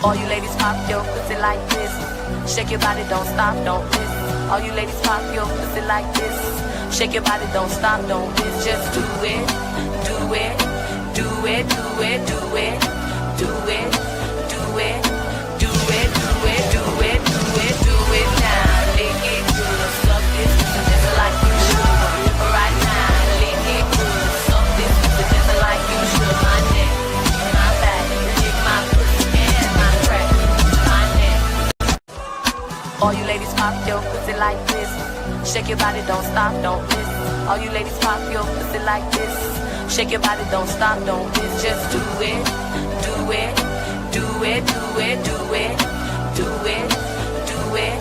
All you ladies pop your pussy like this. Shake your body, don't stop, don't miss. All you ladies pop your pussy like this. Shake your body, don't stop, don't miss. Just do it, do it, do it, do it, do it, do it, do it, do it, do it, do it, do it, do it now. Lick it good, suck this just like you should. Right now, lick it good, suck this just like you should. My neck, my back, lick my pussy and my crack, my neck. All you ladies pop your pussy like this. Shake your body, don't stop, don't miss. All you ladies pop your pussy like this. Shake your body, don't stop, don't miss. Just do it, do it, do it, do it, do it, do it, do it,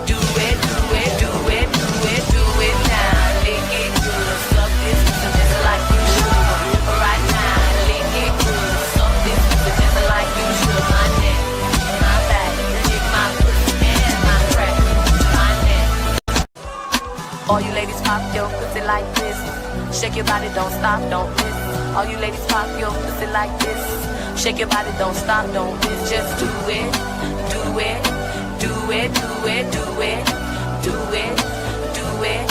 do it, do it, do it, do it, do it now. Lick it good, suck this just like you should. Right now, lick it good, suck this just like you should. My neck, my back, lick my pussy and my crack, my neck. All you ladies pop your pussy like this. Shake your body, don't stop, don't miss. All you ladies pop your pussy like this. Shake your body, don't stop, don't miss. Just do it, do it, do it, do it, do it, do it, do it,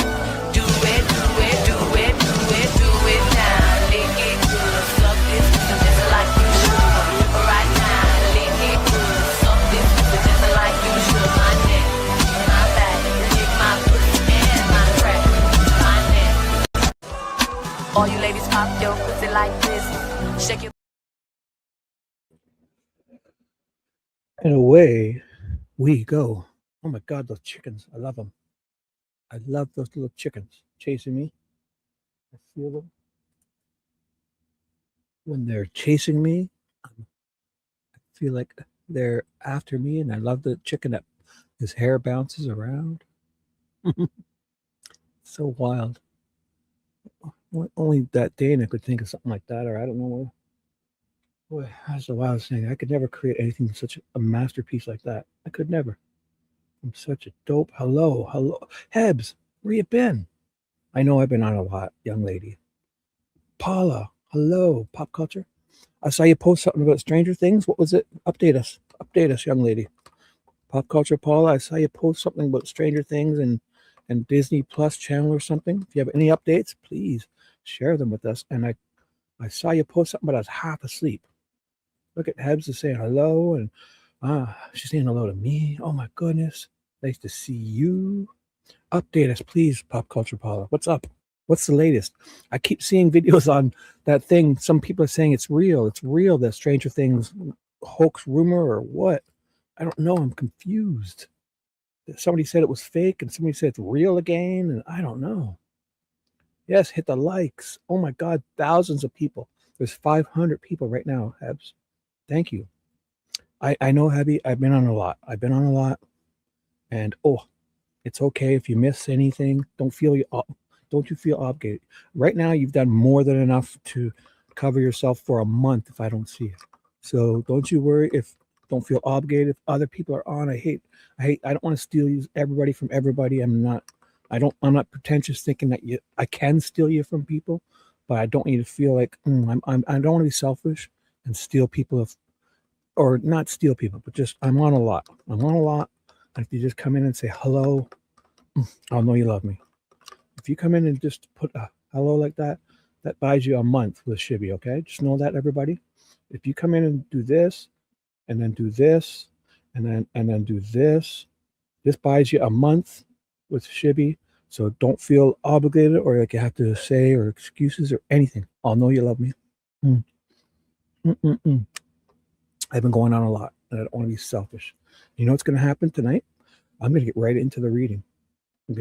do it, do it, do it, do it, do it now. Lick it good, suck this just like you should. Right now, lick it good, suck this just like you should. My neck, my back, lick my pussy and my crack, my neck. All you ladies pop your pussy like this. Shake your. And away we go. Oh my God, those chickens. I love them. I love those little chickens chasing me. I feel them. When they're chasing me, I feel like they're after me, and I love the chicken that his hair bounces around. So wild. Only that day and I could think of something like that, or I don't know. Boy, that's the wildest thing. I could never create anything such a masterpiece like that. I could never. I'm such a dope. Hello. Hebs, where you been? I know I've been on a lot, young lady. Paula, hello. Pop culture. I saw you post something about Stranger Things. What was it? Update us, young lady. Pop culture, Paula. I saw you post something about Stranger Things and Disney Plus channel or something. If you have any updates, please share them with us. And I saw you post something, but I was half asleep. Look at Hebs is saying hello, and she's saying hello to me. Oh my goodness. Nice to see you. Update us, please, Pop Culture Paula. What's up? What's the latest? I keep seeing videos on that thing. Some people are saying it's real. It's real, that Stranger Things hoax rumor or what? I don't know. I'm confused. Somebody said it was fake, and somebody said it's real again, and I don't know. Yes, hit the likes. Oh my God, thousands of people. There's 500 people right now, Hebs. Thank you. I know, Hebby, I've been on a lot. And it's okay if you miss anything. Don't you feel obligated. Right now, you've done more than enough to cover yourself for a month if I don't see it. So don't you worry. Don't feel obligated if other people are on. I don't want to steal everybody from everybody. I'm not pretentious thinking that I can steal you from people, but I don't need to feel like I don't want to be selfish and steal people or not steal people, but just I'm on a lot. And if you just come in and say hello, I'll know you love me. If you come in and just put a hello like that, that buys you a month with Shibby, okay? Just know that, everybody. If you come in and do this, and then do this, and then do this, this buys you a month with Shibby. So don't feel obligated or like you have to say or excuses or anything. I'll know you love me. I've been going on a lot, and I don't want to be selfish. You know what's going to happen tonight? I'm going to get right into the reading. And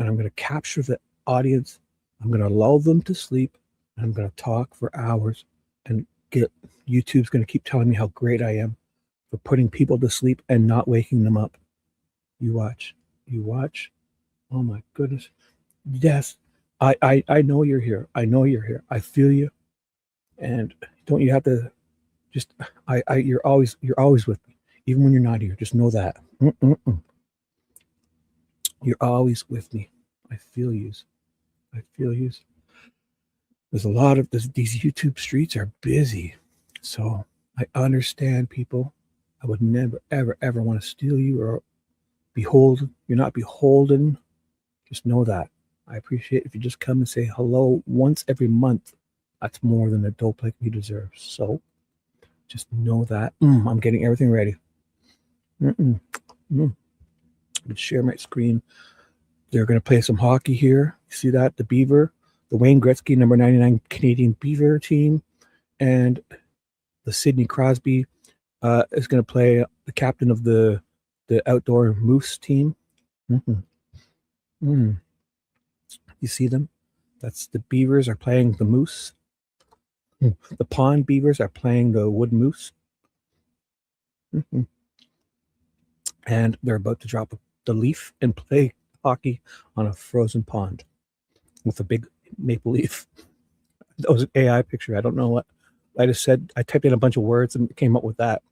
I'm going to capture the audience. I'm going to lull them to sleep, and I'm going to talk for hours, and YouTube's going to keep telling me how great I am for putting people to sleep and not waking them up. You watch. Oh my goodness. Yes, I know you're here. I feel you. And don't you have to just you're always with me, even when you're not here. Just know that. You're always with me. I feel you. There's a lot of these YouTube streets are busy, so I understand, people. I would never, ever, ever want to steal you or beholden. You're not beholden. Just know that. I appreciate if you just come and say hello once every month. That's more than a dope like me deserves. So just know that. I'm getting everything ready. I'm going to share my screen. They're going to play some hockey here. You see that? The Beaver, the Wayne Gretzky number 99 Canadian Beaver team, and the Sidney Crosby is going to play the captain of the outdoor Moose team. You see them? That's the Beavers are playing the Moose. The Pond Beavers are playing the Wood Moose. And they're about to drop the leaf and play hockey on a frozen pond with a big maple leaf. That was an AI picture. I don't know what I just said. I typed in a bunch of words and came up with that.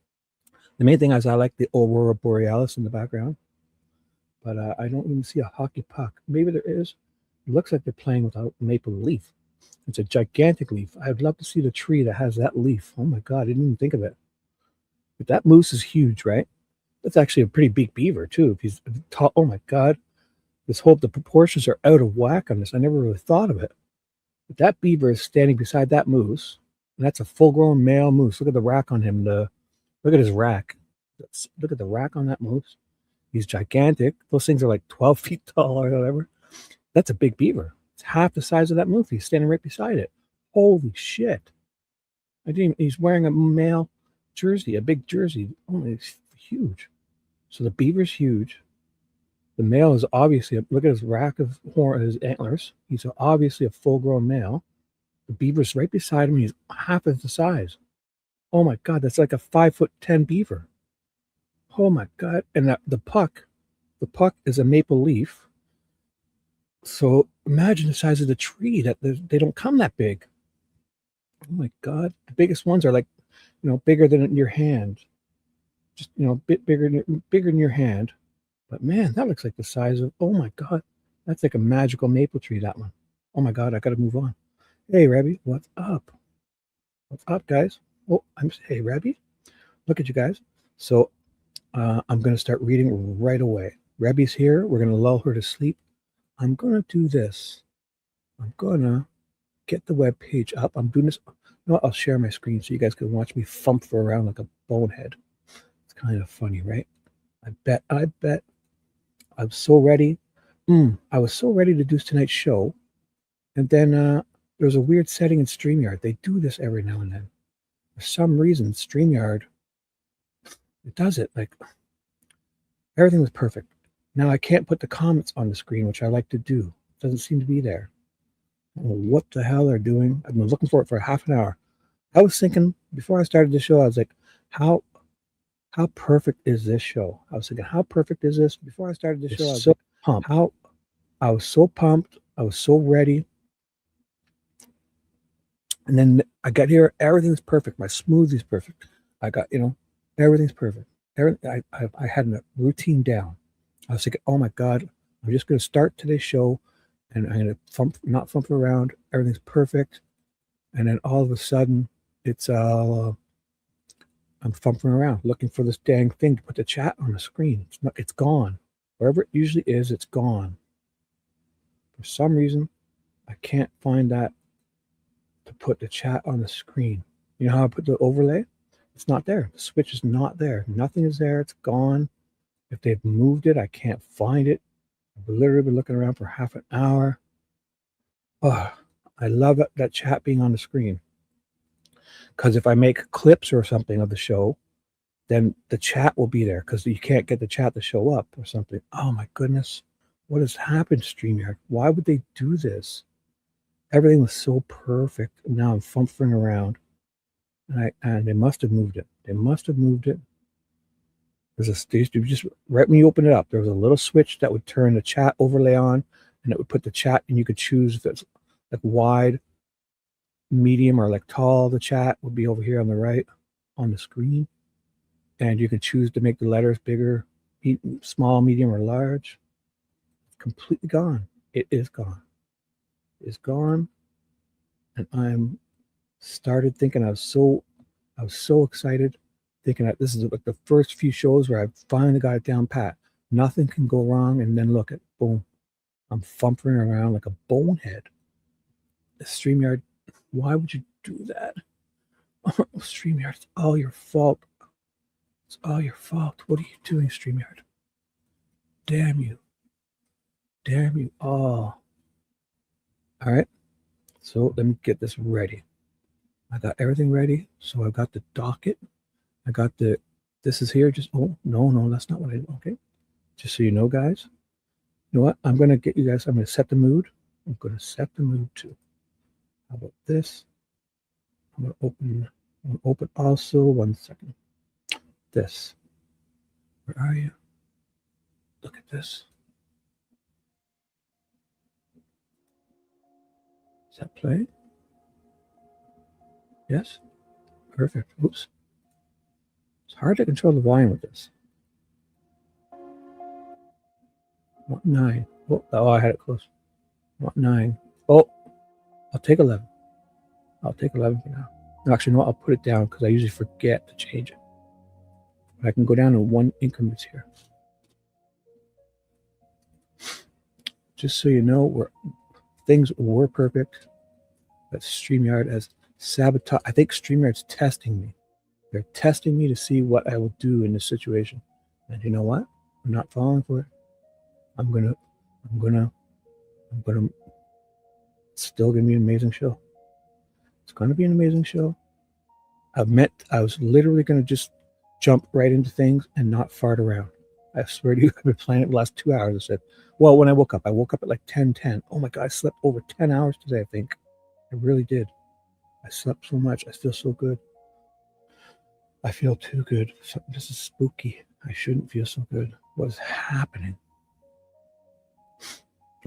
The main thing is I like the Aurora Borealis in the background, but I don't even see a hockey puck. Maybe there is. It looks like they're playing without maple leaf. It's a gigantic leaf. I'd love to see the tree that has that leaf. Oh my God, I didn't even think of it. But that moose is huge, right? That's actually a pretty big beaver too. If he's tall, oh my God, the proportions are out of whack on this. I never really thought of it. But that beaver is standing beside that moose, and that's a full-grown male moose. Look at the rack on him. Look at his rack. Look at the rack on that moose. He's gigantic. Those things are like 12 feet tall or whatever. That's a big beaver. It's half the size of that moose. He's standing right beside it. Holy shit. He's wearing a male jersey, a big jersey. Oh, it's huge. So the beaver's huge. The male is obviously, look at his rack of his antlers. He's obviously a full-grown male. The beaver's right beside him. He's half of the size. Oh my God, that's like a 5'10" beaver. Oh my God. And the puck is a maple leaf. So imagine the size of the tree. That they don't come that big. Oh my God. The biggest ones are like, bigger than your hand. Just, a bit bigger than your hand. But man, that looks like the size of, oh my God. That's like a magical maple tree, that one. Oh my God, I got to move on. Hey, Rebby, what's up? What's up, guys? Oh, hey, Rebby. Look at you guys. So I'm going to start reading right away. Rebby's here. We're going to lull her to sleep. I'm going to do this. I'm going to get the web page up. I'm doing this. I'll share my screen so you guys can watch me thump around like a bonehead. It's kind of funny, right? I bet. I'm so ready. I was so ready to do tonight's show. And then there's a weird setting in StreamYard. They do this every now and then. For some reason, StreamYard, it does it. Like, everything was perfect. Now I can't put the comments on the screen, which I like to do. It doesn't seem to be there. I don't know what the hell they're doing. I've been looking for it for half an hour. I was thinking, before I started the show, I was like, how perfect is this show? I was thinking, how perfect is this? Before I started the show, I was so pumped. I was so pumped. I was so ready. And then I got here, everything's perfect. My smoothie's perfect. I got, everything's perfect. I had a routine down. I was thinking, oh my God, I'm just going to start today's show and I'm going to not thump around. Everything's perfect. And then all of a sudden, it's I'm thumping around looking for this dang thing to put the chat on the screen. It's gone. Wherever it usually is, it's gone. For some reason, I can't find that to put the chat on the screen. You know how I put the overlay? It's not there. The switch is not there. Nothing is there. It's gone. If they've moved it, I can't find it. I've literally been looking around for half an hour. Oh, I love that chat being on the screen. Because if I make clips or something of the show, then the chat will be there because you can't get the chat to show up or something. Oh my goodness. What has happened, StreamYard? Why would they do this? Everything was so perfect. Now I'm fumbling around. And they must have moved it. They must have moved it. Just right when you open it up, there was a little switch that would turn the chat overlay on, and it would put the chat, and you could choose if it's like wide, medium, or like tall. The chat would be over here on the right on the screen, and you could choose to make the letters bigger, small, medium, or large. It's completely gone. It is gone. It's gone, and I'm started thinking I was I was so excited, thinking that this is like the first few shows where I finally got it down pat. Nothing can go wrong, and then look at boom, I'm fumbling around like a bonehead. The StreamYard, why would you do that? StreamYard, it's all your fault. It's all your fault. What are you doing, StreamYard? Damn you. Damn you all. All right. So let me get this ready. I got everything ready. So I've got the docket. I got this is here. Just, oh, no, that's not what I did. Okay. Just so you know, guys. You know what? I'm going to get you guys, I'm going to set the mood. I'm going to set the mood too. How about this? I'm going to open also, 1 second. This. Where are you? Look at this. Is that play? Yes? Perfect. Oops. It's hard to control the volume with this. 9. Oh, I had it close. 9. Oh, I'll take 11. I'll take 11 for now. Actually, no, I'll put it down because I usually forget to change it. But I can go down in 1 increments here. Just so you know, things were perfect. But StreamYard has sabotaged. I think StreamYard's testing me. They're testing me to see what I will do in this situation. And you know what? I'm not falling for it. I'm gonna it's still gonna be an amazing show. It's gonna be an amazing show. I was literally gonna just jump right into things and not fart around. I swear to you, I've been playing it the last 2 hours. I said, well, when I woke up at like 10:10. Oh my God, I slept over 10 hours today, I think. I really did. I slept so much. I feel so good. I feel too good. This is spooky. I shouldn't feel so good. What is happening?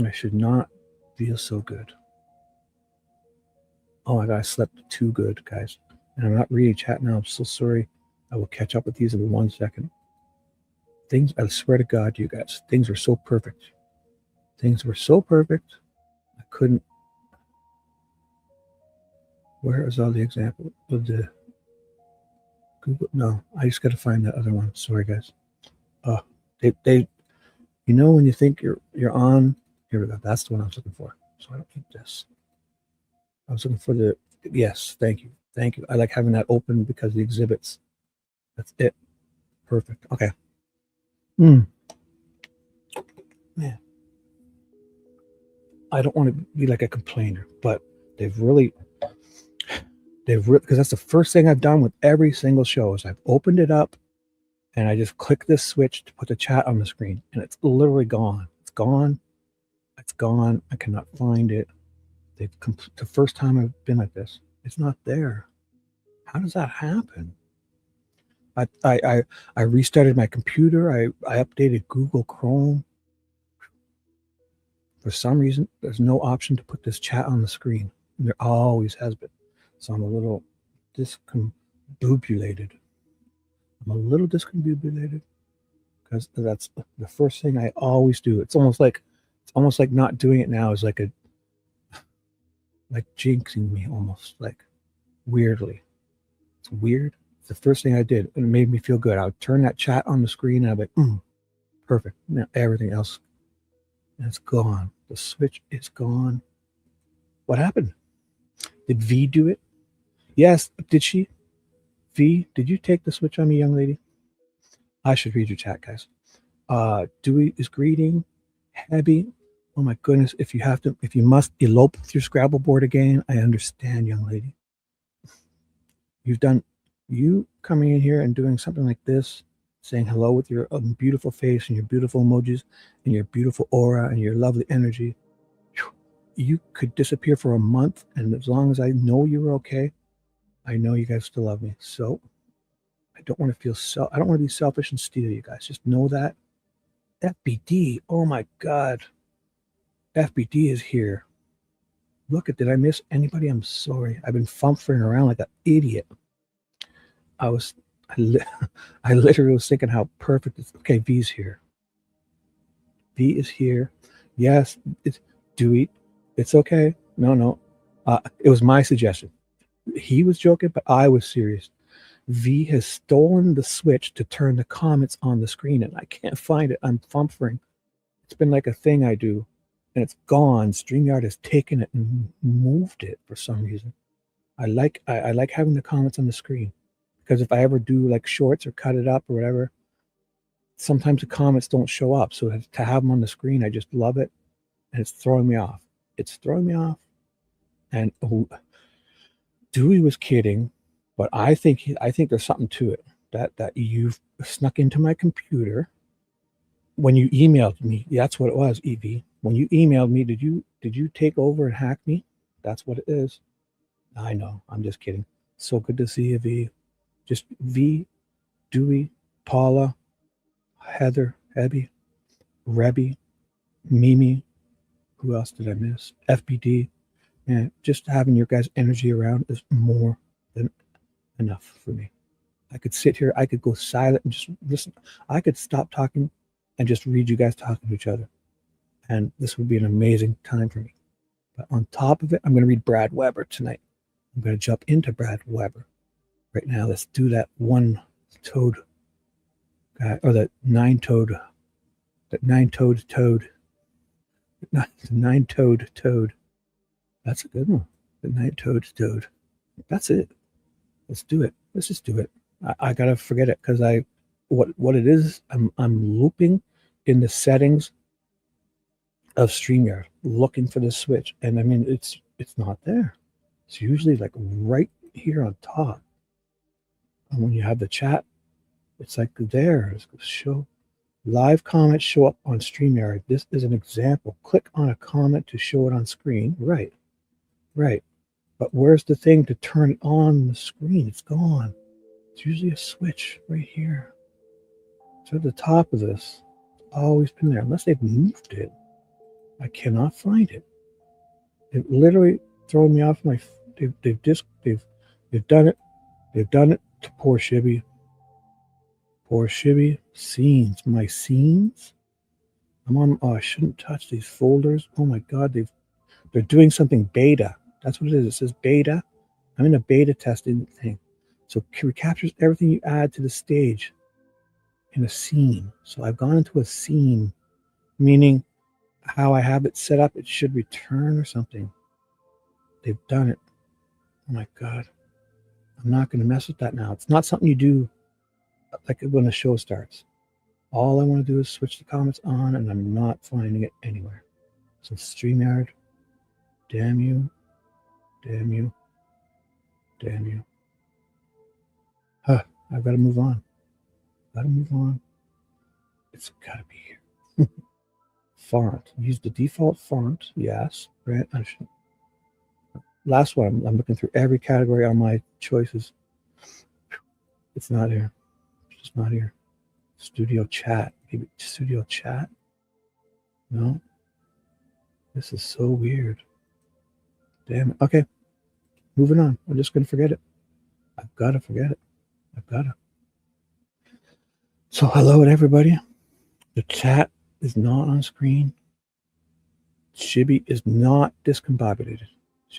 I should not feel so good. Oh my God, I slept too good, guys. And I'm not reading chat now. I'm so sorry. I will catch up with these in 1 second. Things, I swear to God, you guys, things were so perfect. Things were so perfect. I couldn't. Where is all the example of the Google? No, I just got to find that other one. Sorry, guys. They, you know, when you think you're on, here we go. That's the one I was looking for. So I don't need this. I was looking for the, yes, thank you. Thank you. I like having that open because the exhibits. That's it. Perfect. Okay. Man. I don't want to be like a complainer, but they've really, because that's the first thing I've done with every single show is I've opened it up and I just click this switch to put the chat on the screen and it's literally gone. It's gone. It's gone. I cannot find it. The first time I've been like this, it's not there. How does that happen? I restarted my computer. I updated Google Chrome. For some reason, there's no option to put this chat on the screen. There always has been. So I'm a little discombobulated. Because that's the first thing I always do. It's almost like not doing it now is like jinxing me almost, like weirdly. It's weird. It's the first thing I did, and it made me feel good. I would turn that chat on the screen, and I'd be like, perfect. Now everything else, and it's gone. The switch is gone. What happened? Did V do it? Yes. Did she? V, did you take the switch on me, young lady? I should read your chat, guys. Dewey is greeting. Abby, oh my goodness, if you must elope with your Scrabble board again, I understand, young lady. You coming in here and doing something like this, saying hello with your beautiful face and your beautiful emojis and your beautiful aura and your lovely energy. You could disappear for a month, and as long as I know you were okay, I know you guys still love me. So I don't want to be selfish and steal you guys. Just know that. FBD, oh my God. FBD is here. Look, did I miss anybody? I'm sorry. I've been fumbling around like an idiot. I literally was thinking how perfect it's. Okay, V's here. V is here. Yes, it's Dewey. It's okay. No. It was my suggestion. He was joking, but I was serious. V has stolen the switch to turn the comments on the screen, and I can't find it. I'm fumfering. It's been like a thing I do, and it's gone. StreamYard has taken it and moved it for some reason. I like having the comments on the screen, because if I ever do like shorts or cut it up or whatever, sometimes the comments don't show up. So to have them on the screen, I just love it, and it's throwing me off. It's throwing me off. And Dewey was kidding, but I think there's something to it that you've snuck into my computer when you emailed me. That's what it was, EV. When you emailed me, did you take over and hack me? That's what it is. I know. I'm just kidding. So good to see you, V. Just V, Dewey, Paula, Heather, Abby, Rebby, Mimi. Who else did I miss? FBD. And just having your guys' energy around is more than enough for me. I could sit here. I could go silent and just listen. I could stop talking and just read you guys talking to each other. And this would be an amazing time for me. But on top of it, I'm going to read Brad Weber tonight. I'm going to jump into Brad Weber. Right now, let's do that one-toed guy, or that nine-toed toad. Not the nine-toed toad. That's a good one. The nine-toed toad. That's it. Let's do it. Let's just do it. I gotta forget it, because what it is, I'm looping in the settings of StreamYard, looking for the switch, and I mean it's not there. It's usually like right here on top. And when you have the chat, it's like there. It's show live comments show up on StreamYard. This is an example. Click on a comment to show it on screen. Right. But where's the thing to turn it on the screen? It's gone. It's usually a switch right here. It's at the top of this. It's always been there, unless they've moved it. I cannot find it. It literally thrown me off my. They've done it. They've done it to poor Shibby. Poor Shibby. Scenes. My scenes. I'm on. Oh, I shouldn't touch these folders. Oh my God. They're doing something beta. That's what it is. It says beta. I'm in a beta testing thing. So it recaptures everything you add to the stage in a scene. So I've gone into a scene, meaning how I have it set up, it should return or something. They've done it. Oh my God. I'm not going to mess with that now. It's not something you do like when the show starts. All I want to do is switch the comments on, and I'm not finding it anywhere. So StreamYard, damn you, damn you, damn you. I've got to move on. It's got to be here. Font. Use the default font. Yes. Right. Last one. I'm looking through every category on my choices. It's not here. It's just not here. Studio chat. Maybe studio chat. No. This is so weird. Damn it. Okay. Moving on. I'm just going to forget it. I've got to forget it. I've got to. So hello to everybody. The chat is not on screen. Shibby is not discombobulated.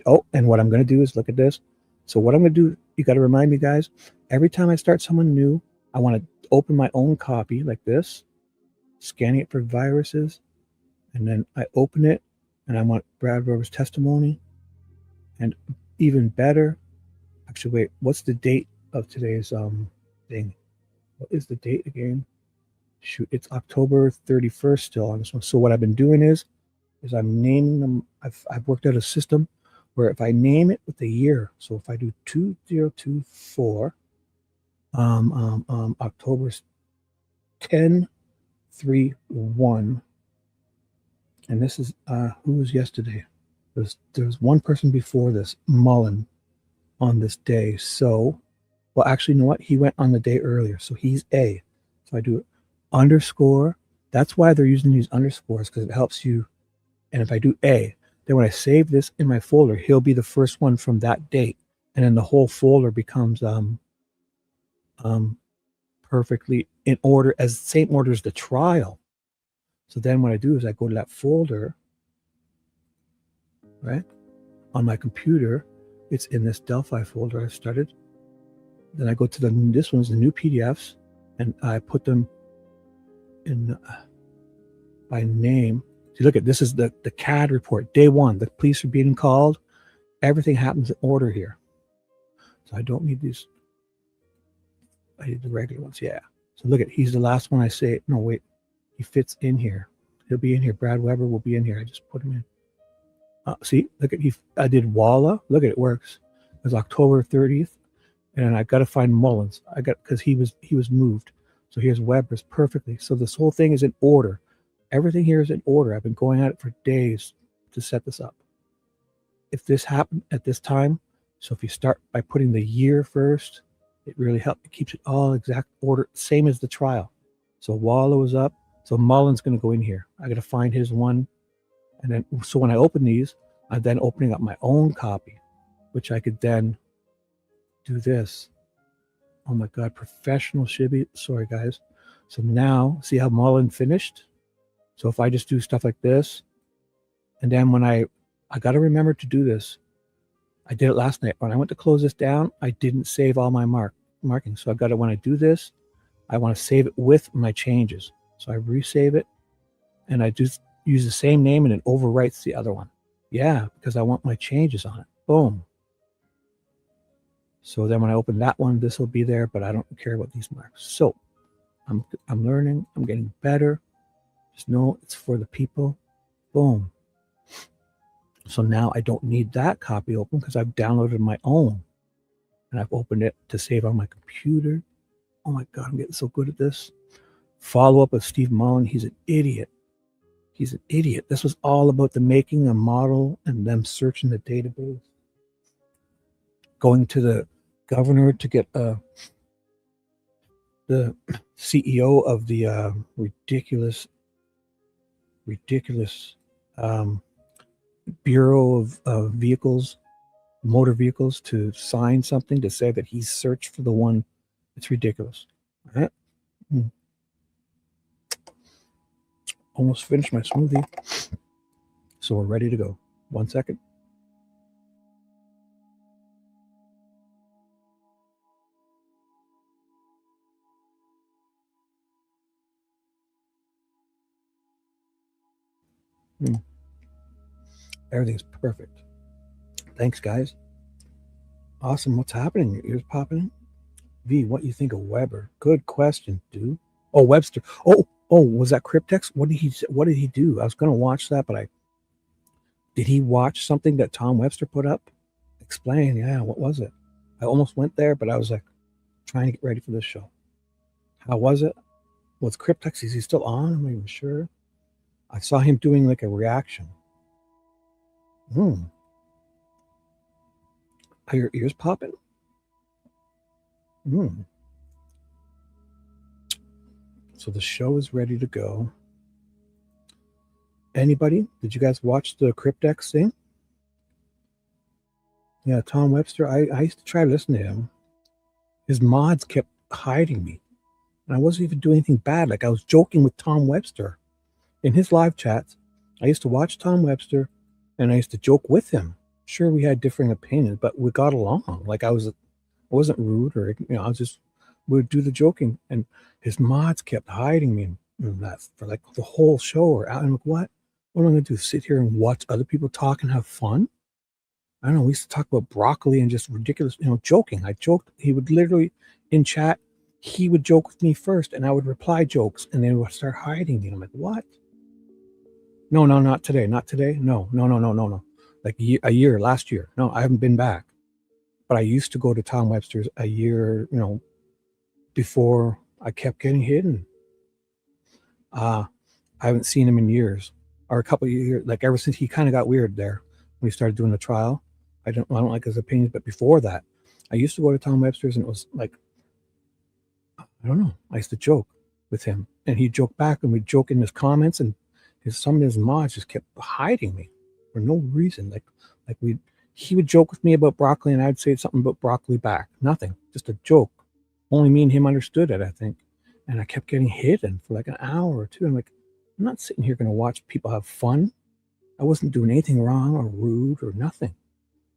Oh, and what I'm going to do is look at this. So what I'm going to do, you got to remind me, guys, every time I start someone new, I want to open my own copy like this, scanning it for viruses, and then I open it, and I want Brad Rover's testimony. And even better, actually, wait, what's the date of today's thing? What is the date again? Shoot, it's October 31st still on this one. So what I've been doing is I'm naming them. I've worked out a system where if I name it with the year, so if I do 2024, October's 10/3/1, and this is who was yesterday? There's one person before this, Mullen, on this day. So, well, actually, you know what? He went on the day earlier, so he's A. So I do it underscore. That's why they're using these underscores, because it helps you. And if I do A, then when I save this in my folder, he'll be the first one from that date, and then the whole folder becomes perfectly in order, as same order as the trial. So then what I do is I go to that folder, right, on my computer. It's in this Delphi folder I started. Then I go to this one's the new PDFs, and I put them in by name. See, look at this is the CAD report. Day 1, the police are being called. Everything happens in order here. So I don't need these. I need the regular ones. Yeah. So look at, he's the last one I say. No, wait. He fits in here. He'll be in here. Brad Weber will be in here. I just put him in. See, look at, I did Walla. Look at it, works. It was October 30th. And I got to find Mullins. Because he was moved. So here's Weber's perfectly. So this whole thing is in order. Everything here is in order. I've been going at it for days to set this up. If this happened at this time, so if you start by putting the year first, it really helps. It keeps it all exact order, same as the trial. So Walla is up. So Mullin's going to go in here. I got to find his one. And then, so when I open these, I'm then opening up my own copy, which I could then do this. Oh my God, professional Shibby. Sorry, guys. So now, see how Mullin finished? So if I just do stuff like this, and then when I got to remember to do this. I did it last night. When I went to close this down, I didn't save all my markings. So I've got to, when I do this, I want to save it with my changes. So I resave it, and I just use the same name, and it overwrites the other one. Yeah, because I want my changes on it. Boom. So then when I open that one, this will be there, but I don't care about these marks. So I'm learning. I'm getting better. Just know it's for the people. Boom. So now I don't need that copy open because I've downloaded my own. And I've opened it to save on my computer. Oh my God, I'm getting so good at this. Follow up with Steve Mullin. He's an idiot. He's an idiot. This was all about the making a model and them searching the database. Going to the governor to get the CEO of the ridiculous Bureau of Vehicles, Motor Vehicles, to sign something to say that he's searched for the one. It's ridiculous. All right. Almost finished my smoothie. So we're ready to go. 1 second. Everything's perfect. Thanks, guys. Awesome. What's happening? Your ears popping? V, what you think of Weber? Good question, dude. Oh, Webster. Oh, was that Cryptex? What did he do? I was going to watch that, but did he watch something that Tom Webster put up? Explain. Yeah, what was it? I almost went there, but I was like trying to get ready for this show. How was it? Was Cryptex, is he still on? I'm not even sure. I saw him doing like a reaction. Are your ears popping? So the show is ready to go. Anybody? Did you guys watch the Cryptex thing? Yeah, Tom Webster. I used to try to listen to him. His mods kept hiding me. And I wasn't even doing anything bad. Like I was joking with Tom Webster. In his live chats, I used to watch Tom Webster and I used to joke with him. Sure, we had differing opinions, but we got along. Like I wasn't rude or, I was just, we would do the joking. And his mods kept hiding me in that for like the whole show. Or I'm like, what am I going to do? Sit here and watch other people talk and have fun? I don't know. We used to talk about broccoli and just ridiculous, joking. I joked. He would literally, in chat, he would joke with me first and I would reply jokes and then would start hiding me. I'm like, what? No, not today. Not today. No. Like a year, last year. No, I haven't been back. But I used to go to Tom Webster's a year, before I kept getting hidden. I haven't seen him in years, or a couple of years, like ever since he kind of got weird there when he started doing the trial. I don't like his opinions, but before that, I used to go to Tom Webster's and it was like, I don't know. I used to joke with him and he'd joke back and we'd joke in his comments, and some of his mods just kept hiding me for no reason. He would joke with me about broccoli and I'd say something about broccoli back. Nothing, just a joke. Only me and him understood it, I think. And I kept getting hidden for like an hour or two. I'm like, I'm not sitting here going to watch people have fun. I wasn't doing anything wrong or rude or nothing.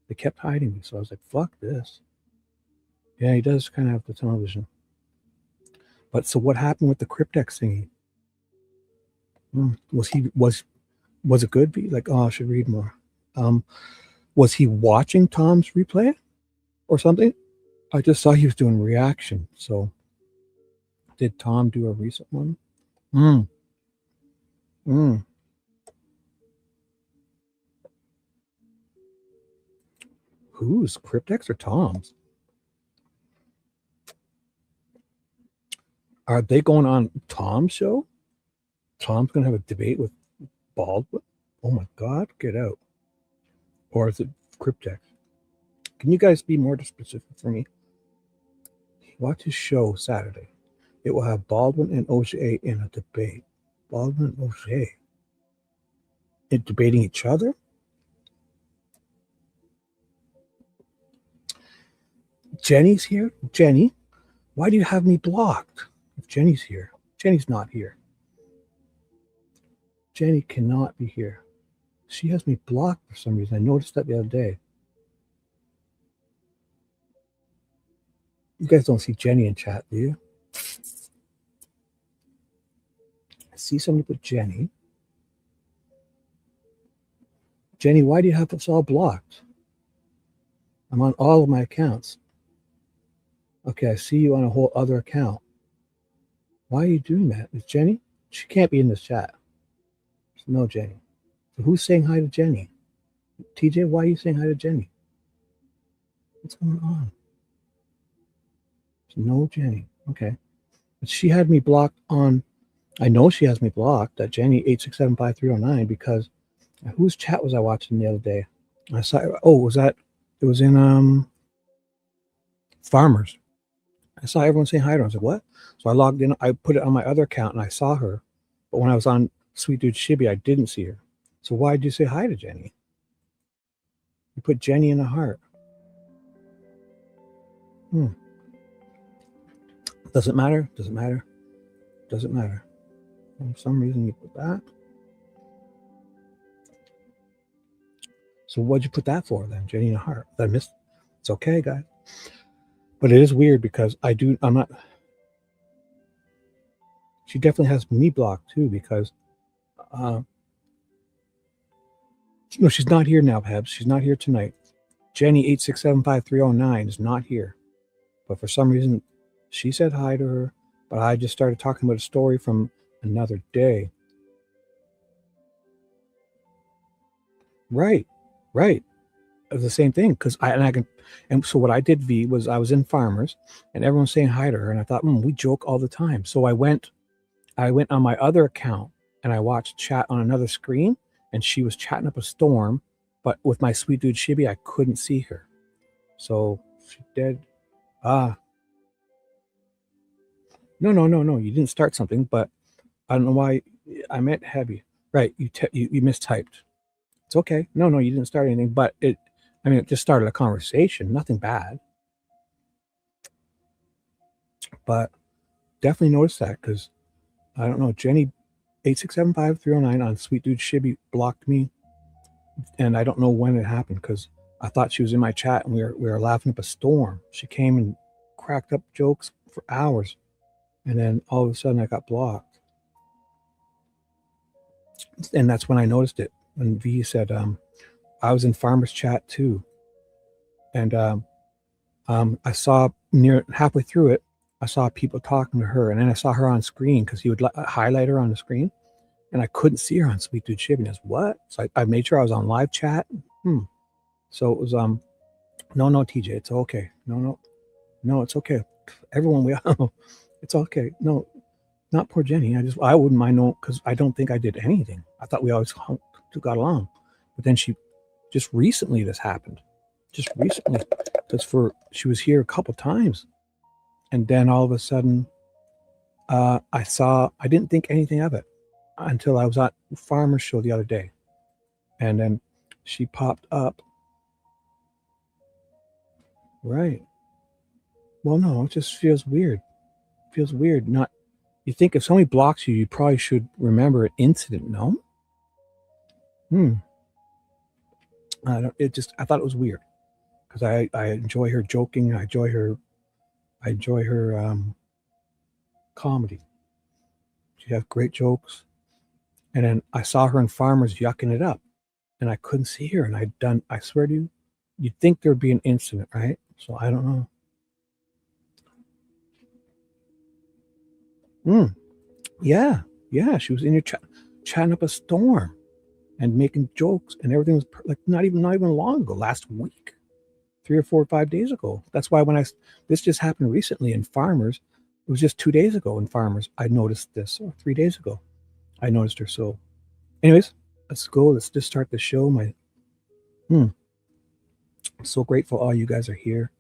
They kept hiding me. So I was like, fuck this. Yeah, he does kind of have the tunnel vision. But so what happened with the cryptex thingy? Was it good? Like, oh, I should read more. Was he watching Tom's replay or something? I just saw he was doing reaction. So did Tom do a recent one? Who's Cryptex or Tom's? Are they going on Tom's show? Tom's going to have a debate with Baldwin? Oh my God, get out. Or is it Cryptex? Can you guys be more specific for me? Watch his show Saturday. It will have Baldwin and O'Shea in a debate. Baldwin and O'Shea. Debating each other? Jenny's here? Jenny, why do you have me blocked? If Jenny's here. Jenny's not here. Jenny cannot be here. She has me blocked for some reason. I noticed that the other day. You guys don't see Jenny in chat, do you? I see somebody put Jenny. Jenny, why do you have us all blocked? I'm on all of my accounts. Okay, I see you on a whole other account. Why are you doing that? Is Jenny? She can't be in this chat. There's no Jenny. So who's saying hi to Jenny? TJ, why are you saying hi to Jenny? What's going on? There's no Jenny. Okay. But she had me blocked on, I know she has me blocked at Jenny 8675309 because whose chat was I watching the other day? I saw, it was in Farmers. I saw everyone saying hi to her. I was like, what? So I logged in. I put it on my other account and I saw her. But when I was on Sweet Dude Shibby, I didn't see her. So why did you say hi to Jenny? You put Jenny in a heart. Doesn't matter. Doesn't matter. Doesn't matter. For some reason you put that. So what'd you put that for then? Jenny in a heart. I missed. It's okay, guys. But it is weird because I'm not. She definitely has me blocked too because, no, she's not here now, Pebs. She's not here tonight. Jenny 8675309 is not here. But for some reason, she said hi to her. But I just started talking about a story from another day. Right. It was the same thing because and so what I did, V, was I was in Farmers and everyone's saying hi to her, and I thought, we joke all the time. So I went on my other account and I watched chat on another screen, and she was chatting up a storm, but with my Sweet Dude Shibby, I couldn't see her. So she did. No, you didn't start something, but I don't know why. I meant heavy. Right, you mistyped. It's okay. No, you didn't start anything, but it just started a conversation, nothing bad. But definitely noticed that because I don't know, Jenny 8675309 on Sweet Dude Shibby blocked me, and I don't know when it happened because I thought she was in my chat and we were laughing up a storm. She came and cracked up jokes for hours, and then all of a sudden I got blocked. And that's when I noticed it. When V said, I was in Farmers chat too. And I saw halfway through it, I saw people talking to her, and then I saw her on screen because he would highlight her on the screen, and I couldn't see her on Sweet Dude Shibby. And I was, what? So I made sure I was on live chat. So it was, no, TJ, it's okay. No, it's okay. Everyone, it's okay. No, not poor Jenny. I wouldn't mind knowing because I don't think I did anything. I thought we always got along. But then just recently this happened. Just recently. Because she was here a couple times. And then all of a sudden, I didn't think anything of it until I was at Farmer's show the other day. And then she popped up. Right. Well, no, it just feels weird. You think if somebody blocks you, you probably should remember an incident, no? I thought it was weird because I enjoy her joking. I enjoy her I enjoy her comedy. She has great jokes. And then I saw her in Farmers yucking it up, and I couldn't see her. And I swear to you, you'd think there'd be an incident, right? So I don't know. Yeah, she was in here chatting up a storm and making jokes, and everything was like not even long ago, last week, 3 or 4 or 5 days ago. That's why this just happened recently in Farmers. It was just 2 days ago in Farmers. I noticed this, or 3 days ago. I noticed her. So, anyways, let's go. Let's just start the show. I'm so grateful all you guys are here.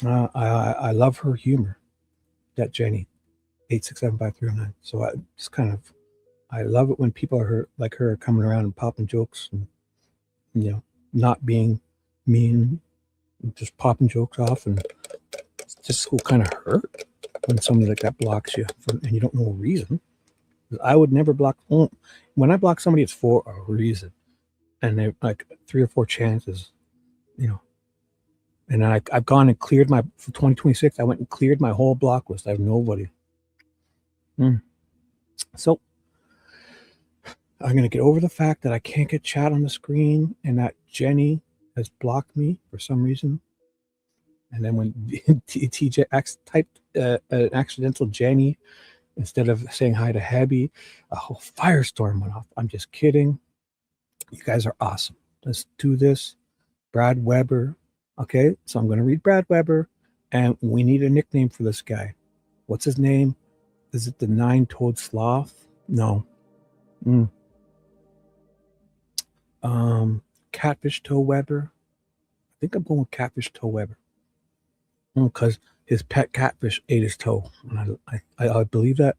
I love her humor, that Jenny, 8675309. So I love it when people are like her coming around and popping jokes and, not being mean, just popping jokes off, and it's just so kind of hurt when somebody like that blocks you and you don't know a reason. I would never block. When I block somebody, it's for a reason, and they're like 3 or 4 chances, And then I've gone and cleared for 2026. I went and cleared my whole block list. I have nobody. So I'm gonna get over the fact that I can't get chat on the screen, and that Jenny has blocked me for some reason. And then when TJ typed an accidental Jenny instead of saying hi to Abby, a whole firestorm went off. I'm just kidding. You guys are awesome. Let's do this. Brad Weber. Okay, so I'm going to read Brad Weber, and we need a nickname for this guy. What's his name? Is it the 9-toed sloth? No. Catfish Toe Weber. I think I'm going with Catfish Toe Weber. Because his pet catfish ate his toe. And I believe that.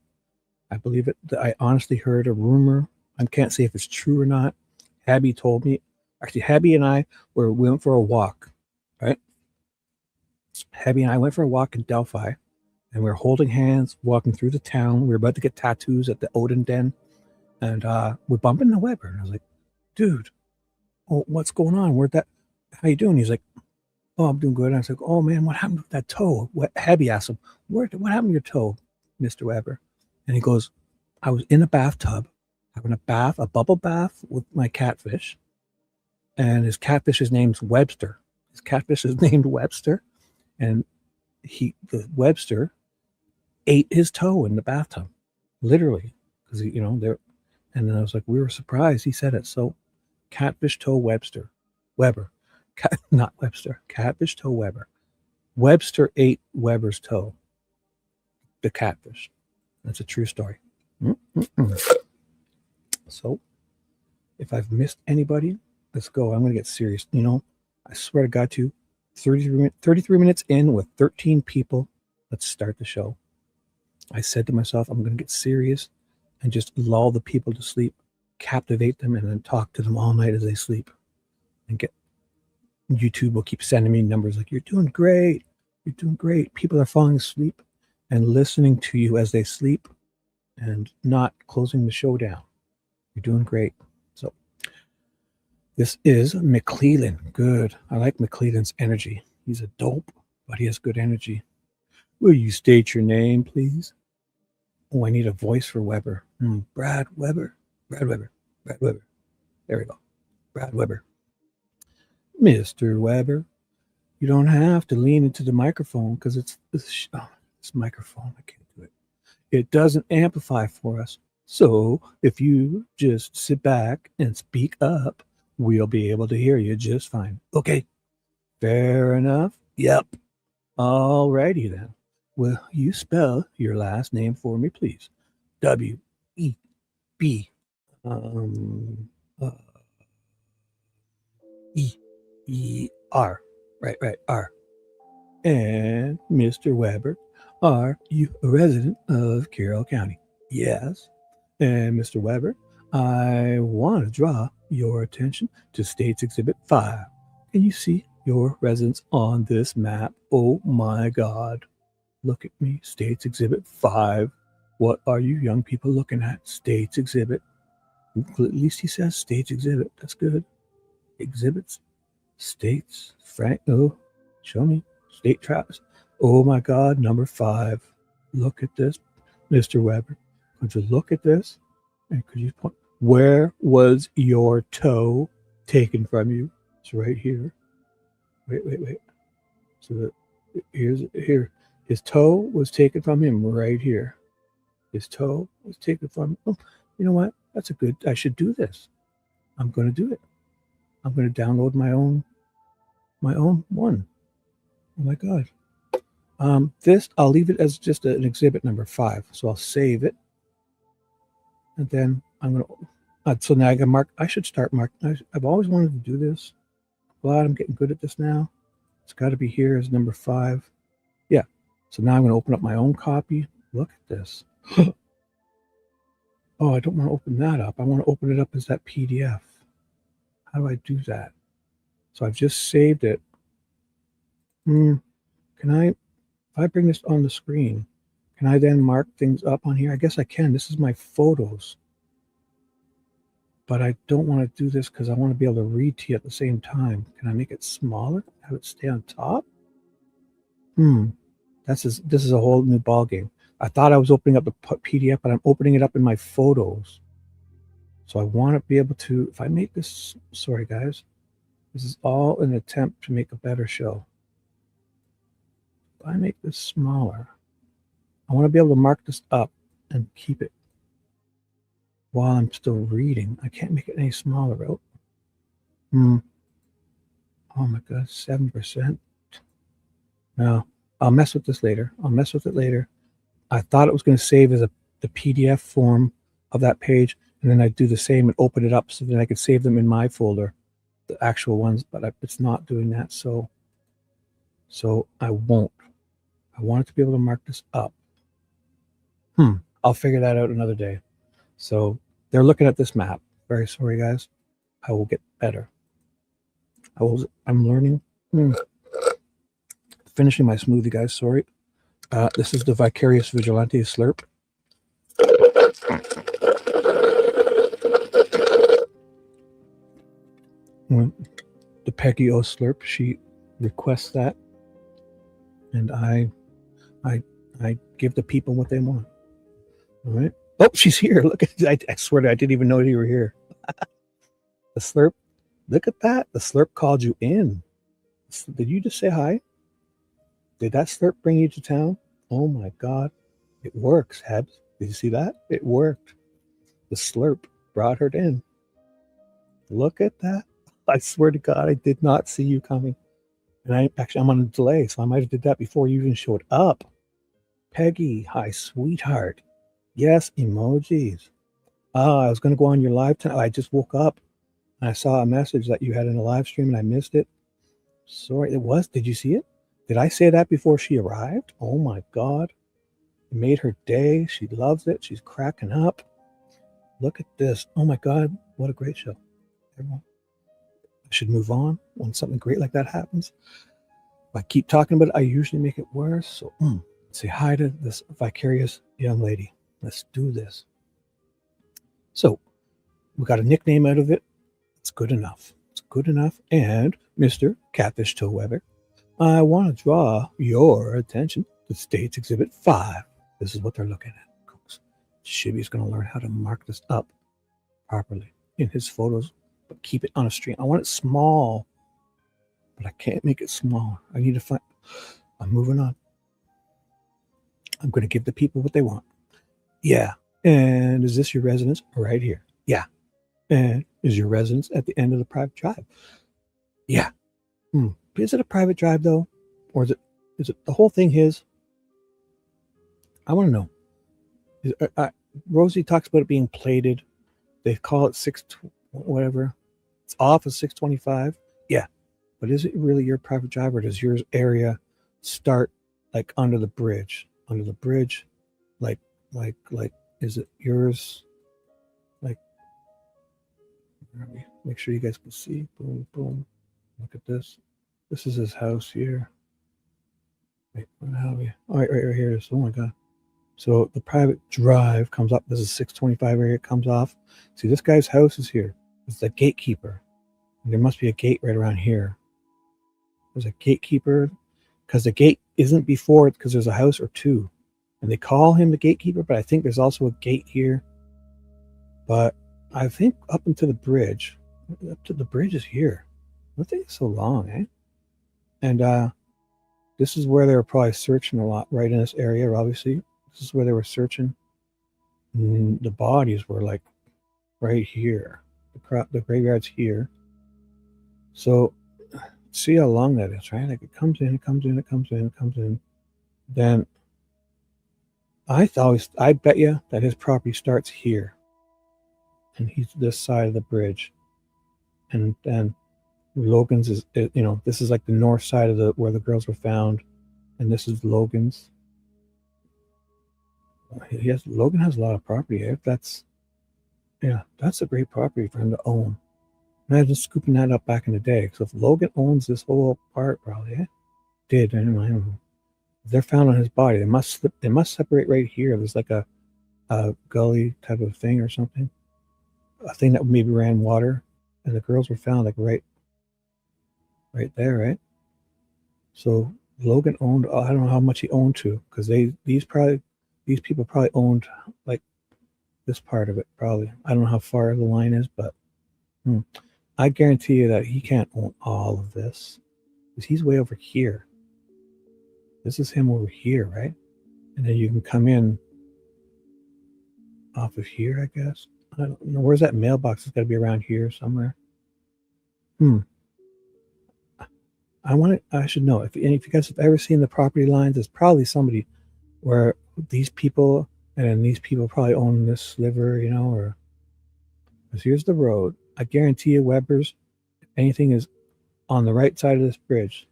I believe it. I honestly heard a rumor. I can't say if it's true or not. Abby told me. Actually, Abby and I went for a walk. Right? Abby and I went for a walk in Delphi, and we were holding hands, walking through the town. We were about to get tattoos at the Odin Den, and we're bumping into Weber. And I was like, "Dude, what's going on? How you doing?" He's like, "Oh, I'm doing good." And I was like, "Oh man, what happened to that toe?" Abby asked him, "What happened to your toe, Mr. Weber?" And he goes, "I was in a bathtub, having a bubble bath with my catfish, and his catfish's name's Webster. His catfish is named Webster, and the Webster ate his toe in the bathtub, literally, because there." And then I was like, we were surprised he said it. So, Catfish Toe Weber, not Webster. Catfish Toe Weber. Webster ate Weber's toe. The catfish. That's a true story. So, if I've missed anybody, let's go. I'm going to get serious. I swear to God, 33 minutes in with 13 people. Let's start the show. I said to myself, I'm going to get serious and just lull the people to sleep, captivate them, and then talk to them all night as they sleep. And YouTube will keep sending me numbers like, "You're doing great. You're doing great." People are falling asleep and listening to you as they sleep and not closing the show down. You're doing great. So this is McClellan. Good. I like McClellan's energy. He's a dope, but he has good energy. Will you state your name, please? Oh, I need a voice for Weber. Brad Weber. Brad Weber. Brad Weber. There we go. Brad Weber. Mr. Weber, you don't have to lean into the microphone because this microphone. I can't do it. It doesn't amplify for us. So if you just sit back and speak up, we'll be able to hear you just fine. Okay. Fair enough. Yep. All righty then. Will you spell your last name for me, please? W-E-B. E-E-R. Right, R. And Mr. Weber, are you a resident of Carroll County? Yes. And Mr. Weber, I want to draw your attention to States Exhibit 5. Can you see your residence on this map? Oh my God. Look at me. States Exhibit 5. What are you young people looking at? States Exhibit. At least he says States Exhibit. That's good. Exhibits. States. Frank. Oh, show me. State traps. Oh my God, number 5. Look at this, Mr. Weber. Could you look at this? And could you point? Where was your toe taken from you? It's right here. Wait. So here. His toe was taken from him right here. His toe was taken from him. Oh, you know what? That's a good, I should do this. I'm going to do it. I'm going to download my own one. Oh my God. This, I'll leave it as just an exhibit number 5. So I'll save it. And then I'm going to, so now I can mark, I should start marking. I've always wanted to do this. Glad I'm getting good at this now. It's got to be here as number 5. Yeah. So now I'm going to open up my own copy. Look at this. Oh, I don't want to open that up. I want to open it up as that PDF. How do I do that? So I've just saved it. Can I, if I bring this on the screen, can I then mark things up on here? I guess I can. This is my photos. But I don't want to do this because I want to be able to read to you at the same time. Can I make it smaller? Have it stay on top? This is a whole new ballgame. I thought I was opening up the PDF, but I'm opening it up in my photos. So I want to be able to, if I make this, sorry guys, this is all an attempt to make a better show. If I make this smaller, I want to be able to mark this up and keep it while I'm still reading. I can't make it any smaller. Oh my God, 7%. No, I'll mess with this later. I'll mess with it later. I thought it was going to save as the PDF form of that page, and then I'd do the same and open it up so that I could save them in my folder, the actual ones, but it's not doing that. So I won't. I want to be able to mark this up. I'll figure that out another day. So they're looking at this map. Very sorry, guys. I will get better. I'm learning. Finishing my smoothie, guys. Sorry. This is the Vicarious Vigilante Slurp. The Peggy O Slurp. She requests that, and I give the people what they want. All right. Oh, she's here. Look at, I swear to, I didn't even know you were here. The Slurp. Look at that. The Slurp called you in. Did you just say hi? Did that Slurp bring you to town? Oh my God. It works, Hebs. Did you see that? It worked. The Slurp brought her in. Look at that. I swear to God, I did not see you coming. And I'm on a delay, so I might have did that before you even showed up. Peggy, hi, sweetheart. Yes, emojis. I was going to go on your live tonight. I just woke up and I saw a message that you had in a live stream and I missed it. Sorry, it was. Did you see it? Did I say that before she arrived? Oh my God. It made her day. She loves it. She's cracking up. Look at this. Oh my God. What a great show. Everyone. I should move on when something great like that happens. If I keep talking about it, I usually make it worse. So say hi to this vicarious young lady. Let's do this. So we got a nickname out of it. It's good enough. It's good enough. And Mr. Catfish Toe Weber, I want to draw your attention to States Exhibit 5. This is what they're looking at, folks. Shibby's going to learn how to mark this up properly in his photos, but keep it on a stream. I want it small, but I can't make it smaller. I need to find. I'm moving on. I'm going to give the people what they want. Yeah. And is this your residence? Right here. Yeah. And is your residence at the end of the private drive? Yeah. Is it a private drive though? Or is it the whole thing his? I want to know. Rosie talks about it being plated. They call it whatever. It's off of 625. Yeah. But is it really your private drive, or does your area start like under the bridge? Under the bridge, like, is it yours? Like, make sure you guys can see. Boom, boom. Look at this. This is his house here. Wait, how we? All right, right here it is. Oh my God. So the private drive comes up. This is 625 area. It comes off. See, this guy's house is here. It's the gatekeeper. And there must be a gate right around here. There's a gatekeeper, because the gate isn't before it because there's a house or two. And they call him the gatekeeper, but I think there's also a gate here. But I think up to the bridge is here. What takes so long, eh? And this is where they were probably searching a lot, right in this area, obviously. This is where they were searching. And the bodies were like right here. The graveyard's here. So see how long that is, right? Like it comes in, it comes in, it comes in, it comes in. Then I bet you that his property starts here. And he's this side of the bridge. And then Logan's is, this is like the north side of where the girls were found. And this is Logan's. Logan has a lot of property. That's a great property for him to own. Imagine scooping that up back in the day. So if Logan owns this whole part, probably did anyway. I don't know. If they're found on his body, they must separate right here. There's like a gully type of thing or something. A thing that maybe ran water, and the girls were found like right there, right? So Logan owned. I don't know how much he owned to, because these people probably owned like this part of it. Probably. I don't know how far the line is, but I guarantee you that he can't own all of this, because he's way over here. This is him over here, right? And then you can come in off of here, I guess. I don't know. Where's that mailbox? It's got to be around here somewhere. I should know. If you guys have ever seen the property lines, there's probably somebody where these people and then these people probably own this sliver, or because here's the road. I guarantee you, Weber's, if anything is on the right side of this bridge,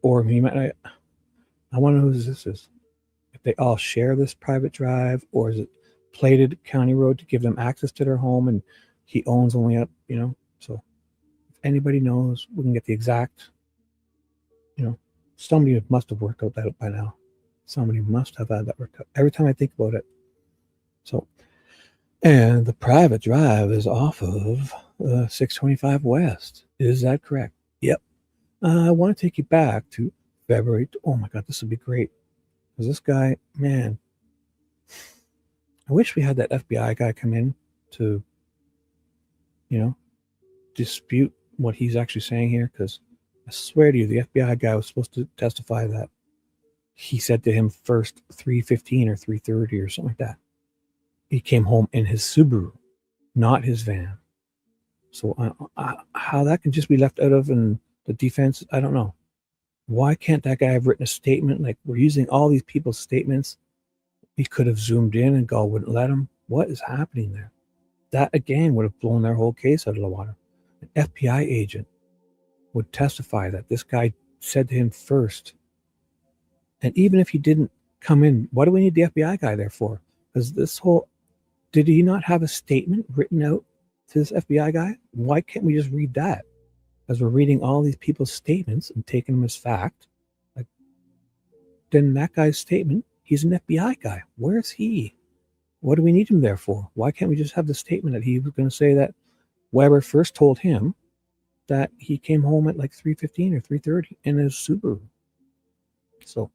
or he might. I wonder who this is. If they all share this private drive, or is it plated county road to give them access to their home, and he owns only up, So if anybody knows, we can get the exact. Somebody must have worked out that by now. Somebody must have had that worked out. Every time I think about it. So, and the private drive is off of 625 West. Is that correct? Yep. I want to take you back to February. Oh my God, this would be great. Because this guy, man, I wish we had that FBI guy come in to, dispute what he's actually saying here. Because I swear to you, the FBI guy was supposed to testify that he said to him first 3:15 or 3:30 or something like that. He came home in his Subaru, not his van. So how that can just be left out of in the defense, I don't know. Why can't that guy have written a statement? Like, we're using all these people's statements. He could have zoomed in and God wouldn't let him. What is happening there? That, again, would have blown their whole case out of the water. An FBI agent would testify that this guy said to him first. And even if he didn't come in, what do we need the FBI guy there for? Because did he not have a statement written out to this FBI guy? Why can't we just read that? As we're reading all these people's statements and taking them as fact, then that guy's statement, he's an FBI guy. Where's he? What do we need him there for? Why can't we just have the statement that he was going to say that Weber first told him that he came home at like 3:15 or 3:30 in his Subaru? So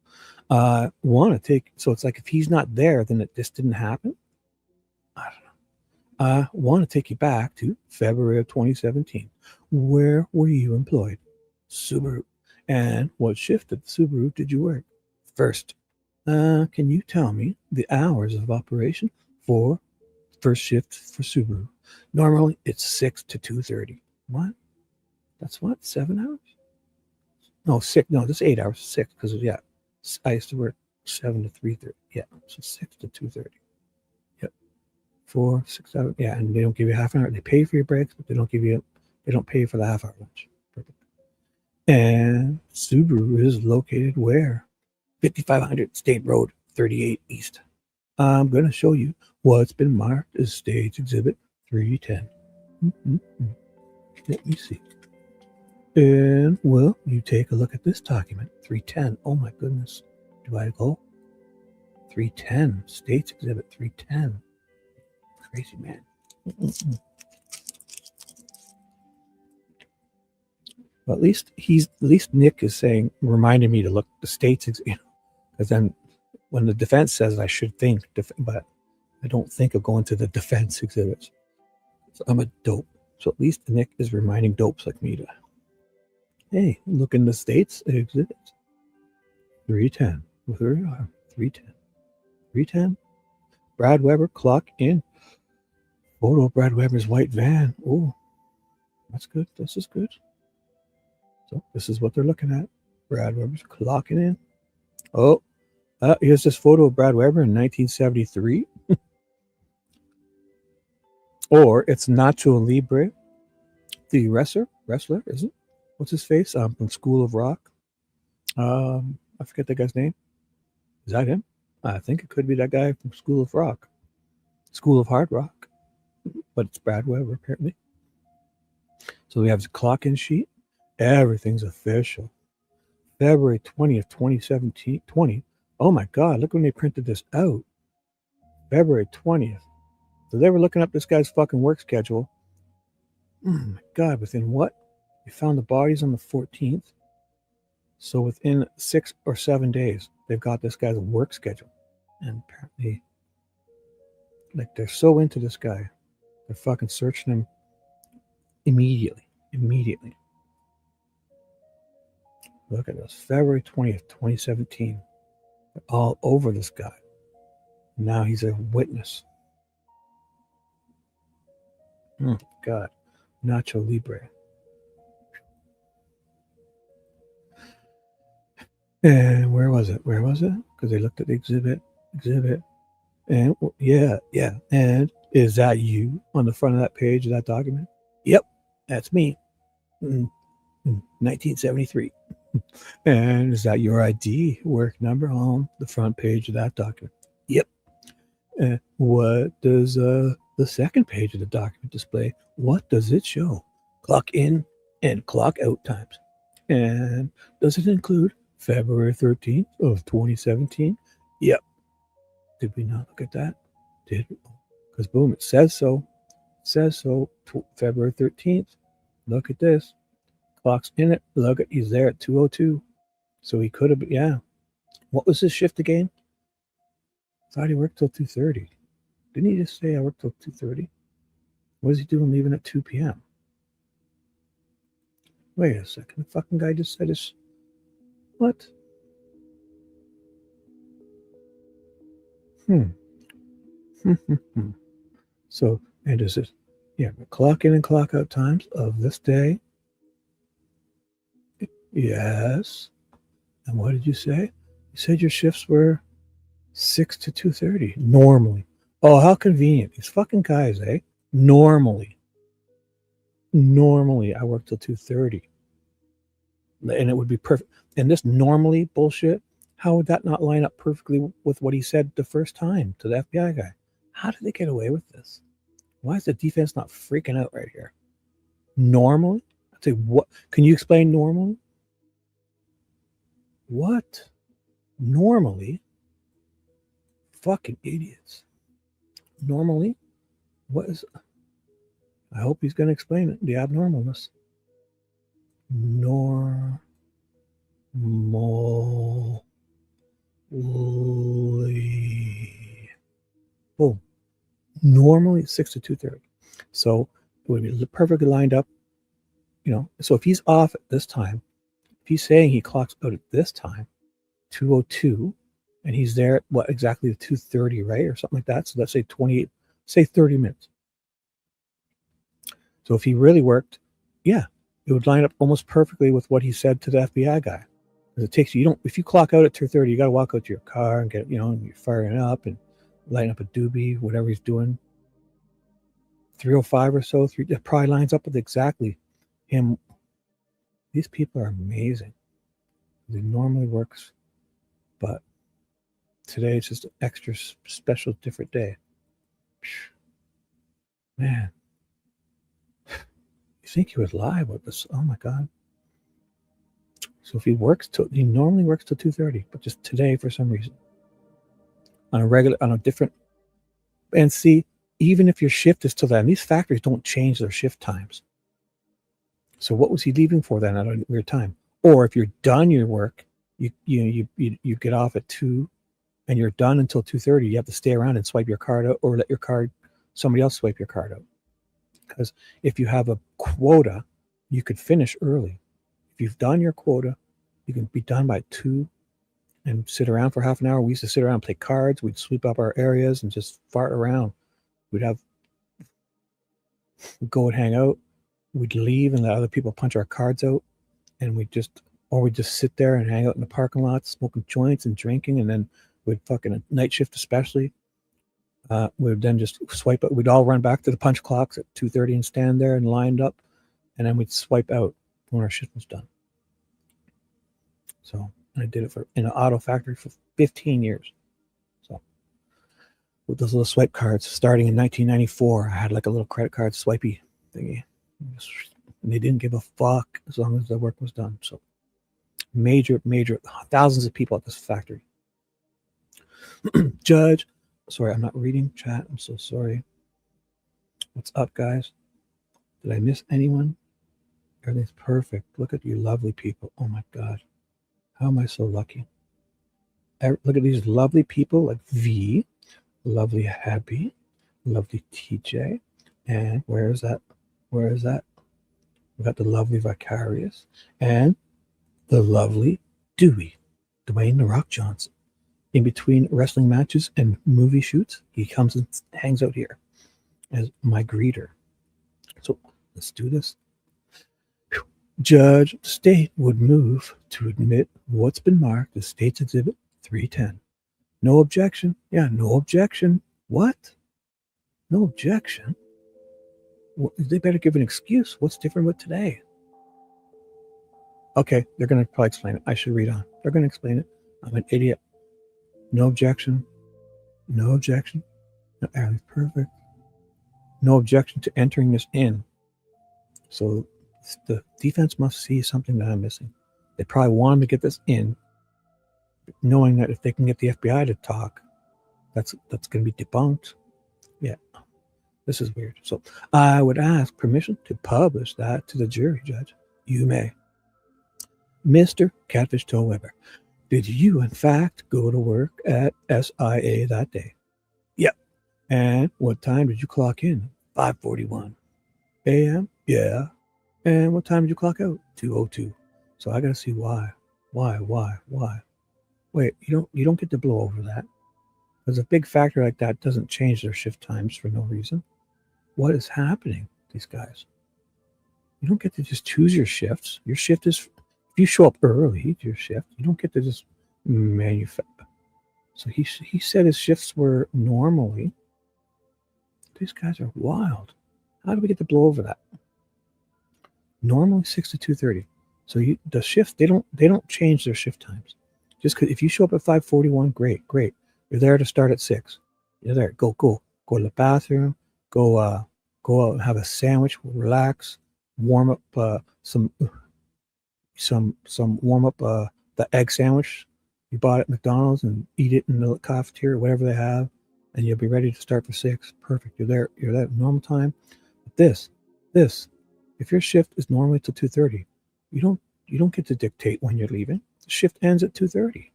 so it's like, if he's not there, then this didn't happen. I don't know. I want to take you back to February of 2017. Where were you employed? Subaru. And what shift of the Subaru did you work? First. Can you tell me the hours of operation for first shift for Subaru? Normally, it's 6 to 2:30. What? That's what? 7 hours? No, 6. No, that's 8 hours. 6, because, I used to work 7 to 3:30. Yeah, so 6 to 2:30. Yep. 4, 6 hours. Yeah, and they don't give you half an hour. They pay for your breaks, but they don't pay for the half-hour lunch. Perfect. And Subaru is located where? 5500 State Road, 38 East. I'm going to show you what's been marked as Stage Exhibit 310. Let me see. And, well, you take a look at this document, 310. Oh, my goodness. Do I go? 310. States Exhibit 310. Crazy, man. Well, at least Nick is reminding me to look the states, because then when the defense says I should think, but I don't think of going to the defense exhibits. So I'm a dope. So at least Nick is reminding dopes like me to, hey, look in the states exhibits. 310. Where we are. 310. 310. Brad Weber, clock in. Photo of Brad Weber's white van. Oh, that's good. This is good. So this is what they're looking at. Brad Weber's clocking in. Oh, here's this photo of Brad Weber in 1973. Or it's Nacho Libre, the wrestler, is it? What's his face? From School of Rock. I forget that guy's name. Is that him? I think it could be that guy from School of Rock. School of Hard Rock. But it's Brad Weber, apparently. So we have the clock-in sheet. Everything's official. February 20th, 2017. 20. Oh my God, look when they printed this out. February 20th. So they were looking up this guy's fucking work schedule. Oh my God, within what? They found the bodies on the 14th. So within 6 or 7 days, they've got this guy's work schedule. And apparently, like, they're so into this guy. They're fucking searching him immediately. Look at this. February 20th, 2017. They're all over this guy. Now he's a witness. Oh, God. Nacho Libre. And where was it? Because they looked at the exhibit. And yeah. And is that you on the front of that page of that document? Yep, that's me. 1973. And is that your ID work number on the front page of that document? Yep. And what does the second page of the document display? What does it show? Clock in and clock out times. And does it include February 13th of 2017? Yep. Did we not look at that? Did we? Because boom, it says so. February 13th. Look at this. Clock's in it. Look at, he's there at 2:02. So he could have, yeah. What was his shift again? I thought he worked till 2:30. Didn't he just say I worked till 2:30? What is he doing leaving at 2 p.m.? Wait a second. The fucking guy just said his... What? So, and is it... Yeah, clock in and clock out times of this day. Yes. And what did you say? You said your shifts were 6 to 2:30. Normally. Oh, how convenient. These fucking guys, eh? Normally, I work till 2:30. And it would be perfect. And this normally bullshit, how would that not line up perfectly with what he said the first time to the FBI guy? How did they get away with this? Why is the defense not freaking out right here? Normally? I'd say, what? Can you explain normally? What? Normally? Fucking idiots. Normally? What is... I hope he's going to explain it. The abnormalness. Normally. Boom. Normally 6 to 2:30. So it would be perfectly lined up. You know, so if he's off at this time, if he's saying he clocks out at this time, 2:02, and he's there at what, exactly 2:30, right? Or something like that. So let's say 28, say 30 minutes. So if he really worked, yeah, it would line up almost perfectly with what he said to the FBI guy. Because it takes you, if you clock out at 2:30, you got to walk out to your car and get, and you're firing up and lighting up a doobie, whatever he's doing. 3:05 or so, that probably lines up with exactly him. These people are amazing. It normally works, but today it's just an extra special, different day. Man, you think he would lie about this? Oh my God. So if he normally works till 2:30, but just today for some reason, on a different, and see, even if your shift is till then, these factories don't change their shift times. So what was he leaving for then at a weird time? Or if you're done your work, you get off at 2 and you're done until 2:30, you have to stay around and swipe your card out, or let somebody else swipe your card out. Because if you have a quota, you could finish early. If you've done your quota, you can be done by 2 and sit around for half an hour. We used to sit around and play cards. We'd sweep up our areas and just fart around. We'd go and hang out. We'd leave and let other people punch our cards out, and we'd just sit there and hang out in the parking lot, smoking joints and drinking, and then we'd fucking a night shift especially. We'd then just swipe out. We'd all run back to the punch clocks at 2:30 and stand there and lined up, and then we'd swipe out when our shift was done. So I did it in an auto factory for 15 years. So with those little swipe cards, starting in 1994, I had like a little credit card swipey thingy. And they didn't give a fuck as long as the work was done. So major, thousands of people at this factory. Judge, sorry, I'm not reading chat. I'm so sorry. What's up, guys? Did I miss anyone? Everything's perfect. Look at you lovely people. Oh my God. How am I so lucky? Look at these lovely people like V, lovely Happy, lovely TJ. And where is that? We got the lovely Vicarious and the lovely Dewey, Dwayne The Rock Johnson. In between wrestling matches and movie shoots, he comes and hangs out here as my greeter. So let's do this. Judge, the state would move to admit what's been marked as State's Exhibit 310. No objection. Yeah, no objection. What? No objection? Well, they better give an excuse. What's different with today? Okay, they're going to probably explain it. I should read on. They're going to explain it. I'm an idiot. No objection. No objection. No, everything's perfect. No objection to entering this in. So the defense must see something that I'm missing. They probably wanted to get this in, knowing that if they can get the FBI to talk, that's going to be debunked. Yeah. This is weird. So I would ask permission to publish that to the jury, Judge. You may. Mr. Catfish Toe Weber, did you in fact go to work at SIA that day? Yep. And what time did you clock in? 5:41 a.m.? Yeah. And what time did you clock out? 2:02. So I got to see why. Why? Wait, you don't get to blow over that. Because a big factor like that doesn't change their shift times for no reason. What is happening, these guys? You don't get to just choose your shifts. Your shift is, if you show up early to your shift, you don't get to just manufacture. So he said his shifts were normally. These guys are wild. How do we get to blow over that? Normally 6 to 2:30. So the shift, they don't change their shift times. Just because if you show up at 5:41, great. You're there to start at 6. You're there. Go to the bathroom. Go out and have a sandwich. Relax. Warm up some warm up the egg sandwich you bought at McDonald's and eat it in the cafeteria, whatever they have, and you'll be ready to start for 6. Perfect. You're there at normal time. But this, if your shift is normally till 2:30, you don't get to dictate when you're leaving. The shift ends at 2:30.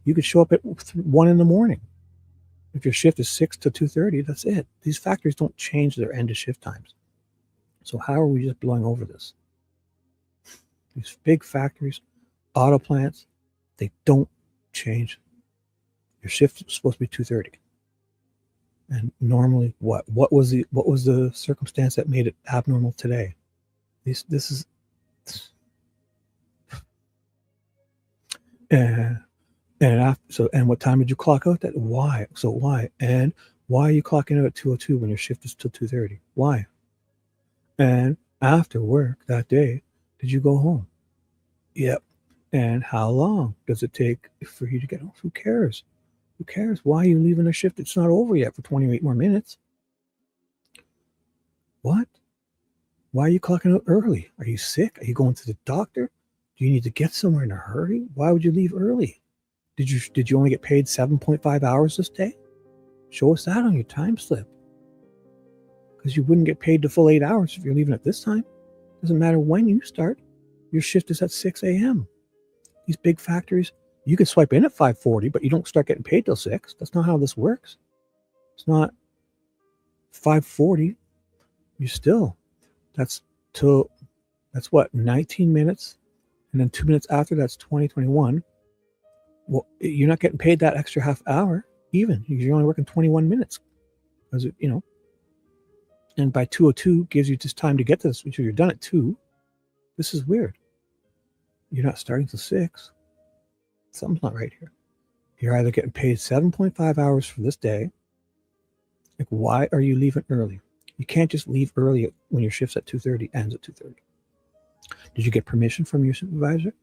You could show up at 1 in the morning. If your shift is 6 to 2:30, that's it. These factories don't change their end of shift times. So how are we just blowing over this? These big factories, auto plants, they don't change. Your shift is supposed to be 2:30. And normally what was the circumstance that made it abnormal today? This is and what time did you clock out that? Why? So why? And why are you clocking out at 2:02 when your shift is till 2:30? Why? And after work that day, did you go home? Yep. And how long does it take for you to get home? Who cares? Who cares? Why are you leaving a shift? It's not over yet for 28 more minutes. What? Why are you clocking out early? Are you sick? Are you going to the doctor? Do you need to get somewhere in a hurry? Why would you leave early? Did you only get paid 7.5 hours this day? Show us that on your time slip. Because you wouldn't get paid the full 8 hours if you're leaving at this time. Doesn't matter when you start. Your shift is at 6 a.m. These big factories, you can swipe in at 5:40, but you don't start getting paid till 6. That's not how this works. It's not 5:40. You still, that's what, 19 minutes, and then 2 minutes after that's 2021. Well, you're not getting paid that extra half hour even. You're only working 21 minutes, because and by 2:02 gives you just time to get to this, which you're done at 2. This is weird. You're not starting till 6. Something's not right here. You're either getting paid 7.5 hours for this day. Like, why are you leaving early? You can't just leave early when your shift's at 2:30, ends at 2:30. Did you get permission from your supervisor?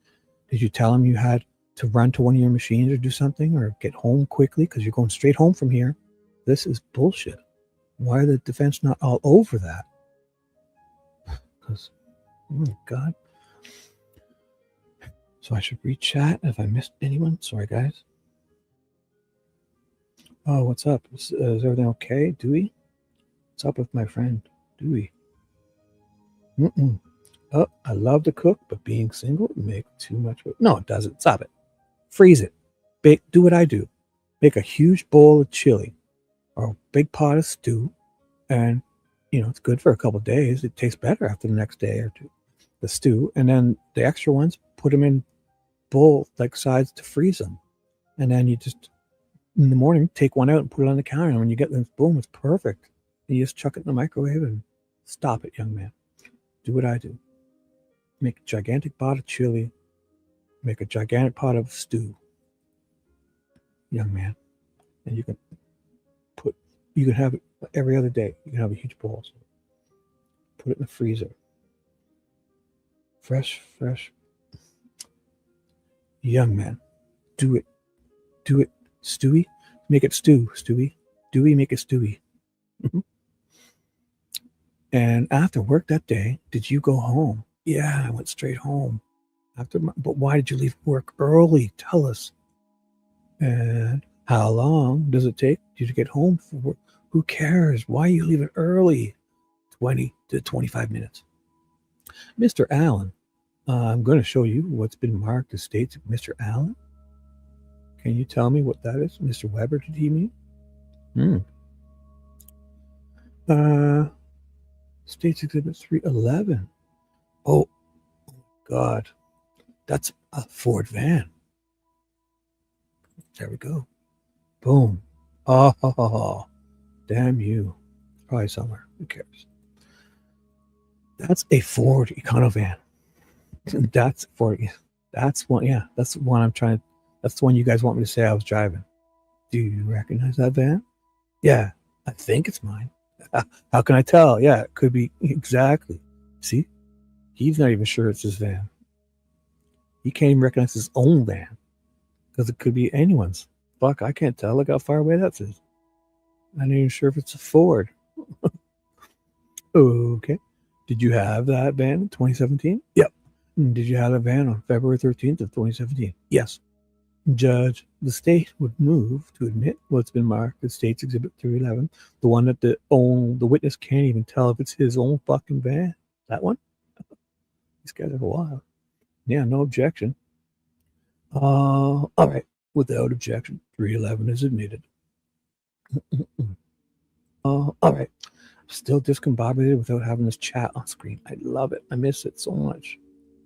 Did you tell him you had to run to one of your machines or do something, or get home quickly because you're going straight home from here? This is bullshit. Why are the defense not all over that? Because, oh my God. So I should read chat if I missed anyone. Sorry, guys. Oh, what's up? Is everything okay, Dewey? What's up with my friend, Dewey? Oh, I love to cook, but being single makes too much work. No, it doesn't. Stop it. Freeze it. Do what I do. Make a huge bowl of chili or a big pot of stew, and it's good for a couple of days. It tastes better after the next day or two, the stew. And then the extra ones, put them in bowl like sides to freeze them. And then you just, in the morning, take one out and put it on the counter. And when you get them, boom, it's perfect. And you just chuck it in the microwave and stop it, young man. Do what I do. Make a gigantic pot of chili. Make a gigantic pot of stew, young man. And you can have it every other day. You can have a huge bowl. So put it in the freezer. Fresh. Young man. Do it. Stewie. Make it stew, Stewie. Dewey, make it stewy. And after work that day, did you go home? Yeah, I went straight home. But why did you leave work early? Tell us. And how long does it take you to get home from work? Who cares? Why are you leaving early? 20 to 25 minutes. Mr. Allen, I'm going to show you what's been marked as states of Mr. Allen. Can you tell me what that is? Mr. Weber, did he mean? States Exhibit 311. Oh, God. That's a Ford van. There we go. Boom. Oh, damn you. Probably somewhere. Who cares? That's a Ford Econovan. That's one. Yeah, that's the one that's the one you guys want me to say I was driving. Do you recognize that van? Yeah, I think it's mine. How can I tell? Yeah, it could be. Exactly. See? He's not even sure it's his van. He can't even recognize his own van because it could be anyone's. Fuck, I can't tell. Look how far away that is. I'm not even sure if it's a Ford. Okay. Did you have that van in 2017? Yep. Did you have a van on February 13th of 2017? Yes. Judge, the state would move to admit what's been marked as State's Exhibit 311, the one that the witness can't even tell if it's his own fucking van. That one? These guys are wild. Yeah, no objection. All right. Without objection, 311 is admitted. All right. Still discombobulated without having this chat on screen. I love it. I miss it so much.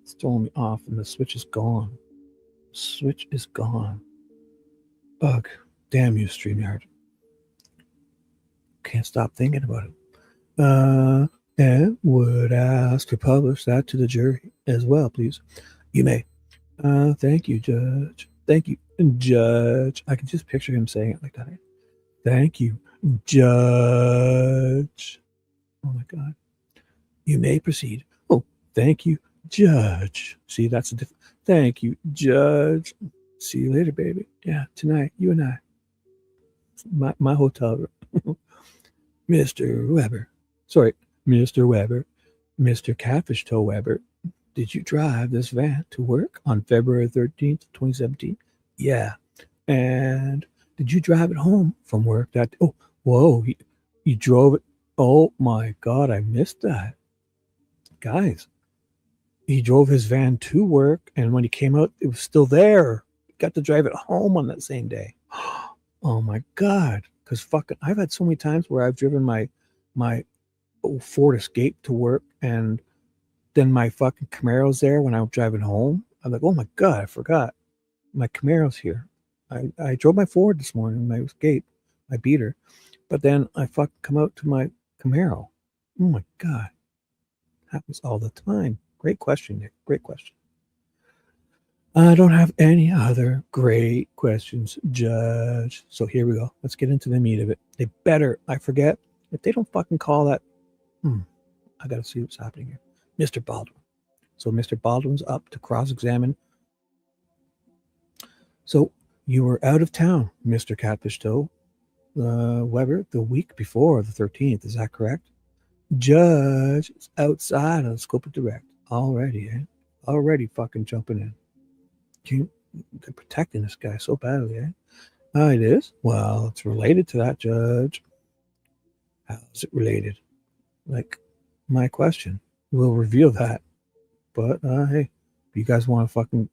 It's throwing me off, and the switch is gone. Switch is gone. Bug. Damn you, StreamYard. Can't stop thinking about it. And would ask to publish that to the jury as well, please. You may. Thank you, Judge. Thank you, Judge. I can just picture him saying it like that. Thank you, Judge. Oh my God. You may proceed. Oh, thank you, Judge. See, that's a different. Thank you, Judge. See you later, baby. Yeah, tonight, you and I. My hotel room. Mr. Weber. Sorry, Mr. Weber. Mr. Catfish Toe Weber. Did you drive this van to work on February 13th, 2017? Yeah. And did you drive it home from work that? Oh, whoa. You drove it. Oh, my God. I missed that. Guys, he drove his van to work, and when he came out, it was still there. He got to drive it home on that same day. Oh my God. Because fucking, I've had so many times where I've driven my Ford Escape to work, and then my fucking Camaro's there when I'm driving home. I'm like, oh my God, I forgot. My Camaro's here. I drove my Ford this morning, my Escape, my beater, but then I fucking come out to my Camaro. Oh my God. Happens all the time. Great question, Nick. Great question. I don't have any other great questions, Judge. So here we go. Let's get into the meat of it. They better, I forget, if they don't fucking call that, I got to see what's happening here. Mr. Baldwin. So Mr. Baldwin's up to cross-examine. So you were out of town, Mr. Catfish Toe Weber, the week before the 13th. Is that correct? Judge is outside of the scope of direct. Already, eh? Already fucking jumping in. They're protecting this guy so badly, eh? Oh, it is? Well, it's related to that, Judge. How is it related? Like, my question. We'll reveal that. But, hey, if you guys want to fucking,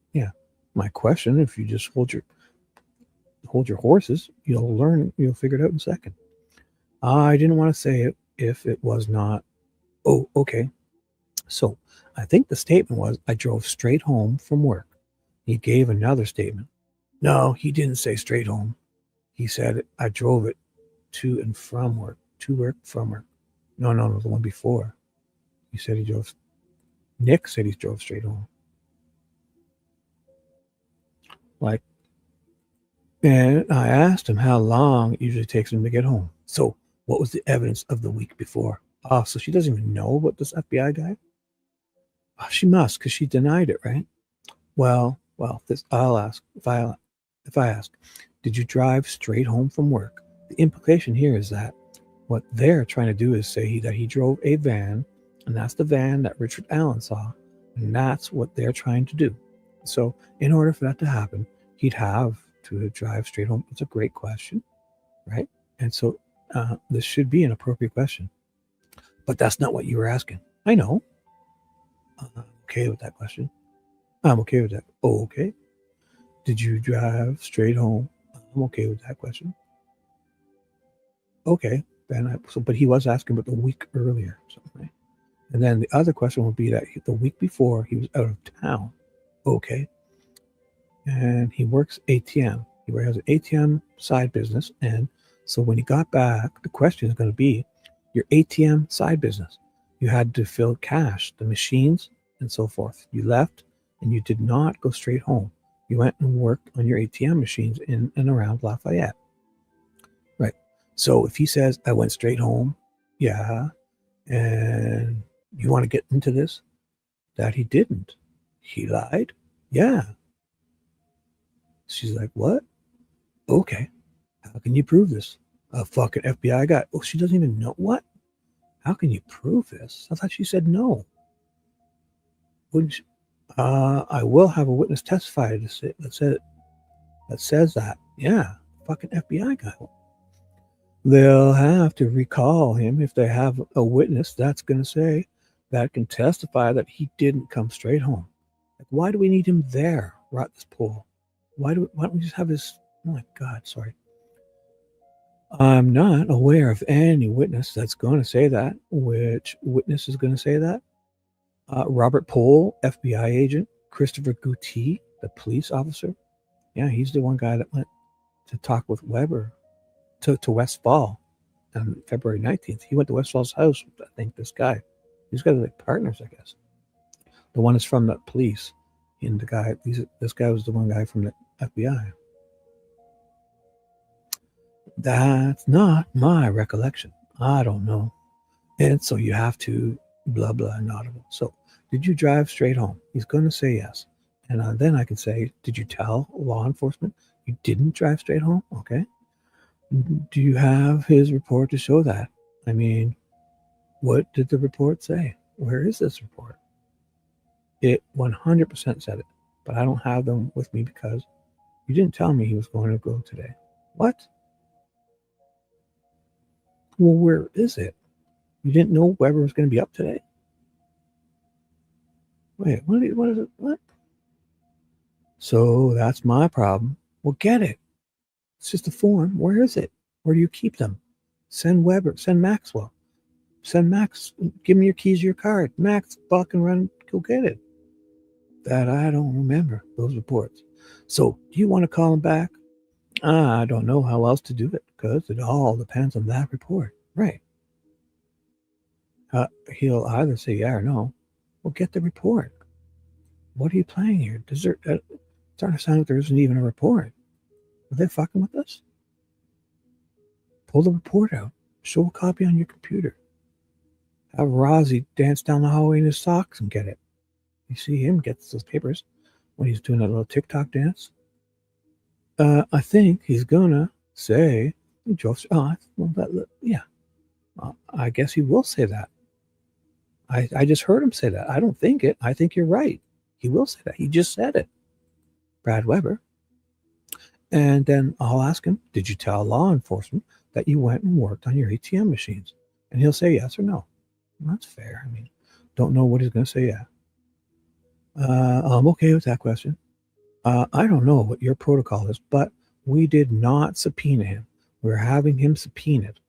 my question, if you just hold your horses, you'll learn, you'll figure it out in a second. I didn't want to say it if it was not. Oh, okay. So, I think the statement was, I drove straight home from work. He gave another statement. No, he didn't say straight home. He said, I drove it to and from work. To work, from work. No, the one before. He said he drove. Nick said he drove straight home. Like, and I asked him how long it usually takes him to get home. So, what was the evidence of the week before? Oh, so she doesn't even know about this FBI guy? Oh, she must, because she denied it, right? Well, this I'll ask. If I ask, did you drive straight home from work? The implication here is that what they're trying to do is say that he drove a van, and that's the van that Richard Allen saw, and that's what they're trying to do. So, in order for that to happen, he'd have to drive straight home. It's a great question, right? And so, this should be an appropriate question. But that's not what you were asking. I know. I'm okay with that question. I'm okay with that. Oh, okay. Did you drive straight home? I'm okay with that question. Okay. But he was asking about the week earlier. Right? And then the other question would be that the week before he was out of town. Okay. And he works ATM. He has an ATM side business. And so when he got back, the question is going to be your ATM side business. You had to fill cash, the machines, and so forth. You left and you did not go straight home. You went and worked on your ATM machines in and around Lafayette. Right. So if he says, I went straight home, yeah, and you want to get into this? That he didn't. He lied? Yeah. She's like, what? Okay. How can you prove this? A fucking FBI guy. Oh, she doesn't even know. What? How can you prove this? I thought she said no. Wouldn't she? I will have a witness testify that says that. Yeah, fucking FBI guy. They'll have to recall him if they have a witness that's going to say that can testify that he didn't come straight home. Like, why do we need him there? Right at this pool. Why don't we just have his? Oh my God, sorry. I'm not aware of any witness that's going to say that. Which witness is going to say that? Robert Pohl, FBI agent. Christopher Gouty, the police officer. Yeah, he's the one guy that went to talk with Weber to Westfall on February 19th. He went to Westfall's house with, I think, this guy. These guys are like partners, I guess. The one is from the police. And this guy was the one guy from the FBI. That's not my recollection. I don't know. And so you have to blah, blah, inaudible. So did you drive straight home? He's going to say yes. And then I can say, did you tell law enforcement you didn't drive straight home? Okay. Do you have his report to show that? I mean, what did the report say? Where is this report? It 100% said it, but I don't have them with me because you didn't tell me he was going to go today. What? Well, where is it? You didn't know Weber was going to be up today? Wait, what is it? What? So that's my problem. Well, get it. It's just a form. Where is it? Where do you keep them? Send Weber. Send Maxwell. Send Max. Give me your keys, your card. Max, buck and run. Go get it. That I don't remember those reports. So do you want to call him back? I don't know how else to do it because it all depends on that report. Right. He'll either say yeah or no. Well, get the report. What are you playing here? Does there? It's starting to sound like there isn't even a report. Are they fucking with us? Pull the report out. Show a copy on your computer. Have Rozzy dance down the hallway in his socks and get it. You see him get those papers when he's doing that little TikTok dance. I think he's gonna say, yeah. I guess he will say that. I just heard him say that. I don't think it. I think you're right. He will say that. He just said it. Brad Weber. And then I'll ask him, did you tell law enforcement that you went and worked on your ATM machines? And he'll say yes or no. Well, that's fair. I mean, don't know what he's going to say. Yeah. I'm okay with that question. I don't know what your protocol is, but we did not subpoena him. We're having him subpoenaed.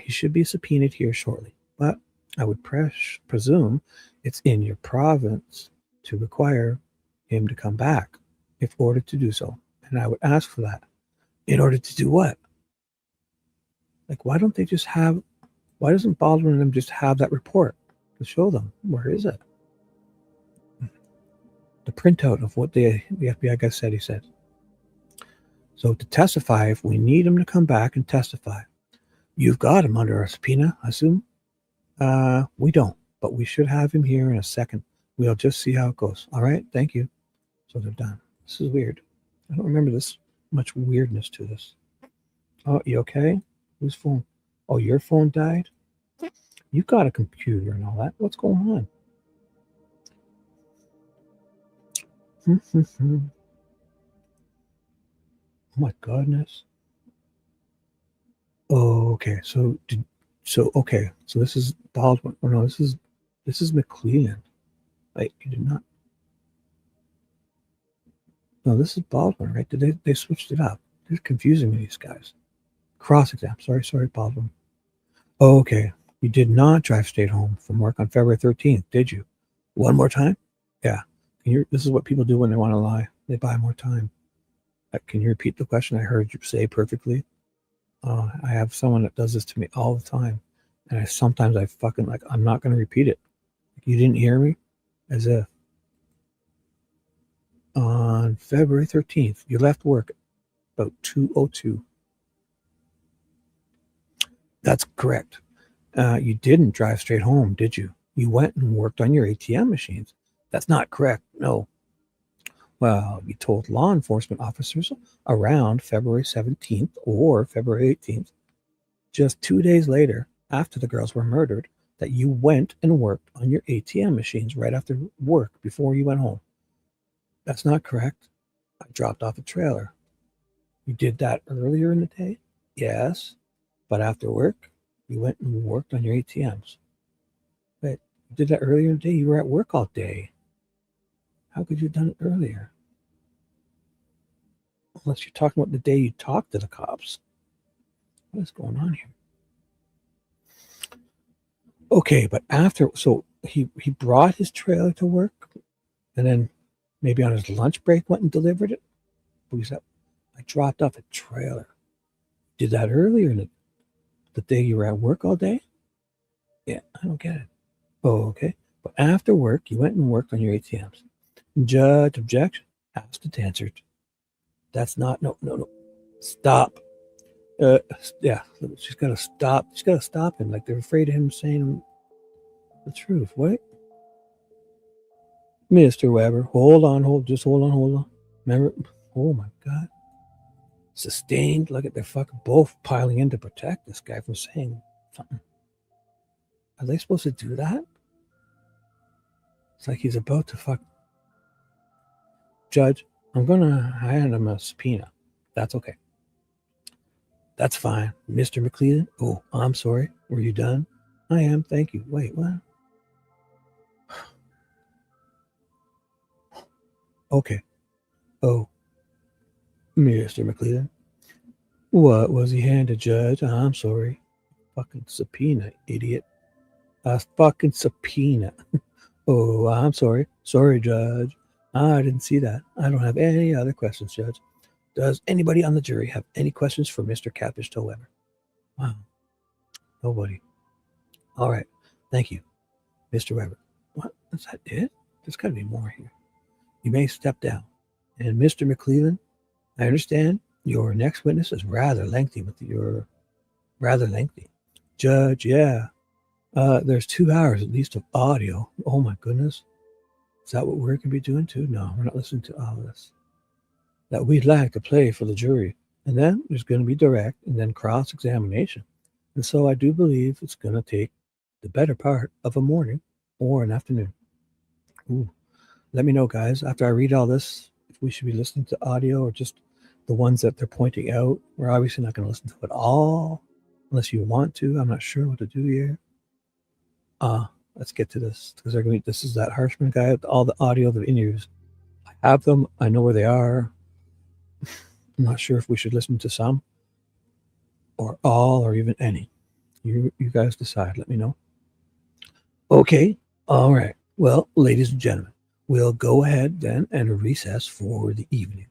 He should be subpoenaed here shortly, but I would presume it's in your province to require him to come back if ordered to do so. And I would ask for that. In order to do what? Like, why doesn't Baldwin and them just have that report to show them? Where is it? The printout of what the FBI guy said, he said. So to testify, if we need him to come back and testify, you've got him under a subpoena, I assume? We don't, but we should have him here in a second. We'll just see how it goes. All right, thank you. So they're done. This is weird. I don't remember this much weirdness to this. Oh, you okay? Whose phone? Oh, your phone died? You've got a computer and all that. What's going on? Oh my goodness. Oh, okay. So this is Baldwin. Oh no, this is McClelland. Like, you did not. No, this is Baldwin, right? They switched it up? They're confusing me, these guys. Cross exam. Sorry, Baldwin. Oh, okay. You did not drive straight home from work on February 13th, did you? One more time? Yeah. This is what people do when they want to lie. They buy more time. Can you repeat the question? I heard you say perfectly. I have someone that does this to me all the time. And sometimes I fucking I'm not going to repeat it. You didn't hear me? As if. On February 13th, you left work about 2:02. That's correct. You didn't drive straight home, did you? You went and worked on your ATM machines. That's not correct. No. Well, you told law enforcement officers around February 17th or February 18th, just 2 days later, after the girls were murdered, that you went and worked on your ATM machines right after work before you went home. That's not correct. I dropped off a trailer. You did that earlier in the day? Yes. But after work, you went and worked on your ATMs. But you did that earlier in the day? You were at work all day. How could you have done it earlier? Unless you're talking about the day you talked to the cops. What is going on here? Okay, but so he brought his trailer to work, and then maybe on his lunch break went and delivered it. But he said, I dropped off a trailer. Did that earlier in the day you were at work all day? Yeah, I don't get it. Oh, okay. But after work, you went and worked on your ATMs. Judge, objection. Asked and answered. That's not, no. Stop. Yeah, she's got to stop. She's got to stop him. Like, they're afraid of him saying the truth. What? Mr. Weber, hold on. Remember? Oh my God. Sustained. Look at, they're fucking both piling in to protect this guy from saying something. Are they supposed to do that? It's like he's about to fuck. Judge, I'm gonna hand him a subpoena. That's okay. That's fine. Mr. McClelland. Oh, I'm sorry. Were you done? I am. Thank you. Wait, what? Okay. Oh, Mr. McClellan. What was he handed, Judge? I'm sorry. Fucking subpoena, idiot. A fucking subpoena. Oh, I'm sorry. Sorry, Judge. I didn't see that. I don't have any other questions, Judge. Does anybody on the jury have any questions for Mr. Catfish Toe Weber? Wow. Nobody. All right. Thank you, Mr. Weber. What? Is that it? There's got to be more here. You may step down. And Mr. McClellan, I understand your next witness is rather lengthy Judge, yeah. There's 2 hours at least of audio. Oh my goodness. Is that what we're going to be doing too? No, we're not listening to all of this. That we'd like to play for the jury. And then there's going to be direct and then cross-examination. And so I do believe it's going to take the better part of a morning or an afternoon. Ooh. Let me know, guys, after I read all this, if we should be listening to audio or just the ones that they're pointing out. We're obviously not going to listen to it all unless you want to. I'm not sure what to do here. Let's get to this because this is that Harshman guy with all the audio of the interviews. I have them. I know where they are. I'm not sure if we should listen to some or all or even any. You guys decide. Let me know. Okay. All right. Well, ladies and gentlemen, we'll go ahead then and recess for the evening.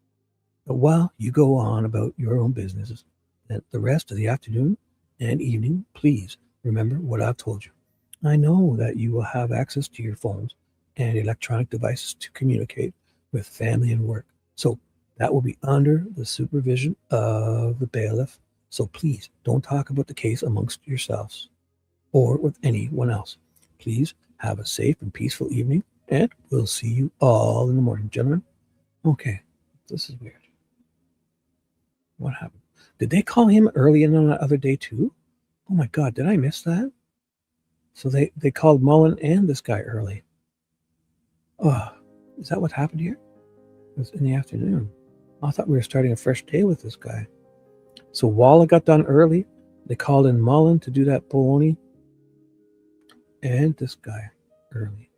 But while you go on about your own businesses, the rest of the afternoon and evening, please remember what I've told you. I know that you will have access to your phones and electronic devices to communicate with family and work. So that will be under the supervision of the bailiff. So please don't talk about the case amongst yourselves or with anyone else. Please have a safe and peaceful evening, and we'll see you all in the morning, gentlemen. Okay, this is weird. What happened? Did they call him early in on the other day too? Oh my God, did I miss that? So they called Mullen and this guy early. Oh, is that what happened here? It was in the afternoon. I thought we were starting a fresh day with this guy. So Walla got done early. They called in Mullen to do that baloney. And this guy early.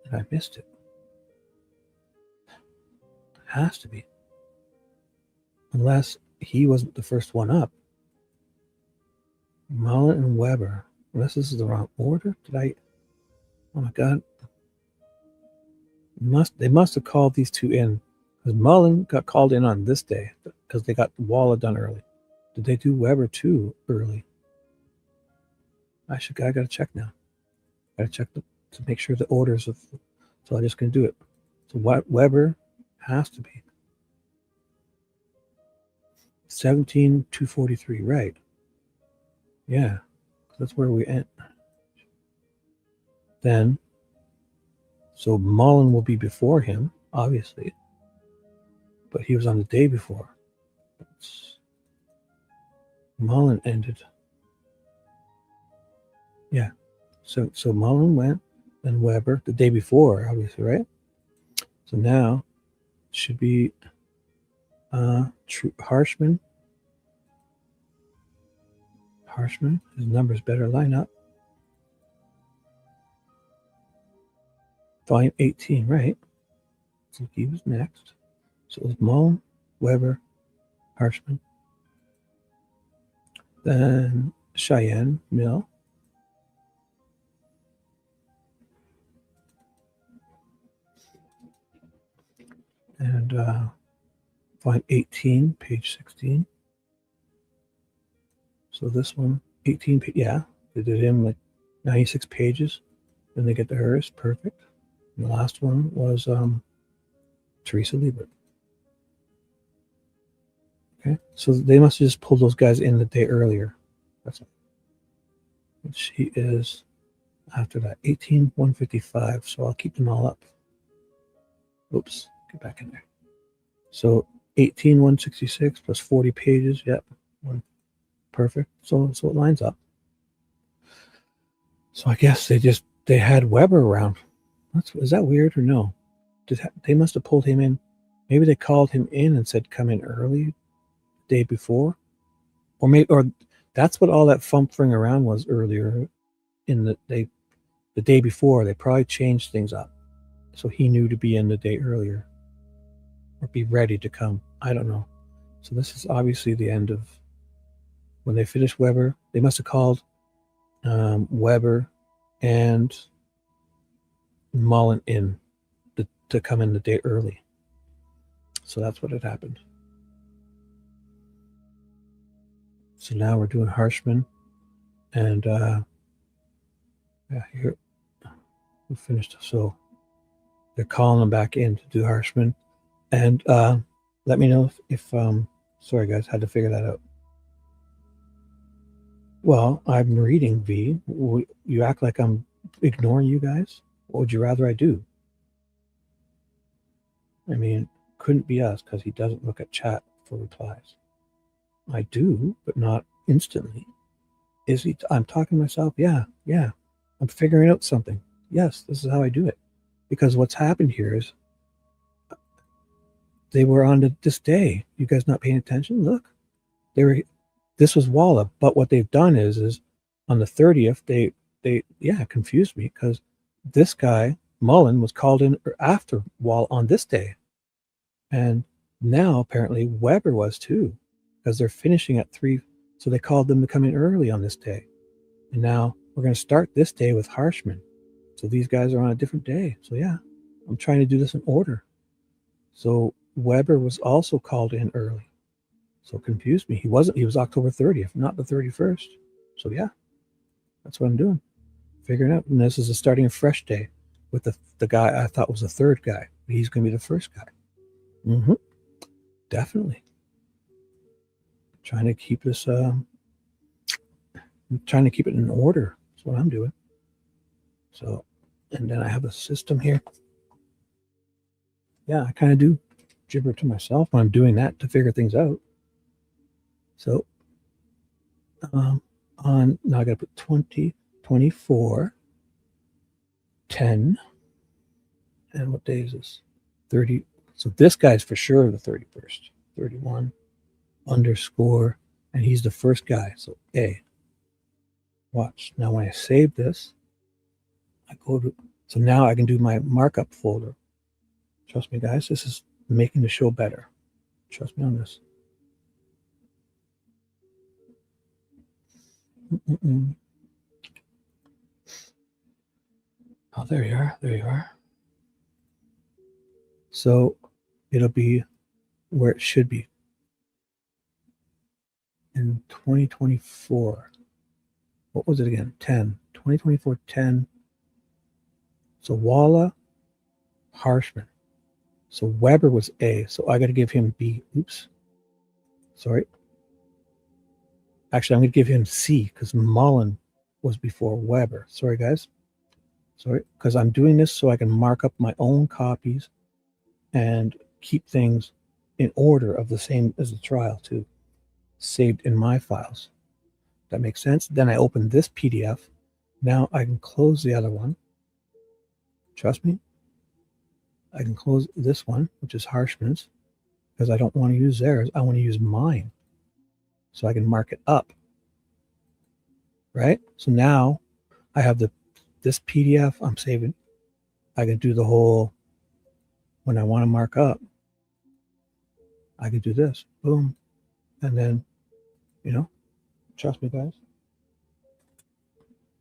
And I missed it. It has to be. Unless he wasn't the first one up. Mullen and Weber. Unless this is the wrong order. Oh my God. They must have called these two in. Because Mullen got called in on this day. Because they got Walla done early. Did they do Weber too early? I gotta check now. Gotta check to make sure the orders of. So I'm just gonna do it. So what Weber has to be 17,243, right? Yeah, that's where we end. Then, so Mullen will be before him, obviously, but he was on the day before. Mullen ended. Yeah. So Mullen went, then Weber the day before, obviously, right? So now it should be Harshman. His numbers better line up. Volume 18, right? So he was next. So it was Mullen, Weber, Harshman. Then Cheyenne, Mill. And volume 18, page 16. So this one, 18, yeah, they did him like 96 pages. Then they get to hers, perfect. And the last one was Teresa Liebert. Okay, so they must have just pulled those guys in the day earlier. That's it. And she is after that 18,155. So I'll keep them all up. Oops, get back in there. So 18,166 plus 40 pages. Yep, perfect. So it lines up. So I guess they had Weber around. Is that weird or no? They must have pulled him in. Maybe they called him in and said come in early the day before, or that's what all that fumbling around was earlier in the day before. They probably changed things up, so he knew to be in the day earlier. or be ready to come. I don't know. So this is obviously the end of when they finished Weber. They must have called Weber and Mullen in to come in the day early. So that's what had happened. So now we're doing Harshman, and yeah, here we finished. So they're calling them back in to do Harshman, and let me know if sorry guys, had to figure that out. Well, I'm reading V. You act like I'm ignoring you guys. What would you rather I do? I mean, couldn't be us because he doesn't look at chat for replies. I do, but not instantly. Is he? I'm talking to myself. Yeah. I'm figuring out something. Yes, this is how I do it. Because what's happened here is they were on this day. You guys not paying attention? Look, this was Walla, but what they've done is on the 30th, they confused me because this guy, Mullen, was called in after Walla on this day. And now apparently Weber was too, because they're finishing at 3. So they called them to come in early on this day. And now we're going to start this day with Harshman. So these guys are on a different day. So yeah, I'm trying to do this in order. So Weber was also called in early. So it confused me. He was October 30th, not the 31st. So yeah, that's what I'm doing. Figuring out. And this is starting a fresh day with the guy I thought was the third guy. He's going to be the first guy. Definitely. Trying to keep this, I'm trying to keep it in order. That's what I'm doing. So, and then I have a system here. Yeah, I kind of do gibber to myself when I'm doing that to figure things out. So, now I got to put 20, 24, 10, and what day is this? 30. So this guy's for sure the 31st, 31 underscore, and he's the first guy. So A. Watch. Now when I save this, I go to, so now I can do my markup folder. Trust me, guys, this is making the show better. Trust me on this. Oh, there you are. There you are. So it'll be where it should be in 2024. What was it again? 10. 2024, 10. So Walla, Harshman. So Weber was A. So I got to give him B. Oops. Sorry. Actually, I'm going to give him C because Mullen was before Weber. Sorry, guys. Sorry. Because I'm doing this so I can mark up my own copies and keep things in order of the same as the trial too, saved in my files. That makes sense. Then I open this PDF. Now I can close the other one. Trust me. I can close this one, which is Harshman's, because I don't want to use theirs. I want to use mine. So I can mark it up. Right? So now I have this PDF I'm saving. I can do the whole, when I want to mark up, I can do this. Boom. And then, trust me, guys.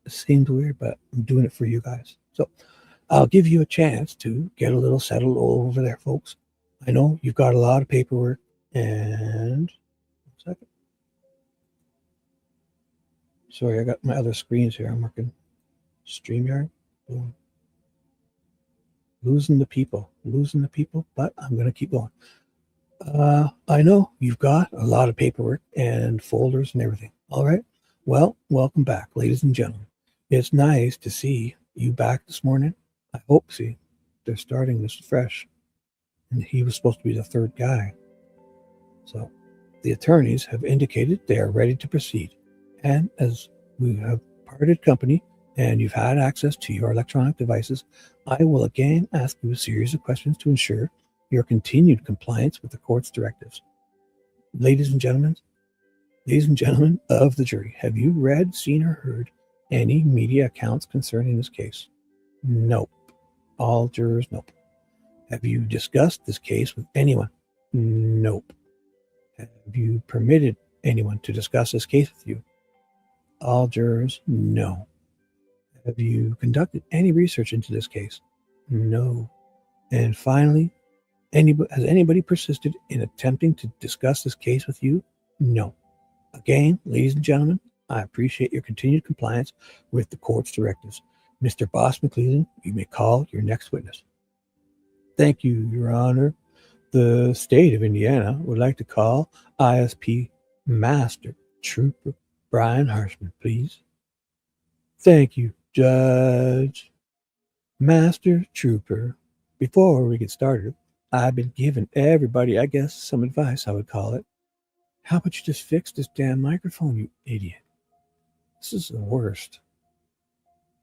It seems weird, but I'm doing it for you guys. So I'll give you a chance to get a little settled over there, folks. I know you've got a lot of paperwork. And 1 second. Sorry, I got my other screens here. I'm working StreamYard. Boom. Losing the people, but I'm going to keep going. I know you've got a lot of paperwork and folders and everything. All right. Well, welcome back, ladies and gentlemen. It's nice to see you back this morning. I hope, they're starting this fresh. And he was supposed to be the third guy. So the attorneys have indicated they are ready to proceed. And as we have parted company and you've had access to your electronic devices, I will again ask you a series of questions to ensure your continued compliance with the court's directives. Ladies and gentlemen of the jury, have you read, seen, or heard any media accounts concerning this case? Nope. All jurors, nope. Have you discussed this case with anyone? Nope. Have you permitted anyone to discuss this case with you? All jurors, no. Have you conducted any research into this case? No. And finally, has anybody persisted in attempting to discuss this case with you? No. Again, ladies and gentlemen, I appreciate your continued compliance with the court's directives. Mr. Boss McClellan, you may call your next witness. Thank you, Your Honor. The state of Indiana would like to call ISP Master Trooper Brian Harshman, please. Thank you, Judge. Master Trooper, before we get started, I've been giving everybody, I guess, some advice, I would call it. How about you just fix this damn microphone, you idiot? This is the worst.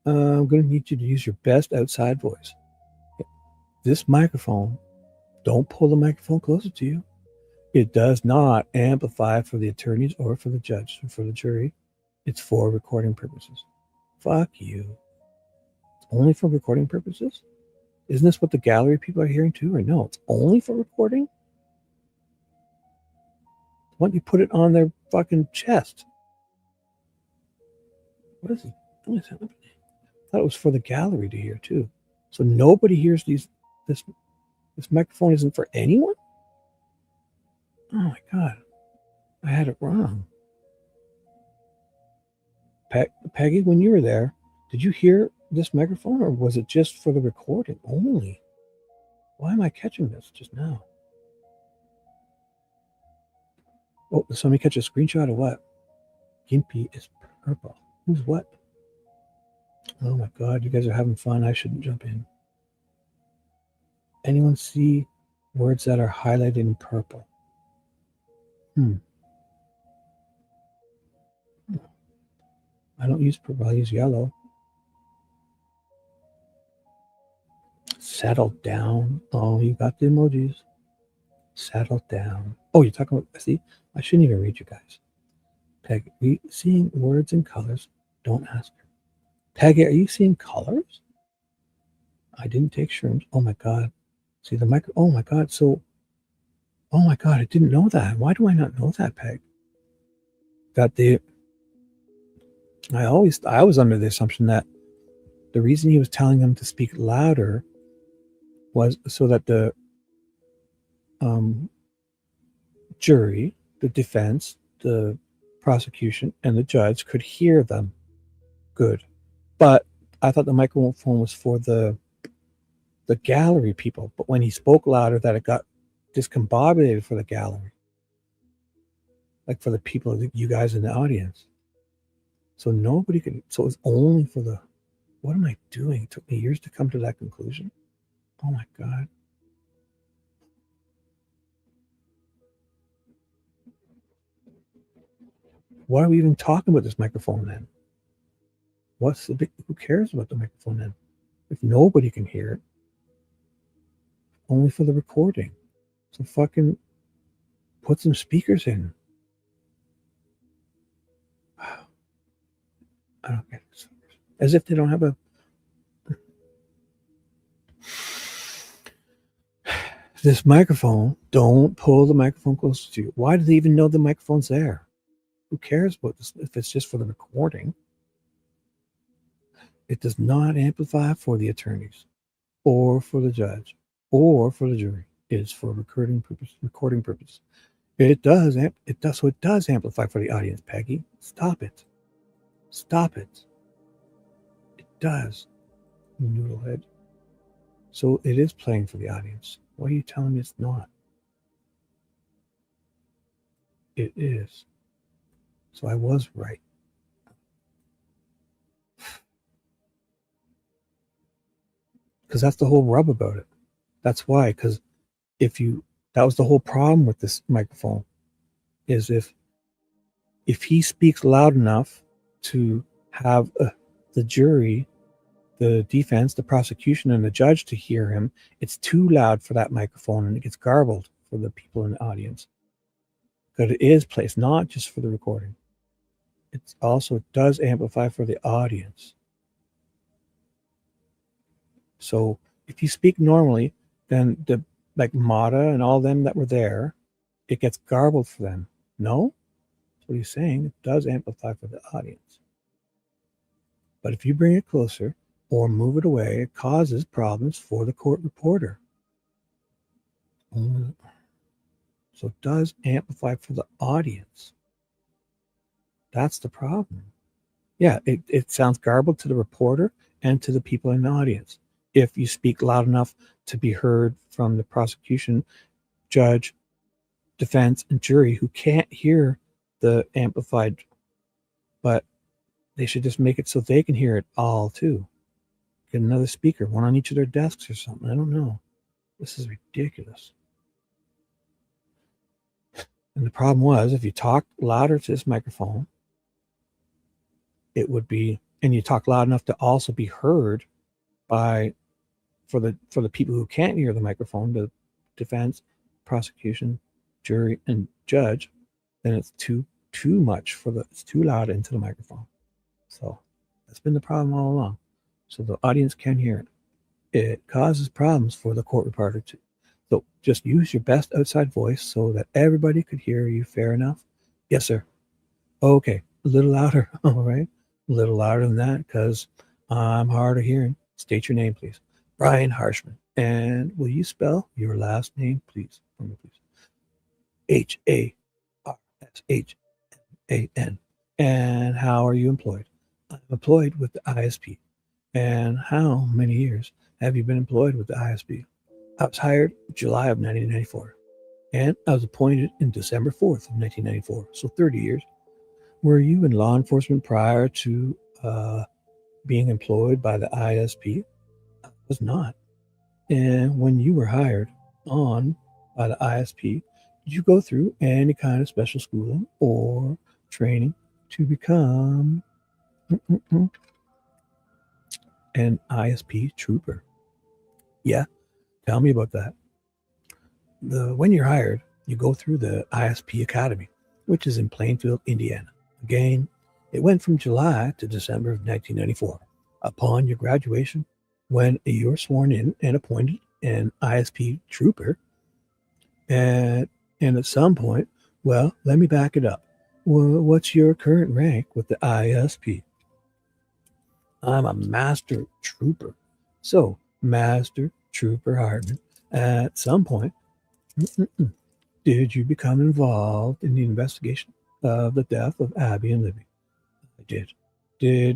I'm going to need you to use your best outside voice. This microphone, don't pull the microphone closer to you. It does not amplify for the attorneys or for the judge or for the jury. It's for recording purposes. Fuck you. It's only for recording purposes? Isn't this what the gallery people are hearing too? Or no, it's only for recording? Why don't you put it on their fucking chest? What is happening? I thought it was for the gallery to hear too. So nobody hears these. This microphone isn't for anyone? Oh my God. I had it wrong. Peggy, when you were there, did you hear this microphone or was it just for the recording only? Why am I catching this just now? Oh, did somebody catch a screenshot of what? Gimpy is purple. Who's what? Oh my God, you guys are having fun. I shouldn't jump in. Anyone see words that are highlighted in purple? I don't use purple, I use yellow. Settle down. Oh, you got the emojis. Settle down. Oh, you're talking about, see, I shouldn't even read you guys. Peggy, are you seeing words and colors? Don't ask her. Peggy, are you seeing colors? I didn't take shrooms. Oh my God. See the micro. Oh my God. So, oh my God, I didn't know that. Why do I not know that, Peg? I was under the assumption that the reason he was telling them to speak louder was so that the jury, the defense, the prosecution, and the judge could hear them good. But I thought the microphone was for the gallery people. But when he spoke louder, that it got discombobulated for the gallery, like for the people, you guys in the audience. So nobody could. So it was only for the. What am I doing? It took me years to come to that conclusion. Oh my God. Why are we even talking about this microphone then? What's the big, who cares about the microphone then? If nobody can hear it, only for the recording. So fucking put some speakers in. Wow. I don't get it. As if they don't have a. This microphone, don't pull the microphone closer to you. Why do they even know the microphone's there? Who cares about this if it's just for the recording? It does not amplify for the attorneys or for the judge or for the jury. It's for recording purpose. It does amplify for the audience, Peggy. Stop it. It does, noodlehead. So it is playing for the audience. Why are you telling me it's not? It is. So I was right. Because that's the whole rub about it. That's why, because that was the whole problem with this microphone, is if he speaks loud enough to have the jury, the defense, the prosecution, and the judge to hear him, it's too loud for that microphone and it gets garbled for the people in the audience. But it is placed not just for the recording. It does amplify for the audience. So if you speak normally, then the like Mata and all them that were there, it gets garbled for them. No? That's what he's saying. It does amplify for the audience. But if you bring it closer or move it away, it causes problems for the court reporter. So it does amplify for the audience. That's the problem. Yeah, it sounds garbled to the reporter and to the people in the audience. If you speak loud enough to be heard from the prosecution, judge, defense, and jury who can't hear the amplified, but they should just make it so they can hear it all too. Get another speaker, one on each of their desks or something. I don't know. This is ridiculous. And the problem was, if you talk louder to this microphone, it would be, and you talk loud enough to also be heard by, for the people who can't hear the microphone, the defense, prosecution, jury, and judge, then it's too much it's too loud into the microphone. So that's been the problem all along. So the audience can hear it. It causes problems for the court reporter too. So just use your best outside voice so that everybody could hear you fair enough. Yes, sir. Okay, a little louder. All right, a little louder than that because I'm hard of hearing. State your name, please. Brian Harshman. And will you spell your last name, please, for me, please? Harshman. And how are you employed? I'm employed with the ISP. And how many years have you been employed with the ISP? I was hired July of 1994. And I was appointed in December 4th of 1994. So 30 years. Were you in law enforcement prior to being employed by the ISP? I was not. And when you were hired on by the ISP, did you go through any kind of special schooling or training to become an ISP trooper? Yeah, tell me about that. When you're hired, you go through the ISP Academy, which is in Plainfield, Indiana. Again, it went from July to December of 1994. Upon your graduation, when you were sworn in and appointed an ISP trooper, and at some point, well, let me back it up. Well, what's your current rank with the ISP? I'm a master trooper. So, Master Trooper Hartman, at some point, did you become involved in the investigation of the death of Abby and Libby? I did. Do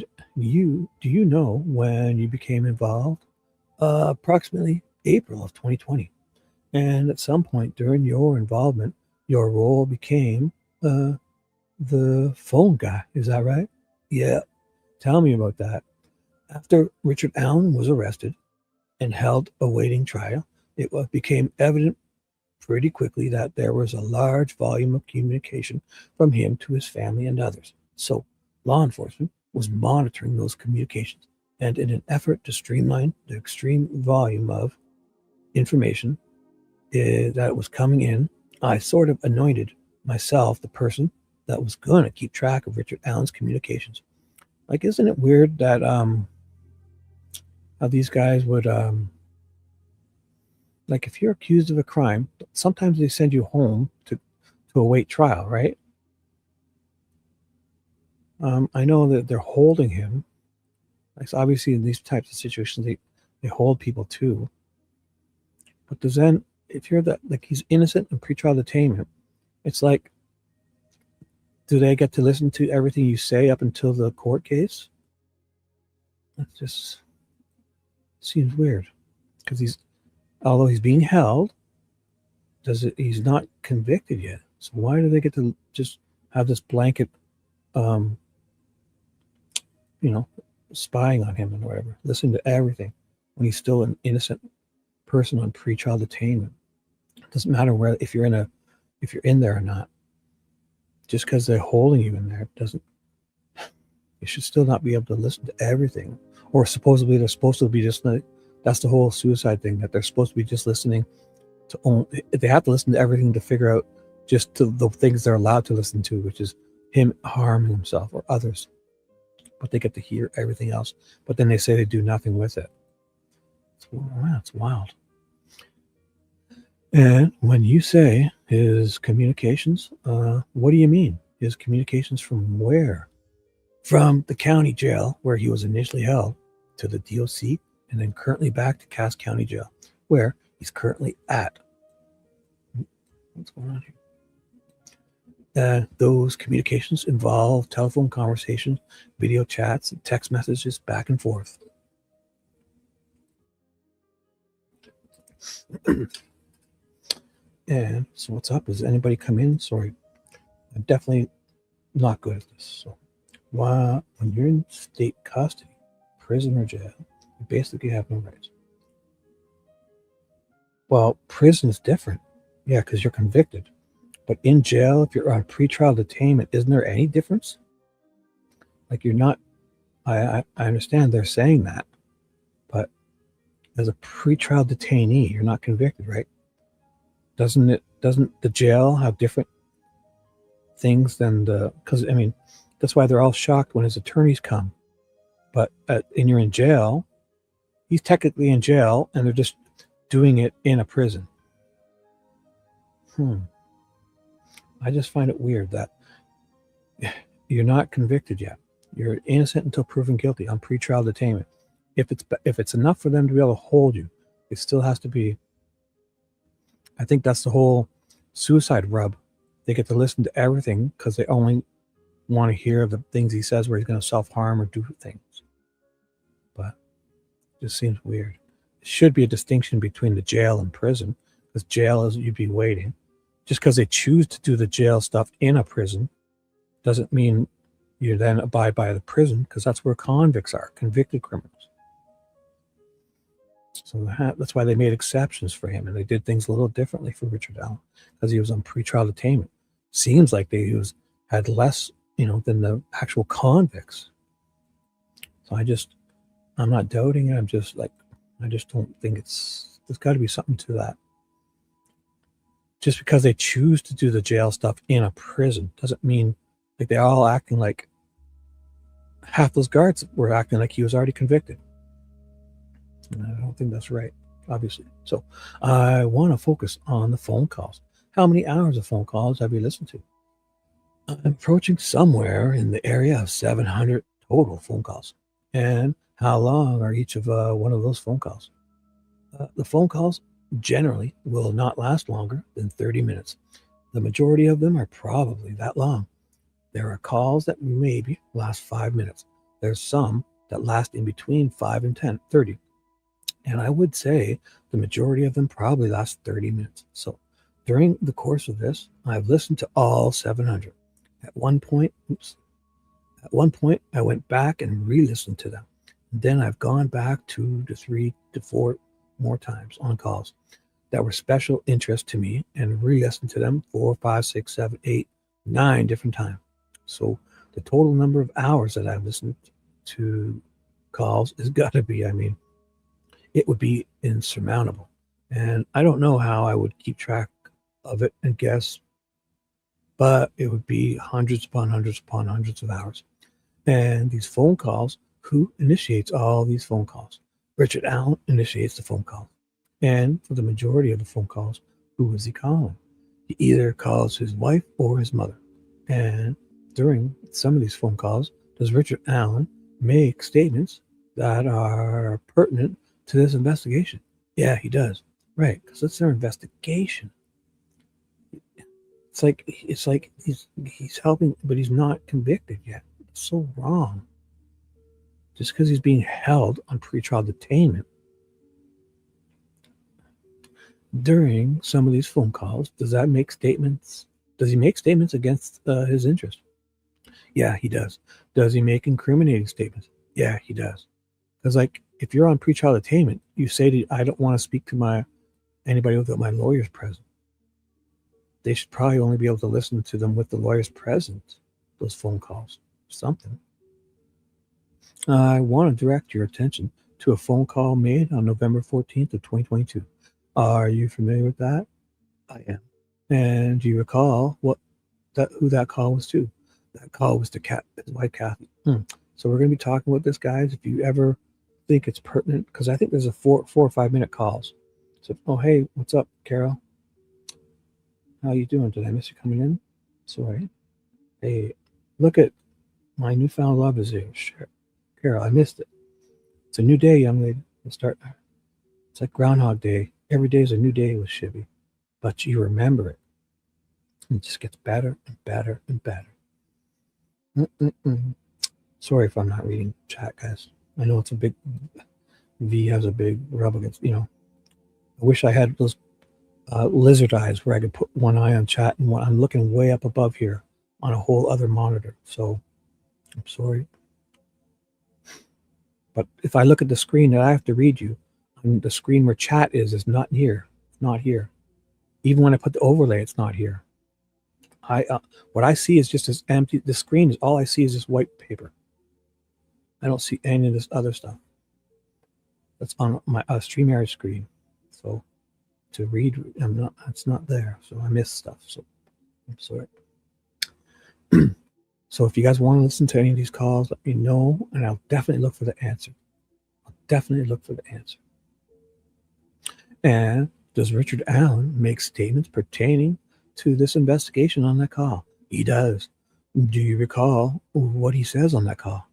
you know when you became involved? Approximately April of 2020. And at some point during your involvement, your role became the phone guy. Is that right? Yeah. Tell me about that. After Richard Allen was arrested and held awaiting trial, it became evident pretty quickly that there was a large volume of communication from him to his family and others. So law enforcement was monitoring those communications, and in an effort to streamline the extreme volume of information that was coming in, I sort of anointed myself the person that was going to keep track of Richard Allen's communications. Like, isn't it weird that how these guys would like, if you're accused of a crime, sometimes they send you home to await trial, right? I know that they're holding him. Like, obviously in these types of situations, they hold people too. But then, if you're that, like, he's innocent in pretrial detainment, it's like, do they get to listen to everything you say up until the court case? That just seems weird, because although he's being held, he's not convicted yet. So why do they get to just have this blanket, spying on him and whatever, listen to everything when he's still an innocent person on pretrial detainment? It doesn't matter if you're in there or not. Just because they're holding you in there doesn't. You should still not be able to listen to everything. Or supposedly they're supposed to be just like, that's the whole suicide thing, that they're supposed to be just listening to only. They have to listen to everything to figure out just to the things they're allowed to listen to, which is him harming himself or others. But they get to hear everything else. But then they say they do nothing with it. It's wild. And when you say his communications, what do you mean? His communications from where? From the county jail where he was initially held to the DOC and then currently back to Cass County Jail where he's currently at. What's going on here? Those communications involve telephone conversations, video chats, and text messages back and forth. And so what's up? Does anybody come in? Sorry, I'm definitely not good at this. So when you're in state custody, prison or jail, you basically have no rights. Well, prison is different. Yeah, because you're convicted. But in jail, if you're on pretrial detainment, isn't there any difference? Like you're not, I understand they're saying that, but as a pretrial detainee, you're not convicted, right? Doesn't the jail have different things than because I mean, that's why they're all shocked when his attorneys come. But and you're in jail, he's technically in jail and they're just doing it in a prison. I just find it weird that you're not convicted yet. You're innocent until proven guilty on pretrial detainment. If it's enough for them to be able to hold you, it still has to be. I think that's the whole suicide rub. They get to listen to everything because they only want to hear the things he says where he's going to self-harm or do things. But it just seems weird. It should be a distinction between the jail and prison, because jail is you'd be waiting. Just because they choose to do the jail stuff in a prison doesn't mean you then abide by the prison, because that's where convicts are, convicted criminals. So that's why they made exceptions for him, and they did things a little differently for Richard Allen because he was on pretrial detainment. Seems like they had less, than the actual convicts. So I'm not doubting it. I'm just like, I just don't think there's got to be something to that. Just because they choose to do the jail stuff in a prison doesn't mean like they're all acting like half those guards were acting like he was already convicted. And I don't think that's right, obviously. So I want to focus on the phone calls. How many hours of phone calls have you listened to? I'm approaching somewhere in the area of 700 total phone calls. And how long are each of one of those phone calls? The phone calls generally will not last longer than 30 minutes. The majority of them are probably that long. There are calls that maybe last 5 minutes. There's some that last in between 5 and 30. And I would say the majority of them probably last 30 minutes. So during the course of this, I've listened to all 700. At one point, I went back and re-listened to them. And then I've gone back 2 to 3 to 4 more times on calls that were special interest to me and re-listened to them 4, 5, 6, 7, 8, 9 different times. So the total number of hours that I've listened to calls has got to be, it would be insurmountable. And I don't know how I would keep track of it and guess, but it would be hundreds upon hundreds upon hundreds of hours. And these phone calls, who initiates all these phone calls? Richard Allen initiates the phone call. And for the majority of the phone calls, who is he calling? He either calls his wife or his mother. And during some of these phone calls, does Richard Allen make statements that are pertinent to this investigation? Yeah, he does. Right, because it's their investigation. It's like he's helping, but he's not convicted yet. It's so wrong. Just because he's being held on pretrial detainment. During some of these phone calls, does he make statements against his interest? Yeah, he does. Does he make incriminating statements? Yeah, he does. Because if you're on pretrial detainment, you say I don't want to speak to anybody without my lawyers present. They should probably only be able to listen to them with the lawyers present, those phone calls. Something. I want to direct your attention to a phone call made on November 14th of 2022. Are you familiar with that? I am. And do you recall who that call was to? That call was to his wife, Kathy. So we're going to be talking about this, guys. If you ever think it's pertinent, because I think there's a 4 or 5 minute calls. So, oh, hey, what's up, Carol? How you doing? Did I miss you coming in? Sorry. Hey, look at my newfound love is here. Sure. Carol, I missed it. It's a new day, young lady. It's like Groundhog Day. Every day is a new day with Shibby. But you remember it. It just gets better and better and better. Sorry if I'm not reading chat, guys. I know it's a big... V has a big rub against, I wish I had those lizard eyes where I could put one eye on chat and I'm looking way up above here on a whole other monitor. So I'm sorry. But if I look at the screen that I have to read you, the screen where chat is not here. It's not here. Even when I put the overlay, it's not here. What I see is just this empty. The screen is all I see is this white paper. I don't see any of this other stuff. That's on my StreamYard screen. So to read, it's not there. So I miss stuff. So I'm sorry. So if you guys want to listen to any of these calls, let me know, and I'll definitely look for the answer. And does Richard Allen make statements pertaining to this investigation on that call? He does. Do you recall what he says on that call?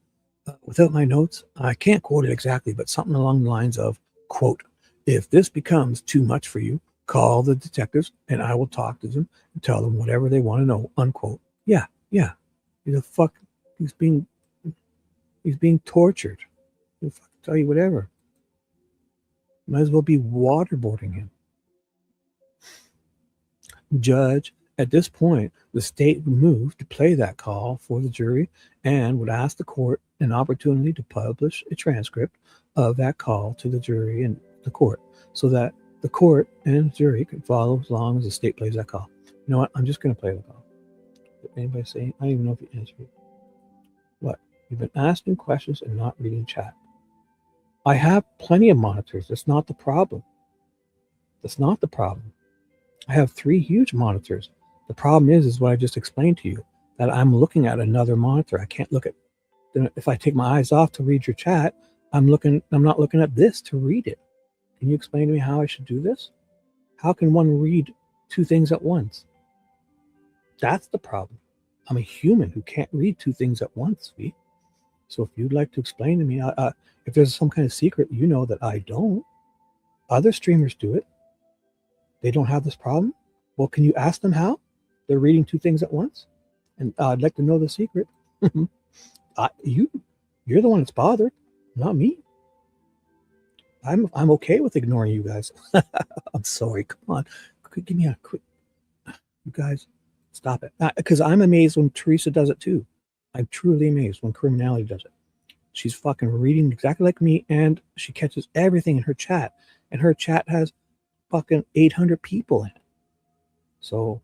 Without my notes, I can't quote it exactly, but something along the lines of, quote, if this becomes too much for you, call the detectives and I will talk to them and tell them whatever they want to know, unquote. Yeah. He's being tortured. He'll fucking tell you whatever. Might as well be waterboarding him. Judge, at this point, the state would move to play that call for the jury and would ask the court an opportunity to publish a transcript of that call to the jury and the court so that the court and the jury could follow as long as the state plays that call. You know what? I'm just going to play the call. Did anybody say? I don't even know if you answered it. What? You've been asking questions and not reading chat. I have plenty of monitors. That's not the problem. I have 3 huge monitors. The problem is what I just explained to you, that I'm looking at another monitor. I can't look at, if I take my eyes off to read your chat, I'm not looking at this to read it. Can you explain to me how I should do this? How can one read 2 things at once? That's the problem. I'm a human who can't read 2 things at once, V. So if you'd like to explain to me, if there's some kind of secret, you know that I don't. Other streamers do it. They don't have this problem. Well, can you ask them how? They're reading 2 things at once? And I'd like to know the secret. You're the one that's bothered, not me. I'm okay with ignoring you guys. I'm sorry. Come on. Give me a quick... You guys, stop it. Because I'm amazed when Teresa does it too. I'm truly amazed when Criminality does it. She's fucking reading exactly like me, and she catches everything in her chat. And her chat has fucking 800 people in it. So,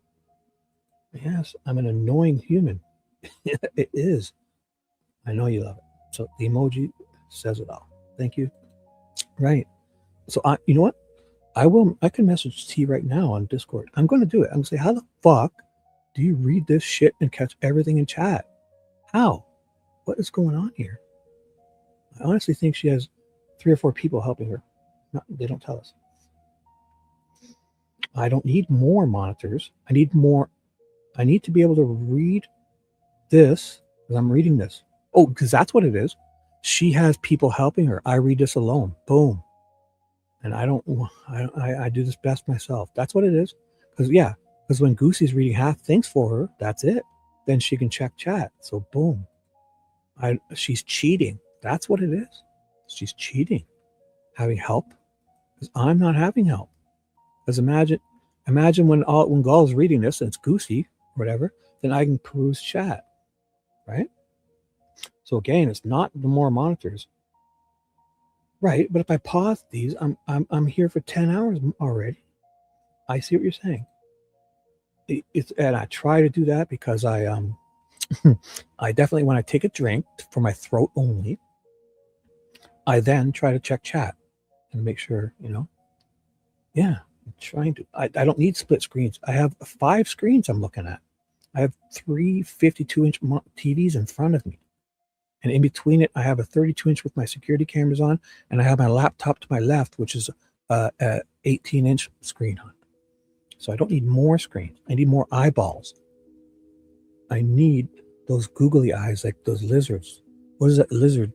yes, I'm an annoying human. It is. I know you love it. So the emoji says it all. Thank you. Right. So you know what? I can message T right now on Discord. I'm going to do it. I'm going to say, how the fuck do you read this shit and catch everything in chat? How? What is going on here? I honestly think she has 3 or 4 people helping her. They don't tell us. I don't need more monitors. I need to be able to read this because I'm reading this. Oh, because that's what it is. She has people helping her. I read this alone. Boom. And I do this best myself. That's what it is. Because when Goosey's reading half things for her, that's it. Then she can check chat. So boom. She's cheating. That's what it is. She's cheating. Having help. Because I'm not having help. Because imagine when Gall's reading this and it's Goosey, or whatever, then I can peruse chat. Right? So again, it's not the more monitors. Right, but if I pause these, I'm here for 10 hours already. I see what you're saying. And I try to do that because I definitely, when I take a drink for my throat only, I then try to check chat and make sure, yeah, I'm trying to. I don't need split screens. I have 5 screens I'm looking at. I have 3 52-inch TVs in front of me. And in between it, I have a 32-inch with my security cameras on, and I have my laptop to my left, which is a 18-inch screen on. So I don't need more screens. I need more eyeballs. I need those googly eyes like those lizards. What is that lizard?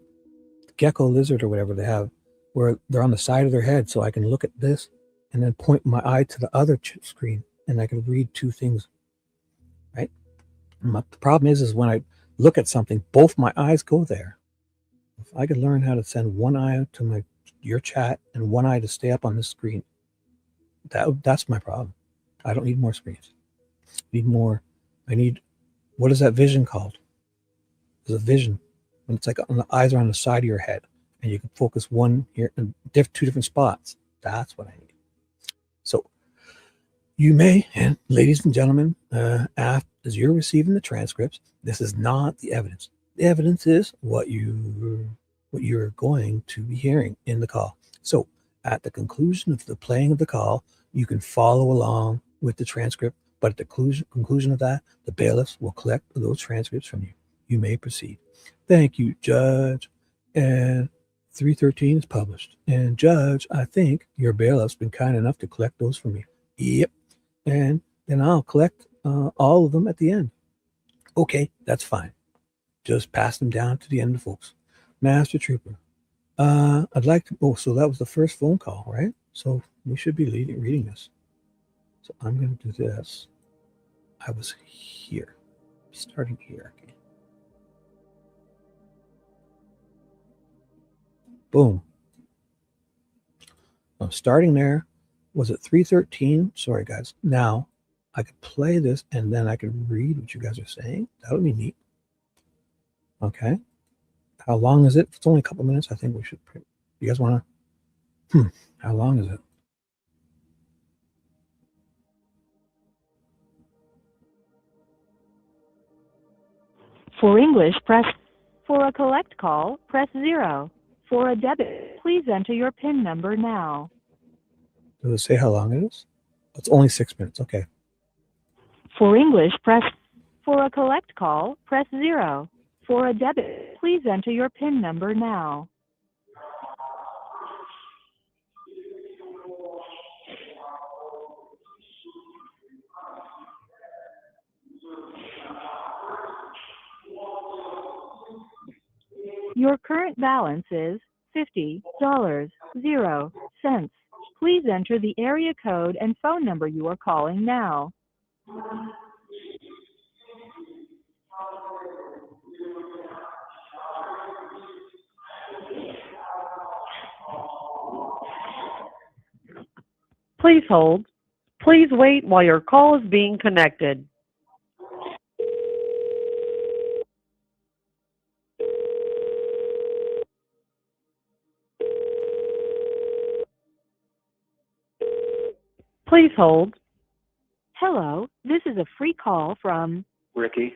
Gecko lizard or whatever they have, where they're on the side of their head, so I can look at this and then point my eye to the other screen and I can read two things, right? The problem is when I look at something, both my eyes go there. If I could learn how to send one eye to your chat and one eye to stay up on the screen, that's my problem. I don't need more screens. I need, what is that vision called? There's a vision when it's like on the eyes are on the side of your head and you can focus one here in two different spots. That's what I need. So you may, and ladies and gentlemen, as you're receiving the transcripts, this is not the evidence. The evidence is what you're going to be hearing in the call. So at the conclusion of the playing of the call, you can follow along with the transcript, but at the conclusion of that, the bailiffs will collect those transcripts from you. You may proceed. Thank you, Judge. And 313 is published. And Judge, I think your bailiff's been kind enough to collect those from me. Yep. And then I'll collect all of them at the end. Okay, that's fine. Just pass them down to the end, folks. Master Trooper, I'd like to, so that was the first phone call, right? So we should be reading this. So I'm going to do this. I was here, starting here. Okay. Boom. I'm starting there. Was it 313? Sorry, guys. Now I could play this and then I could read what you guys are saying. That would be neat. Okay. How long is it? It's only a couple minutes. I think we should. You guys want to? How long is it? For English, press. For a collect call, press 0. For a debit, please enter your PIN number now. Does it say how long it is? It's only 6 minutes. Okay. For English, press. For a collect call, press 0. For a debit, please enter your PIN number now. Your current balance is $50.00. Please enter the area code and phone number you are calling now. Please hold. Please wait while your call is being connected. Please hold. Hello, this is a free call from Ricky.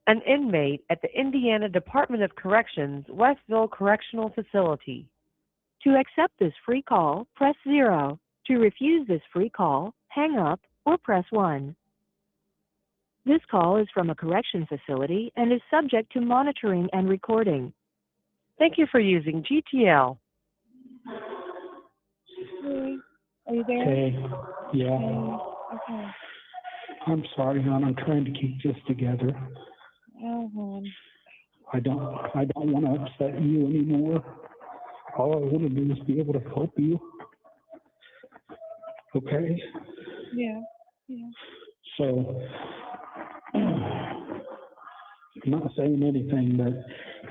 An inmate at the Indiana Department of Corrections, Westville Correctional Facility. To accept this free call, press 0. To refuse this free call, hang up or press 1. This call is from a correction facility and is subject to monitoring and recording. Thank you for using GTL. Hey, are you there? Hey, yeah. Hey, okay. I'm sorry, hon. I'm trying to keep this together. Oh, hon. I don't want to upset you anymore. All I want to do is be able to help you. Okay? Yeah. So, I'm not saying anything, but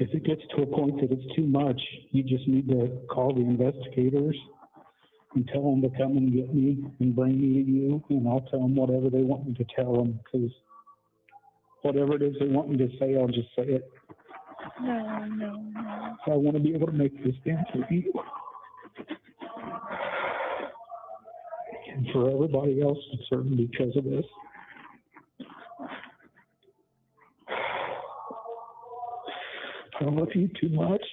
if it gets to a point that it's too much, you just need to call the investigators and tell them to come and get me and bring me to you, and I'll tell them whatever they want me to tell them, because whatever it is they want me to say, I'll just say it. No. I want to be able to make this interview. And for everybody else concerned because of this. I love you too much.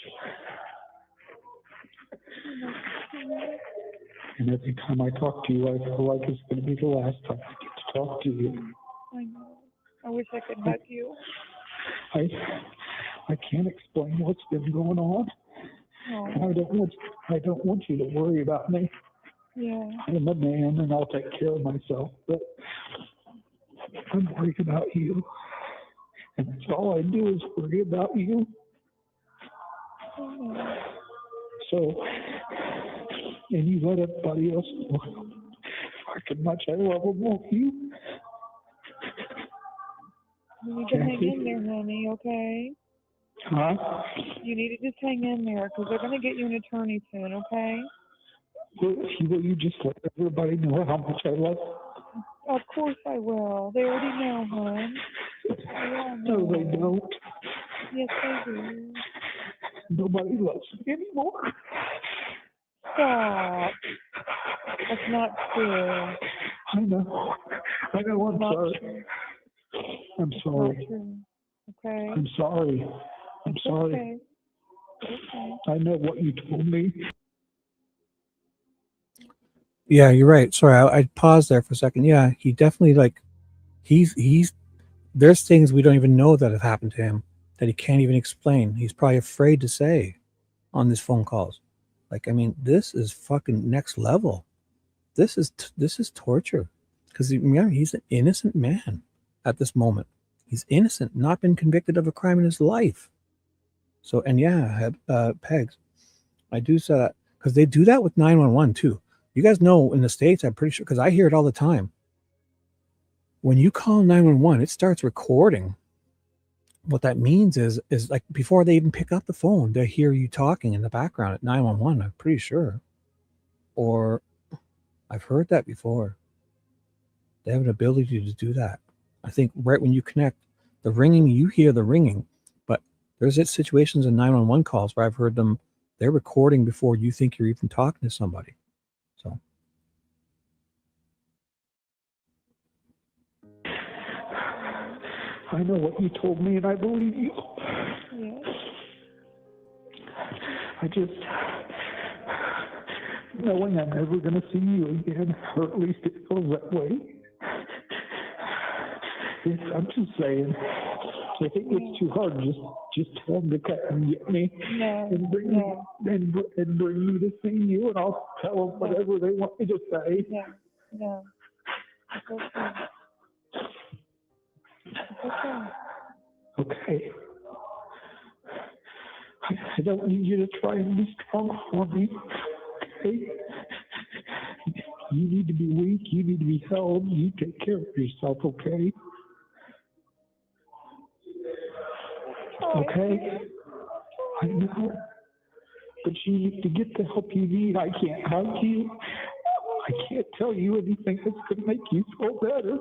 And every time I talk to you, I feel like it's going to be the last time I get to talk to you. I know. I wish I could hug you. I can't explain what's been going on. Oh, And I don't want you to worry about me. Yeah. I'm a man and I'll take care of myself, but I'm worried about you. And that's all I do is worry about you. Mhm. So, and you let everybody else know how much I love them, won't you? You need to hang in there, honey, okay? Huh? You need to just hang in there because they're going to get you an attorney soon, okay? Will you just let everybody know how much I love them? Of course I will. They already know, hon. They all know. No, they don't. Yes, they do. Nobody loves me anymore. Stop. That's not true. I know. I know. I'm Not sorry. true. I'm Not sorry. true. Okay? I'm sorry. I'm It's sorry. okay. Okay. I know what you told me. Yeah, you're right. Sorry, I paused there for a second. Yeah, he definitely like he's there's things we don't even know that have happened to him that he can't even explain. He's probably afraid to say on these phone calls. Like, I mean, this is fucking next level. This is torture. Because remember, he's an innocent man at this moment. He's innocent, not been convicted of a crime in his life. So, and yeah, Pegs, I do say that because they do that with 911 too. You guys know in the States, I'm pretty sure, because I hear it all the time. When you call 911, it starts recording. What that means is like before they even pick up the phone, they hear you talking in the background at 911. I'm pretty sure, or I've heard that before. They have an ability to do that. I think right when you connect, the ringing, you hear the ringing, but there's situations in 911 calls where I've heard them. They're recording before you think you're even talking to somebody. So. I know what you told me, and I believe you. Yes. I just, knowing I'm never going to see you again, or at least it feels that way. I'm just saying, if it gets too hard, just tell them to come and get me, and bring me to see you, and I'll tell them whatever they want me to say. No. It's okay. It's okay. Okay. I don't need you to try and be strong for me. Okay? You need to be weak. You need to be held. You take care of yourself, okay? Okay? I know. But you need to get the help you need. I can't hug you. I can't tell you anything that's going to make you feel better.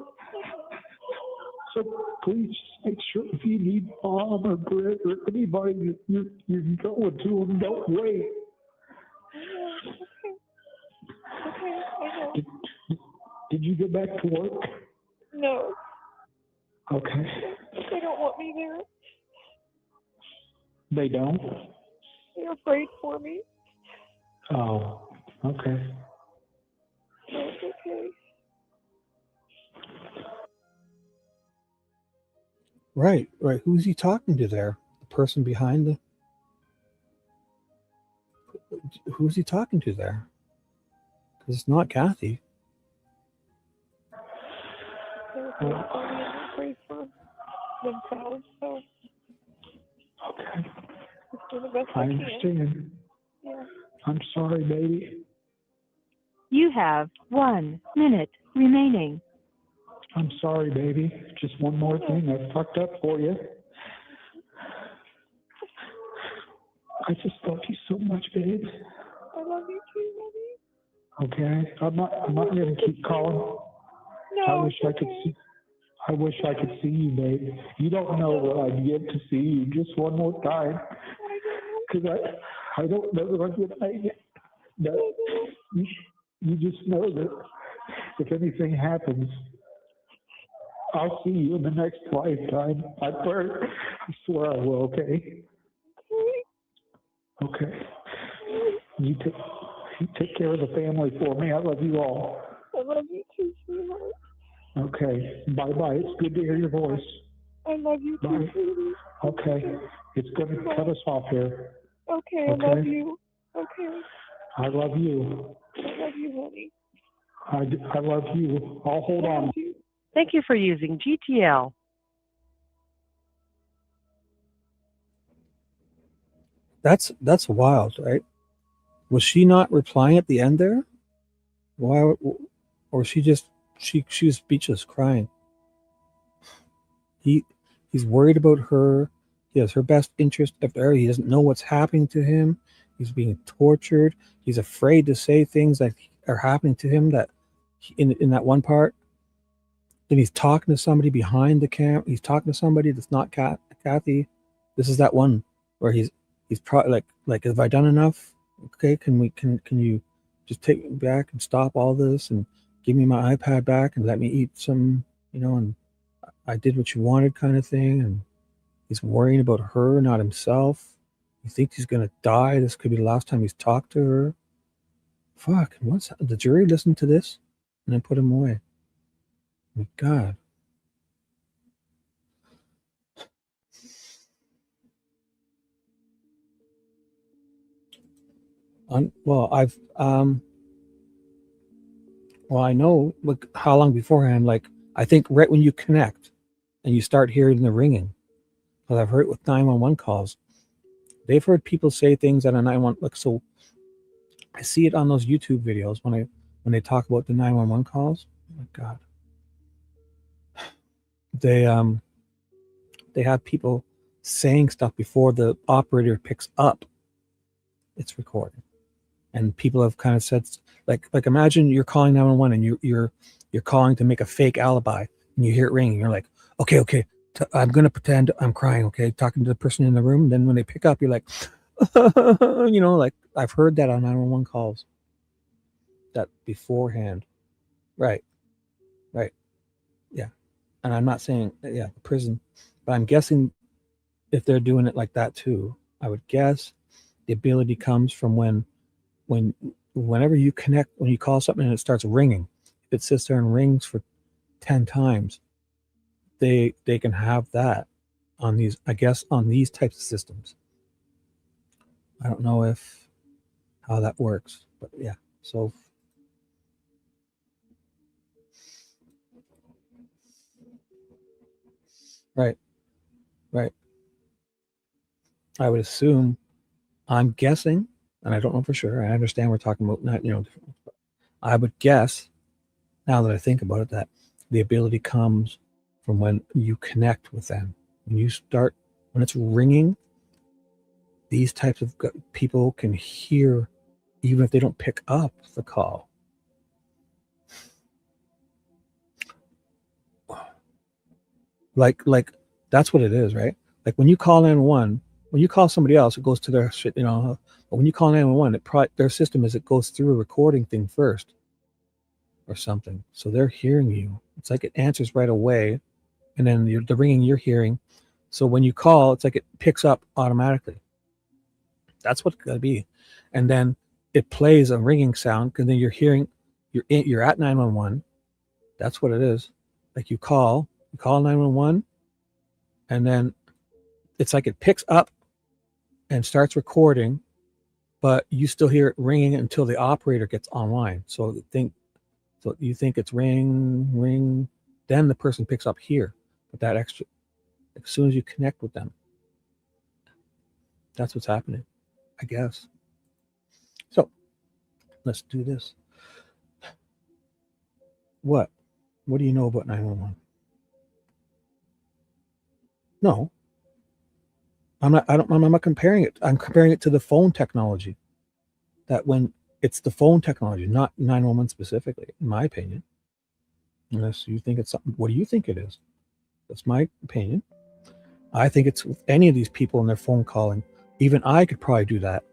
So please just make sure if you need Mom or Brett or anybody that you're going to them, don't wait. Okay, I know. Did you go back to work? No, Okay. they don't want me there. They don't? They're afraid for me. Oh, okay. It's okay. Right. Who's he talking to there? The person behind the. Who's he talking to there? Because it's not Kathy. They're afraid for me and they're afraid for themselves, so Okay. just do the best I I can. understand. Yeah. I'm sorry, baby. You have 1 minute remaining. I'm sorry, baby. Just one more thing I fucked up for you. I just love you so much, babe. I love you too, honey. Okay? I'm not gonna keep calling. No, I wish I it's could okay. see. I wish I could see you, babe. You don't know what I'd give to see you just one more time. Because I don't know that I'm gonna make it. But you just know that if anything happens, I'll see you in the next lifetime. I swear I will, okay? Okay. You take care of the family for me. I love you all. I love you too, sweetheart. Okay. Bye-bye. It's good to hear your voice. I love you too, Bye. sweetie. Okay. It's going to cut us off here. Okay, I love you. Okay. I love you. I love you, honey. I love you. I'll hold on. Thank you for using GTL. That's wild, right? Was she not replying at the end there? Why? Or she was speechless, crying. He's worried about her. He has her best interest of her. He doesn't know what's happening to him. He's being tortured. He's afraid to say things that are happening to him that in that one part. Then he's talking to somebody behind the camera. He's talking to somebody that's not Kathy. This is that one where he's probably like, have I done enough? Okay, can you just take me back and stop all this and give me my iPad back and let me eat some, and I did what you wanted kind of thing. And he's worrying about her, not himself. He thinks he's going to die. This could be the last time he's talked to her. Fuck, what's the jury listened to this and then put him away? My God. I know how long beforehand, I think right when you connect and you start hearing the ringing, because I've heard it with 911 calls. They've heard people say things at a 911, so I see it on those YouTube videos when they talk about the 911 calls. Oh my God. They have people saying stuff before the operator picks up its recording. And people have kind of said, like imagine you're calling 911 and you're calling to make a fake alibi and you hear it ringing. You're like, okay, I'm going to pretend I'm crying, okay, talking to the person in the room. And then when they pick up, you're like, like I've heard that on 911 calls. That beforehand. Right. Yeah. And I'm not saying, the prison, but I'm guessing if they're doing it like that too, I would guess the ability comes from whenever you connect, when you call something and it starts ringing, if it sits there and rings for 10 times, they can have that on these types of systems. I don't know how that works, but yeah. So right. I would assume, I'm guessing, and I don't know for sure. I understand we're talking about not, I would guess, now that I think about it, that the ability comes from when you connect with them. When it's ringing, these types of people can hear, even if they don't pick up the call. Like that's what it is, right? Like when you call 911, when you call somebody else, it goes to their shit, but when you call 911, their system is it goes through a recording thing first or something. So they're hearing you. It's like it answers right away. And then the ringing you're hearing. So when you call, it's like it picks up automatically. That's what it's got to be. And then it plays a ringing sound, and then you're hearing, you're at 911. That's what it is. Like you call 911, and then it's like it picks up and starts recording, but you still hear it ringing until the operator gets online. So you think it's ring, then the person picks up here. But that extra, as soon as you connect with them, that's what's happening, I guess. So let's do this. What do you know about 911? No, I'm not comparing it. I'm comparing it to the phone technology. That when it's the phone technology, not 911 specifically, in my opinion. Unless you think it's something, what do you think it is? That's my opinion. I think it's with any of these people and their phone calling. Even I could probably do that.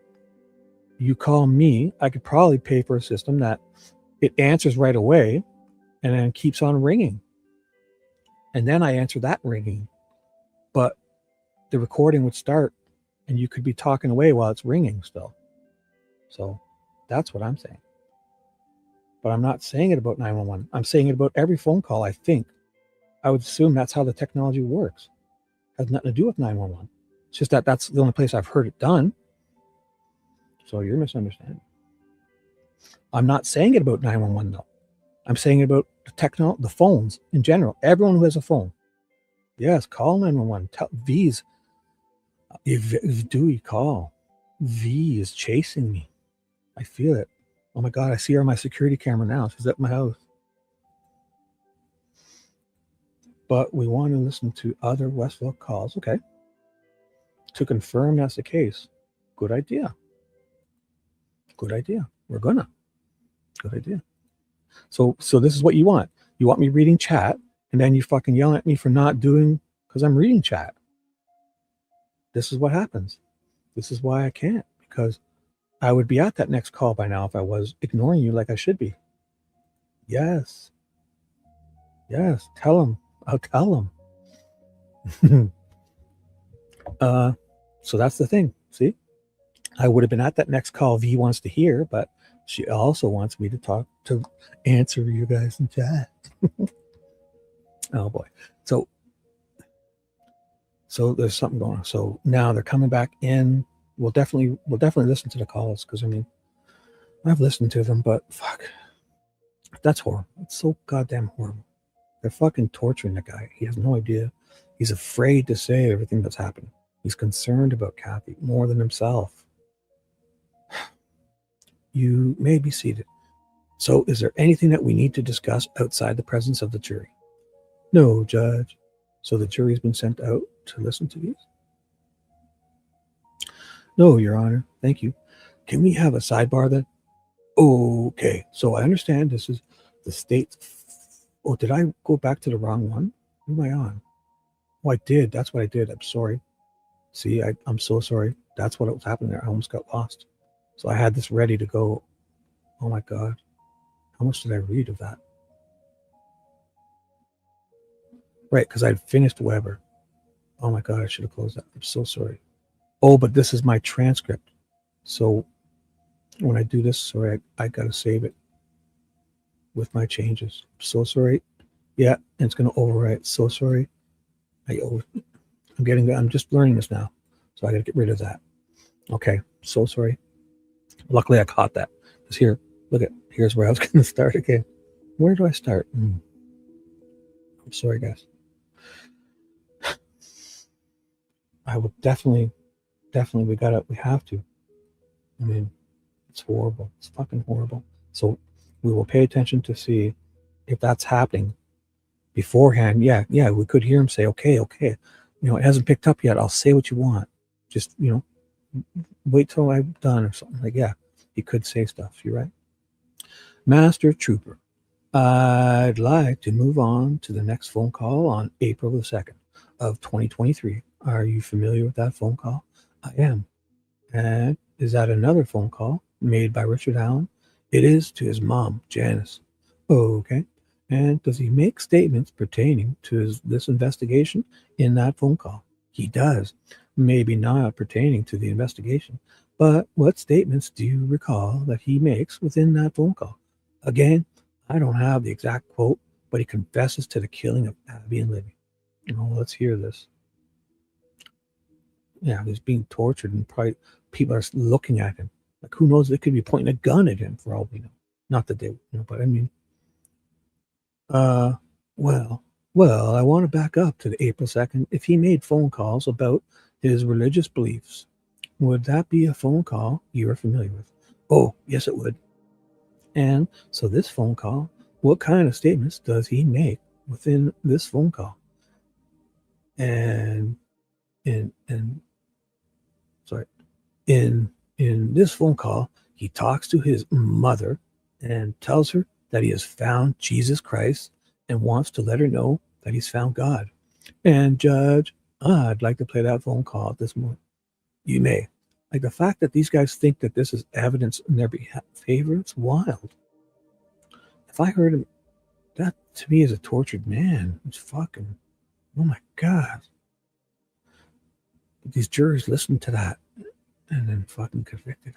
You call me, I could probably pay for a system that it answers right away and then keeps on ringing. And then I answer that ringing. But the recording would start and you could be talking away while it's ringing still. So that's what I'm saying. But I'm not saying it about 911. I'm saying it about every phone call, I think. I would assume that's how the technology works. It has nothing to do with 911. It's just that that's the only place I've heard it done. So you're misunderstanding. I'm not saying it about 911 though. I'm saying about the phones in general. Everyone who has a phone. Yes, call 911. Tell V's. If Dewey, call. V is chasing me. I feel it. Oh my God, I see her on my security camera now. She's at my house. But we want to listen to other Westville calls. Okay. To confirm that's the case. Good idea. Good idea. We're gonna. Good idea. So this is what you want. You want me reading chat, and then you fucking yell at me for not doing because I'm reading chat. This is what happens. This is why I can't, because I would be at that next call by now if I was ignoring you like I should be. Yes. Yes. Tell them. I'll tell them. So that's the thing. See, I would have been at that next call V wants to hear, but she also wants me to answer you guys in chat. Oh boy. So there's something going on. So now they're coming back in. We'll definitely listen to the calls, because I mean, I've listened to them, but fuck, that's horrible. It's so goddamn horrible. They're fucking torturing the guy. He has no idea. He's afraid to say everything that's happening. He's concerned about Kathy more than himself. You may be seated. So is there anything that we need to discuss outside the presence of the jury? No, Judge. So the jury's been sent out to listen to these? No, Your Honor. Thank you. Can we have a sidebar then? Okay. So I understand this is the state's... Oh, did I go back to the wrong one? Who am I on? Oh, I did. That's what I did. I'm sorry. See, I'm so sorry. That's what was happening there. I almost got lost. So I had this ready to go. Oh my God. How much did I read of that? Right, because I'd finished Weber. Oh my God, I should have closed that. I'm so sorry. Oh, but this is my transcript. So when I do this, sorry, I got to save it with my changes. I'm so sorry. Yeah, and it's going to overwrite. So sorry. I'm just learning this now. So I got to get rid of that. Okay, so sorry. Luckily, I caught that. Because here's where I was going to start again. Where do I start? I'm sorry, guys. I would definitely, we have to. I mean, it's horrible. It's fucking horrible. So we will pay attention to see if that's happening beforehand. Yeah, we could hear him say, okay. You know, it hasn't picked up yet. I'll say what you want. Just, you know, wait till I'm done or something. Like, yeah, he could say stuff. You're right. Master Trooper, I'd like to move on to the next phone call on April the 2nd of 2023. Are you familiar with that phone call? I am. And is that another phone call made by Richard Allen? It is, to his mom, Janice. Okay. And does he make statements pertaining to this investigation in that phone call? He does. Maybe not pertaining to the investigation, but what statements do you recall that he makes within that phone call? Again, I don't have the exact quote, but he confesses to the killing of Abby and Libby. Oh, let's hear this. Yeah, he's being tortured, and probably people are looking at him. Like, who knows? They could be pointing a gun at him for all we know. Not that they, you know, but I mean, well, I want to back up to the April 2nd. If he made phone calls about his religious beliefs, would that be a phone call you are familiar with? Oh, yes, it would. And so this phone call, what kind of statements does he make within this phone call? And in this phone call, he talks to his mother and tells her that he has found Jesus Christ and wants to let her know that he's found God. And Judge, I'd like to play that phone call at this moment. You may. Like, the fact that these guys think that this is evidence in their favor, it's wild. If I heard him, that to me is a tortured man. It's fucking, oh my God. But these jurors listened to that and then fucking convicted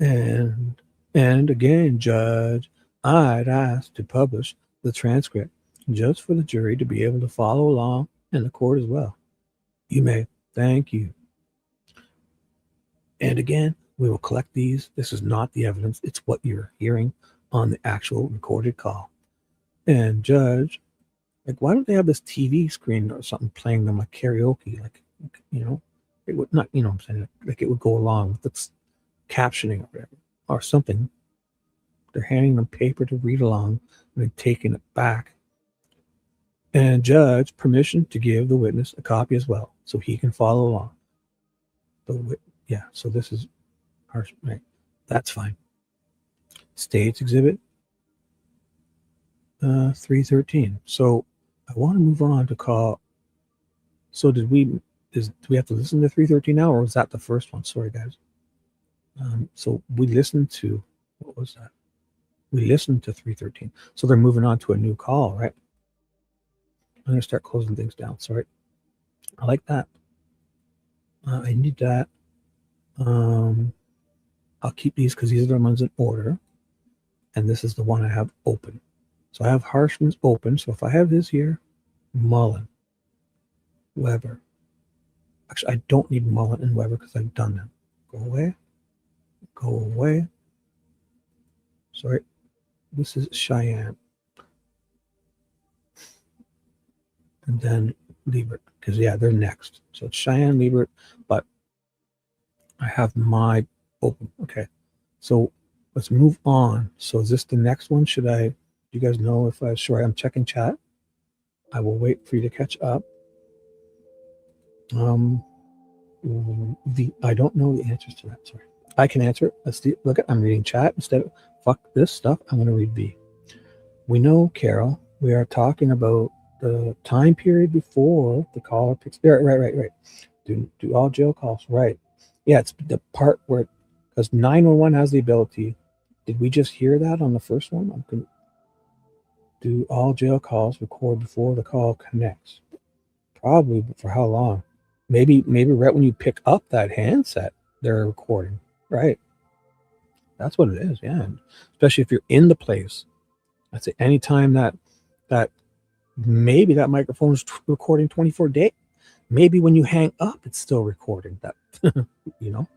him. And again, Judge, I'd ask to publish the transcript just for the jury to be able to follow along and the court as well. You may. Thank you. And again, we will collect these. This is not the evidence. It's what you're hearing on the actual recorded call. And judge, like, why don't they have this TV screen or something playing them like karaoke? Like, you know, it would not, you know what I'm saying? Like it would go along with the captioning or whatever, or something. They're handing them paper to read along and then taking it back. And judge, permission to give the witness a copy as well, so he can follow along. Yeah, so this is harsh, right? That's fine. State's exhibit 313. So I want to move on to call. So do we have to listen to 313 now, or was that the first one? Sorry, guys. So we listened to, what was that? We listened to 313. So they're moving on to a new call, right? I'm going to start closing things down. Sorry. I like that. I need that. I'll keep these because these are the ones in order. And this is the one I have open. So I have Harshman's open. So if I have his here, Mullen, Weber. Actually, I don't need Mullen and Weber because I've done them. Go away. Go away. Sorry. This is Cheyenne. And then Liebert, because yeah, they're next. So it's Cheyenne, Liebert, but I have my open. Okay. So let's move on. So is this the next one? Should I, do you guys know if I, sure, I'm checking chat. I will wait for you to catch up. I don't know the answers to that. Sorry. I can answer it. Let's see. Look, I'm reading chat instead of fuck this stuff. I'm going to read B. We know, Carol, we are talking about the time period before the caller picks. Right. Do all jail calls. Right. Yeah, it's the part where, because 911 has the ability. Did we just hear that on the first one? I'm going to do all jail calls, record before the call connects. Probably, but for how long? Maybe right when you pick up that handset, they're recording. Right. That's what it is. Yeah. Especially if you're in the place. I'd say anytime that maybe that microphone is recording 24 days. Maybe when you hang up, it's still recording that, you know,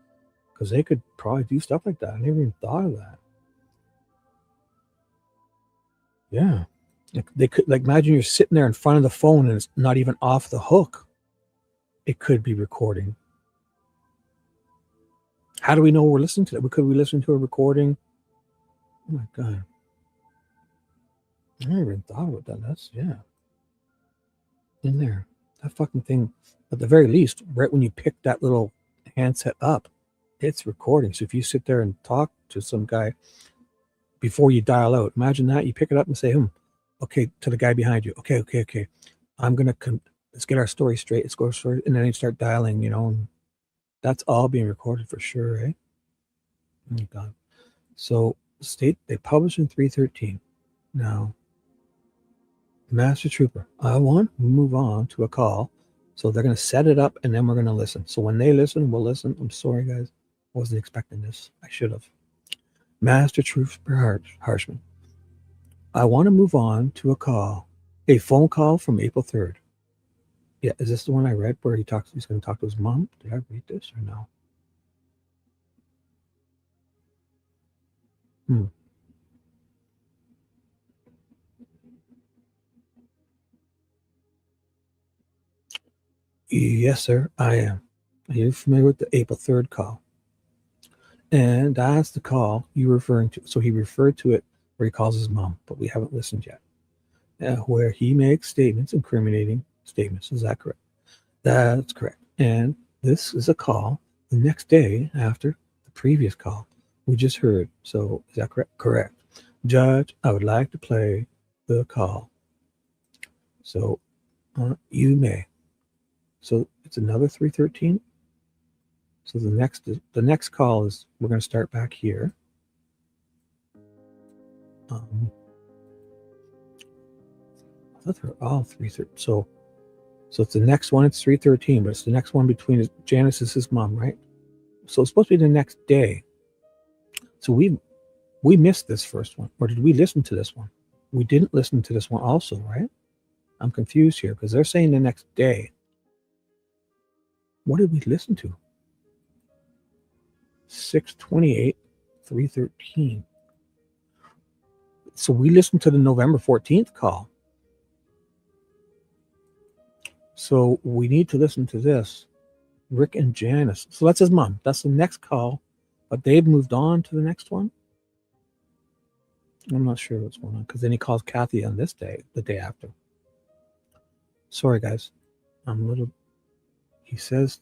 because they could probably do stuff like that. I never even thought of that. Yeah. They could, like, imagine you're sitting there in front of the phone and it's not even off the hook. It could be recording. How do we know we're listening to it? Could we listen to a recording? Oh my God. I never even thought about that. That's, yeah. In there. That fucking thing, at the very least, right when you pick that little handset up, it's recording. So if you sit there and talk to some guy before you dial out, imagine that. You pick it up and say, okay, to the guy behind you. Okay. I'm going to, let's get our story straight. Let's go straight. And then you start dialing, you know, and that's all being recorded for sure, eh? Oh my God. So state, they publish in 313. Now, Master Trooper, I want to move on to a call. So they're going to set it up and then we're going to listen. So when they listen, we'll listen. I'm sorry, guys. I wasn't expecting this. I should have. Master Trooper Harshman, I want to move on to a phone call from April 3rd. Yeah, is this the one I read where he's going to talk to his mom? Did I read this or no? Yes, sir, I am. Are you familiar with the April 3rd call? And that's the call you're referring to. So he referred to it where he calls his mom, but we haven't listened yet. Where he makes statements, incriminating statements. Is that correct? That's correct. And this is a call the next day after the previous call we just heard. So is that correct? Correct. Judge, I would like to play the call. So you may. So it's another 313. So the next call is, we're going to start back here. I thought they were all 313. So it's the next one. It's 313, but it's the next one between Janice is his mom, right? So it's supposed to be the next day. So we missed this first one, or did we listen to this one? We didn't listen to this one also, right? I'm confused here because they're saying the next day. What did we listen to? 628, 313. So we listened to the November 14th call. So we need to listen to this. Rick and Janice. So that's his mom. That's the next call. But they've moved on to the next one. I'm not sure what's going on. Because then he calls Kathy on this day, the day after. Sorry, guys. I'm a little... He says,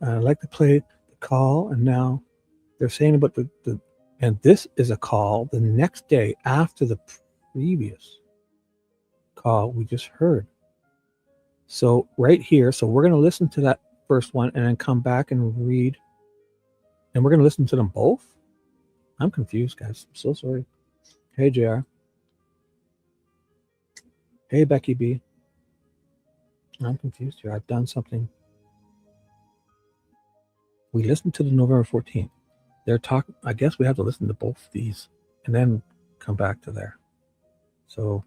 I'd like to play the call. And now they're saying about the and this is a call the next day after the previous call we just heard. So right here, so we're going to listen to that first one and then come back and read. And we're going to listen to them both? I'm confused, guys. I'm so sorry. Hey, JR. Hey, Becky B. I'm confused here. I've done something. We listened to the November 14th. They're talking. I guess we have to listen to both of these and then come back to there. So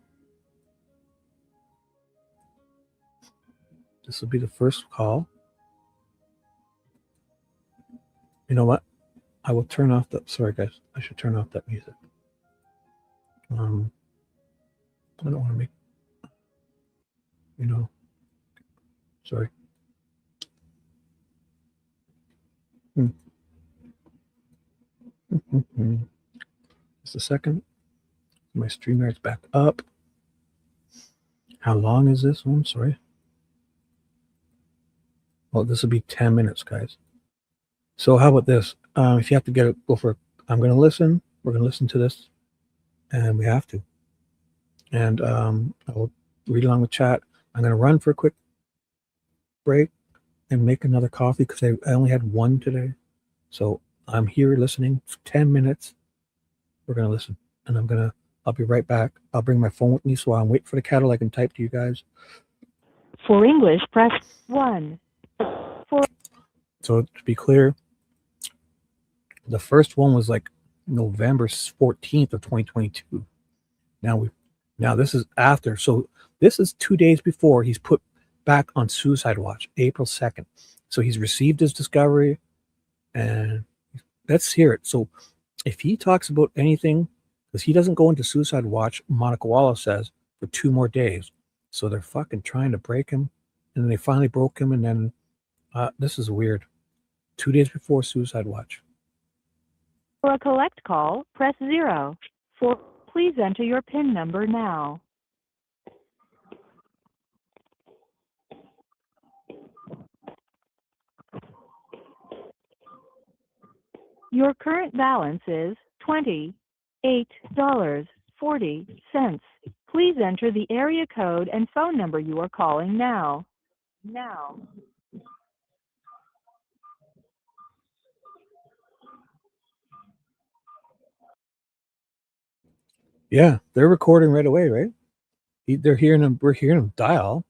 this will be the first call. You know what? I will turn off the... Sorry, guys. I should turn off that music. I don't want to make... Sorry. Just a second. My StreamYard's back up. How long is this one? Sorry. Well, this will be 10 minutes, guys. So how about this? If you have to get it, go for it. I'm going to listen. We're going to listen to this. And we have to. And I will read along with chat. I'm going to run for a quick break and make another coffee because I only had one today. So I'm here listening for 10 minutes. We're going to listen. And I'll be right back. I'll bring my phone with me so I'm waiting for the kettle. I can type to you guys. For English, press 1. So to be clear, the first one was like November 14th of 2022. Now this is after. So this is 2 days before he's put back on suicide watch, April 2nd. So he's received his discovery and let's hear it. So if he talks about anything, because he doesn't go into suicide watch, Monica Wallace says, for 2 more days. So they're fucking trying to break him. And then they finally broke him. And then this is weird. 2 days before suicide watch. For a collect call, press 0. Please enter your PIN number now. Your current balance is $28.40. Please enter the area code and phone number you are calling now. Yeah, they're recording right away, right? We're hearing him dial,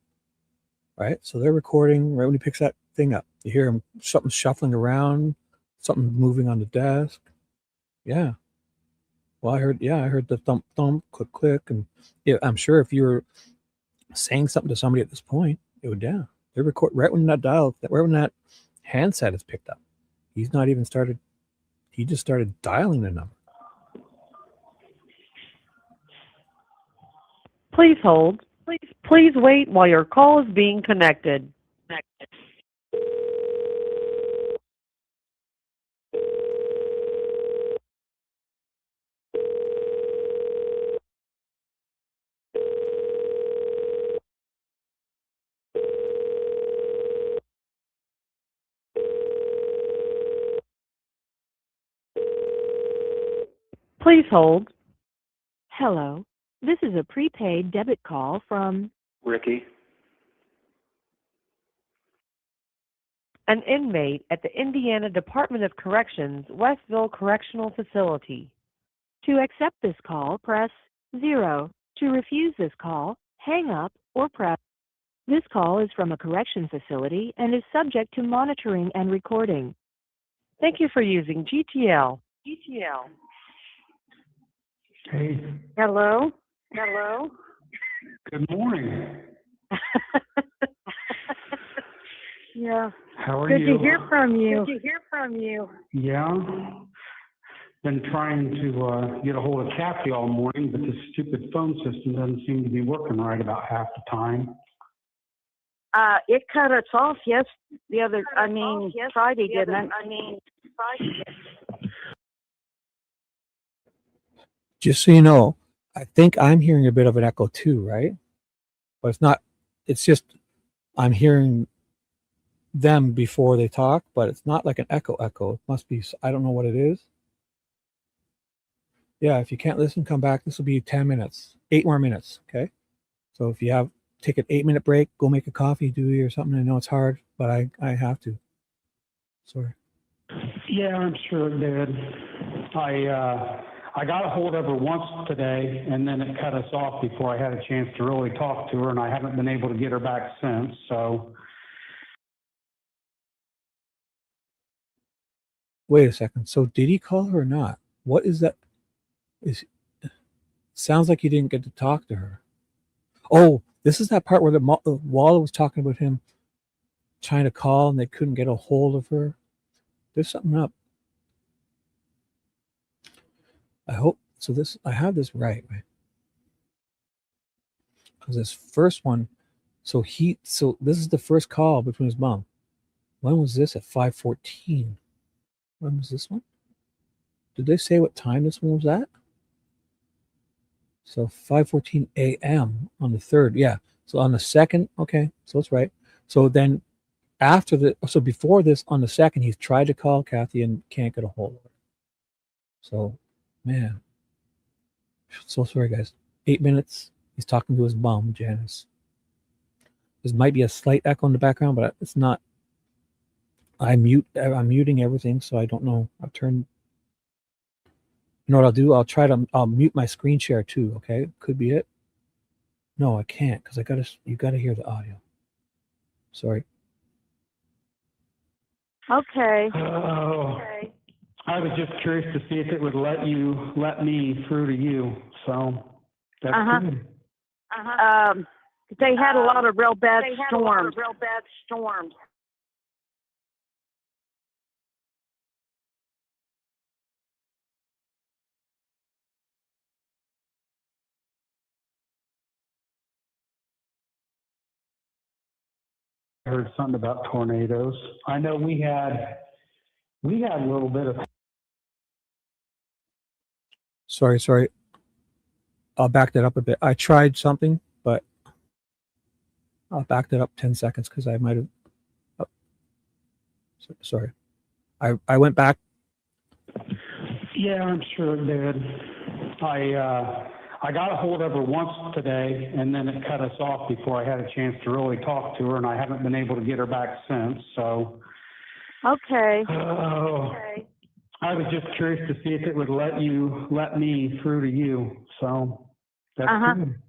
right? So they're recording right when he picks that thing up. You hear him, something shuffling around, something moving on the desk. Yeah. Well, I heard the thump, thump, click, click. And yeah, I'm sure if you were saying something to somebody at this point, it would, yeah. They record right when that dial, right when that handset is picked up. He's not even started, he just started dialing the number. Please hold. Please wait while your call is being connected. Please hold. Hello. This is a prepaid debit call from Ricky. an inmate at the Indiana Department of Corrections, Westville Correctional Facility. To accept this call, press 0. To refuse this call, hang up or press. This call is from a correction facility and is subject to monitoring and recording. Thank you for using GTL. Hey, Hello? good morning. Yeah. How are Good you? to hear from you. Yeah. been trying to get a hold of Kathy all morning, but this stupid phone system doesn't seem to be working right about half the time. It cut us off Friday, didn't it? Just so you know, I think I'm hearing a bit of an echo too, right? But it's not, it's just I'm hearing them before they talk, but it's not like an echo. It must be, I don't know what it is. Yeah, if you can't listen, come back. This will be 10 minutes, 8 more minutes, okay? So if you have, take an 8-minute break, go make a coffee, do or something. I know it's hard, but I have to. Sorry. Yeah, I'm sure it did. I got a hold of her once today, and then it cut us off before I had a chance to really talk to her, and I haven't been able to get her back since, so. Wait a second. So did he call her or not? What is that? Sounds like he didn't get to talk to her. Oh, this is that part where the Walla was talking about him trying to call and they couldn't get a hold of her. There's something up. I hope so. I have this right? Because this first one, so this is the first call between his mom. When was this? At 5:14. When was this one? Did they say what time this one was at? So 5:14 a.m. on the 3rd. Yeah. So on the 2nd, okay. So it's right. So then before this, on the 2nd, he's tried to call Kathy and can't get a hold of her. So, man. So sorry, guys. 8 minutes. He's talking to his mom, Janice. There might be a slight echo in the background, but it's not. I'm muting everything, so I don't know. You know what I'll do? I'll mute my screen share too, okay? Could be it. No, I can't, because you gotta hear the audio. Sorry. Okay. Oh, okay. I was just curious to see if it would let me through to you, so that's good. They had a lot of real bad storms. I heard something about tornadoes. I know we had a little bit of. Sorry. I'll back that up a bit. I tried something, but I'll back that up 10 seconds because I might have. Oh, sorry. I went back. Yeah, I'm sure it did. I got a hold of her once today, and then it cut us off before I had a chance to really talk to her, and I haven't been able to get her back since, so. Okay. Okay. I was just curious to see if it would let me through to you, so that's good.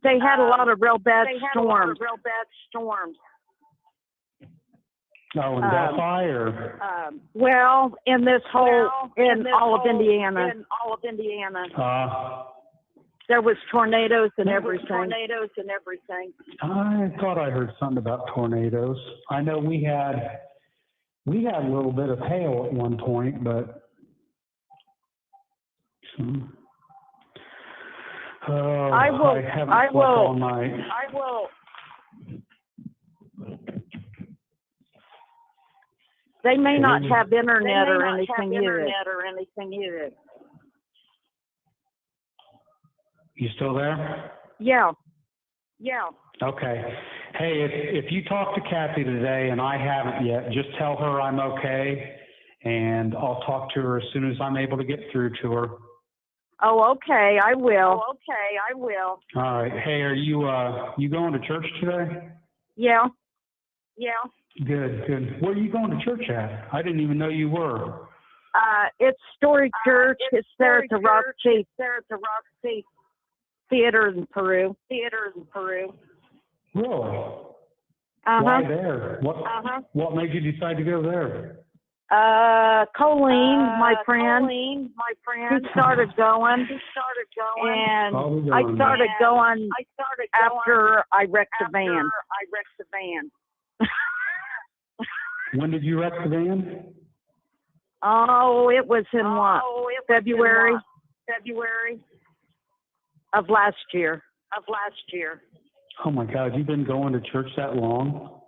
They had a lot of real bad storms. Oh, in Delphi or? Well, in all of Indiana. There was tornadoes and everything. I thought I heard something about tornadoes. I know we had a little bit of hail at one point, but I haven't slept all night. They may not have internet or anything either. You still there? Yeah. Okay. Hey, if you talk to Kathy today and I haven't yet, just tell her I'm okay, and I'll talk to her as soon as I'm able to get through to her. Oh, okay. I will. All right. Hey, are you going to church today? Yeah. Good. Where are you going to church at? I didn't even know you were. It's Story Church. It's there at the Roxy Theater in Peru. Really? Why there? What made you decide to go there? Colleen, my friend, who started going, and I started going after I wrecked the van. When did you wreck the van? Oh, it was in what? February of last year. Oh my God, you've been going to church that long?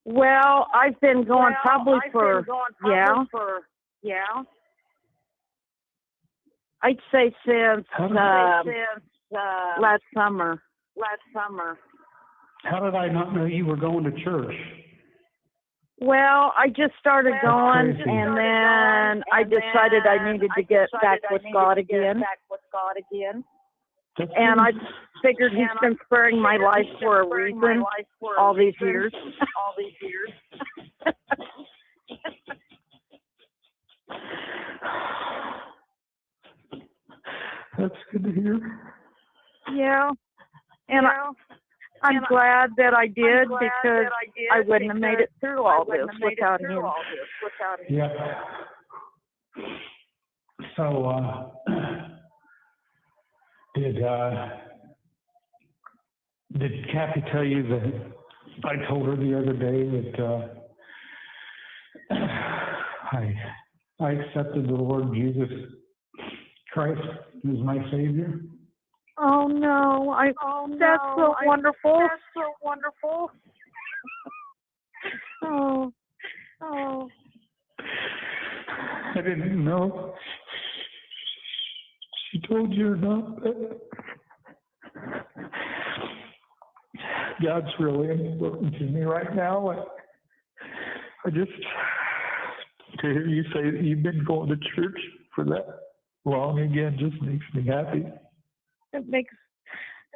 Well, I've been going probably for I'd say since last summer. How did I not know you were going to church? Well, I just started going, crazy. and then I decided I needed to get back with God again. And I figured He's been sparing my life for a reason all these years. That's good to hear. Yeah. And I'm glad that I did, because I wouldn't have made it through all this without Him. Yeah. So, did Kathy tell you that I told her the other day that I accepted the Lord Jesus Christ as my Savior? Oh no! That's so wonderful. Oh. I didn't know. She told you or not, but God's really important to me right now. I just, to hear you say that you've been going to church for that long again just makes me happy. It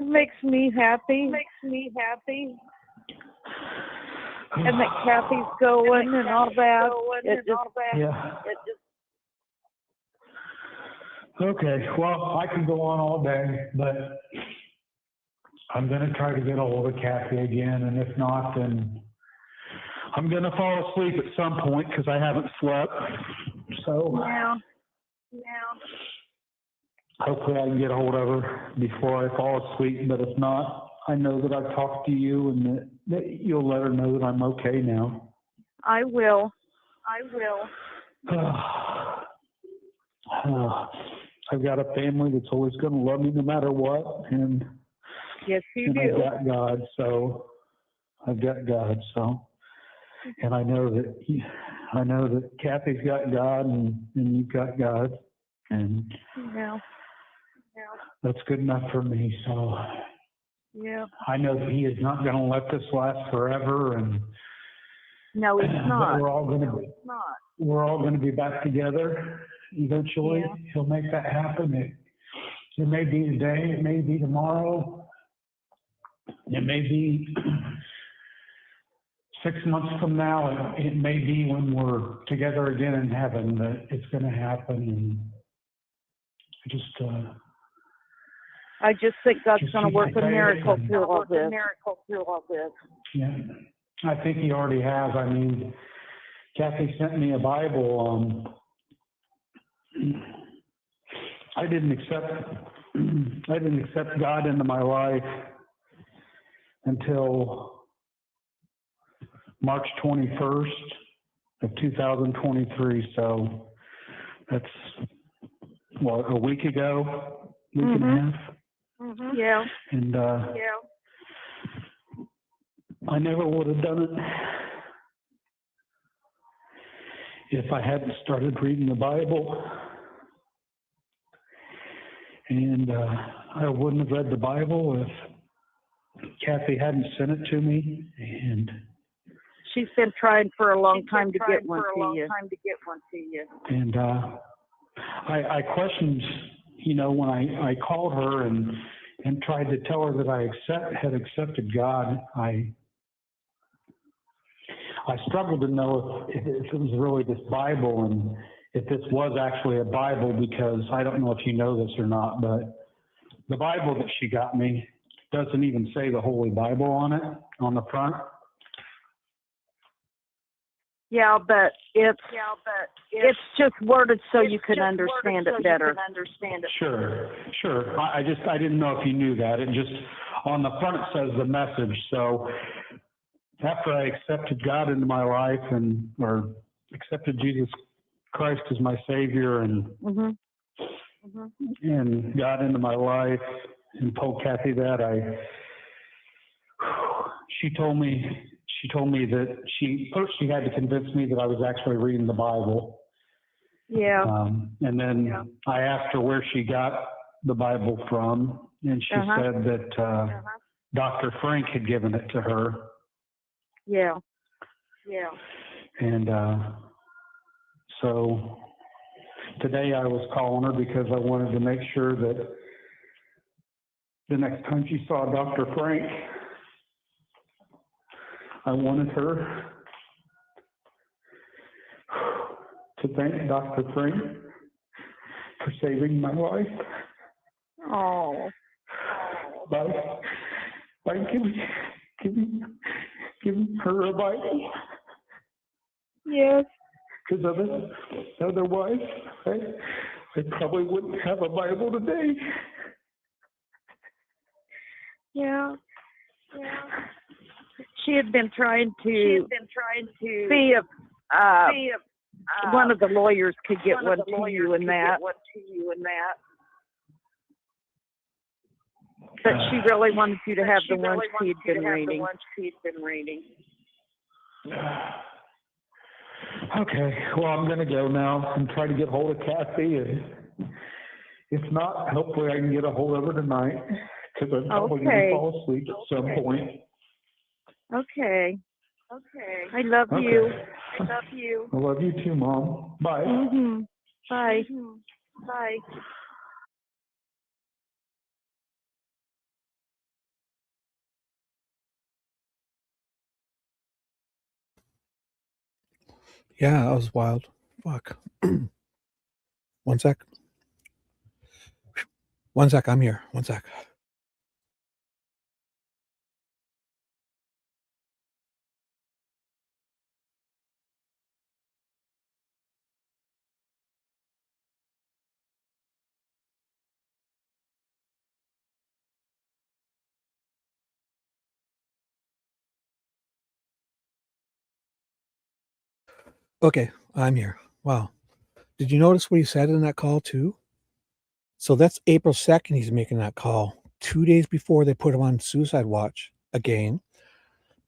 makes me happy. And that Kathy's going and all that. Yeah. Okay, well, I can go on all day, but I'm going to try to get a hold of Kathy again, and if not, then I'm going to fall asleep at some point because I haven't slept. So Yeah. hopefully I can get a hold of her before I fall asleep, but if not, I know that I've talked to you and that you'll let her know that I'm okay now. I will. I've got a family that's always going to love me no matter what, and Yes, you and do. I've got God, so, and I know that Kathy's got God, and you've got God, and Yeah. that's good enough for me. So Yeah. I know that He is not going to let this last forever, and No, it's not. we're all going to be back together eventually. Yeah. He'll make that happen. It may be today, it may be tomorrow, it may be 6 months from now, it may be when we're together again in heaven that it's going to happen. And I just think God's Just going to keep work my a faith miracle and- through all this. yeah, I think He already has. I mean, Kathy sent me a Bible. I didn't accept God into my life until March 21st of 2023. So that's a week ago, week and a half. Yeah. And I never would have done it if I hadn't started reading the Bible. And I wouldn't have read the Bible if Kathy hadn't sent it to me. And She's been trying for a long time to get one to you. And I questioned, when I called her and tried to tell her that I had accepted God, I struggled to know if it was really this Bible and if this was actually a Bible, because I don't know if you know this or not, but the Bible that she got me doesn't even say the Holy Bible on it, on the front. Yeah, but it's just worded so you can understand it better. Sure. I didn't know if you knew that. It just, on the front it says the message. So after I accepted God into my life or accepted Jesus Christ is my Savior and and got into my life and told Kathy that she told me that first she had to convince me that I was actually reading the Bible. Yeah. And then I asked her where she got the Bible from, and she said that Dr. Frank had given it to her. Yeah. And so today I was calling her because I wanted to make sure that the next time she saw Dr. Frank, I wanted her to thank Dr. Frank for saving my life. Oh. By giving her a Bible. Yes. Because otherwise, I probably wouldn't have a Bible today. Yeah. She had been trying to see if one of the lawyers could get one to you and that. But she really wanted you to have the ones she had been reading. Okay, well, I'm going to go now and try to get hold of Kathy. And if not, hopefully I can get a hold of her tonight, because I'm probably going to fall asleep at some point. Okay. I love you. I love you too, Mom. Bye. Bye. Yeah, that was wild. Fuck. One sec. I'm here. One sec. Okay, I'm here. Wow. Did you notice what he said in that call too? So that's April 2nd he's making that call, 2 days before they put him on suicide watch again.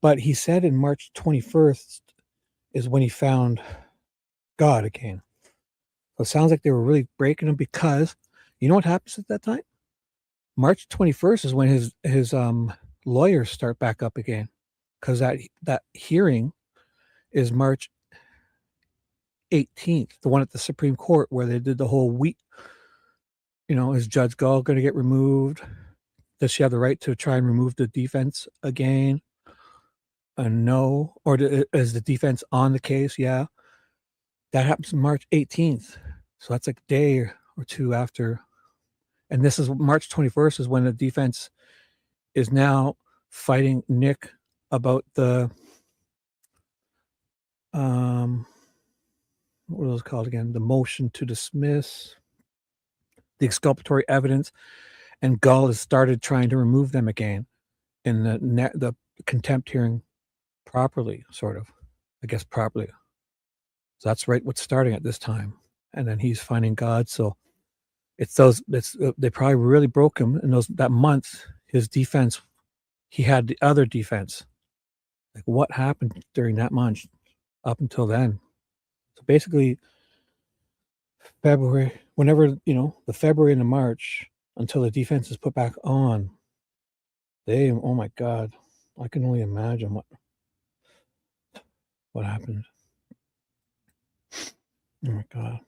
But he said in March 21st is when he found God again. So it sounds like they were really breaking him, because you know what happens at that time? March 21st is when his lawyers start back up again, because that hearing is March 18th, the one at the Supreme Court where they did the whole week. Is Judge Gull going to get removed? Does she have the right to try and remove the defense again? No. Or is the defense on the case? Yeah. That happens March 18th. So that's like a day or two after. And this is March 21st is when the defense is now fighting Nick about the, what was it called again? The motion to dismiss the exculpatory evidence, and Gull has started trying to remove them again in the contempt hearing properly, sort of, I guess properly. So that's right what's starting at this time. And then he's finding God. So they probably really broke him in that month. His defense, he had the other defense. Like, what happened during that month up until then? So basically, February, whenever, the February and the March, until the defense is put back on, oh my God, I can only imagine what happened. Oh my God.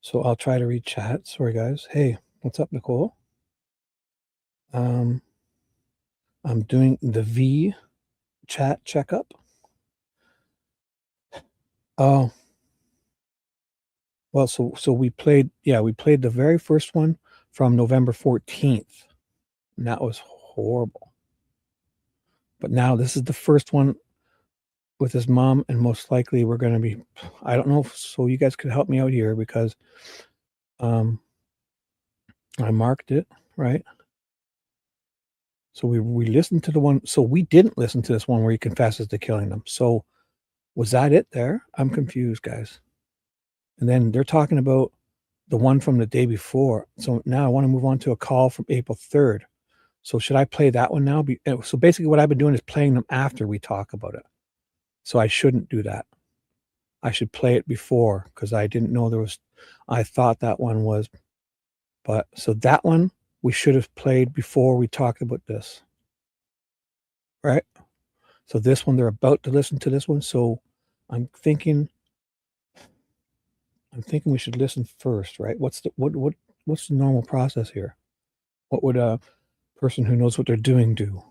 So I'll try to read chat. Sorry, guys. Hey, what's up, Nicole? I'm doing the V chat checkup. Oh, well, so we played the very first one from November 14th, and that was horrible. But now this is the first one with his mom, and most likely we're going to be, I don't know, so you guys could help me out here, because I marked it, right? So we listened to the one, so we didn't listen to this one where he confesses to killing them. So Was that it there? I'm confused, guys. And then they're talking about the one from the day before. So now I want to move on to a call from April 3rd. So should I play that one now? So basically what I've been doing is playing them after we talk about it. So I shouldn't do that. I should play it before because I didn't know I thought that one was, but so that one we should have played before we talked about this. Right? So this one, they're about to listen to this one. So I'm thinking we should listen first, right? What's the normal process here? What would a person who knows what they're doing do?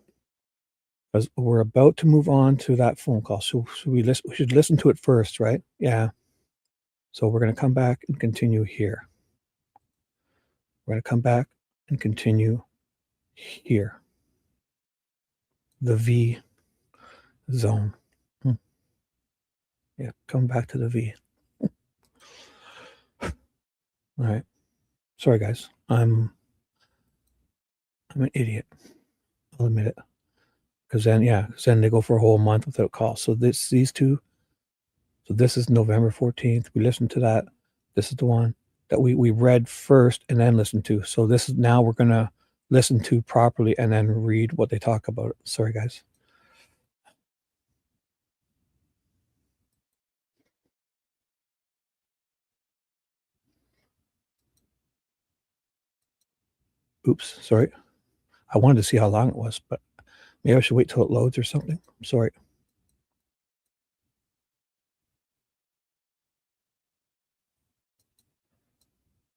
Because we're about to move on to that phone call. So we should listen to it first, right? Yeah. So we're going to come back and continue here. We're going to come back and continue here. The V zone. Yeah, come back to the V. All right. Sorry, guys. I'm an idiot. I'll admit it. Because then they go for a whole month without calls. So these two. So this is November 14th. We listened to that. This is the one that we read first and then listened to. So this is now we're going to listen to properly and then read what they talk about. Sorry, guys. Oops, sorry. I wanted to see how long it was, but maybe I should wait till it loads or something. I'm sorry.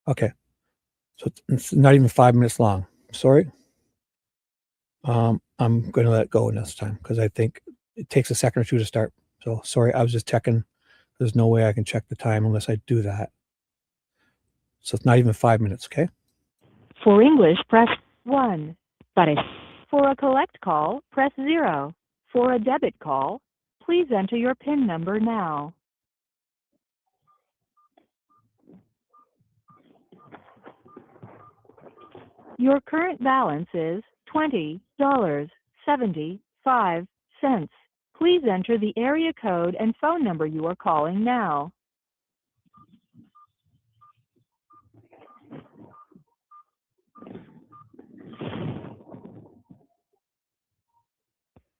Okay. So it's not even 5 minutes long. Sorry. I'm going to let it go this time because I think it takes a second or two to start. So sorry, I was just checking. There's no way I can check the time unless I do that. So it's not even 5 minutes, okay? For English, press 1. For a collect call, press 0. For a debit call, please enter your PIN number now. Your current balance is $20.75. Please enter the area code and phone number you are calling now.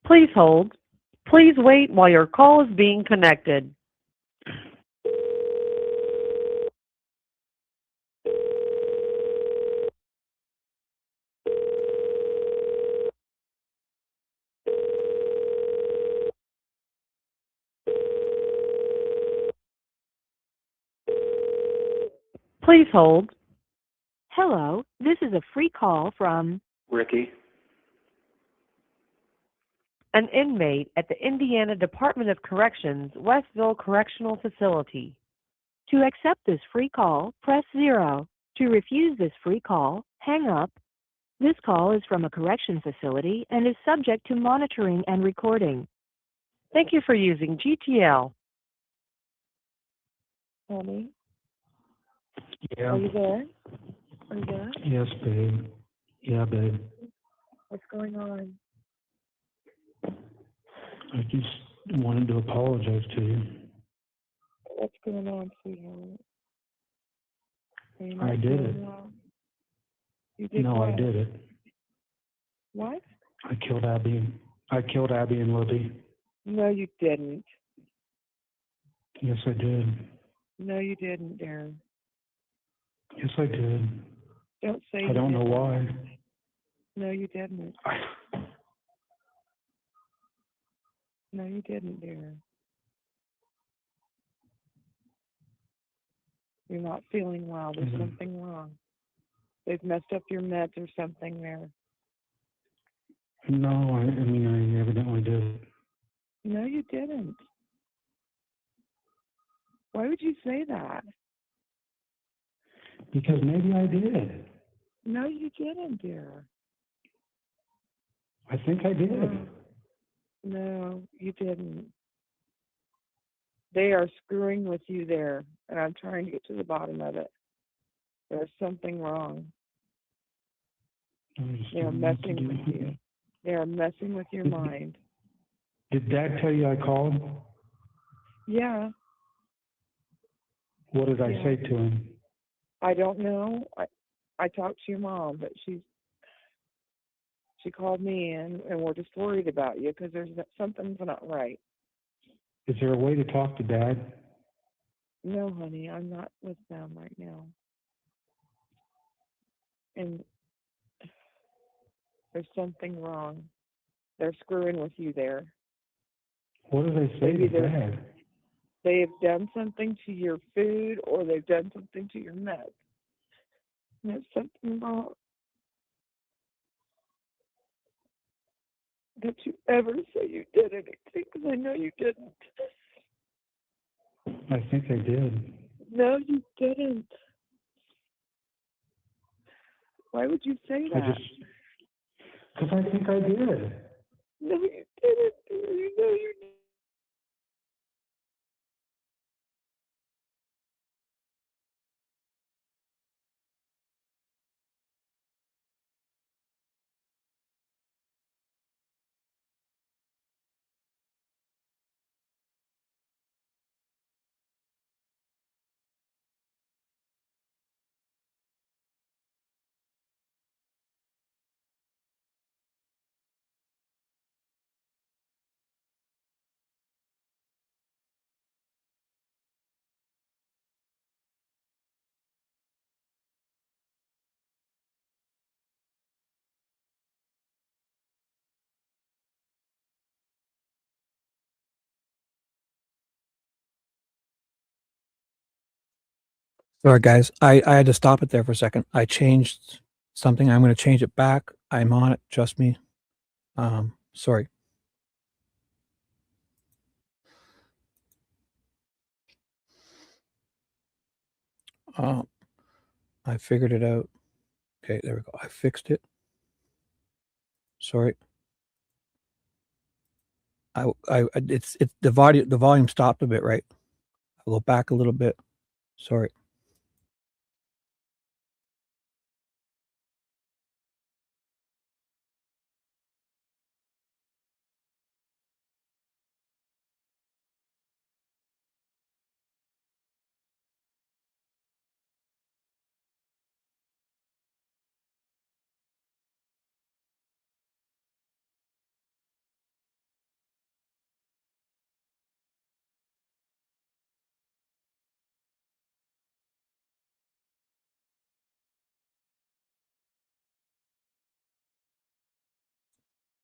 Please hold. Please wait while your call is being connected. Please hold. Hello, this is a free call from Ricky. an inmate at the Indiana Department of Corrections, Westville Correctional Facility. To accept this free call, press 0. To refuse this free call, hang up. This call is from a correction facility and is subject to monitoring and recording. Thank you for using GTL. Honey, Yeah. are you there? Are you there? Yes, babe. Yeah, babe. What's going on? I just wanted to apologize to you. What's going on, sweetheart? Are you I not did feeling it. well? You did No, what? I did it. What? I killed Abby. I killed Abby and Libby. No, you didn't. Yes, I did. No, you didn't, Darren. Yes, I did. Don't say I don't know why. No, you didn't. No, you didn't, Darren. You're not feeling well. There's something wrong. They've messed up your meds or something there. No, I mean, I evidently did. No, you didn't. Why would you say that? Because maybe I did. No, you didn't, dear. I think I did. No, you didn't. They are screwing with you there, and I'm trying to get to the bottom of it. There's something wrong. They are messing with you. They are messing with your mind. Did Dad tell you I called? Yeah. What did I Yeah. say to him? I don't know. I talked to your mom, but she called me in, and we're just worried about you because something's not right. Is there a way to talk to Dad? No, honey, I'm not with them right now. And there's something wrong. They're screwing with you there. What did I say Maybe to Dad? They've done something to your food, or they've done something to your meds. There's something wrong. Did you ever say you did anything? Because I know you didn't. I think I did. No, you didn't. Why would you say that? Because I think I did. No, you didn't. You know you didn't. Sorry, guys. I had to stop it there for a second. I changed something. I'm going to change it back. I'm on it. Trust me. Sorry. I figured it out. Okay, there we go. I fixed it. Sorry. It's the volume stopped a bit, right? I'll go back a little bit. Sorry.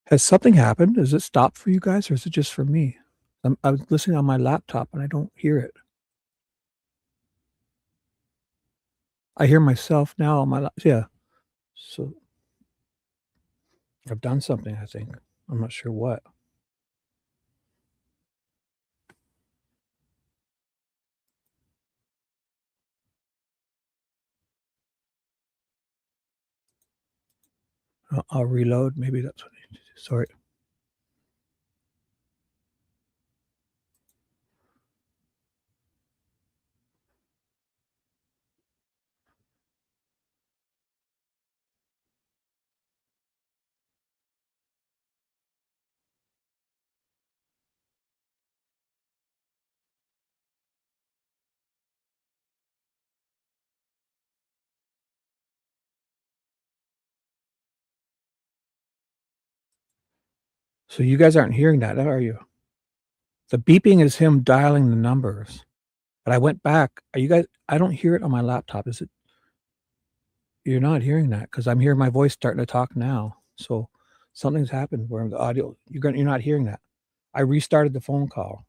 Has something happened? Does it stop for you guys, or is it just for me? I was listening on my laptop and I don't hear it. I hear myself now on my yeah. So I've done something, I think. I'm not sure what. I'll reload. Maybe that's what I need to do. Sorry. So you guys aren't hearing that, are you? The beeping is him dialing the numbers. But I went back. Are you guys? I don't hear it on my laptop. Is it? You're not hearing that because I'm hearing my voice starting to talk now. So something's happened where the audio. You're not hearing that. I restarted the phone call.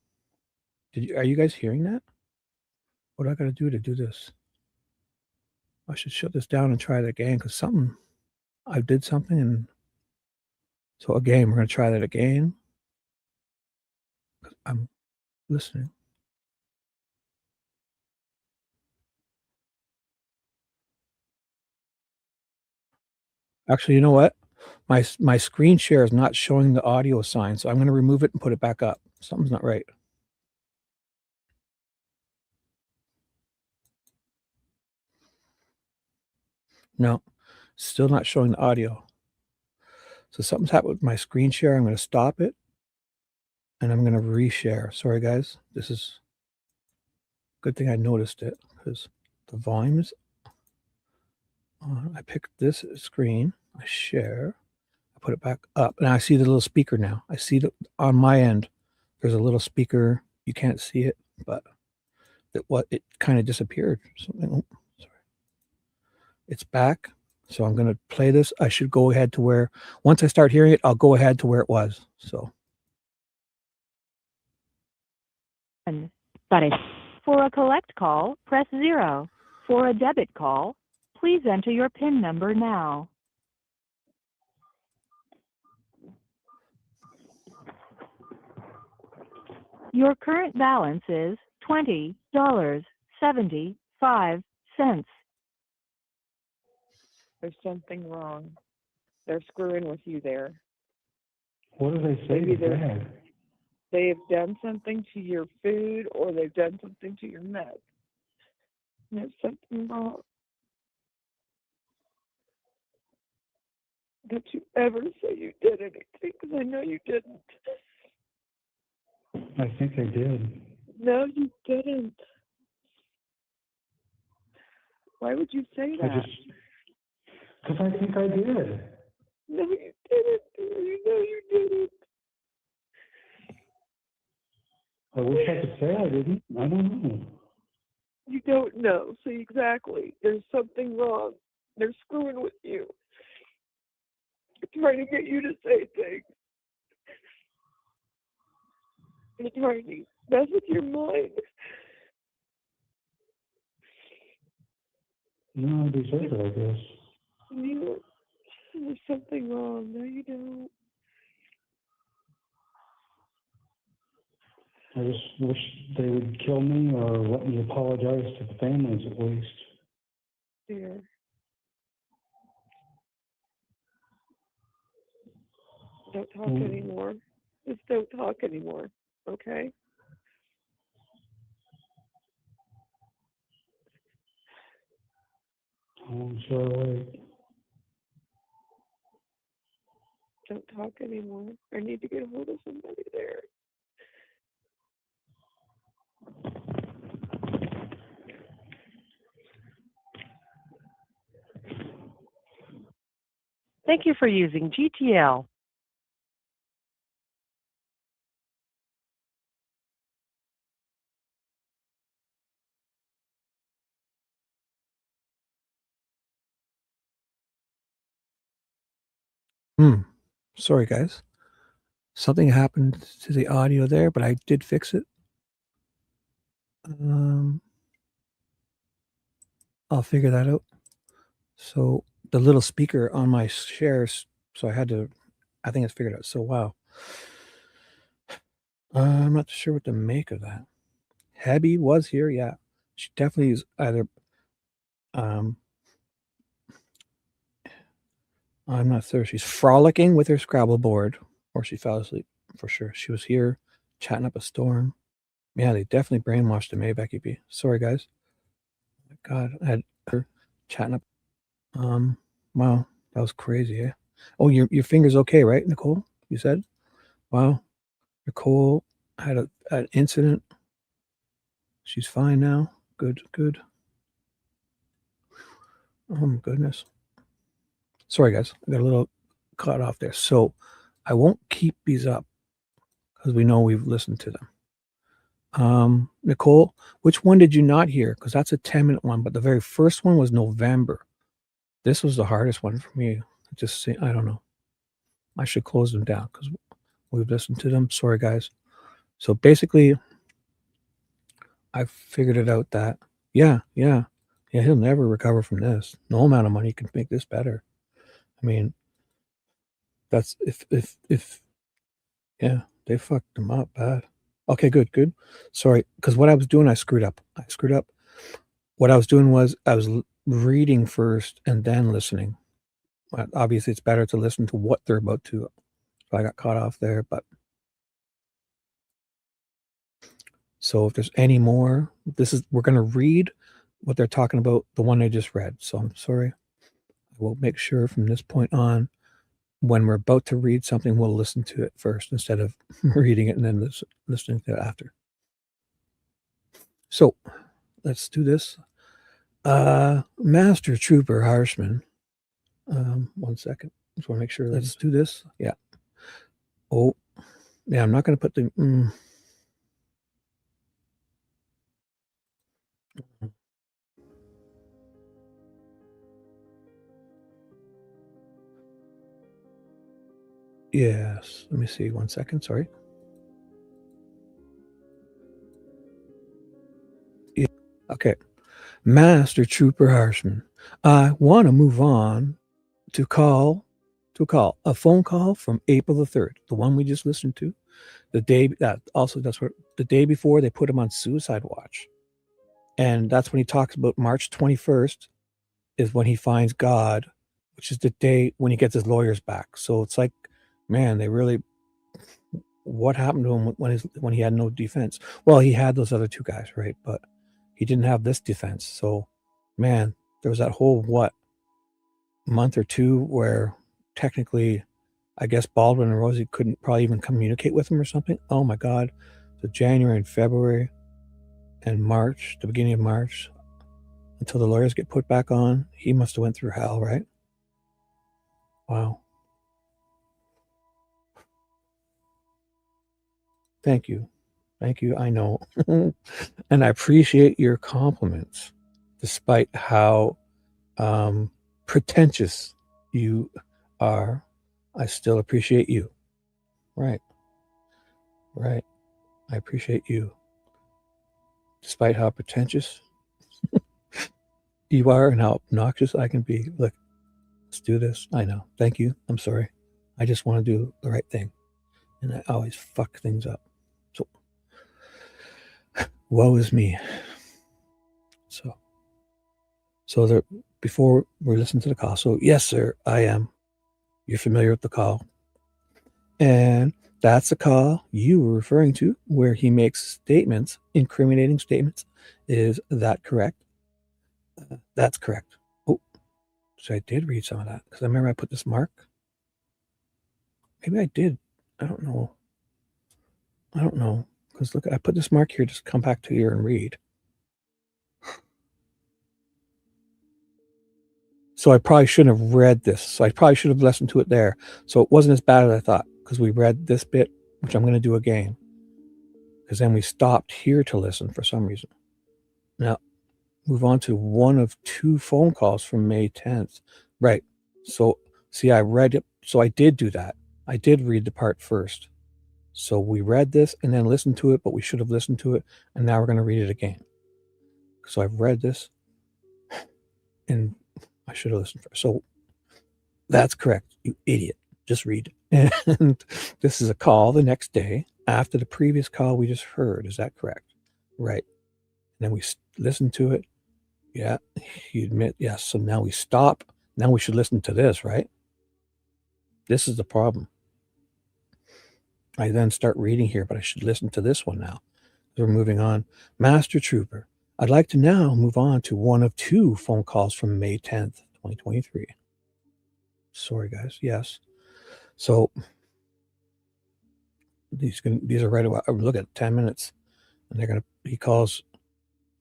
Are you guys hearing that? What do I got to do this? I should shut this down and try it again because I did something, and so again we're going to try that again. I'm listening. Actually, you know what? My screen share is not showing the audio sign, so I'm going to remove it and put it back up. Something's not right. No, still not showing the audio. So something's happened with my screen share. I'm going to stop it. and I'm going to reshare. Sorry, guys. This is good thing I noticed it because the volume is on. I picked this screen. I share. I put it back up. And I see the little speaker now. I see that on my end, there's a little speaker. You can't see it, but it kind of disappeared. Something. Oh, sorry. It's back. So I'm going to play this. I should go ahead to where, once I start hearing it, I'll go ahead to where it was. So. For a collect call, press 0. For a debit call, please enter your PIN number now. Your current balance is $20.75. There's something wrong. They're screwing with you there. What do they say Maybe to that? They have done something to your food, or they've done something to your meds. There's something wrong. Don't you ever say you did anything, because I know you didn't. I think I did. No, you didn't. Why would you say that? Because I think I did. No, you didn't. You know you didn't. I wish I could say I didn't. I don't know. You don't know. See, exactly. There's something wrong. They're screwing with you. They're trying to get you to say things. They're trying to mess with your mind. No, I deserve it, I guess. There's something wrong. No, you don't. I just wish they would kill me or let me apologize to the families at least. Yeah. Don't talk anymore. Just don't talk anymore. Okay? I'm sure I would. Don't talk anymore. I need to get a hold of somebody there. Thank you for using GTL. Sorry, guys. Something happened to the audio there, but I did fix it. I'll figure that out. So the little speaker on my shares, so I think it's figured out. So wow. I'm not sure what to make of that. Abby was here, yeah. She definitely is either I'm not sure. She's frolicking with her Scrabble board, or she fell asleep for sure. She was here chatting up a storm. Yeah, they definitely brainwashed him, Becky B. Sorry, guys. Oh my God, I had her chatting up. Wow, that was crazy, eh? Oh, your finger's okay, right, Nicole? You said? Wow. Nicole had an incident. She's fine now. Good. Oh my goodness. Sorry, guys. I got a little caught off there. So I won't keep these up because we know we've listened to them. Nicole, which one did you not hear? Because that's a 10-minute one, but the very first one was November. This was the hardest one for me. I don't know. I should close them down because we've listened to them. Sorry, guys. So basically, I figured it out that, yeah, he'll never recover from this. No amount of money can make this better. I mean, that's if yeah, they fucked him up bad. Okay, good. Sorry, because what I was doing, I screwed up. What I was doing was I was reading first and then listening. Well, obviously, it's better to listen to what they're about to. So I got caught off there, but so if there's any more, we're going to read what they're talking about, the one I just read. So I'm sorry. I will make sure from this point on when we're about to read something, we'll listen to it first instead of reading it and then listening to it after. So let's do this. Master Trooper Harshman. 1 second. Just want to make sure. Let's do this. Yeah. Oh, yeah. I'm not going to put the. Yes. Let me see. 1 second. Sorry. Yeah. Okay. Master Trooper Harshman. I want to move on to a phone call from April the 3rd, the one we just listened to. The day the day before they put him on suicide watch. And that's when he talks about March 21st is when he finds God, which is the day when he gets his lawyers back. So it's like, man, they really, what happened to him when he had no defense? Well, he had those other two guys, right? But he didn't have this defense. So, man, there was that whole, month or two where technically, I guess Baldwin and Rosie couldn't probably even communicate with him or something. Oh my God. So January and February and March, the beginning of March, until the lawyers get put back on, he must have went through hell, right? Wow. Thank you. Thank you. I know. And I appreciate your compliments, despite how pretentious you are. I still appreciate you. Right. Right. I appreciate you. Despite how pretentious you are and how obnoxious I can be. Look, let's do this. I know. Thank you. I'm sorry. I just want to do the right thing. And I always fuck things up. So, woe is me. So there, before we listen to the call. So, yes, sir, I am. You're familiar with the call. And that's the call you were referring to where he makes statements, incriminating statements. Is that correct? That's correct. Oh, so I did read some of that because I remember I put this mark. Maybe I did. I don't know. Because look, I put this mark here. Just come back to here and read. So I probably shouldn't have read this. So I probably should have listened to it there. So it wasn't as bad as I thought because we read this bit, which I'm going to do again. Because then we stopped here to listen for some reason. Now, move on to one of two phone calls from May 10th. Right. So, see, I read it. So I did do that. I did read the part first. So we read this and then listened to it, but we should have listened to it. And now we're going to read it again. So I've read this and I should have listened first. So that's correct, you idiot. Just read. And this is a call the next day after the previous call we just heard. Is that correct? Right. And then we listened to it. Yeah, you admit, yes. So now we stop. Now we should listen to this, right? This is the problem. I then start reading here, but I should listen to this one now. We're moving on. Master Trooper, I'd like to now move on to one of two phone calls from May 10th, 2023. Sorry, guys. Yes. So these are right away. I look at 10 minutes, and he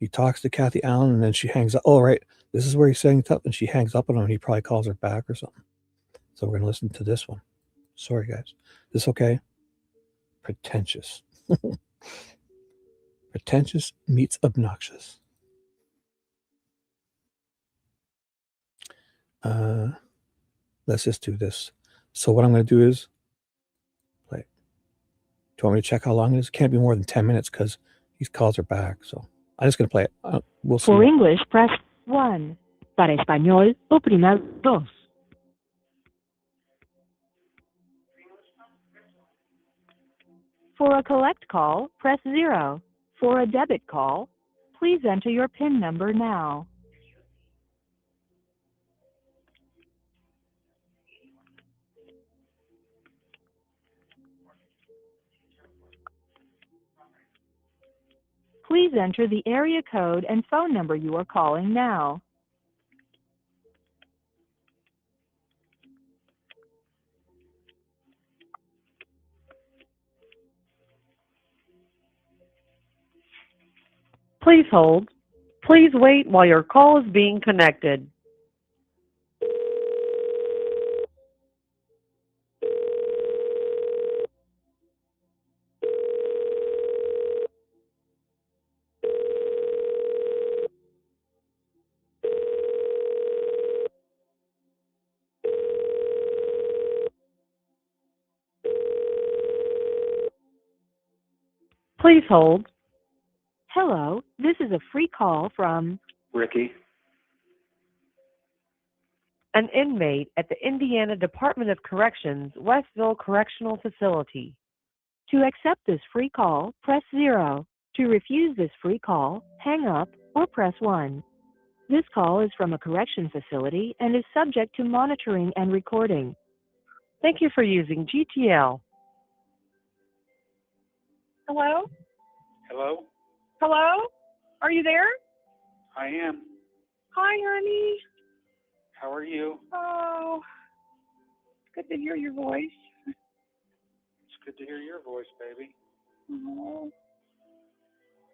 talks to Kathy Allen, and then she hangs up. Oh, right. This is where he's saying stuff, and she hangs up on him, and he probably calls her back or something. So we're going to listen to this one. Sorry, guys. Is this okay? Pretentious. Pretentious meets obnoxious. Let's just do this. So what I'm going to do is play. Do you want me to check how long it is? It can't be more than 10 minutes because he calls her back. So I'm just going to play it. We'll see. For English, press 1. Para español, oprima 2. For a collect call, press 0. For a debit call, please enter your PIN number now. Please enter the area code and phone number you are calling now. Please hold. Please wait while your call is being connected. Please hold. Hello, this is a free call from Ricky. an inmate at the Indiana Department of Corrections, Westville Correctional Facility. To accept this free call, press 0. To refuse this free call, hang up or press 1. This call is from a correction facility and is subject to monitoring and recording. Thank you for using GTL. Hello? Hello? Hello? Are you there? I am. Hi, honey. How are you? Oh, it's good to hear your voice. It's good to hear your voice, baby. Oh,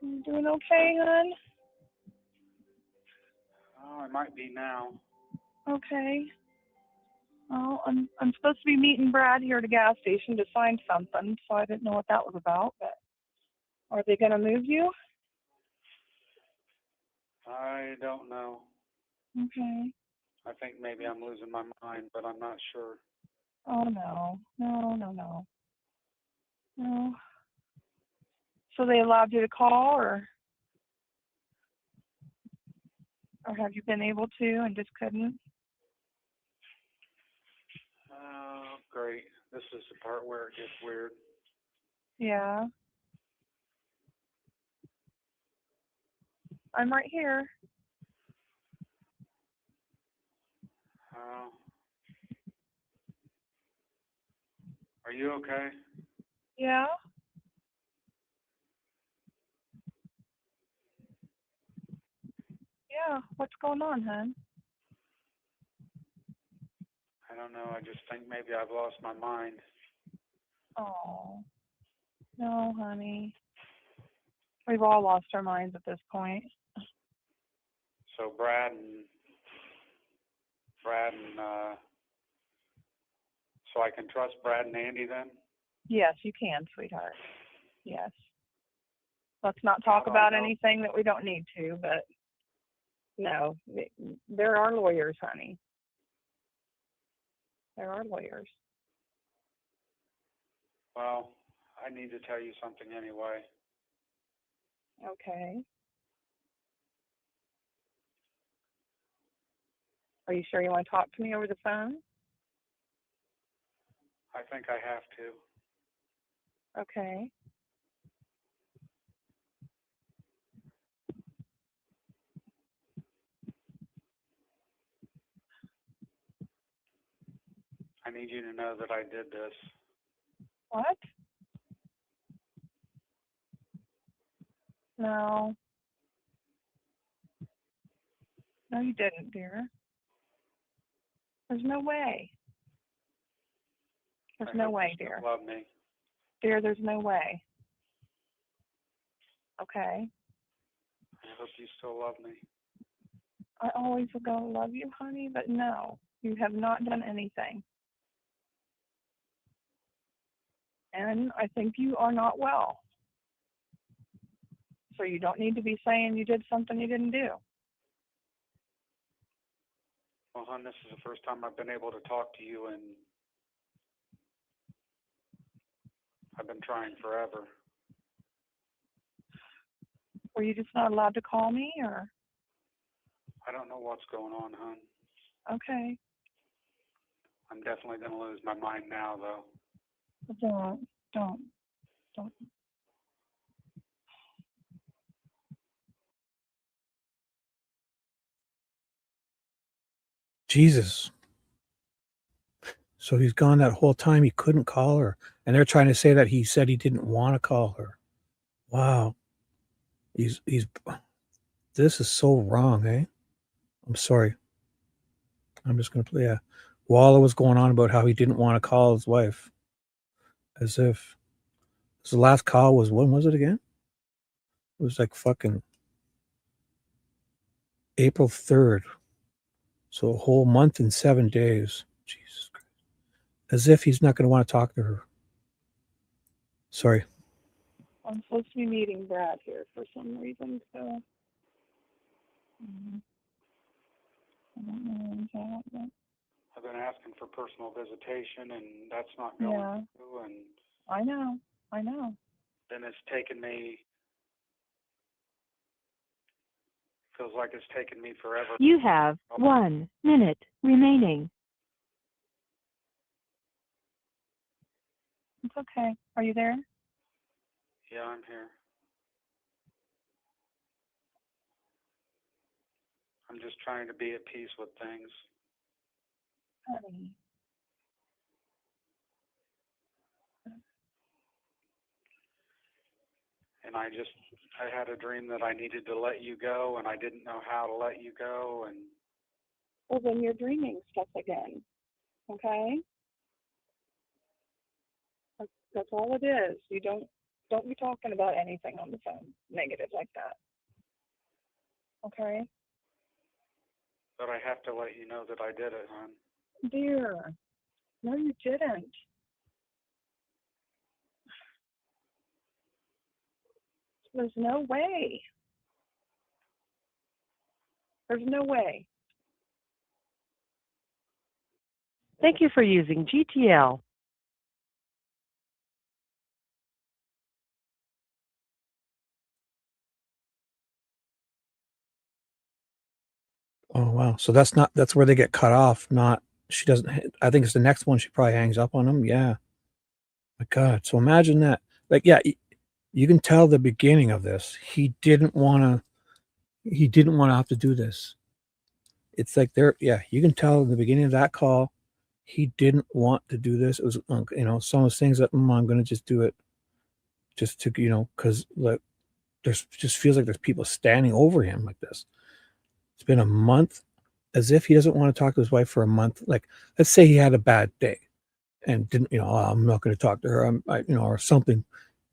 you doing okay, hon? Oh, I might be now. Okay. Well, I'm supposed to be meeting Brad here at the gas station to sign something, so I didn't know what that was about. But are they gonna move you? I don't know. Okay. I think maybe I'm losing my mind, but I'm not sure. Oh no, no. So they allowed you to call, or have you been able to and just couldn't? Oh, great. This is the part where it gets weird. Yeah. I'm right here. Oh. Are you okay? Yeah. Yeah. What's going on, hon? I don't know. I just think maybe I've lost my mind. Oh. No, honey. We've all lost our minds at this point. So Brad and so I can trust Brad and Andy then? Yes, you can, sweetheart. Yes. Let's not talk about anything that we don't need to, but no, there are lawyers, honey. There are lawyers. Well, I need to tell you something anyway. Okay. Are you sure you want to talk to me over the phone? I think I have to. Okay. I need you to know that I did this. What? No. No, you didn't, dear. There's no way. There's no way, dear. Love me. Dear, there's no way. Okay. I hope you still love me. I always will go love you, honey, but no, you have not done anything. And I think you are not well. So you don't need to be saying you did something you didn't do. Well, hon, this is the first time I've been able to talk to you, and I've been trying forever. Were you just not allowed to call me, or? I don't know what's going on, hon. Okay. I'm definitely going to lose my mind now, though. Don't. Jesus. So he's gone that whole time. He couldn't call her. And they're trying to say that he said he didn't want to call her. Wow. This is so wrong, eh? I'm sorry. I'm just going to play. Walla was going on about how he didn't want to call his wife. As if. The last call was, when was it again? It was like fucking April 3rd. So a whole month and 7 days. Jesus Christ. As if he's not going to want to talk to her. Sorry. I'm supposed to be meeting Brad here for some reason, so I don't know where he's at, but I've been asking for personal visitation, and that's not going yeah, through, and I know. then it's taken me, feels like it's taken me forever. You have 1 minute remaining. It's okay. Are you there? Yeah, I'm here. I'm just trying to be at peace with things. Honey. And I had a dream that I needed to let you go, and I didn't know how to let you go, and Well, then you're dreaming stuff again. Okay? That's all it is. You don't be talking about anything on the phone negative like that. Okay? but I have to let you know that I did it, hon. Dear, no, you didn't. There's no way. There's no way. Thank you for using GTL. Oh, wow. So that's where they get cut off. Not, she doesn't, I think it's the next one. She probably hangs up on him. Yeah. My God. So imagine that. Like, yeah, you can tell the beginning of this. He didn't want to have to do this. It's like you can tell in the beginning of that call, he didn't want to do this. It was, some of those things that I'm going to just do it just to, because like there's just feels like there's people standing over him like this. It's been a month, as if he doesn't want to talk to his wife for a month. Like, let's say he had a bad day and didn't, I'm not going to talk to her, or something.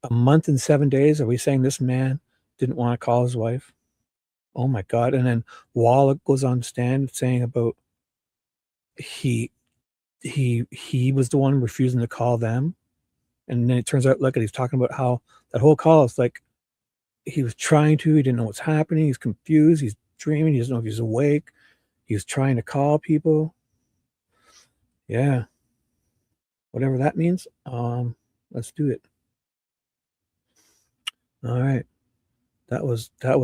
A month and 7 days. Are we saying this man didn't want to call his wife? Oh my God. And then Wallach goes on stand saying about he was the one refusing to call them. And then it turns out, look, he's talking about how that whole call is like he was trying to, he didn't know what's happening, he's confused, he's dreaming, he doesn't know if he's awake, he was trying to call people. Yeah. Whatever that means. Let's do it. All right. That was so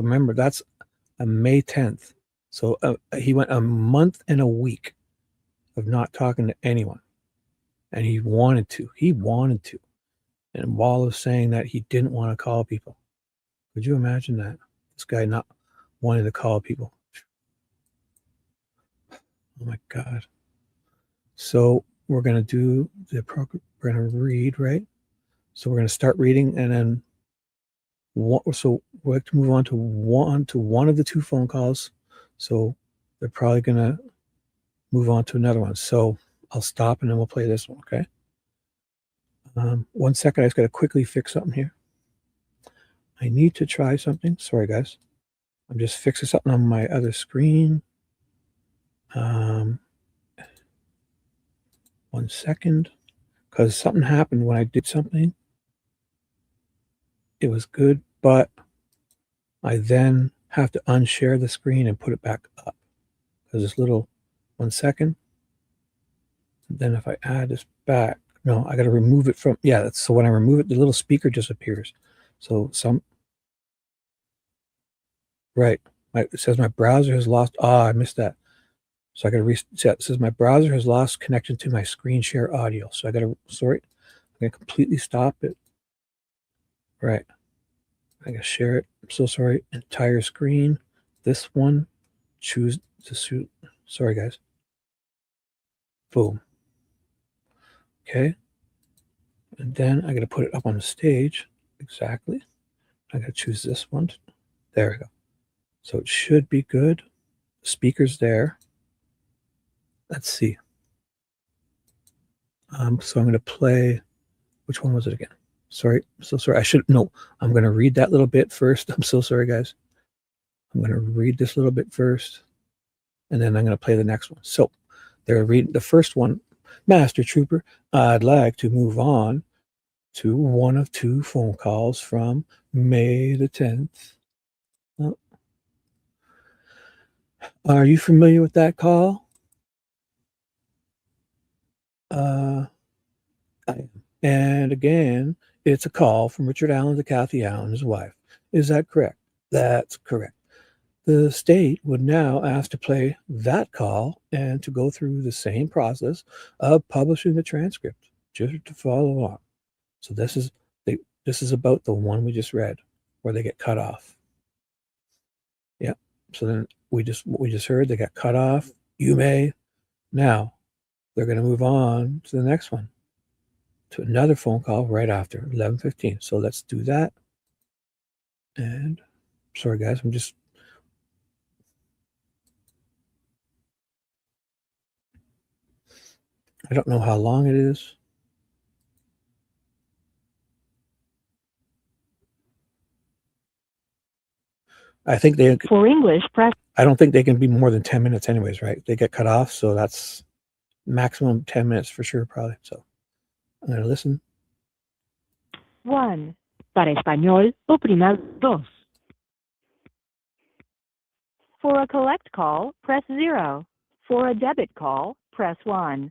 remember, that's a May 10th. So he went a month and a week of not talking to anyone. And he wanted to. And Wall is saying that he didn't want to call people. Could you imagine that? This guy not wanting to call people. Oh my God. So we're going to do we're going to read, right? So we're going to start reading, and then so we'll have to move on to one of the two phone calls. So they're probably going to move on to another one. So I'll stop and then we'll play this one, okay? 1 second, I just got to quickly fix something here. I need to try something. Sorry, guys. I'm just fixing something on my other screen. 1 second, because something happened when I did something. It was good, but I then have to unshare the screen and put it back up. Because this little 1 second. Then if I add this back, no, I got to remove it from, so when I remove it, the little speaker disappears. So right. It says my browser has lost, I missed that. So I got to reset. It says my browser has lost connection to my screen share audio. So I'm going to completely stop it. Right. I got to share it. I'm so sorry. Entire screen. This one, choose to suit. Sorry, guys. Boom. Okay. And then I got to put it up on the stage. Exactly. I got to choose this one. There we go. So it should be good. Speaker's there. Let's see. So I'm going to play. Which one was it again? Sorry. I'm so sorry. I'm going to read that little bit first. I'm so sorry, guys. I'm going to read this a little bit first, and then I'm going to play the next one. So they're reading the first one. Master Trooper, I'd like to move on to one of two phone calls from May the 10th. Oh. Are you familiar with that call? I am. And again, it's a call from Richard Allen to Kathy Allen, his wife. Is that correct? That's correct. The state would now ask to play that call and to go through the same process of publishing the transcript, just to follow along. So this is about the one we just read, where they get cut off. Yeah. So then we just heard they got cut off. You may. Now they're going to move on to the next one, to another phone call right after 11:15. So let's do that. And sorry guys, I don't know how long it is. I think For English, press. I don't think they can be more than 10 minutes anyways, right? They get cut off, so that's maximum 10 minutes for sure, probably. So I'm going to listen. 1. Para español, oprima 2. For a collect call, press 0. For a debit call, press 1.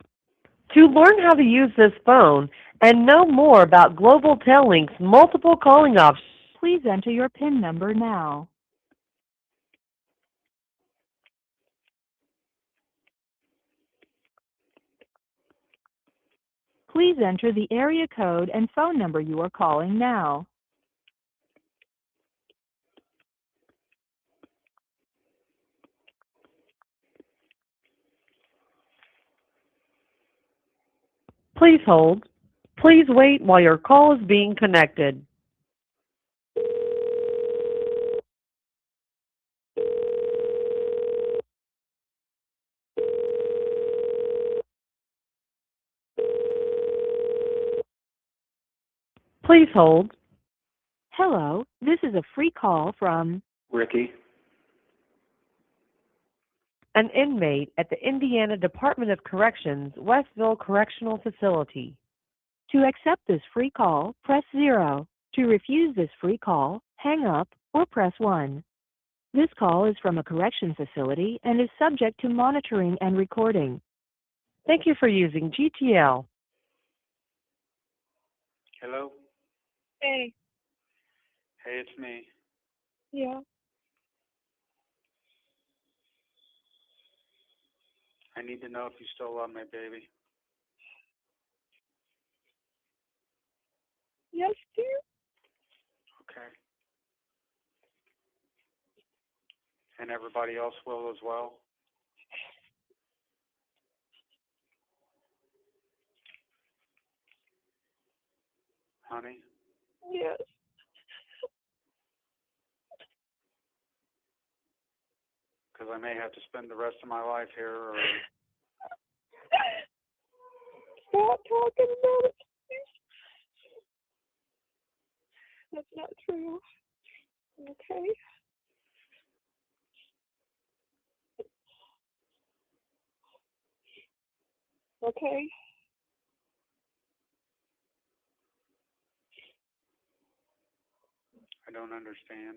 To learn how to use this phone and know more about Global Tellink's multiple calling options, please enter your PIN number now. Please enter the area code and phone number you are calling now. Please hold. Please wait while your call is being connected. Please hold. Hello, this is a free call from Ricky. an inmate at the Indiana Department of Corrections, Westville Correctional Facility. To accept this free call, press 0. To refuse this free call, hang up or press 1. This call is from a correction facility and is subject to monitoring and recording. Thank you for using GTL. Hello? Hey. Hey, it's me. Yeah. I need to know if you still love me, baby. Yes, dear. Okay. And everybody else will as well? Honey? Yes. Because I may have to spend the rest of my life here, or... Stop talking about it. That's not true. Okay. Okay. I don't understand.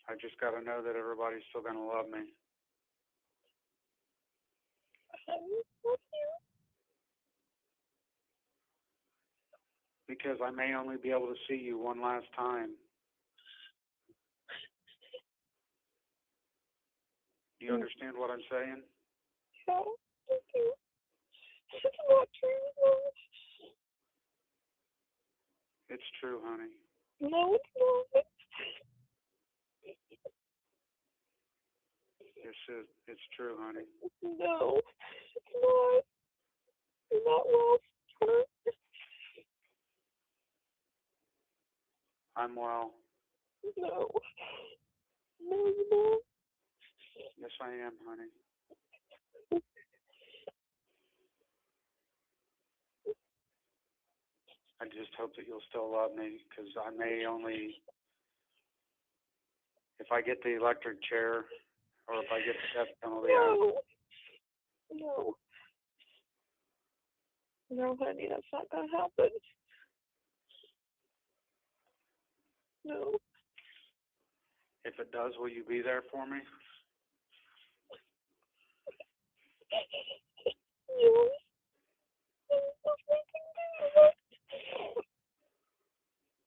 I just got to know that everybody's still going to love me. I love you. Because I may only be able to see you one last time. Do you understand what I'm saying? Yeah, I do. It's not true. It's true, honey. No, it's not. It's true, honey. No, it's not. You're not well. I'm well. No. No, you're not. Yes, I am, honey. I just hope that you'll still love me, because I may only, if I get the electric chair, or if I get the death penalty, No, honey, that's not going to happen. No. if it does, will you be there for me? Yes.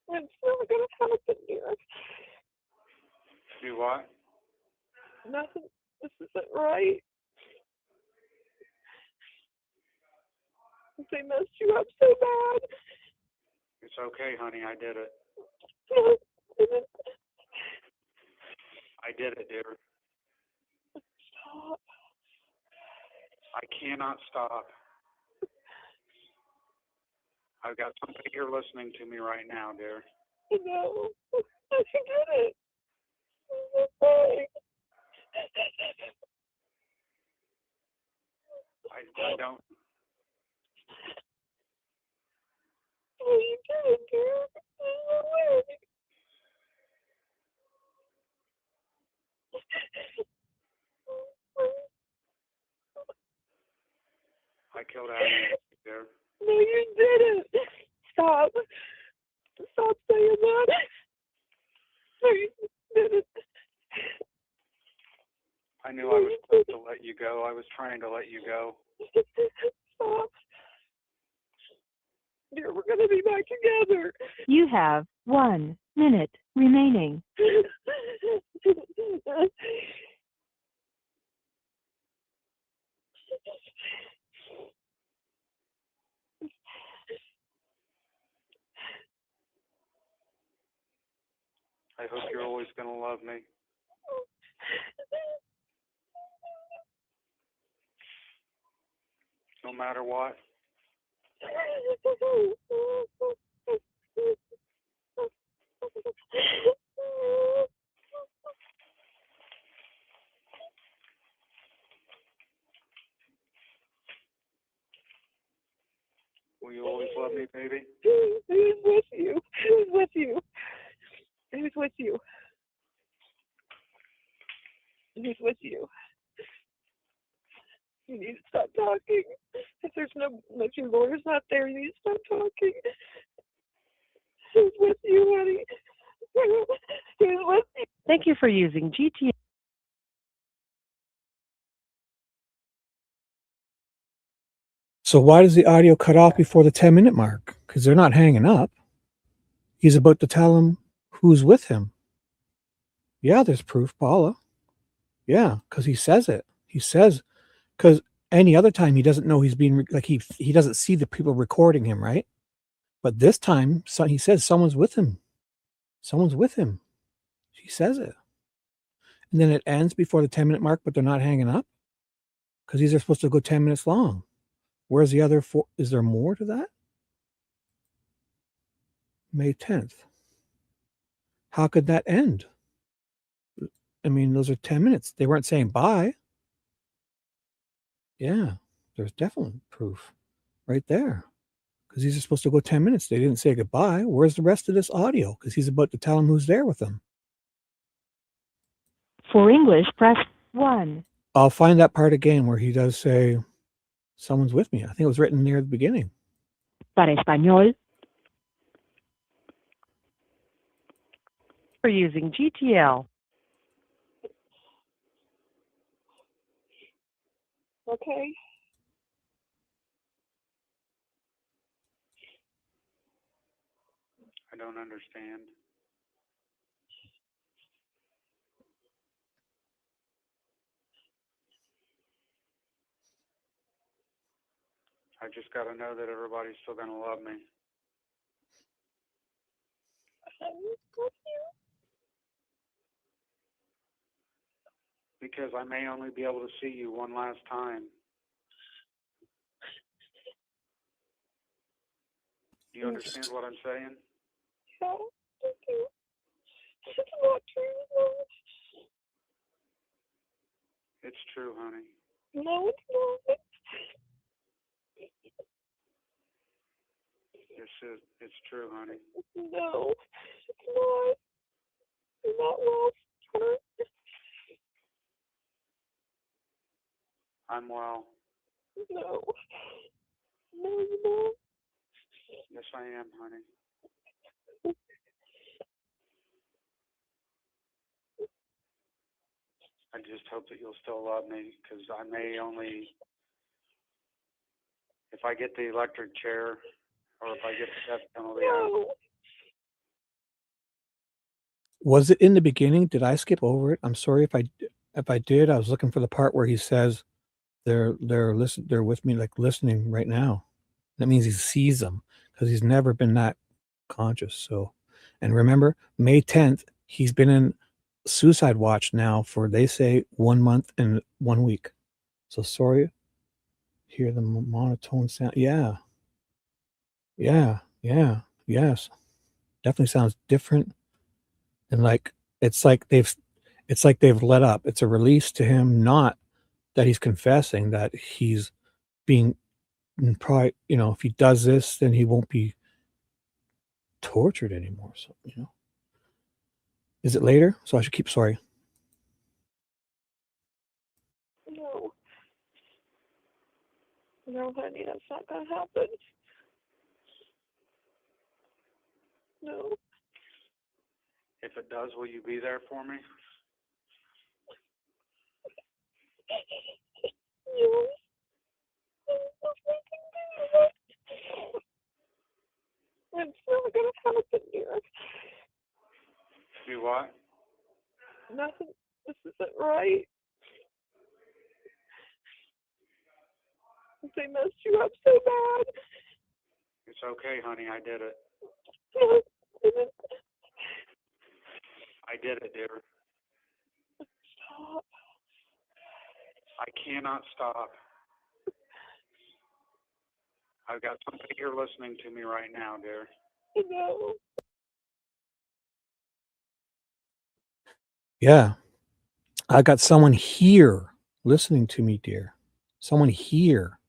It's not going to happen, dear. Do what? Nothing. This isn't right. They messed you up so bad. It's okay, honey, I did it. I did it, dear. Stop. I cannot stop. I've got somebody here listening to me right now, dear. No. I did it. Okay. I don't. Oh, you did it, dear. I killed Abigail, dear. No, you didn't. Stop. Stop saying that. No, you didn't. I knew I was supposed to let you go. I was trying to let you go. Stop. Dear, we're going to be back together. You have 1 minute remaining. I hope you're always going to love me. No matter what. Will you always love me, baby? Who's with you? Who's with you? Who's with you? Who's with you? You need to stop talking. If your lawyer's not there, you need to stop talking. Who's with you, honey? Who's with you? Thank you for using GTL. So why does the audio cut off before the 10-minute mark? Because they're not hanging up. He's about to tell him who's with him. Yeah, there's proof, Paula. Yeah, because he says it. He says, because any other time he doesn't know he's being, like he doesn't see the people recording him, right? But this time, he says someone's with him. Someone's with him. He says it. And then it ends before the 10-minute mark, but they're not hanging up? Because these are supposed to go 10 minutes long. Where's the other 4? Is there more to that? May 10th. How could that end? I mean, those are 10 minutes. They weren't saying bye. Yeah, there's definitely proof right there. Because these are supposed to go 10 minutes. They didn't say goodbye. Where's the rest of this audio? Because he's about to tell him who's there with him. For English, press 1. I'll find that part again where he does say, someone's with me. I think it was written near the beginning. Para español. For using GTL. Okay. I don't understand. I just got to know that everybody's still going to love me. Because I may only be able to see you one last time. Do you understand what I'm saying? Yeah, thank you. It's not true. It's true, honey. No, it's not. It's true, honey. No, it's not. You're not well, sweetheart. I'm well. No. No, you're not. Yes, I am, honey. I just hope that you'll still love me, because I may only, if I get the electric chair, or if I get the death penalty, No. Was it in the beginning? Did I skip over it? I'm sorry if I did. I was looking for the part where he says they're with me, like listening right now. That means he sees them, because he's never been that conscious. So, and remember, May 10th, he's been in suicide watch now for, they say, 1 month and 1 week. So sorry. Hear the monotone sound. Yeah. Yes. Definitely sounds different. And like it's like they've let up. It's a release to him, not that he's confessing that he's being probably, if he does this, then he won't be tortured anymore. So, is it later? So I should keep, sorry. No. No, honey, that's not going to happen. No. if it does, will you be there for me? Yes. It's not going to happen, dear. Do what? Nothing. This isn't right. They messed you up so bad. It's okay, honey. I did it. I did it, dear. Stop. I cannot stop. I've got somebody here listening to me right now, dear. No. Yeah. I got someone here listening to me, dear. Someone here.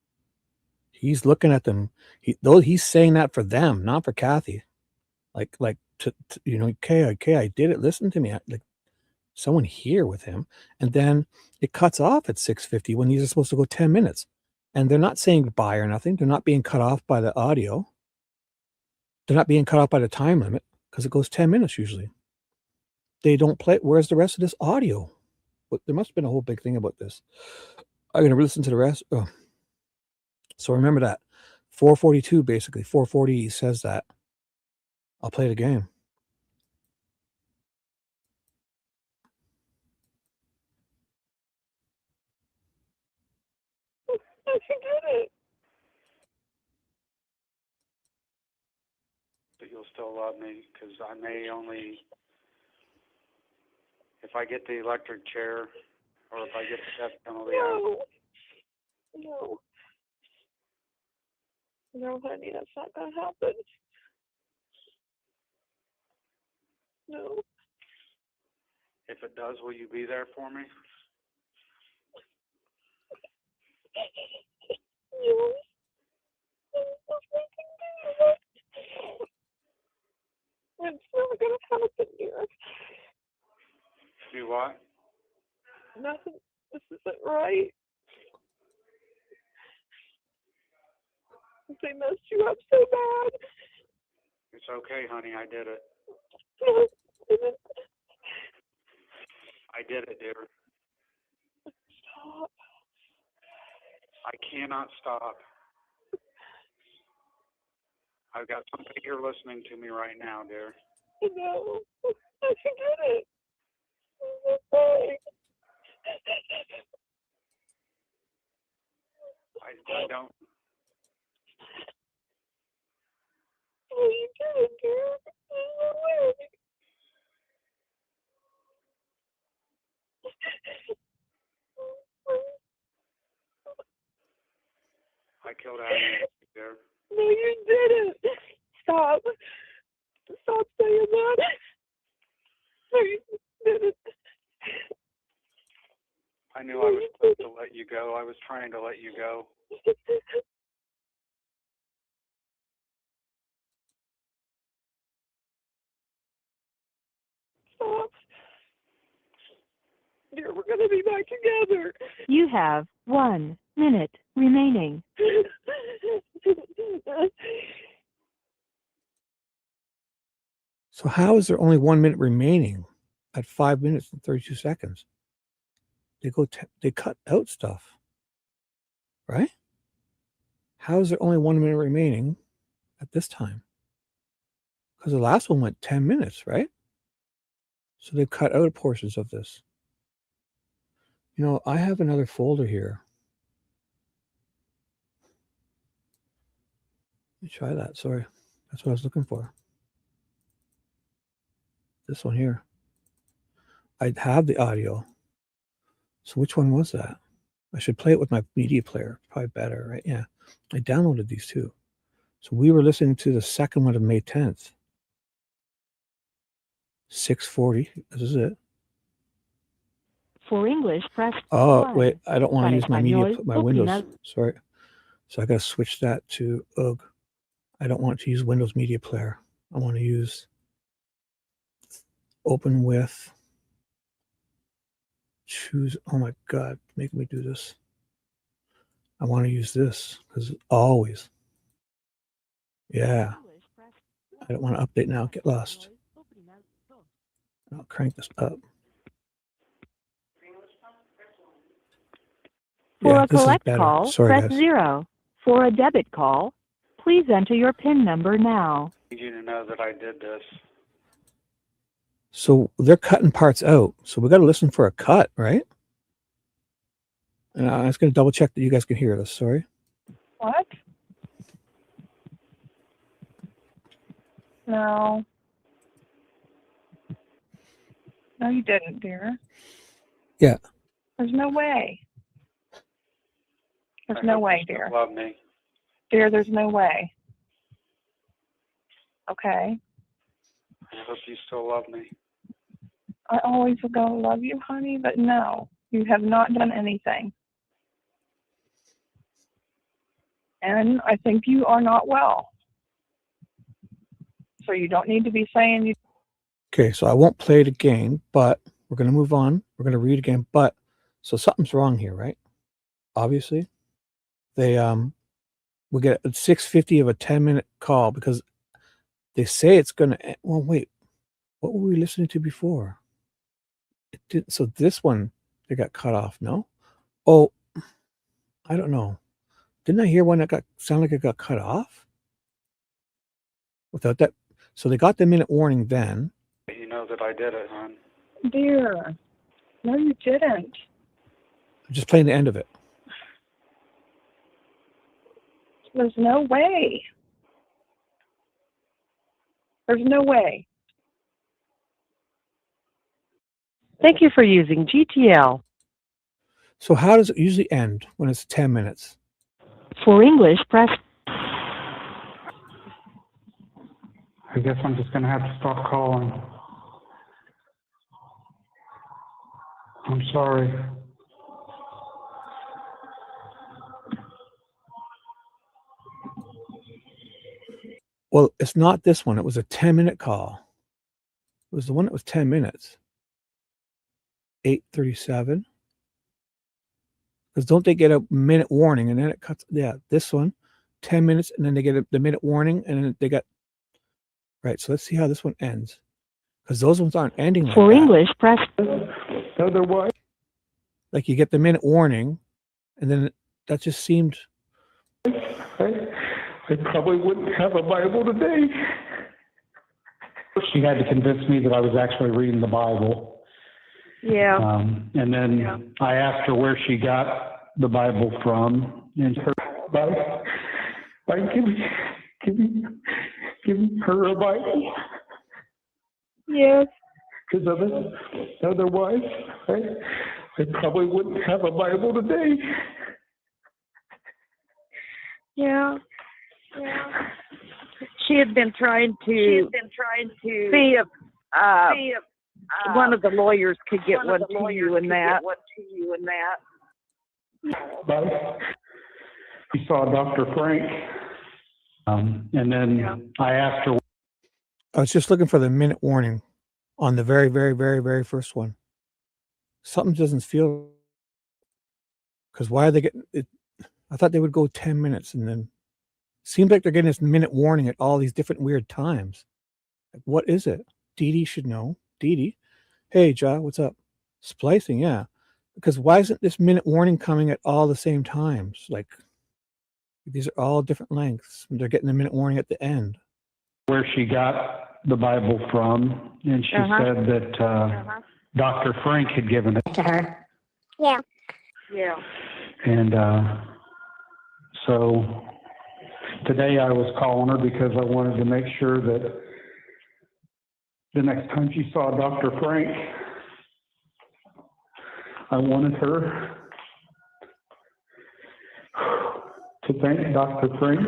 He's looking at them. He's saying that for them, not for Kathy. Like okay, I did it. Listen to me. Like someone here with him. And then it cuts off at 6:50 when these are supposed to go 10 minutes. And they're not saying goodbye or nothing. They're not being cut off by the audio. They're not being cut off by the time limit, because it goes 10 minutes usually. They don't play. Where's the rest of this audio? But there must have been a whole big thing about this. I'm going to listen to the rest. Oh. So remember that. 442, basically. 440 he says that. I'll play the game. I forget it. But you'll still love me, because I may only, if I get the electric chair, or if I get the death penalty. No. No, honey, that's not going to happen. No. If it does, will you be there for me? Yes. It's not going to happen, dear. Do what? Nothing. This isn't right. They messed you up so bad. It's okay, honey. I did it. I did it, dear. Stop. I cannot stop. I've got somebody here listening to me right now, dear. No. I forget it. I'm sorry. I don't. Oh, you did it, dear. I killed Abigail, dear. No, you didn't. Stop. Stop saying that. No, you didn't. I knew I was supposed to let you go. I was trying to let you go. Dear, we're going to be back together. You have 1 minute remaining. So how is there only 1 minute remaining at 5 minutes and 32 seconds? They cut out stuff, right? How is there only 1 minute remaining at this time? Because the last one went 10 minutes, right? So they cut out portions of this. You know, I have another folder here. Let me try that. Sorry. That's what I was looking for. This one here. I have the audio. So which one was that? I should play it with my media player. Probably better, right? Yeah. I downloaded these two. So we were listening to the second one of May 10th. 6:40. This is it. For English, press Oh, 1. wait. I don't want Para to use my español, my Windows. opina. Sorry. So I got to switch that to UG. I don't want to use Windows Media Player. I want to use open with. Choose. Oh my God. Make me do this. I want to use this because always. Yeah. I don't want to update now. Get lost. I'll crank this up. For Yeah, a this is collect better. call, Sorry, press guys. 0. For a debit call, please enter your PIN number now. I need you to know that I did this. So they're cutting parts out. So we got to listen for a cut, right? And I was going to double check that you guys can hear this. Sorry. What? No. No, you didn't, dear. Yeah. There's no way. There's I no hope way, you still dear. love me. Dear, there's no way. Okay. I hope you still love me. I always will go love you, honey, but no, you have not done anything. And I think you are not well. So you don't need to be saying you. Okay, so I won't play it again, but we're going to move on. We're going to read again, but so something's wrong here, right? Obviously, we get 6:50 of a 10-minute call because they say it's going to. Well, wait, what were we listening to before? It did. So this one they got cut off. No, oh, I don't know. Didn't I hear one that sound like it got cut off? Without that, so they got the minute warning then. You know that I did it, hon. Dear, no, you didn't. I'm just playing the end of it. There's no way. There's no way. Thank you for using GTL. So how does it usually end when it's 10 minutes? For English, press. I guess I'm just going to have to stop calling. I'm sorry. Well, it's not this one. It was a 10-minute call. It was the one that was 10 minutes. 8:37. Because don't they get a minute warning and then it cuts? Yeah, this one, 10 minutes, and then they get the minute warning, and then they got. Right, so let's see how this one ends. Because those ones aren't ending like For that. English, press. Otherwise, Like you get the minute warning, and then that just seemed. I probably wouldn't have a Bible today. She had to convince me that I was actually reading the Bible. Yeah. And then I asked her where she got the Bible from, and her Bible. Give me her a Bible. Yes. Because otherwise, I probably wouldn't have a Bible today. Yeah. She had been trying to see if one of the lawyers could get one to you and that. But we saw Dr. Frank, and then I asked her. I was just looking for the minute warning on the very, very, very, very first one. something doesn't feel, because why are they getting it? I thought they would go 10 minutes, and then seems like they're getting this minute warning at all these different weird times. Like, what is it? Dee Dee should know. Dee Dee, hey, Ja, what's up? Splicing, yeah. Because why isn't this minute warning coming at all the same times? Like, these are all different lengths. They're getting the minute warning at the end. Where she got the Bible from, and she said that Dr. Frank had given it to her. Yeah. Yeah. And so today I was calling her because I wanted to make sure that the next time she saw Dr. Frank, I wanted her to thank Dr. Frank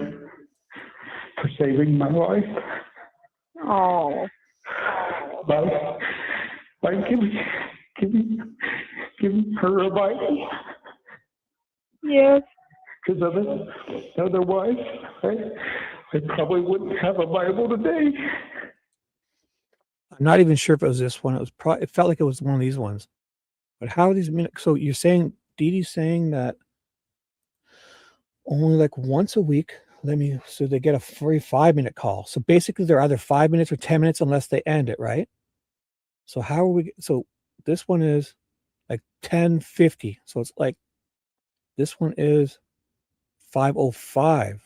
for saving my life. Oh. By giving her a Bible. Yes. Because otherwise, I probably wouldn't have a Bible today. I'm not even sure if it was this one. It was probably, it felt like it was one of these ones. But how are these minutes? So you're saying, Dee Dee's saying that only like once a week, so they get a free 5-minute call. So basically they're either 5 minutes or 10 minutes unless they end it, right? So how are we, so this one is like 10:50. So it's like, this one is 5:05.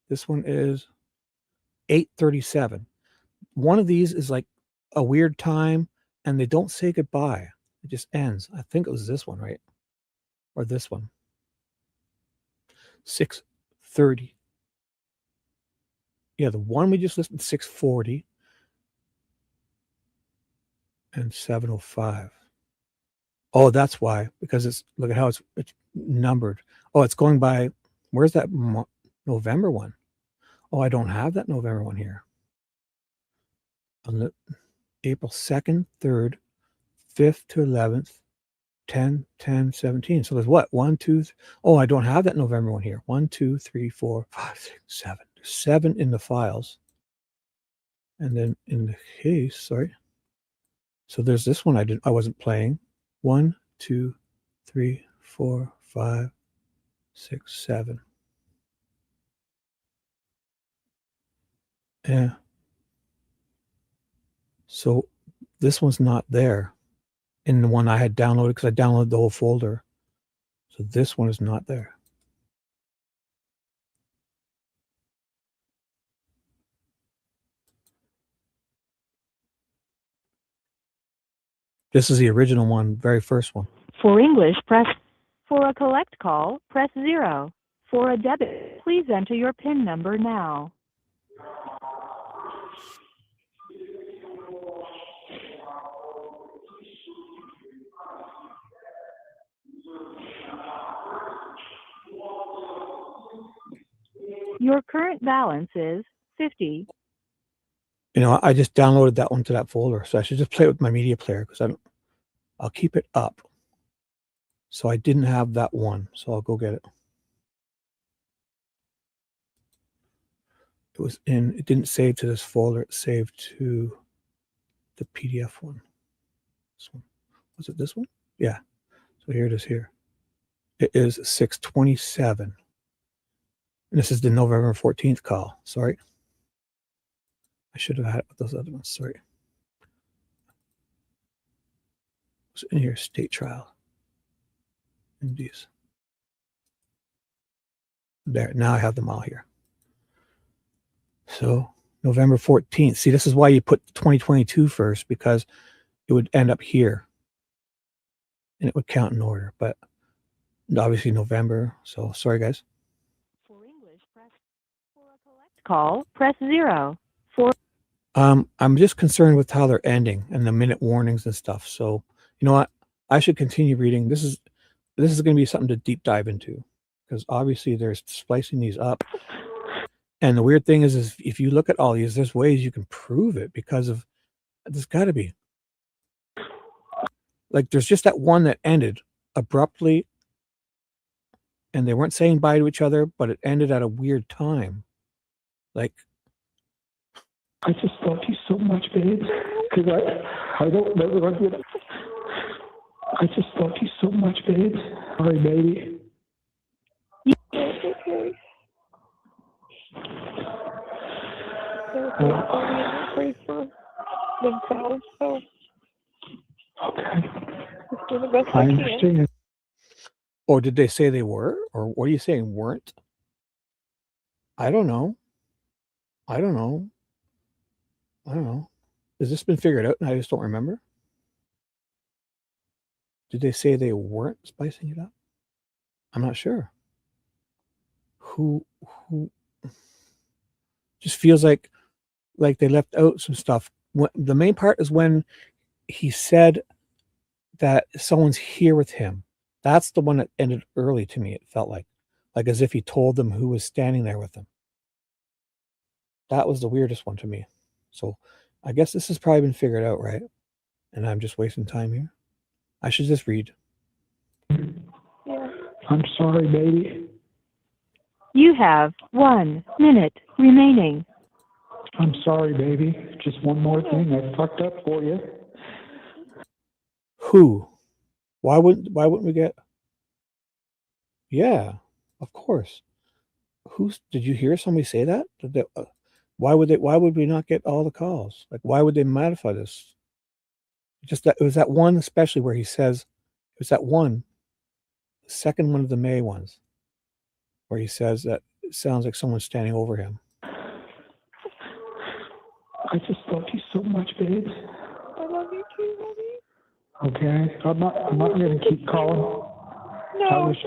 This one is 8:37. One of these is like a weird time, and they don't say goodbye. It just ends. I think it was this one, right? Or this one. 6:30. Yeah, the one we just listened to, 6:40 and 7:05. Oh, that's why, because it's, look at how it's numbered. Oh, it's going by, where's that November one? Oh, I don't have that November one here. On the April 2nd, 3rd, 5th to 11th, 10, 10, 17. So there's what? 1, 2, oh, I don't have that November one here. 1, 2, 3, 4, 5, 6, 7. There's 7 in the files. And then in the case, sorry. So there's this one I wasn't playing. 1, 2, 3, 4, 5, 6, 7. Yeah. So this one's not there in the one I had downloaded, because I downloaded the whole folder. So this one is not there. This is the original one, very first one. For English, press. For a collect call, press 0. For a debit, please enter your PIN number now. Your current balance is 50. You know, I just downloaded that one to that folder, so I should just play it with my media player, because I'll keep it up. So I didn't have that one, so I'll go get it. It didn't save to this folder, it saved to the PDF one. This one. Was it this one? Yeah. So here it is here. It is 6:27. And this is the November 14th call. Sorry. I should have had it with those other ones. Sorry. It's in here, state trial. And these. There, now I have them all here. So November 14th. See, this is why you put 2022 first, because it would end up here. And it would count in order. But obviously November. So sorry, guys. For English, press. For a collect call, press 0. I'm just concerned with how they're ending and the minute warnings and stuff. So, you know what? I should continue reading. This is going to be something to deep dive into, because obviously they're splicing these up. And the weird thing is if you look at all these, there's ways you can prove it, because of, there's got to be. Like, there's just that one that ended abruptly, and they weren't saying bye to each other, but it ended at a weird time. Like, I just love you so much, babe. Because I don't know what I'm gonna. I just love you so much, babe. Sorry, baby. It's okay. They're pray for themselves, so Okay. just do the best I I can. understand. Or did they say they were? Or what are you saying, weren't? I don't know. I don't know. I don't know. Has this been figured out and I just don't remember? Did they say they weren't spicing it up? I'm not sure. Who just feels like they left out some stuff. The main part is when he said that someone's here with him. That's the one that ended early to me. It felt like as if he told them who was standing there with them. That was the weirdest one to me. So I guess this has probably been figured out, right? And I'm just wasting time here. I should just read. Yeah. I'm sorry, baby. You have 1 minute remaining. I'm sorry, baby. Just one more thing I fucked up for you. Who? Why wouldn't we get? Yeah, of course. Did you hear somebody say that? Why would we not get all the calls? Like, why would they modify this? Just that it was that one, especially where he says it was that one, the second one of the May ones, where he says that it sounds like someone's standing over him. I just love you so much, babe. I love you too, honey. Okay, I'm not gonna keep calling. No, I wish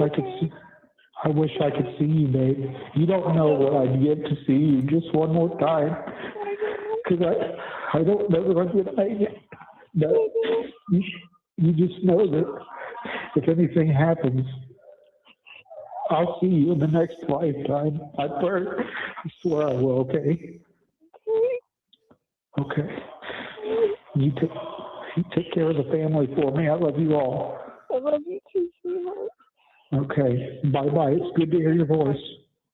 I could see you, babe. You don't know what I'd give to see you just one more time. Because I don't know what I'm gonna get. But you just know that if anything happens, I'll see you in the next lifetime. I swear I will, okay? Okay. You take care of the family for me. I love you all. I love you too, sweetheart. Okay. Bye-bye. It's good to hear your voice.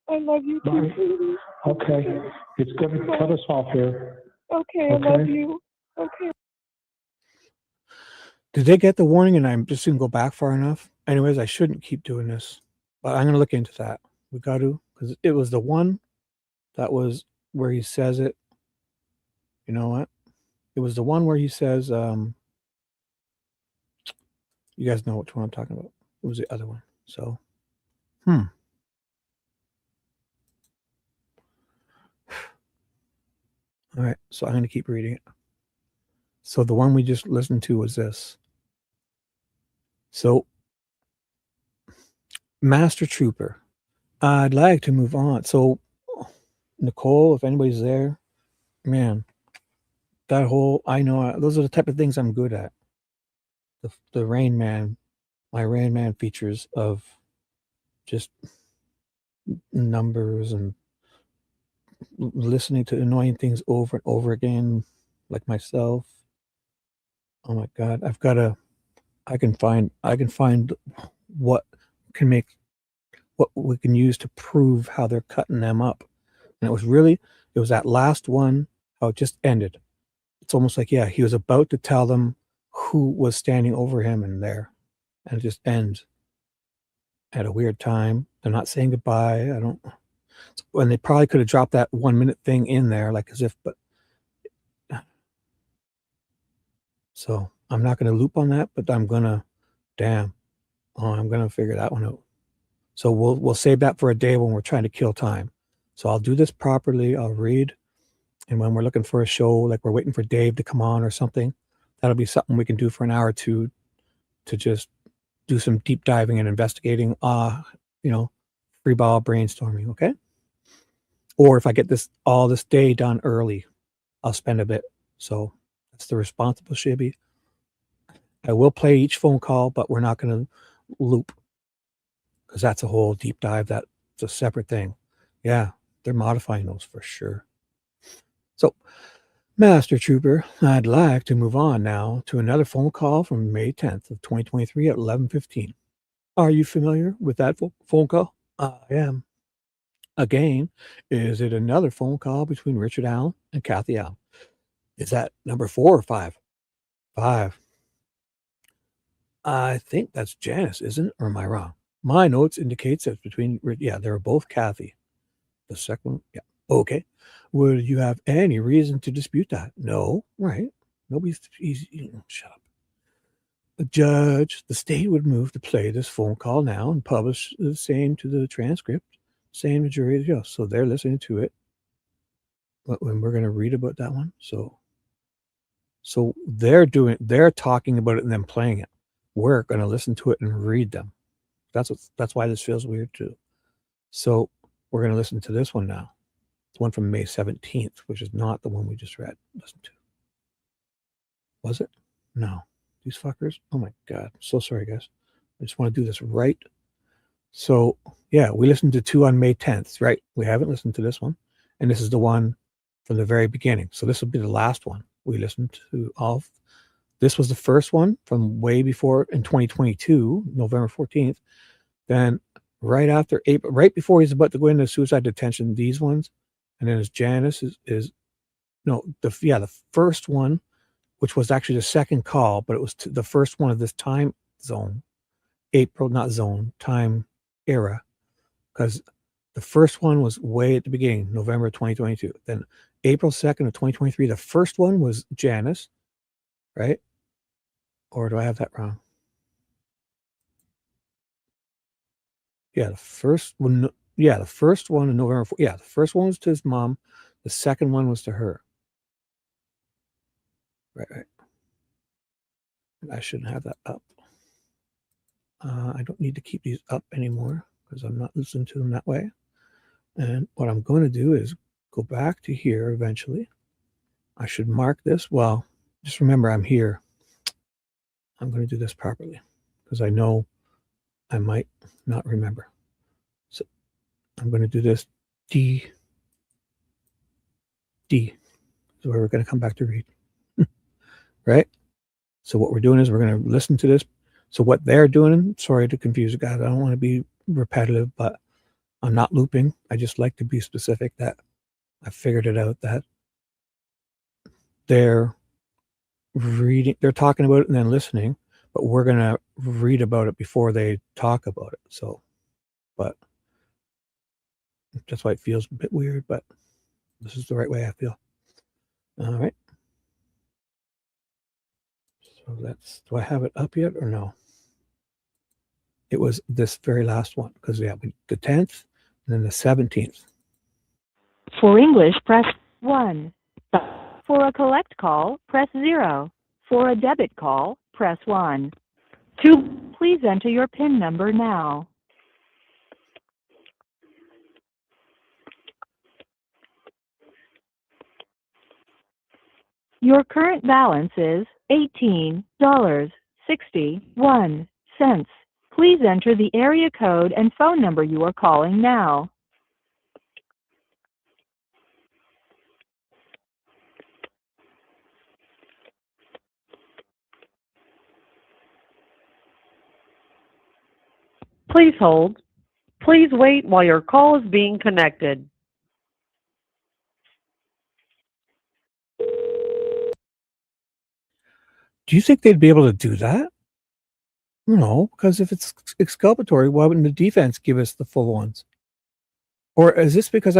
I love you too, Bye. sweetie. Okay. It's going to cut us off here. Okay, I love you. Okay. Did they get the warning and I'm just going to go back far enough? Anyways, I shouldn't keep doing this, but I'm going to look into that. We got to, because it was the one that was where he says it. You know what? It was the one where he says, you guys know which one I'm talking about. It was the other one. So, all right. So I'm going to keep reading it. So the one we just listened to was this. So, Master Trooper, I'd like to move on. So, Nicole, if anybody's there, man, that whole, I know, those are the type of things I'm good at. The Rain Man, my Rain Man features of just numbers and listening to annoying things over and over again, like myself. Oh my God, I can find what we can use to prove how they're cutting them up. And it was that last one, how it just ended. It's almost like, yeah, he was about to tell them who was standing over him and there. And it just ends at a weird time. They're not saying goodbye. And they probably could have dropped that 1 minute thing in there, like as if, but. So I'm not going to loop on that, but I'm going to figure that one out. So we'll save that for a day when we're trying to kill time. So I'll do this properly. I'll read. And when we're looking for a show, like we're waiting for Dave to come on or something, that'll be something we can do for an hour or two to just do some deep diving and investigating, free ball brainstorming. Okay. Or if I get all this day done early, I'll spend a bit. So that's the responsible Shibby. I will play each phone call, but we're not going to loop because that's a whole deep dive. That's a separate thing. Yeah, they're modifying those for sure. So, Master Trooper, I'd like to move on now to another phone call from May 10th of 2023 at 11:15. Are you familiar with that phone call? I am. Again, is it another phone call between Richard Allen and Kathy Allen? Is that number 4 or 5? 5. I think that's Janice, isn't it? Or am I wrong? My notes indicates that between, yeah, they're both Kathy. The second, yeah. Okay. Would you have any reason to dispute that? No. Right. Nobody's easy. Shut up. The judge, the state would move to play this phone call now and publish the same to the transcript, same to jury. So they're listening to it. But when we're going to read about that one. So they're talking about it and then playing it. We're going to listen to it and read them. That's why this feels weird too. So we're going to listen to this one now. It's one from May 17th, which is not the one we just read. Listen to. Was it? No. These fuckers. Oh my God. So sorry, guys. I just want to do this right. So yeah, we listened to 2 on May 10th, right? We haven't listened to this one. And this is the one from the very beginning. So this will be the last one we listened to. All. This was the first one from way before in 2022, November 14th. Then right after April, right before he's about to go into suicide detention, these ones. And then as Janice the first one, which was actually the second call, but it was the first one of this time zone, time era, because the first one was way at the beginning, November 2022. Then April 2nd of 2023, the first one was Janice, right? Or do I have that wrong? Yeah, the first one. Yeah, the first one in November. Yeah, the first one was to his mom. The second one was to her. Right. I shouldn't have that up. I don't need to keep these up anymore because I'm not listening to them that way. And what I'm going to do is go back to here eventually. I should mark this. Well, just remember I'm here. I'm going to do this properly because I know I might not remember. So I'm going to do this D. So we're going to come back to read. Right? So what we're doing is we're going to listen to this. So what they're doing, sorry to confuse you guys. I don't want to be repetitive, but I'm not looping. I just like to be specific that I figured it out that they're reading, they're talking about it and then listening, but we're going to read about it before they talk about it. So, but that's why it feels a bit weird, but this is the right way I feel. All right. So do I have it up yet or no? It was this very last one because the 10th and then the 17th. For English, press 1. For a collect call, press 0. For a debit call, press 1. Please enter your PIN number now. Your current balance is $18.61. Please enter the area code and phone number you are calling now. Please hold. Please wait while your call is being connected. Do you think they'd be able to do that? No, because if it's exculpatory, why wouldn't the defense give us the full ones? Or is this because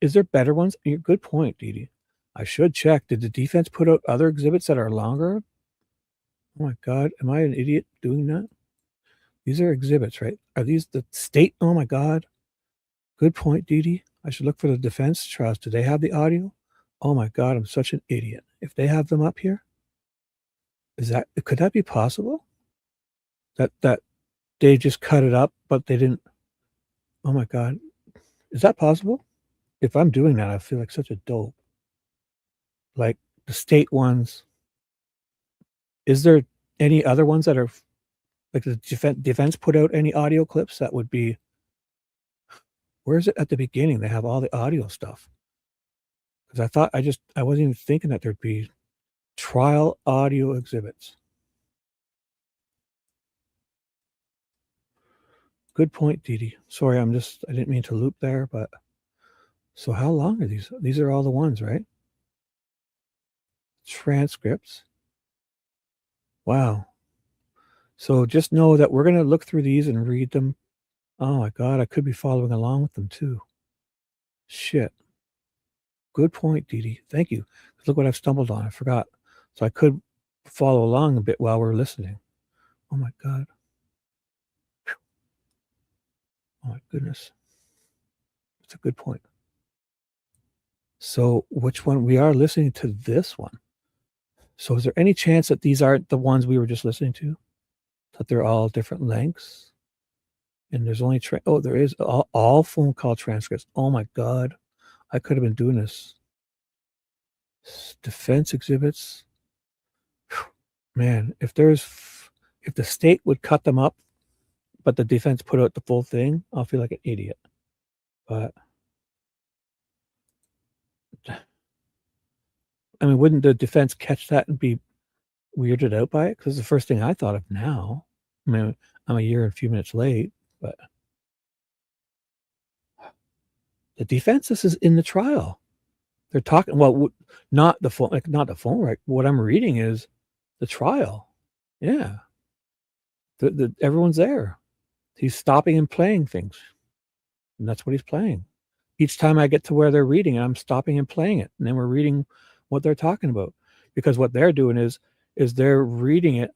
is there better ones? Good point, Dee Dee. I should check. Did the defense put out other exhibits that are longer? Oh my God, am I an idiot doing that? These are exhibits, right? Are these the state? Oh my God. Good point, Dee Dee. I should look for the defense trials. Do they have the audio? Oh my God, I'm such an idiot. If they have them up here, could that be possible? That they just cut it up, but they didn't. Oh my God. Is that possible? If I'm doing that, I feel like such a dope. Like the state ones. Is there any other ones that are like the defense put out any audio clips that would be? Where is it at the beginning? They have all the audio stuff. Because I wasn't even thinking that there'd be trial audio exhibits. Good point, Dee Dee. Sorry, I didn't mean to loop there, but so how long are these? These are all the ones, right? Transcripts. Wow. So just know that we're going to look through these and read them. Oh my God, I could be following along with them too. Shit. Good point, Dee Dee. Thank you. Look what I've stumbled on. I forgot. So I could follow along a bit while we're listening. Oh my God. Oh my goodness. That's a good point. So which one? We are listening to this one. So is there any chance that these aren't the ones we were just listening to? That they're all different lengths? And there's only, there is all phone call transcripts. Oh my God. I could have been doing this. Defense exhibits. Man, if the state would cut them up, but the defense put out the full thing, I'll feel like an idiot. But I mean, wouldn't the defense catch that and be weirded out by it? Because it's the first thing I thought of now. I mean, I'm a year and a few minutes late, but the defense, this is in the trial. They're talking, well, not the phone, right? What I'm reading is the trial. Yeah. Everyone's there. He's stopping and playing things. And that's what he's playing. Each time I get to where they're reading, I'm stopping and playing it. And then we're reading what they're talking about. Because what they're doing is they're reading it,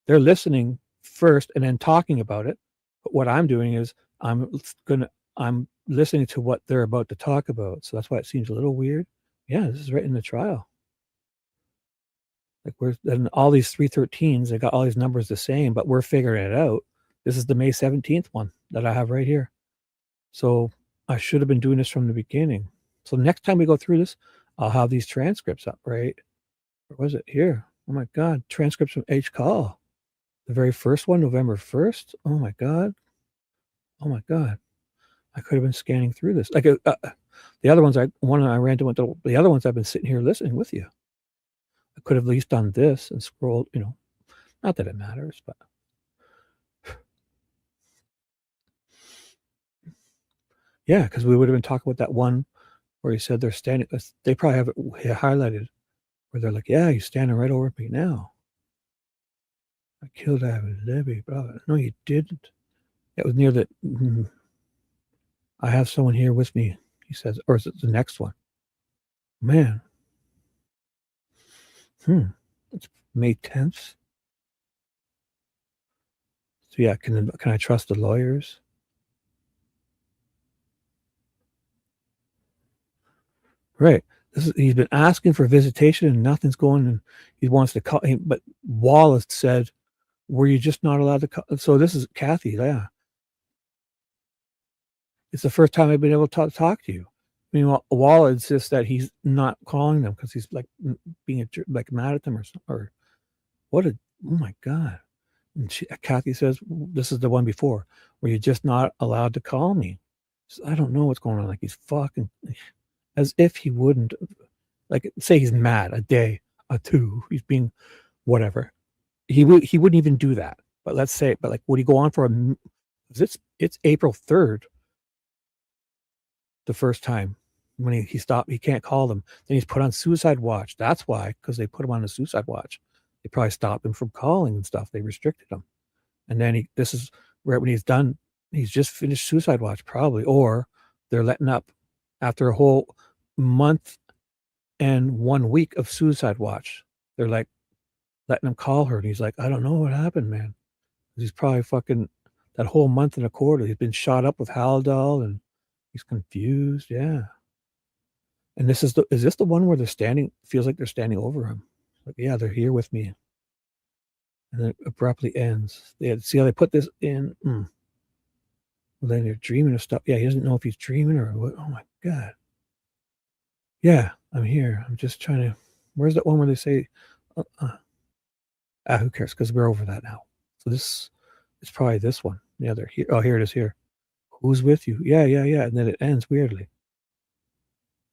they're listening first and then talking about it. But what I'm doing is I'm listening to what they're about to talk about. So that's why it seems a little weird. Yeah, this is right in the trial. Like and all these 313s, they got all these numbers the same, but we're figuring it out. This is the May 17th one that I have right here. So I should have been doing this from the beginning. So next time we go through this, I'll have these transcripts up, right? Where was it? Here. Oh my God. Transcripts from H call. The very first one, November 1st. Oh my God. Oh my God. I could have been scanning through this. Like the other ones, the other ones I've been sitting here listening with you. I could have at least done this and scrolled, not that it matters, but yeah, because we would have been talking about that one where he said they're standing, they probably have it highlighted where they're like, yeah, he's standing right over me now. I killed Debbie, brother. No, you didn't. It was near the, I have someone here with me, he says, or is it the next one? Man. It's May 10th. So yeah, can I trust the lawyers? Right. He's been asking for visitation and nothing's going, and he wants to call him, but Wallace said, were you just not allowed to call? So this is Kathy, yeah. It's the first time I've been able to talk to you. I mean, Wallace insists that he's not calling them because he's like being like mad at them or oh my God. And Kathy says, this is the one before, where you're just not allowed to call me. So I don't know what's going on. Like he's fucking, as if he wouldn't, like say he's mad a day, a two, he's being whatever. He wouldn't even do that. But let's say, like, would he go on for it's April 3rd, the first time when he stopped, he can't call them. Then he's put on suicide watch. That's why, because they put him on a suicide watch. They probably stopped him from calling and stuff. They restricted him. And then this is right when he's done, he's just finished suicide watch probably, or they're letting up after a whole month and 1 week of suicide watch. They're like letting him call her. And he's like, I don't know what happened, man. He's probably fucking that whole month and a quarter. He's been shot up with Haldol and he's confused. Yeah. And is this the one where they're standing, feels like they're standing over him? Like, yeah, they're here with me. And then it abruptly ends. See how they put this in? Well, then they're dreaming of stuff. Yeah, he doesn't know if he's dreaming or what. Oh my God. Yeah, I'm here. I'm just trying to, where's that one where they say, who cares? Because we're over that now. So this is probably this one. Yeah, they're here. Oh, here it is here. Who's with you? Yeah. And then it ends weirdly.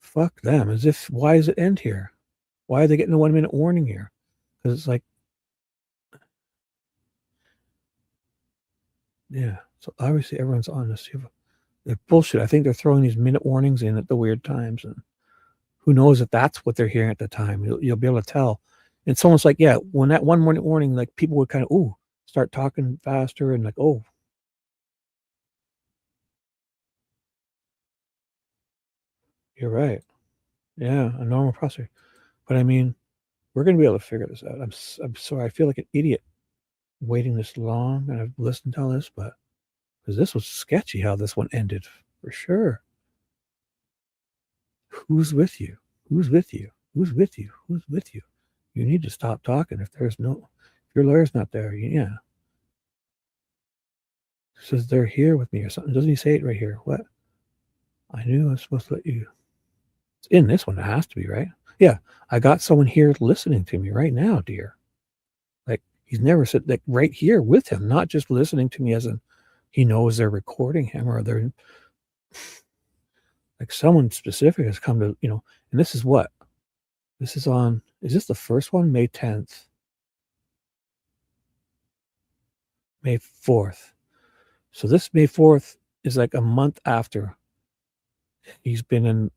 Fuck them. As if, why does it end here? Why are they getting a 1 minute warning here? Because it's like, yeah. So obviously everyone's on this. They're bullshit. I think they're throwing these minute warnings in at the weird times. And who knows if that's what they're hearing at the time. You'll be able to tell It's almost like, yeah, when that one morning, like people would kind of, start talking faster and like, you're right. Yeah, a normal processor. But I mean, we're going to be able to figure this out. I'm sorry. I feel like an idiot waiting this long, and I've listened to all this, but because this was sketchy how this one ended for sure. Who's with you? Who's with you? Who's with you? Who's with you? You need to stop talking if your lawyer's not there. Yeah. It says they're here with me or something. Doesn't he say it right here? What? I knew I was supposed to let you. It's in this one. It has to be, right? Yeah. I got someone here listening to me right now, dear. Like he's never said, like right here with him, not just listening to me as in he knows they're recording him or they're like someone specific has come to, and this is what? This is on, is this the first one? May 10th. May 4th. So this May 4th is like a month after he's been in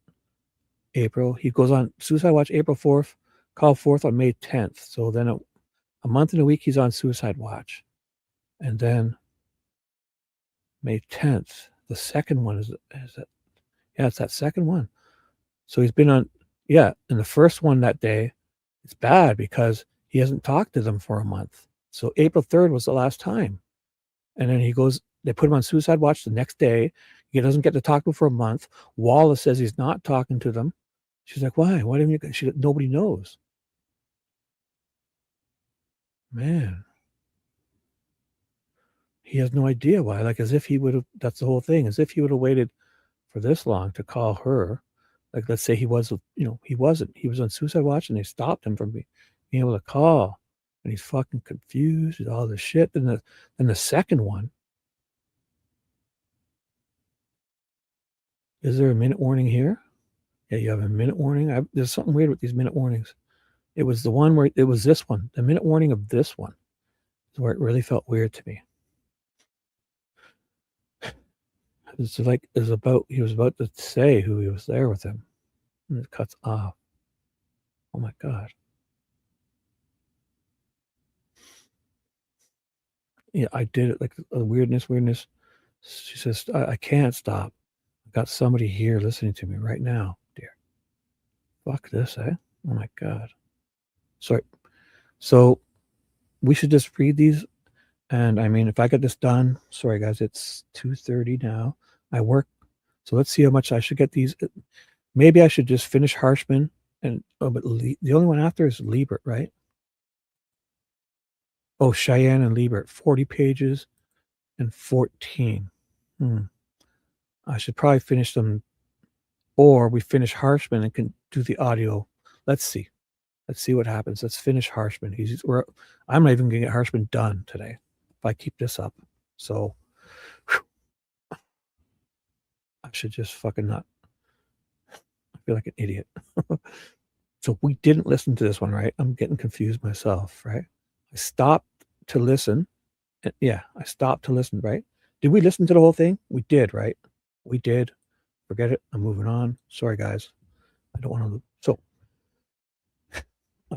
April. He goes on Suicide Watch April 4th, call 4th on May 10th. So then a month and a week he's on Suicide Watch. And then May 10th, the second one is that, yeah, it's that second one. So he's been on, yeah, and the first one that day, it's bad because he hasn't talked to them for a month. So April 3rd was the last time. And then they put him on Suicide Watch the next day. He doesn't get to talk to them for a month. Wallace says he's not talking to them. She's like, why? Why didn't you? Nobody knows. Man. He has no idea why. Like as if he would have, that's the whole thing, as if he would have waited for this long to call her. Like let's say he wasn't. He was on Suicide Watch and they stopped him from being able to call. And he's fucking confused with all this shit. Then the second one. Is there a minute warning here? Yeah, you have a minute warning. There's something weird with these minute warnings. It was the one where it was this one. The minute warning of this one is where it really felt weird to me. It's like he was about to say who he was there with him. And it cuts off. Oh my God. Yeah, I did it like a weirdness. She says, I can't stop. I've got somebody here listening to me right now, dear. Fuck this, eh? Oh my God. Sorry. So we should just read these. And I mean, if I get this done, sorry guys, it's 2:30 now. I work. So let's see how much I should get these. Maybe I should just finish Harshman. But the only one after is Liebert, right? Oh, Cheyenne and Liebert, 40 pages and 14. I should probably finish them, or we finish Harshman and can do the audio. Let's see what happens. Let's finish Harshman. I'm not even going to get Harshman done today if I keep this up. So I should just fucking not. I feel like an idiot. So we didn't listen to this one, right? I'm getting confused myself, right? I stopped to listen. Yeah, I stopped to listen, right? Did we listen to the whole thing? We did, right? We did. Forget it. I'm moving on. Sorry, guys. I don't want to. So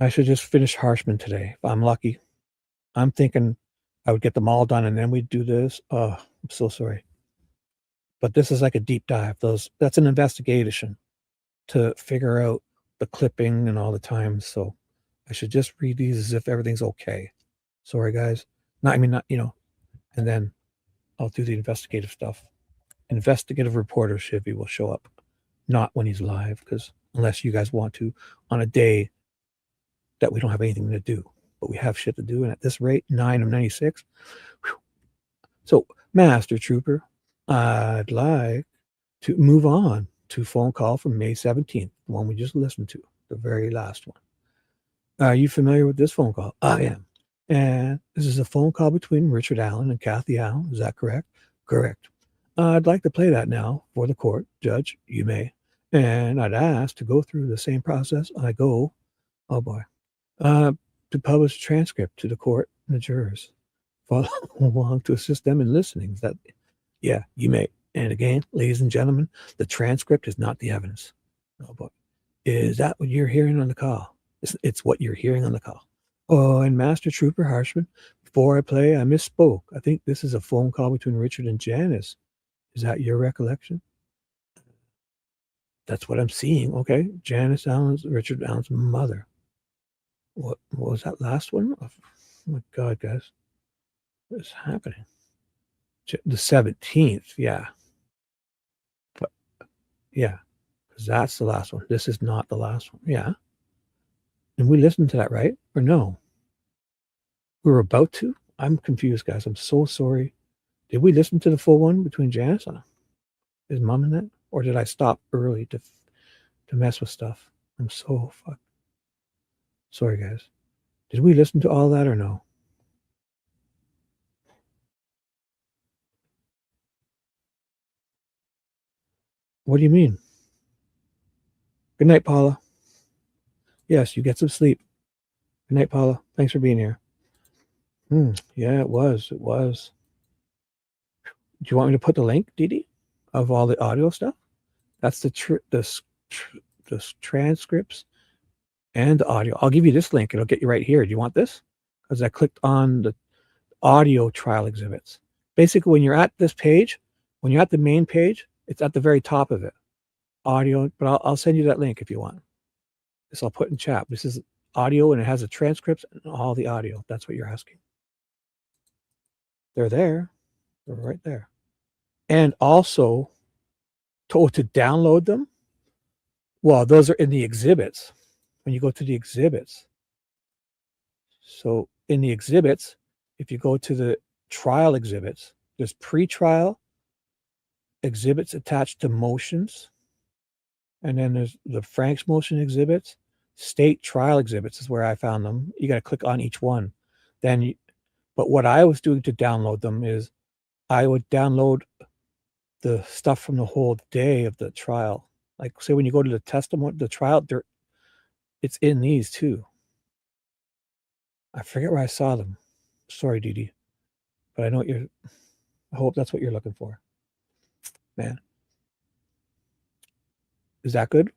I should just finish Harshman today. If I'm lucky. I'm thinking I would get them all done and then we'd do this. Oh, I'm so sorry. But this is like a deep dive. That's an investigation to figure out the clipping and all the times. So I should just read these as if everything's okay. Sorry, guys. And then I'll do the investigative stuff. Investigative reporter Shibby will show up, not when he's live, because unless you guys want to, on a day that we don't have anything to do, but we have shit to do. And at this rate, 9 of 96. Whew. So, Master Trooper, I'd like to move on to phone call from May 17th, the one we just listened to, the very last one. Are you familiar with this phone call? I am. And this is a phone call between Richard Allen and Kathy Allen. Is that correct? Correct. I'd like to play that now for the court. Judge, you may. And I'd ask to go through the same process I go, oh boy, to publish a transcript to the court and the jurors. Follow along to assist them in listening. Yeah, you may. And again, ladies and gentlemen, the transcript is not the evidence. Oh boy. Is that what you're hearing on the call? It's what you're hearing on the call. Oh, and Master Trooper Harshman, before I play, I misspoke. I think this is a phone call between Richard and Janice. Is that your recollection? That's what I'm seeing. Okay. Janice Allen's, Richard Allen's mother. What was that last one? Oh my God, guys. What is happening? The 17th. Yeah. But yeah, because that's the last one. This is not the last one. Yeah. And we listened to that, right? Or no? We were about to? I'm confused, guys. I'm so sorry. Did we listen to the full one between Janice and his mom and that? Or did I stop early to mess with stuff? I'm so fucked. Sorry, guys. Did we listen to all that or no? What do you mean? Good night, Paula. Yes, you get some sleep. Good night, Paula. Thanks for being here. Yeah, it was. It was. Do you want me to put the link, Dee, of all the audio stuff? That's the transcripts and the audio. I'll give you this link. It'll get you right here. Do you want this? Because I clicked on the audio trial exhibits. Basically, when you're at this page, when you're at the main page, it's at the very top of it. Audio, but I'll send you that link if you want. This I'll put in chat. This is audio, and it has the transcripts and all the audio. That's what you're asking. They're there. They're right there. And also, to download them, well, those are in the exhibits. When you go to the exhibits. So in the exhibits, if you go to the trial exhibits, there's pre-trial exhibits attached to motions. And then there's the Frank's motion exhibits. State trial exhibits is where I found them. You got to click on each one. But what I was doing to download them is I would download the stuff from the whole day of the trial. Like, say, when you go to the testimony, the trial, it's in these too. I forget where I saw them. Sorry, Dee, but I know I hope that's what you're looking for. Man. Is that good?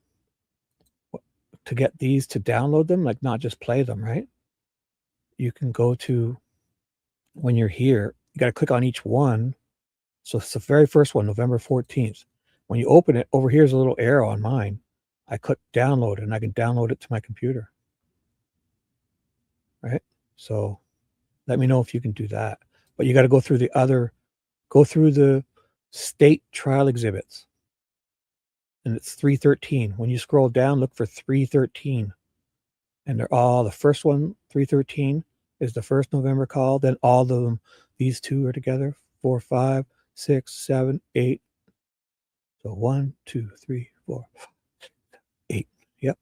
To get these, to download them, like not just play them, right? You can go to, when you're here, you got to click on each one. So it's the very first one, November 14th. When you open it, over here's a little arrow on mine. I click download and I can download it to my computer. Right? So let me know if you can do that. But you got to go through the state trial exhibits. And it's 313. When you scroll down, look for 313. And they're all, the first one, 313, is the first November call. Then all of them, these two are together. 4, 5, 6, 7, 8. So 1, 2, 3, 4, 5, 8. Yep.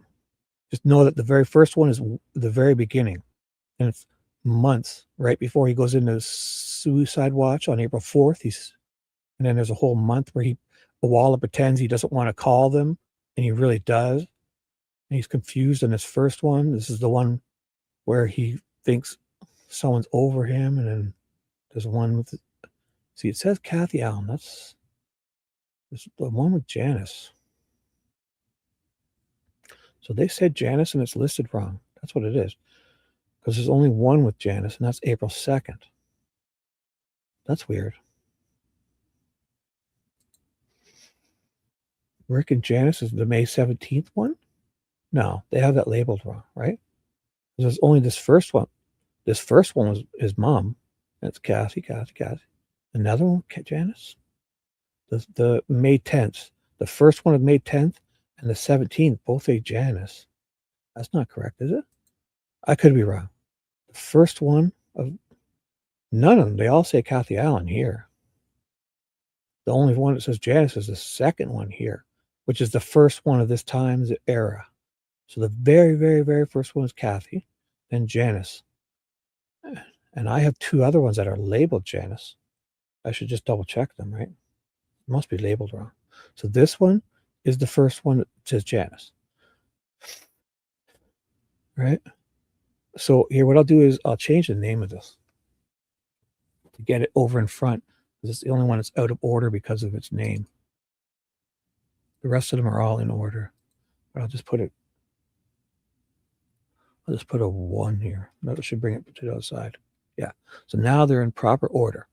Just know that the very first one is the very beginning. And it's months right before he goes into suicide watch on April 4th. And then there's a whole month where Walla pretends he doesn't want to call them, and he really does. And he's confused in this first one. This is the one where he thinks someone's over him, and then there's one with see, it says Kathy Allen. That's the one with Janice. So they said Janice, and it's listed wrong. That's what it is. Because there's only one with Janice, and that's April 2nd. That's weird. Rick and Janice is the May 17th one? No, they have that labeled wrong, right? There's only this first one. This first one was his mom. That's Kathy. Another one, Janice? The May 10th. The first one of May 10th and the 17th, both say Janice. That's not correct, is it? I could be wrong. The first one of none of them, they all say Kathy Allen here. The only one that says Janice is the second one here, which is the first one of this time's era. So the very, very, very first one is Kathy, then Janice. And I have two other ones that are labeled Janice. I should just double check them, right? It must be labeled wrong. So this one is the first one that says Janice. Right? So here, what I'll do is I'll change the name of this to get it over in front. This is the only one that's out of order because of its name. The rest of them are all in order. But I'll just put it. I'll just put a 1 here. That should bring it to the other side. Yeah. So now they're in proper order.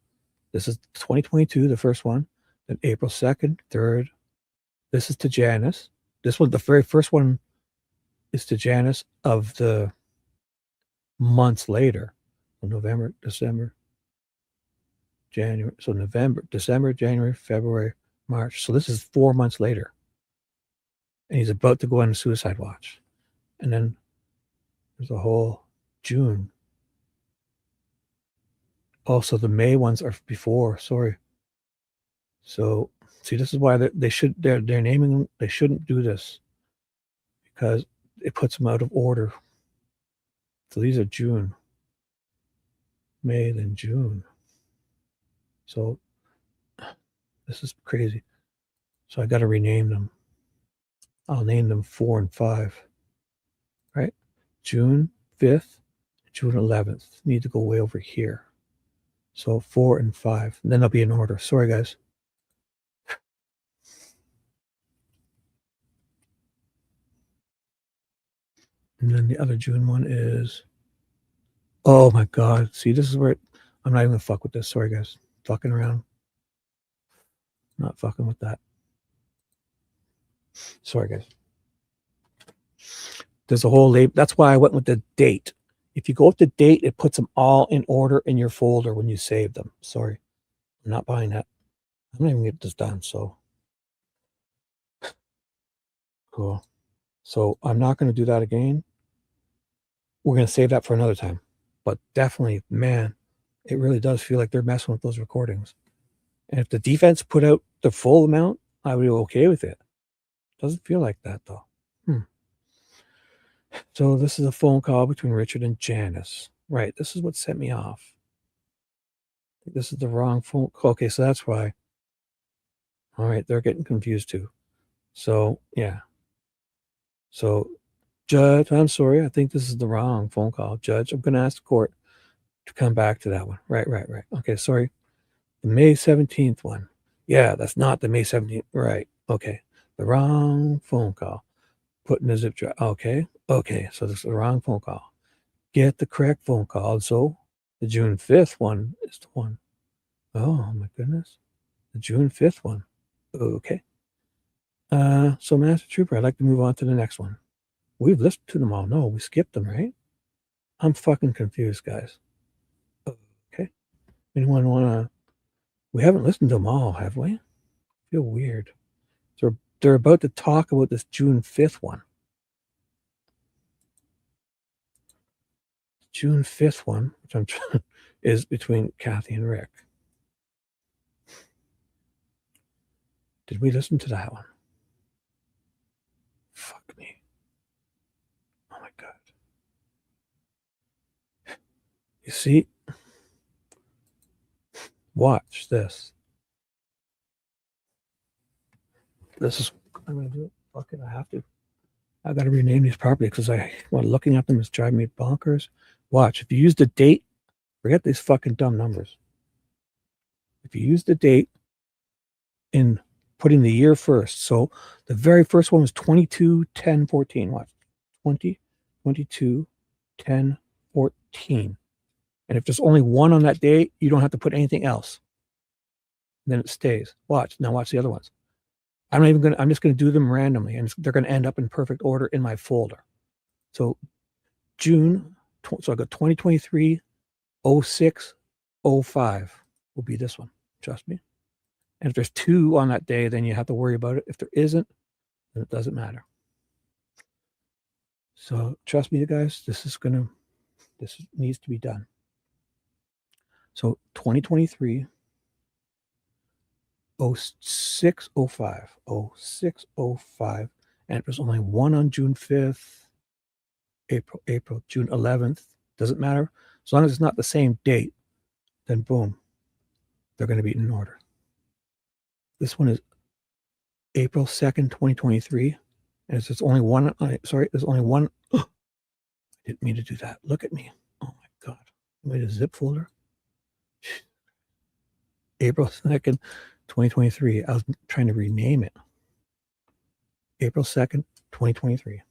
This is 2022, the first one. Then April 2nd, 3rd. This is to Janice. This one, the very first one, is to Janice of the months later. November, December, January. So November, December, January, February, March. So this is 4 months later. And he's about to go on a suicide watch. And then there's a whole June. Also, the May ones are before. Sorry. So, see, this is why they're naming them. They shouldn't do this because it puts them out of order. So these are June, May, then June. So this is crazy. So I got to rename them. I'll name them 4 and 5. Right? June 5th, June 11th. Need to go way over here. So 4 and 5. And then they'll be in order. Sorry, guys. And then the other June one is, oh my God. See, this is where I'm not even gonna fuck with this. Sorry, guys. Fucking around. Not fucking with that. Sorry, guys. There's a whole label. That's why I went with the date. If you go with the date, it puts them all in order in your folder when you save them. Sorry. I'm not buying that. I'm not even gonna get this done. So cool. So I'm not going to do that again. We're going to save that for another time. But definitely, man, it really does feel like they're messing with those recordings. And if the defense put out the full amount, I would be okay with it. Doesn't feel like that, though. So this is a phone call between Richard and Janice. Right, this is what set me off. This is the wrong phone call. Okay, so that's why. All right, they're getting confused too. So, yeah. So, Judge, I'm sorry. I think this is the wrong phone call. Judge, I'm going to ask the court to come back to that one. Right. Okay, sorry. The May 17th one. Yeah, that's not the May 17th. Right. Okay. The wrong phone call. Put in the zip drive. Okay. So this is the wrong phone call. Get the correct phone call. So the June 5th one is the one. Oh, my goodness. The June 5th one. Okay. So Master Trooper, I'd like to move on to the next one. We've listened to them all. No, we skipped them, right? I'm fucking confused, guys. Okay. Anyone want to... We haven't listened to them all, have we? I feel weird. They're about to talk about this June 5th one. June 5th one, which I'm trying, is between Kathy and Rick. Did we listen to that one? Fuck me. Oh my God. You see? Watch this. This is, I'm going to do it. Fuck it, I have to. I got to rename these properly because looking at them is driving me bonkers. Watch, if you use the date, forget these fucking dumb numbers. If you use the date in putting the year first, so the very first one was 22/10/14. Watch, 20/22/10/14. And if there's only one on that day, you don't have to put anything else. Then it stays. Watch. Now watch the other ones. I'm just going to do them randomly, and they're going to end up in perfect order in my folder. So June, so I got 2023, 06, 05 will be this one. Trust me. And if there's 2 on that day, then you have to worry about it. If there isn't, then it doesn't matter. So trust me, you guys, this needs to be done. So 2023, 06, 05, 06, 05, and if there's only one on June 5th, April, June 11th, doesn't matter. As long as it's not the same date, then boom, they're going to be in order. This one is April 2nd, 2023, and there's only one, there's only one. I didn't mean to do that. Look at me. Oh my God. I made a zip folder. April 2nd, 2023. I was trying to rename it. April 2nd, 2023.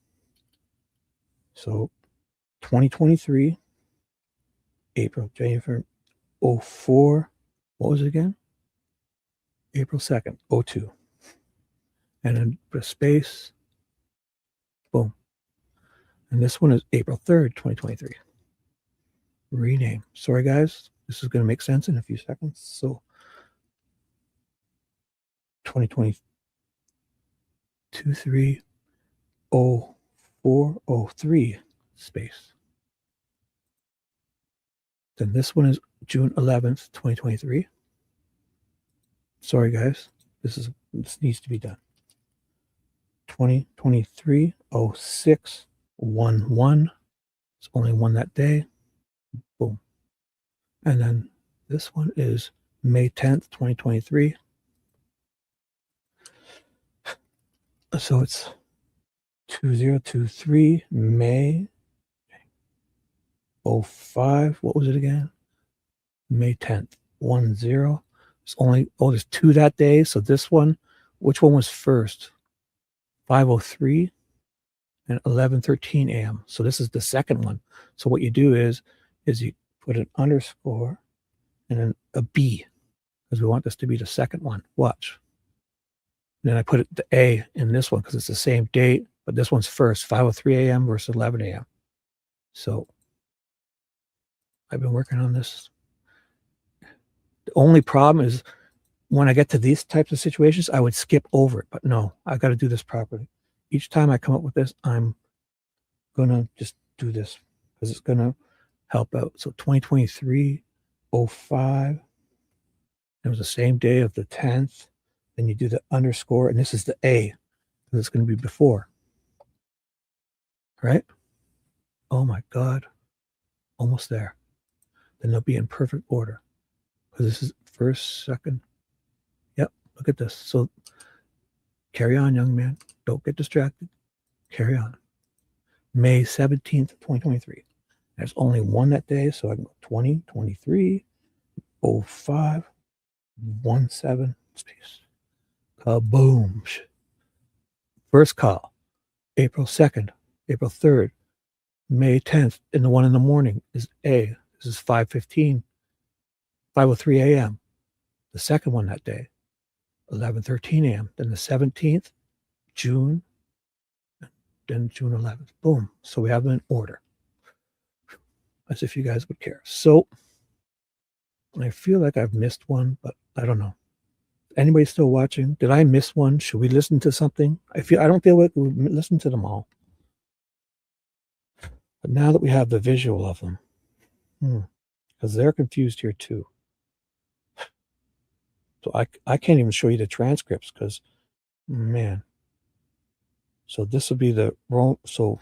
So 2023, April, January, 04. What was it again? April 2nd, 02. And then put a space. Boom. And this one is April 3rd, 2023. Rename. Sorry, guys. This is going to make sense in a few seconds. So 2020, 230403 space. Then this one is June 11th, 2023. Sorry, guys. This needs to be done. 2023-06-11. It's only one that day. Boom. And then this one is May 10th, 2023. So it's 2023 May 05. What was it again? May 10th, 10. It's only, there's two that day. So this one, which one was first? 5:03 and 11:13 a.m. So this is the second one. So what you do is you put an underscore and then a B, because we want this to be the second one. Watch. And then I put the A in this one because it's the same date, but this one's first, 5:03 a.m. versus 11 a.m. So I've been working on this. The only problem is when I get to these types of situations, I would skip over it, but no, I got to do this properly. Each time I come up with this, I'm going to just do this because it's going to help out. So 2023-05, it was the same day of the 10th. Then you do the underscore, and this is the A because it's going to be before. Right? Oh my God. Almost there. Then they'll be in perfect order because this is first, second. Yep. Look at this. So carry on, young man. Don't get distracted. Carry on. May 17th, 2023. There's only one that day, so I can go 2023 05 17 space. Kaboom. First call, April 2nd, April 3rd, May 10th, and the one in the morning is A. This is 5:03 a.m. The second one that day, 11:13 a.m. Then the 17th, June, then June 11th. Boom. So we have them in order. As if you guys would care. So I feel like I've missed one, but I don't know. Anybody still watching? Did I miss one? Should we listen to something? I don't feel like we listen to them all. But now that we have the visual of them, because they're confused here too. So I can't even show you the transcripts because, man. So this will be the wrong. So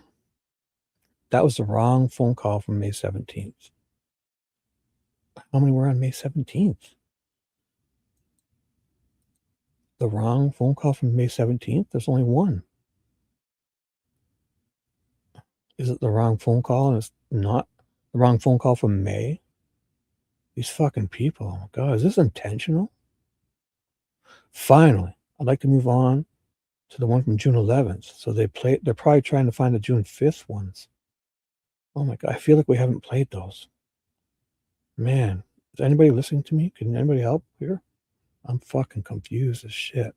that was the wrong phone call from May 17th. How many were on May 17th? The wrong phone call from May 17th? There's only one. Is it the wrong phone call and it's not the wrong phone call from May? These fucking people. Oh my God, is this intentional? Finally, I'd like to move on to the one from June 11th. So they're probably trying to find the June 5th ones. Oh my God, I feel like we haven't played those. Man, is anybody listening to me? Can anybody help here? I'm fucking confused as shit.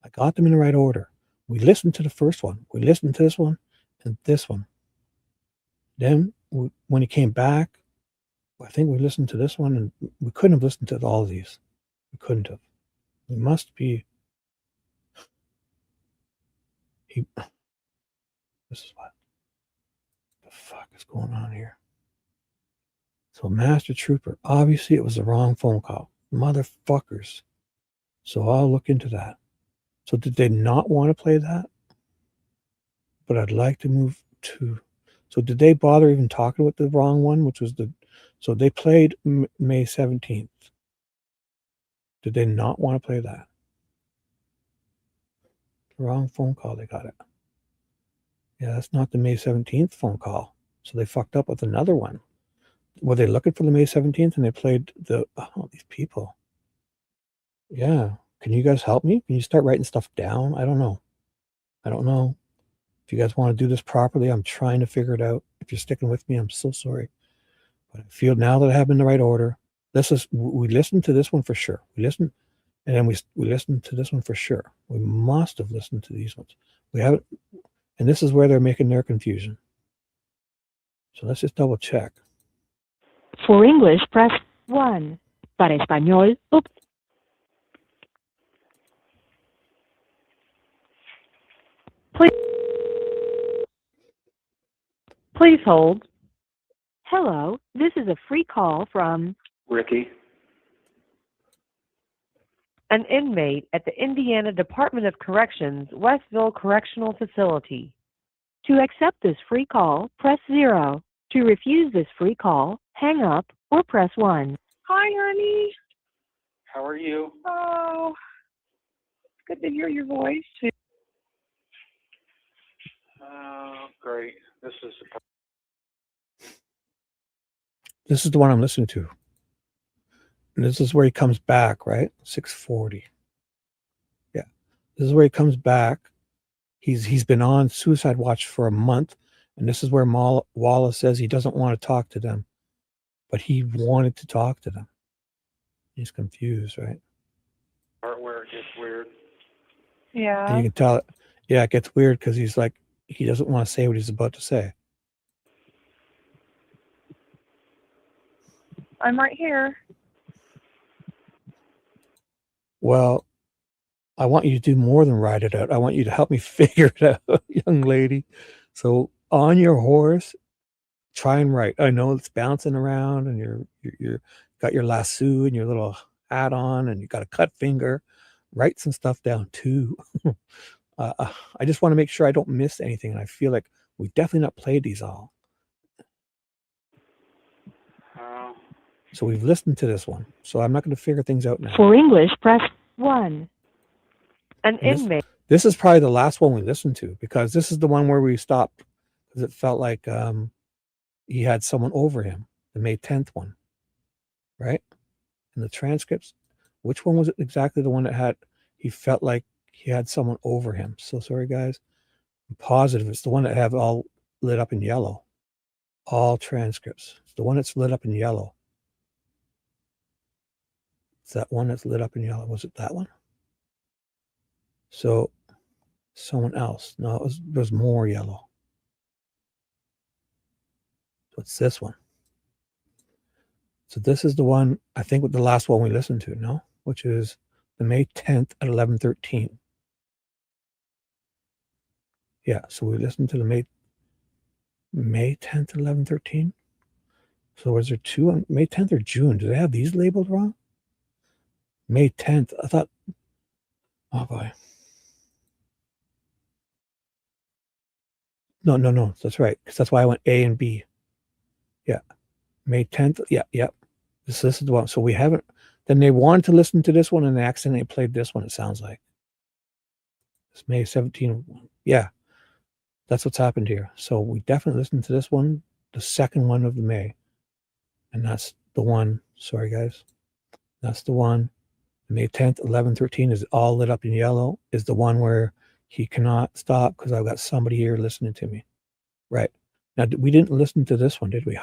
I got them in the right order. We listened to the first one. We listened to this one and this one. Then when he came back, I think we listened to this one and we couldn't have listened to all of these. We couldn't have. We must be. This is what the fuck is going on here. So Master Trooper, obviously it was the wrong phone call. Motherfuckers. So I'll look into that. So did they not want to play that? But I'd like to move to. So did they bother even talking with the wrong one, which was so they played May 17th. Did they not want to play that? The wrong phone call, they got it. Yeah, that's not the May 17th phone call. So they fucked up with another one. Were they looking for the May 17th and they played these people? Yeah. Can you guys help me? Can you start writing stuff down? I don't know. If you guys want to do this properly, I'm trying to figure it out. If you're sticking with me, I'm so sorry. But I feel now that I have them in the right order. We listened to this one for sure. We listened, and then we listened to this one for sure. We must have listened to these ones. We haven't, and this is where they're making their confusion. So let's just double check. For English, press 1. Para español, Please hold. Hello, this is a free call from Ricky. an inmate at the Indiana Department of Corrections, Westville Correctional Facility. To accept this free call, press 0. To refuse this free call, hang up or press 1. Hi, honey. How are you? Oh, it's good to hear your voice. Oh, great. This is The one I'm listening to. And this is where he comes back, right? 640. Yeah. This is where he comes back. He's been on suicide watch for a month. And this is where Wallace says he doesn't want to talk to them. But he wanted to talk to them. He's confused, right? part where it gets weird. And Yeah. you can tell it. Yeah, it gets weird because he's like, he doesn't want to say what he's about to say. I'm right here. Well, I want you to do more than write it out. I want you to help me figure it out, young lady. So on your horse, try and write. I know it's bouncing around and you're got your lasso and your little hat on and you got a cut finger. Write some stuff down too. I just want to make sure I don't miss anything. And I feel like we've definitely not played these all. So we've listened to this one. So I'm not going to figure things out now. For English, press 1. An And inmate. This is probably the last one we listened to because this is the one where we stopped because it felt like he had someone over him, the May 10th one, right? In the transcripts, which one was it exactly the one that had, he felt like he had someone over him? So sorry, guys. I'm positive it's the one that have all lit up in yellow. All transcripts. It's the one that's lit up in yellow. It's that one that's lit up in yellow. Was it that one? So someone else. No, there's more yellow. So it's this one. So this is the one, I think, with the last one we listened to, no? Which is the May 10th at 11:13. Yeah, so we listened to the May 10th at 11:13. So was there two on May 10th or June? Do they have these labeled wrong? May 10th. I thought, oh boy. No. That's right. Because that's why I went A and B. Yeah. May 10th. Yeah. This is the one. So we haven't, then they wanted to listen to this one and they accidentally played this one, it sounds like. It's May 17th. Yeah. That's what's happened here. So we definitely listened to this one, the second one of the May. And that's the one. Sorry, guys. That's the one. May 10th, 11:13 is all lit up in yellow, is the one where he cannot stop because I've got somebody here listening to me. Right. Now, we didn't listen to this one, did we?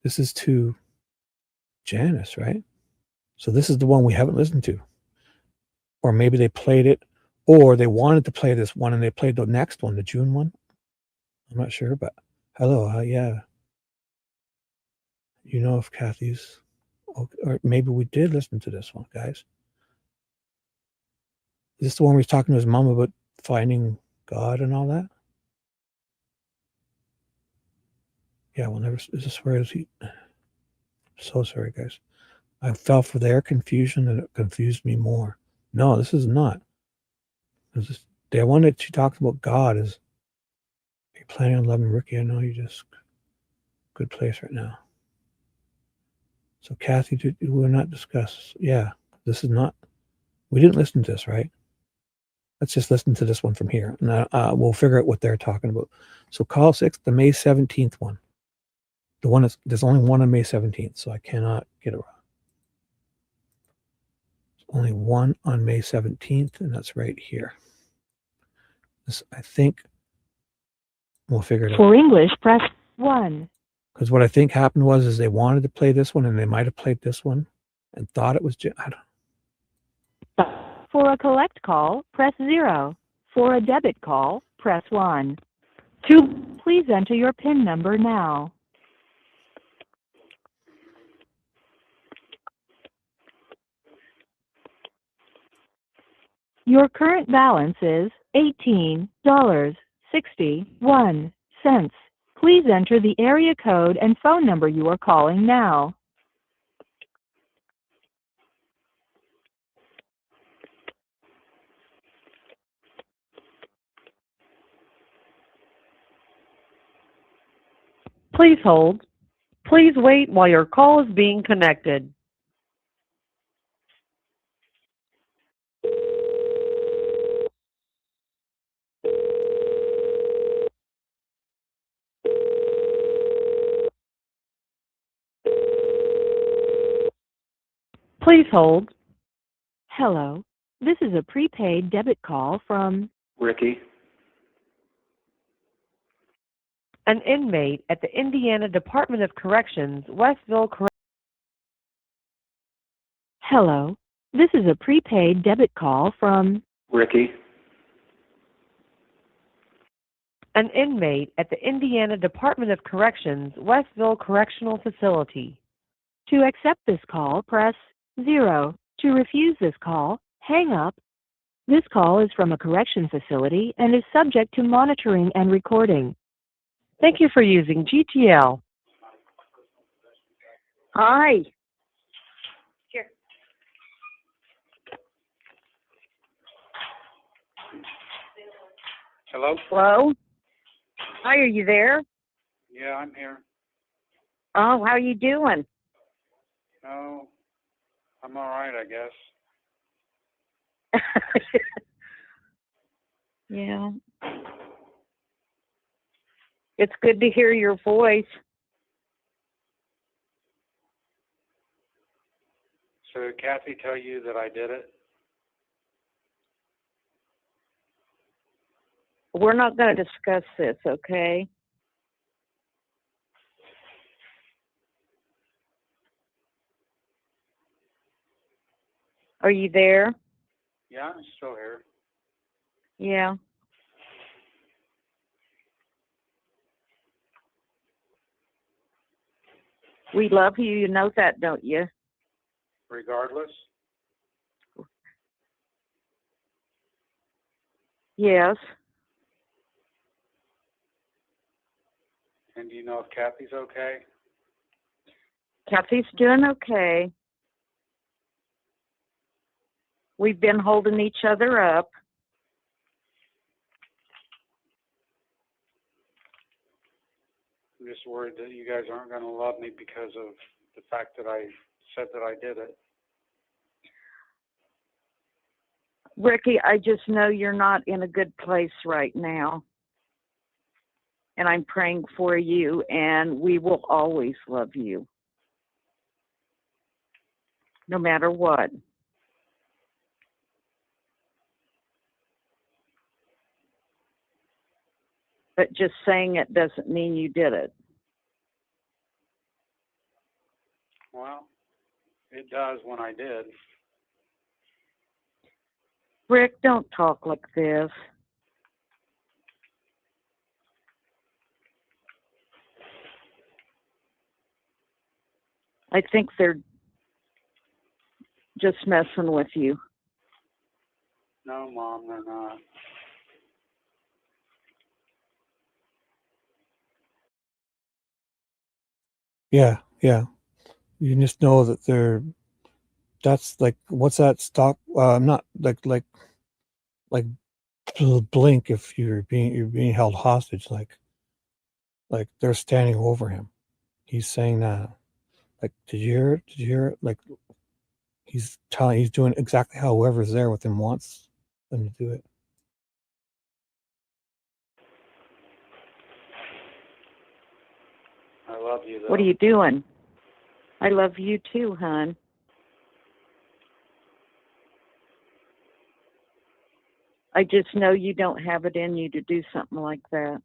This is to Janice, right? So this is the one we haven't listened to. Or maybe they played it, or they wanted to play this one and they played the next one, the June one. I'm not sure, but hello, yeah. You know if Kathy's, or maybe we did listen to this one, guys. Is this the one where he's talking to his mom about finding God and all that? Yeah, we'll never, is this where is he? So sorry, guys. I fell for their confusion and it confused me more. No, this is not. The one that she talks about God is, are you planning on loving Ricky? I know you just, good place right now. So Kathy, we're not discuss. Yeah, this is not, we didn't listen to this, right? Let's just listen to this one from here. And we'll figure out what they're talking about. So call 6, the May 17th one. The one that's, there's only one on May 17th, so I cannot get it wrong. There's only one on May 17th, and that's right here. This, I think, We'll figure it out. For English, press 1. Because what I think happened is they wanted to play this one and they might have played this one and thought it was I don't. For a collect call, press 0. For a debit call, press 1. Please enter your PIN number now. Your current balance is $18.61. Please enter the area code and phone number you are calling now. Please hold. Please wait while your call is being connected. Please hold. Hello. This is a prepaid debit call from Ricky. an inmate at the Indiana Department of Corrections, Westville Correctional. Hello. This is a prepaid debit call from Ricky. an inmate at the Indiana Department of Corrections, Westville Correctional Facility. To accept this call, press 0. To refuse this call, hang up. This call is from a correction facility and is subject to monitoring and recording. Thank you for using GTL. Hi. Hello? Hello? Hi, are you there? Yeah, I'm here. Oh, how you doing? No, I'm all right, I guess. Yeah. It's good to hear your voice. So did Kathy tell you that I did it? We're not going to discuss this, okay? Are you there? Yeah, I'm still here. Yeah. We love you. You know that, don't you? Regardless? Yes. And do you know if Kathy's okay? Kathy's doing okay. We've been holding each other up. I'm just worried that you guys aren't going to love me because of the fact that I said that I did it. Ricky, I just know you're not in a good place right now. And I'm praying for you, and we will always love you. No matter what. But just saying it doesn't mean you did it. Well, it does when I did. Rick, don't talk like this. I think they're just messing with you. No, Mom, they're not. Yeah, yeah. You just know that that's like, what's that stock? Not like blink if you're being held hostage. Like they're standing over him. He's saying that. Like, did you hear it? Did you hear it? Like, he's doing exactly how whoever's there with him wants them to do it. I love you, though. What are you doing? I love you too, hon. I just know you don't have it in you to do something like that.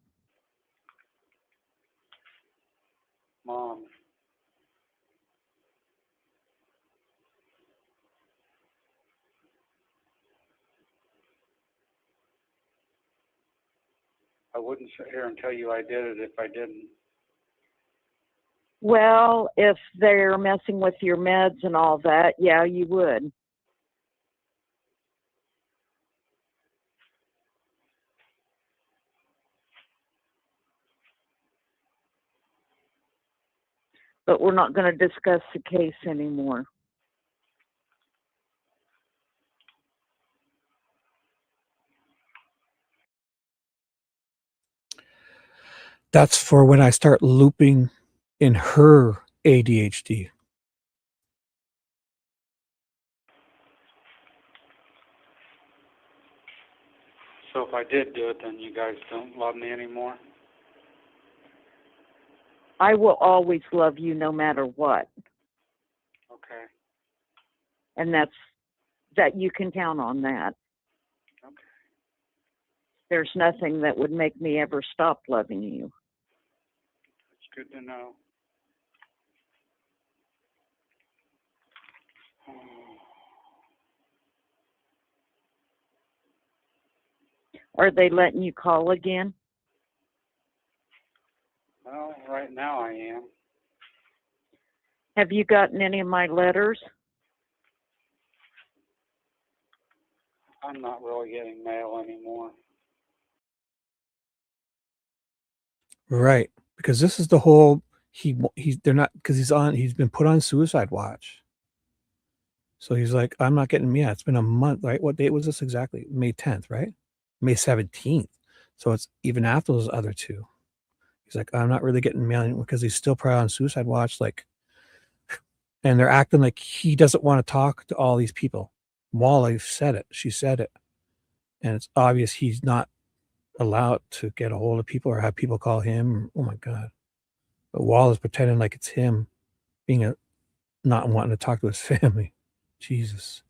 I wouldn't sit here and tell you I did it if I didn't. Well, if they're messing with your meds and all that, yeah, you would. But we're not going to discuss the case anymore. That's for when I start looping in her ADHD. So if I did do it, then you guys don't love me anymore? I will always love you no matter what. Okay. And that you can count on that. Okay. There's nothing that would make me ever stop loving you. It's good to know. Are they letting you call again? Well, right now I am. Have you gotten any of my letters? I'm not really getting mail anymore. Right. Because this is the whole, they're not, because he's been put on suicide watch. So he's like, I'm not getting, yeah, it's been a month, right? What date was this exactly? May 10th, right? May 17th. So it's even after those other two. He's like, I'm not really getting mail because he's still probably on suicide watch. Like, and they're acting like he doesn't want to talk to all these people. Wally said it. She said it. And it's obvious he's not allowed to get a hold of people or have people call him. Oh my God. But Wall is pretending like it's him being not wanting to talk to his family. Jesus.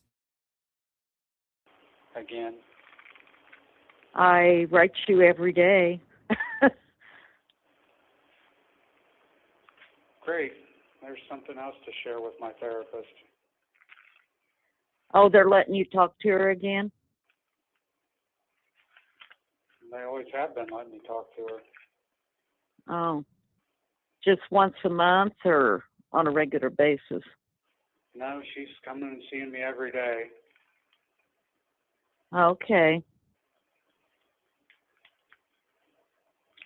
Again. I write you every day. Great. There's something else to share with my therapist. Oh, they're letting you talk to her again? They always have been letting me talk to her. Oh. Just once a month or on a regular basis? No, she's coming and seeing me every day. Okay.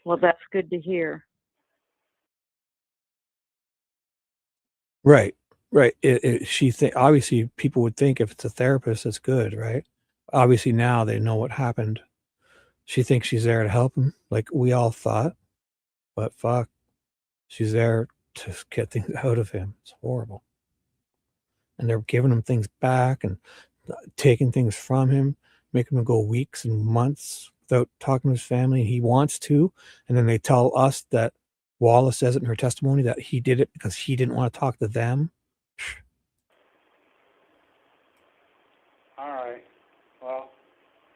Well, that's good to hear. Right. Right. Obviously people would think if it's a therapist, it's good, right? Obviously now they know what happened. She thinks she's there to help him, like we all thought, but fuck, she's there to get things out of him. It's horrible. And they're giving him things back and taking things from him, making him go weeks and months without talking to his family. He wants to, and then they tell us that Wallace says it in her testimony that he did it because he didn't want to talk to them. All right. Well,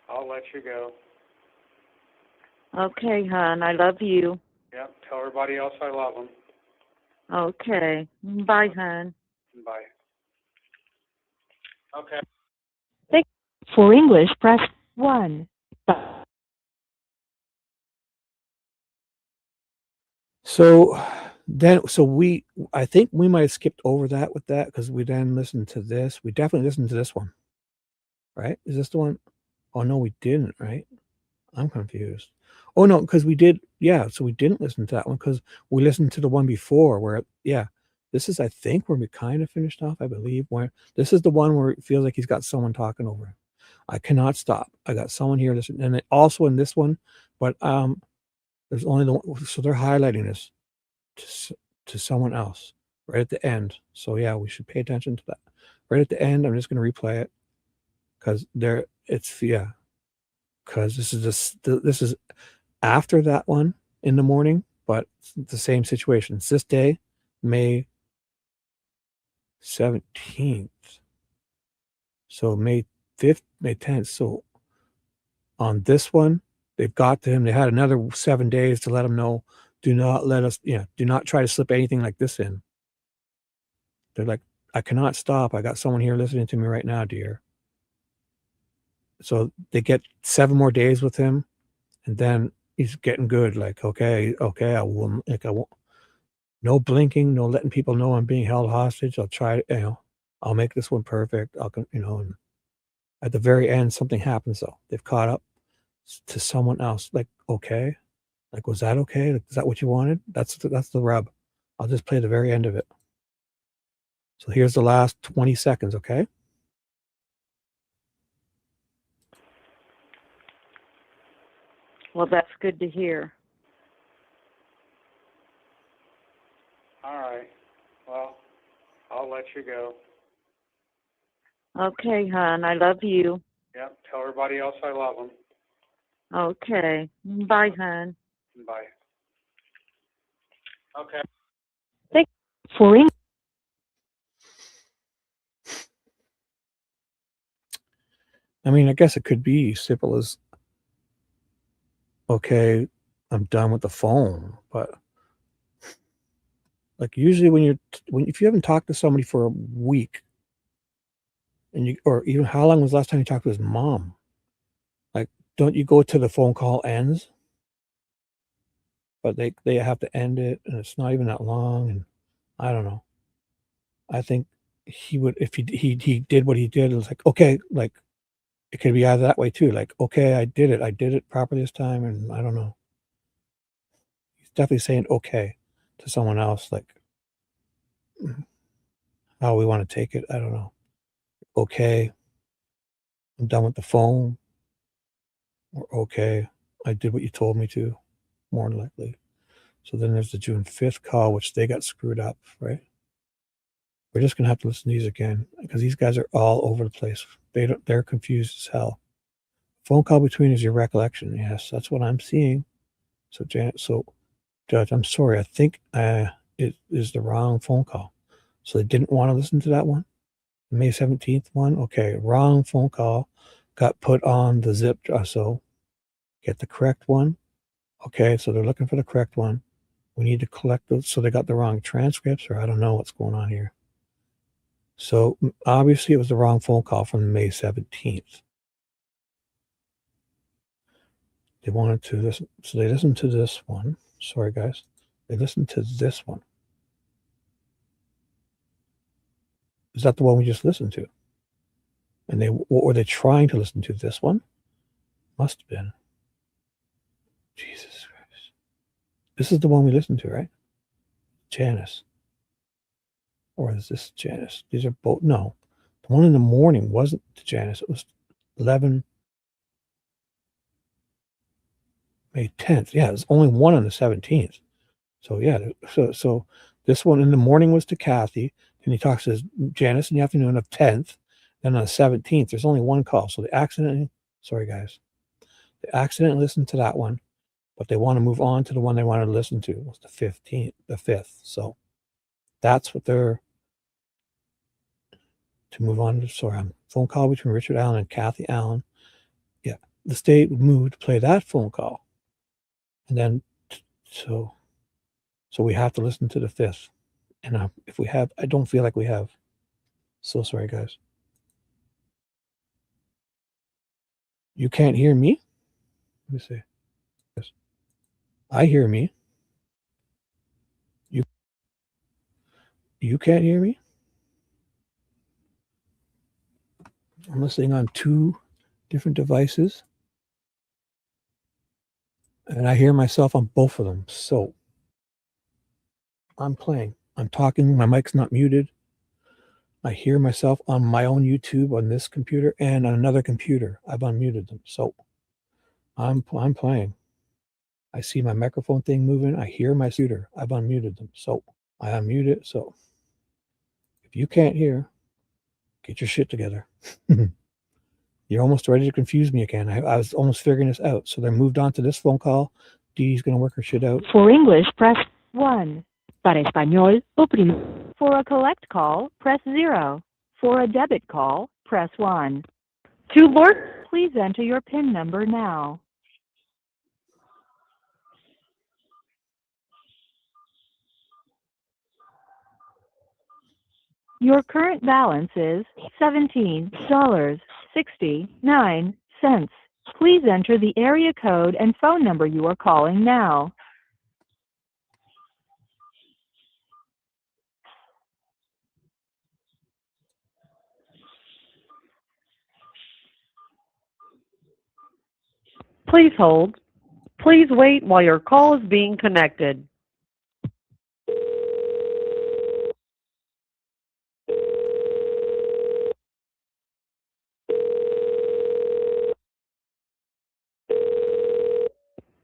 I'll let you go. Okay, hon. I love you. Yep. Tell everybody else I love them. Okay. Bye, hon. Bye. Okay. For English, press 1. So I think we might have skipped over that with that because we then listened to this. We definitely listened to this one, right? Is this the one? Oh no, we didn't, right? I'm confused. Oh no, because we did, yeah. So we didn't listen to that one because we listened to the one before where, yeah, this is, I think, where we kind of finished off, I believe, where this is the one where it feels like he's got someone talking over him. I cannot stop. I got someone here listening. And also in this one, but there's only the one, so they're highlighting this to someone else right at the end. So yeah, we should pay attention to that. Right at the end, I'm just going to replay it because because this is after that one in the morning, but it's the same situation. It's this day, May 17th. So May 5th, May 10th. So on this one, they've got to him. They had another 7 days to let him know, do not try to slip anything like this in. They're like, I cannot stop. I got someone here listening to me right now, dear. So they get 7 more days with him. And then, he's getting good. Like, okay, I won't, no blinking, no letting people know I'm being held hostage. I'll try, I'll make this one perfect. And at the very end, something happens though. They've caught up to someone else. Like, okay, like, was that okay? Like, is that what you wanted? That's the rub. I'll just play the very end of it. So here's the last 20 seconds, okay? Well, that's good to hear. All right. Well, I'll let you go. Okay, hon, I love you. Yep. Tell everybody else I love them. Okay. Bye, hon. Bye. Okay. Thank you for I mean, I guess it could be simple as, okay, I'm done with the phone. But like usually if you haven't talked to somebody for a week, or even how long was the last time you talked to his mom? Like, don't you go to the phone call ends? But they have to end it, and it's not even that long, and I don't know. I think he would, if he did what he did, it was like, okay, like it could be either that way too. Like, okay, I did it properly this time, and I don't know. He's definitely saying okay to someone else, like how we want to take it. I don't know. Okay, I'm done with the phone. Or okay, I did what you told me to, more than likely. So then there's the June 5th call, which they got screwed up, right? We're just gonna have to listen to these again because these guys are all over the place. They're confused as hell. Phone call between is your recollection. Yes, that's what I'm seeing. So Judge, I'm sorry. I think it is the wrong phone call. So they didn't want to listen to that one. The May 17th one. Okay, wrong phone call. Got put on the zip. So get the correct one. Okay, so they're looking for the correct one. We need to collect those. So they got the wrong transcripts, or I don't know what's going on here. So obviously it was the wrong phone call from May 17th. They wanted to listen. So they listened to this one. Sorry, guys. They listened to this one. Is that the one we just listened to? And what were they trying to listen to? This one? Must have been. Jesus Christ. This is the one we listened to, right? Janice. Or is this Janice? These are both. No. The one in the morning wasn't to Janice. It was 11 May 10th. Yeah, there's only one on the 17th. So yeah, so this one in the morning was to Kathy, and he talks to Janice in the afternoon of 10th. Then on the 17th, there's only one call. So they accidentally listened to that one, but they want to move on to the one they wanted to listen to. It was the 5th. So that's what they're to move on to. Sorry, phone call between Richard Allen and Kathy Allen. Yeah, the state would move to play that phone call. And then, so we have to listen to the 5th. And if we have, I don't feel like we have. So sorry, guys. You can't hear me? Let me see. Yes. I hear me. You can't hear me? I'm listening on 2 different devices. And I hear myself on both of them. So I'm playing. I'm talking. My mic's not muted. I hear myself on my own YouTube on this computer and on another computer. I've unmuted them. So I'm playing. I see my microphone thing moving. I hear my computer. I've unmuted them. So I unmute it. So if you can't hear, get your shit together. You're almost ready to confuse me again. I was almost figuring this out. So they moved on to this phone call. Dee's going to work her shit out. For English, press 1. Para español, oprime. For a collect call, press 0. For a debit call, press 1. To work, please enter your PIN number now. Your current balance is $17.69. Please enter the area code and phone number you are calling now. Please hold. Please wait while your call is being connected.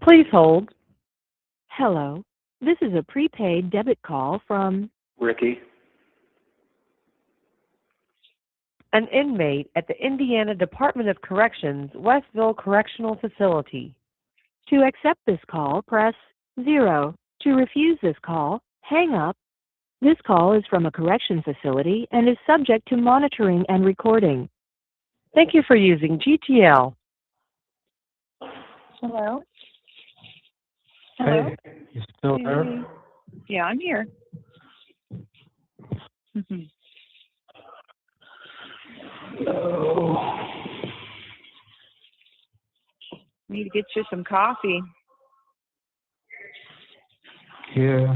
Please hold. Hello. This is a prepaid debit call from Ricky. an inmate at the Indiana Department of Corrections, Westville Correctional Facility. To accept this call, press 0. To refuse this call, hang up. This call is from a correction facility and is subject to monitoring and recording. Thank you for using GTL. Hello? Hello? Hey, you still there? Yeah, I'm here. Oh. Need to get you some coffee. Yeah.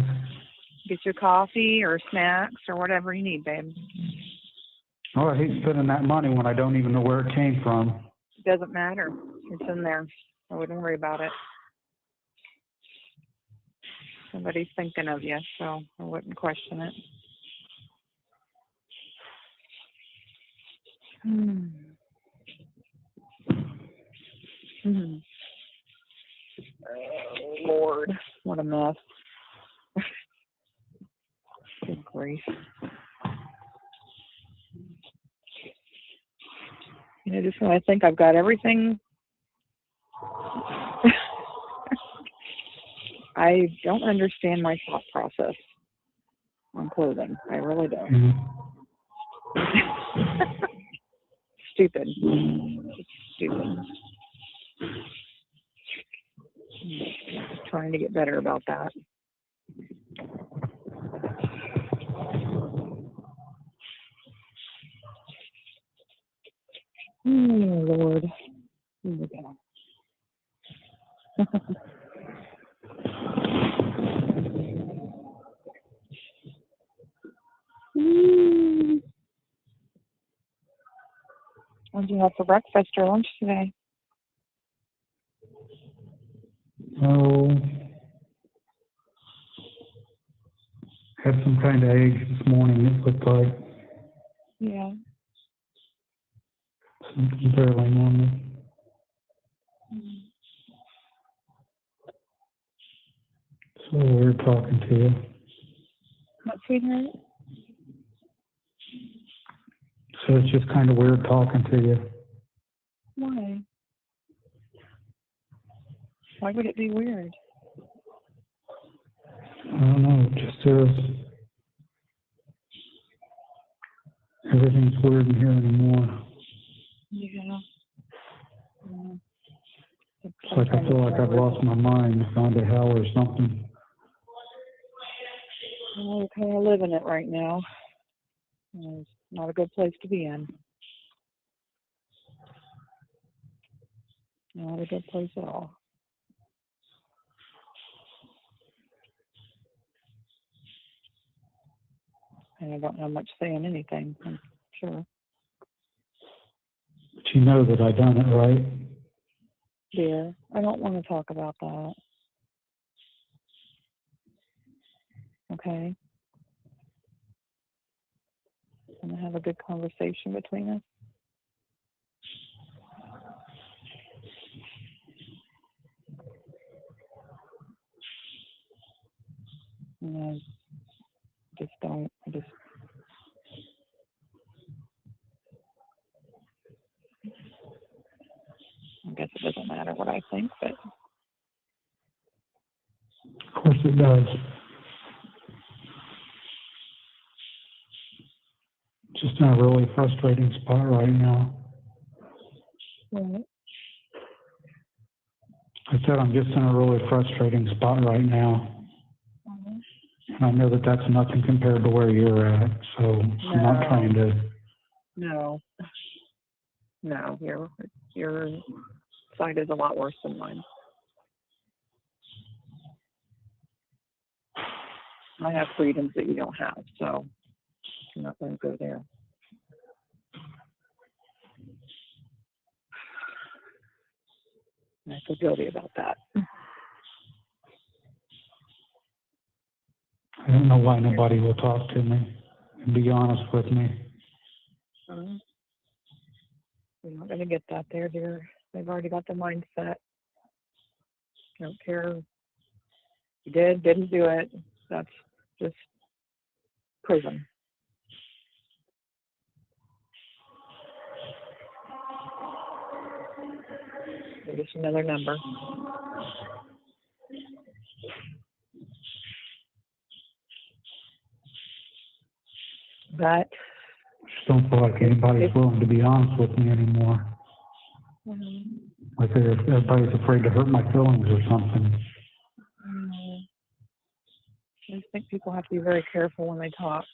Get your coffee or snacks or whatever you need, babe. Oh, I hate spending that money when I don't even know where it came from. It doesn't matter. It's in there. I wouldn't worry about it. Somebody's thinking of you, so I wouldn't question it. Oh, Lord, what a mess. Good grief. You know, just when I think I've got everything, I don't understand my thought process on clothing. I really don't. Mm-hmm. Stupid. It's stupid. I'm trying to get better about that. Oh, Lord. Here we go. What did you have for breakfast or lunch today? Oh, had some kind of eggs this morning, it looked like. Yeah. Something fairly normal. So weird talking to you. What, sweetheart? So it's just kind of weird talking to you. Why? Why would it be weird? I don't know, it just is. Everything's weird in here anymore. Yeah. It's like I feel like I've lost my mind, found a hell or something. Well, we're kind of living it right now. It's not a good place to be in. Not a good place at all. And I don't have much say in anything, I'm sure. But you know that I done it, right? Dear, I don't want to talk about that. Okay? Want to have a good conversation between us? No, just don't. I guess it doesn't matter what I think, but Of course it does. Just in a really frustrating spot right now. right. I said I'm just in a really frustrating spot right now. And I know that that's nothing compared to where you're at, so I'm not trying to... No, you're eyesight is a lot worse than mine. I have freedoms that you don't have, so I'm not going to go there. I feel guilty about that. I don't know why nobody will talk to me and be honest with me. You're not going to get that there, dear. They've already got the mindset. Don't care. You didn't do it. That's just prison. They're just another number. But Just don't feel like anybody's willing to be honest with me anymore. Like everybody's afraid to hurt my feelings or something. I just think people have to be very careful when they talk.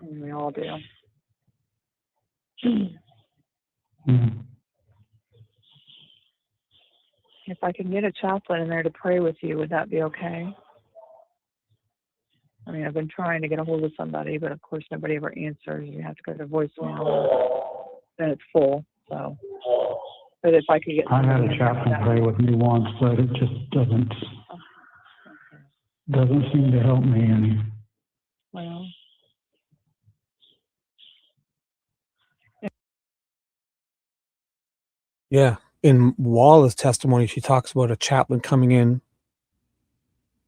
And we all do. If I can get a chaplain in there to pray with you, would that be okay? I mean, I've been trying to get a hold of somebody, but of course nobody ever answers. You have to go to voicemail, then it's full. So, but if I could get, I had a chaplain pray with me once, but it just doesn't seem to help me any. Well, Yeah. In Wallace's testimony, she talks about a chaplain coming in.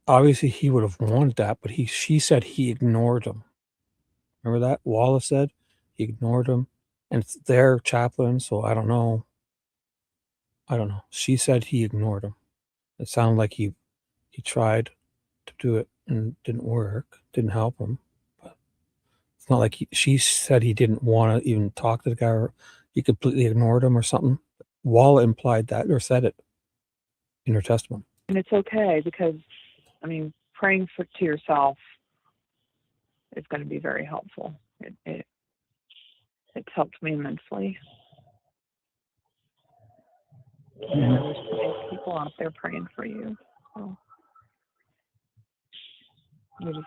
Obviously, he would have wanted that, but she said he ignored him. Remember that? Wallace said he ignored him, and it's their chaplain, so I don't know. She said he ignored him. It sounded like he tried to do it and it didn't work, didn't help him. But it's not like she said he didn't want to even talk to the guy, or he completely ignored him or something. Walla implied that, or said it in her testimony. and it's okay because, I mean, praying to yourself is going to be very helpful. It's helped me immensely. And there's plenty of people out there praying for you. So you just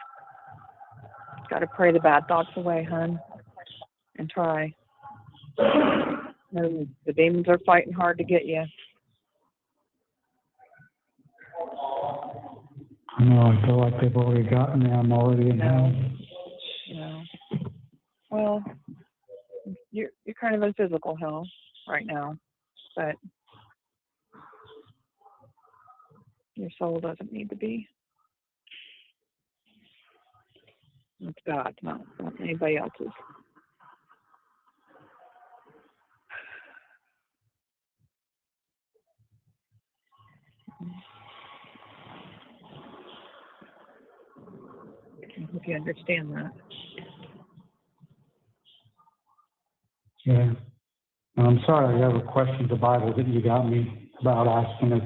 got to pray the bad thoughts away, hon, and try. And the demons are fighting hard to get you. I know, I feel like they've already gotten me. I'm already in hell. Well, you're kind of in physical hell right now, but your soul doesn't need to be. It's God, not anybody else's. I hope you understand that. Yeah. And I'm sorry I ever questioned the Bible that you got me about asking it.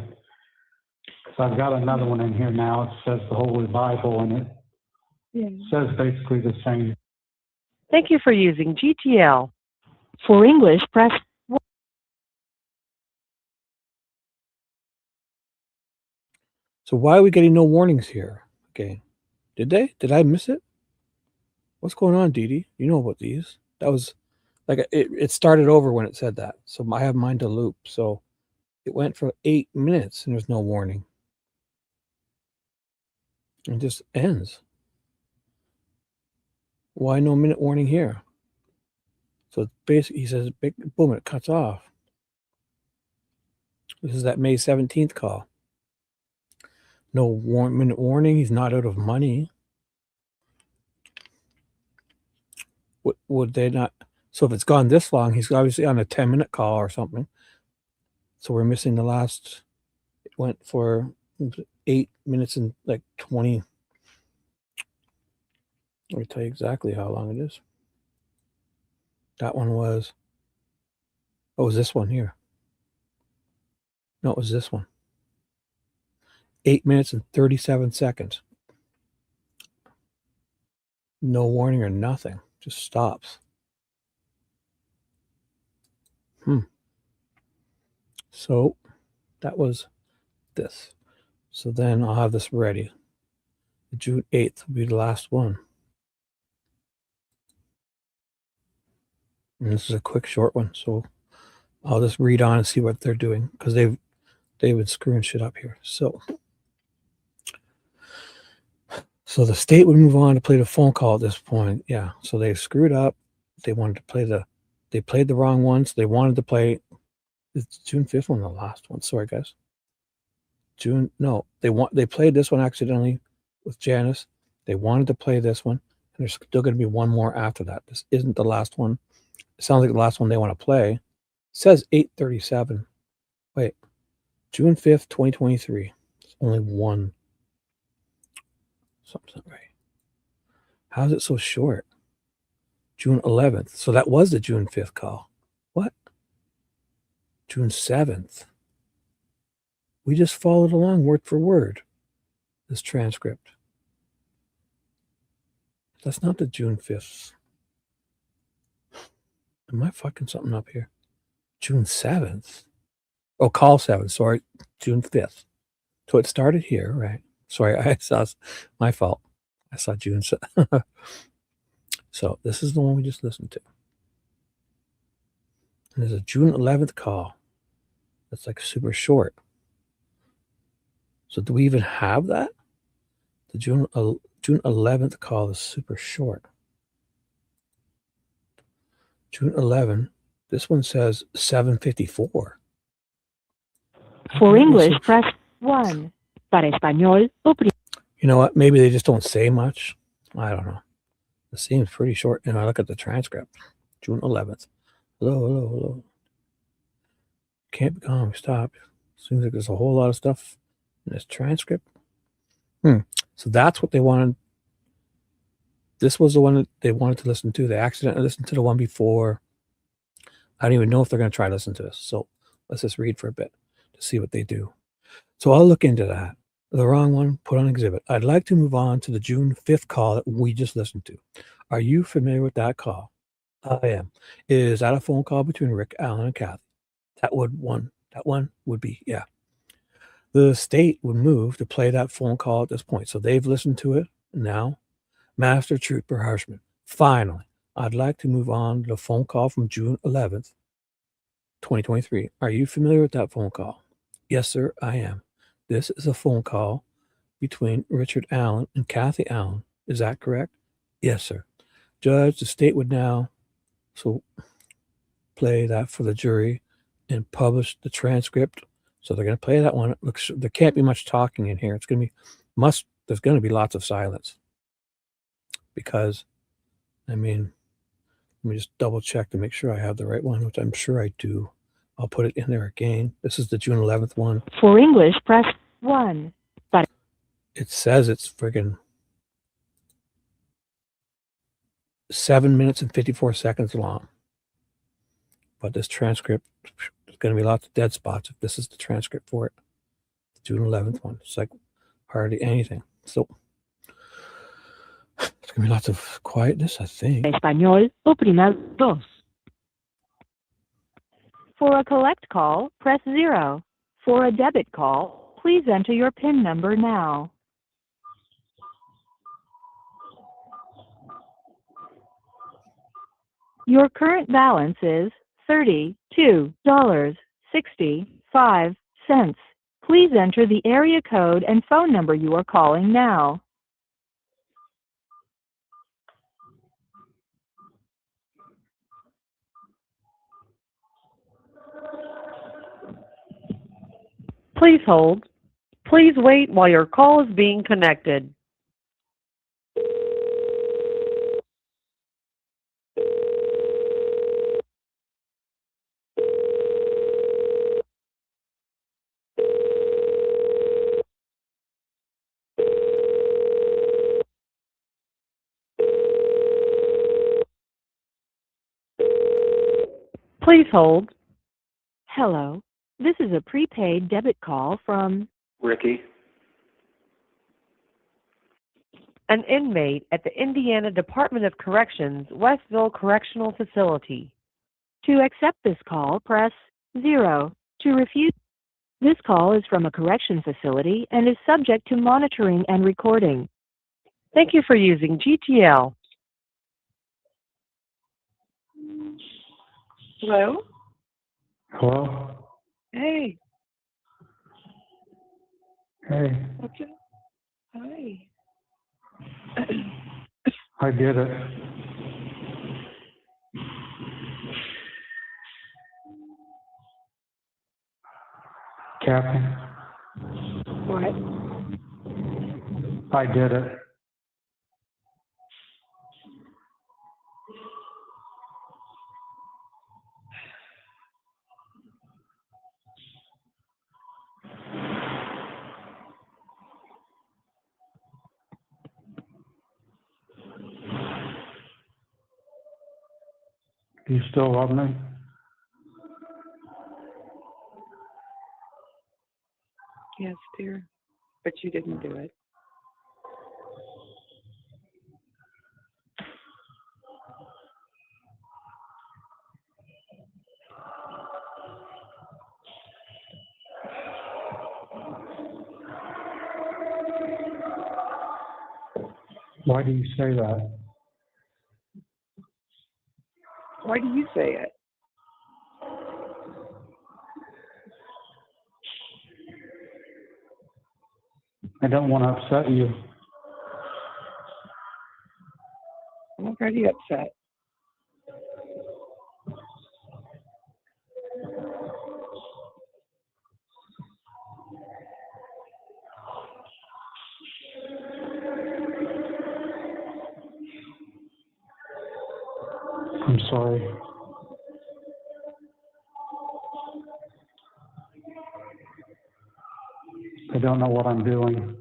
Because I've got another one in here now. It says the Holy Bible, and it says basically the same. Thank you for using GTL. For English, press 1. So why are we getting no warnings here? Okay. Did I miss it? What's going on, Dee Dee? You know about these. That was like it started over when it said that. So I have mine to loop. So it went for 8 minutes and there's no warning. It just ends. Why no minute warning here? So basically, he says, boom, it cuts off. This is that May 17th call. No minute warning. He's not out of money. Would they not? So if it's gone this long, he's obviously on a 10-minute call or something. So we're missing the last. It went for 8 minutes and like 20. Let me tell you exactly how long it is. That one was. Oh, it was this one here. No, it was this one. 8 minutes and 37 seconds. No warning or nothing. Just stops. So that was this. So then I'll have this ready. June 8th will be the last one. And this is a quick, short one. So I'll just read on and see what they're doing because they've been screwing shit up here. So the state would move on to play the phone call at this point. Yeah. So they screwed up. They wanted to play they played the wrong ones. They wanted to play it's June 5th one, the last one. Sorry, guys. They played this one accidentally with Janice. They wanted to play this one, and there's still going to be one more after that. This isn't the last one. It sounds like the last one they want to play. It says 8:37. Wait, June 5th, 2023. It's only one. Something's not right. How is it so short? June 11th. So that was the June 5th call. What? June 7th. We just followed along word for word, this transcript. That's not the June 5th. Am I fucking something up here? June 7th? Oh, call 7th. Sorry, June 5th. So it started here, right? Sorry, I saw my fault. I saw June. So this is the one we just listened to. And there's a June 11th call. That's like super short. So do we even have that? The June 11th call is super short. June 11. This one says 7:54. For English, press 1. Para español, oprima. You know what? Maybe they just don't say much. I don't know. It seems pretty short. And I look at the transcript. June 11th. Hello. Can't be calm. Stop. Seems like there's a whole lot of stuff in this transcript. So that's what they wanted. This was the one that they wanted to listen to. They accidentally listened to the one before. I don't even know if they're going to try to listen to this. So let's just read for a bit to see what they do. So I'll look into that. The wrong one, put on exhibit. I'd like to move on to the June 5th call that we just listened to. Are you familiar with that call? I am. Is that a phone call between Rick, Allen, and Kathy? That one would be, yeah. The state would move to play that phone call at this point. So they've listened to it now. Master Trooper Harshman. Finally, I'd like to move on to the phone call from June 11th, 2023. Are you familiar with that phone call? Yes, sir, I am. This is a phone call between Richard Allen and Kathy Allen. Is that correct? Yes, sir. Judge, the state would now play that for the jury and publish the transcript. So they're going to play that one. Looks, there can't be much talking in here. It's going to be there's going to be lots of silence because, I mean, let me just double check to make sure I have the right one, which I'm sure I do. I'll put it in there again. This is the June 11th one. For English, press 1. It says it's friggin' 7 minutes and 54 seconds long. But this transcript, there's going to be lots of dead spots if this is the transcript for it. The June 11th one. It's like hardly anything. So there's going to be lots of quietness, I think. Español, oprima 2. For a collect call, press 0. For a debit call, please enter your PIN number now. Your current balance is $32.65. Please enter the area code and phone number you are calling now. Please hold. Please wait while your call is being connected. Please hold. Hello. This is a prepaid debit call from Ricky. an inmate at the Indiana Department of Corrections, Westville Correctional Facility. To accept this call, press 0. To refuse, this call is from a correction facility and is subject to monitoring and recording. Thank you for using GTL. Hello? Hello? Hey. Hey, What's it? Hi. I did it. Captain, What? I did it. Do you still love me? Yes, dear. But you didn't do it. Why do you say that? Why do you say it? I don't want to upset you. I'm already upset. I'm sorry. I don't know what I'm doing.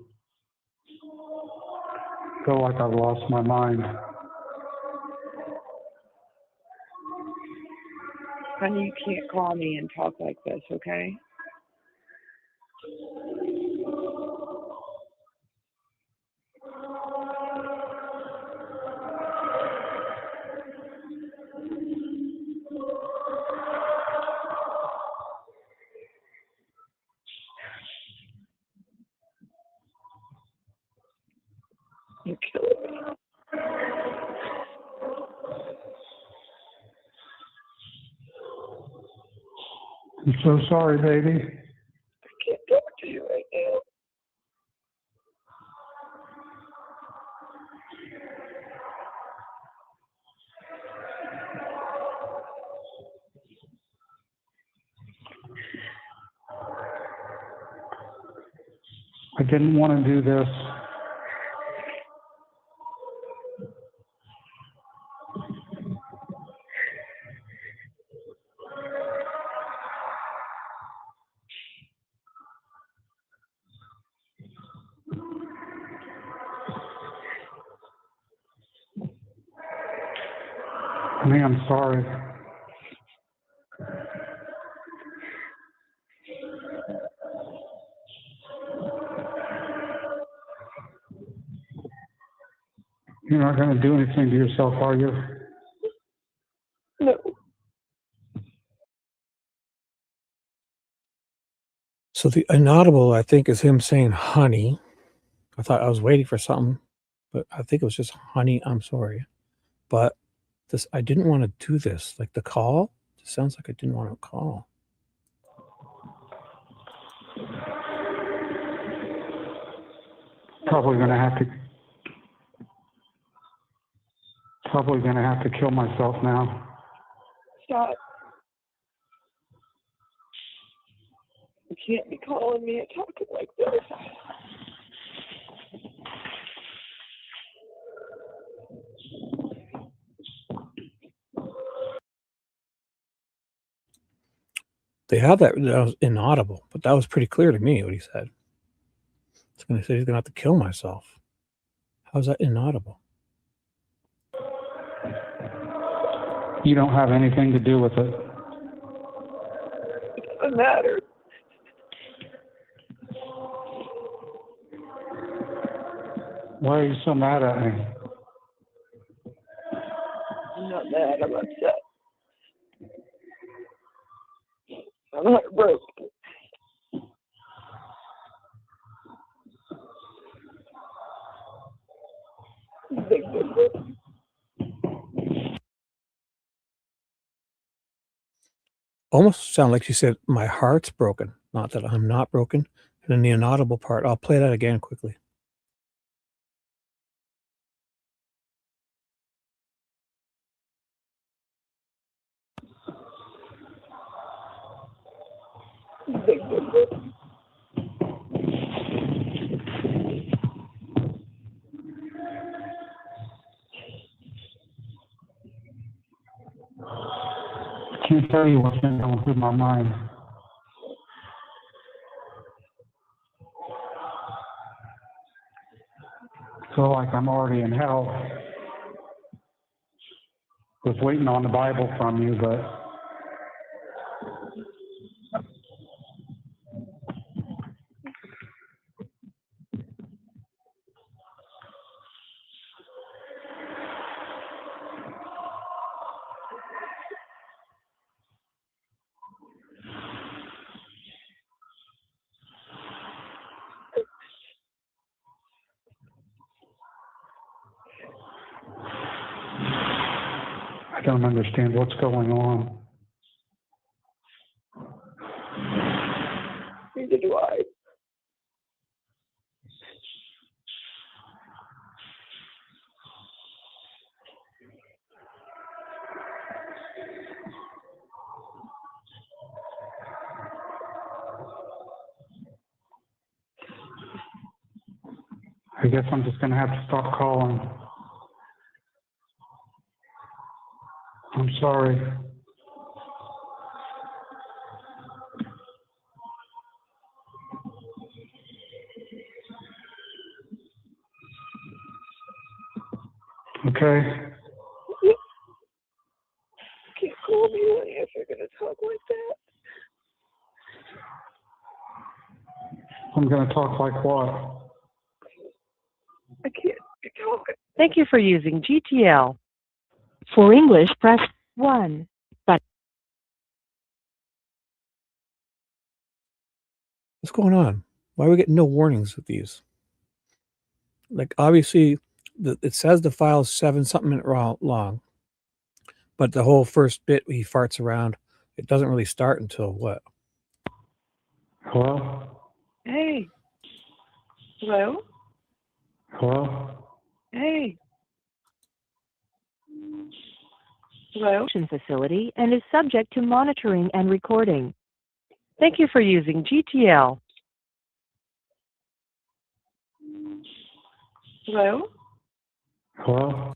I feel like I've lost my mind. Honey, you can't call me and talk like this, okay? You're killing me. I'm so sorry, baby. I can't talk to you right now. I didn't want to do this. Honey, I'm sorry. You're not going to do anything to yourself, are you? No. So the inaudible, I think, is him saying honey. I thought I was waiting for something, but I think it was just honey, I'm sorry. But this, I didn't want to do this. Like the call, it sounds like I didn't want to call. Probably going to have to kill myself now. Stop. You can't be calling me and talking like this. They have that was inaudible, but that was pretty clear to me what he said. He's going to say he's going to have to kill myself. How's that inaudible? You don't have anything to do with it. It doesn't matter. Why are you so mad at me? I'm not mad, I'm upset. I'm heartbroken. Big. Almost sound like she said, my heart's broken. Not that I'm not broken. And then the inaudible part, I'll play that again quickly. Big. I can't tell you what's been going through my mind. I feel like I'm already in hell. Was waiting on the Bible from you, but I don't understand what's going on. Neither do I. I guess I'm just going to have to stop calling. I'm sorry. Okay. You can't call me honey if you're going to talk like that. I'm going to talk like what? I can't be talking. Thank you for using GTL. For English, press 1. But What's going on? Why are we getting no warnings with these? Like, obviously, it says the file is 7-something minute long, but the whole first bit he farts around, it doesn't really start until what? Hello? Hey. Hello? Hello? Hey. Hello? facility and is subject to monitoring and recording. Thank you for using GTL. Hello? Hello?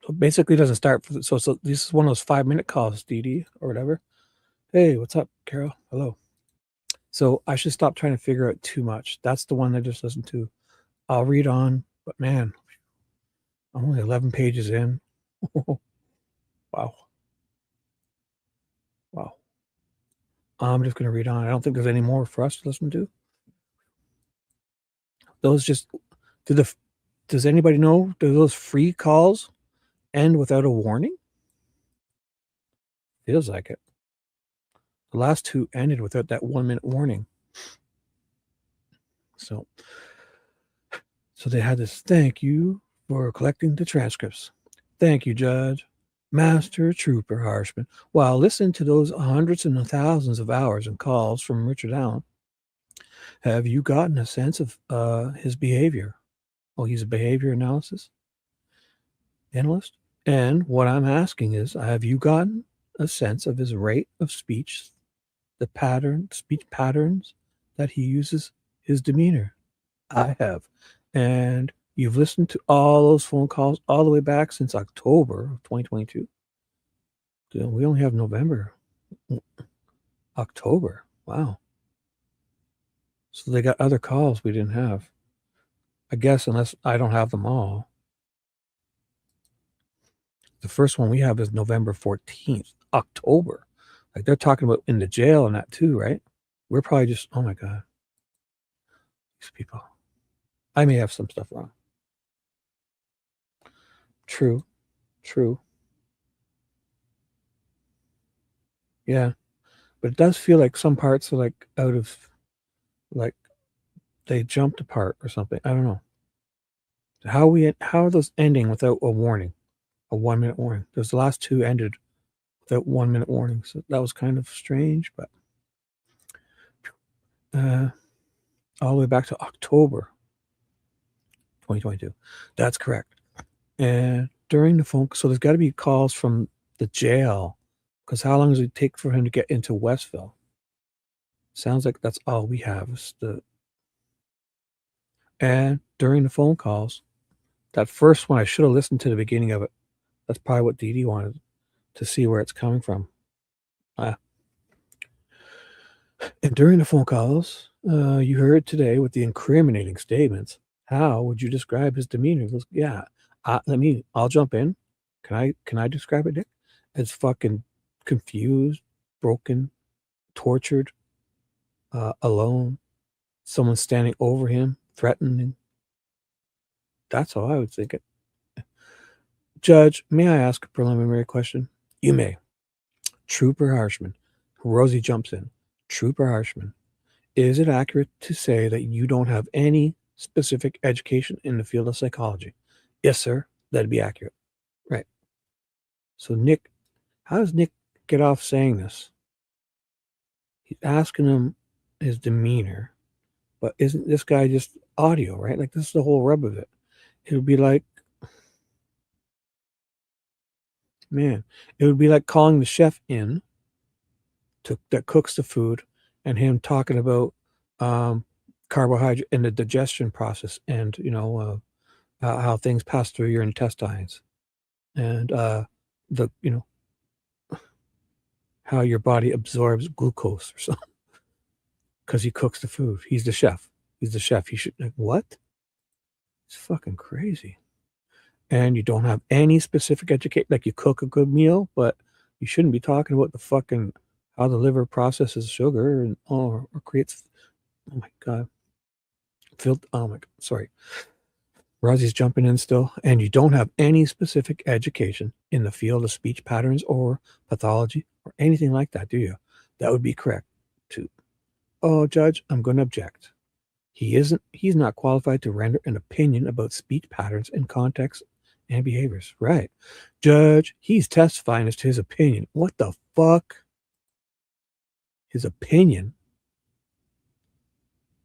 So basically, it doesn't start. So this is one of those 5-minute calls, DD or whatever. Hey, what's up, Carol? Hello. So I should stop trying to figure out too much. That's the one I just listened to. I'll read on, but man, I'm only 11 pages in. Wow. I'm just going to read on. I don't think there's any more for us to listen to. Those just, does anybody know, do those free calls end without a warning? Feels like it. The last two ended without that 1-minute warning. So they had this, thank you for collecting the transcripts. Thank you, Judge. Master Trooper Harshman. While listening to those hundreds and thousands of hours and calls from Richard Allen, have you gotten a sense of his behavior? Oh, he's a behavior analyst? And what I'm asking is, have you gotten a sense of his rate of speech, the speech patterns that he uses, his demeanor? I have. And you've listened to all those phone calls all the way back since October of 2022. We only have November. October. Wow. So they got other calls we didn't have. I guess, unless I don't have them all. The first one we have is November 14th, October. Like, they're talking about in the jail and that too, right? We're probably just, oh my God. These people. I may have some stuff wrong. True. Yeah. But it does feel like some parts are like out of, like they jumped apart or something. I don't know. How are those ending without a warning, a 1 minute warning? Those last two ended without 1 minute warning, so that was kind of strange. But all the way back to October 2022. That's correct. And during the phone, so there's got to be calls from the jail, because how long does it take for him to get into Westville? Sounds like that's all we have is and during the phone calls, that first one, I should have listened to the beginning of it. That's probably what Dee Dee wanted, to see where it's coming from. And during the phone calls, you heard today with the incriminating statements, how would you describe his demeanor? He goes, yeah, I'll jump in. Can I describe it, Dick? As fucking confused, broken, tortured, alone, someone standing over him, threatening. That's how I would think it. Judge, may I ask a preliminary question? You may. Trooper Harshman. Rosie jumps in. Trooper Harshman, is it accurate to say that you don't have any specific education in the field of psychology? Yes, sir. That'd be accurate. Right. So Nick, how does Nick get off saying this? He's asking him his demeanor, but isn't this guy just audio, right? Like, this is the whole rub of it. It would be like, man, it would be like calling the chef in that cooks the food and him talking about carbohydrate and the digestion process, and how things pass through your intestines, and how your body absorbs glucose or something, because he cooks the food. He's the chef. He should, like, what? It's fucking crazy. And you don't have any specific education. Like, you cook a good meal, but you shouldn't be talking about the fucking how the liver processes sugar and or creates. Oh my god. Sorry. Rosie's jumping in still. And you don't have any specific education in the field of speech patterns or pathology or anything like that, do you? That would be correct too. Oh, Judge, I'm going to object. He's not qualified to render an opinion about speech patterns in context and behaviors. Right. Judge, he's testifying as to his opinion. What the fuck? His opinion?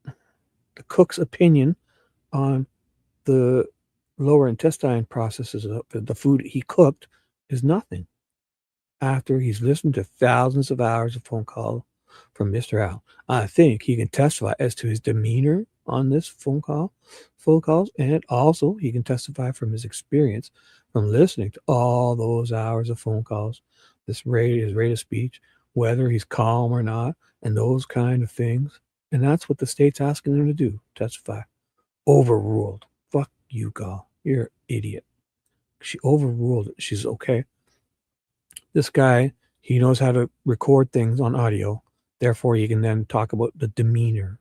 The cook's opinion on the lower intestine processes of the food he cooked is nothing. After he's listened to thousands of hours of phone call from Mr. Al, I think he can testify as to his demeanor on this phone calls, and also he can testify from his experience from listening to all those hours of phone calls, his rate of speech, whether he's calm or not, and those kind of things. And that's what the state's asking him to do, testify. Overruled. Fuck you, Gal. You're an idiot. She overruled it. She's okay. This guy, he knows how to record things on audio. Therefore, he can then talk about the demeanor.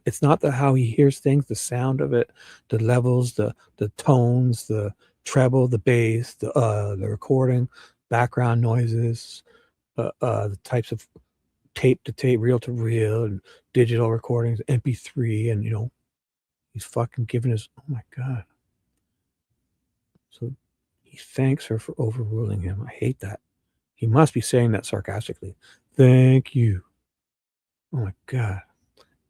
It's not how he hears things, the sound of it, the levels, the tones, the treble, the bass, the recording, background noises, the types of tape to tape, reel to reel, and digital recordings, MP3, and he's fucking giving his, oh my god. So he thanks her for overruling him. I hate that. He must be saying that sarcastically. Thank you. Oh my god.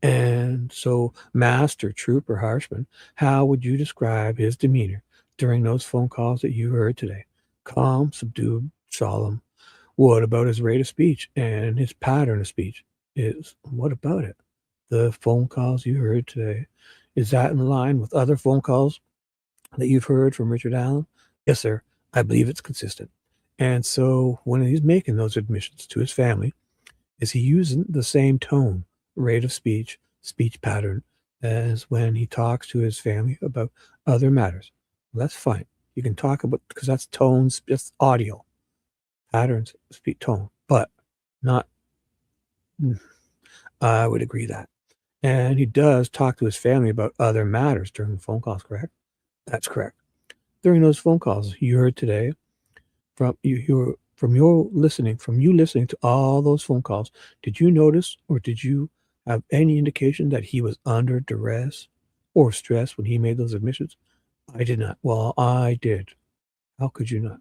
And so, Master Trooper Harshman, how would you describe his demeanor during those phone calls that you heard today? Calm, subdued, solemn. What about his rate of speech and his pattern of speech? What about it? The phone calls you heard today, is that in line with other phone calls that you've heard from Richard Allen? Yes, sir. I believe it's consistent. And so when he's making those admissions to his family, is he using the same tone, rate of speech, speech pattern as when he talks to his family about other matters? Well, that's fine. You can talk about, because that's tones, just audio. Patterns, speak tone, but not. I would agree that. And he does talk to his family about other matters during the phone calls, correct? That's correct. During those phone calls you heard today, from you listening to all those phone calls, did you notice or did you have any indication that he was under duress or stress when he made those admissions? I did not. Well, I did. How could you not?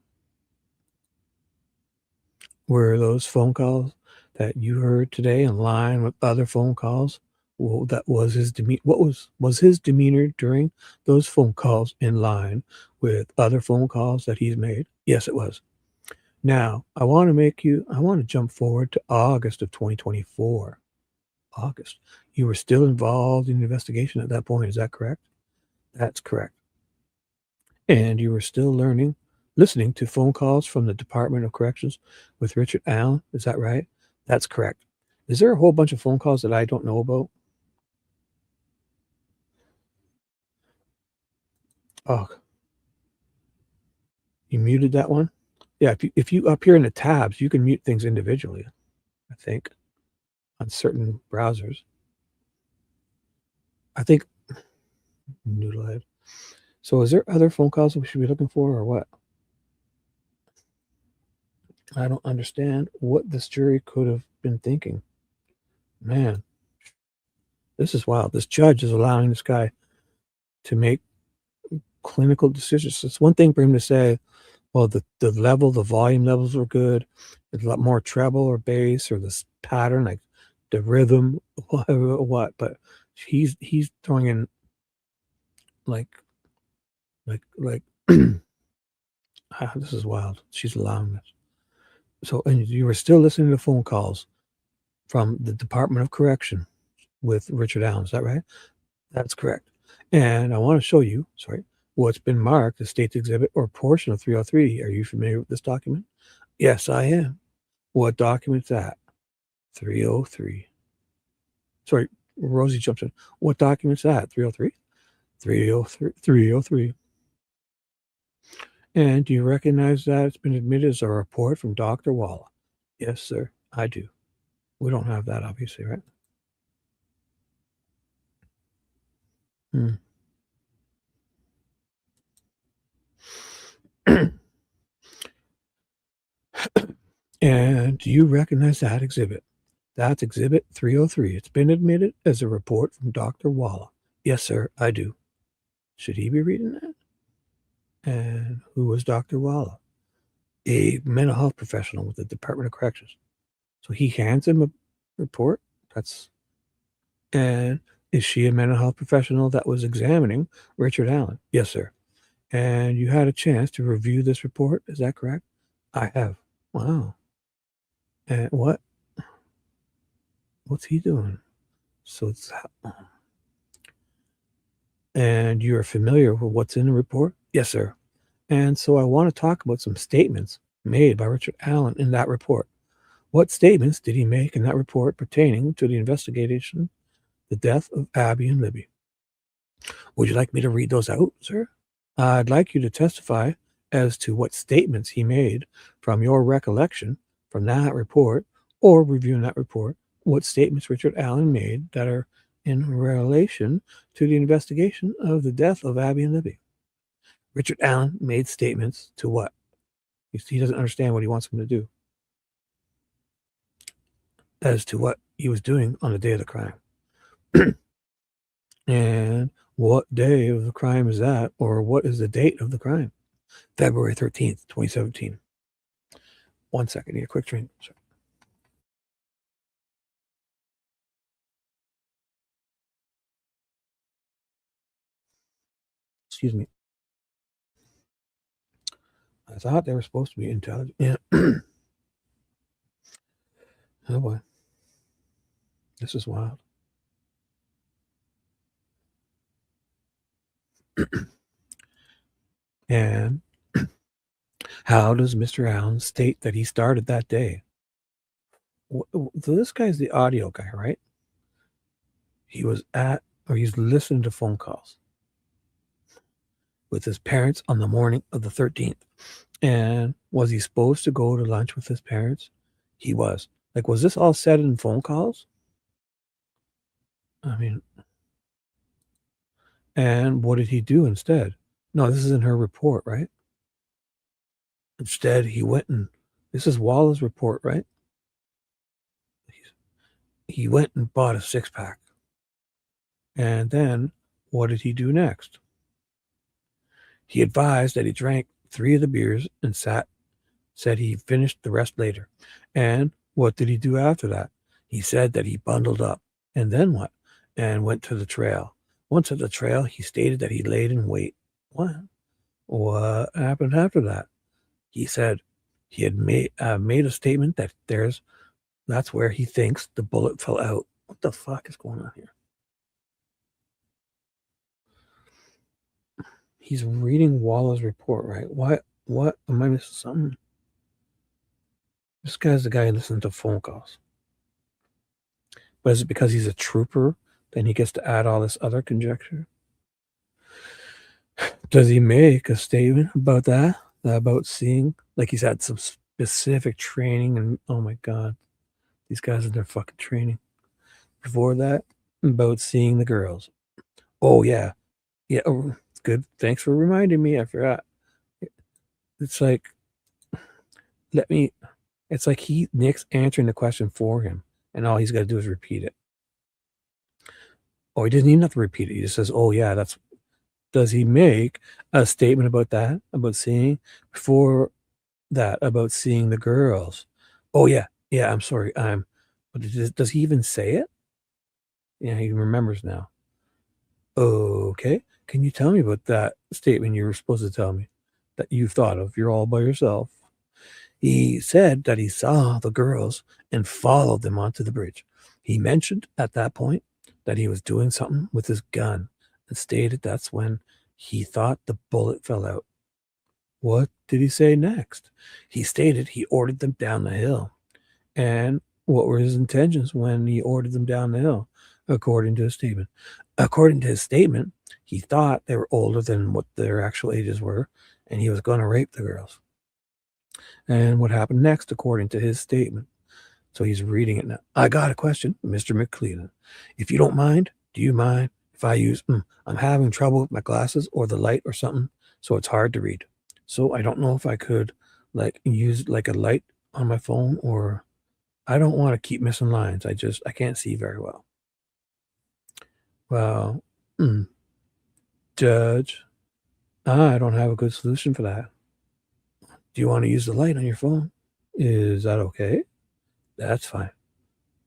Were those phone calls that you heard today in line with other phone calls? Well, that was his demeanor. What was his demeanor during those phone calls in line with other phone calls that he's made? Yes, it was. Now, I want to jump forward to August of 2024. August. You were still involved in the investigation at that point. Is that correct? That's correct. And you were still listening to phone calls from the Department of Corrections with Richard Allen. Is that right? That's correct. Is there a whole bunch of phone calls that I don't know about? Oh, you muted that one? Yeah, if you up here in the tabs, you can mute things individually, I think, on certain browsers. I think, noodlehead. So is there other phone calls that we should be looking for or what? I don't understand what this jury could have been thinking. Man, this is wild. This judge is allowing this guy to make clinical decisions. It's one thing for him to say, well, the volume levels were good. There's a lot more treble or bass or this pattern, like the rhythm, what. But he's throwing in like this is wild. She's allowing this. So, and you were still listening to phone calls from the Department of Correction with Richard Allen. Is that right? That's correct. And I want to show you, what's been marked as State's Exhibit or portion of 303. Are you familiar with this document? Yes, I am. What document's that? 303. Sorry, Rosie jumps in. What document's that? 303? 303. And do you recognize that it's been admitted as a report from Dr. Walla? Yes, sir, I do. We don't have that, obviously, right? And do you recognize that exhibit? That's Exhibit 303. It's been admitted as a report from Dr. Walla. Yes, sir, I do. Should he be reading that? And who was Dr. Walla? A mental health professional with the Department of Corrections. So he hands him a report. And is she a mental health professional that was examining Richard Allen? Yes, sir. And you had a chance to review this report. Is that correct? I have. Wow. And what's he doing? So it's, and you're familiar with what's in the report? Yes, sir. And so I want to talk about some statements made by Richard Allen in that report. What statements did he make in that report pertaining to the investigation, the death of Abby and Libby? Would you like me to read those out, sir? I'd like you to testify as to what statements he made from your recollection from that report, or reviewing that report, what statements Richard Allen made that are in relation to the investigation of the death of Abby and Libby. Richard Allen made statements to what? He doesn't understand what he wants him to do. As to what he was doing on the day of the crime. And what day of the crime is that? Or what is the date of the crime? February 13th, 2017. 1 second, need a quick drink. Sorry. Excuse me. I thought they were supposed to be intelligent. Yeah. Oh boy. This is wild. And how does Mr. Allen state that he started that day? So this guy's the audio guy, right? He's listening to phone calls with his parents on the morning of the 13th. And was he supposed to go to lunch with his parents? He was. Like, was this all said in phone calls? I mean, and what did he do instead? No, this is in her report, right? Instead, he went and, this is Walla's report, right? He went and bought a 6-pack. And then what did he do next? He advised that he drank 3 of the beers and said he finished the rest later. And what did he do after that? He said that he bundled up. And then what? And went to the trail. Once at the trail, he stated that he laid in wait. What? What happened after that? He said he had made a statement that that's where he thinks the bullet fell out. What the fuck is going on here? He's reading Walla's report, right? What? Am I missing something? This guy's the guy who listens to phone calls. But is it because he's a trooper, then he gets to add all this other conjecture? Does he make a statement about that? About seeing, like he's had some specific training, and oh my God, these guys are their fucking training. Before that, about seeing the girls. Oh yeah. Yeah, oh, good. Thanks for reminding me. I forgot. It's like, it's like Nick's answering the question for him, and all he's got to do is repeat it. Oh, he doesn't even have to repeat it. He just says, oh yeah, does he make a statement about that? About seeing, before that, about seeing the girls? Oh yeah, I'm sorry. But does he even say it? Yeah, he remembers now. Okay, can you tell me about that statement you were supposed to tell me that you thought of? You're all by yourself. He said that he saw the girls and followed them onto the bridge. He mentioned at that point that he was doing something with his gun and stated that's when he thought the bullet fell out. What did he say next? He stated he ordered them down the hill. And what were his intentions when he ordered them down the hill, according to his statement? According to his statement, he thought they were older than what their actual ages were, and he was going to rape the girls. And what happened next, according to his statement? So he's reading it now. I got a question, Mr. McClellan. If you don't mind, do you mind if I use, I'm having trouble with my glasses or the light or something, so it's hard to read. So I don't know if I could use like a light on my phone, or I don't want to keep missing lines. I can't see very well. Well, Judge, I don't have a good solution for that. Do you want to use the light on your phone? Is that okay? That's fine.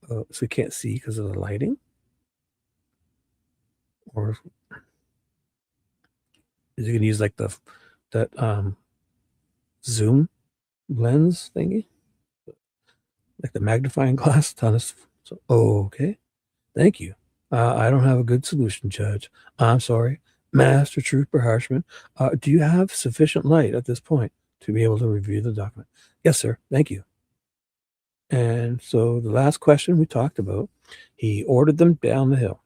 So you can't see because of the lighting? Or is he going to use like that zoom lens thingy? Like the magnifying glass on his, so, okay. Thank you. I don't have a good solution, Judge. I'm sorry. Master Trooper Harshman, do you have sufficient light at this point to be able to review the document? Yes, sir. Thank you. And so the last question we talked about, he ordered them down the hill.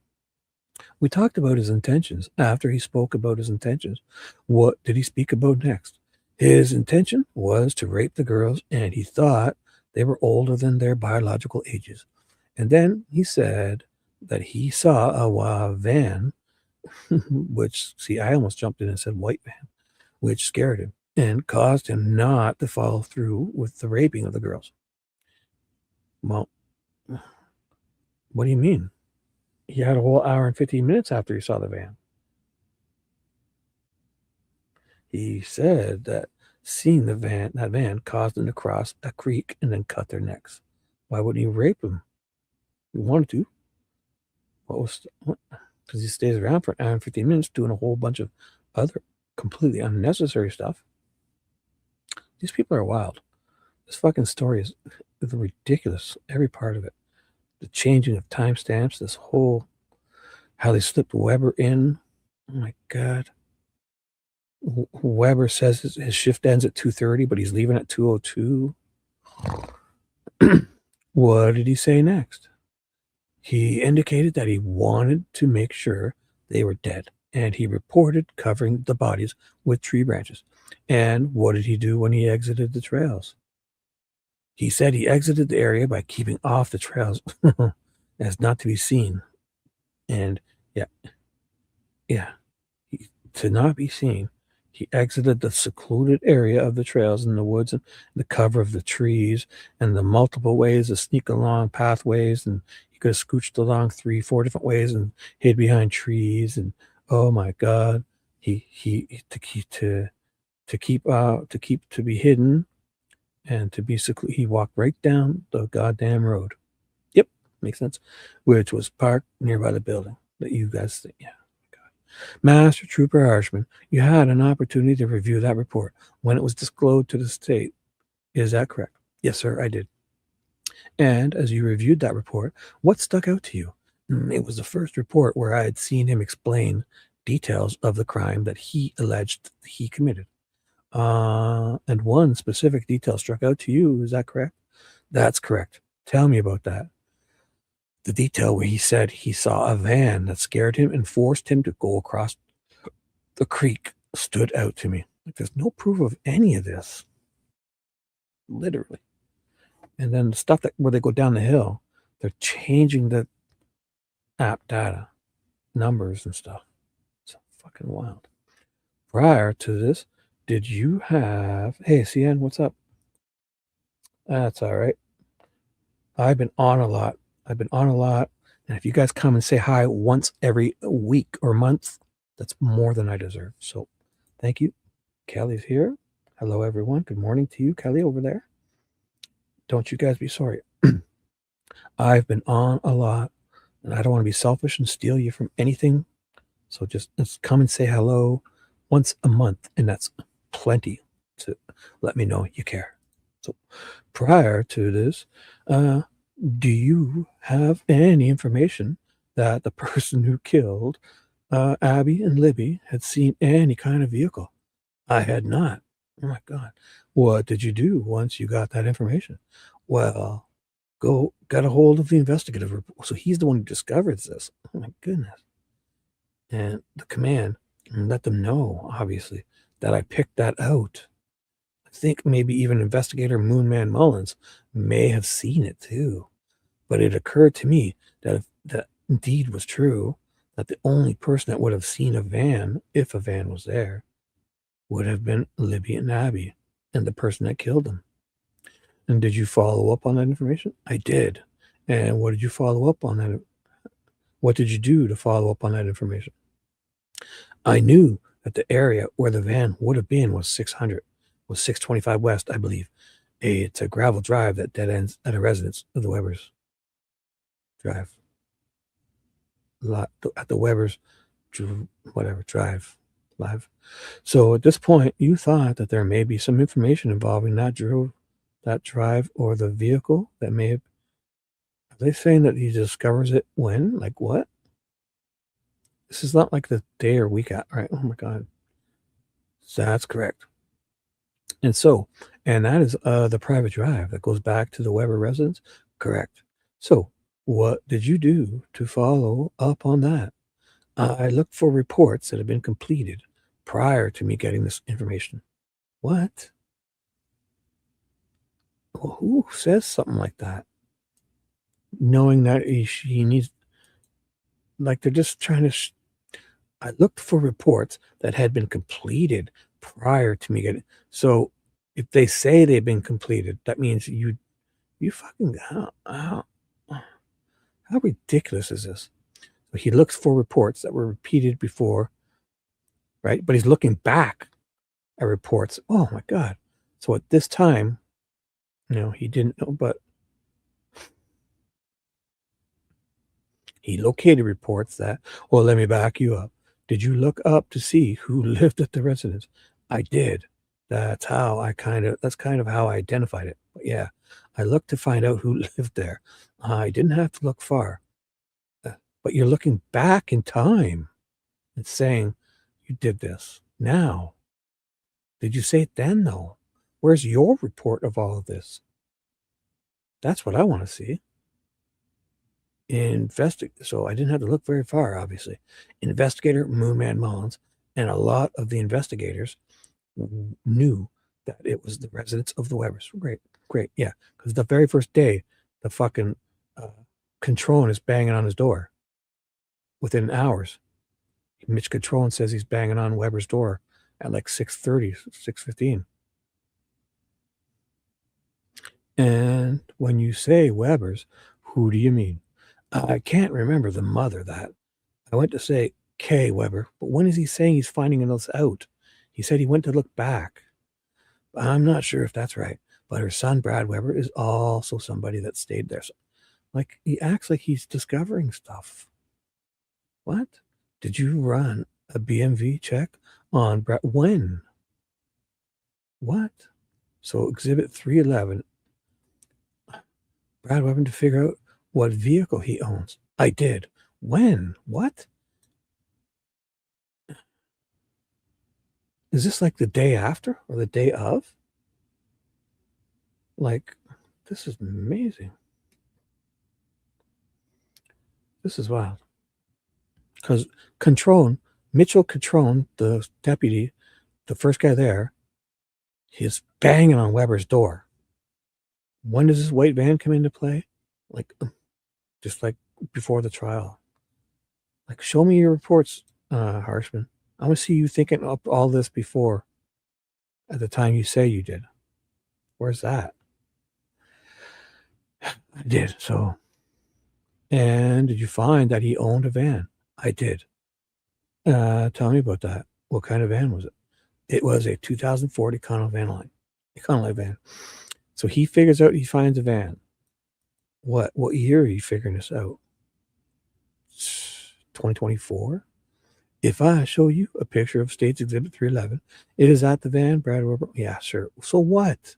We talked about his intentions. After he spoke about his intentions, what did he speak about next? His intention was to rape the girls, and he thought they were older than their biological ages. And then he said that he saw a van, which, see, I almost jumped in and said white van, which scared him and caused him not to follow through with the raping of the girls. Well, what do you mean? He had a whole hour and 15 minutes after he saw the van. He said that seeing that van caused them to cross a creek and then cut their necks. Why wouldn't he rape them? He wanted to. Because he stays around for an hour and 15 minutes doing a whole bunch of other completely unnecessary stuff. These people are wild. This fucking story is ridiculous. Every part of it. The changing of timestamps, this whole, how they slipped Weber in. Oh my God. Weber says his shift ends at 2:30, but he's leaving at 2:02. What did he say next? He indicated that he wanted to make sure they were dead, and he reported covering the bodies with tree branches. And what did he do when he exited the trails? He said he exited the area by keeping off the trails as not to be seen. And yeah, to not be seen, he exited the secluded area of the trails in the woods and the cover of the trees and the multiple ways to sneak along pathways. And he could have scooched along 3-4 different ways and hid behind trees. And oh my God, he to be hidden and to be secluded, he walked right down the goddamn road. Yep, makes sense. Which was parked nearby the building that you guys think. Yeah. Master Trooper Harshman, you had an opportunity to review that report when it was disclosed to the state. Is that correct? Yes, sir, I did. And as you reviewed that report, what stuck out to you? It was the first report where I had seen him explain details of the crime that he alleged he committed. And one specific detail struck out to you. Is that correct? That's correct. Tell me about that. The detail where he said he saw a van that scared him and forced him to go across the creek stood out to me. Like, there's no proof of any of this. Literally. And then the stuff that where they go down the hill, they're changing the app data, numbers and stuff. It's fucking wild. Prior to this, did you have... Hey, CN, what's up? That's all right. I've been on a lot. And if you guys come and say hi once every week or month, that's more than I deserve. So thank you. Kelly's here. Hello, everyone. Good morning to you, Kelly, over there. Don't you guys be sorry. I've been on a lot, and I don't want to be selfish and steal you from anything. So just come and say hello once a month, and that's plenty to let me know you care. So prior to this, do you have any information that the person who killed Abby and Libby had seen any kind of vehicle? I had not. Oh my God. What did you do once you got that information? Well, got a hold of the investigative report. So he's the one who discovers this. Oh my goodness. And the command, and let them know, obviously, that I picked that out. I think maybe even investigator Moonman Mullins may have seen it too. But it occurred to me that if that indeed was true, that the only person that would have seen a van, if a van was there, would have been Libby and Abby and the person that killed them. And did you follow up on that information? I did. And what did you follow up on that? What did you do to follow up on that information? I knew that the area where the van would have been was 625 West, I believe. It's a gravel drive that dead ends at a residence of the Webbers. Drive. At the Webbers, drive. Live. So at this point, you thought that there may be some information involving that drive or the vehicle that may have... Are they saying that he discovers it when? Like what? This is not like the day or week out, right? Oh my God. That's correct. And that is the private drive that goes back to the Weber residence? Correct. So what did you do to follow up on that? I looked for reports that had been completed prior to me getting this information. What? Well, who says something like that? Knowing that she needs... Like they're just trying to... I looked for reports that had been completed prior to me getting... So if they say they've been completed, that means you fucking... How ridiculous is this? So he looks for reports that were repeated before, right? But he's looking back at reports. Oh my God. So at this time, he didn't know, but he located reports that... Well, let me back you up. Did you look up to see who lived at the residence? I did. That's kind of how I identified it. But yeah, I looked to find out who lived there. I didn't have to look far. But you're looking back in time and saying you did this now. Did you say it then, though? Where's your report of all of this? That's what I want to see. So I didn't have to look very far, obviously. Investigator Moonman Mullins and a lot of the investigators knew that it was the residents of the Webbers. Great, yeah. Because the very first day, the fucking Contron is banging on his door. within hours. Mitch Catrone says he's banging on Weber's door at like 6:30, 6:15. And when you say Weber's, who do you mean? I can't remember the mother that. I went to say Kay Weber, but when is he saying he's finding us out? He said he went to look back. I'm not sure if that's right, but her son, Brad Weber, is also somebody that stayed there. So, like, he acts like he's discovering stuff. What? Did you run a BMV check on Brad? When? What? So Exhibit 311, Brad Weber to figure out what vehicle he owns. I did. When? What? Is this like the day after or the day of? Like, this is amazing. This is wild. Because Mitchell Catrone, the deputy, the first guy there, he's banging on Weber's door. When does this white van come into play? Like, just like before the trial. Like, show me your reports, Harshman. I want to see you thinking up all this before, at the time you say you did. Where's that? I did. So, and did you find that he owned a van? I did. Tell me about that. What kind of van was it? It was a 2004 Econoline van. So he figures out, he finds a van. What year are you figuring this out? 2024? If I show you a picture of State's Exhibit 311, it is at the van, Brad Weber. Yeah, sure. So what?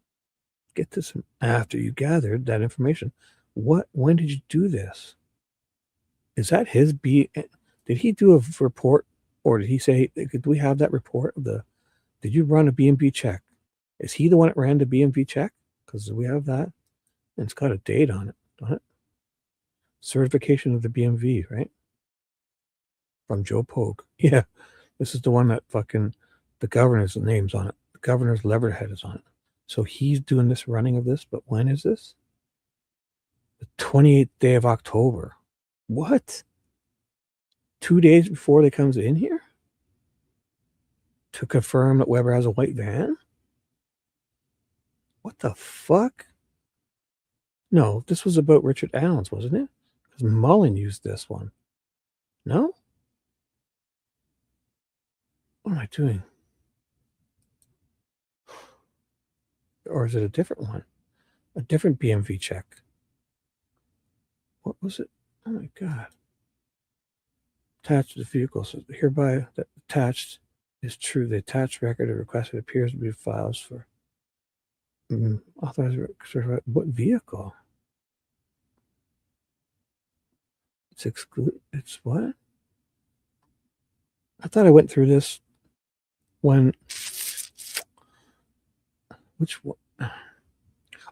Get this after you gathered that information. When did you do this? Is that his did he do a report, or did he say, do we have that report of did you run a BMV check? Is he the one that ran the BMV check? Because we have that. And it's got a date on it, doesn't it? Certification of the BMV, right? From Joe Pogue. Yeah, this is the one that the governor's name's on it. The governor's letterhead is on it. So he's doing this running of this, but when is this? The 28th day of October. What? 2 days before they comes in here? To confirm that Weber has a white van? What the fuck? No, this was about Richard Allen's, wasn't it? Because Mullen used this one. No? What am I doing? Or is it a different one? A different BMV check. What was it? Oh my God. Attached to the vehicle. So hereby that attached is true. The attached record of requested appears to be files for authorized certified. What vehicle? It's exclude. It's what? I thought I went through this when. Which one?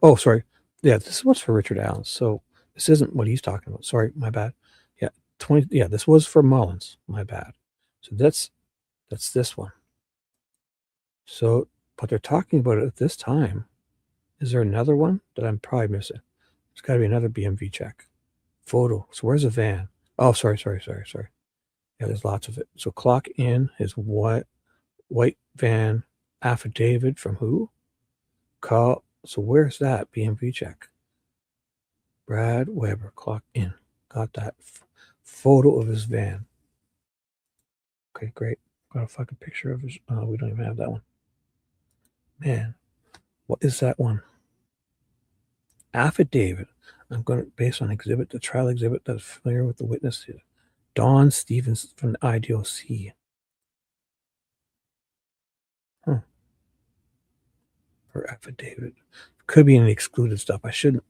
Oh, sorry. Yeah, this was for Richard Allen. So this isn't what he's talking about. Sorry, my bad. Yeah, 20. Yeah, this was for Mullins. My bad. So that's this one. So, but they're talking about it at this time. Is there another one that I'm probably missing? There's got to be another BMV check. Photo. So where's the van? Oh, sorry. Yeah, there's lots of it. So clock in his white van affidavit from who? Call. So where's that BMV check? Brad Weber, clock in. Got that photo of his van. Okay, great. Got a fucking picture of his. Oh, we don't even have that one. Man, what is that one? Affidavit. I'm going to, based on the trial exhibit that is familiar with the witness, Don Stevens from the IDOC. Her affidavit. Could be any excluded stuff. I shouldn't.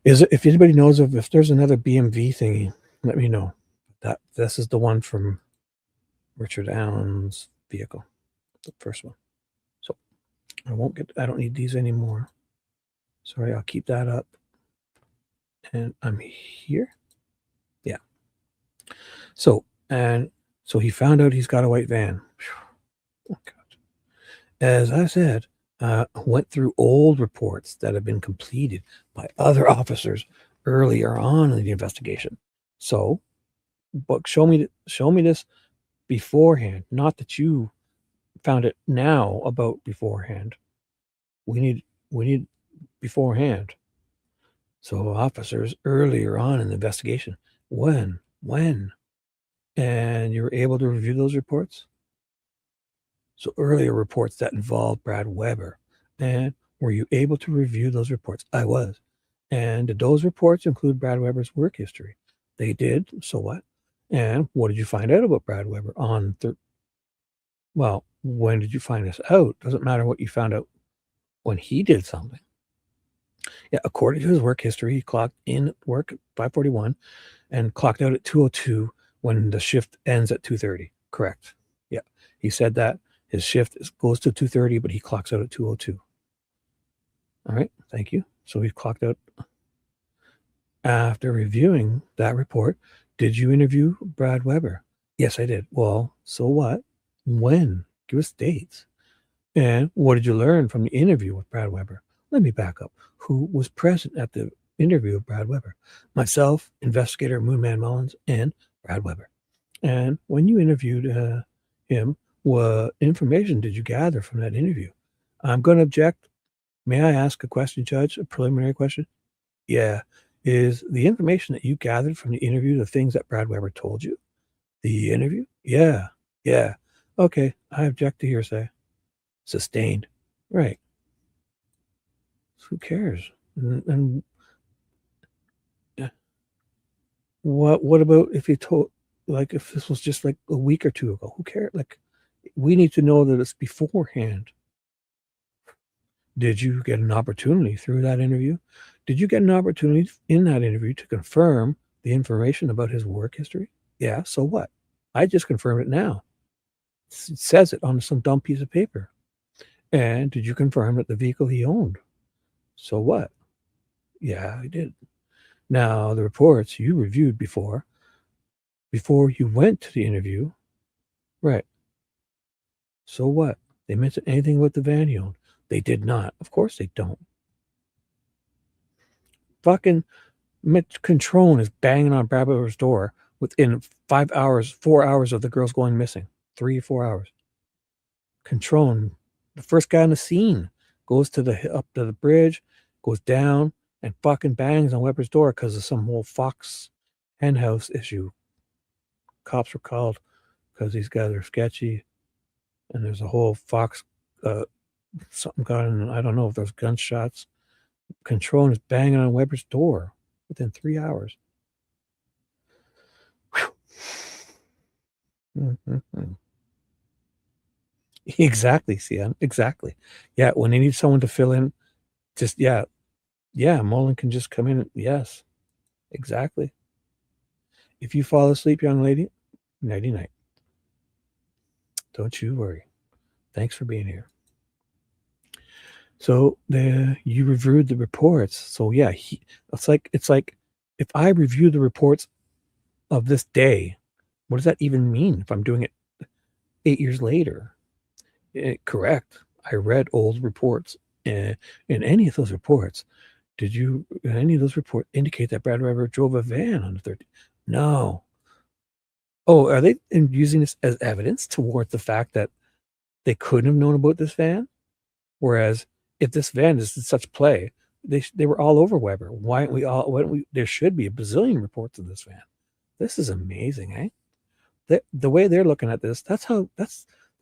If anybody knows if there's another BMV thingy, let me know. This is the one from Richard Allen's vehicle. The first one. So I don't need these anymore. Sorry, I'll keep that up. And I'm here. Yeah. So he found out he's got a white van. Oh, God. As I said, went through old reports that have been completed by other officers earlier on in the investigation. So but show me this beforehand. Not that you found it now about beforehand. We need beforehand. So officers earlier on in the investigation, when, and you were able to review those reports. So earlier reports that involved Brad Weber, and were you able to review those reports? I was. And did those reports include Brad Weber's work history? They did. So what? And what did you find out about Brad Weber well, when did you find this out? Doesn't matter what you found out when he did something. Yeah, according to his work history, he clocked in at work at 5:41 and clocked out at 2:02 when the shift ends at 2:30. Correct. Yeah, he said that his shift goes to 2:30, but he clocks out at 2:02. All right, thank you. So he clocked out. After reviewing that report, did you interview Brad Weber? Yes, I did. Well, so what? When? Give us dates. And what did you learn from the interview with Brad Weber? Let me back up. Who was present at the interview of Brad Weber? Myself, investigator Moonman Mullins, and Brad Weber. And when you interviewed him, what information did you gather from that interview? I'm going to object. May I ask a question, Judge? A preliminary question? Yeah. Is the information that you gathered from the interview the things that Brad Weber told you? The interview? Yeah. Okay, I object to hearsay. Sustained. Right. So who cares? And what about if he told, like, if this was just like a week or two ago? Who cares? Like, we need to know that it's beforehand. Did you get an opportunity through that interview? Did you get an opportunity in that interview to confirm the information about his work history? Yeah, so what? I just confirmed it now. It says it on some dumb piece of paper. And did you confirm that the vehicle he owned? So what? Yeah, I did. Now, the reports you reviewed before you went to the interview, right? So what? They mentioned anything about the van he owned? They did not. Of course they don't. Fucking Mitch Controne is banging on Brad Weber's door within 4 hours of the girls going missing. 3-4 hours. Controne, the first guy on the scene, goes up to the bridge, goes down, and fucking bangs on Weber's door because of some whole Fox hen house issue. Cops were called because these guys are sketchy, and there's a whole Fox something got in. I don't know if there's gunshots. Controne is banging on Weber's door within 3 hours. Mm-hmm. Exactly, Sian. Exactly. Yeah, when they need someone to fill in, just Mullen can just come in. Yes, exactly. If you fall asleep, young lady, nighty night. Don't you worry. Thanks for being here. So you reviewed the reports. So yeah, it's like if I review the reports of this day, what does that even mean if I'm doing it 8 years later? Correct. I read old reports. In any of those reports, did any of those reports indicate that Brad Weber drove a van on the 13th? No. Oh, are they using this as evidence toward the fact that they couldn't have known about this van? Whereas if this van is in such play, they were all over Weber. Why don't we? There should be a bazillion reports of this van. This is amazing, eh? The way they're looking at this, that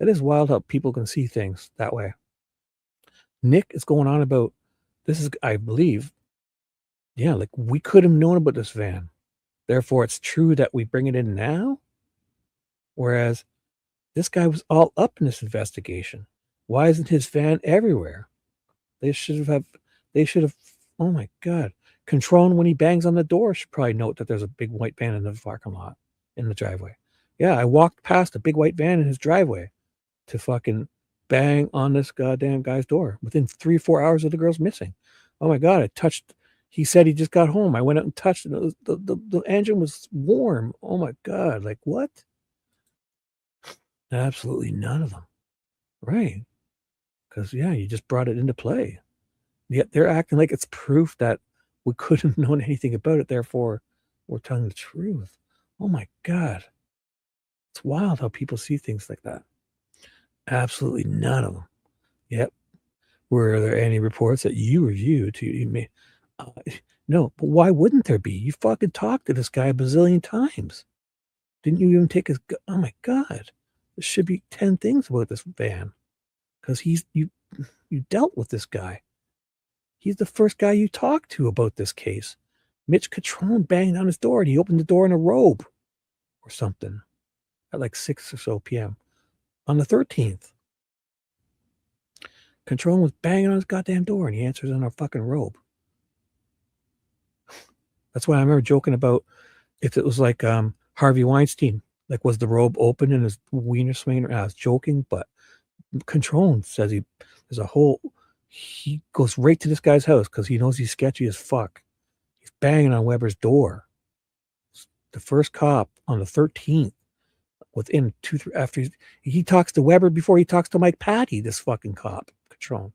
is wild how people can see things that way. Nick is going on about this is, I believe, like we could have known about this van. Therefore, it's true that we bring it in now. Whereas this guy was all up in this investigation. Why isn't his van everywhere? They should have, oh my God. Controne, when he bangs on the door, should probably note that there's a big white van in the parking lot, in the driveway. Yeah, I walked past a big white van in his driveway to fucking bang on this goddamn guy's door within 3-4 hours of the girls missing. Oh my God, he said he just got home. I went out and touched it. The engine was warm. Oh my God, like what? Absolutely none of them. Right. Because, you just brought it into play. Yet they're acting like it's proof that we couldn't have known anything about it. Therefore, we're telling the truth. Oh my God. It's wild how people see things like that. Absolutely none of them. Yep. Were there any reports that you reviewed? No, but why wouldn't there be? You fucking talked to this guy a bazillion times. Didn't you even take his? Oh my God, there should be 10 things about this van, because you dealt with this guy. He's the first guy you talked to about this case. Mitch Catrone banged on his door, and he opened the door in a robe or something at like 6 or so p.m. on the 13th. Catrone was banging on his goddamn door, and he answers in a fucking robe. That's why I remember joking about if it was like Harvey Weinstein, like was the robe open and his wiener swinging. I was joking, but Catrone says he goes right to this guy's house because he knows he's sketchy as fuck. He's banging on Weber's door. The first cop on the 13th, within 2-3 after he talks to Weber before he talks to Mike Patty, this fucking cop, Catrone.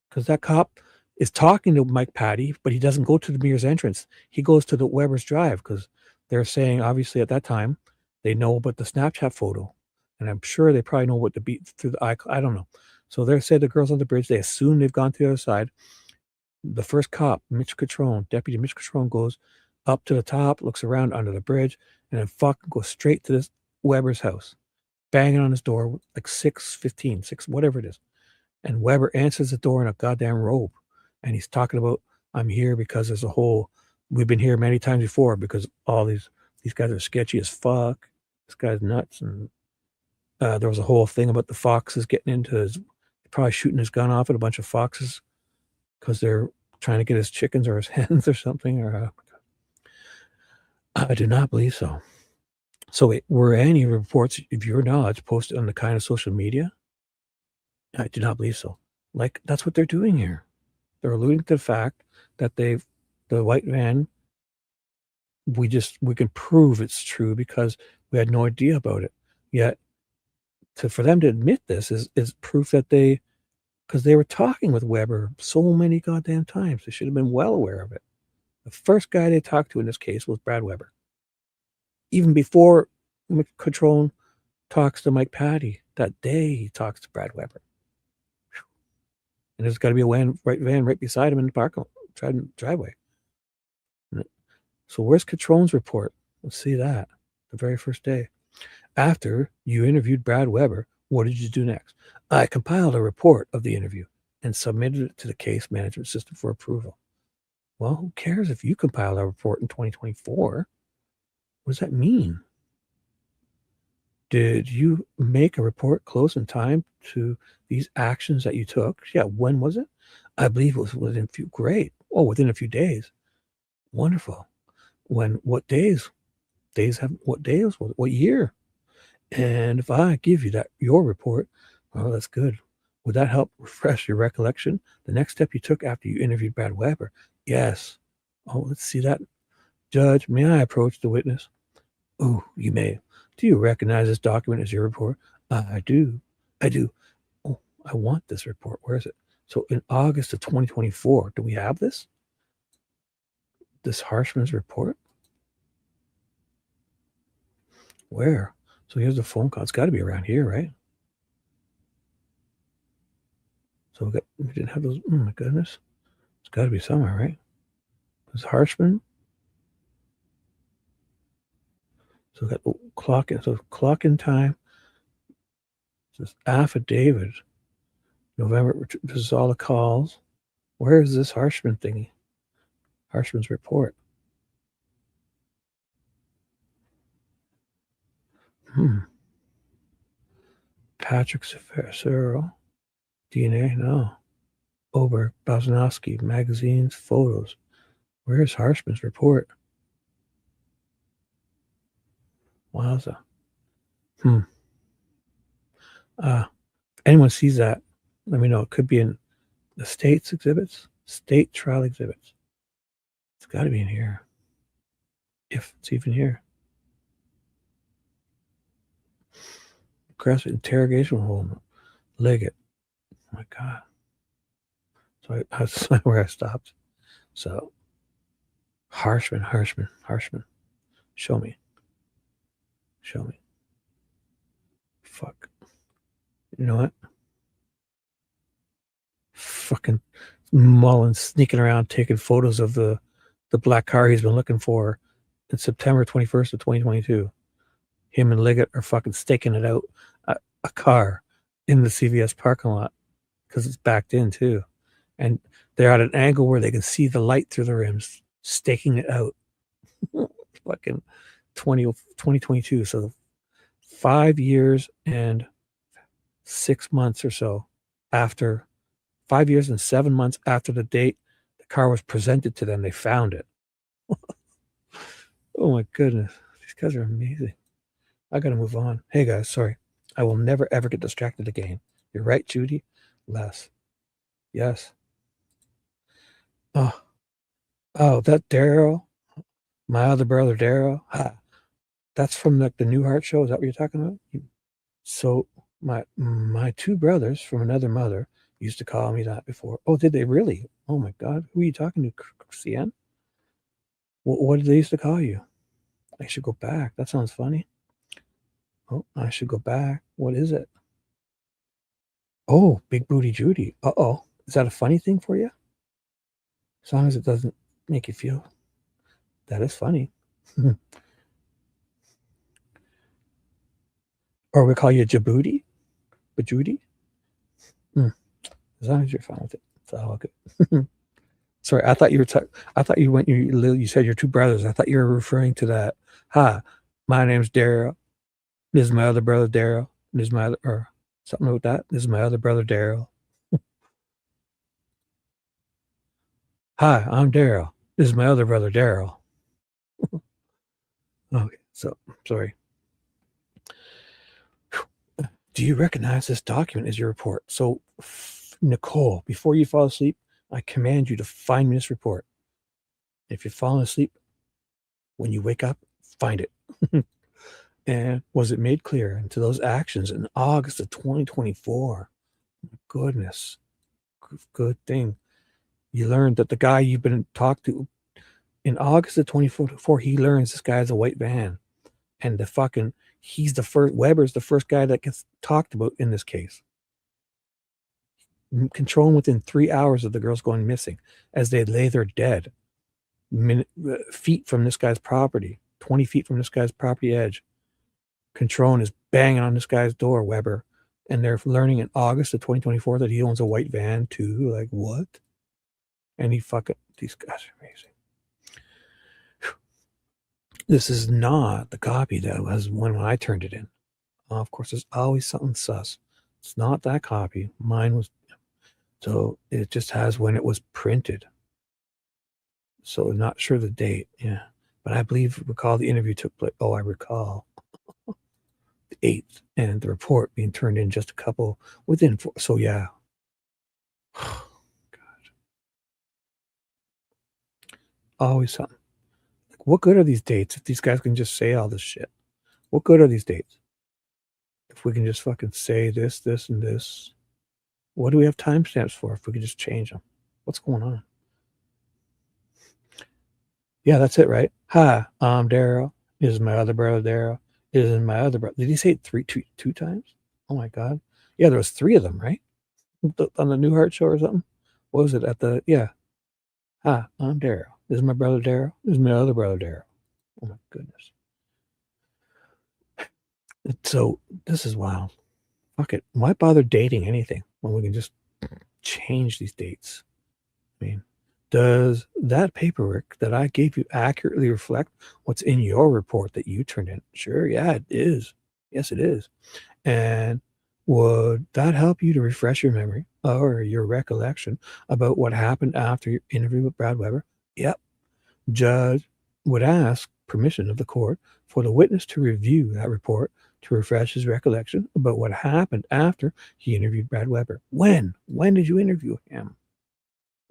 Because that cop is talking to Mike Patty, but he doesn't go to the Mears entrance. He goes to the Weber's drive because they're saying, obviously at that time, they know about the Snapchat photo. And I'm sure they probably know what to beat through the eye. I don't know. So they said the girls on the bridge, they assume they've gone to the other side. The first cop, Deputy Mitch Catrone, goes up to the top, looks around under the bridge, and then fucking goes straight to this Weber's house, banging on his door like 6:15, whatever it is. And Weber answers the door in a goddamn robe. And he's talking about, I'm here because there's we've been here many times before because all these guys are sketchy as fuck. This guy's nuts. And there was a whole thing about the foxes getting into probably shooting his gun off at a bunch of foxes because they're trying to get his chickens or his hens or something. I do not believe so. So were any reports of your knowledge posted on the kind of social media? I do not believe so. Like, that's what they're doing here. They're alluding to the fact that the white van, we can prove it's true because we had no idea about it. Yet, for them to admit this is proof that because they were talking with Weber so many goddamn times. They should have been well aware of it. The first guy they talked to in this case was Brad Weber. Even before Catrone talks to Mike Patty, that day he talks to Brad Weber. And there's got to be a van right beside him in the parking driveway. So where's Catrone's report? Let's see that. The very first day. After you interviewed Brad Weber, what did you do next? I compiled a report of the interview and submitted it to the case management system for approval. Well, who cares if you compiled a report in 2024? What does that mean? Did you make a report close in time to these actions that you took? Yeah, when was it? I believe it was within within a few days. Wonderful. What days? What days? What year? And if I give you your report, well, that's good. Would that help refresh your recollection? The next step you took after you interviewed Brad Weber? Yes. Oh, let's see that. Judge, may I approach the witness? Oh, you may. Do you recognize this document as your report? I do. Oh, I want this report. Where is it? So in August of 2024, do we have this? This Harshman's report? Where? So here's the phone call. It's got to be around here, right? So we didn't have those. Oh my goodness. It's got to be somewhere, right? Is Harshman? So we got clock in time. This affidavit. November. This is all the calls. Where is this Harshman thingy? Harshman's report. Patrick Cicero. DNA? No. Ober, Bosnowski, magazines, photos. Where's Harshman's report? Wowza. Anyone sees that, let me know. It could be in the state trial exhibits. It's got to be in here. If it's even here. Aggressive interrogation room. Liggett. Oh my God. So that's where I stopped. So Harshman. Show me. Fuck. You know what? Fucking Mullen sneaking around taking photos of the black car he's been looking for in September 21st of 2022. Him and Liggett are fucking staking it out, a car in the CVS parking lot because it's backed in too. And they're at an angle where they can see the light through the rims, staking it out. Fucking 2022. So 5 years and 6 months or so after, 5 years and 7 months after the date the car was presented to them, they found it. Oh my goodness. These guys are amazing. I gotta move on. Hey guys, sorry. I will never ever get distracted again. You're right, Judy. Less. Yes. Oh, that Daryl, my other brother Daryl. That's from the Newhart show. Is that what you're talking about? So my two brothers from another mother used to call me that before. Oh, did they really? Oh my God. Who are you talking to? Cheyenne? What did they used to call you? I should go back. That sounds funny. Oh, I should go back. What is it? Oh, Big Booty Judy. Uh-oh. Is that a funny thing for you? As long as it doesn't make you feel. That is funny. Or we call you Djibouti? Bajudy? As long as you're fine with it. It's all good. Sorry, I thought you were I thought you said your two brothers. I thought you were referring to that. Hi, my name's Daryl. This is my other brother Daryl. This is my other, or something like that. This is my other brother Daryl. Hi, I'm Daryl. This is my other brother Daryl. Okay, so sorry. Do you recognize this document as your report? So, Nicole, before you fall asleep, I command you to find me this report. If you're falling asleep, when you wake up, find it. And was it made clear into those actions in August of 2024? Goodness, good thing. You learned that the guy you've been talked to in August of 2024, he learns this guy has a white van. And he's the first, Weber's the first guy that gets talked about in this case. Controlling within 3 hours of the girls going missing as they lay there dead, feet from this guy's property, 20 feet from this guy's property edge. Controlling is banging on this guy's door, Weber. And they're learning in August of 2024 that he owns a white van too. Like, what? And these guys are amazing. This is not the copy that was when I turned it in. Of course, there's always something sus. It's not that copy. Mine was, so it just has when it was printed. So I'm not sure the date. Yeah. But I recall the interview took place. Oh, I recall. The 8th, and the report being turned in just a couple within 4. So yeah. God. Always something. Like, what good are these dates if these guys can just say all this shit? What good are these dates? If we can just fucking say this, this, and this. What do we have timestamps for if we can just change them? What's going on? Yeah, that's it, right? Hi, I'm Daryl. This is my other brother Daryl. This is my other brother. Did he say it two times? Oh my God. Yeah, there was 3 of them, right? On the Newhart show or something? What was it yeah. Hi, I'm Daryl. This is my brother Daryl. This is my other brother Daryl. Oh my goodness. So this is wild. Fuck it. Why bother dating anything when we can just change these dates? I mean, does that paperwork that I gave you accurately reflect what's in your report that you turned in? Sure, yeah, it is. Yes, it is. And would that help you to refresh your memory or your recollection about what happened after your interview with Brad Weber? Yep. Judge would ask permission of the court for the witness to review that report to refresh his recollection about what happened after he interviewed Brad Weber. When? When did you interview him?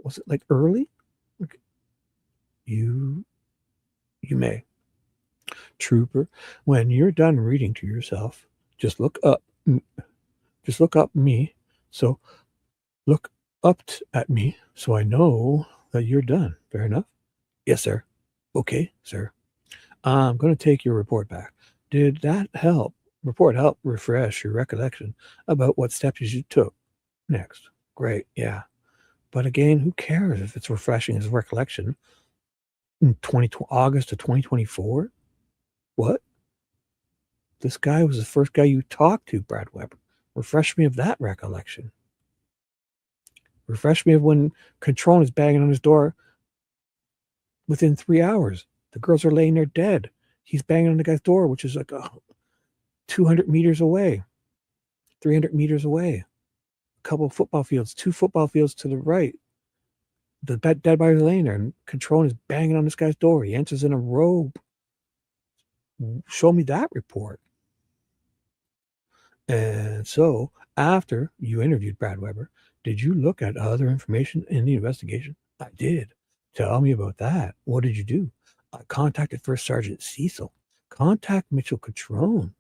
Was it like early? Okay. You may. Trooper, when you're done reading to yourself, just look up me. So look up at me so I know that you're done. Fair enough? Yes, sir. Okay, sir. I'm going to take your report back. Did that report help refresh your recollection about what steps you took next? Great, yeah. But again, who cares if it's refreshing his recollection in August of 2024? What? This guy was the first guy you talked to, Brad Weber. Refresh me of that recollection. Refresh me of when Control is banging on his door within 3 hours. The girls are laying there dead. He's banging on the guy's door, which is like 200 meters away, 300 meters away. A couple of football fields, 2 football fields to the right. The dead body is laying there, and Control is banging on this guy's door. He enters in a robe. Show me that report. And so, after you interviewed Brad Weber, did you look at other information in the investigation? I did. Tell me about that. What did you do? I contacted First Sergeant Cecil. Contact Mitchell Catrone.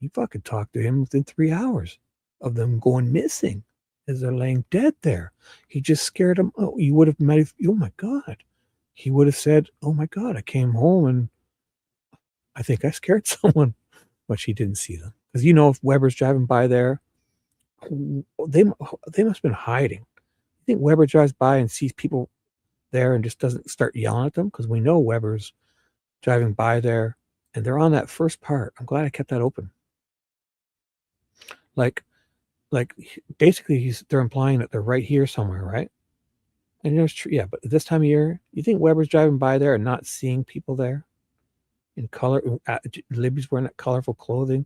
You fucking talked to him within 3 hours of them going missing as they're laying dead there. He just scared them. Oh, you would have met. Oh my God. He would have said, oh my God, I came home and I think I scared someone, but she didn't see them. Because if Weber's driving by there, they must have been hiding. I think Weber drives by and sees people there and just doesn't start yelling at them, because we know Weber's driving by there and they're on that first part. I'm glad I kept that open. Like basically they're implying that they're right here somewhere, right? And it's true, yeah. But at this time of year, you think Weber's driving by there and not seeing people there in color? Libby's wearing that colorful clothing.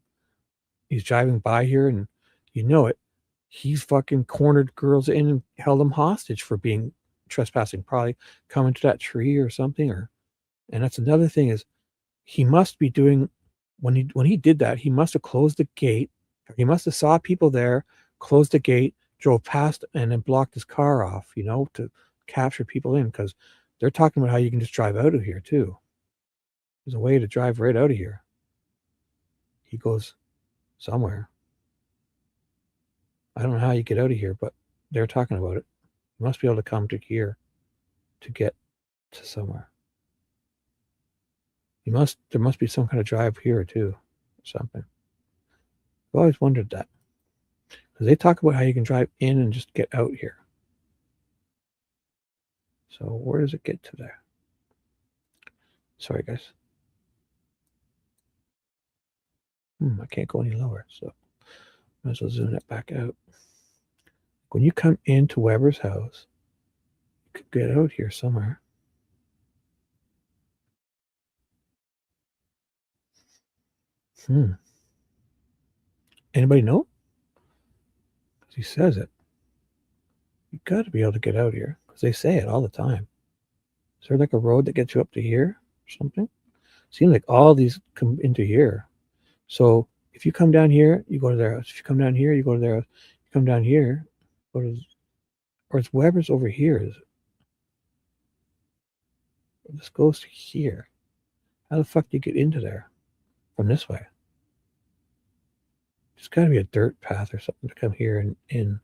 He's driving by here, and he's fucking cornered girls in and held them hostage for being trespassing, probably coming to that tree or something. And that's another thing, is he must be doing, when he did that, he must have closed the gate. He must have saw people there, closed the gate, drove past, and then blocked his car off, to capture people in, because they're talking about how you can just drive out of here too. There's a way to drive right out of here. He goes somewhere. I don't know how you get out of here, but they're talking about it. You must be able to come to here to get to somewhere. There must be some kind of drive here too, or something. I've always wondered that, because they talk about how you can drive in and just get out here. So where does it get to there? Sorry, guys. I can't go any lower, so might as well zoom it back out. When you come into Weber's house, you could get out here somewhere. Anybody know? Because he says it. You got to be able to get out here, because they say it all the time. Is there like a road that gets you up to here or something? Seems like all these come into here. So if you come down here, you go to their house. If you come down here, you go to their house. You come down here, or it's Weber's over here. Is it? This goes to here. How the fuck do you get into there from this way? There's got to be a dirt path or something to come here and in.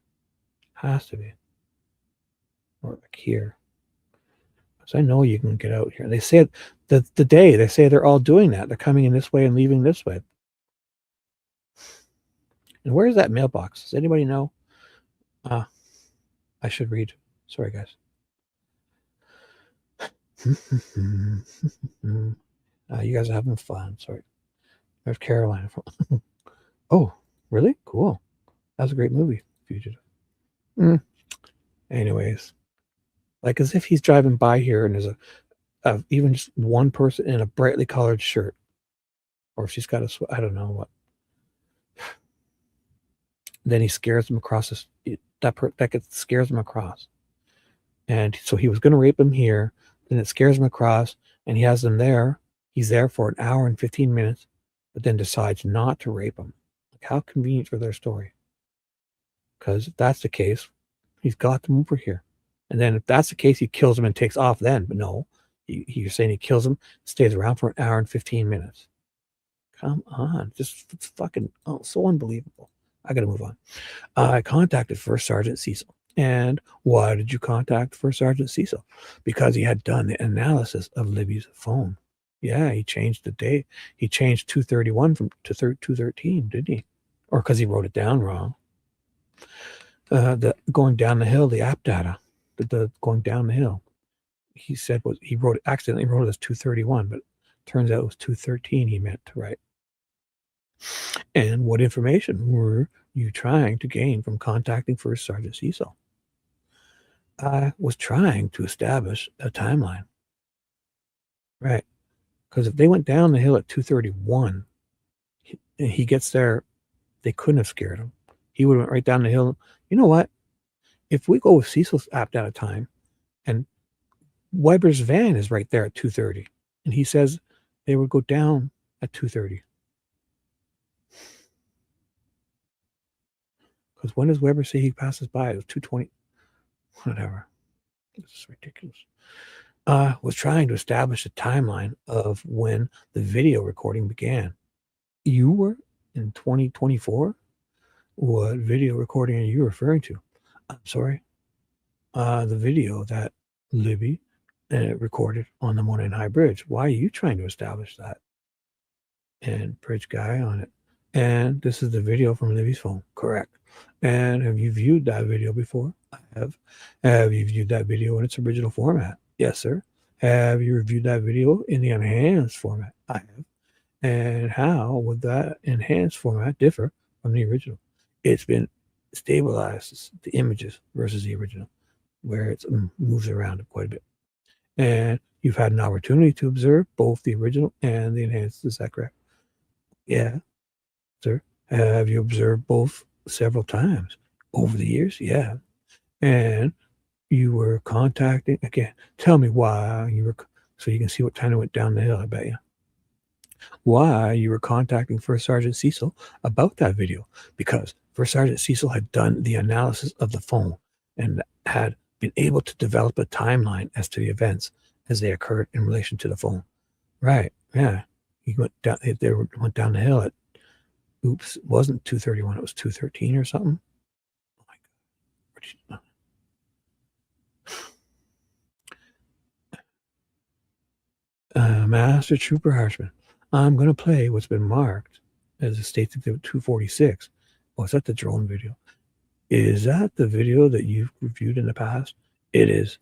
Has to be. Or like here. Because I know you can get out here. They say the day, they say they're all doing that. They're coming in this way and leaving this way. And where is that mailbox? Does anybody know? I should read. Sorry, guys. You guys are having fun. Sorry. North Carolina. Oh, really? Cool. That was a great movie, Fugitive. Anyways, like as if he's driving by here and there's a even just one person in a brightly colored shirt, or if she's got I don't know what. Then he scares them across this. That scares him across, and so he was going to rape him here. Then it scares him across, and he has them there. He's there for an hour and 15 minutes, but then decides not to rape him. Like, how convenient for their story. Because if that's the case, he's got them over here. And then if that's the case, he kills him and takes off then. But no, you're saying he kills him, stays around for an hour and 15 minutes. Come on. Just, it's fucking, so unbelievable. I got to move on. I contacted First Sergeant Cecil. And why did you contact First Sergeant Cecil? Because he had done the analysis of Libby's phone. Yeah, he changed the date. He changed 231 to 213, didn't he? Or because he wrote it down wrong. The going down the hill, the app data, the going down the hill. He said he accidentally wrote it as 231, but turns out it was 213 he meant to write. And what information were you trying to gain from contacting First Sergeant Cecil? I was trying to establish a timeline. Right. Because if they went down the hill at 231, and he gets there, they couldn't have scared him. He would have went right down the hill. You know what? If we go with Cecil's app data time, and Weber's van is right there at 2:30, and he says they would go down at 2:30. Because when does Weber say he passes by? It was 2:20. Whatever. This is ridiculous. Was trying to establish a timeline of when the video recording began. You were in 2024? What video recording are you referring to? I'm sorry. The video that Libby recorded on the Monet High Bridge. Why are you trying to establish that? And bridge guy on it. And this is the video from Libby's phone. Correct. And have you viewed that video before? I have. Have you viewed that video in its original format? Yes, sir. Have you reviewed that video in the enhanced format? I have. And how would that enhanced format differ from the original? It's been stabilized, the images versus the original, where it moves around quite a bit. And you've had an opportunity to observe both the original and the enhanced. Is that correct? Yeah, sir. Have you observed both several times over the years? Yeah. And you were contacting, again, tell me why you were, so you can see what time it went down the hill, I bet you. Why you were contacting First Sergeant Cecil about that video. Because First Sergeant Cecil had done the analysis of the phone and had been able to develop a timeline as to the events as they occurred in relation to the phone. Right. Yeah. He went down, went down the hill at, oops, it wasn't 231, it was 213 or something. Oh my God. Master Trooper Harshman, I'm going to play what's been marked as a State Exhibit 246. Oh, is that the drone video? Is that the video that you've reviewed in the past? It is.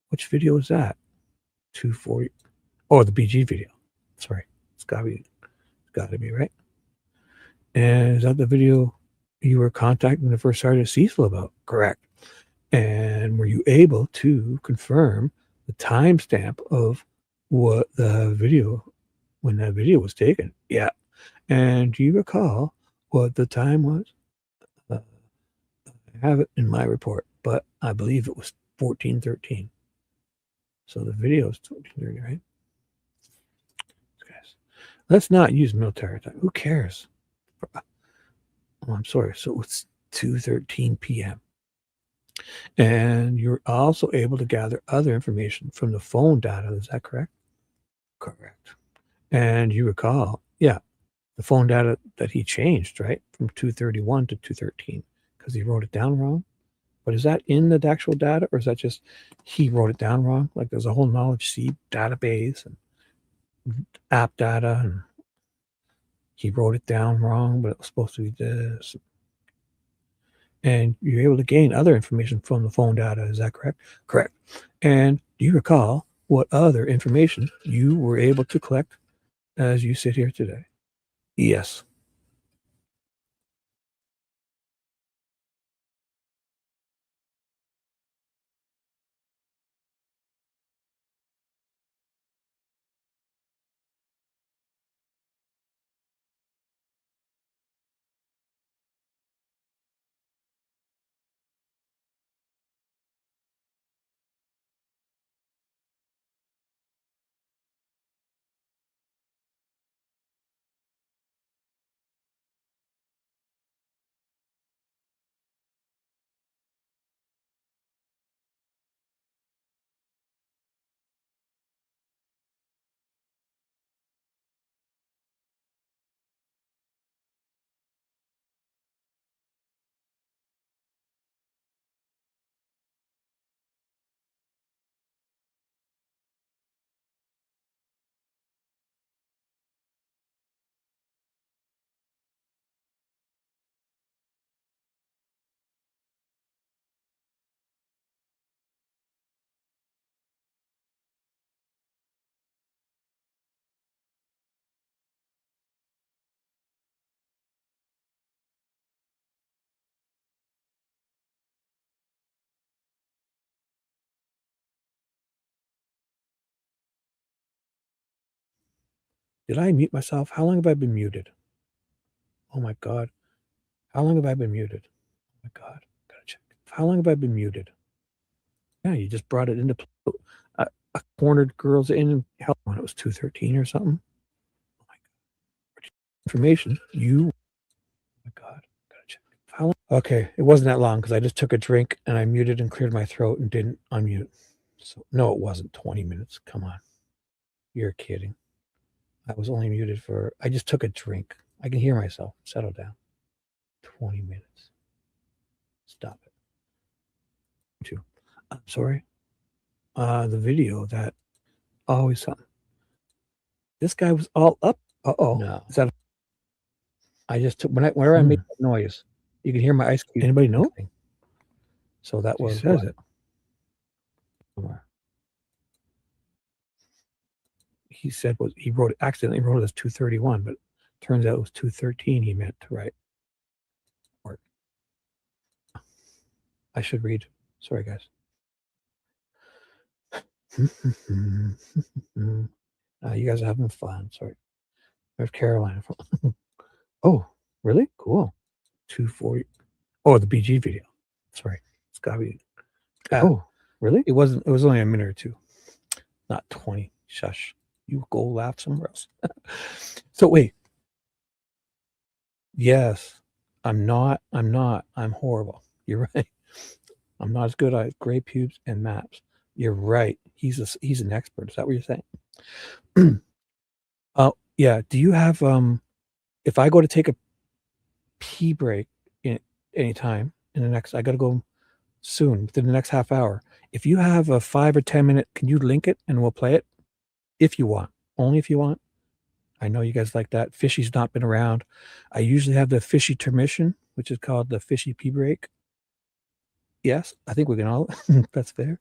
Which video is that? 240. Oh, the BG video. Sorry. It's got to be right. And is that the video you were contacting the First Sergeant Cecil about? Correct. And were you able to confirm the timestamp of what the video, when that video was taken? Yeah. And do you recall what the time was? I have it in my report, but I believe it was 14:13. So the video is 14:30, right? Guys, let's not use military time. Who cares? Oh, I'm sorry. So it's 2:13 p.m. And you're also able to gather other information from the phone data. Is that correct? Correct. And you recall, yeah, the phone data that he changed, right, from 231 to 213, because he wrote it down wrong. But is that in the actual data, or is that just he wrote it down wrong? Like there's a whole knowledge seed database and app data, and he wrote it down wrong, but it was supposed to be this. And you're able to gain other information from the phone data. Is that correct? Correct. And do you recall what other information you were able to collect as you sit here today? Yes. Did I mute myself? How long have I been muted? Oh my God. How long have I been muted? Oh my God. Gotta check. How long have I been muted? Yeah, you just brought it into play. I cornered girls in hell when it was 2:13 or something. Oh my God. Information. Oh my God. Gotta check. How long? Okay, it wasn't that long because I just took a drink and I muted and cleared my throat and didn't unmute. So no, it wasn't 20 minutes. Come on. You're kidding. I was only muted for, I just took a drink. I can hear myself. Settle down. 20 minutes. Stop it. I'm sorry. The video that always something. This guy was all up. Uh-oh. No. Is that, I just took, whenever I make that noise, you can hear my ice cube. Anybody know? So that was, says it. He said was he wrote accidentally wrote it as 2:31, but turns out it was 2:13 he meant to write. I should read. Sorry, guys. You guys are having fun. Sorry. There's Caroline. Oh, really? Cool. 240. Oh, the BG video. Sorry. It's gotta be. Oh, really? It wasn't. It was only a minute or two. Not 20. Shush. You go laugh somewhere else. So wait. Yes. I'm not. I'm horrible. You're right. I'm not as good at gray pubes and maps. You're right. He's an expert. Is that what you're saying? Oh, yeah. Do you have if I go to take a pee break in any time in the next, I gotta go soon, within the next half hour. If you have a 5 or 10 minute, can you link it and we'll play it? If you want. Only if you want. I know you guys like that. Fishy's not been around. I usually have the fishy intermission, which is called the fishy pee break. Yes, I think we can all. That's fair.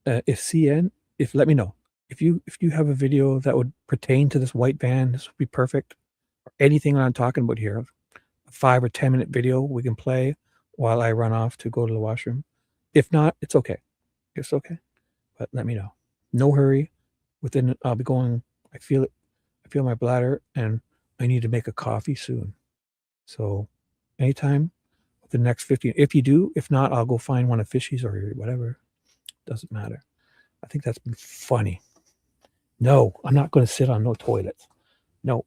Let me know if you have a video that would pertain to this white van. This would be perfect. Or anything that I'm talking about here, a 5 or 10 minute video we can play while I run off to go to the washroom. If not, it's okay. It's okay. But let me know. No hurry. I'll be going. I feel it. I feel my bladder, and I need to make a coffee soon. So, anytime. The next 15. If you do, if not, I'll go find one of Fishy's or whatever. Doesn't matter. I think that's been funny. No, I'm not going to sit on no toilets. No.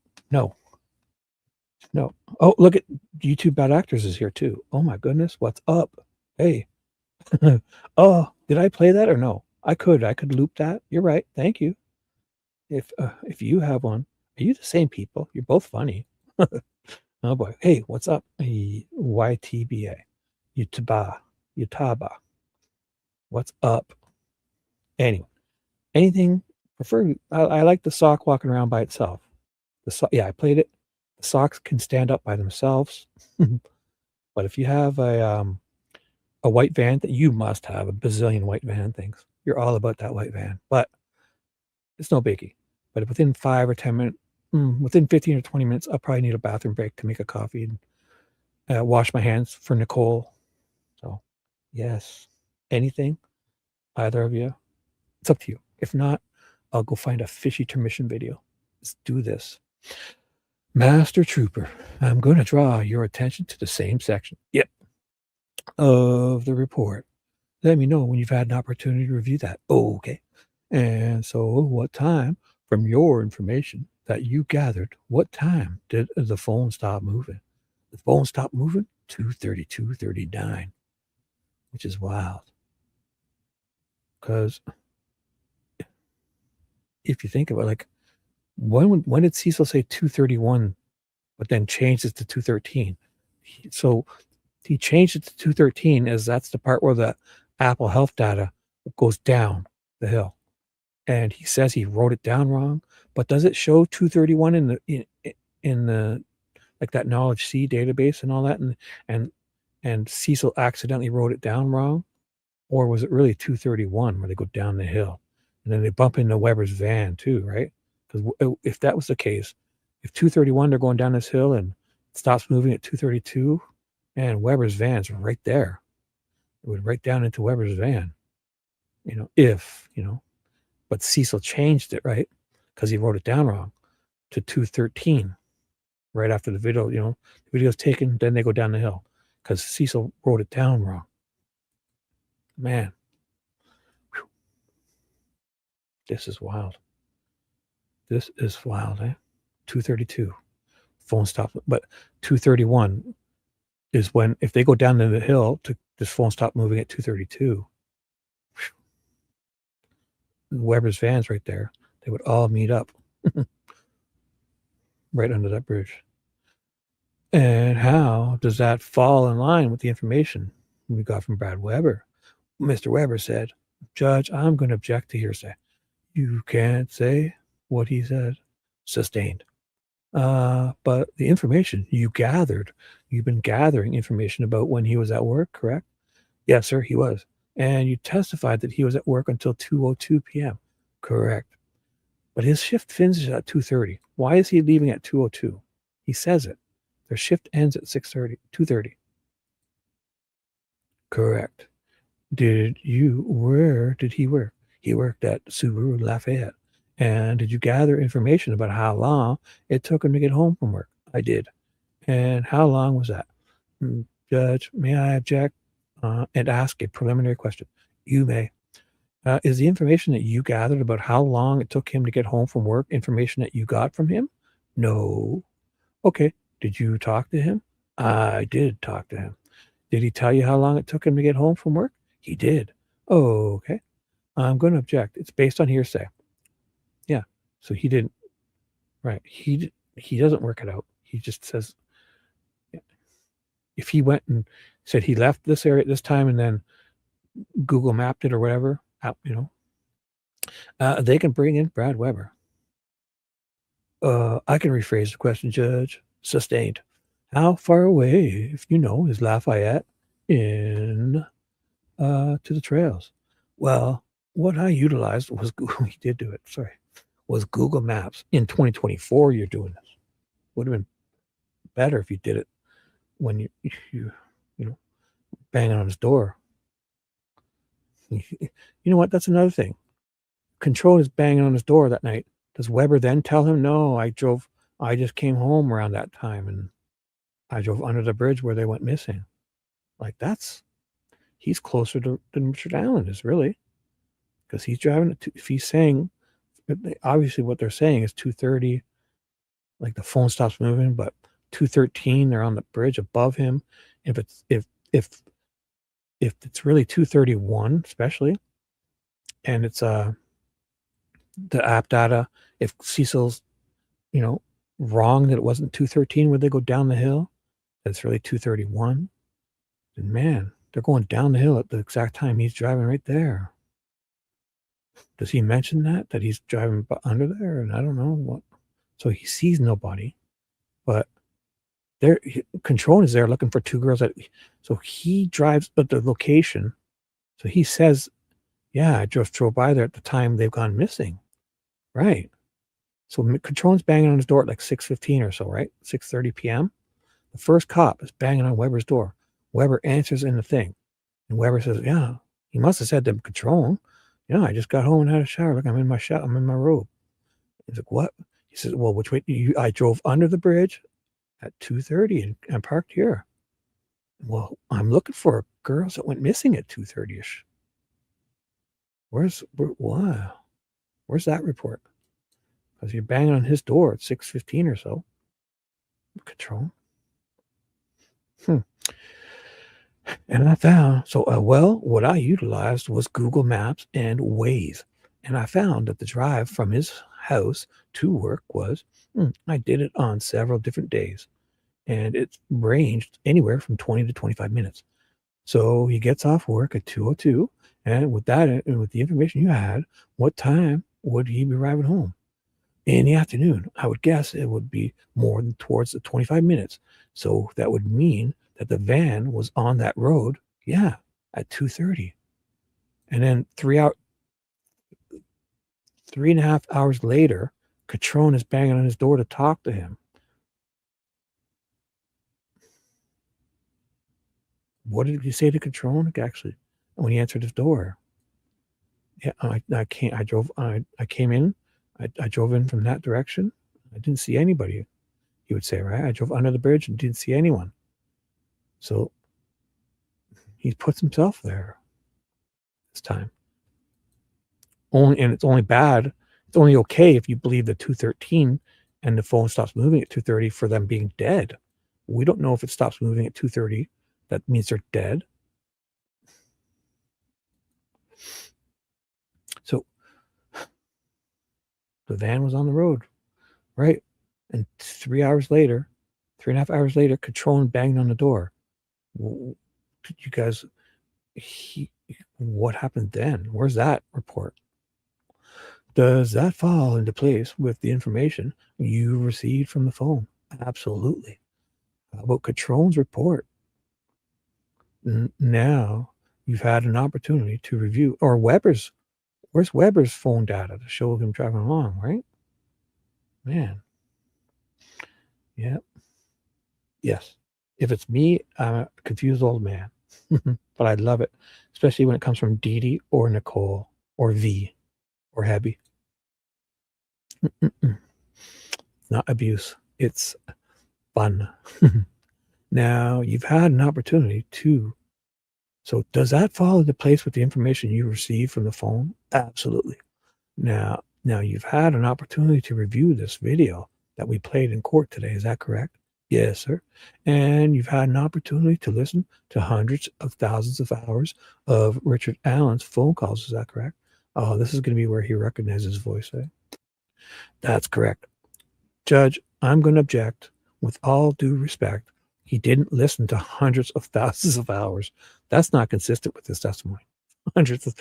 Oh, look at YouTube Bad Actors is here too. Oh my goodness, what's up? Hey. Oh, did I play that or no? I could loop that. You're right. Thank you. If you have one, are you the same people? You're both funny. Oh boy. Hey, what's up? YTBA. Utaba. What's up? Anyway, anything prefer? I like the sock walking around by itself. I played it. The socks can stand up by themselves. But if you have a white van, that you must have a bazillion white van things. You're all about that white van. But it's no biggie. But within 5 or 10 minutes, within 15 or 20 minutes, I'll probably need a bathroom break to make a coffee and wash my hands for Nicole. So, yes, anything, either of you, it's up to you. If not, I'll go find a fishy intermission video. Let's do this. Master Trooper, I'm going to draw your attention to the same section. Yep. Of the report. Let me know when you've had an opportunity to review that. Oh, okay. And so what time, from your information that you gathered, what time did the phone stop moving? The phone stopped moving 2:32:39, which is wild. Because if you think about it, like, when did Cecil say 2:31, but then changed it to 2:13? So he changed it to 2:13 as that's the part where the Apple Health data goes down the hill. And he says he wrote it down wrong, but does it show 2:31 in the like that Knowledge C database and all that? And Cecil accidentally wrote it down wrong, or was it really 2:31 where they go down the hill, and then they bump into Weber's van too, right? Because if that was the case, if 2:31 they're going down this hill and it stops moving at 2:32, and Weber's van's right there, it would right down into Weber's van, but Cecil changed it, right? Because he wrote it down wrong. to 213 right after the video. The video's taken, then they go down the hill because Cecil wrote it down wrong. Man, whew. This is wild. This is wild, eh? 232, phone stop, but 231 is when, if they go down to the hill, to this phone stop moving at 232. Weber's van's right there. They would all meet up right under that bridge. And how does that fall in line with the information we got from Brad Weber? Mr. Weber said, Judge, I'm going to object to hearsay. You can't say what he said. Sustained. But the information you gathered, you've been gathering information about when he was at work, correct? Yes, sir, he was. And you testified that he was at work until 2:02 p.m. Correct. But his shift finishes at 2:30. Why is he leaving at 2:02? He says it. Their shift ends at 2:30. Correct. Where did he work? He worked at Subaru Lafayette. And did you gather information about how long it took him to get home from work? I did. And how long was that? Judge, may I object and ask a preliminary question? You may. Is the information that you gathered about how long it took him to get home from work information that you got from him? No. Okay. Did you talk to him? I did talk to him. Did he tell you how long it took him to get home from work? He did. Oh, okay. I'm going to object. It's based on hearsay. Yeah. So he didn't. Right. He doesn't work it out. He just says, if he went and said he left this area at this time and then Google mapped it or whatever, they can bring in Brad Weber. I can rephrase the question, Judge. Sustained. How far away, if you know, is Lafayette in to the trails? Well, what I utilized was Google. He did do it. Sorry, was Google Maps. In 2024, you're doing this. Would have been better if you did it when you banging on his door. You know what? That's another thing. Control is banging on his door that night. Does Weber then tell him, no, I just came home around that time and I drove under the bridge where they went missing. Like he's closer than Richard Allen is, really. Because he's driving, if he's saying, obviously what they're saying is 2:30, like the phone stops moving, but 2:13, they're on the bridge above him. If it's really 2:31, especially, and it's the app data, if Cecil's, wrong that it wasn't 2:13 where they go down the hill, that's really 2:31. And man, they're going down the hill at the exact time he's driving right there. Does he mention that he's driving under there? And I don't know what. So he sees nobody, but Control is there looking for two girls. So he drives at the location. So he says, yeah, I just drove by there at the time they've gone missing. Right. So Control's banging on his door at like 6:15 or so, right? 6:30 p.m. The first cop is banging on Weber's door. Weber answers in the thing. And Weber says, yeah, he must have said to Control, yeah, I just got home and had a shower. Look, I'm in my shower. I'm in my robe. He's like, what? He says, well, which way? I drove under the bridge at 2:30 and parked here. Well, I'm looking for girls that went missing at 2:30ish. Where's that report? Because you're banging on his door at 6:15 or so. Control. And I found, what I utilized was Google Maps and Waze. And I found that the drive from his house to work was, I did it on several different days. And it ranged anywhere from 20 to 25 minutes. So he gets off work at 2:02. And with that, and with the information you had, what time would he be arriving home? In the afternoon. I would guess it would be more than towards the 25 minutes. So that would mean that the van was on that road, at 2:30. And then 3.5 hours later, Catrone is banging on his door to talk to him. What did he say to Catrone, actually, when he answered his door? Yeah, I came in. I drove in from that direction. I didn't see anybody, he would say, right? I drove under the bridge and didn't see anyone. So he puts himself there this time. And it's only bad. It's only okay if you believe the 213 and the phone stops moving at 2:30 for them being dead. We don't know if it stops moving at 2:30. That means they're dead. So the van was on the road, right? And 3 hours later, 3.5 hours later, Catrone banged on the door. You guys, what happened then? Where's that report? Does that fall into place with the information you received from the phone? Absolutely. How about Catrone's report? Now you've had an opportunity to review, or Weber's. Where's Weber's phone data to show him driving along, right? Man. Yep. Yes. If it's me, I'm a confused old man. But I love it, especially when it comes from Dee Dee or Nicole or V or Hebby. Not abuse. It's fun. Now, you've had an opportunity to. So does that fall into place with the information you received from the phone? Absolutely. Now you've had an opportunity to review this video that we played in court today. Is that correct? Yes, sir. And you've had an opportunity to listen to hundreds of thousands of hours of Richard Allen's phone calls. Is that correct? Oh, this is going to be where he recognizes his voice, eh? That's correct. Judge, I'm going to object with all due respect. He didn't listen to hundreds of thousands of hours. That's not consistent with his testimony. Hundreds of...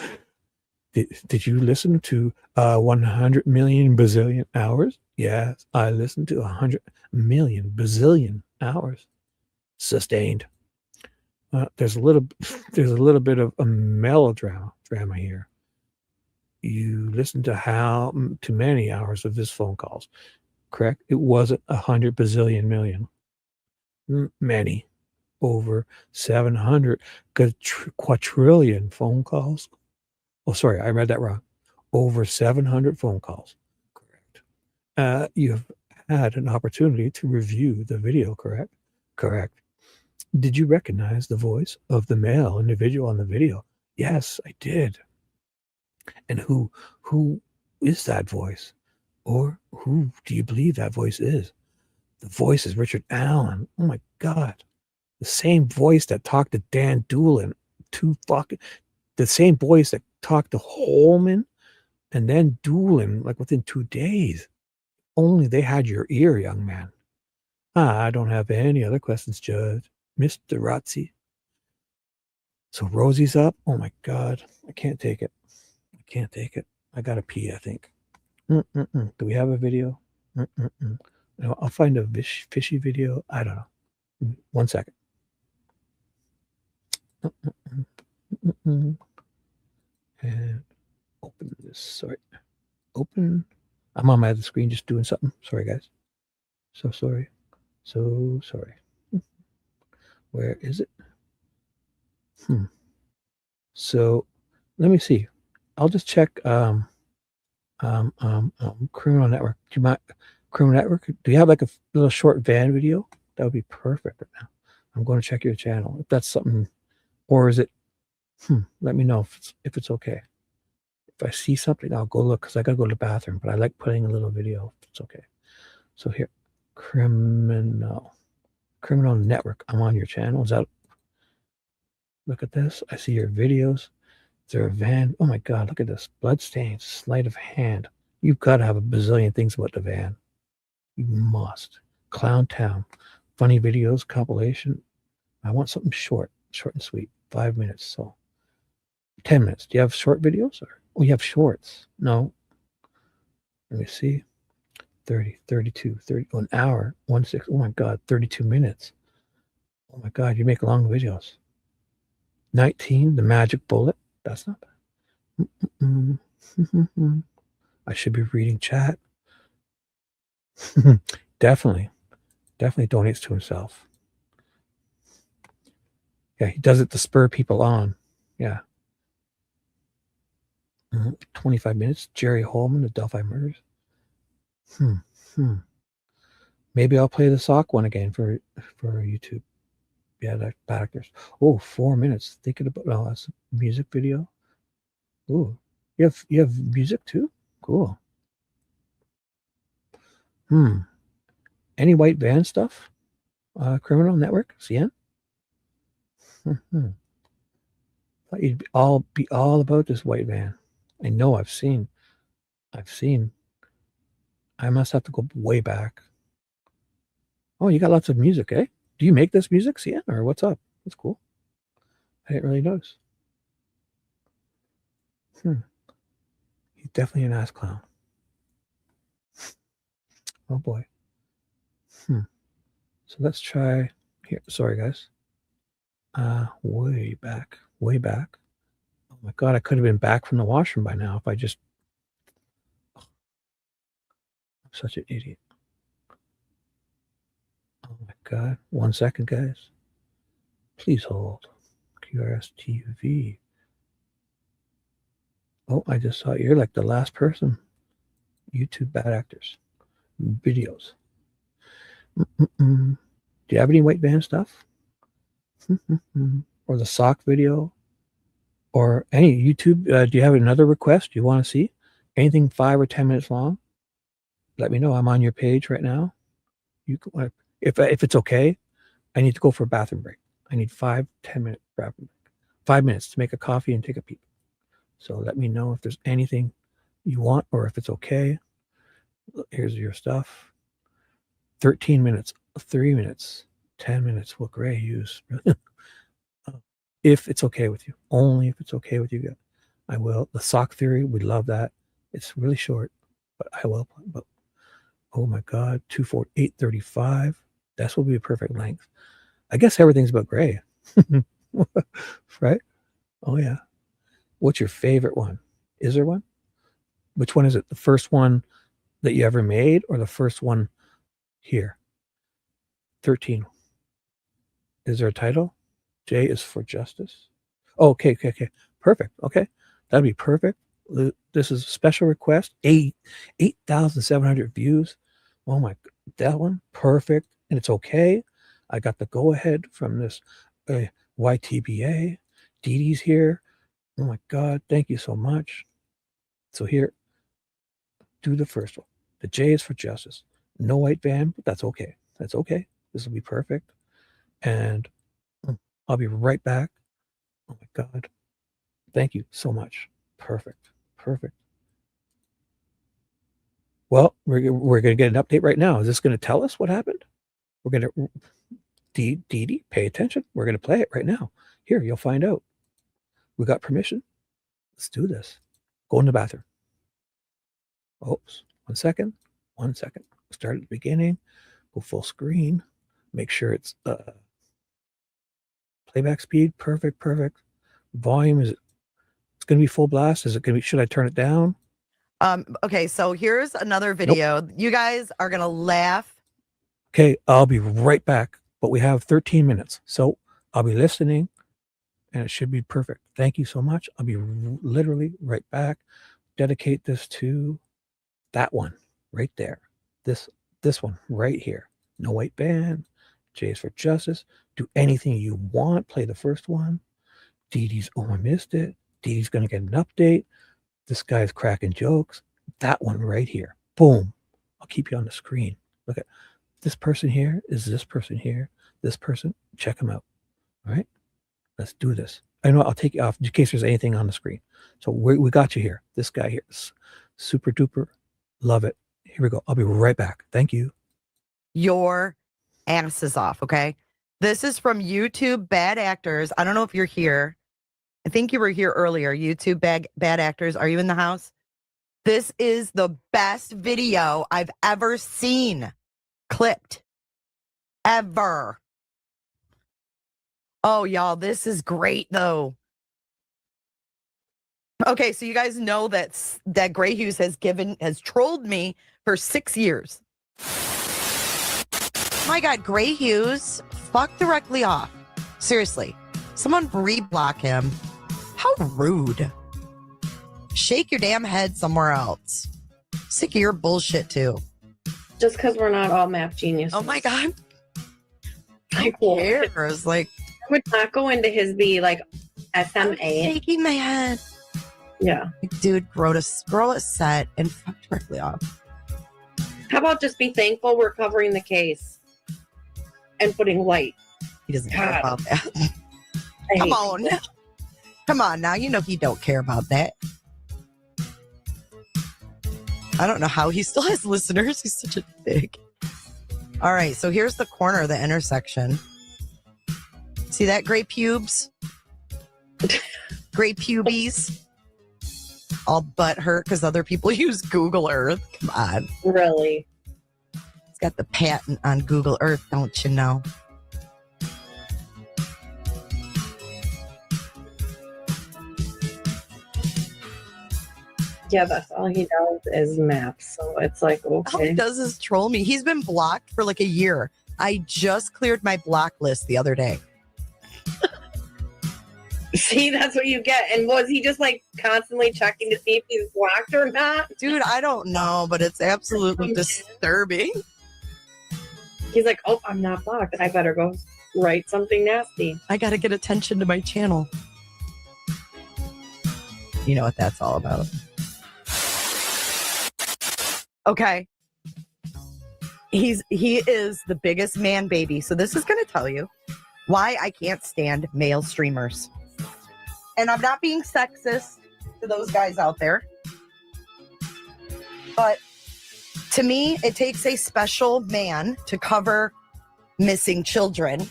Did you listen to 100 million bazillion hours? Yes, I listened to 100 million bazillion hours. Sustained. There's a little bit of a melodrama here. You listened to how too many hours of his phone calls, correct? It wasn't 100 bazillion million. Many, over 700 quadrillion phone calls. Oh, sorry, I read that wrong. Over 700 phone calls. Correct. You have had an opportunity to review the video, correct? Correct. Did you recognize the voice of the male individual on the video? Yes, I did. And who is that voice? Or who do you believe that voice is? The voice is Richard Allen. Oh my God. The same voice that talked to Dan Doolin. The same voice that talked to Holman and then Doolin like within 2 days. Only they had your ear, young man. I don't have any other questions, Judge. Mr. Razzi. So Rosie's up. Oh my God. I can't take it. I gotta pee, I think. Do we have a video? No, I'll find a fishy video. I don't know. 1 second. And open this. Sorry. Open. I'm on my other screen just doing something. Sorry, guys. So sorry. Where is it? So let me see. I'll just check Criminal Network. Do you mind Criminal Network? Do you have like a little short van video? That would be perfect right now. I'm going to check your channel. If that's something, or is it let me know if it's okay. If I see something, I'll go look because I gotta go to the bathroom, but I like putting a little video if it's okay. So here, Criminal Network. I'm on your channel. Is that, look at this. I see your videos. Is there a van? Oh my God, look at this. Bloodstains, sleight of hand. You've got to have a bazillion things about the van. You must. Clown Town. Funny videos, compilation. I want something short and sweet. 5 minutes. So 10 minutes. Do you have short videos? Or we have shorts. No. Let me see. 30, 32, 30, an hour, 1/6. Oh my God, 32 minutes. Oh my God, you make long videos. 19, The Magic Bullet. That's not bad. I should be reading chat. Definitely donates to himself. Yeah, he does it to spur people on. Yeah. 25 minutes. Jerry Holman, The Delphi Murders. Maybe I'll play the sock one again for YouTube. Yeah, that bad actors. Oh, 4 minutes. Thinking about that's a music video. Ooh, you have music too? Cool. Any white van stuff? Criminal Network? CN? Thought you'd be all about this white van. I know I've seen. I must have to go way back. Oh, you got lots of music, eh? Do you make this music, CN, or what's up? That's cool. I didn't really notice. He's definitely an ass clown. Oh boy. So let's try here. Sorry, guys. Way back. Oh my God, I could have been back from the washroom by now if I just. I'm such an idiot. Oh my God. 1 second, guys. Please hold. QRS TV. Oh, I just saw you're like the last person. YouTube bad actors. Videos. Do you have any white van stuff? Or the sock video? Or any YouTube? Do you have another request you want to see? Anything 5 or 10 minutes long? Let me know. I'm on your page right now. You can, if it's okay, I need to go for a bathroom break. I need 5-10 minute bathroom break. 5 minutes to make a coffee and take a peep. So let me know if there's anything you want or if it's okay. Here's your stuff. 13 minutes, 3 minutes, 10 minutes. What Gray use? If it's okay with you. Only if it's okay with you. I will. The sock theory, we love that. It's really short, but I will. But oh my God, 8:35. That will be a perfect length. I guess everything's about Gray. Right? Oh yeah. What's your favorite one? Is there one? Which one is it? The first one that you ever made or the first one here? 13. Is there a title? J is for justice. Oh, okay. Perfect. Okay. That'd be perfect. This is a special request. 8,700 views. Oh my, that one. Perfect. And it's okay. I got the go ahead from this YTBA. Dee Dee's here. Oh my God. Thank you so much. So here, do the first one. The J is for justice. No white van, but that's okay. That's okay. This will be perfect. And I'll be right back. Oh my God. Thank you so much. Perfect. Well, we're going to get an update right now. Is this going to tell us what happened? We're going to, Dee Dee, pay attention. We're going to play it right now. Here, you'll find out. We got permission. Let's do this. Go in the bathroom. Oops. 1 second. Start at the beginning. Go full screen. Make sure it's playback speed. Perfect. Volume, it's going to be full blast. Is it going to be, should I turn it down? Okay, so here's another video. Nope. You guys are going to laugh. Okay, I'll be right back. But we have 13 minutes. So I'll be listening and it should be perfect. Thank you so much. I'll be literally right back. Dedicate this to that one right there. This one right here. No white band. J is for justice. Do anything you want. Play the first one. Dee Dee's, oh, I missed it. Dee Dee's going to get an update. This guy's cracking jokes. That one right here. Boom. I'll keep you on the screen. Look at this person here. Is this person here? This person. Check them out. All right. Let's do this. I know I'll take you off in case there's anything on the screen. So we got you here. This guy here. Super duper. Love it. Here we go. I'll be right back. Thank you. Your ass is off, okay? This is from YouTube Bad Actors. I don't know if you're here. I think you were here earlier. YouTube Bad Actors. Are you in the house? This is the best video I've ever seen. Clipped. Ever. Oh, y'all, this is great, though. Okay, so you guys know that Gray Hughes has trolled me for 6 years. My God, Gray Hughes, fuck directly off. Seriously, someone re-block him. How rude. Shake your damn head somewhere else. Sick of your bullshit, too. Just because we're not all math geniuses. Oh my God. Like, Who cares? Like, I would not go into his like SMA. shaking my head. Yeah. Like, dude, wrote a set and fucked directly off. How about just be thankful we're covering the case and putting light? He doesn't care about that. I Come hate on. people. Come on now. You know he don't care about that. I don't know how he still has listeners. He's such a dick. All right, so here's the corner of the intersection. See that? Gray pubes? Gray pubies? All butt hurt because other people use Google Earth. Come on. Really? It's got the patent on Google Earth, don't you know? Yeah, that's all he does is maps. So it's like, All he okay. does is troll me. He's been blocked for like a year. I just cleared my block list the other day. See, that's what you get. And was he just like constantly checking to see if he's blocked or not? Dude, I don't know, but it's absolutely disturbing. He's like, oh, I'm not blocked. I better go write something nasty. I got to get attention to my channel. You know what that's all about. Okay. He is the biggest man baby. So this is going to tell you why I can't stand male streamers. And I'm not being sexist to those guys out there. But to me, it takes a special man to cover missing children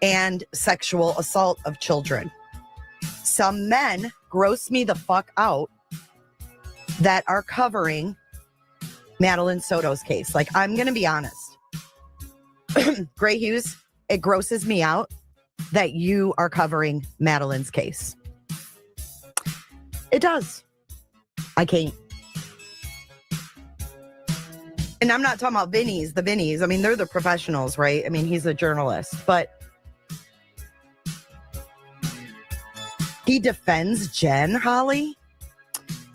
and sexual assault of children. Some men gross me the fuck out that are covering Madeline Soto's case. Like, I'm going to be honest. Gray Hughes, it grosses me out that you are covering Madeline's case. It does. I can't. And I'm not talking about the Vinnies. I mean, they're the professionals, right? I mean, he's a journalist, but he defends Jen, Holly.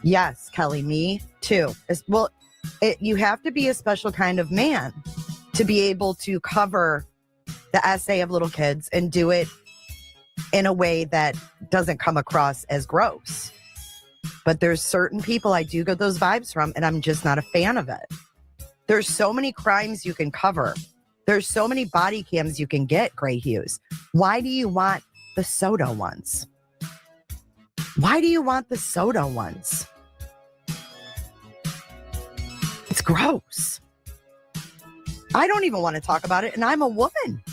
Yes, Kelly, me too. Well, you have to be a special kind of man to be able to cover the essay of little kids and do it in a way that doesn't come across as gross. But there's certain people I do get those vibes from, and I'm just not a fan of it. There's so many crimes you can cover. There's so many body cams you can get, Gray Hughes. Why do you want the Soto ones? Why do you want the Soto ones? It's gross. I don't even want to talk about it, and I'm a woman.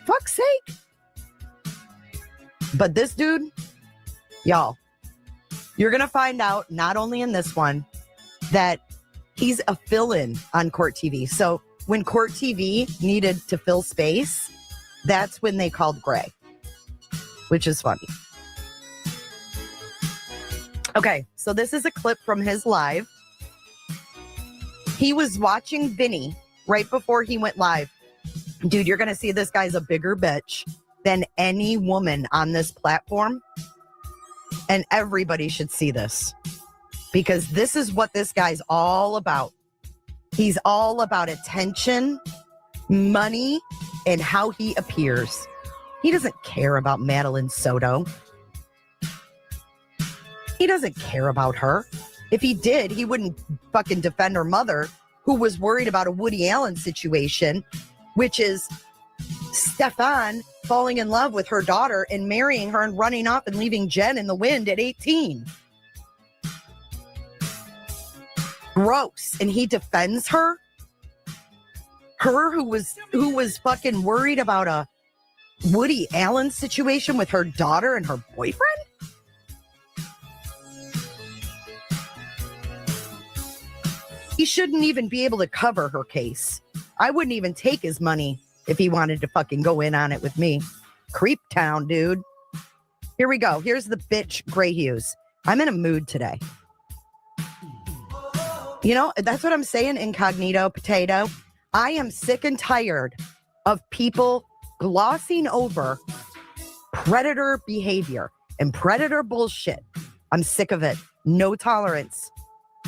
Fuck's sake. But this dude, y'all, you're going to find out, not only in this one, that he's a fill-in on Court TV. So when Court TV needed to fill space, that's when they called Gray, which is funny. Okay, so this is a clip from his live. He was watching Vinny right before he went live. Dude, you're going to see this guy's a bigger bitch than any woman on this platform. And everybody should see this, because this is what this guy's all about. He's all about attention, money, and how he appears. He doesn't care about Madeline Soto. He doesn't care about her. If he did, he wouldn't fucking defend her mother, who was worried about a Woody Allen situation, which is Stefan falling in love with her daughter and marrying her and running off and leaving Jen in the wind at 18. Gross. And he defends her? Her who was fucking worried about a Woody Allen situation with her daughter and her boyfriend? He shouldn't even be able to cover her case. I wouldn't even take his money if he wanted to fucking go in on it with me. Creep town, dude. Here we go. Here's the bitch Gray Hughes. I'm in a mood today. You know, that's what I'm saying, incognito potato. I am sick and tired of people glossing over predator behavior and predator bullshit. I'm sick of it. No tolerance.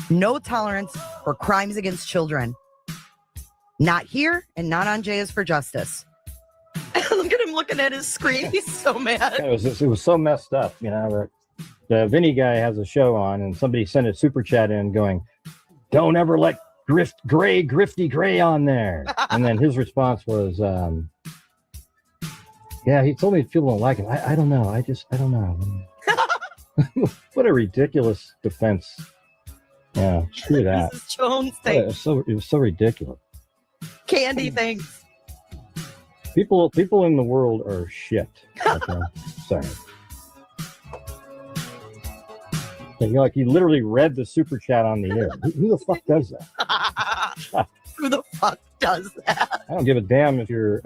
No tolerance for crimes against children. Not here and not on Jay is for Justice. Look at him looking at his screen. He's so mad. It was so messed up, you know, that the Vinny guy has a show on and somebody sent a super chat in going, don't ever let Grifty Gray on there. And then his response was, yeah, he told me people don't like him. I don't know. I don't know. What a ridiculous defense. Yeah, screw that. Mrs. Jones, It was so ridiculous. Candy, thanks. People in the world are shit. Okay? Sorry. Like you literally read the super chat on the air. Who the fuck does that? Who the fuck does that? I don't give a damn if you're.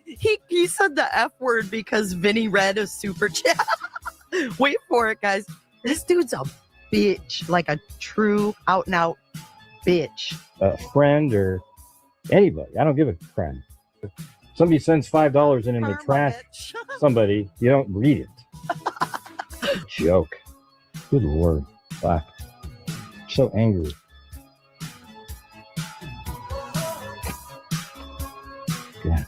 He said the F word because Vinny read a super chat. Wait for it, guys. This dude's a bitch, like a true out and out bitch. A friend or anybody. I don't give a crap. If somebody sends $5 in the trash, somebody, you don't read it. Joke. Good Lord. Fuck. So angry. Yeah.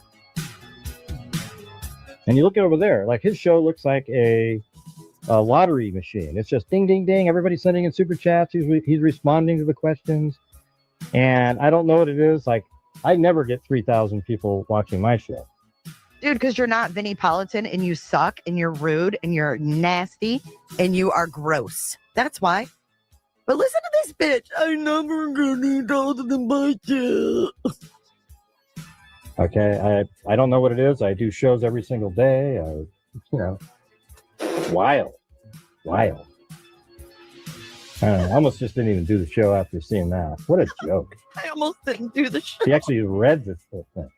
And you look over there, like his show looks like a lottery machine. It's just ding, ding, ding. Everybody's sending in super chats. He's responding to the questions. And I don't know what it is. Like, I never get 3,000 people watching my show. Dude, because you're not Vinny Politan and you suck and you're rude and you're nasty and you are gross. That's why. But listen to this bitch. I never gonna tell them my shit. Okay, I don't know what it is. I do shows every single day. Wild. I don't know, I almost just didn't even do the show after seeing that. What a joke. I almost didn't do the show. He actually read this whole thing.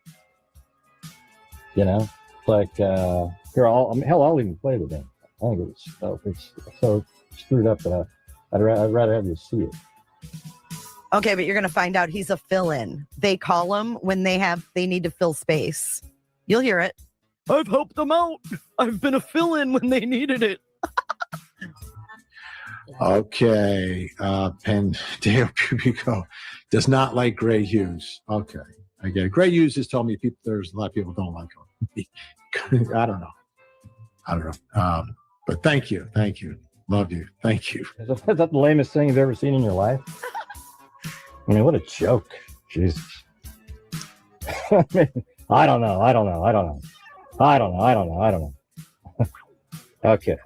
You know, like here, I'll even play the game. I think it's so screwed up that I'd rather have you see it. Okay, but you're gonna find out he's a fill-in. They call him when they need to fill space. You'll hear it. I've helped them out. I've been a fill-in when they needed it. Okay, Penn Dale Pubico does not like Gray Hughes. Okay, I get it. Gray Hughes has told me there's a lot of people don't like him. I don't know. But thank you, love you, thank you. Is that the lamest thing you've ever seen in your life? I mean, what a joke. Jesus. I mean, I don't know. Okay.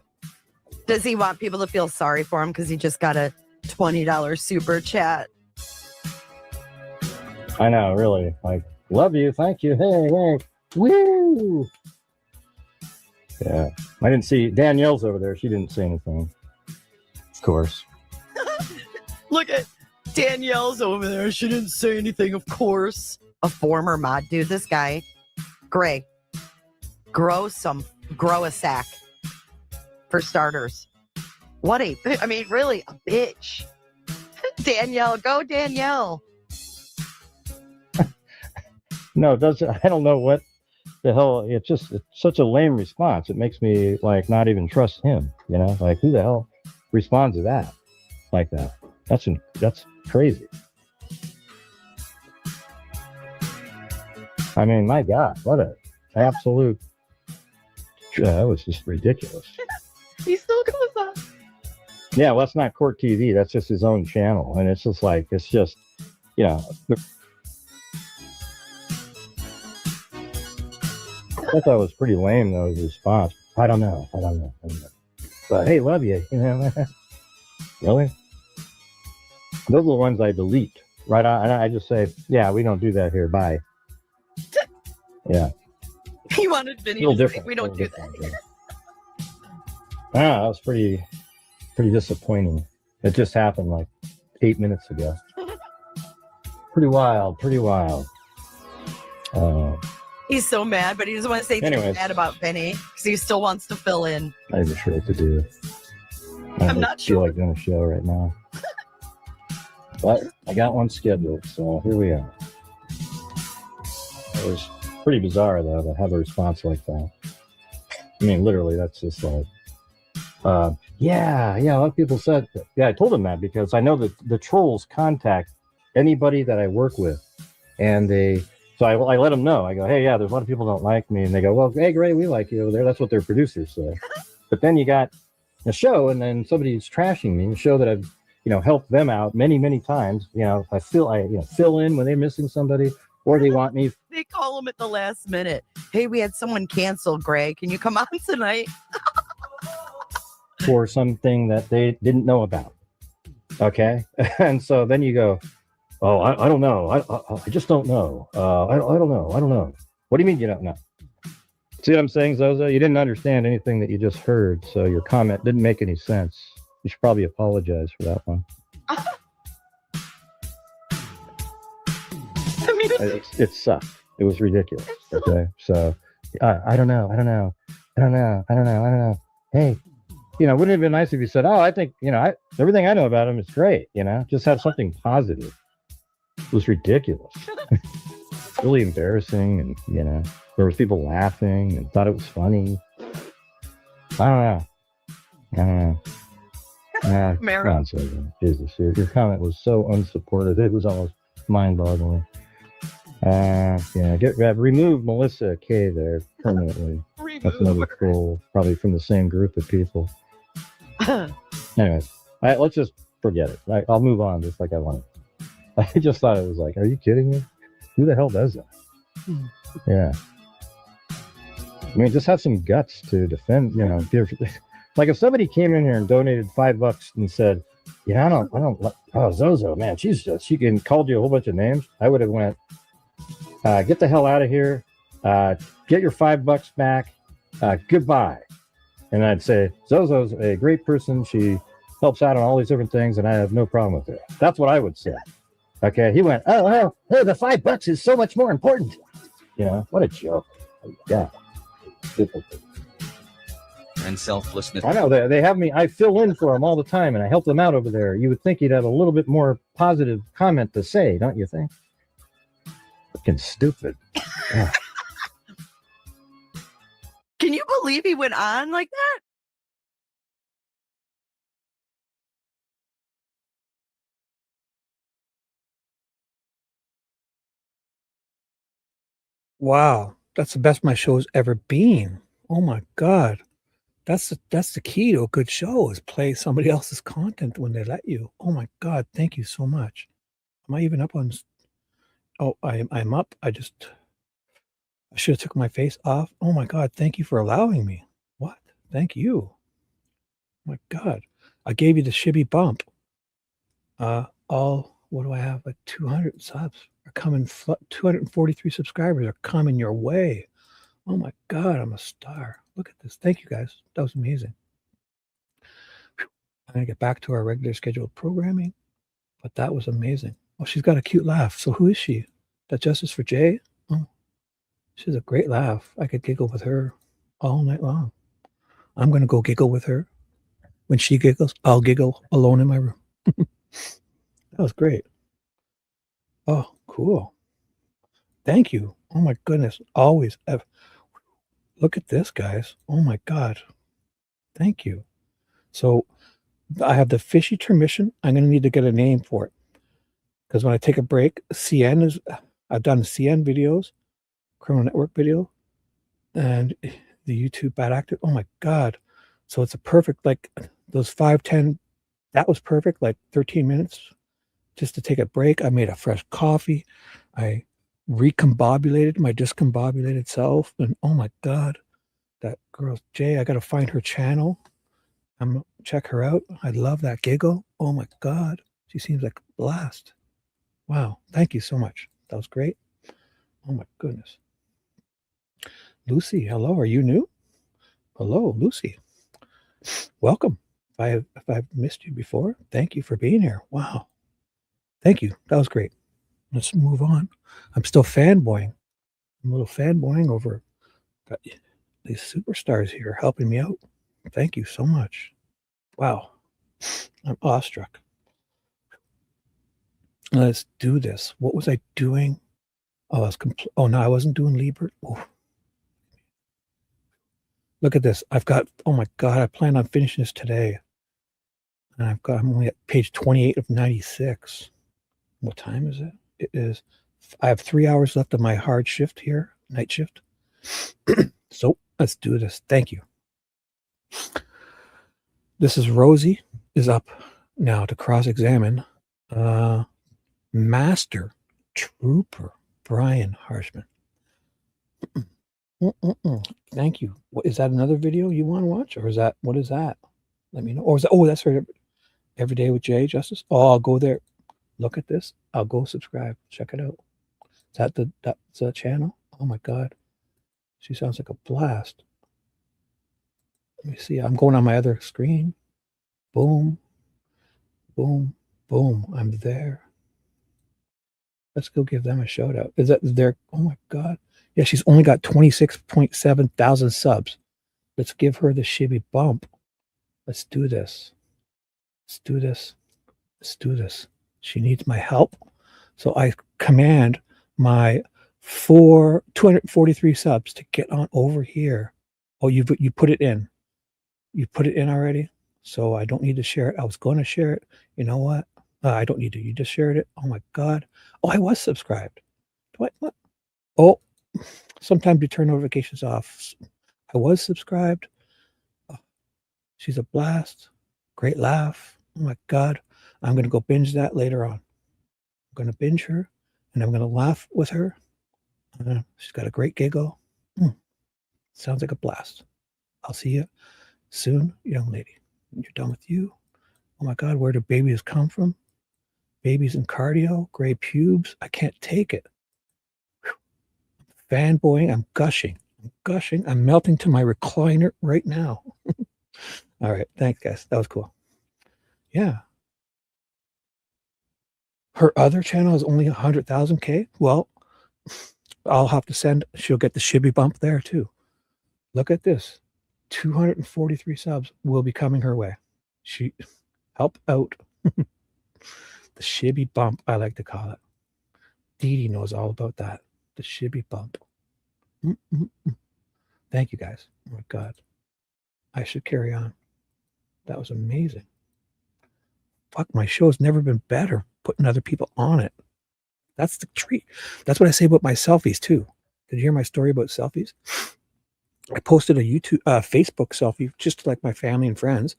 Does he want people to feel sorry for him because he just got a $20 super chat? I know, really. Like, love you, thank you. Hey, woo! Yeah. I didn't see Danielle's over there. She didn't say anything. Of course. Look at Danielle's over there. She didn't say anything, of course. A former mod. Dude, this guy, Gray, grow a sack. For starters. Really, a bitch. Danielle, go Danielle. No, I don't know what the hell. It's such a lame response. It makes me like not even trust him. You know, like who the hell responds to that like that? That's crazy. I mean, my God, what a absolute. That was just ridiculous. He still goes on. Yeah, well, that's not Court TV. That's just his own channel. And it's just, you know. I thought it was pretty lame, though, his response. I don't know. But, hey, love you. You know, really? Those are the ones I delete. Right on. And I just say, yeah, we don't do that here. Bye. Yeah. He wanted Vinny a little to different. say, we don't do that here. That was pretty disappointing. It just happened like 8 minutes ago. Pretty wild. He's so mad, but he doesn't want to say anything bad about Vinny because he still wants to fill in. I have a show to do. I'm not sure. I feel like doing a show right now. But I got one scheduled, so here we are. It was pretty bizarre, though, to have a response like that. I mean, literally, that's just like, yeah, a lot of people said that. Yeah, I told them that because I know that the trolls contact anybody that I work with And so I let them know. I go, hey, yeah, there's a lot of people don't like me. And they go, well, hey, Gray, we like you over there. That's what their producers say. But then you got a show, and then somebody's trashing me, a show that I've, helped them out many, many times. I fill in when they're missing somebody, or they want me. They call them at the last minute. Hey, we had someone cancel, Gray. Can you come on tonight? For something that they didn't know about. Okay. And so then you go, oh, I don't know. I just don't know. I don't know. I don't know. What do you mean you don't know? See what I'm saying, Zozo? You didn't understand anything that you just heard, so your comment didn't make any sense. You should probably apologize for that one. It sucked. It was ridiculous. Okay. So I don't know. Hey, wouldn't it have been nice if you said, oh, I think, everything I know about him is great, just have something positive. It was ridiculous. Really embarrassing. And, there was people laughing and thought it was funny. I don't know. Come on, Jesus, your comment was so unsupportive. It was almost mind-boggling. Remove Melissa K there permanently. That's another troll, probably from the same group of people. Anyways, let's just forget it. I'll move on just like I wanted. I just thought it was like, are you kidding me? Who the hell does that? Yeah. I mean, just have some guts to defend, like if somebody came in here and donated $5 and said, I don't, Zozo, man, she called you a whole bunch of names. I would have went, get the hell out of here. Get your $5 back. Goodbye. And I'd say, Zozo's a great person. She helps out on all these different things, and I have no problem with her. That's what I would say. Okay. He went, the $5 is so much more important. What a joke. Yeah. And selflessness. I know they have me. I fill in for them all the time, and I help them out over there. You would think you'd have a little bit more positive comment to say, don't you think? Fucking stupid. Yeah. Can you believe he went on like that? Wow, that's the best my show's ever been. Oh my God. That's the key to a good show, is play somebody else's content when they let you. Oh my God, thank you so much. Am I even up on? Oh, I'm up. I should have took my face off. Oh my God, thank you for allowing me. What? Thank you. Oh my God, I gave you the Shibby bump. What do I have? Like 200 subs are coming. 243 subscribers are coming your way. Oh my God, I'm a star. Look at this. Thank you guys. That was amazing. I'm going to get back to our regular scheduled programming, but that was amazing. Oh, she's got a cute laugh. So who is she? That Justice for Jay? Oh, she's a great laugh. I could giggle with her all night long. I'm going to go giggle with her. When she giggles, I'll giggle alone in my room. That was great. Oh, cool. Thank you. Oh my goodness. Always. Look at this, guys. Oh my God. Thank you. So I have the fishy intermission. I'm going to need to get a name for it, because when I take a break, I've done CN videos, criminal network video, and the YouTube bad actor. Oh my God. So it's a perfect, like those 5-10, that was perfect, like 13 minutes just to take a break. I made a fresh coffee. I recombobulated my discombobulated self. And oh my God, that girl, Jay, I got to find her channel. I'm going to check her out. I love that giggle. Oh my God. She seems like a blast. Wow. Thank you so much. That was great. Oh my goodness. Lucy, hello. Are you new? Hello, Lucy. Welcome. If I've missed you before, thank you for being here. Wow. Thank you. That was great. Let's move on. I'm still fanboying. I'm a little fanboying over these superstars here helping me out. Thank you so much. Wow. I'm awestruck. Let's do this. What was I doing? Oh, I wasn't doing Liebert. Oh. Look at this. Oh my God, I plan on finishing this today. And I'm only at page 28 of 96. What time is it? It is I have 3 hours left of my hard shift here, night shift. So let's do this. Thank you. This is Rosie is up now to cross-examine Master Trooper Brian Harshman. Thank you. What is that? Another video you want to watch, or is that what is that? Let me know. Or is that? Oh, that's right. Every Day with Jay Justice. Oh, I'll go there. Look at this. I'll go subscribe. Check it out. Is that that's the channel? Oh my God, she sounds like a blast. Let me see. I'm going on my other screen. Boom, boom, boom. I'm there. Let's go give them a shout out. Is that their? Oh my God. Yeah, she's only got 26.7 thousand subs. Let's give her the Shibby bump. Let's do this. Let's do this. Let's do this. She needs my help. So I command my 243 subs to get on over here. Oh, you put it in. You put it in already? So I don't need to share it. I was going to share it. You know what? I don't need to. You just shared it. Oh my God. Oh, I was subscribed. What? Oh, sometimes you turn notifications off. I was subscribed. Oh, she's a blast. Great laugh. Oh my God. I'm going to go binge that later on. I'm going to binge her and I'm going to laugh with her. She's got a great giggle. Sounds like a blast. I'll see you soon, young lady. When you're done with you. Oh my God, where do babies come from? Babies in cardio, gray pubes. I can't take it. Fanboying. I'm gushing. I'm melting to my recliner right now. All right. Thanks, guys. That was cool. Yeah. Her other channel is only 100,000K. Well, I'll have to send, she'll get the Shibby bump there too. Look at this. 243 subs will be coming her way. She help out. The Shibby bump, I like to call it. Dee Dee knows all about that. The Shibby bump. Thank you guys. Oh my God. I should carry on. That was amazing. Fuck, my show's never been better. Putting other people on it. That's the treat. That's what I say about my selfies too. Did you hear my story about selfies? I posted a Facebook selfie just to like my family and friends,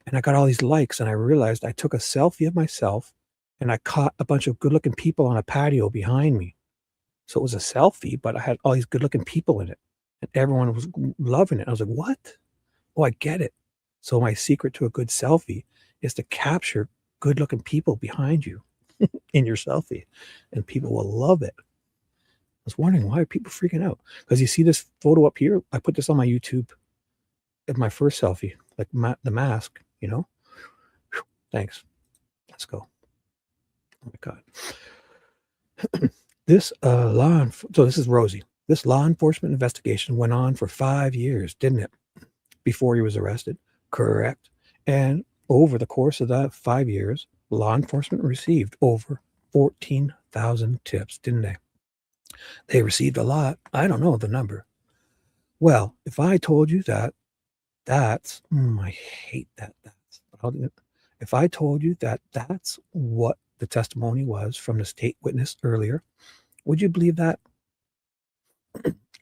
and I got all these likes, and I realized I took a selfie of myself and I caught a bunch of good-looking people on a patio behind me. So it was a selfie, but I had all these good-looking people in it, and everyone was loving it. I was like, what? Oh, I get it. So my secret to a good selfie is to capture good-looking people behind you in your selfie, and people will love it. I was wondering, why are people freaking out? Because you see this photo up here? I put this on my YouTube at my first selfie, like the mask, you know? Whew, thanks. Let's go. Oh my God. So this is Rosie. This law enforcement investigation went on for 5 years, didn't it? Before he was arrested. Correct. And over the course of that 5 years, law enforcement received over 14,000 tips, didn't they? They received a lot. I don't know the number. Well, if I told you that's I hate that. If I told you that's what the testimony was from the state witness earlier, would you believe that?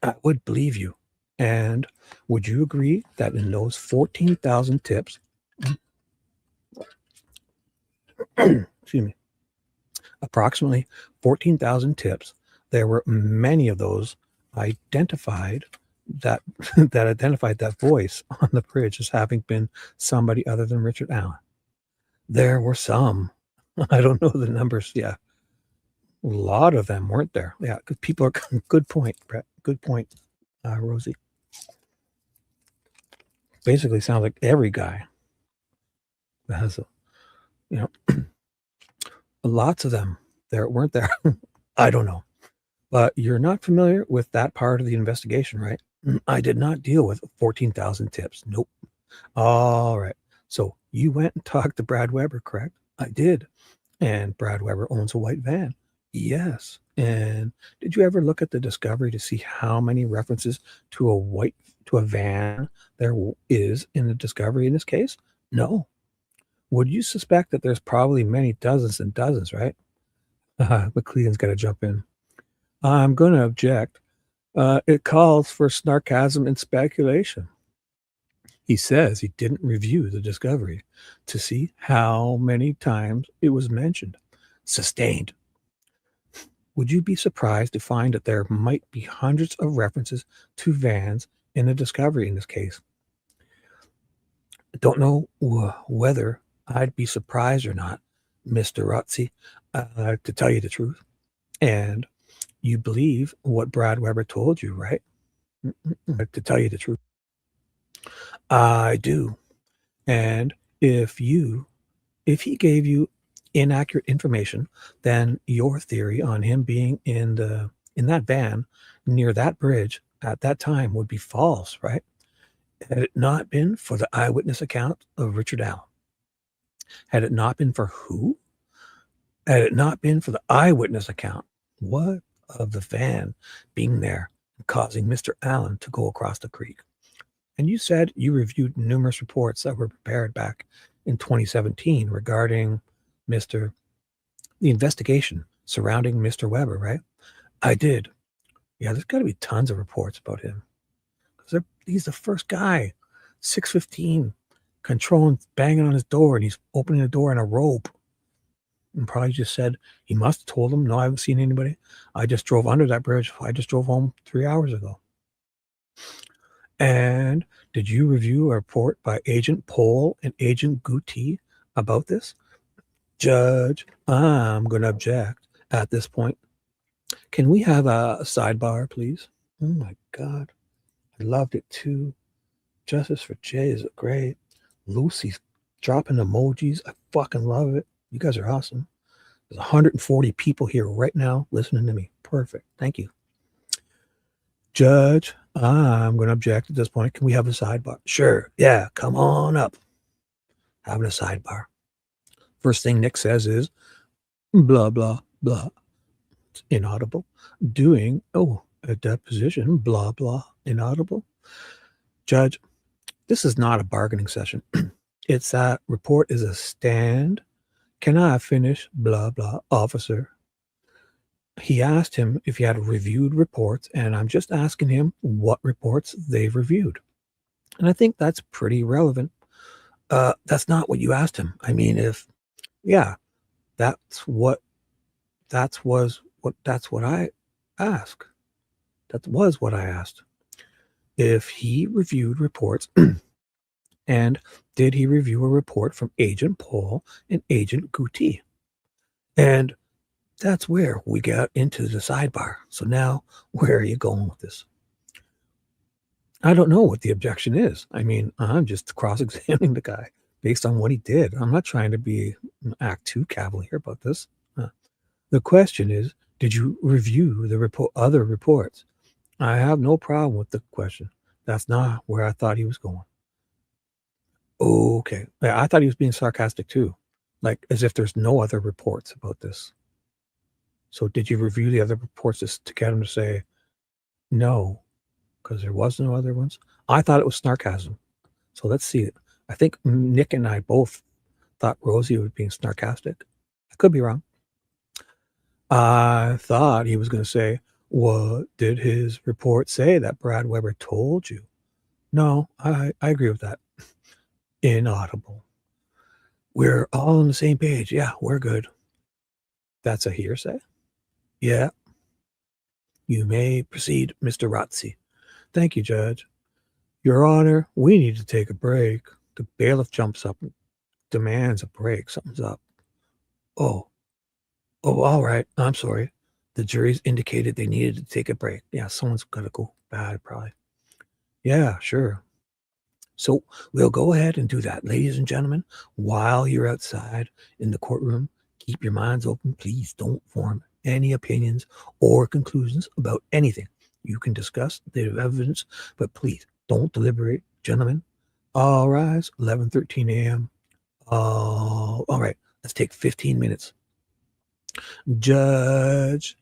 I would believe you. And would you agree that in those 14,000 tips, excuse me, approximately 14,000 tips, there were many of those identified that identified that voice on the bridge as having been somebody other than Richard Allen. There were some. I don't know the numbers. Yeah. A lot of them weren't there. Yeah, because people are good point, Brett. Good point, Rosie. Basically sounds like every guy that has lots of them there weren't there. I don't know. But you're not familiar with that part of the investigation, right? I did not deal with 14,000 tips. Nope. All right. So you went and talked to Brad Weber, correct? I did. And Brad Weber owns a white van. Yes. And did you ever look at the discovery to see how many references to a van there is in the discovery in this case? No. Would you suspect that there's probably many dozens and dozens, right? McLean's got to jump in. I'm going to object. It calls for sarcasm and speculation. He says he didn't review the discovery to see how many times it was mentioned. Sustained. Would you be surprised to find that there might be hundreds of references to vans in the discovery in this case? I don't know whether I'd be surprised or not, Mr. Rotzi, to tell you the truth. And you believe what Brad Weber told you, right? To tell you the truth. I do. And if he gave you inaccurate information, then your theory on him being in that van near that bridge at that time would be false, right? Had it not been for the eyewitness account of Richard Allen. Had it not been for who? Had it not been for the eyewitness account, what of the van being there and causing Mr. Allen to go across the creek? And you said you reviewed numerous reports that were prepared back in 2017 regarding the investigation surrounding Mr. Weber, right? I did. Yeah, there's got to be tons of reports about him. Because he's the first guy, 6'15", controlling, banging on his door, and he's opening the door in a rope. And probably just said, he must have told him, no, I haven't seen anybody. I just drove under that bridge. I just drove home 3 hours ago. And did you review a report by Agent Pohl and Agent Guti about this? Judge, I'm going to object at this point. Can we have a sidebar, please? Oh my God. I loved it too. Justice for Jay is great. Lucy's dropping emojis. I fucking love it. You guys are awesome. There's 140 people here right now listening to me. Perfect. Thank you. Judge, I'm going to object at this point. Can we have a sidebar? Sure. Yeah, come on up. Having a sidebar. First thing Nick says is, blah, blah, blah. It's inaudible. Doing, a deposition, blah, blah, inaudible. Judge, this is not a bargaining session. It's that report is a stand. Can I finish? Blah, blah, officer. He asked him if he had reviewed reports, and I'm just asking him what reports they've reviewed. And I think that's pretty relevant. That's not what you asked him. I mean, that's what I asked. That was what I asked. If he reviewed reports, and did he review a report from Agent Pohl and Agent Guti? And that's where we got into the sidebar. So now, where are you going with this? I don't know what the objection is. I mean, I'm just cross-examining the guy based on what he did. I'm not trying to be Act 2 cavalier about this. The question is, did you review the other reports? I have no problem with the question. That's not where I thought he was going. Okay. I thought he was being sarcastic too. Like as if there's no other reports about this. So did you review the other reports to get him to say no? Because there was no other ones. I thought it was sarcasm. So let's see it. I think Nick and I both thought Rosie was being sarcastic. I could be wrong. I thought he was going to say, what did his report say that Brad Weber told you? No, I agree with that. Inaudible. We're all on the same page. Yeah, we're good. That's a hearsay? Yeah. You may proceed, Mr. Rotzi. Thank you, Judge. Your Honor, we need to take a break. The bailiff jumps up and demands a break. Something's up. Oh, all right. I'm sorry. The jury's indicated they needed to take a break. Yeah, someone's going to go bad, probably. Yeah, sure. So we'll go ahead and do that. Ladies and gentlemen, while you're outside in the courtroom, keep your minds open. Please don't form any opinions or conclusions about anything. You can discuss the evidence, but please don't deliberate. Gentlemen, all rise. 11:13 a.m. All right, let's take 15 minutes. Judge,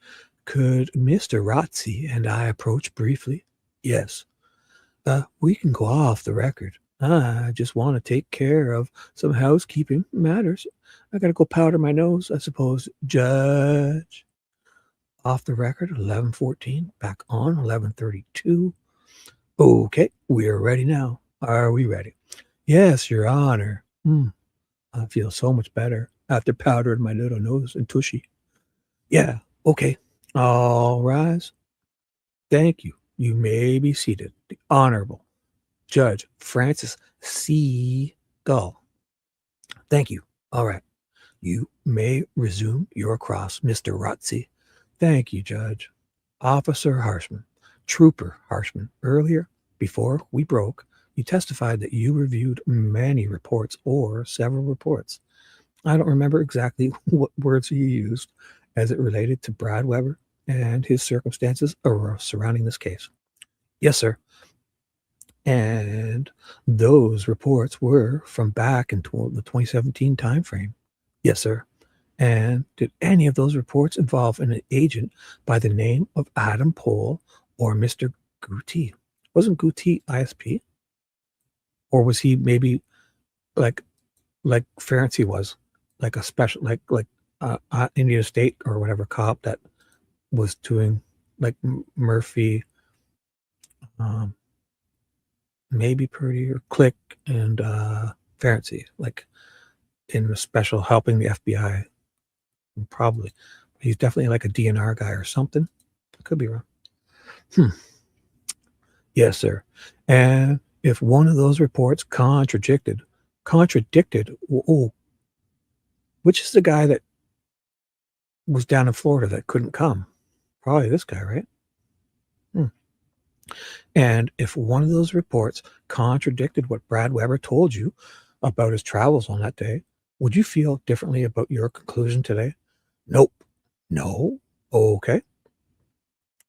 could Mr. Rotzi and I approach briefly? Yes. We can go off the record. I just want to take care of some housekeeping matters. I gotta go powder my nose, I suppose. Judge. Off the record, 11:14. Back on, 11:32. Okay, we are ready now. Are we ready? Yes, Your Honor. I feel so much better after powdering my little nose and tushy. Yeah, okay. All rise. Thank you. You may be seated. The Honorable Judge Francis C. Gull. Thank you. All right. You may resume your cross, Mr. Rotzi. Thank you, Judge. Officer Harshman, Trooper Harshman, earlier, before we broke, you testified that you reviewed many reports or several reports. I don't remember exactly what words you used as it related to Brad Weber and his circumstances surrounding this case. Yes, sir. And those reports were from back in the 2017 timeframe. Yes, sir. And did any of those reports involve an agent by the name of Adam Pohl or Mr. Guti? Wasn't Guti ISP? Or was he maybe like Ferenczi was, like a special, like Indian State or whatever cop that was doing like Murphy, maybe Purdy or Click and Ferenczi, like in the special helping the FBI. Probably. He's definitely like a DNR guy or something. I could be wrong. Yes, sir. And if one of those reports contradicted, which is the guy that was down in Florida that couldn't come? Probably this guy, right? And if one of those reports contradicted what Brad Weber told you about his travels on that day, would you feel differently about your conclusion today? Nope. No. Okay.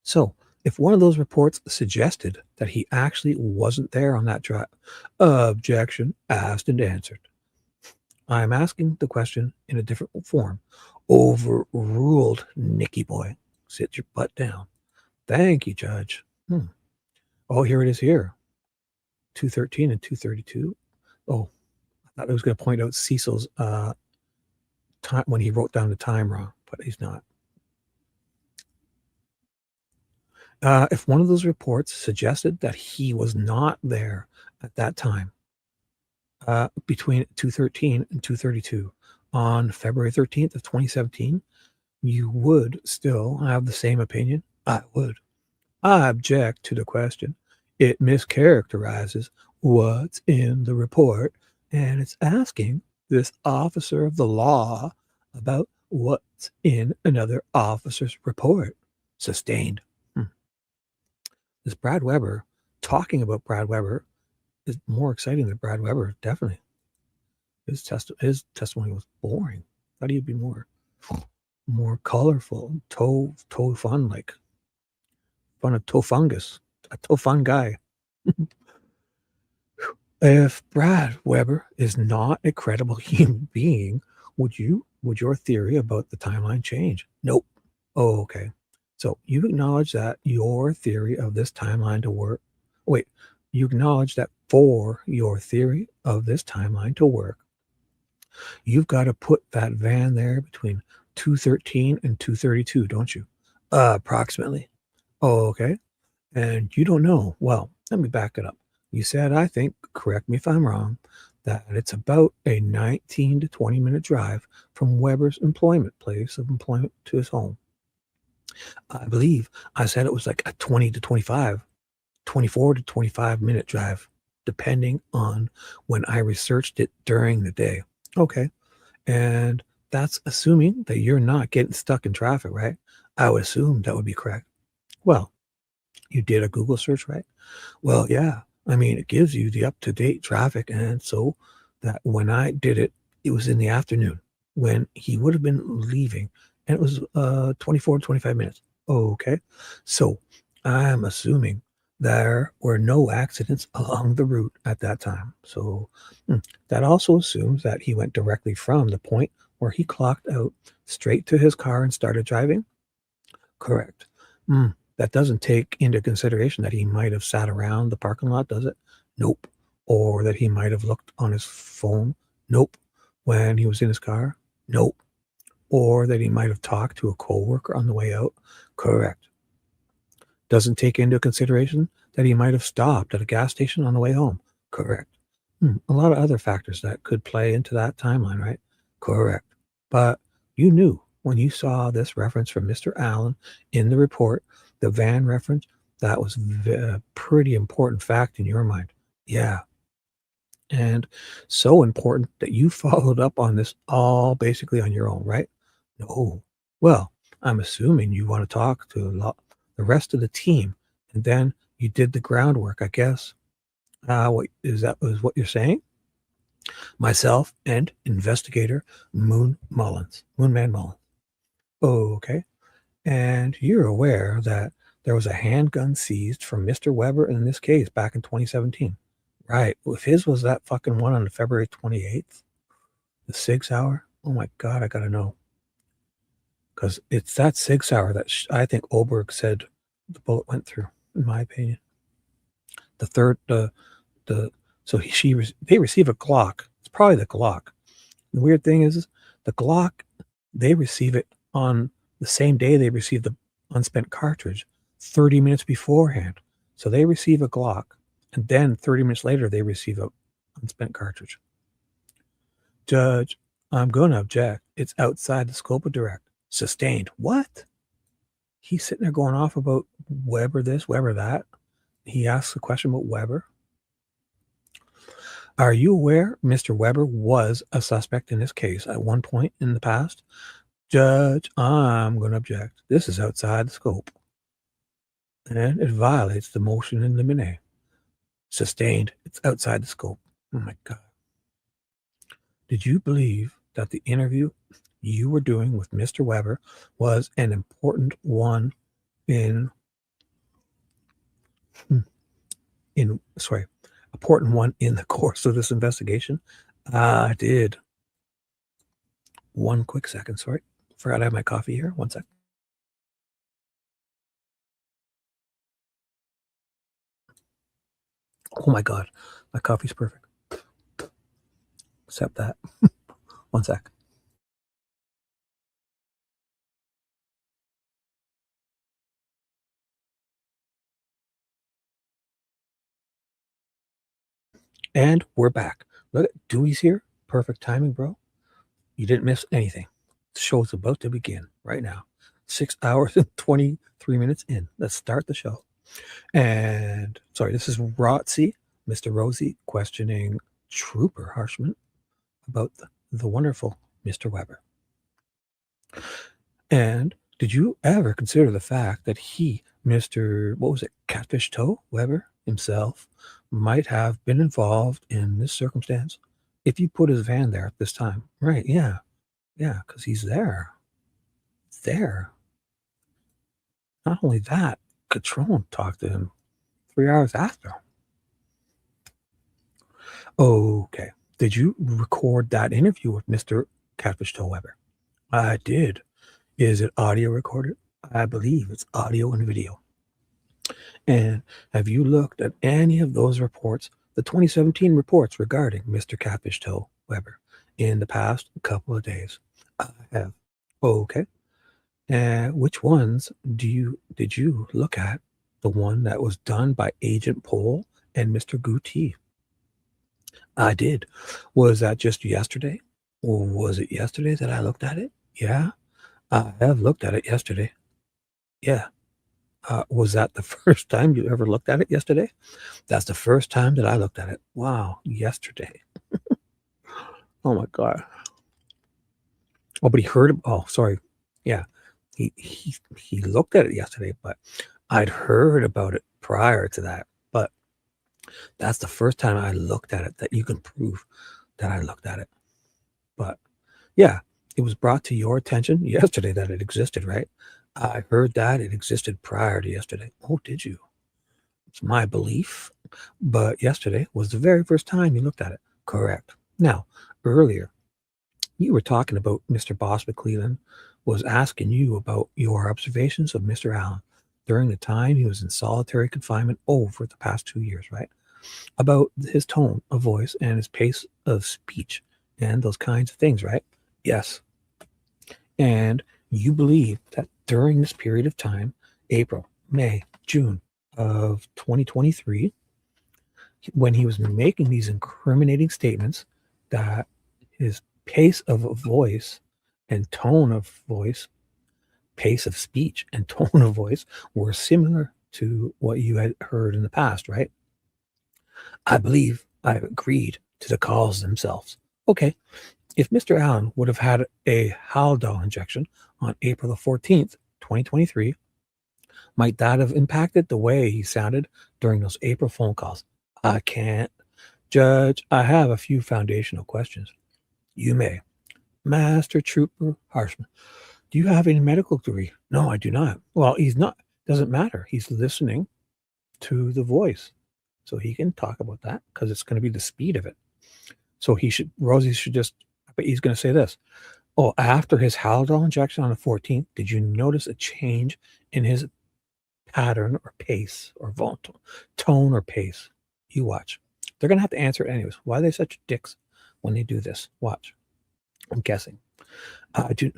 So, if one of those reports suggested that he actually wasn't there on that drive, objection asked and answered. I am asking the question in a different form. Overruled, Nicky boy. Sit your butt down. Thank you, Judge. Oh, here it is here. 213 and 232. Oh, I thought I was going to point out Cecil's time when he wrote down the time wrong, but he's not. If one of those reports suggested that he was not there at that time, between 213 and 232 on February 13th of 2017, you would still have the same opinion? I would. I object to the question. It mischaracterizes what's in the report, and it's asking this officer of the law about what's in another officer's report. Sustained. This Brad Weber, talking about Brad Weber is more exciting than Brad Weber, definitely. His testimony was boring. Thought he'd be more colorful, toe fun, like fun of toe fungus, a toe fun guy. If Brad Weber is not a credible human being, would your theory about the timeline change? Nope. Oh, okay. So you acknowledge that your theory of this timeline to work. Wait, you acknowledge that for your theory of this timeline to work, you've got to put that van there between 213 and 232, don't you? Approximately. Oh, okay. And you don't know. Well, let me back it up. You said, I think, correct me if I'm wrong, that it's about a 19 to 20 minute drive from Weber's place of employment to his home. I believe I said it was like a 24 to 25 minute drive, depending on when I researched it during the day. Okay. And that's assuming that you're not getting stuck in traffic, right? I would assume that would be correct. Well, you did a Google search, right? Well, yeah. I mean, it gives you the up-to-date traffic. And so that when I did it, it was in the afternoon when he would have been leaving. And it was 24 to 25 minutes. Okay. So I'm assuming there were no accidents along the route at that time. So that also assumes that he went directly from the point where he clocked out straight to his car and started driving. Correct. That doesn't take into consideration that he might have sat around the parking lot, does it? Nope. Or that he might have looked on his phone. Nope. When he was in his car. Nope. Or that he might have talked to a coworker on the way out? Correct. Doesn't take into consideration that he might have stopped at a gas station on the way home? Correct. A lot of other factors that could play into that timeline, right? Correct. But you knew when you saw this reference from Mr. Allen in the report, the van reference, that was a pretty important fact in your mind. Yeah. And so important that you followed up on this all basically on your own, right? No. Well, I'm assuming you want to talk to the rest of the team, and then you did the groundwork, I guess. What is that? Was what you're saying? Myself and investigator Moonman Mullins. Oh, okay. And you're aware that there was a handgun seized from Mr. Weber in this case back in 2017. Right. If his was that fucking one on February 28th, the 6 hour. Oh my God, I got to know. Because it's that 6 hour that I think Oberg said the bullet went through, in my opinion. The third, so they receive a Glock. It's probably the Glock. The weird thing is the Glock, they receive it on the same day they receive the unspent cartridge, 30 minutes beforehand. So they receive a Glock, and then 30 minutes later, they receive a unspent cartridge. Judge, I'm going to object. It's outside the scope of direct. Sustained. What? He's sitting there going off about Weber this, Weber that. He asks a question about Weber. Are you aware Mr. Weber was a suspect in this case at one point in the past? Judge, I'm going to object. This is outside the scope. And it violates the motion in limine. Sustained. It's outside the scope. Oh my God. Did you believe that the interview you were doing with Mr. Weber was an important one important one in the course of this investigation? I did. One quick second, sorry. Forgot I have my coffee here. One sec. Oh my God, my coffee's perfect. Except that. One sec. And we're back. Look at Dewey's here. Perfect timing, bro. You didn't miss anything. The show's about to begin right now. 6 hours and 23 minutes in. Let's start the show. And sorry, this is Rotzi, Mr. Rosie, questioning Trooper Harshman about the wonderful Mr. Weber. And did you ever consider the fact that he, Mr. Catfish Toe Weber himself, might have been involved in this circumstance if you put his van there at this time? Right, yeah, because he's there. Not only that, Catrone talked to him 3 hours after. Okay, did you record that interview with Mr. Catfish Toe Weber? I did. Is it audio recorded? I believe it's audio and video. And have you looked at any of those reports, the 2017 reports regarding Mr. Catfish Toe Weber in the past couple of days? I have. Okay. And which ones did you look at? The one that was done by Agent Pohl and Mr. Guti? I did. Was that just yesterday? Or was it yesterday that I looked at it? Yeah, I have looked at it yesterday. Yeah. Was that the first time you ever looked at it yesterday? That's the first time that I looked at it. Wow, yesterday. Oh my God. Oh, but he heard. Oh, sorry. Yeah, he looked at it yesterday, but I'd heard about it prior to that. But that's the first time I looked at it that you can prove that I looked at it. But yeah, it was brought to your attention yesterday that it existed, right? I heard that it existed prior to yesterday. Oh, did you? It's my belief. But yesterday was the very first time you looked at it. Correct. Now, earlier, you were talking about Mr. Boss McClellan was asking you about your observations of Mr. Allen during the time he was in solitary confinement over the past 2 years, right? About his tone of voice and his pace of speech and those kinds of things, right? Yes. And you believe that during this period of time, April, May, June of 2023, when he was making these incriminating statements, that his pace of voice and tone of voice, pace of speech and tone of voice were similar to what you had heard in the past, right? I believe I've agreed to the calls themselves. Okay, if Mr. Allen would have had a Haldol injection on April the 14th, 2023, might that have impacted the way he sounded during those April phone calls? I can't. Judge, I have a few foundational questions. You may. Master Trooper Harshman, do you have any medical degree? No, I do not. Well, he's not. Doesn't matter. He's listening to the voice. So he can talk about that because it's going to be the speed of it. So Rosie should just, but he's going to say this. Oh, after his Haldol injection on the 14th, did you notice a change in his pattern or pace or tone or pace? You watch. They're going to have to answer it anyways. Why are they such dicks when they do this? Watch. I'm guessing. Do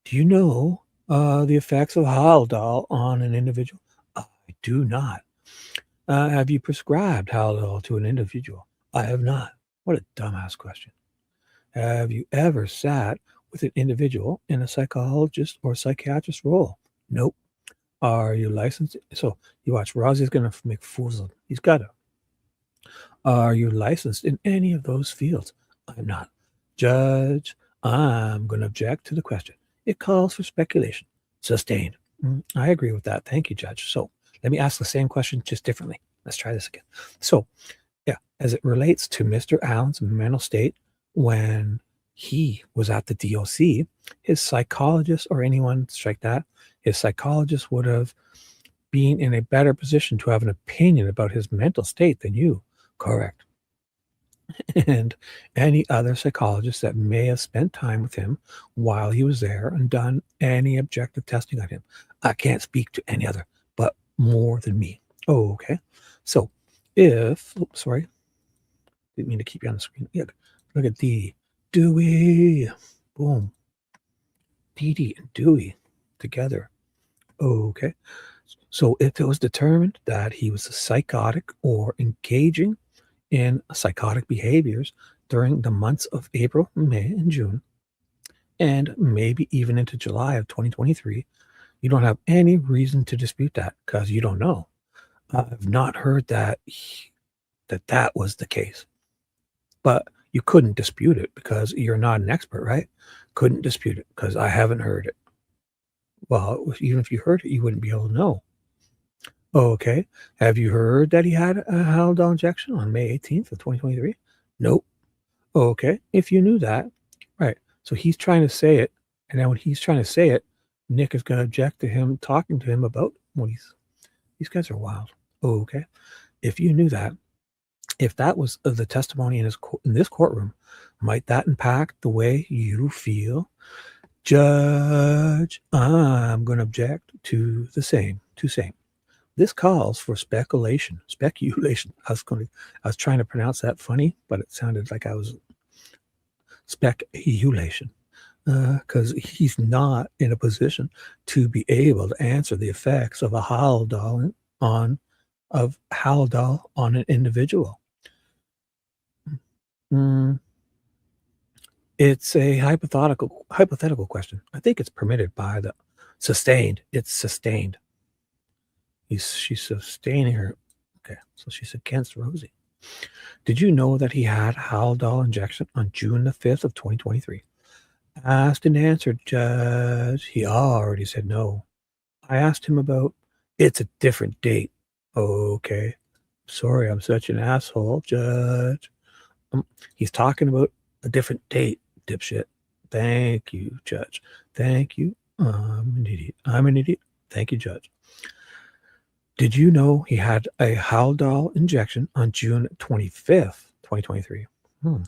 you know the effects of Haldol on an individual? I do not. Have you prescribed Haldol to an individual? I have not. What a dumbass question. Have you ever sat with an individual in a psychologist or psychiatrist role? Nope. Are you licensed? So you watch. Rosie's going to make fools of him. He's got to. Are you licensed in any of those fields? I'm not. Judge, I'm going to object to the question. It calls for speculation. Sustained. I agree with that. Thank you, Judge. So let me ask the same question just differently. Let's try this again. So, yeah, as it relates to Mr. Allen's mental state when he was at the DOC, his psychologist or anyone like that, his psychologist would have been in a better position to have an opinion about his mental state than you. Correct. And any other psychologist that may have spent time with him while he was there and done any objective testing on him. I can't speak to any other, but more than me. Oh, okay. So sorry, didn't mean to keep you on the screen. Yeah, look at Dewey. Boom. Dee and Dewey together. Okay. So if it was determined that he was psychotic or engaging in psychotic behaviors during the months of April, May, and June, and maybe even into July of 2023, you don't have any reason to dispute that because you don't know. I've not heard that was the case. But you couldn't dispute it because you're not an expert, right? Couldn't dispute it because I haven't heard it. Well, even if you heard it, you wouldn't be able to know. Okay. Have you heard that he had a Haldol injection on May 18th of 2023? Nope. Okay. If you knew that, right. So he's trying to say it. And then when he's trying to say it, Nick is going to object to him talking to him about what these guys are wild. Okay. If you knew that, if that was the testimony in this courtroom, might that impact the way you feel? Judge, I'm going to object to the same. This calls for speculation. I was trying to pronounce that funny, but it sounded like I was speculation, because he's not in a position to be able to answer the effects of a Haldol on an individual. It's a hypothetical question. I think it's permitted by the sustained. It's sustained. She's sustaining her. Okay, so she's against Rosie. Did you know that he had Haldol injection on June the 5th of 2023? Asked and answered, Judge. He already said no. I asked him about, it's a different date. Okay. Sorry, I'm such an asshole, Judge. He's talking about a different date, dipshit. Thank you, Judge. Thank you. I'm an idiot. Thank you, Judge. Did you know he had a Haldol injection on June 25th, 2023?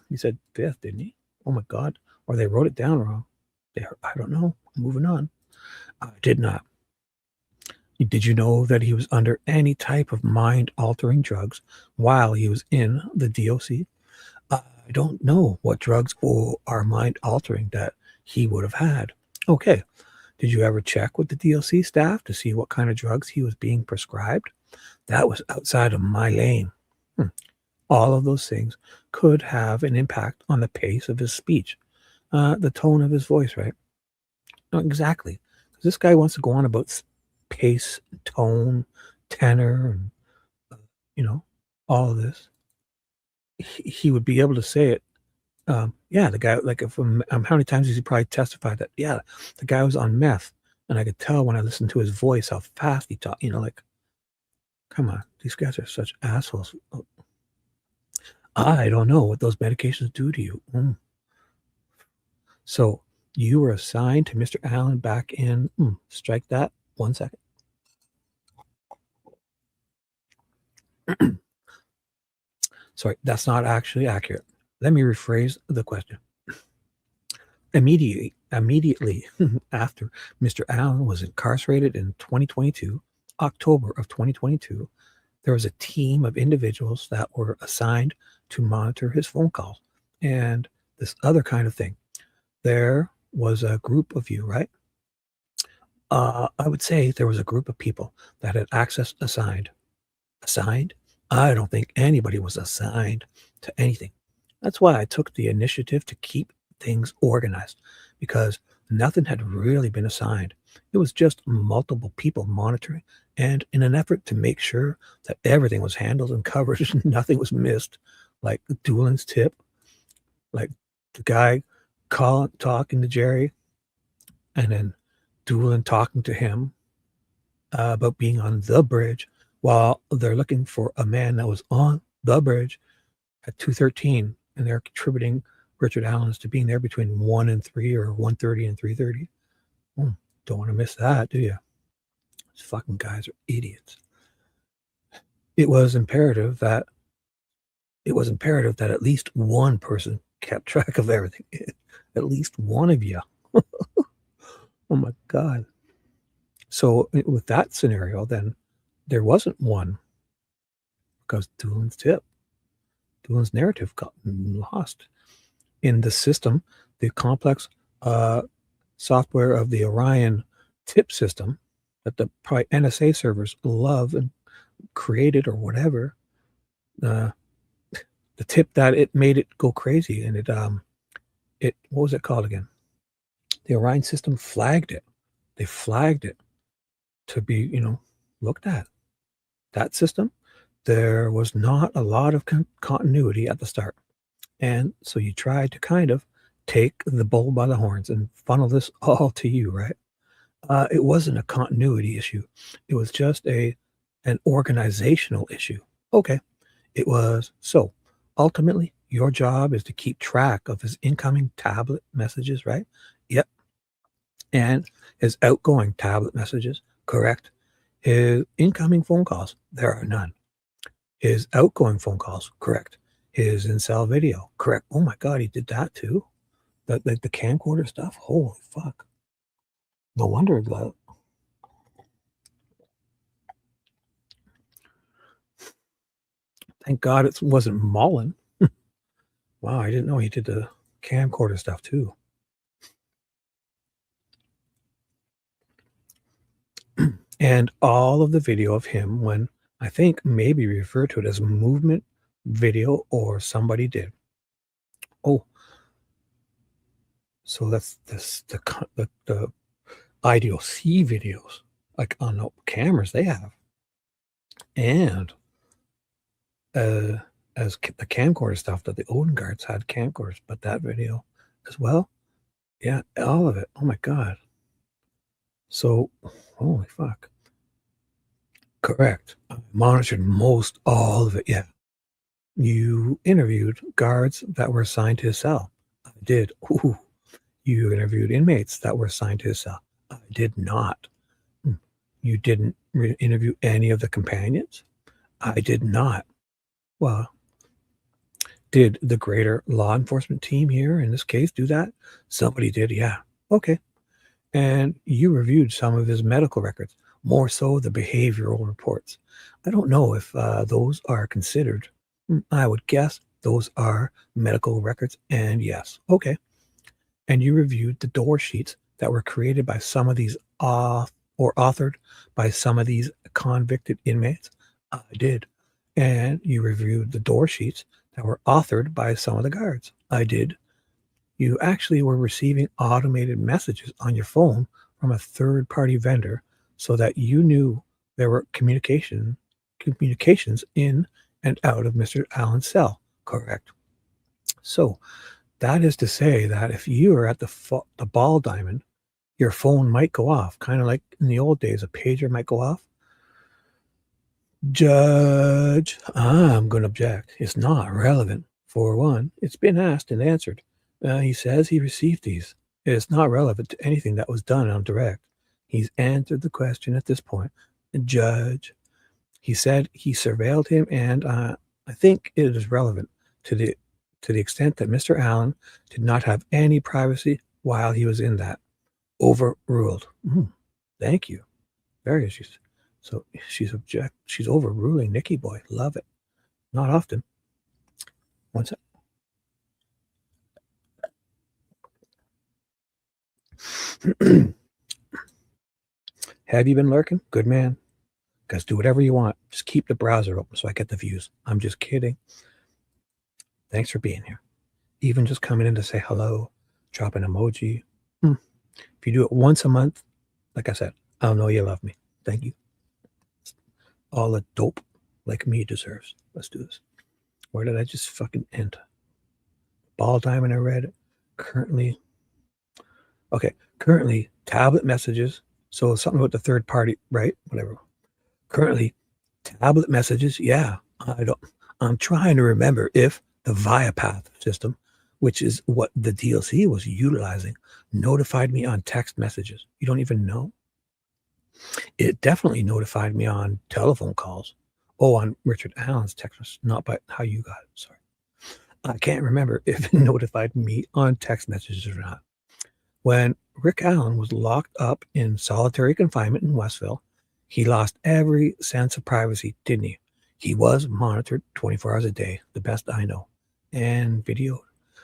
He said 5th, didn't he? Oh my God. Or they wrote it down wrong. I don't know. Moving on. I did not. Did you know that he was under any type of mind-altering drugs while he was in the DOC? I don't know what drugs are mind-altering that he would have had. Okay. Did you ever check with the DLC staff to see what kind of drugs he was being prescribed? That was outside of my lane. All of those things could have an impact on the pace of his speech, the tone of his voice, right? No, exactly. This guy wants to go on about pace, tone, tenor, and all of this. He would be able to say it. Yeah, the guy, like, if how many times has he probably testified that? Yeah, the guy was on meth, and I could tell when I listened to his voice how fast he talked. Like, come on, these guys are such assholes. I don't know what those medications do to you. So you were assigned to Mr. Allen back in. Strike that. 1 second. Sorry, that's not actually accurate. Let me rephrase the question. Immediately after Mr. Allen was incarcerated in 2022, October of 2022, there was a team of individuals that were assigned to monitor his phone calls and this other kind of thing. There was a group of you, right? I would say there was a group of people that had access assigned. Assigned? I don't think anybody was assigned to anything. That's why I took the initiative to keep things organized, because nothing had really been assigned. It was just multiple people monitoring, and in an effort to make sure that everything was handled and covered, nothing was missed, like Doolin's tip, like the guy talking to Jerry, and then Doolin talking to him about being on the bridge while they're looking for a man that was on the bridge at 2:13, and they're attributing Richard Allen's to being there between 1 and 3 or 1:30 and 3:30. Don't want to miss that, do you? These fucking guys are idiots. It was imperative that at least one person kept track of everything. At least one of you. Oh my God. So with that scenario, then there wasn't one, because Doolin's narrative got lost in the system. The complex software of the Orion tip system that the probably NSA servers love and created or whatever, the tip that it made it go crazy, and it what was it called again? The Orion system flagged it. They flagged it to be, looked at. That system, there was not a lot of continuity at the start. And so you tried to kind of take the bull by the horns and funnel this all to you, right? It wasn't a continuity issue. It was just an organizational issue. Okay, it was. So ultimately, your job is to keep track of his incoming tablet messages, right? Yep. And his outgoing tablet messages, correct? His incoming phone calls, there are none. His outgoing phone calls, correct. His in-cell video, correct. Oh my God, he did that too? The camcorder stuff? Holy fuck. No wonder that. Thank God it wasn't Mullen. Wow, I didn't know he did the camcorder stuff too. And all of the video of him, when I think maybe referred to it as movement video, or somebody did. Oh, so that's the IDOC videos, like on the cameras they have, and as the camcorder stuff that the Odin guards had camcorders, but that video as well, yeah, all of it. Oh my God. So, holy fuck. Correct. I monitored most all of it. Yeah. You interviewed guards that were assigned to his cell. I did. Ooh. You interviewed inmates that were assigned to his cell. I did not. You didn't interview any of the companions? I did not. Well, did the greater law enforcement team here in this case do that? Somebody did, yeah. Okay. And you reviewed some of his medical records, more so the behavioral reports. I don't know if those are considered. I would guess those are medical records, and yes. Okay. And you reviewed the door sheets that were created by some of these or authored by some of these convicted inmates? I did. And you reviewed the door sheets that were authored by some of the guards? I did. You actually were receiving automated messages on your phone from a third-party vendor so that you knew there were communications in and out of Mr. Allen's cell, correct? So that is to say that if you are at the ball diamond, your phone might go off, kind of like in the old days, a pager might go off. Judge, I'm going to object. It's not relevant. For one, it's been asked and answered. He says he received these. It is not relevant to anything that was done on direct. He's answered the question at this point. Judge, he said he surveilled him, and I think it is relevant to the extent that Mr. Allen did not have any privacy while he was in that. Overruled. Thank you. Very issues. So she's overruling Nicky Boy. Love it. Not often. One sec. Have you been lurking? Good man. Guys, do whatever you want. Just keep the browser open so I get the views. I'm just kidding. Thanks for being here. Even just coming in to say hello, drop an emoji. If you do it once a month, like I said, I'll know you love me. Thank you. All the dope like me deserves. Let's do this. Where did I just fucking end? Ball diamond I read. Currently tablet messages. So something about the third party, right? Whatever. Currently tablet messages. Yeah. I'm trying to remember if the Viapath system, which is what the DLC was utilizing, notified me on text messages. You don't even know? It definitely notified me on telephone calls. Oh, on Richard Allen's text message, not by how you got it. Sorry. I can't remember if it notified me on text messages or not. When Rick Allen was locked up in solitary confinement in Westville, he lost every sense of privacy, didn't he? He was monitored 24 hours a day, the best I know, and videoed.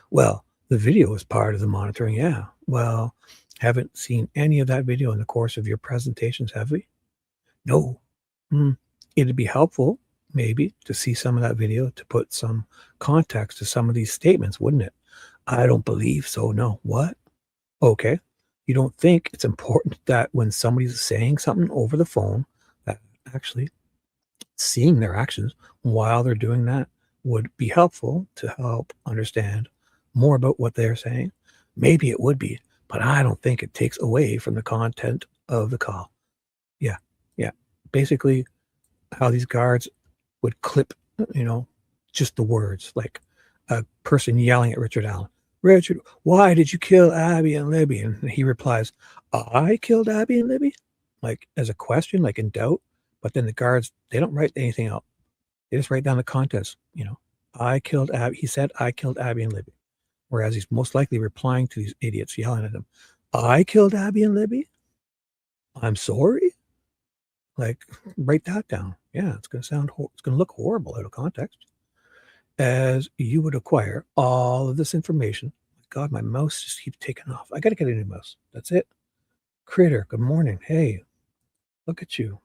Well, the video is part of the monitoring, yeah. Well, haven't seen any of that video in the course of your presentations, have we? No. It'd be helpful, maybe, to see some of that video to put some context to some of these statements, wouldn't it? I don't believe so, no. What? Okay. You don't think it's important that when somebody's saying something over the phone, that actually seeing their actions while they're doing that would be helpful to help understand more about what they're saying? Maybe it would be, but I don't think it takes away from the content of the call. Yeah. Basically, how these guards would clip, just the words, like a person yelling at Richard Allen. Richard, why did you kill Abby and Libby? And he replies, I killed Abby and Libby? Like as a question, like in doubt. But then the guards, they don't write anything out. They just write down the contents, I killed Abby. He said, I killed Abby and Libby. Whereas he's most likely replying to these idiots yelling at him, I killed Abby and Libby? I'm sorry? Like, write that down. Yeah, it's going to look horrible out of context. As you would acquire all of this information. God, my mouse just keeps taking off. I got to get a new mouse. That's it. Critter, good morning. Hey, look at you.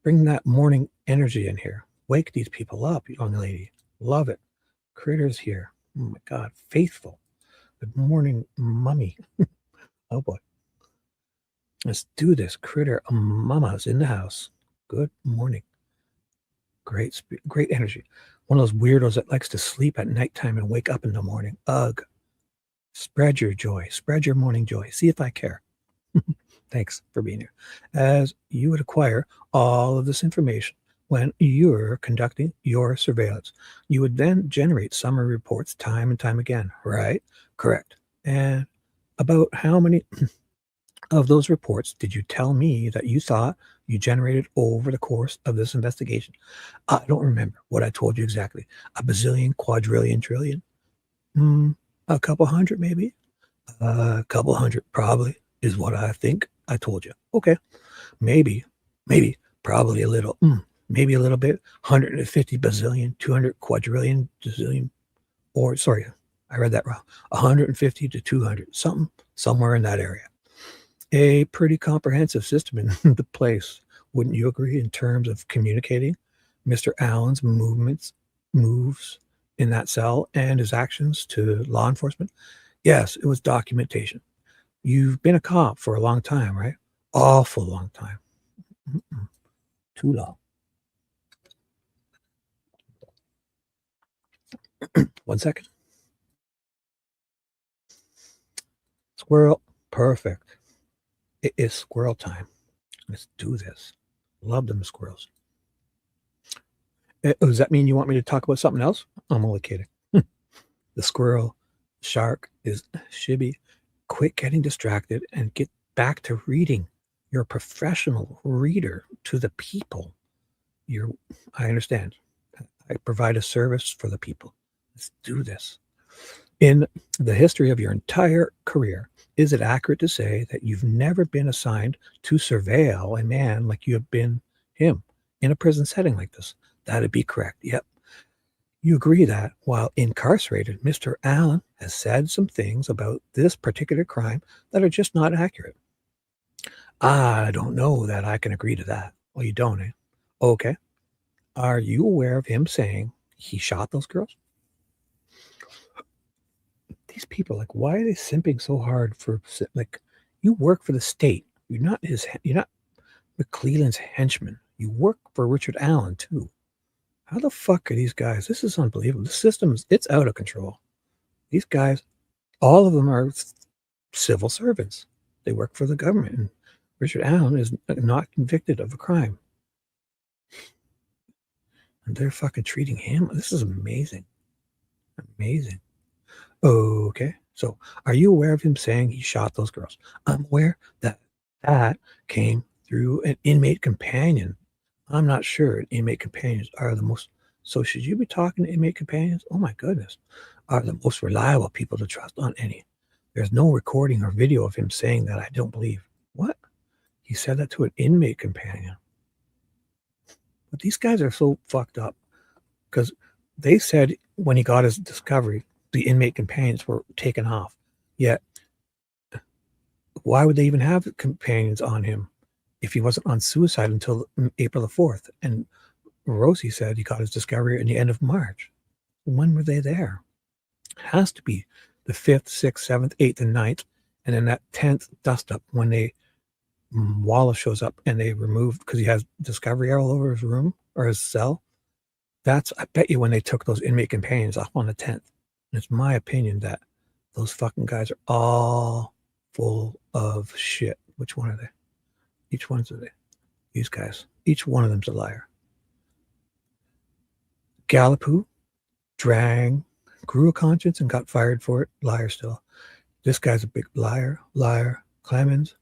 Bring that morning energy in here. Wake these people up, young lady. Love it. Critter's here. Oh my God, faithful. Good morning, mummy. Oh boy. Let's do this. Critter, mama's in the house. Good morning. Great energy. One of those weirdos that likes to sleep at nighttime and wake up in the morning. Ugh. Spread your joy. Spread your morning joy. See if I care. Thanks for being here. As you would acquire all of this information when you're conducting your surveillance, you would then generate summary reports time and time again, right? Correct. And about how many of those reports did you tell me that you thought you generated over the course of this investigation? I don't remember what I told you exactly. A bazillion, quadrillion, trillion? A couple hundred maybe? A couple hundred probably is what I think I told you. Okay. Maybe, probably a little, maybe a little bit. 150 bazillion, 200 quadrillion, bazillion, or sorry, I read that wrong. 150 to 200, somewhere in that area. A pretty comprehensive system in the place. Wouldn't you agree in terms of communicating Mr. Allen's moves in that cell and his actions to law enforcement? Yes, it was documentation. You've been a cop for a long time, right? Awful long time. Too long. One second. Squirrel. Perfect. It is squirrel time. Let's do this. Love them squirrels. Does that mean you want me to talk about something else? I'm only kidding. The squirrel shark is Shibby. Quit getting distracted and get back to reading. You're a professional reader to the people. I understand. I provide a service for the people. Let's do this. In the history of your entire career, is it accurate to say that you've never been assigned to surveil a man like you have been him in a prison setting like this? That'd be correct. Yep. You agree that while incarcerated, Mr. Allen has said some things about this particular crime that are just not accurate. I don't know that I can agree to that. Well, you don't, eh? Okay. Are you aware of him saying he shot those girls? These people, like, why are they simping so hard for, like, you work for the state. You're not McClelland's henchman. You work for Richard Allen, too. How the fuck are these guys? This is unbelievable. The system, it's out of control. These guys, all of them are civil servants. They work for the government. And Richard Allen is not convicted of a crime. And they're fucking treating him. This is amazing. Amazing. Okay. So are you aware of him saying he shot those girls? I'm aware that came through an inmate companion. I'm not sure inmate companions are the most. So should you be talking to inmate companions? Oh my goodness. Are the most reliable people to trust on any. There's no recording or video of him saying that. I don't believe. What? He said that to an inmate companion. But these guys are so fucked up because they said when he got his discovery, the inmate companions were taken off. Yet, why would they even have companions on him if he wasn't on suicide until April the 4th? And Rosie said he got his discovery in the end of March. When were they there? It has to be the 5th, 6th, 7th, 8th, and 9th. And then that 10th dust up when Wallace shows up and they remove, because he has discovery all over his room or his cell. That's, I bet you, when they took those inmate companions off on the 10th. And it's my opinion that those fucking guys are all full of shit. Which one are they? Each one's are they? These guys. Each one of them's a liar. Gallipoux, Drang, grew a conscience and got fired for it. Liar still. This guy's a big liar. Clemens,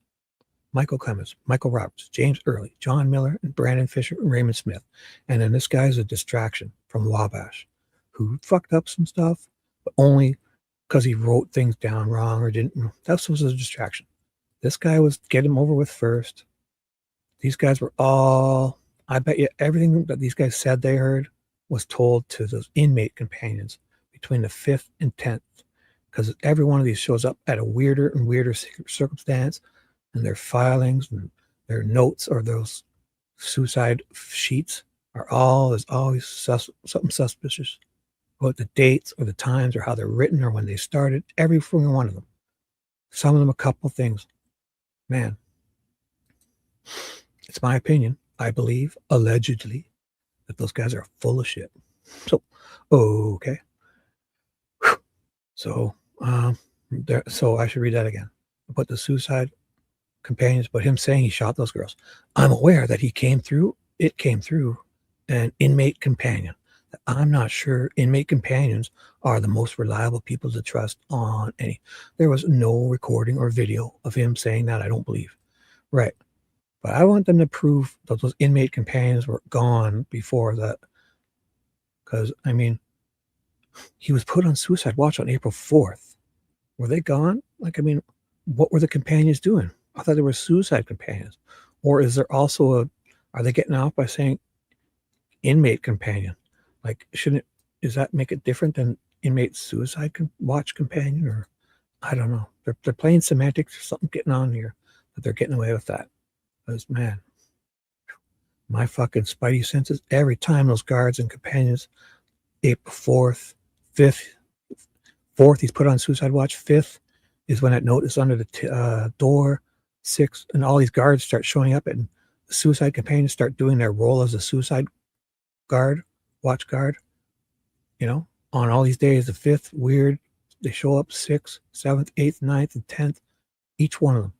Michael Clemens, Michael Roberts, James Early, John Miller, and Brandon Fisher, and Raymond Smith. And then this guy's a distraction from Wabash, who fucked up some stuff, but only because he wrote things down wrong or didn't. That was a distraction. This guy was get him over with first. These guys were all, I bet you everything that these guys said they heard was told to those inmate companions between the 5th and 10th, because every one of these shows up at a weirder and weirder circumstance, and their filings and their notes or those suicide sheets are all, there's always something suspicious about the dates or the times or how they're written or when they started, every single one of them. Some of them a couple things. Man, it's my opinion. I believe, allegedly, that those guys are full of shit. So, okay. So, so I should read that again. But the suicide companions, but him saying he shot those girls. I'm aware that it came through an inmate companion. I'm not sure inmate companions are the most reliable people to trust on any. There was no recording or video of him saying that, I don't believe. Right. But I want them to prove that those inmate companions were gone before that. Because, I mean, he was put on suicide watch on April 4th. Were they gone? Like, I mean, what were the companions doing? I thought they were suicide companions. Or is there also are they getting off by saying inmate companion? Like, does that make it different than inmate suicide watch companion, or I don't know. They're playing semantics or something getting on here, but they're getting away with that. Because, man, my fucking spidey senses, every time those guards and companions, April 4th, 5th, 4th, he's put on suicide watch. 5th is when that note is under the door. 6th, and all these guards start showing up, and the suicide companions start doing their role as a suicide guard, watch guard. You know, on all these days, the 5th, weird, they show up 6th, 7th, 8th, 9th, and 10th. Each one of them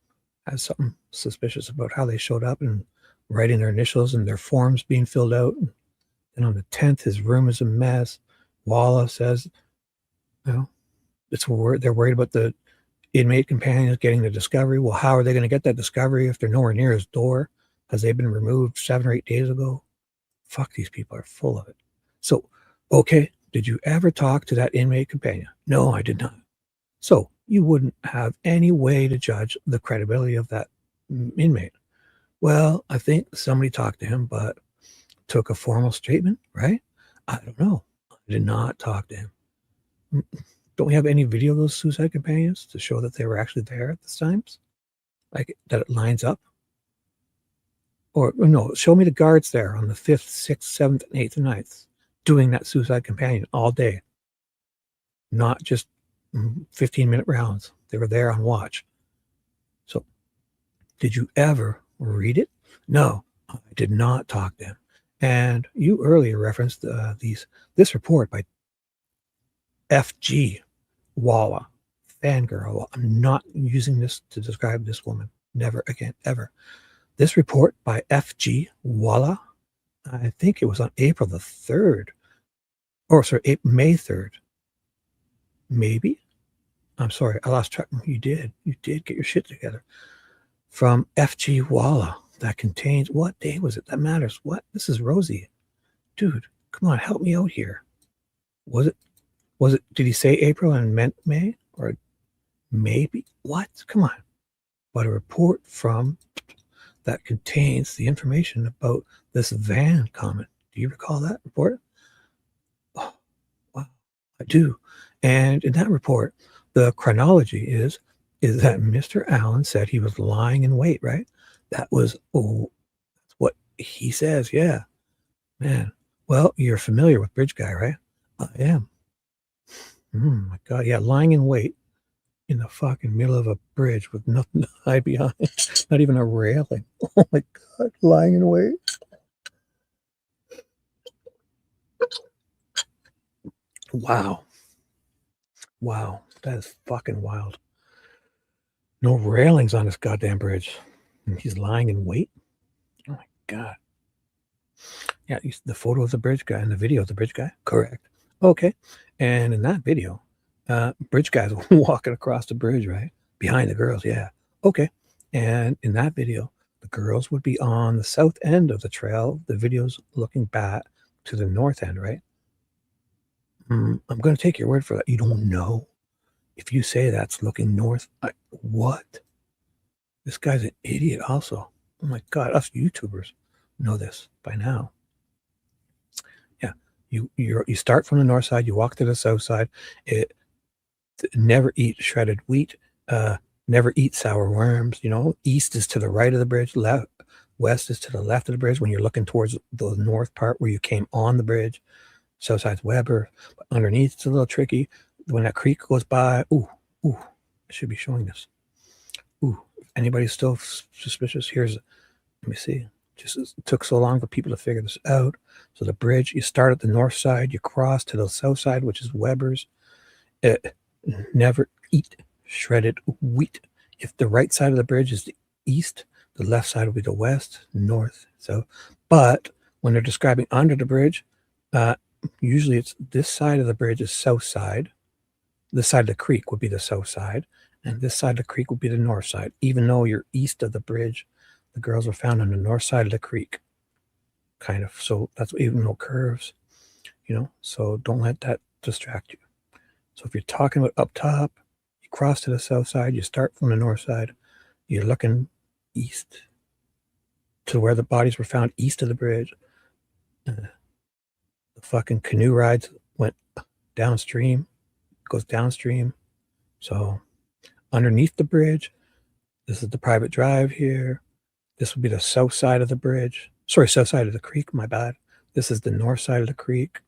has something suspicious about how they showed up and writing their initials and their forms being filled out. And on the 10th, his room is a mess. Walla says, you know, they're worried about the inmate companions getting the discovery. Well, how are they going to get that discovery if they're nowhere near his door? Because they've been removed 7 or 8 days ago. Fuck, these people are full of it. So, okay, did you ever talk to that inmate companion? No, I did not. So you wouldn't have any way to judge the credibility of that inmate. Well, I think somebody talked to him, but took a formal statement, right? I don't know. I did not talk to him. Don't we have any video of those suicide companions to show that they were actually there at the times? Like that it lines up? Or no, show me the guards there on the 5th, 6th, 7th, and 8th, and 9th doing that suicide companion all day. Not just 15-minute rounds. They were there on watch. So, did you ever read it? No, I did not talk to him. And you earlier referenced this report by F.G. Walla, fangirl. I'm not using this to describe this woman. Never again, ever. This report by F.G. Walla, I think it was on April the 3rd. Or, sorry, May 3rd. Maybe? I'm sorry, I lost track. You did get your shit together. From F.G. Walla, that contains, what day was it? That matters. What? This is Rosie. Dude, come on, help me out here. Was it, did he say April and meant May? Or maybe? What? Come on. But a report from that contains the information about this van comment. Do you recall that report? Oh, wow, I do. And in that report, the chronology is that Mr. Allen said he was lying in wait, right? That was what he says. Yeah, man. Well, you're familiar with Bridge Guy, right? I am. My God, yeah, lying in wait in the fucking middle of a bridge with nothing to hide behind, not even a railing. Oh my God, lying in wait. Wow, that is fucking wild. No railings on this goddamn bridge. And he's lying in wait. Oh my God. Yeah, the photo of the bridge guy and the video of the bridge guy. Correct. Okay. And in that video, bridge guy's walking across the bridge, right? Behind the girls. Yeah. Okay. And in that video, the girls would be on the south end of the trail. The video's looking back to the north end, right? I'm going to take your word for that. You don't know. If you say that's looking north, what? This guy's an idiot also. Oh my God, us YouTubers know this by now. Yeah, you start from the north side, you walk to the south side. Never eat shredded wheat. Never eat sour worms. You know, east is to the right of the bridge. West is to the left of the bridge when you're looking towards the north part where you came on the bridge. South side's Weber. But underneath, it's a little tricky. When that creek goes by, I should be showing this. Anybody's still suspicious? Let me see. Just it took so long for people to figure this out. So the bridge, you start at the north side, you cross to the south side, which is Weber's. Never eat shredded wheat. If the right side of the bridge is the east, the left side will be the west, north, south. But when they're describing under the bridge, usually it's this side of the bridge is south side. This side of the creek would be the south side, and this side of the creek would be the north side. Even though you're east of the bridge, the girls were found on the north side of the creek, kind of. So that's even though curves, you know. So don't let that distract you. So if you're talking about up top, you cross to the south side, you start from the north side, you're looking east to where the bodies were found east of the bridge. The fucking canoe rides went downstream goes downstream. So underneath the bridge, this is the private drive here. This would be the south side of the bridge. Sorry, south side of the creek, my bad. This is the north side of the creek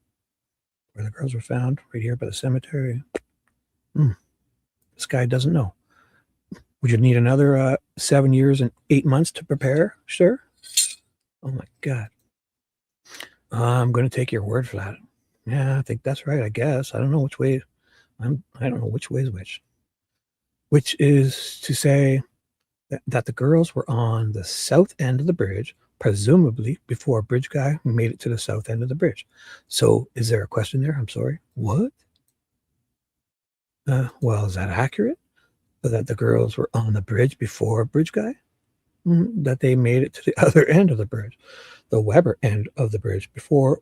where the girls were found, right here by the cemetery. This guy doesn't know. Would you need another 7 years and 8 months to prepare, sir? Oh my God. I'm going to take your word for that. Yeah, I think that's right, I guess. I don't know which way. I don't know which way is which. Which is to say that the girls were on the south end of the bridge, presumably before a bridge guy made it to the south end of the bridge. So is there a question there? I'm sorry. What? Well, is that accurate? That the girls were on the bridge before a bridge guy? That they made it to the other end of the bridge, the Weber end of the bridge before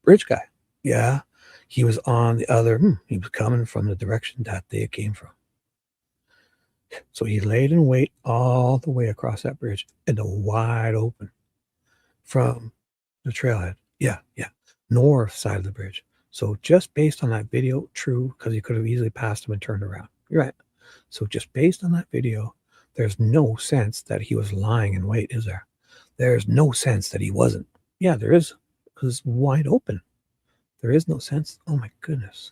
bridge guy. Yeah, he was on the other, he was coming from the direction that they came from. So he laid in wait all the way across that bridge in the wide open from the trailhead. Yeah, north side of the bridge. So just based on that video, true, because he could have easily passed him and turned around. You're right. So just based on that video, there's no sense that he was lying in wait, is there? There's no sense that he wasn't. Yeah, there is, because it's wide open. There is no sense. Oh my goodness.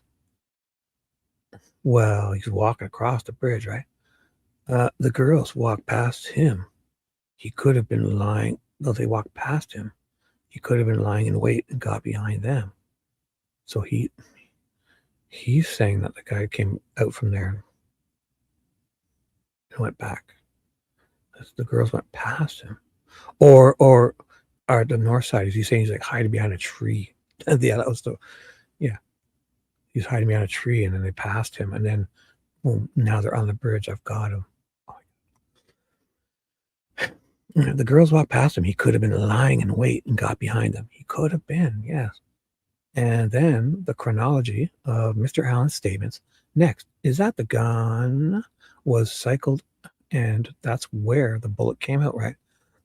Well, he's walking across the bridge, right? The girls walked past him. He could have been lying, though they walked past him. He could have been lying in wait and got behind them. So he's saying that the guy came out from there and went back. The girls went past him. Or the north side, is he saying he's like hiding behind a tree? Yeah, that was he's hiding behind a tree, and then they passed him, and then boom, now they're on the bridge. I've got him. The girls walked past him. He could have been lying in wait and got behind them. He could have been, yes. And then the chronology of Mr. Allen's statements. Next is that the gun was cycled, and that's where the bullet came out, right?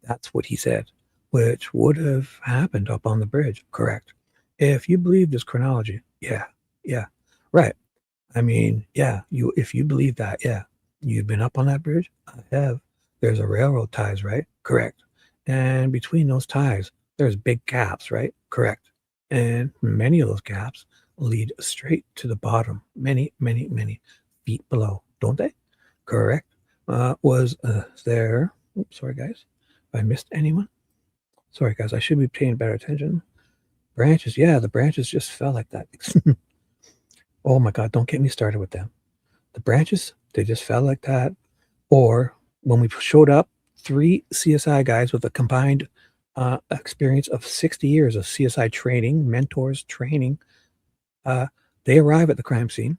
That's what he said, which would have happened up on the bridge. Correct. If you believe this chronology, yeah, right. I mean, yeah, if you believe that, yeah, you've been up on that bridge. I have. There's a railroad ties, right? Correct. And between those ties, there's big gaps, right? Correct. And many of those gaps lead straight to the bottom, many feet below, don't they? Correct. Was there, oops, sorry guys, if I missed anyone. Sorry guys, I should be paying better attention. Branches, yeah, the branches just fell like that. Oh my God, don't get me started with them. The branches, they just fell like that. Or when we showed up, 3 CSI guys with a combined experience of 60 years of CSI training, mentors training, they arrive at the crime scene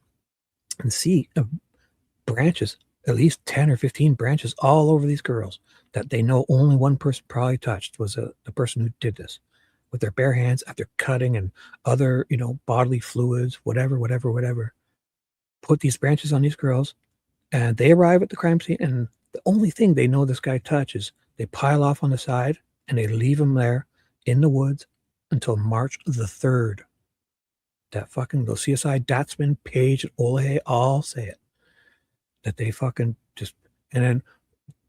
and see branches, at least 10 or 15 branches all over these girls that they know only one person probably touched was the person who did this with their bare hands after cutting and other, bodily fluids, whatever. Put these branches on these girls, and they arrive at the crime scene, and the only thing they know this guy touches, they pile off on the side and they leave him there in the woods until March the 3rd. That fucking, those CSI Datsman, Page, and Olehe all say it. That they fucking just, and then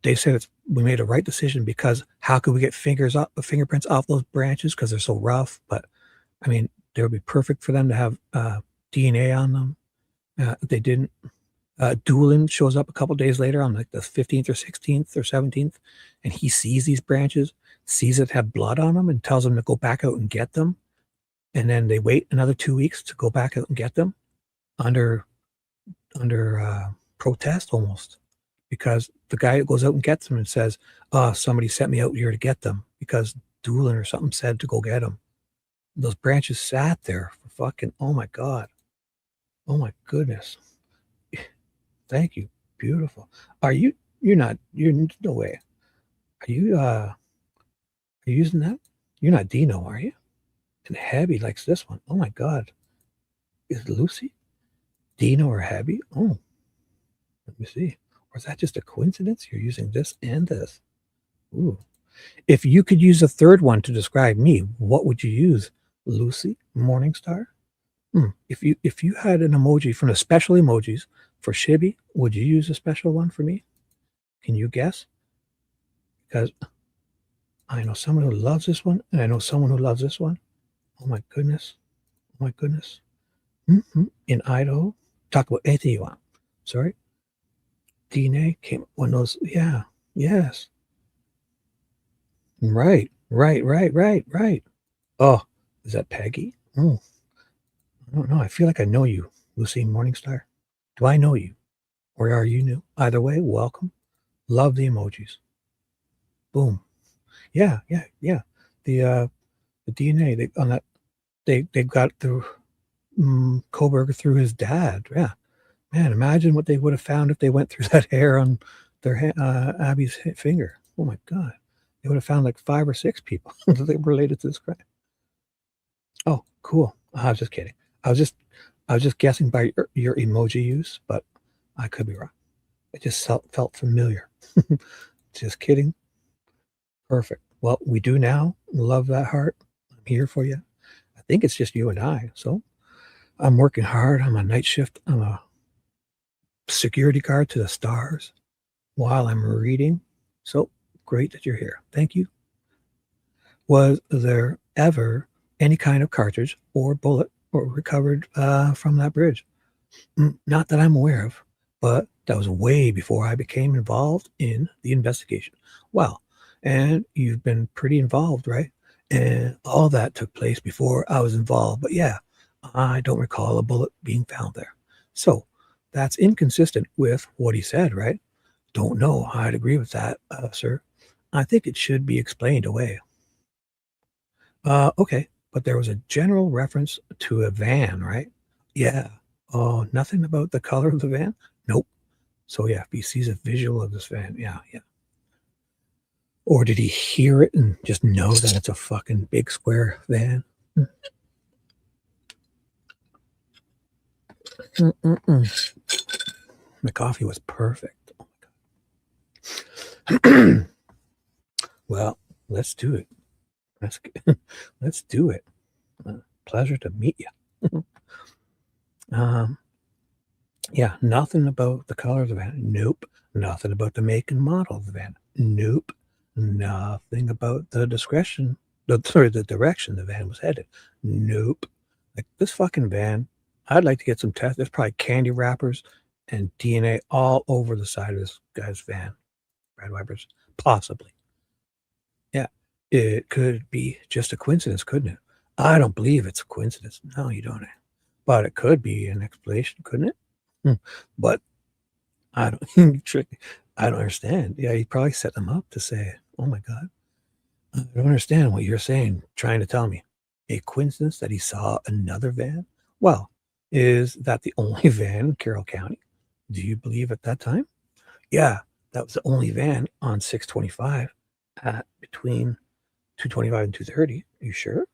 they said we made a right decision because how could we get fingerprints off those branches because they're so rough? But I mean, they would be perfect for them to have DNA on them. They didn't. Doolin shows up a couple days later on like the 15th or 16th or 17th, and he sees these branches, sees it have blood on them, and tells them to go back out and get them. And then they wait another 2 weeks to go back out and get them under protest almost, because the guy goes out and gets them and says, somebody sent me out here to get them because Doolin or something said to go get them. Those branches sat there for fucking, oh my God. Oh my goodness. Thank you. Beautiful. You're no way. Are you using that? You're not Dino, are you? And Habby likes this one. Oh my God. Is it Lucy? Dino or Habby? Oh, let me see. Or is that just a coincidence? You're using this and this. Ooh. If you could use a third one to describe me, what would you use? Lucy, Morningstar, If you had an emoji from the special emojis for Shibby, would you use a special one for me? Can you guess? Because I know someone who loves this one, and I know someone who loves this one. Oh my goodness. Oh my goodness. In Idaho, talk about anything you want. Sorry. DNA came one of those. Yeah. Yes. Right. Oh, is that Peggy? Oh, I don't know. I feel like I know you, Lucy Morningstar. Do I know you? Or are you new? Either way, welcome. Love the emojis. Boom. Yeah. The DNA they got through Koberger through his dad. Yeah. Man, imagine what they would have found if they went through that hair on their Abby's finger. Oh my God. They would have found like 5 or 6 people that they were related to this crime. Oh, cool. I was just kidding. I was just guessing by your emoji use, but I could be wrong. It just felt familiar. Just kidding. Perfect. Well, we do now. Love that heart. I'm here for you. I think it's just you and I. So I'm working hard. I'm on night shift. I'm a security guard to the stars while I'm reading. So great that you're here. Thank you. Was there ever any kind of cartridge or bullet or recovered from that bridge? Not that I'm aware of, but that was way before I became involved in the investigation. Wow. And you've been pretty involved, right? And all that took place before I was involved. But yeah, I don't recall a bullet being found there. So that's inconsistent with what he said, right? Don't know. I'd agree with that, sir. I think it should be explained away. Okay, but there was a general reference to a van, right? Yeah. Oh, nothing about the color of the van? Nope. So yeah, if he sees a visual of this van, yeah. Or did he hear it and just know that it's a fucking big square van? My coffee was perfect. Oh my God. Well, let's do it. Let's do it. Pleasure to meet you. Yeah, nothing about the color of the van. Nope. Nothing about the make and model of the van. Nope. Nothing about the direction the van was headed. Nope. Like this fucking van, I'd like to get some tests. There's probably candy wrappers and DNA all over the side of this guy's van. Brad Wipers, possibly. Yeah, it could be just a coincidence, couldn't it? I don't believe it's a coincidence. No, you don't. But it could be an explanation, couldn't it? But I don't. I don't understand. Yeah, he probably set them up to say, "Oh my God, I don't understand what you're saying, trying to tell me. A coincidence that he saw another van? Well, is that the only van in Carroll County? Do you believe at that time? Yeah, that was the only van on 625 at between 225 and 230. Are you sure?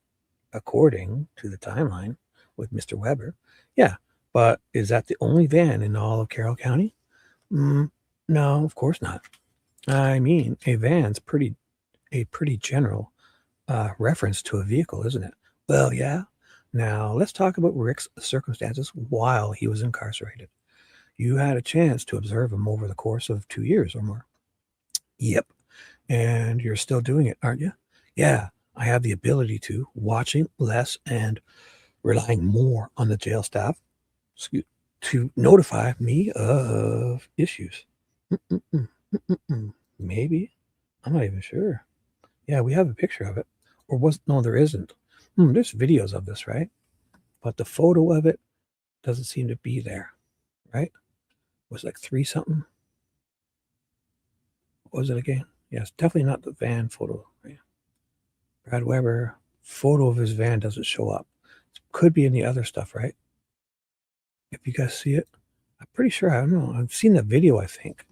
According to the timeline with Mr. Weber. Yeah, but is that the only van in all of Carroll County? No, of course not. I mean, a van's a pretty general reference to a vehicle, isn't it? Well, yeah. Now, let's talk about Rick's circumstances while he was incarcerated. You had a chance to observe him over the course of 2 years or more. Yep. And you're still doing it, aren't you? Yeah, I have the ability to, watching less and relying more on the jail staff to notify me of issues. Maybe. I'm not even sure. Yeah, we have a picture of it. Or no, there isn't. There's videos of this, right? But the photo of it doesn't seem to be there, right? It was like 3 something. What was it again? Yeah, it's definitely not the van photo, right? Brad Weber, photo of his van doesn't show up. It could be in the other stuff, right? If you guys see it, I'm pretty sure, I don't know. I've seen the video, I think,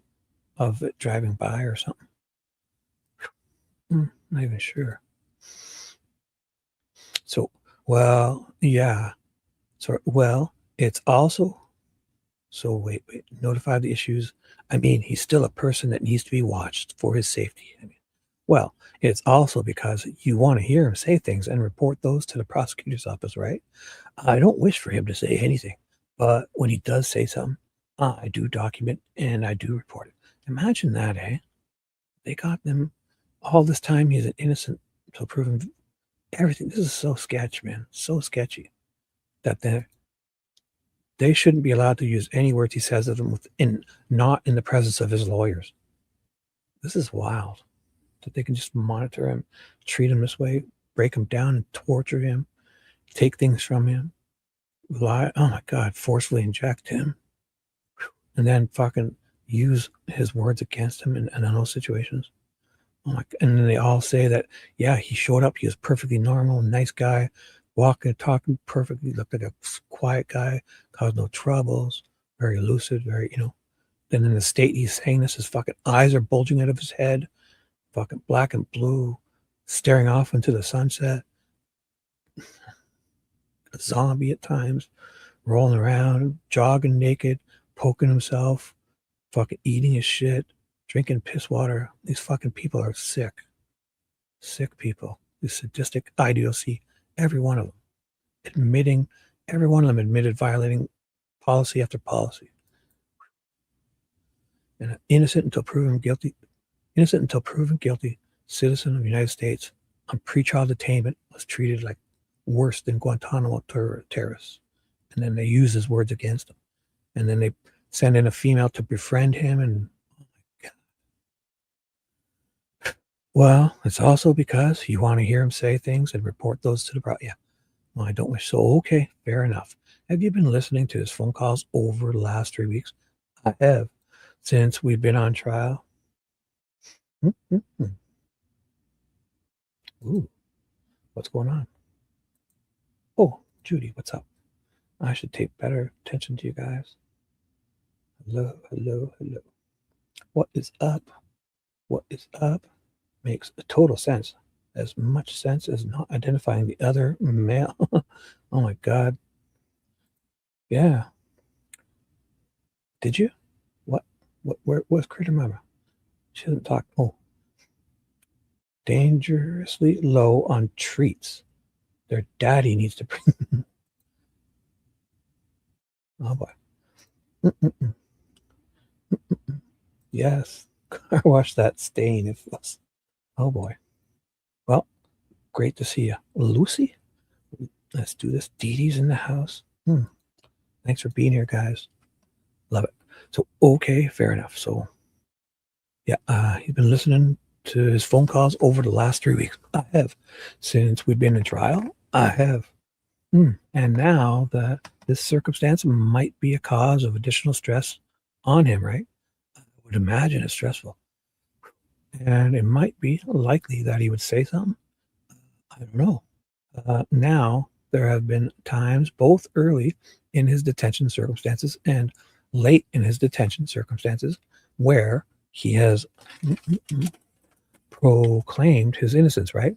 of it driving by or something. Not even sure. So, well, yeah. So, well, it's also, so wait, notify the issues. I mean, he's still a person that needs to be watched for his safety. I mean, Well, it's also because you want to hear him say things and report those to the prosecutor's office, right? I don't wish for him to say anything, but when he does say something, I do document and I do report it. Imagine that, eh? They got them all this time. He's an innocent until proven everything. This is so sketch, man. So sketchy that they shouldn't be allowed to use any words he says of them not in the presence of his lawyers. This is wild that they can just monitor him, treat him this way, break him down and torture him, take things from him, lie. Oh my God, forcefully inject him, and then fucking use his words against him in those situations. Oh my! And then they all say that, yeah, he showed up. He was perfectly normal, nice guy, walking, talking perfectly, looked like a quiet guy, caused no troubles, very lucid, very, Then in the state he's saying this, his fucking eyes are bulging out of his head, fucking black and blue, staring off into the sunset. A zombie at times, rolling around, jogging naked, poking himself, fucking eating his shit, drinking piss water. These fucking people are sick. Sick people. These sadistic idiocy, every one of them. Every one of them admitted violating policy after policy. And innocent until proven guilty citizen of the United States on pretrial detainment was treated like worse than Guantanamo terrorists. And then they use his words against him. And then they send in a female to befriend him. And oh my God. Well, it's also because you want to hear him say things and report those to the yeah. Well, I don't wish so. Okay, fair enough. Have you been listening to his phone calls over the last 3 weeks? I have, since we've been on trial. Ooh, what's going on? Oh, Judy, what's up? I should take better attention to you guys. Hello, hello, hello. What is up? What is up? Makes a total sense. As much sense as not identifying the other male. Oh my God. Yeah. Did you? Where's Critter Mama? She doesn't talk. Oh. Dangerously low on treats. Their daddy needs to bring. Oh boy. Yes. I watched that stain. It was. Oh boy. Well, great to see you. Lucy? Let's do this. Dee Dee's in the house. Thanks for being here, guys. Love it. So, okay, fair enough. So, yeah, you've been listening to his phone calls over the last 3 weeks. I have. Since we've been in trial, I have. And now that this circumstance might be a cause of additional stress on him, right? I would imagine it's stressful. And it might be likely that he would say something. I don't know. Now, there have been times both early in his detention circumstances and late in his detention circumstances where he has proclaimed his innocence, right?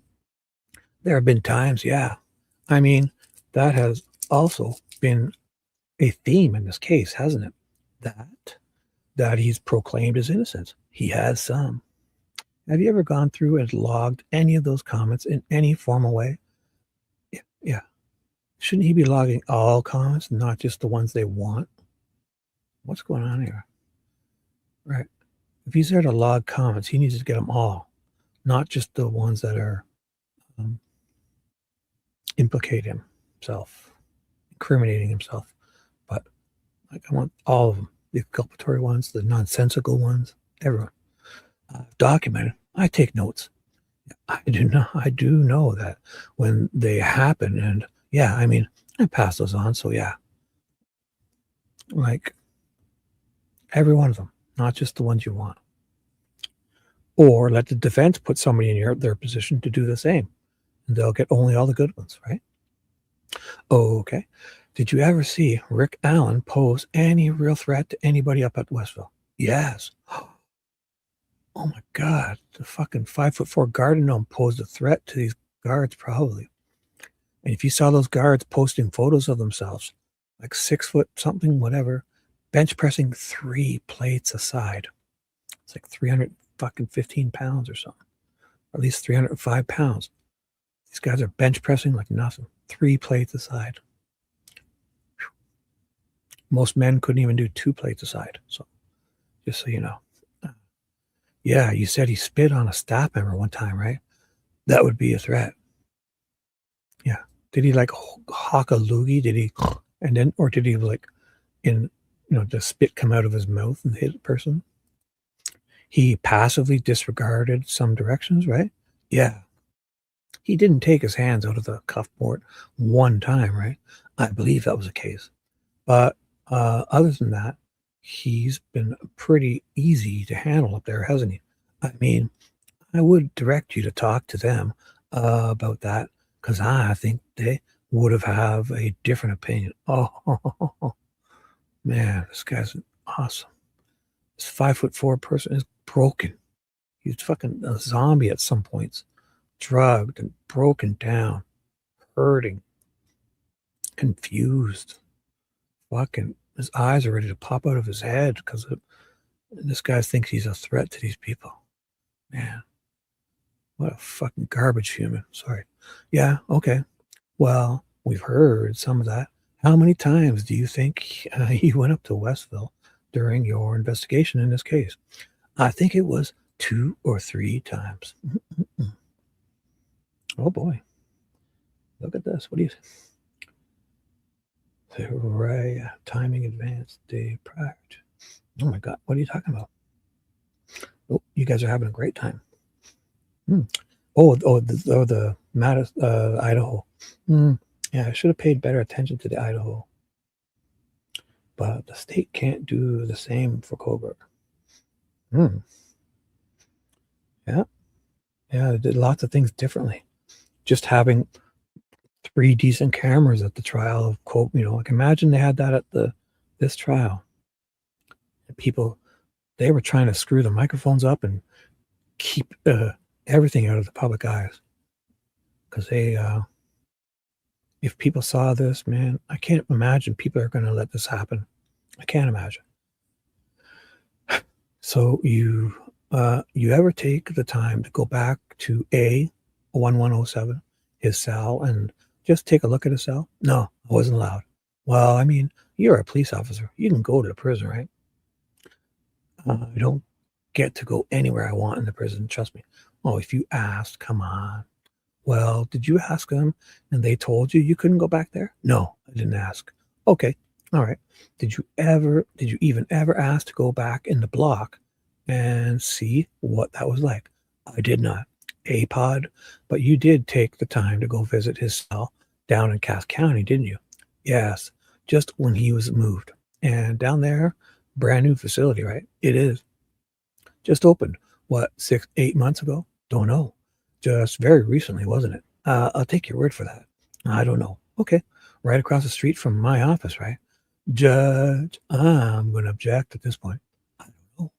There have been times, yeah. I mean, that has also been a theme in this case, hasn't it? That he's proclaimed his innocence. He has some. Have you ever gone through and logged any of those comments in any formal way? Yeah. Shouldn't he be logging all comments, not just the ones they want? What's going on here? Right. If he's there to log comments, he needs to get them all, not just the ones that are implicating himself, incriminating himself. But I want all of them, the exculpatory ones, the nonsensical ones, everyone. Documented. I take notes. I do know that when they happen, and yeah, I mean, I pass those on. So yeah, like every one of them, not just the ones you want. Or let the defense put somebody in their position to do the same, and they'll get only all the good ones, right? Okay. Did you ever see Rick Allen pose any real threat to anybody up at Westville? Yes. Oh my God, the fucking 5'4" garden gnome posed a threat to these guards, probably. And if you saw those guards posting photos of themselves, like 6 foot something, whatever, bench pressing 3 plates aside, it's like 315 pounds or something. at least 305 pounds. These guys are bench pressing like nothing. 3 plates aside. Most men couldn't even do 2 plates aside. So, just so you know. Yeah, you said he spit on a staff member one time, right? That would be a threat. Yeah. Did he like hawk a loogie? Did he, and then, or did he like, the spit come out of his mouth and hit a person? He passively disregarded some directions, right? Yeah. He didn't take his hands out of the cuffboard one time, right? I believe that was the case. But other than that, he's been pretty easy to handle up there, hasn't he? I mean, I would direct you to talk to them about that, because I think they would have a different opinion. Oh, man, this guy's awesome. This 5'4" person is broken. He's fucking a zombie at some points. Drugged and broken down. Hurting. Confused. Fucking, his eyes are ready to pop out of his head because this guy thinks he's a threat to these people. Man, what a fucking garbage human. Sorry. Yeah, okay. Well, we've heard some of that. How many times do you think he went up to Westville during your investigation in this case? I think it was 2 or 3 times. Oh boy. Look at this. What do you say? Right, timing advanced day prior to. Oh my God, what are you talking about? Oh, you guys are having a great time. The Idaho. Yeah, I should have paid better attention to the Idaho. But the state can't do the same for Coburg. Yeah. Yeah, they did lots of things differently. Just having 3 decent cameras at the trial of like imagine they had that at this trial. And people, they were trying to screw the microphones up and keep everything out of the public eyes. Because if people saw this, man, I can't imagine people are going to let this happen. I can't imagine. So you ever take the time to go back to A1107, his cell, and just take a look at his cell? No, I wasn't allowed. Well, I mean, you're a police officer. You can go to the prison, right? I don't get to go anywhere I want in the prison. Trust me. Oh, if you asked, come on. Well, did you ask them and they told you couldn't go back there? No, I didn't ask. Okay. All right. Did you even ever ask to go back in the block and see what that was like? I did not. APOD, but you did take the time to go visit his cell down in Cass County, didn't you? Yes, just when he was moved. And down there, brand new facility, right? It is. Just opened, 6-8 months ago? Don't know. Just very recently, wasn't it? I'll take your word for that. I don't know. Okay. Right across the street from my office, right? Judge, I'm going to object at this point. I don't know.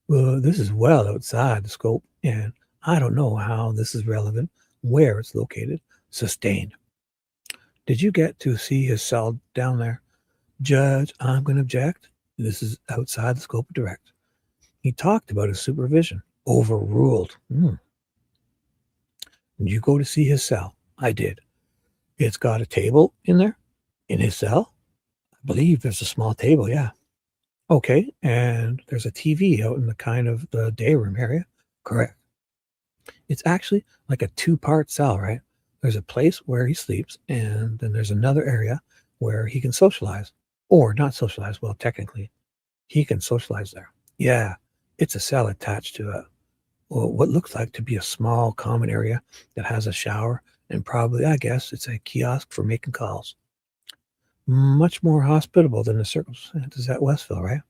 Well, this is well outside the scope, and I don't know how this is relevant, where it's located. Sustained. Did you get to see his cell down there? Judge, I'm going to object. This is outside the scope of direct. He talked about his supervision. Overruled. Did you go to see his cell? I did. It's got a table in there? In his cell? I believe there's a small table, yeah. Okay, and there's a TV out in the kind of the day room area? Correct. It's actually like a 2-part cell, right? There's a place where he sleeps, and then there's another area where he can socialize. Or not socialize, well, technically, he can socialize there. Yeah, it's a cell attached to what looks like to be a small common area that has a shower, and probably, I guess, it's a kiosk for making calls. Much more hospitable than the circumstances at Westville, right?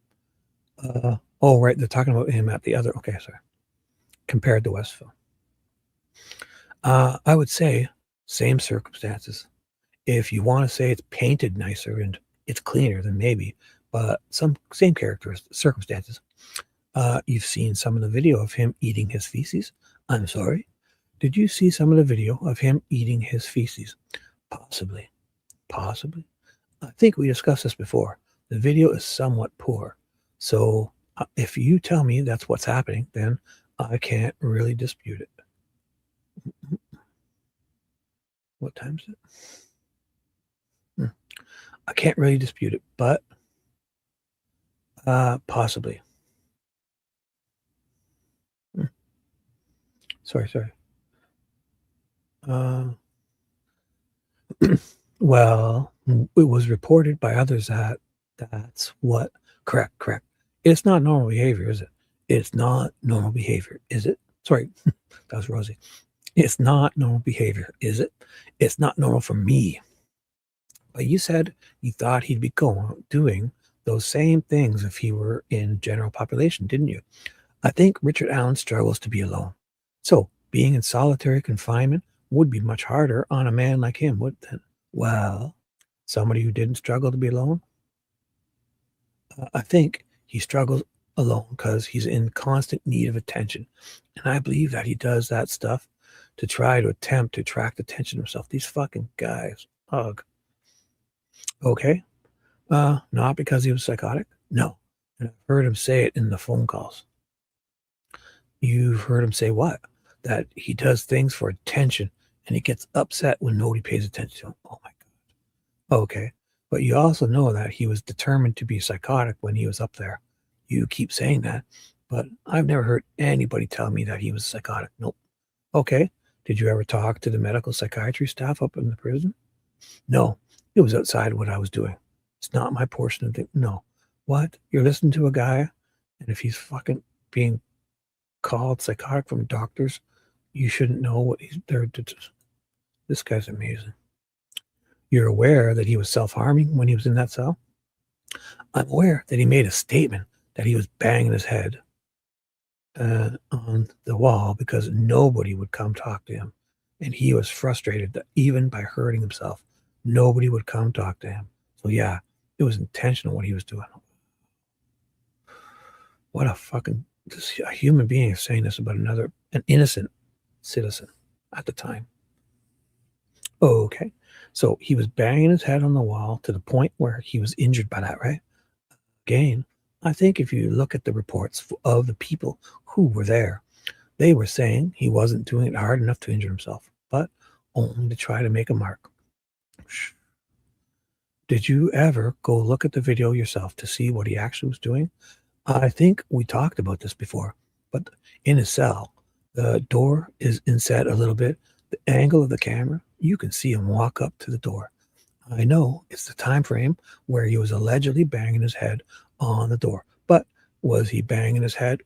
Right, they're talking about him at the other, okay, sorry. Compared to Westville. I would say same circumstances. If you want to say it's painted nicer and it's cleaner, then maybe, but some same circumstances. You've seen some of the video of him eating his feces. I'm sorry. Did you see some of the video of him eating his feces? Possibly. I think we discussed this before. The video is somewhat poor. So if you tell me that's what's happening, then I can't really dispute it. What time is it? I can't really dispute it, but possibly. Sorry. Well, it was reported by others that that's what. Correct. It's not normal behavior, is it? It's not normal behavior, is it? Sorry, that was Rosie. It's not normal behavior, is it? It's not normal for me. But you said you thought he'd be doing those same things if he were in general population, didn't you? I think Richard Allen struggles to be alone. So being in solitary confinement would be much harder on a man like him, wouldn't it? Well, somebody who didn't struggle to be alone? I think he struggles alone because he's in constant need of attention. And I believe that he does that stuff to try to attempt to attract attention to himself. These fucking guys. Ugh. Okay. Not because he was psychotic? No. And I've heard him say it in the phone calls. You've heard him say what? That he does things for attention and he gets upset when nobody pays attention to him. Oh my God. Okay. But you also know that he was determined to be psychotic when he was up there. You keep saying that, but I've never heard anybody tell me that he was psychotic. Nope. Okay. Did you ever talk to the medical psychiatry staff up in the prison? No. It was outside what I was doing. It's not my portion of it. No. What? You're listening to a guy, and if he's fucking being called psychotic from doctors, you shouldn't know what he's there to. This guy's amazing. You're aware that he was self-harming when he was in that cell? I'm aware that he made a statement that he was banging his head on the wall because nobody would come talk to him. And he was frustrated that even by hurting himself, nobody would come talk to him. So yeah, it was intentional what he was doing. What a human being is saying this about an innocent citizen at the time. Okay. So he was banging his head on the wall to the point where he was injured by that, right? Again, I think if you look at the reports of the people who were there, they were saying he wasn't doing it hard enough to injure himself, but only to try to make a mark. Did you ever go look at the video yourself to see what he actually was doing? I think we talked about this before, but in his cell, the door is inset a little bit. The angle of the camera, you can see him walk up to the door. I know it's the time frame where he was allegedly banging his head on the door, but was he banging his head?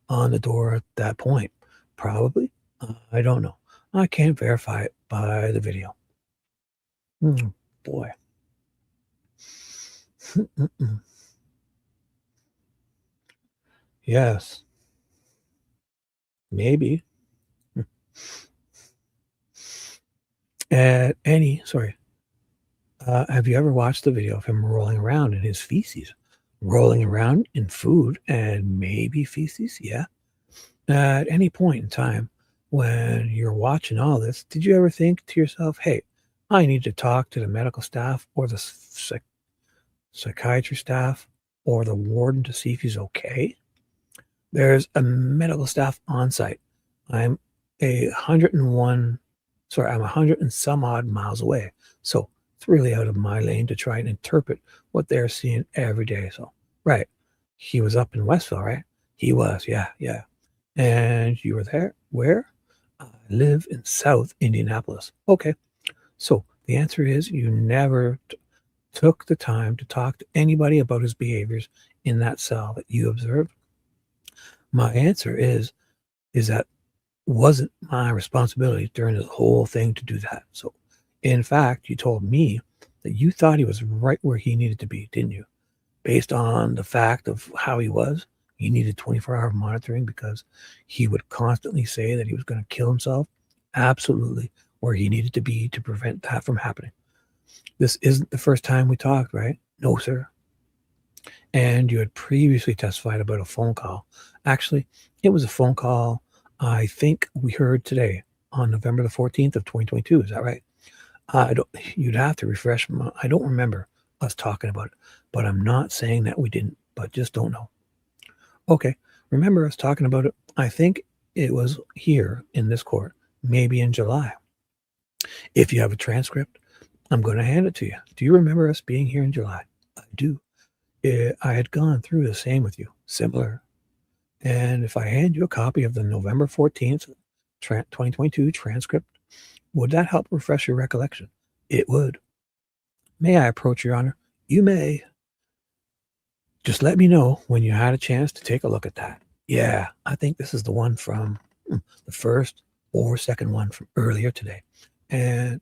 On the door at that point? Probably. I don't know. I can't verify it by the video. Boy. Yes. Maybe. Have you ever watched the video of him rolling around in his feces? Rolling around in food and maybe feces? Yeah. At any point in time when you're watching all this, did you ever think to yourself, hey, I need to talk to the medical staff or the psychiatry staff or the warden to see if he's okay? There's a medical staff on site. I'm 100 and some odd miles away. So it's really out of my lane to try and interpret what they're seeing every day. So, right. He was up in Westville, right? He was, yeah. And you were there? Where? I live in South Indianapolis. Okay. So the answer is you never took the time to talk to anybody about his behaviors in that cell that you observed. My answer is that wasn't my responsibility during the whole thing to do that. So, in fact, you told me that you thought he was right where he needed to be, didn't you? Based on the fact of how he was, he needed 24-hour monitoring because he would constantly say that he was going to kill himself. Absolutely where he needed to be to prevent that from happening. This isn't the first time we talked, right? No, sir. And you had previously testified about a phone call. Actually, it was a phone call I think we heard today on November the 14th of 2022. Is that right? You'd have to refresh. I don't remember us talking about it, but I'm not saying that we didn't, but just don't know. Okay. remember us talking about it? I think it was here in this court, maybe in July. If you have a transcript, I'm going to hand it to you. Do you remember us being here in July? I do. I had gone through the same with you, similar. And if I hand you a copy of the November 14th, 2022 transcript, would that help refresh your recollection? It would. May I approach, Your Honor? You may. Just let me know when you had a chance to take a look at that. Yeah, I think this is the one from the first or second one from earlier today. And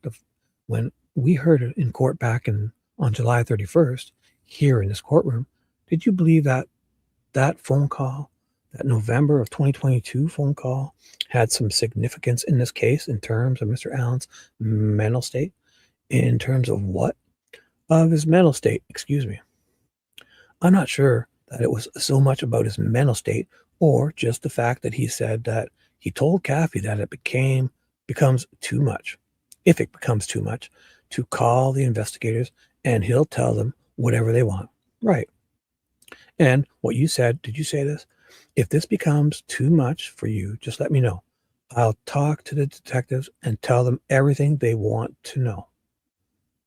when we heard it in court back on July 31st, here in this courtroom, did you believe that that phone call, that November of 2022 phone call, had some significance in this case in terms of Mr. Allen's mental state? In terms of what? Of his mental state, excuse me. I'm not sure that it was so much about his mental state or just the fact that he said that he told Kathy that it becomes too much, if it becomes too much, to call the investigators and he'll tell them whatever they want. Right. And what you said, did you say this? If this becomes too much for you, just let me know. I'll talk to the detectives and tell them everything they want to know.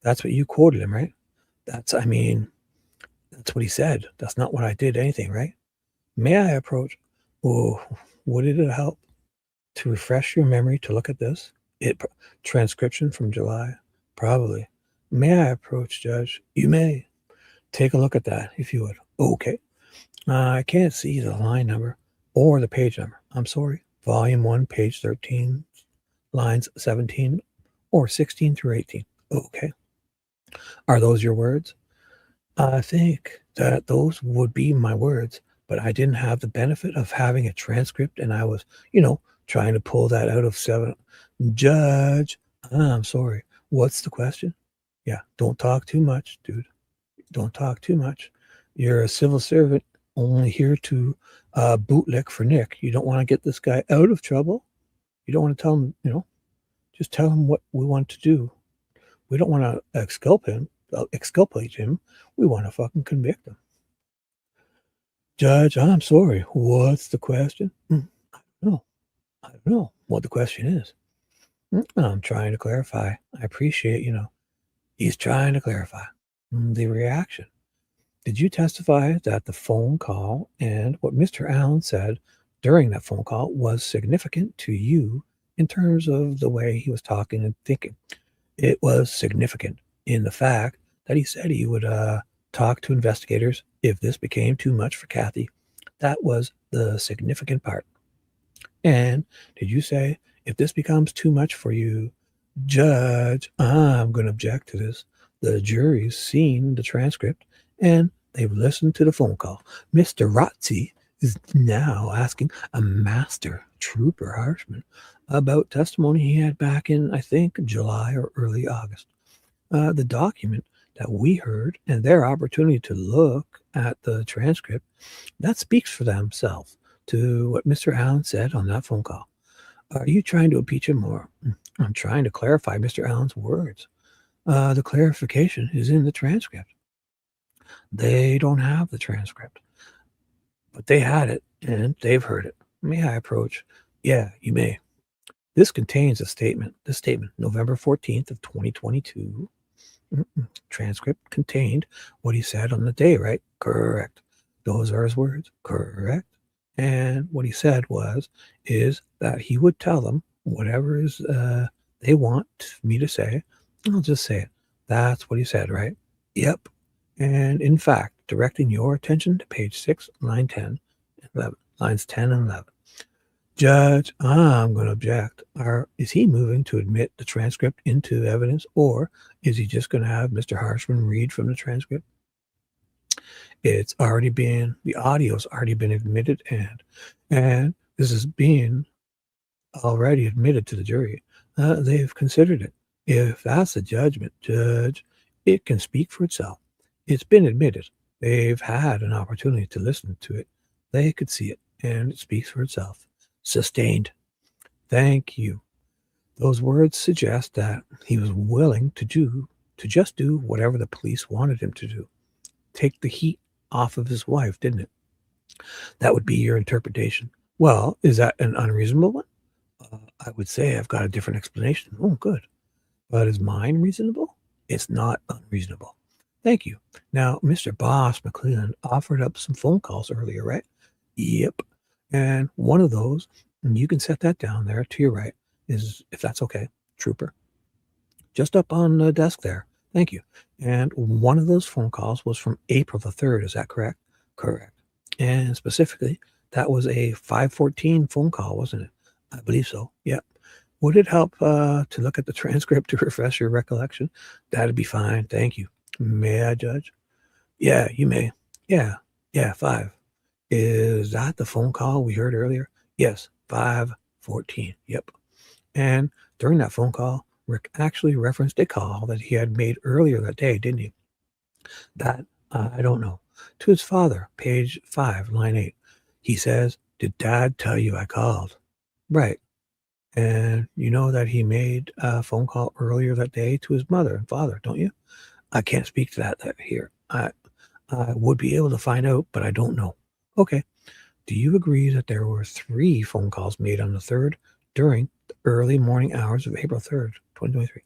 That's what you quoted him, right? That's what he said. That's not what I did anything, right? May I approach? Oh, would it help to refresh your memory to look at this? Transcription from July? Probably. May I approach, Judge? You may. Take a look at that, if you would. Okay. I can't see the line number or the page number. I'm sorry. Volume 1, page 13, lines 17 or 16 through 18. Okay. Are those your words? I think that those would be my words, but I didn't have the benefit of having a transcript, and I was, trying to pull that out of 7. Judge, I'm sorry. What's the question? Yeah, don't talk too much, dude. Don't talk too much. You're a civil servant, only here to bootlick for Nick. You don't want to get this guy out of trouble. You don't want to tell him, just tell him what we want to do. We don't want to exculpate him. We want to fucking convict him. Judge, I'm sorry. What's the question? I don't know what the question is. I'm trying to clarify. I appreciate, he's trying to clarify the reaction. Did you testify that the phone call and what Mr. Allen said during that phone call was significant to you in terms of the way he was talking and thinking? It was significant in the fact that he said he would talk to investigators if this became too much for Kathy. That was the significant part. And did you say, if this becomes too much for you, Judge, I'm going to object to this. The jury's seen the transcript and they've listened to the phone call. Mr. Rotzi is now asking a master trooper Harshman about testimony he had back in, I think, July or early August. The document that we heard and their opportunity to look at the transcript, that speaks for themselves to what Mr. Allen said on that phone call. Are you trying to impeach him or? I'm trying to clarify Mr. Allen's words. The clarification is in the transcript. They don't have the transcript, but they had it and they've heard it. May I approach? Yeah, you may. This contains a statement. This statement, November 14th of 2022. Transcript contained what he said on the day, right? Correct. Those are his words. Correct. And what he said is that he would tell them whatever is they want me to say. I'll just say it. That's what he said, right? Yep. And in fact, directing your attention to page 6, line 10 and 11, lines 10 and 11. Judge, I'm going to object. Is he moving to admit the transcript into evidence, or is he just going to have Mr. Harshman read from the transcript? The audio's already been admitted, and this is being already admitted to the jury. They've considered it. If that's the judgment, Judge, it can speak for itself. It's been admitted. They've had an opportunity to listen to it. They could see it, and it speaks for itself. Sustained. Thank you. Those words suggest that he was willing to just do whatever the police wanted him to do. Take the heat off of his wife, didn't it? That would be your interpretation. Well, is that an unreasonable one? I would say I've got a different explanation. Oh, good. But is mine reasonable? It's not unreasonable. Thank you. Now, Mr. Boss McClellan offered up some phone calls earlier, right? Yep. And one of those, and you can set that down there to your right, is, if that's okay, Trooper. Just up on the desk there. Thank you. And one of those phone calls was from April the 3rd. Is that correct? Correct. And specifically, that was a 5:14 phone call, wasn't it? I believe so. Yep. Would it help to look at the transcript to refresh your recollection? That'd be fine. Thank you. May I judge? Yeah, you may. Yeah, 5. Is that the phone call we heard earlier? Yes, 5:14. Yep. And during that phone call, Rick actually referenced a call that he had made earlier that day, didn't he? That, I don't know. To his father, page 5, line 8. He says, "Did Dad tell you I called?" Right. And you know that he made a phone call earlier that day to his mother and father, don't you? I can't speak to that here. I would be able to find out, but I don't know. Okay. Do you agree that there were 3 phone calls made on the 3rd during the early morning hours of April 3rd, 2023?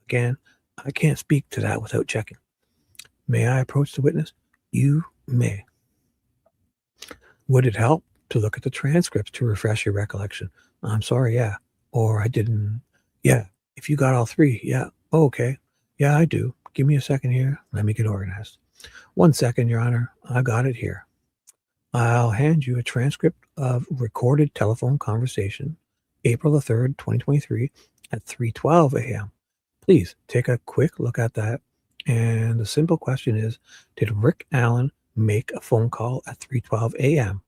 Again, I can't speak to that without checking. May I approach the witness? You may. Would it help to look at the transcripts to refresh your recollection? I'm sorry, yeah. Or I didn't. Yeah. If you got all 3, yeah. Oh, okay. Yeah, I do. Give me a second here. Let me get organized. 1 second, Your Honor. I got it here. I'll hand you a transcript of recorded telephone conversation, April the 3rd, 2023, at 3:12 a.m. Please take a quick look at that. And the simple question is, did Rick Allen make a phone call at 3:12 a.m.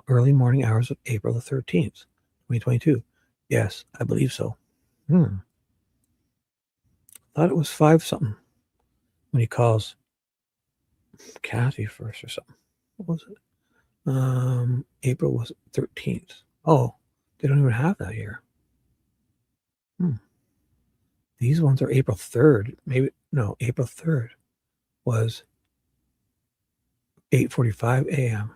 Early morning hours of April the 13th, 2022? Yes, I believe so. Thought it was 5-something when he calls Kathy first or something. What was it? April was 13th. Oh, they don't even have that here. These ones are April 3rd. Maybe, no, April 3rd was 8:45 a.m.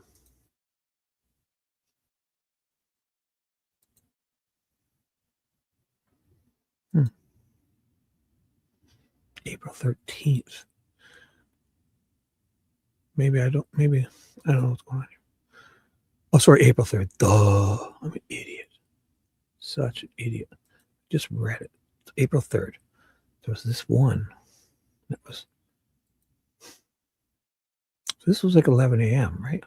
April 13th. Maybe I don't know what's going on here. Oh, sorry, April 3rd. Duh. I'm an idiot. Such an idiot. Just read it. It's April 3rd. There was this one. That was. So this was like 11 a.m., right?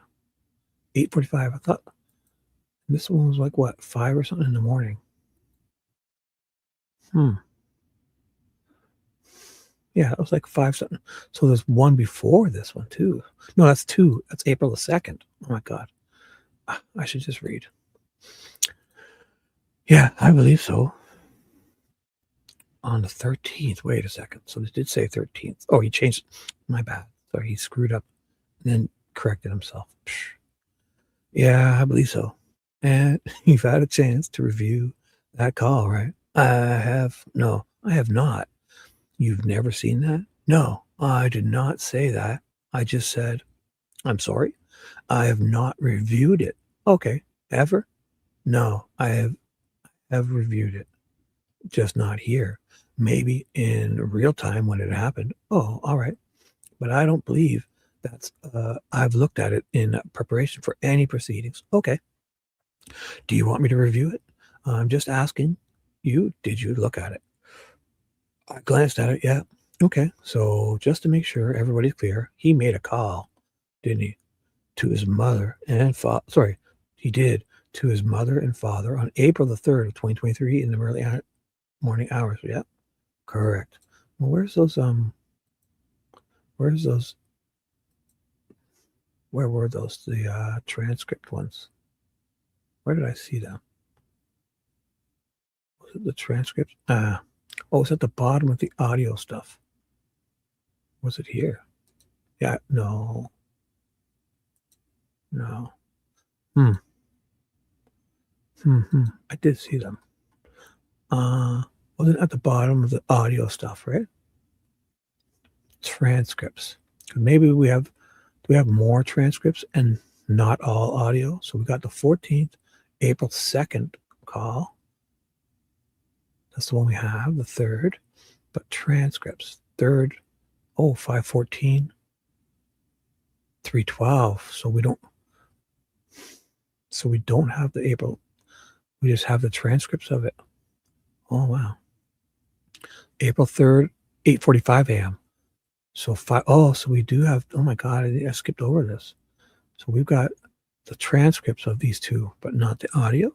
8:45. I thought this one was like, what, 5 or something in the morning? Yeah, it was like 5 something. So there's one before this one, too. No, that's 2. That's April the 2nd. Oh, my God. I should just read. Yeah, I believe so. On the 13th. Wait a second. So it did say 13th. Oh, he changed. My bad. Sorry, he screwed up and then corrected himself. Yeah, I believe so. And you've had a chance to review that call, right? I have not. You've never seen that? No, I did not say that. I just said, I'm sorry, I have not reviewed it. Okay, ever? No, I have reviewed it, just not here. Maybe in real time when it happened. Oh, all right. But I don't believe that's, I've looked at it in preparation for any proceedings. Okay. Do you want me to review it? I'm just asking you, did you look at it? I glanced at it, yeah. Okay, so just to make sure everybody's clear, he made a call, didn't he? To his mother and father. Sorry, he did. To his mother and father on April the 3rd of 2023 in the early morning hours. Yeah, correct. Well, where were those? The transcript ones. Where did I see them? Was it the transcript? Oh, it's at the bottom of the audio stuff. Was it here? Yeah, no. I did see them. Was it at the bottom of the audio stuff, right? Transcripts. Maybe we have more transcripts, and not all audio. So we got the 14th, April 2nd call. That's the one we have, the 3rd. But transcripts, 3rd, 514, 312. So we don't have the April. We just have the transcripts of it. Oh, wow. April 3rd, 8:45 a.m. So so we do have, oh my God, I skipped over this. So we've got the transcripts of these two, but not the audio.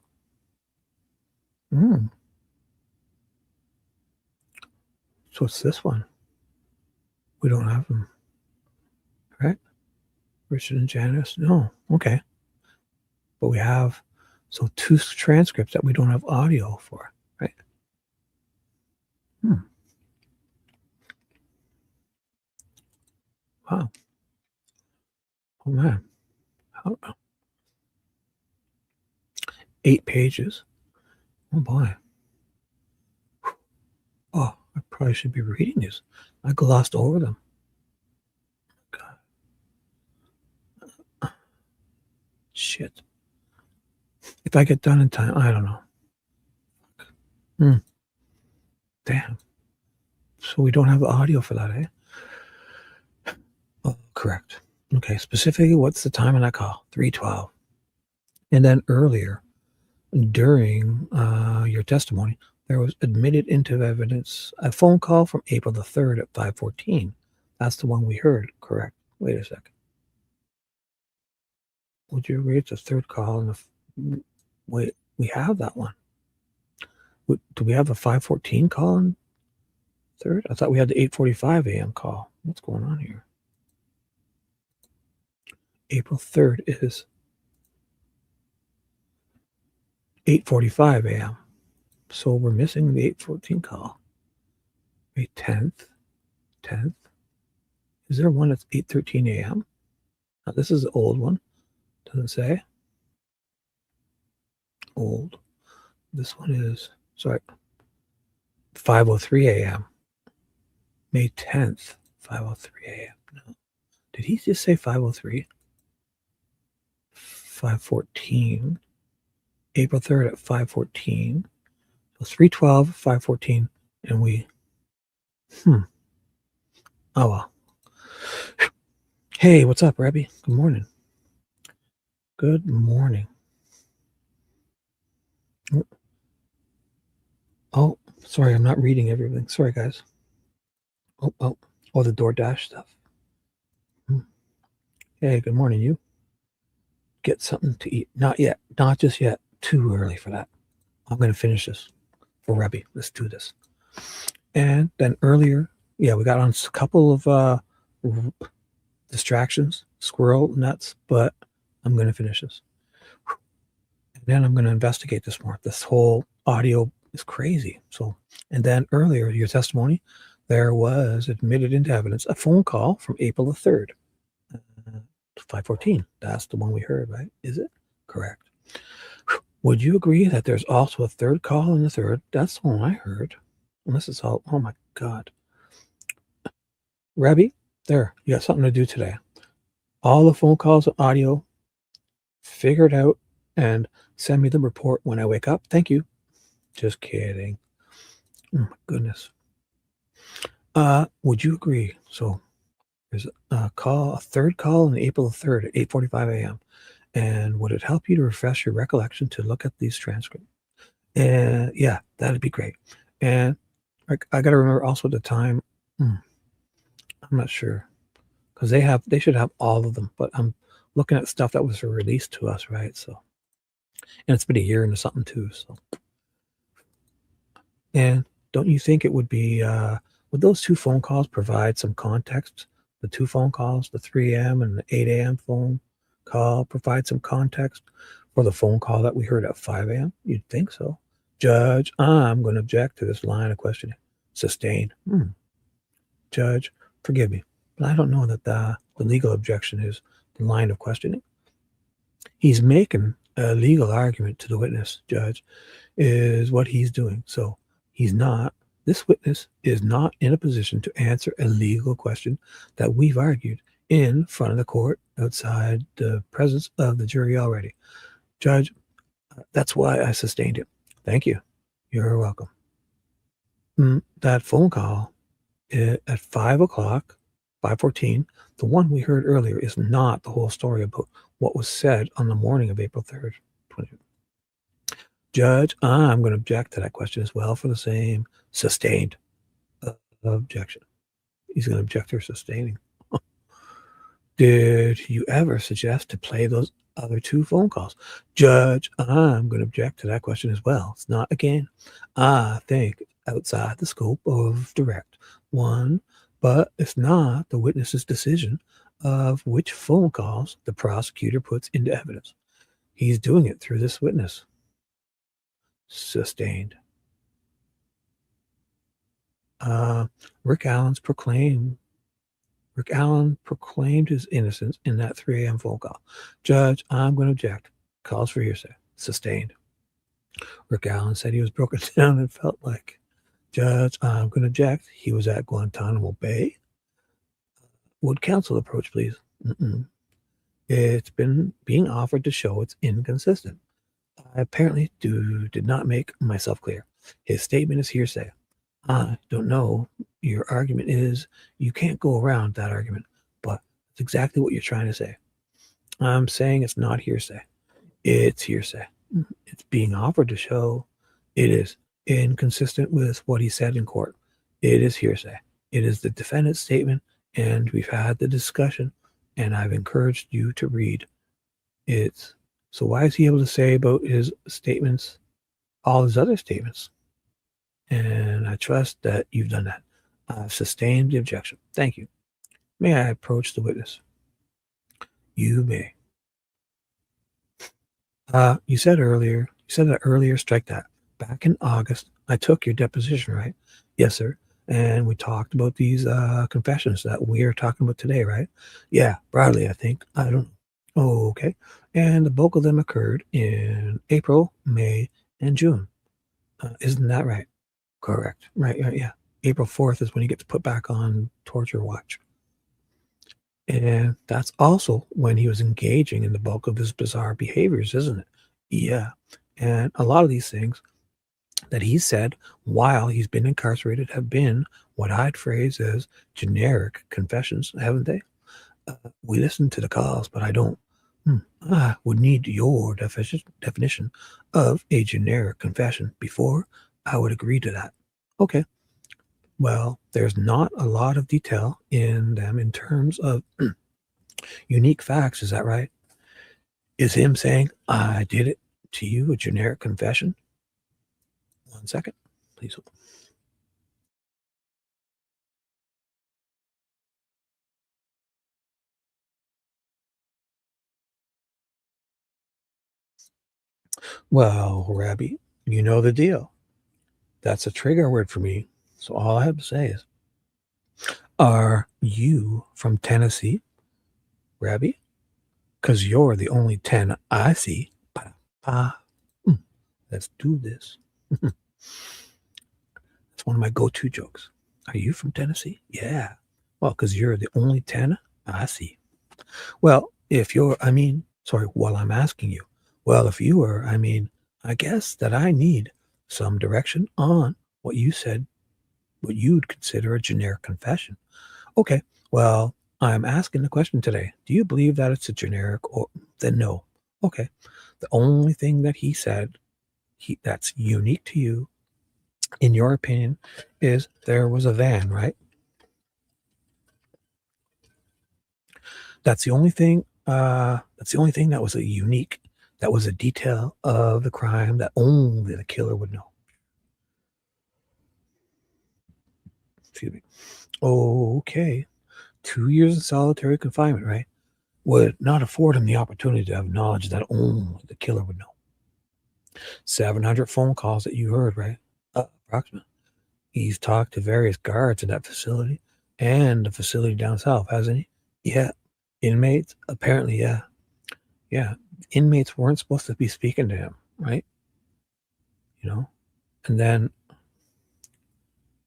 So it's this one. We don't have them. Right? Richard and Janice? No. Okay. But we have, so 2 transcripts that we don't have audio for, right? Wow. Oh, man. 8 pages. Oh, boy. Oh, I probably should be reading these. I glossed over them. God. Shit. If I get done in time, I don't know. Damn. So we don't have the audio for that, eh? Oh, correct. Okay, specifically, what's the time on that call? 3:12. And then earlier, during your testimony, there was admitted into evidence a phone call from April the 3rd at 5:14. That's the one we heard, correct? Wait a second. Would you agree it's the 3rd call? And wait, we have that one. Do we have the 5:14 call on 3rd? I thought we had the 8:45 a.m. call. What's going on here? April 3rd is 8:45 a.m. So we're missing the 8:14 call. May 10th. Is there one that's 8:13 a.m.? Now, this is the old one. Doesn't say. Old. This one is, 5:03 a.m. May 10th, 5:03 a.m. No. Did he just say 5:03? 5:14. April 3rd at 5:14. So 3:12, 5:14, and we. Oh well. Hey, what's up, Rabbi? Good morning. Good morning. Oh, sorry, I'm not reading everything. Sorry, guys. Oh, the DoorDash stuff. Hey, good morning, you. Get something to eat. Not yet. Not just yet. Too early for that. I'm going to finish this for Rebbe. Let's do this. And then earlier, we got on a couple of distractions, squirrel nuts, but I'm going to finish this. And then I'm going to investigate this more. This whole audio is crazy. So, and then earlier, your testimony, there was admitted into evidence a phone call from April the 3rd, 5:14. That's the one we heard, right? Is it? Correct. Would you agree that there's also a 3rd call in the 3rd? That's the one I heard. Unless it's all, oh my God. Rebbe, there, you got something to do today. All the phone calls, audio, figure it out, and send me the report when I wake up. Thank you. Just kidding. Oh my goodness. Would you agree? So there's a 3rd call on April 3rd at 8:45 a.m. And would it help you to refresh your recollection to look at these transcripts? And yeah, that'd be great. And I got to remember also the time. I'm not sure because they should have all of them. But I'm looking at stuff that was released to us, right? So, and it's been a year into something too. So, and don't you think it would be? Would those 2 phone calls provide some context? The 2 phone calls, the 3 a.m. and the 8 a.m. phone call, provide some context for the phone call that we heard at 5 a.m.? You'd think so. Judge, I'm going to object to this line of questioning. Sustained. Judge, forgive me, but I don't know that the legal objection is the line of questioning. He's making a legal argument to the witness, Judge, is what he's doing. So this witness is not in a position to answer a legal question that we've argued in front of the court outside the presence of the jury already. Judge, that's why I sustained it. Thank you. You're welcome. That phone call at 5 o'clock, 5:14, the one we heard earlier, is not the whole story about what was said on the morning of April 3rd. Judge, I'm going to object to that question as well for the same sustained objection. He's going to object to sustaining. Did you ever suggest to play those other two phone calls? Judge, I'm going to object to that question as well. It's not, again, I think outside the scope of direct one, but it's not the witness's decision of which phone calls the prosecutor puts into evidence. He's doing it through this witness. Sustained. Rick Allen proclaimed his innocence in that 3 a.m. phone call. Judge, I'm going to object. Calls for hearsay. Sustained. Rick Allen said he was broken down and felt like. Judge, I'm going to object. He was at Guantanamo Bay. Would counsel approach, please? It's been being offered to show it's inconsistent. I apparently did not make myself clear. His statement is hearsay. I don't know. Your argument is you can't go around that argument, but it's exactly what you're trying to say. I'm saying it's not hearsay. It's hearsay. It's being offered to show it is inconsistent with what he said in court. It is hearsay. It is the defendant's statement, and we've had the discussion, and I've encouraged you to read it. So why is he able to say about his statements, all his other statements? And I trust that you've done that. I've sustained the objection. Thank you. May I approach the witness? You may. You said that earlier, strike that. Back in August, I took your deposition, right? Yes, sir. And we talked about these confessions that we are talking about today, right? Yeah, broadly, I think. I don't know. Oh, okay. And the bulk of them occurred in April, May, and June. Isn't that right? Correct. Right, yeah. April 4th is when he gets put back on torture watch. And that's also when he was engaging in the bulk of his bizarre behaviors, isn't it? Yeah. And a lot of these things that he said while he's been incarcerated have been what I'd phrase as generic confessions, haven't they? We listen to the calls, but I don't. I would need your definition of a generic confession before I would agree to that. Okay. Well, there's not a lot of detail in them in terms of unique facts. Is that right? Is him saying, I did it to you, a generic confession? 1 second, please hold. Well, Rabbi, you know the deal. That's a trigger word for me. So all I have to say is, are you from Tennessee, Rabbi? Because you're the only 10 I see. Let's do this. That's one of my go-to jokes. Are you from Tennessee? Yeah. Well, because you're the only 10 I see. Well, I'm asking you. Well, if you were, I guess that I need some direction on what you said, what you'd consider a generic confession. Okay, well, I'm asking the question today. Do you believe that it's a generic, or then no? Okay, the only thing that he said that's unique to you, in your opinion, is there was a van, right? That's the only thing. That was a unique. That was a detail of the crime that only the killer would know. Excuse me. Okay. 2 years in solitary confinement, right? Would not afford him the opportunity to have knowledge that only the killer would know. 700 phone calls that you heard, right? Approximately. He's talked to various guards in that facility and the facility down south, hasn't he? Yeah. Inmates? Apparently, yeah. Yeah. Inmates weren't supposed to be speaking to him, right? And then,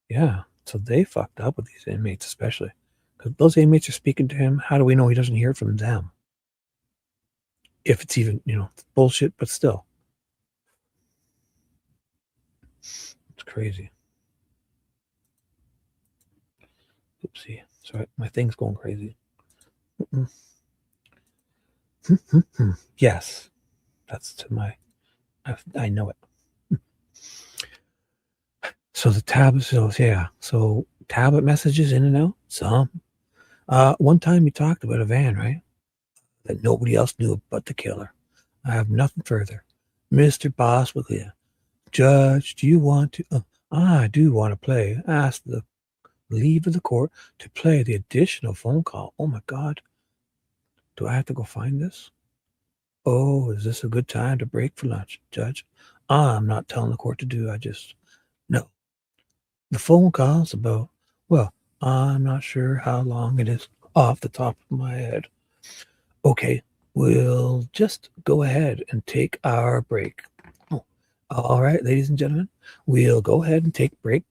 yeah. So they fucked up with these inmates, especially. Because those inmates are speaking to him. How do we know he doesn't hear from them? if it's even, bullshit, but still. It's crazy. Oopsie. Sorry, my thing's going crazy. Yes. That's to my, I know it. So the tablet, so tablet messages in and out, some. One time you talked about a van, right? That nobody else knew but the killer. I have nothing further. Mr. Boss with you. Judge, do you want to? I do want to play. Ask the leave of the court to play the additional phone call. Oh my God. Do I have to go find this? Oh, is this a good time to break for lunch, Judge? I'm not telling the court to do. No. The phone call's about, well, I'm not sure how long it is off the top of my head. Okay, we'll just go ahead and take our break. Oh, all right, ladies and gentlemen, we'll go ahead and take a break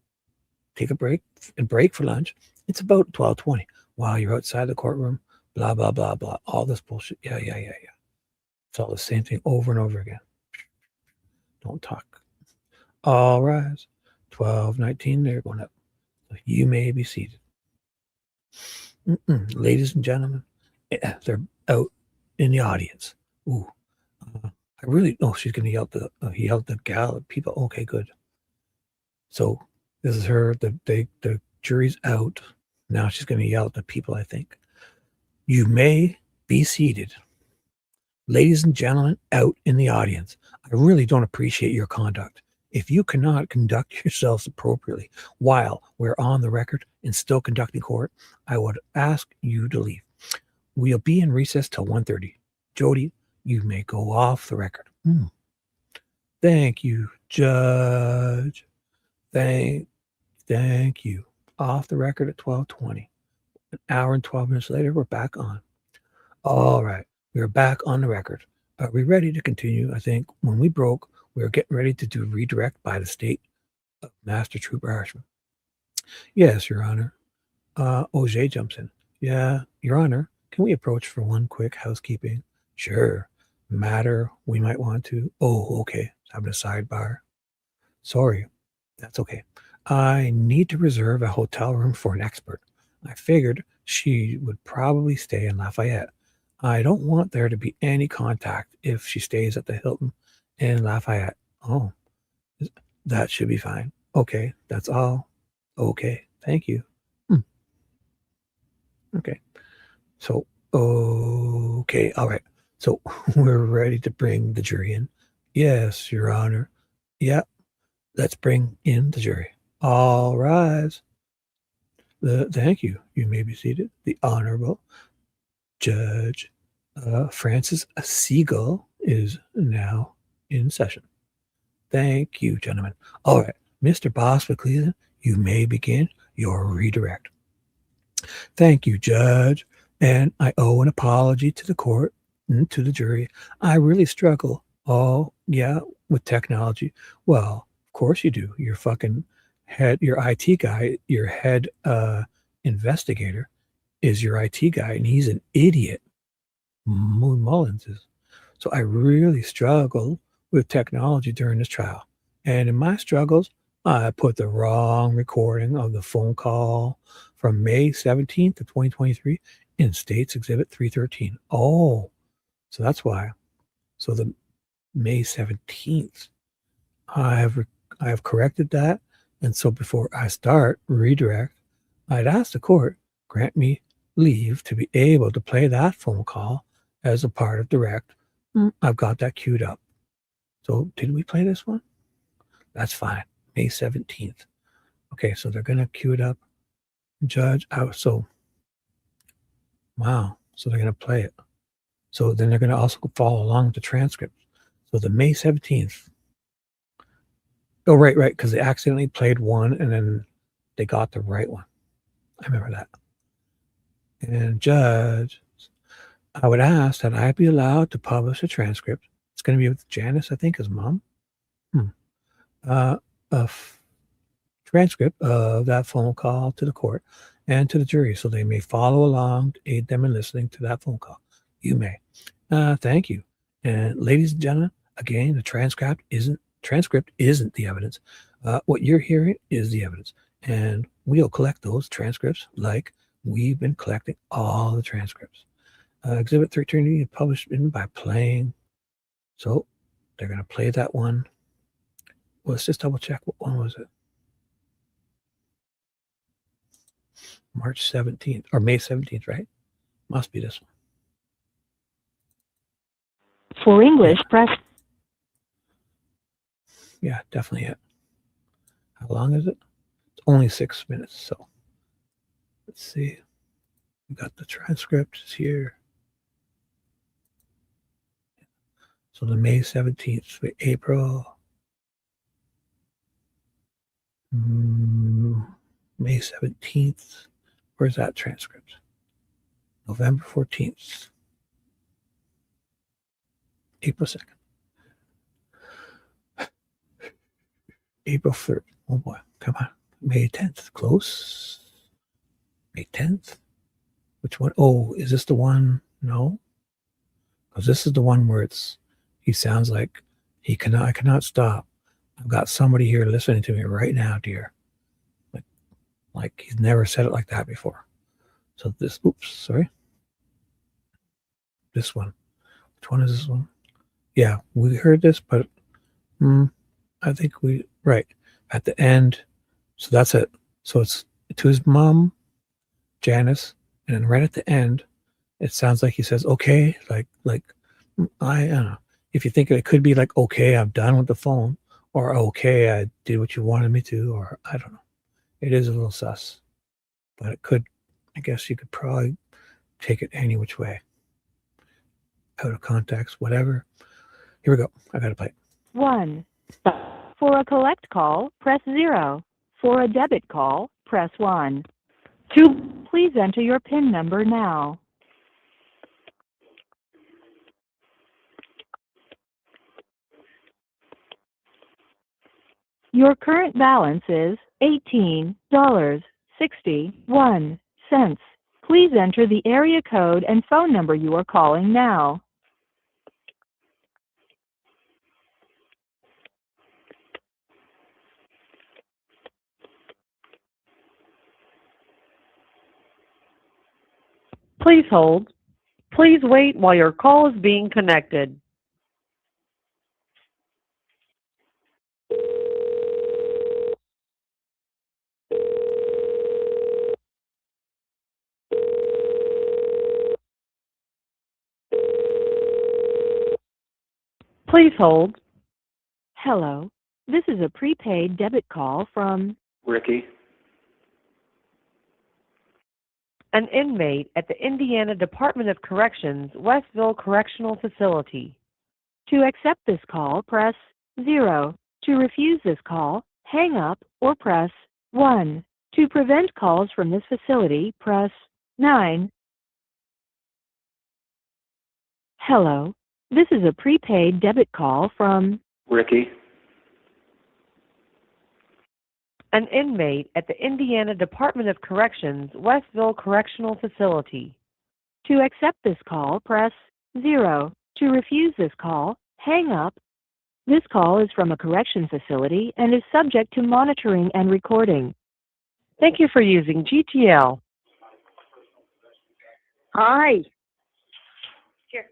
and break for lunch. It's about 12:20 while you're outside the courtroom, blah, blah, blah, blah, all this bullshit. Yeah. It's all the same thing over and over again. Don't talk. All rise. 12:19, they're going up. You may be seated. Ladies and gentlemen, they're out in the audience. Ooh, she's going to yell he yelled the gal at people. Okay, good. So this is her. The jury's out. Now she's going to yell at the people, I think. You may be seated. Ladies and gentlemen, out in the audience, I really don't appreciate your conduct. If you cannot conduct yourselves appropriately while we're on the record and still conducting court, I would ask you to leave. We'll be in recess till 1:30. Jody, you may go off the record. Thank you, Judge. Thank you. Off the record at 12:20. An hour and 12 minutes later, we're back on. All right, we're back on the record. Are we ready to continue? I think when we broke, we were getting ready to do redirect by the state of Master Trooper Harshman. Yes, Your Honor. OJ jumps in. Yeah, Your Honor, can we approach for one quick housekeeping? Sure. Matter we might want to. Oh, okay. Having a sidebar. Sorry. That's okay. I need to reserve a hotel room for an expert. I figured she would probably stay in Lafayette. I don't want there to be any contact if she stays at the Hilton in Lafayette. Oh, that should be fine. Okay, that's all. Okay, thank you. Okay. So, okay, all right. So we're ready to bring the jury in. Yes, Your Honor. Yep. Let's bring in the jury. All rise. Thank you. You may be seated. The Honorable Judge Francis Siegel is now in session. Thank you, gentlemen. All right, Mr. Boss Cleveland, you may begin your redirect. Thank you, Judge. And I owe an apology to the court and to the jury. I really struggle. Oh, yeah, with technology. Well, of course you do. Your fucking head, your IT guy, your head investigator is your IT guy, and he's an idiot. Moon Mullins is. So I really struggled with technology during this trial. And in my struggles, I put the wrong recording of the phone call from May 17th of 2023 in States Exhibit 313. Oh, so that's why. So the May 17th, I have corrected that. And so before I start redirect, I'd ask the court, grant me leave to be able to play that phone call as a part of direct. I've got that queued up. So did we play this one? That's fine. May 17th. Okay, so they're going to queue it up. Judge, wow. So they're going to play it. So then they're going to also follow along with the transcript. So the May 17th. Oh, right, because they accidentally played one and then they got the right one. I remember that. And Judge, I would ask that I be allowed to publish a transcript. It's going to be with Janice, I think, his mom. Transcript of that phone call to the court and to the jury so they may follow along to aid them in listening to that phone call. You may. Thank you. And ladies and gentlemen, again, the transcript isn't the evidence. What you're hearing is the evidence. And we'll collect those transcripts like we've been collecting all the transcripts. Exhibit 13 published by playing. So they're going to play that one. Well, let's just double check. What one was it? March 17th or May 17th, right? Must be this one. For English, press. Yeah, definitely it. How long is it? It's only 6 minutes. So let's see. We got the transcripts here. So the May 17th, April. May 17th. Where's that transcript? November 14th. April 2nd. April 3rd. Oh boy, come on. May 10th. Close. May 10th. Which one? Oh, is this the one? No. Because this is the one where he sounds like I cannot stop. I've got somebody here listening to me right now, dear. Like he's never said it like that before. So this, sorry. This one. Which one is this one? Yeah, we heard this, but I think right at the end. So that's it. So it's to his mom, Janice, and then right at the end, it sounds like he says, okay, like I don't know. If you think it could be like, okay, I'm done with the phone, or okay, I did what you wanted me to, or I don't know. It is a little sus, but it could, I guess you could probably take it any which way. Out of context, whatever. Here we go. I got to play. 1. For a collect call, press 0. For a debit call, press 1. 2. Please enter your PIN number now. Your current balance is $18.61. Please enter the area code and phone number you are calling now. Please hold. Please wait while your call is being connected. Please hold. Hello. This is a prepaid debit call from Ricky. an inmate at the Indiana Department of Corrections, Westville Correctional Facility. To accept this call, press 0. To refuse this call, hang up or press 1. To prevent calls from this facility, press 9. Hello. This is a prepaid debit call from Ricky. an inmate at the Indiana Department of Corrections, Westville Correctional Facility. To accept this call, press 0. To refuse this call, hang up. This call is from a correction facility and is subject to monitoring and recording. Thank you for using GTL. Hi. Here.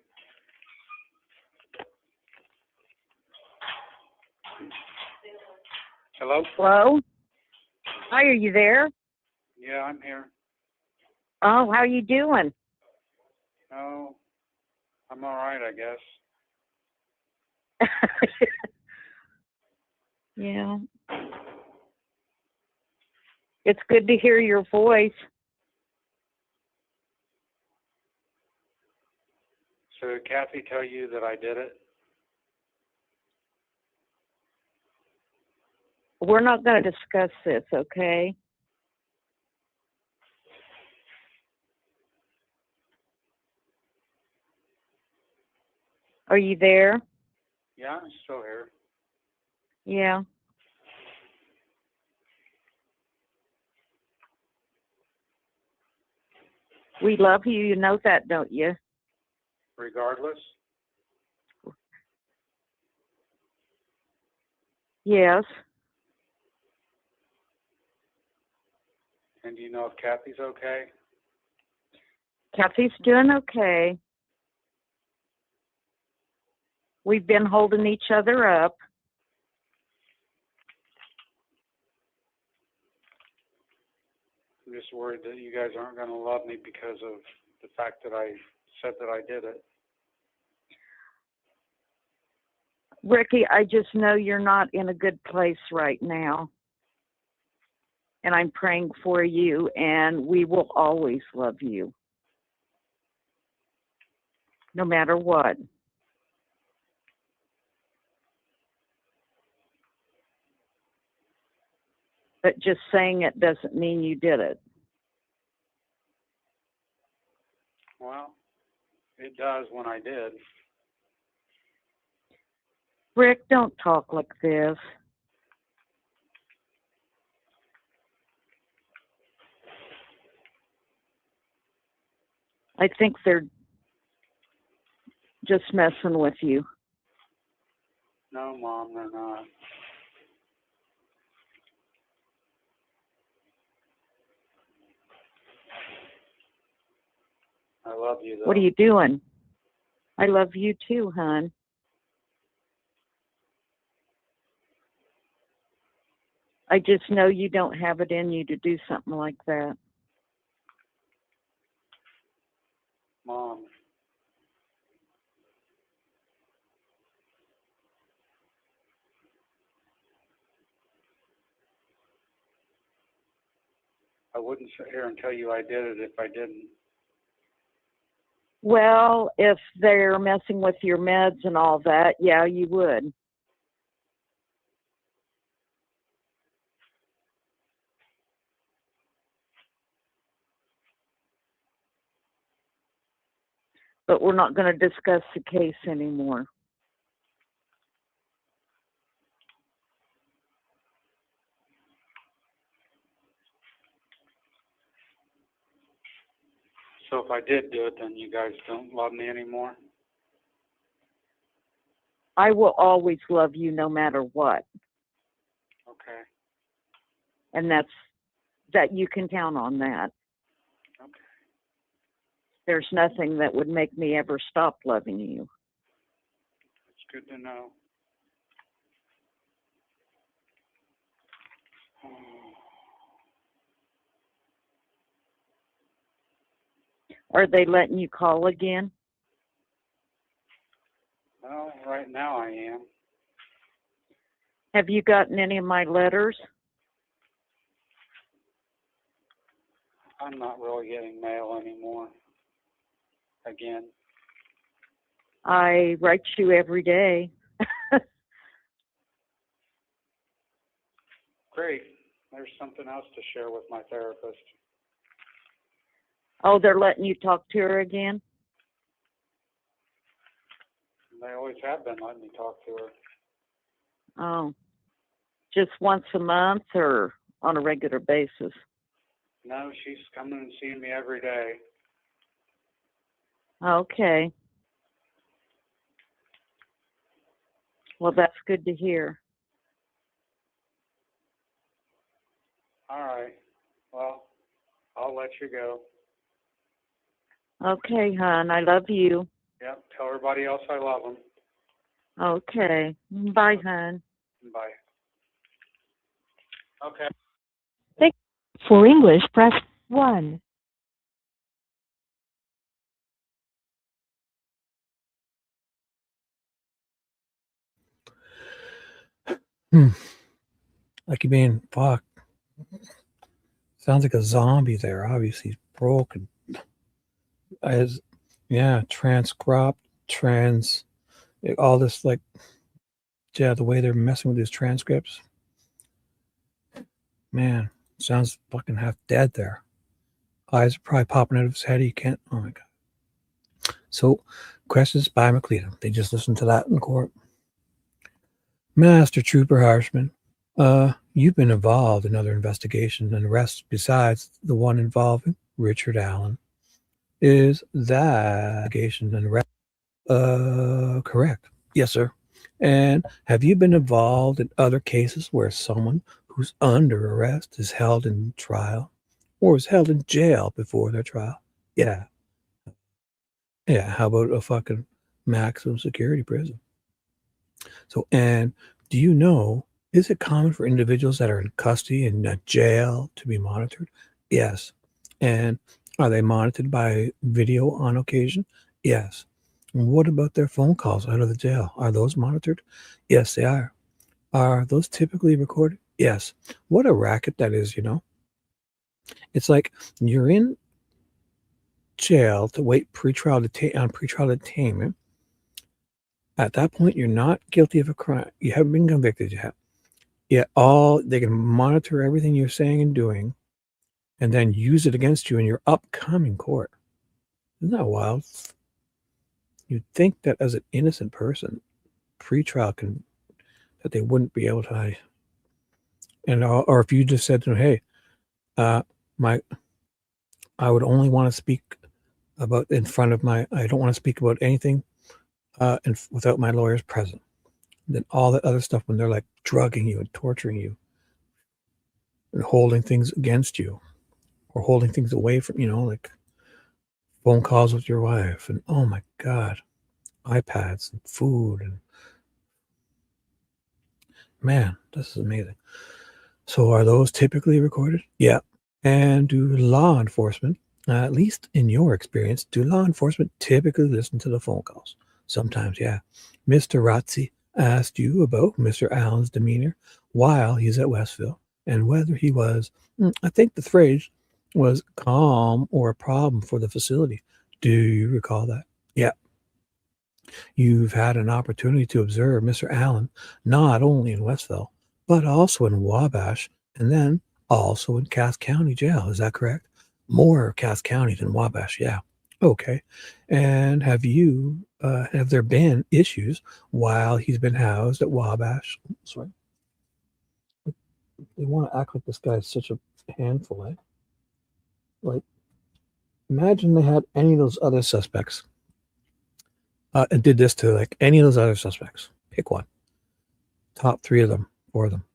Hello? Hello? Hi, are you there? Yeah, I'm here. Oh, how you doing? Oh, I'm all right, I guess. Yeah. It's good to hear your voice. So did Kathy tell you that I did it? We're not going to discuss this, okay? Are you there? Yeah, I'm still here. Yeah. We love you. You know that, don't you? Regardless? Yes. And do you know if Kathy's okay? Kathy's doing okay. We've been holding each other up. I'm just worried that you guys aren't going to love me because of the fact that I said that I did it. Ricky, I just know you're not in a good place right now. And I'm praying for you, and we will always love you. No matter what. But just saying it doesn't mean you did it. Well, it does when I did. Rick, don't talk like this. I think they're just messing with you. No, Mom, they're not. I love you, though. What are you doing? I love you too, hon. I just know you don't have it in you to do something like that. Mom. I wouldn't sit here and tell you I did it if I didn't. Well, if they're messing with your meds and all that, yeah, you would. But we're not going to discuss the case anymore. So if I did do it, then you guys don't love me anymore? I will always love you no matter what. Okay. And that you can count on that. Okay. There's nothing that would make me ever stop loving you. It's good to know. Are they letting you call again? Well, right now I am. Have you gotten any of my letters? I'm not really getting mail anymore. Again. I write you every day. Great. There's something else to share with my therapist. Oh, they're letting you talk to her again? They always have been letting me talk to her. Oh, just once a month or on a regular basis? No, she's coming and seeing me every day. Okay. Well, that's good to hear. All right. Well, I'll let you go. Okay, hon, I love you. Yep. Tell everybody else I love them. Okay. Bye, hon. Bye. Okay. For English, press 1. Like you're being fucked. Sounds like a zombie there. Obviously, he's broken. Transcript, all this, like, yeah, the way they're messing with his transcripts. Man, sounds fucking half dead there. Eyes are probably popping out of his head. He can't. Oh my God. So, questions by McLeod. They just listened to that in court. Master Trooper Harshman, you've been involved in other investigations and arrests besides the one involving Richard Allen. Is that investigation and arrest correct? Yes, sir. And have you been involved in other cases where someone who's under arrest is held in trial or is held in jail before their trial? Yeah. Yeah. How about a fucking maximum security prison? So, and do you know, is it common for individuals that are in custody in jail to be monitored? Yes. And are they monitored by video on occasion? Yes. What about their phone calls out of the jail? Are those monitored? Yes, they are. Are those typically recorded? Yes. What a racket that is, you know? It's like you're in jail to wait on pretrial detainment. At that point, you're not guilty of a crime. You haven't been convicted yet. Yet they can monitor everything you're saying and doing and then use it against you in your upcoming court. Isn't that wild? You'd think that as an innocent person, pretrial that they wouldn't be able to, or if you just said to them, hey, I would only want to speak about I don't want to speak about anything without my lawyers present. Then all that other stuff when they're like drugging you and torturing you and holding things against you or holding things away from, like phone calls with your wife and oh my God, iPads and food and man, this is amazing. So are those typically recorded? Yeah. And do law enforcement, at least in your experience, do law enforcement typically listen to the phone calls? Sometimes, yeah. Mr. Razzi asked you about Mr. Allen's demeanor while he's at Westville and whether he was, I think the phrase was calm or a problem for the facility. Do you recall that? Yeah. You've had an opportunity to observe Mr. Allen not only in Westville, but also in Wabash and then also in Cass County Jail. Is that correct? More Cass County than Wabash, yeah. Okay. And have there been issues while he's been housed at Wabash? Sorry. They want to act like this guy is such a handful, eh? Like, imagine they had any of those other suspects and did this to like any of those other suspects. Pick one. Top 3 of them, 4 of them.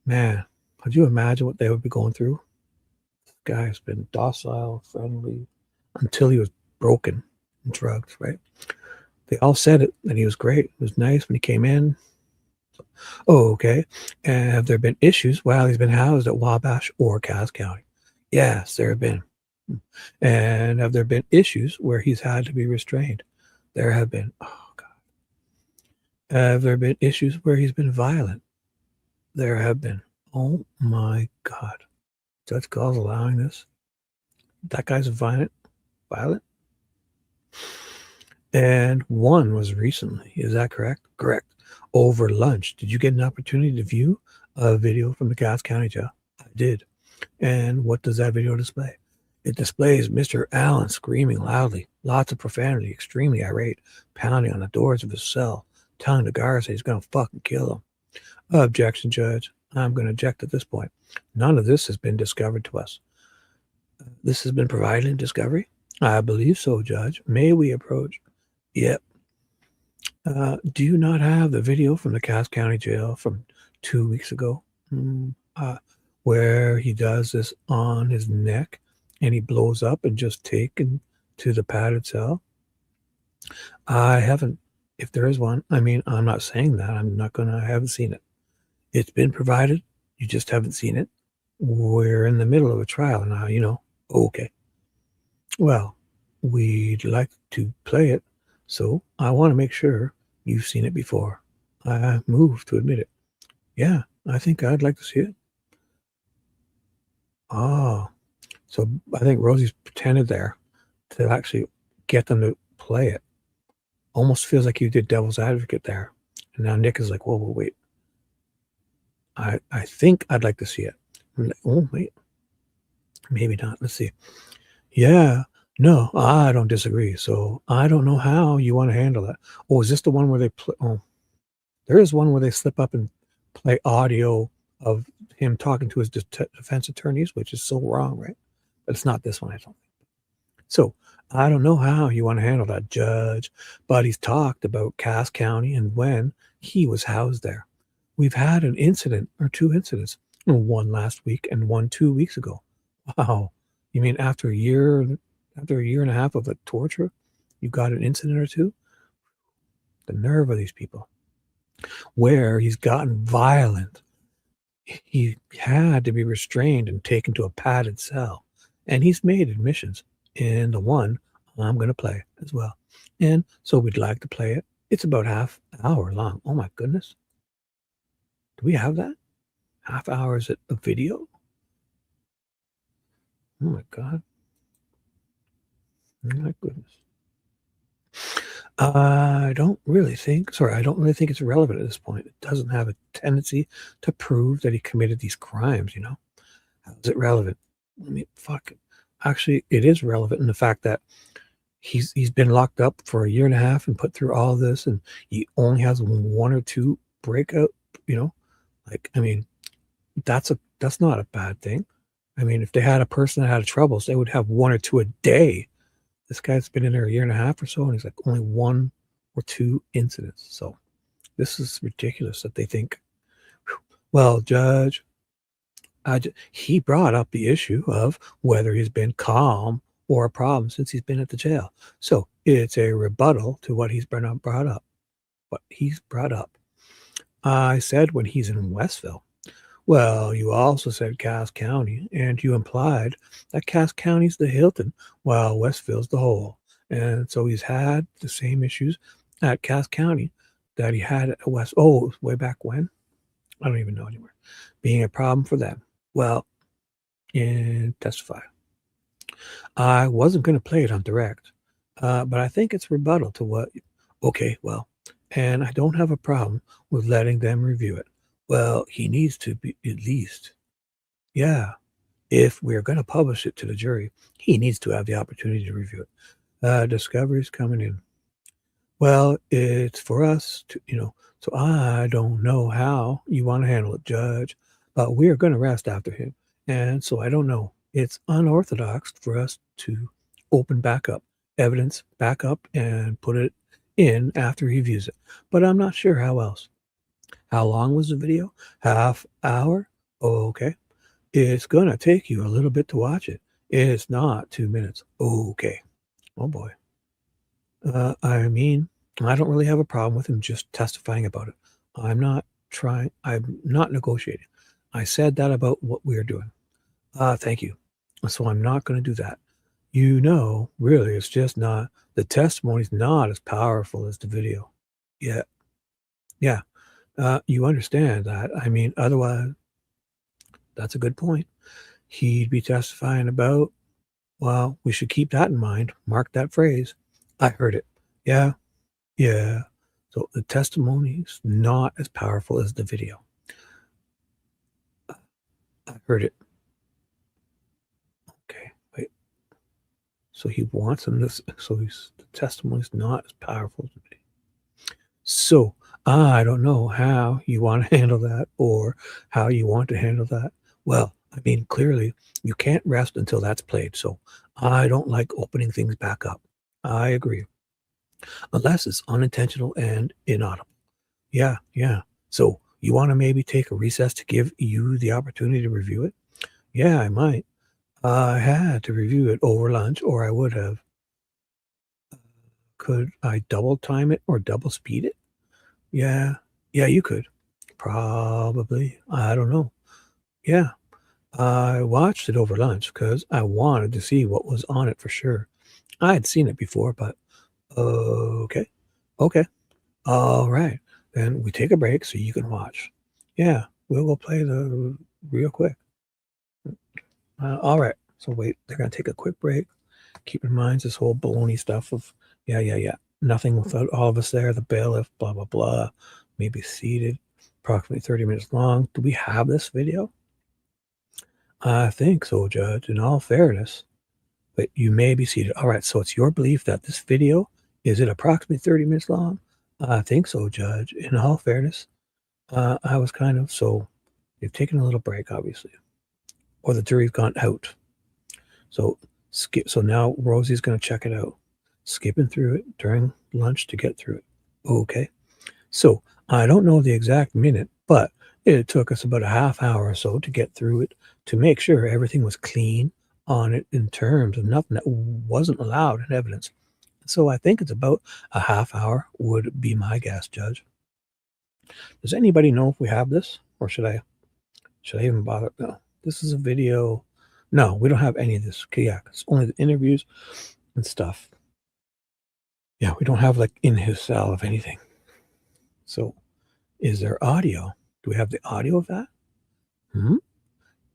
Man, could you imagine what they would be going through? This guy has been docile, friendly, until he was broken and drugged, right? They all said it, and he was great. It was nice when he came in. Oh, okay. And have there been issues while he's been housed at Wabash or Cass County? Yes, there have been. And have there been issues where he's had to be restrained? There have been. Oh, God. Have there been issues where he's been violent? There have been. Oh, my God. Judge Gall's allowing this? That guy's violent? And one was recently. Is that correct? Correct. Over lunch. Did you get an opportunity to view a video from the Cass County Jail? I did. And what does that video display? It displays Mr. Allen screaming loudly, lots of profanity, extremely irate, pounding on the doors of his cell, telling the guards that he's going to fucking kill him. Objection, Judge. I'm going to object at this point. None of this has been discovered to us. This has been provided in discovery? I believe so, Judge. May we approach? Yep. Do you not have the video from the Cass County Jail from 2 weeks ago? Where he does this on his neck and he blows up and just taken to the padded cell? I haven't. If there is one, I mean, I'm not saying that. I haven't seen it. It's been provided. You just haven't seen it. We're in the middle of a trial now, Okay. Well, we'd like to play it, so I want to make sure you've seen it before. I move to admit it. Yeah, I think I'd like to see it. Oh, so I think Rosie's pretended there to actually get them to play it. Almost feels like you did devil's advocate there. And now Nick is like, whoa, wait. I think I'd like to see it. I'm like, oh, wait. Maybe not. Let's see. Yeah. No, I don't disagree. So I don't know how you want to handle that. Oh, is this the one where they play? Oh, there is one where they slip up and play audio of him talking to his defense attorneys, which is so wrong, right? But it's not this one, I don't think. So I don't know how you want to handle that, Judge. But he's talked about Cass County and when he was housed there. We've had an incident or 2 incidents, one last week and one 2 weeks ago. Wow. You mean after a year and a half of a torture, you got an incident or 2? The nerve of these people. Where he's gotten violent. He had to be restrained and taken to a padded cell. And he's made admissions in the one I'm going to play as well. And so we'd like to play it. It's about half hour long. Oh my goodness. Do we have that? Half hours of video? Oh my God. Oh my goodness. I don't really think it's relevant at this point. It doesn't have a tendency to prove that he committed these crimes, you know? How is it relevant? I mean, fuck it. Actually, it is relevant in the fact that he's been locked up for a year and a half and put through all this, and he only has 1 or 2 breakout, you know? Like, I mean, that's not a bad thing. I mean, if they had a person that had troubles, they would have 1 or 2 a day. This guy's been in there a year and a half or so, and he's like only 1 or 2 incidents. So this is ridiculous that they think, well, Judge, he brought up the issue of whether he's been calm or a problem since he's been at the jail. So it's a rebuttal to what he's brought up. What he's brought up. I said when he's in Westville. Well, you also said Cass County, and you implied that Cass County's the Hilton, while Westville's the Hole. And so he's had the same issues at Cass County that he had at West. Oh, way back when? I don't even know anymore. Being a problem for them. Well, and testify. I wasn't going to play it on direct, but I think it's rebuttal to what. Okay, well, and I don't have a problem with letting them review it. Well, he needs to be at least, yeah, if we're going to publish it to the jury, he needs to have the opportunity to review it. Discovery's coming in. Well, it's for us to, so I don't know how you want to handle it, Judge, but we're going to rest after him. And so I don't know. It's unorthodox for us to open back up, evidence back up, and put it in after he views it. But I'm not sure how else. How long was the video? Half hour? Okay. It's going to take you a little bit to watch it. It's not 2 minutes. Okay. Oh boy. I mean, I don't really have a problem with him just testifying about it. I'm not negotiating. I said that about what we're doing. Thank you. So I'm not going to do that. Really, it's just not, the testimony's not as powerful as the video. Yeah. Yeah. You understand that. I mean, otherwise, that's a good point. He'd be testifying about, well, we should keep that in mind. Mark that phrase. I heard it. Yeah. Yeah. So the testimony's not as powerful as the video. I heard it. Okay, wait. So he wants him this. So the testimony's not as powerful as the video. So I don't know how you want to handle that or how you want to handle that. Well, I mean, clearly you can't rest until that's played. So I don't like opening things back up. I agree. Unless it's unintentional and inaudible. Yeah, yeah. So you want to maybe take a recess to give you the opportunity to review it? Yeah, I might. I had to review it over lunch, or I would have. Could I double time it or double speed it? Yeah, you could. Probably. I don't know. Yeah. I watched it over lunch because I wanted to see what was on it for sure. I had seen it before, but okay. All right. Then we take a break so you can watch. Yeah, we'll go play the real quick. All right. So wait, they're going to take a quick break. Keep in mind this whole baloney stuff of, yeah. Nothing without all of us there. The bailiff, blah, blah, blah. Maybe seated. Approximately 30 minutes long. Do we have this video? I think so, Judge. In all fairness. But you may be seated. All right. So it's your belief that this video, is it approximately 30 minutes long? I think so, Judge. In all fairness. I was so they've taken a little break, obviously. Or the jury's gone out. So now Rosie's going to check it out. Skipping through it during lunch to get through it. Okay. So I don't know the exact minute, but it took us about a half hour or so to get through it to make sure everything was clean on it in terms of nothing that wasn't allowed in evidence. So I think it's about a half hour would be my guess, Judge. Does anybody know if we have this, or should I even bother? No, this is a video. No, we don't have any of this. Okay, yeah, it's only the interviews and stuff. Yeah, we don't have like in his cell of anything. So is there audio? Do we have the audio of that?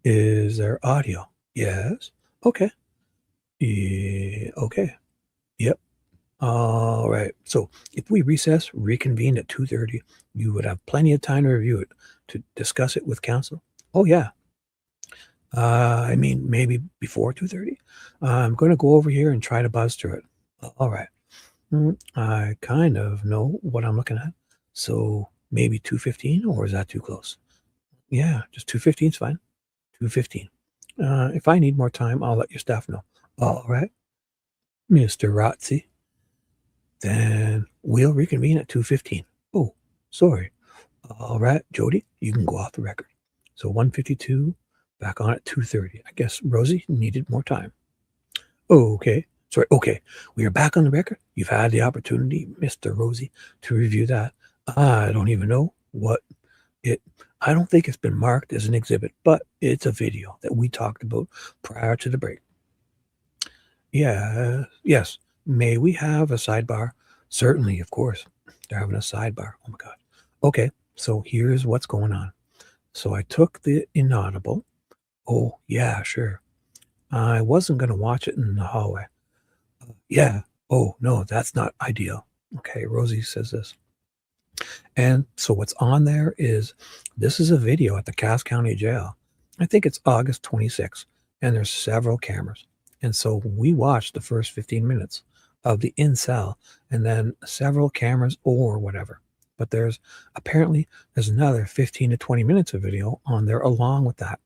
Is there audio? Yes. Okay. Yeah, okay. Yep. All right. So if we recess, reconvene at 2:30, you would have plenty of time to review it, to discuss it with counsel. Oh, yeah. I mean, maybe before 2:30. I'm going to go over here and try to buzz through it. All right. I kind of know what I'm looking at. So maybe 2:15, or is that too close? Yeah, just 2:15 is fine. 2:15. If I need more time, I'll let your staff know. All right, Mr. Rotzi. Then we'll reconvene at 2:15. Oh, sorry. All right, Jody, you can go off the record. So 1:52, back on at 2:30. I guess Rosie needed more time. Okay. Sorry. Okay. We are back on the record. You've had the opportunity, Mr. Rosie, to review that. I don't even know what I don't think it's been marked as an exhibit, but it's a video that we talked about prior to the break. Yeah. Yes. May we have a sidebar? Certainly, of course. They're having a sidebar. Oh my God. Okay. So here's what's going on. So I took the inaudible. Oh, yeah, sure. I wasn't going to watch it in the hallway. Yeah. Oh, no, that's not ideal. Okay. Rosie says this. And so what's on there is, this is a video at the Cass County Jail. I think it's August 26th, and there's several cameras. And so we watched the first 15 minutes of the in-cell, and then several cameras or whatever. But there's another 15 to 20 minutes of video on there along with that.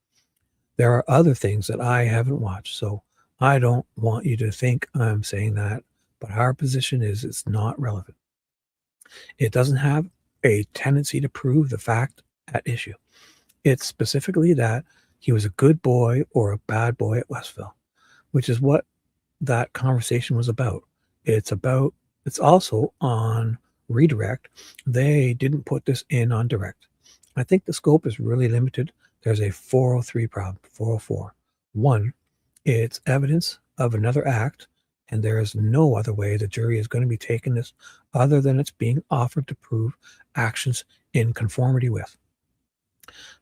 There are other things that I haven't watched, so I don't want you to think I'm saying that, but our position is it's not relevant. It doesn't have a tendency to prove the fact at issue. It's specifically that he was a good boy or a bad boy at Westville, which is what that conversation was about. It's also on redirect. They didn't put this in on direct. I think the scope is really limited. There's a 403 problem, 404. One, it's evidence of another act, and there is no other way the jury is going to be taking this other than it's being offered to prove actions in conformity with.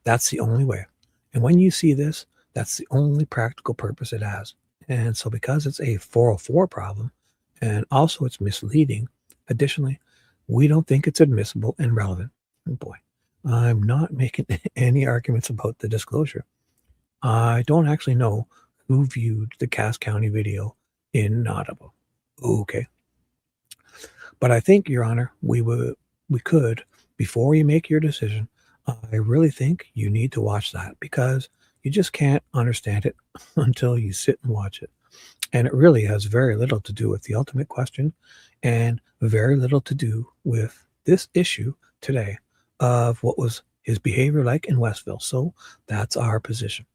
That's the only way. And when you see this, that's the only practical purpose it has. And so because it's a 404 problem, and also it's misleading, additionally, we don't think it's admissible and relevant. Oh boy, I'm not making any arguments about the disclosure. I don't actually know who viewed the Cass County video inaudible. Okay. But I think, Your Honor, we could, before you make your decision, I really think you need to watch that, because you just can't understand it until you sit and watch it. And it really has very little to do with the ultimate question, and very little to do with this issue today of what was his behavior like in Westville. So that's our position.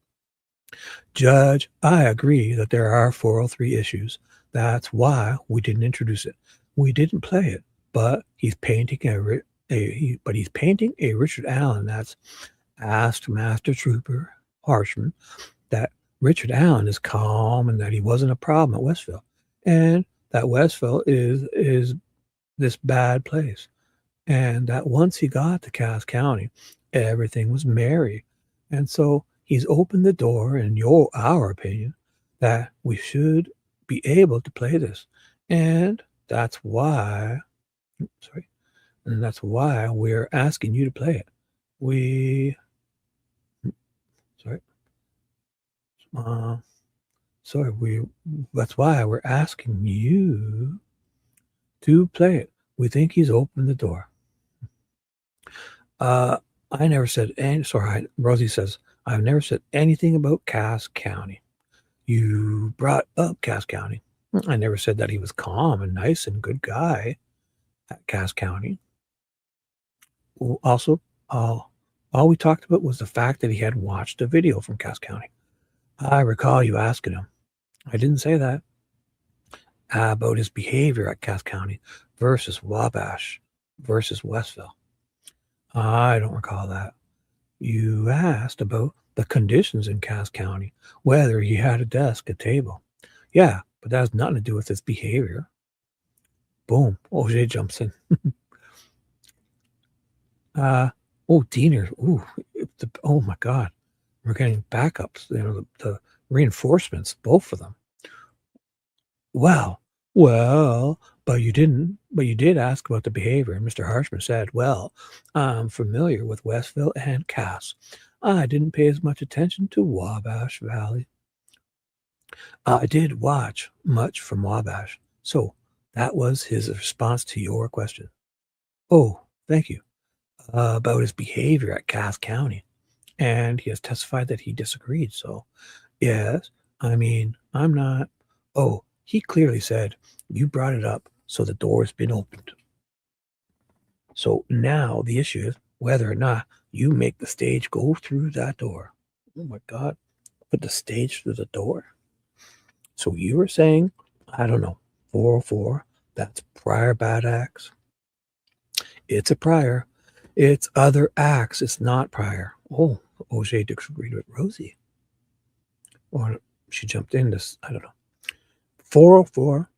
Judge, I agree that there are 403 issues. That's why we didn't introduce it. We didn't play it, but he's painting a Richard Allen that's asked Master Trooper Harshman that Richard Allen is calm and that he wasn't a problem at Westville, and that Westville is this bad place, and that once he got to Cass County, everything was merry. And so he's opened the door, in our opinion, that we should be able to play this. And that's why we're asking you to play it. That's why we're asking you to play it. We think he's opened the door. I never said Rosie says, I've never said anything about Cass County. You brought up Cass County. I never said that he was calm and nice and good guy at Cass County. Also, all we talked about was the fact that he had watched a video from Cass County. I recall you asking him. I didn't say that. About his behavior at Cass County versus Wabash versus Westville. I don't recall that. You asked about the conditions in Cass County, whether he had a desk, a table. Yeah, but that has nothing to do with his behavior. Boom. OJ jumps in. Diener. Oh my God. We're getting backups, the reinforcements, both of them. Well, but you did ask about the behavior. Mr. Harshman said, well, I'm familiar with Westville and Cass. I didn't pay as much attention to Wabash Valley. I did watch much from Wabash. So that was his response to your question. Oh, thank you. About his behavior at Cass County. And he has testified that he disagreed. So, yes, I mean, I'm not. Oh, he clearly said, you brought it up, so the door's been opened. So now the issue is whether or not you make the stage go through that door. Oh my God, put the stage through the door. So you were saying, I don't know, 404, that's prior bad acts. It's a prior. It's other acts. It's not prior. Oh, OJ disagreed with Rosie. Or she jumped in this, I don't know. 404.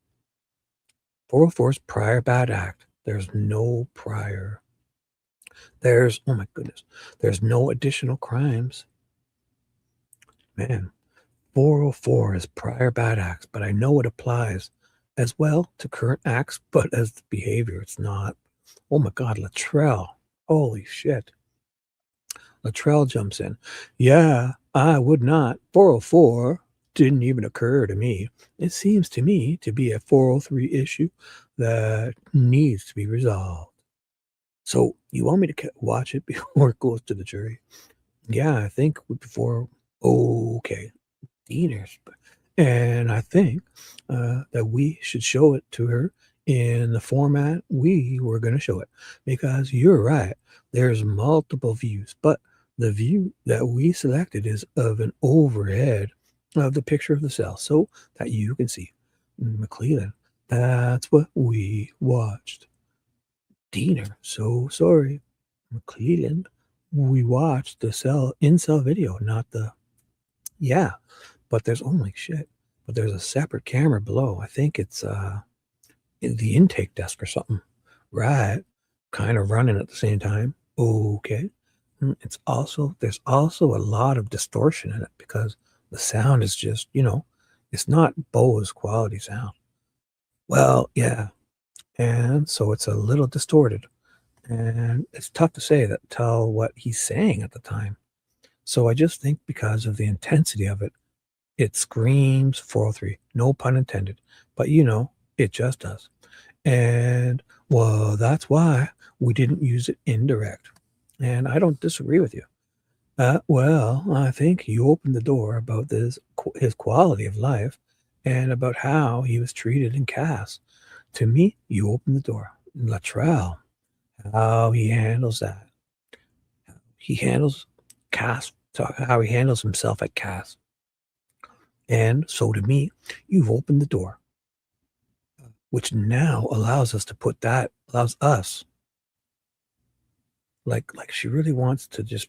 404 is prior bad act. There's no prior. There's, oh my goodness, there's no additional crimes. Man, 404 is prior bad acts, but I know it applies as well to current acts, but as the behavior, it's not. Oh my God, Latrell. Holy shit. Latrell jumps in. Yeah, I would not. 404 didn't even occur to me. It seems to me to be a 403 issue that needs to be resolved. So you want me to watch it before it goes to the jury? Yeah, I think before. Okay, Dieners. And I think that we should show it to her in the format we were going to show it. Because you're right, there's multiple views, but the view that we selected is of an overhead of the picture of the cell so that you can see. McClellan, that's what we watched. Diener, so sorry. McClellan, we watched the in-cell video, not the, yeah, but there's only shit. But there's a separate camera below. I think it's the intake desk or something. Right. Kind of running at the same time. Okay. There's also a lot of distortion in it because the sound is just, it's not Bose quality sound. Well, yeah. And so it's a little distorted. And it's tough to tell what he's saying at the time. So I just think because of the intensity of it, it screams 403. No pun intended. But it just does. And well, that's why we didn't use it indirect. And I don't disagree with you. Well, I think you opened the door about his quality of life and about how he was treated in Cass. To me, you opened the door. Latrell, how he handles that. He handles Cass, how he handles himself at Cass. And so to me, you've opened the door, which now allows us, like she really wants to just,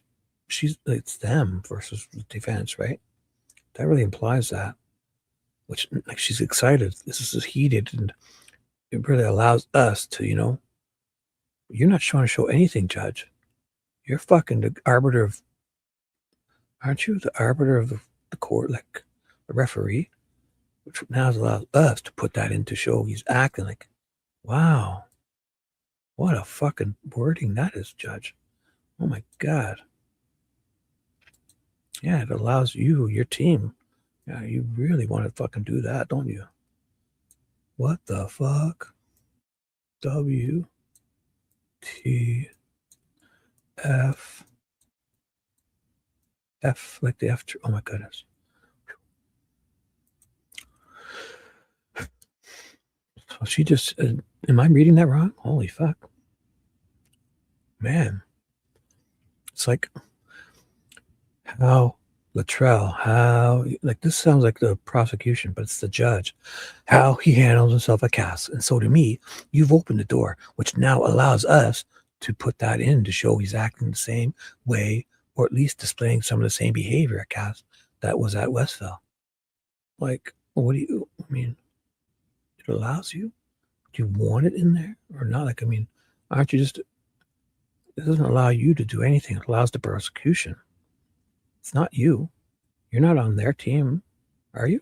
it's them versus the defense, right? That really implies that, which like she's excited. This is heated and it really allows us to, you're not trying to show anything, Judge. You're fucking the arbiter of, aren't you the arbiter of the court, like a referee? Which now allows us to put that in to show he's acting like, wow, what a fucking wording that is, Judge. Oh my God. Yeah, it allows you, your team. Yeah, you really want to fucking do that, don't you? What the fuck? W T F F, like the F. Oh my goodness. So she just, am I reading that wrong? Holy fuck. man, it's like how Luttrell, how, like, this sounds like the prosecution, but it's the judge, how he handles himself at CAS. And so to me, you've opened the door, which now allows us to put that in to show he's acting the same way, or at least displaying some of the same behavior at CAS that was at Westville. Like, what do you, I mean, it allows you? Do you want it in there or not? Like, I mean, aren't you just, it doesn't allow you to do anything. It allows the prosecution. It's not you. You're not on their team, are you?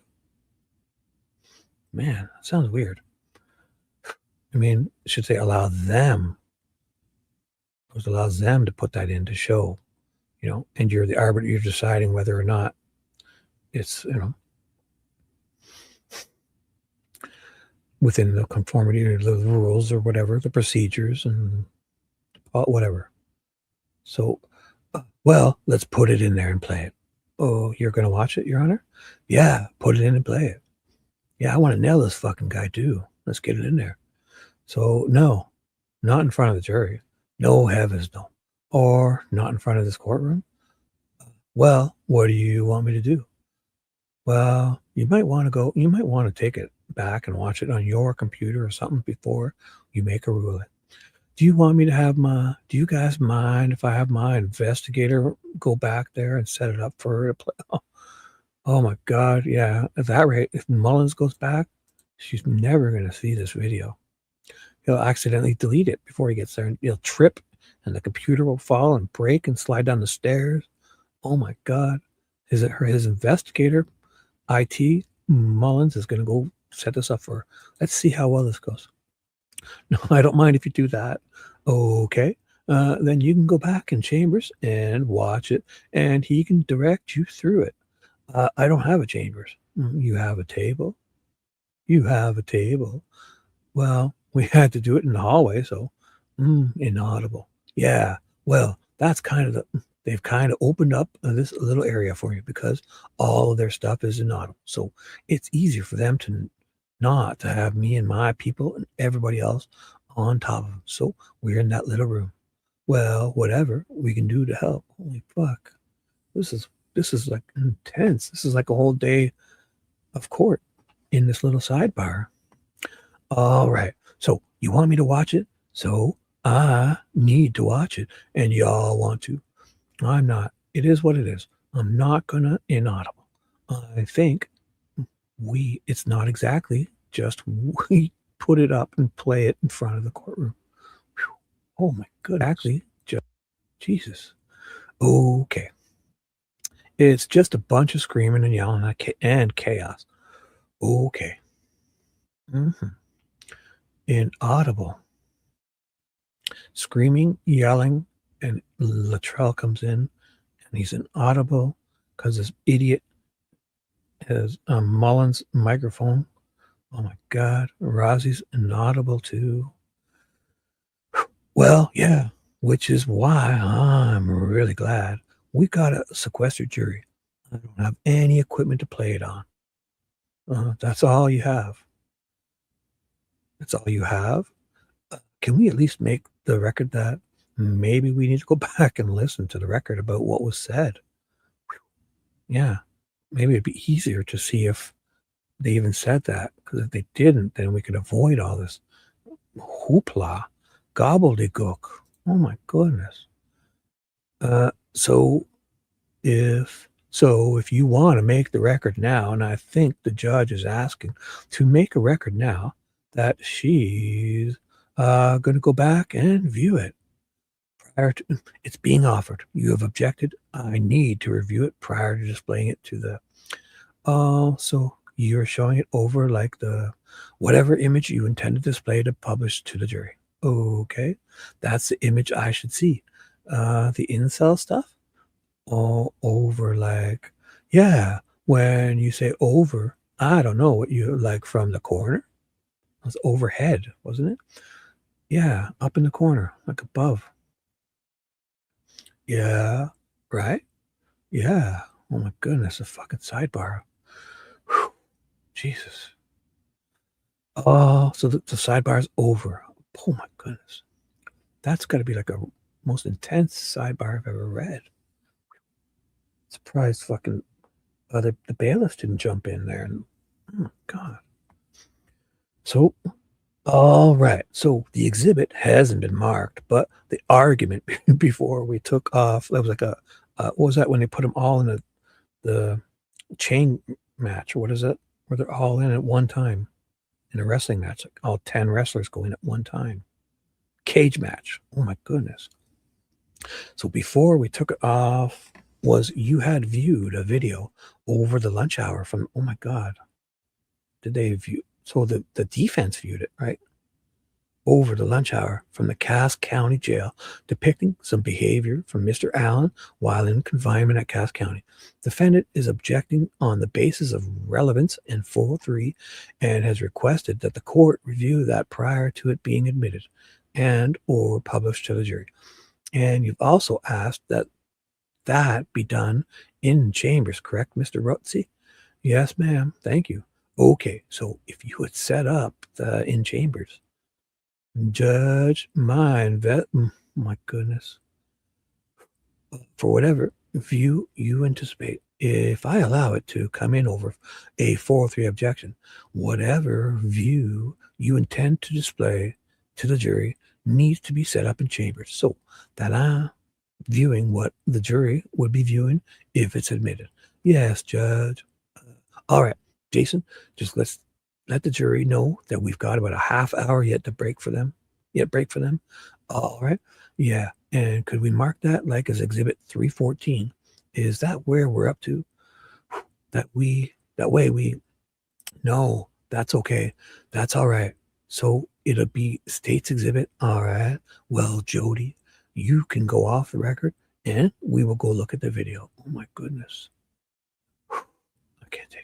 Man, that sounds weird. I mean, I should say allow them. It allows them to put that in to show, you know, and you're the arbiter, you're deciding whether or not it's, you know, within the conformity of the rules or whatever, the procedures and whatever. So, well, let's put it in there and play it. Oh, you're going to watch it, Your Honor? Yeah, put it in and play it. Yeah, I want to nail this fucking guy too. Let's get it in there. So, no, not in front of the jury. No heavens, no. Or not in front of this courtroom. Well, what do you want me to do? Well, you might want to take it back and watch it on your computer or something before you make a ruling. Do you want me to have do you guys mind if I have my investigator go back there and set it up for her to play? Oh my God. Yeah. At that rate, if Mullins goes back, she's never going to see this video. He'll accidentally delete it before he gets there, and he'll trip and the computer will fall and break and slide down the stairs. Oh my God. His investigator, IT, Mullins, is going to go set this up for her. Let's see how well this goes. No, I don't mind if you do that. Okay. Then you can go back in chambers and watch it, and he can direct you through it. I don't have a chambers. You have a table. You have a table. Well, we had to do it in the hallway, so inaudible. Yeah. Well, that's kind of they've kind of opened up this little area for you because all of their stuff is inaudible. So it's easier for them to not to have me and my people and everybody else on top of them. So we're in that little room. Well, whatever we can do to help. Holy fuck. This is like intense. This is like a whole day of court in this little sidebar. All right. So you want me to watch it? So I need to watch it. And y'all want to. I'm not. It is what it is. I'm not gonna inaudible. I think it's not exactly just we put it up and play it in front of the courtroom. Whew. Oh my good, actually, just Jesus. Okay. It's just a bunch of screaming and yelling and chaos. Okay. Inaudible. Screaming, yelling, and Luttrell comes in, and he's inaudible because this idiot has Mullins' microphone. Oh my God, Rosie's inaudible too. Well, yeah, which is why I'm really glad we got a sequestered jury. I don't have any equipment to play it on. That's all you have. That's all you have. Can we at least make the record that maybe we need to go back and listen to the record about what was said? Yeah, maybe it'd be easier to see if they even said that, because if they didn't, then we could avoid all this hoopla, gobbledygook. Oh my goodness. So if you want to make the record now, and I think the judge is asking to make a record now that she's going to go back and view it prior to it's being offered. You have objected. I need to review it prior to displaying it to the. So you're showing it over like the whatever image you intend to display to publish to the jury. Okay, that's the image I should see. The incel stuff. All over like, yeah, when you say over, I don't know what you like from the corner. It was overhead, wasn't it? Yeah, up in the corner, like above. Yeah, right? Yeah. Oh my goodness, a fucking sidebar. Whew. Jesus. Oh, so the sidebar is over. Oh my goodness. That's got to be like a most intense sidebar I've ever read. Surprised fucking the bailiffs didn't jump in there. And, oh my God. So, all right. So the exhibit hasn't been marked, but the argument before we took off, that was like what was that when they put them all in the chain match, or what is it? Where they're all in at one time in a wrestling match, like all 10 wrestlers going at one time. Cage match. Oh my goodness. So before we took it off, was you had viewed a video over the lunch hour from, oh my God, did they view? So the defense viewed it, right? Over the lunch hour from the Cass County Jail, depicting some behavior from Mr. Allen while in confinement at Cass County. Defendant is objecting on the basis of relevance and 403 and has requested that the court review that prior to it being admitted and or published to the jury. And you've also asked that be done in chambers, correct, Mr. Rotzi? Yes, ma'am. Thank you. Okay, so if you had set up the in chambers, Judge, my goodness, for whatever view you anticipate, if I allow it to come in over a 403 objection, whatever view you intend to display to the jury needs to be set up in chambers so that I'm viewing what the jury would be viewing if it's admitted. Yes, Judge. All right, Jason, just let the jury know that we've got about a half hour yet to break for them. All right. Yeah. And could we mark that like as exhibit 314? Is that where we're up to? That way we no, that's okay. That's all right. So it'll be state's exhibit. All right. Well, Jody, you can go off the record and we will go look at the video. Oh my goodness. I can't take it.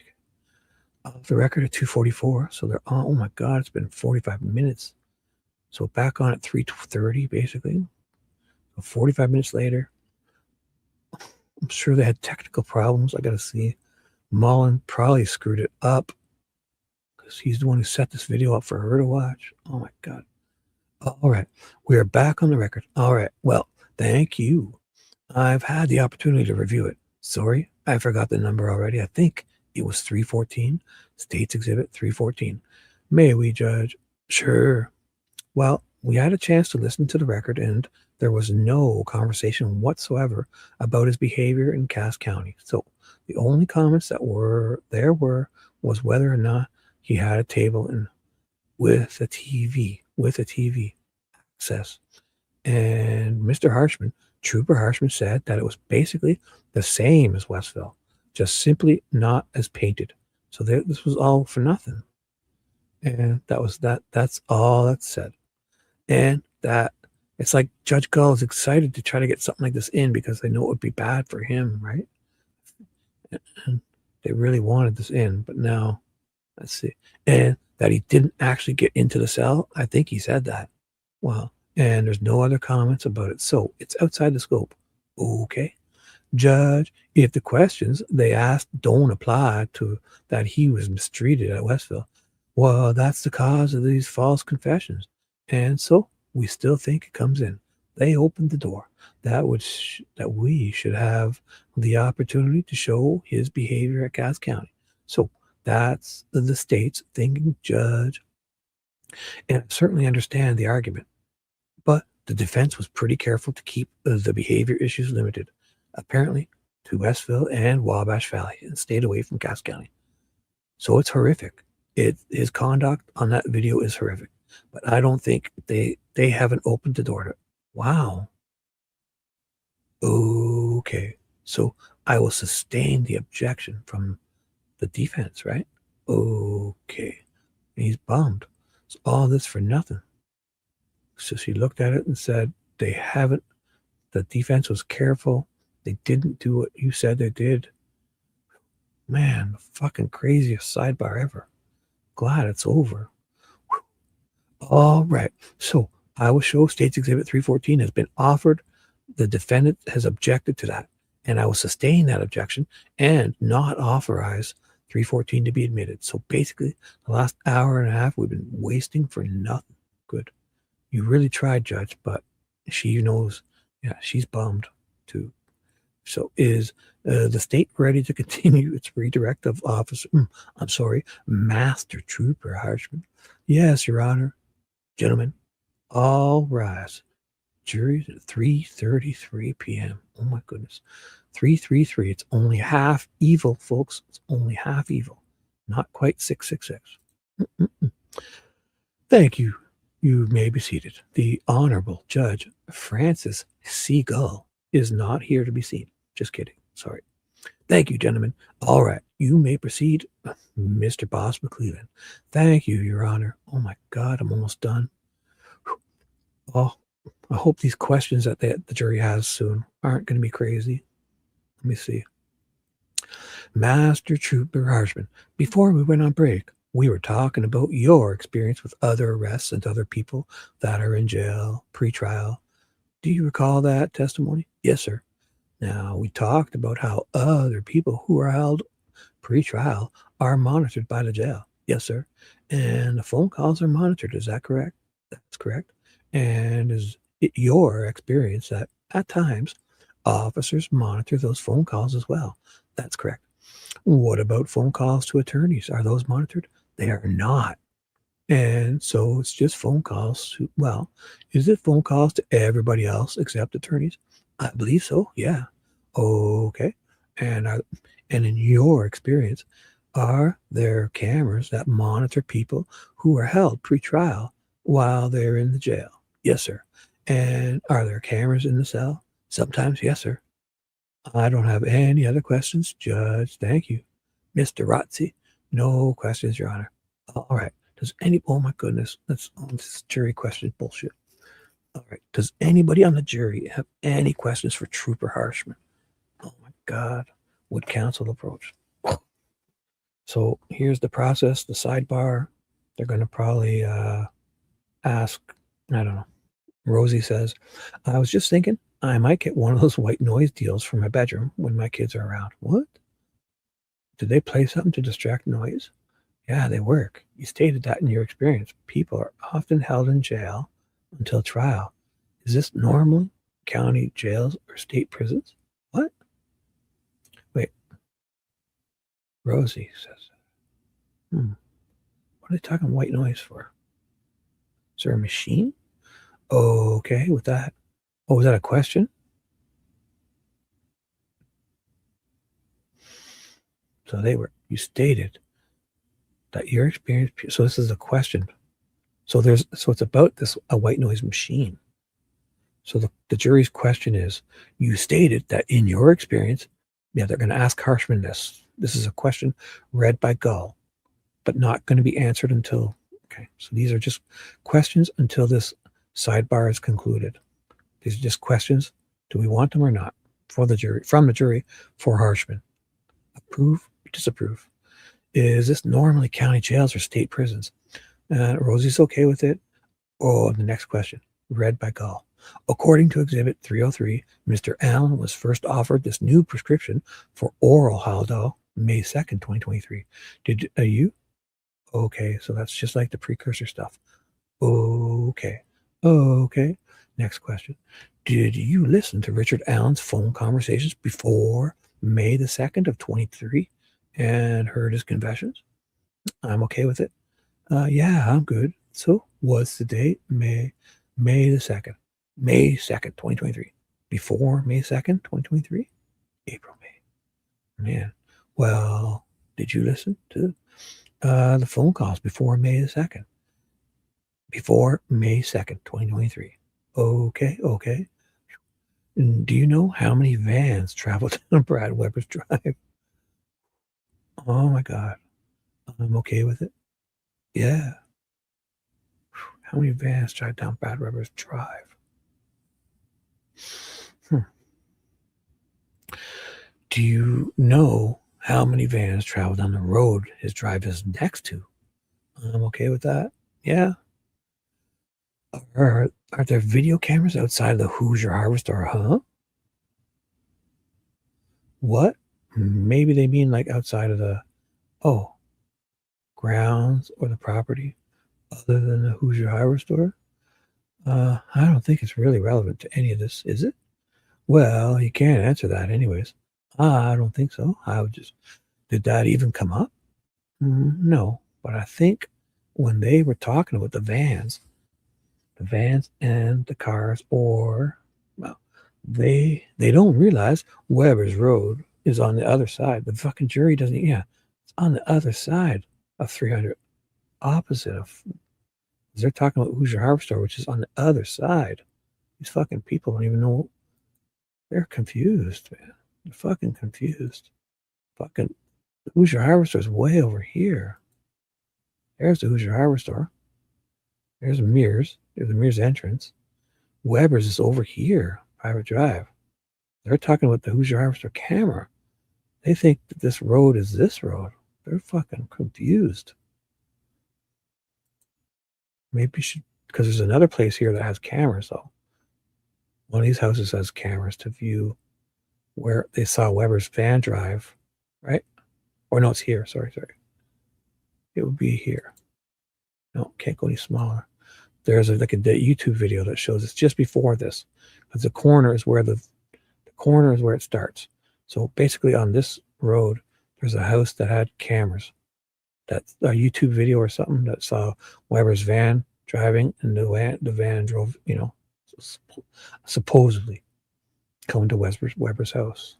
Off the record at 2:44. So they're on. Oh my God, it's been 45 minutes. So back on at 3:30, basically. So 45 minutes later. I'm sure they had technical problems. I got to see. Mullen probably screwed it up because he's the one who set this video up for her to watch. Oh my God. All right. We are back on the record. All right. Well, thank you. I've had the opportunity to review it. Sorry, I forgot the number already. I think it was 314. State's Exhibit 314. May we, Judge? Sure. Well, we had a chance to listen to the record, and there was no conversation whatsoever about his behavior in Cass County. So the only comments that was whether or not he had a table and with a TV access. And Mr. Harshman, Trooper Harshman, said that it was basically the same as Westville, just simply not as painted. So this was all for nothing. And that was that. That's all that's said. And that it's like Judge Gull is excited to try to get something like this in because they know it would be bad for him, right? And they really wanted this in, but now, let's see. And that he didn't actually get into the cell. I think he said that. Well, and there's no other comments about it. So it's outside the scope. Okay. Judge, if the questions they asked don't apply to that he was mistreated at Westville, well, that's the cause of these false confessions. And so we still think it comes in. They opened the door. That we should have the opportunity to show his behavior at Cass County. So that's the state's thinking, Judge. And I certainly understand the argument. But the defense was pretty careful to keep the behavior issues limited, apparently, to Westville and Wabash Valley, and stayed away from Cass County. So it's horrific. His conduct on that video is horrific. But I don't think they haven't opened the door to it. Wow. Okay. So I will sustain the objection from the defense, right? Okay. And he's bummed. It's all this for nothing. So she looked at it and said, the defense was careful. They didn't do what you said they did. Man, the fucking craziest sidebar ever. Glad it's over. All right. So I will show State's Exhibit 314 has been offered. The defendant has objected to that. And I will sustain that objection and not authorize 314 to be admitted. So basically, the last hour and a half we've been wasting for nothing. Good. You really tried, Judge, but she knows Yeah, she's bummed too. So is the state ready to continue its redirect of officer? I'm sorry, Master Trooper Harshman. Yes, Your Honor. Gentlemen, all rise. Jury's at 3:33 p.m. Oh my goodness. 3:33. It's only half evil, folks. It's only half evil. Not quite 666. Thank you. You may be seated. The Honorable Judge Francis Seagull is not here to be seen. Just kidding. Sorry. Thank you, gentlemen. All right. You may proceed, Mr. Boss McClellan. Thank you, Your Honor. Oh my God, I'm almost done. Oh, I hope these questions that the jury has soon aren't going to be crazy. Let me see. Master Trooper Harshman, before we went on break, we were talking about your experience with other arrests and other people that are in jail, pre-trial. Do you recall that testimony? Yes, sir. Now, we talked about how other people who are held pre-trial are monitored by the jail. Yes, sir. And the phone calls are monitored. Is that correct? That's correct. And is it your experience that at times officers monitor those phone calls as well? That's correct. What about phone calls to attorneys? Are those monitored? They are not. And so it's just phone calls. Well, is it phone calls to everybody else except attorneys? I believe so. Yeah. Okay. And in your experience, are there cameras that monitor people who are held pre-trial while they're in the jail? Yes, sir. And are there cameras in the cell? Sometimes, yes, sir. I don't have any other questions, Judge. Thank you. Mr. Rotzi, no questions, Your Honor. All right. Oh my goodness, this jury question bullshit. All right. Does anybody on the jury have any questions for Trooper Harshman? Oh my God. Would counsel approach? So here's the process, the sidebar. They're going to probably ask, I don't know. Rosie says, I was just thinking I might get one of those white noise deals for my bedroom when my kids are around. What? Did they play something to distract noise? Yeah, they work. You stated that in your experience. People are often held in jail until trial. Is this normally county jails or state prisons? What? Wait. Rosie says, what are they talking white noise for? Is there a machine? Okay, with that. Oh, was that a question? So you stated that your experience, so this is a question. So it's about a white noise machine. So the jury's question is, you stated that in your experience, they're going to ask Harshman this. This is a question read by Gull, but not going to be answered until, okay. So these are just questions until this sidebar is concluded. These are just questions. Do we want them or not? From the jury, for Harshman. Approve, disapprove. Is this normally county jails or state prisons? Rosie's okay with it. Oh, the next question, read by Gull. According to Exhibit 303, Mr. Allen was first offered this new prescription for oral Haldol May 2nd, 2023. Did you? Okay, so that's just like the precursor stuff. Okay. Next question. Did you listen to Richard Allen's phone conversations before May the 2nd of 23 and heard his confessions? I'm okay with it. Yeah, I'm good. So what's the date? May the 2nd. May 2nd, 2023. Before May 2nd, 2023? April, May. Man. Well, did you listen to the phone calls before May the 2nd? Before May 2nd, 2023. Okay. And do you know how many vans traveled down Brad Weber's Drive? Oh my God. I'm okay with it. Yeah. How many vans drive down Brad Weber's Drive? Do you know how many vans travel down the road his drive is next to? I'm okay with that. Yeah. Are there video cameras outside the Hoosier Hardware Store, huh? What? Maybe they mean like outside of the, grounds or the property other than the Hoosier Hardware Store? I don't think it's really relevant to any of this, is it? Well, you can't answer that anyways. I don't think so. I would just, did that even come up? No, but I think when they were talking about the vans and the cars, or, well, they don't realize Weber's Road is on the other side. The fucking jury doesn't, yeah, it's on the other side of 300, opposite of, they're talking about Hoosier Harbor Store, which is on the other side. These fucking people don't even know. They're confused, man. They're fucking confused. Fucking Hoosier Harbor Store is way over here. There's the Hoosier Harbor Store. There's Mears. There's the Mears entrance. Weber's is over here, Private Drive. They're talking about the Hoosier Harbor Store camera. They think that this road is this road. They're fucking confused. Maybe you should, because there's another place here that has cameras, though. One of these houses has cameras to view where they saw Weber's van drive, right? Or no, it's here. Sorry. It would be here. No, can't go any smaller. There's like a YouTube video that shows it's just before this, because the corner is where the corner is where it starts. So basically, on this road, there's a house that had cameras. That's a YouTube video or something that saw Weber's van driving, and the van drove, supposedly going to Weber's house.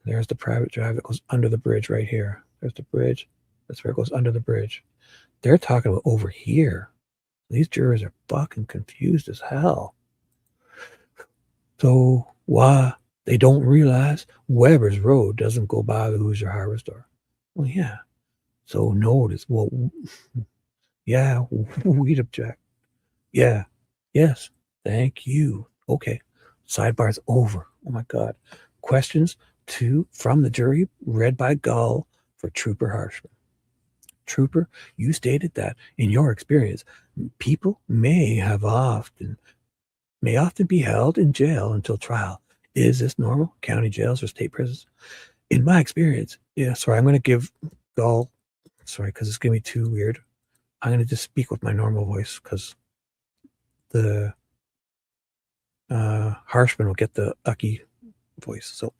There's the private drive that goes under the bridge right here. There's the bridge. That's where it goes under the bridge. They're talking about over here. These jurors are fucking confused as hell. So why they don't realize Weber's Road doesn't go by the Hoosier Harbor Store? Well, yeah. So notice. Well, yeah, we'd object. Yeah. Yes. Thank you. Okay. Sidebar's over. Oh my God. Questions from the jury, read by Gull for Trooper Harshman. Trooper, you stated that in your experience, people may often be held in jail until trial. Is this normal? County jails or state prisons? In my experience, yeah, sorry, I'm going to give Gull, sorry, because it's going to be too weird. I'm going to just speak with my normal voice, because the Harshman will get the ucky voice. So,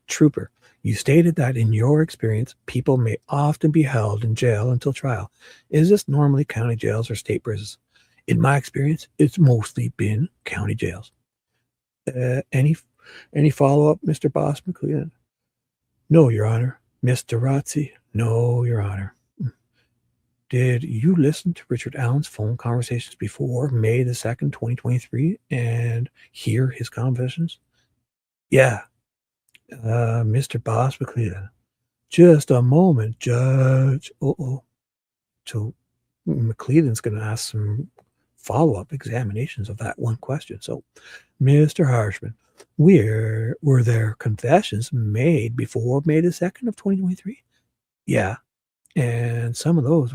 Trooper, you stated that in your experience, people may often be held in jail until trial. Is this normally county jails or state prisons? In my experience, it's mostly been county jails. Any follow-up, Mr. Boss McLean? No, Your Honor. Mr. Rotzi? No, Your Honor. Did you listen to Richard Allen's phone conversations before May the 2nd, 2023, and hear his confessions? Yeah. Mr. Boss McLean. Just a moment, Judge. So McLean's going to ask some follow-up examinations of that one question. So, Mr. Harshman, were there confessions made before May the 2nd of 2023? Yeah. And some of those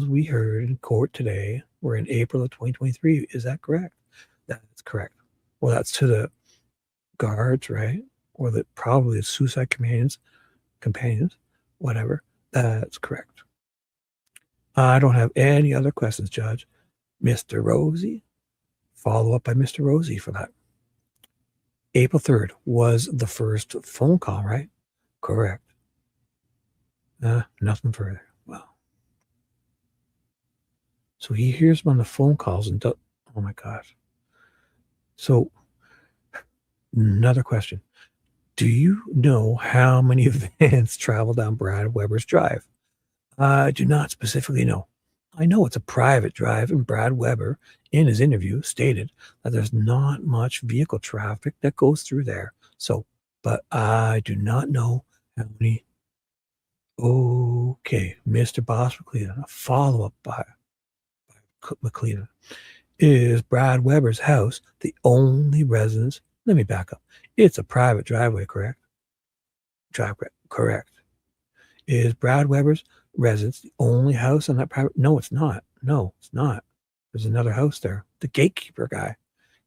we heard in court today were in April of 2023. Is that correct? That's correct. Well, that's to the guards, right? Or probably the suicide companions, whatever. That's correct. I don't have any other questions, Judge. Mr. Rosie, follow up by Mr. Rosie for that. April 3rd was the first phone call, right? Correct. Nothing further. Well, so he hears one of the phone calls and oh my gosh. So another question. Do you know how many vans travel down Brad Weber's drive? I do not specifically know. I know it's a private drive, and Brad Weber, in his interview, stated that there's not much vehicle traffic that goes through there. So, but I do not know how many. Okay, Mr. Boss McLean, a follow-up by McLean. Is Brad Weber's house the only residence? Let me back up. It's a private driveway, correct? Correct. Is Brad Weber's residence the only house on that private? No, it's not. No, it's not. There's another house there. The gatekeeper guy.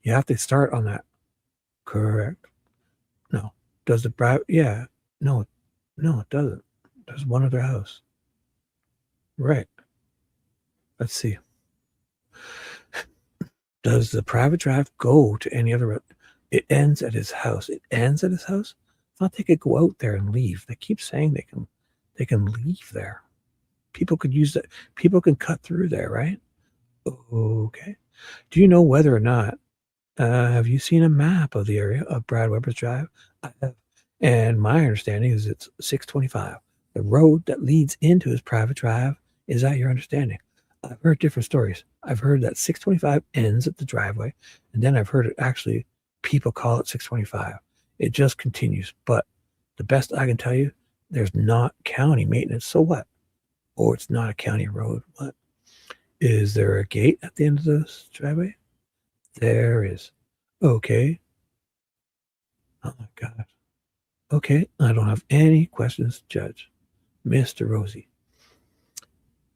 You have to start on that. Correct. No. Does the Brad? Yeah. No, it doesn't. There's one other house. Right. Let's see. Does the private drive go to any other? It ends at his house. It ends at his house? I thought they could go out there and leave. They keep saying they can leave there. People could use that. People can cut through there, right? Okay. Do you know whether or not, have you seen a map of the area of Brad Weber's Drive? I have. And my understanding is it's 625. The road that leads into his private drive, is that your understanding? I've heard different stories. I've heard that 625 ends at the driveway, and then I've heard it actually, people call it 625. It just continues. But the best I can tell you, there's not county maintenance. So what? Or it's not a county road. What? Is there a gate at the end of the driveway? There is. Okay. Oh my God. Okay, I don't have any questions, Judge. Mr. Rosie.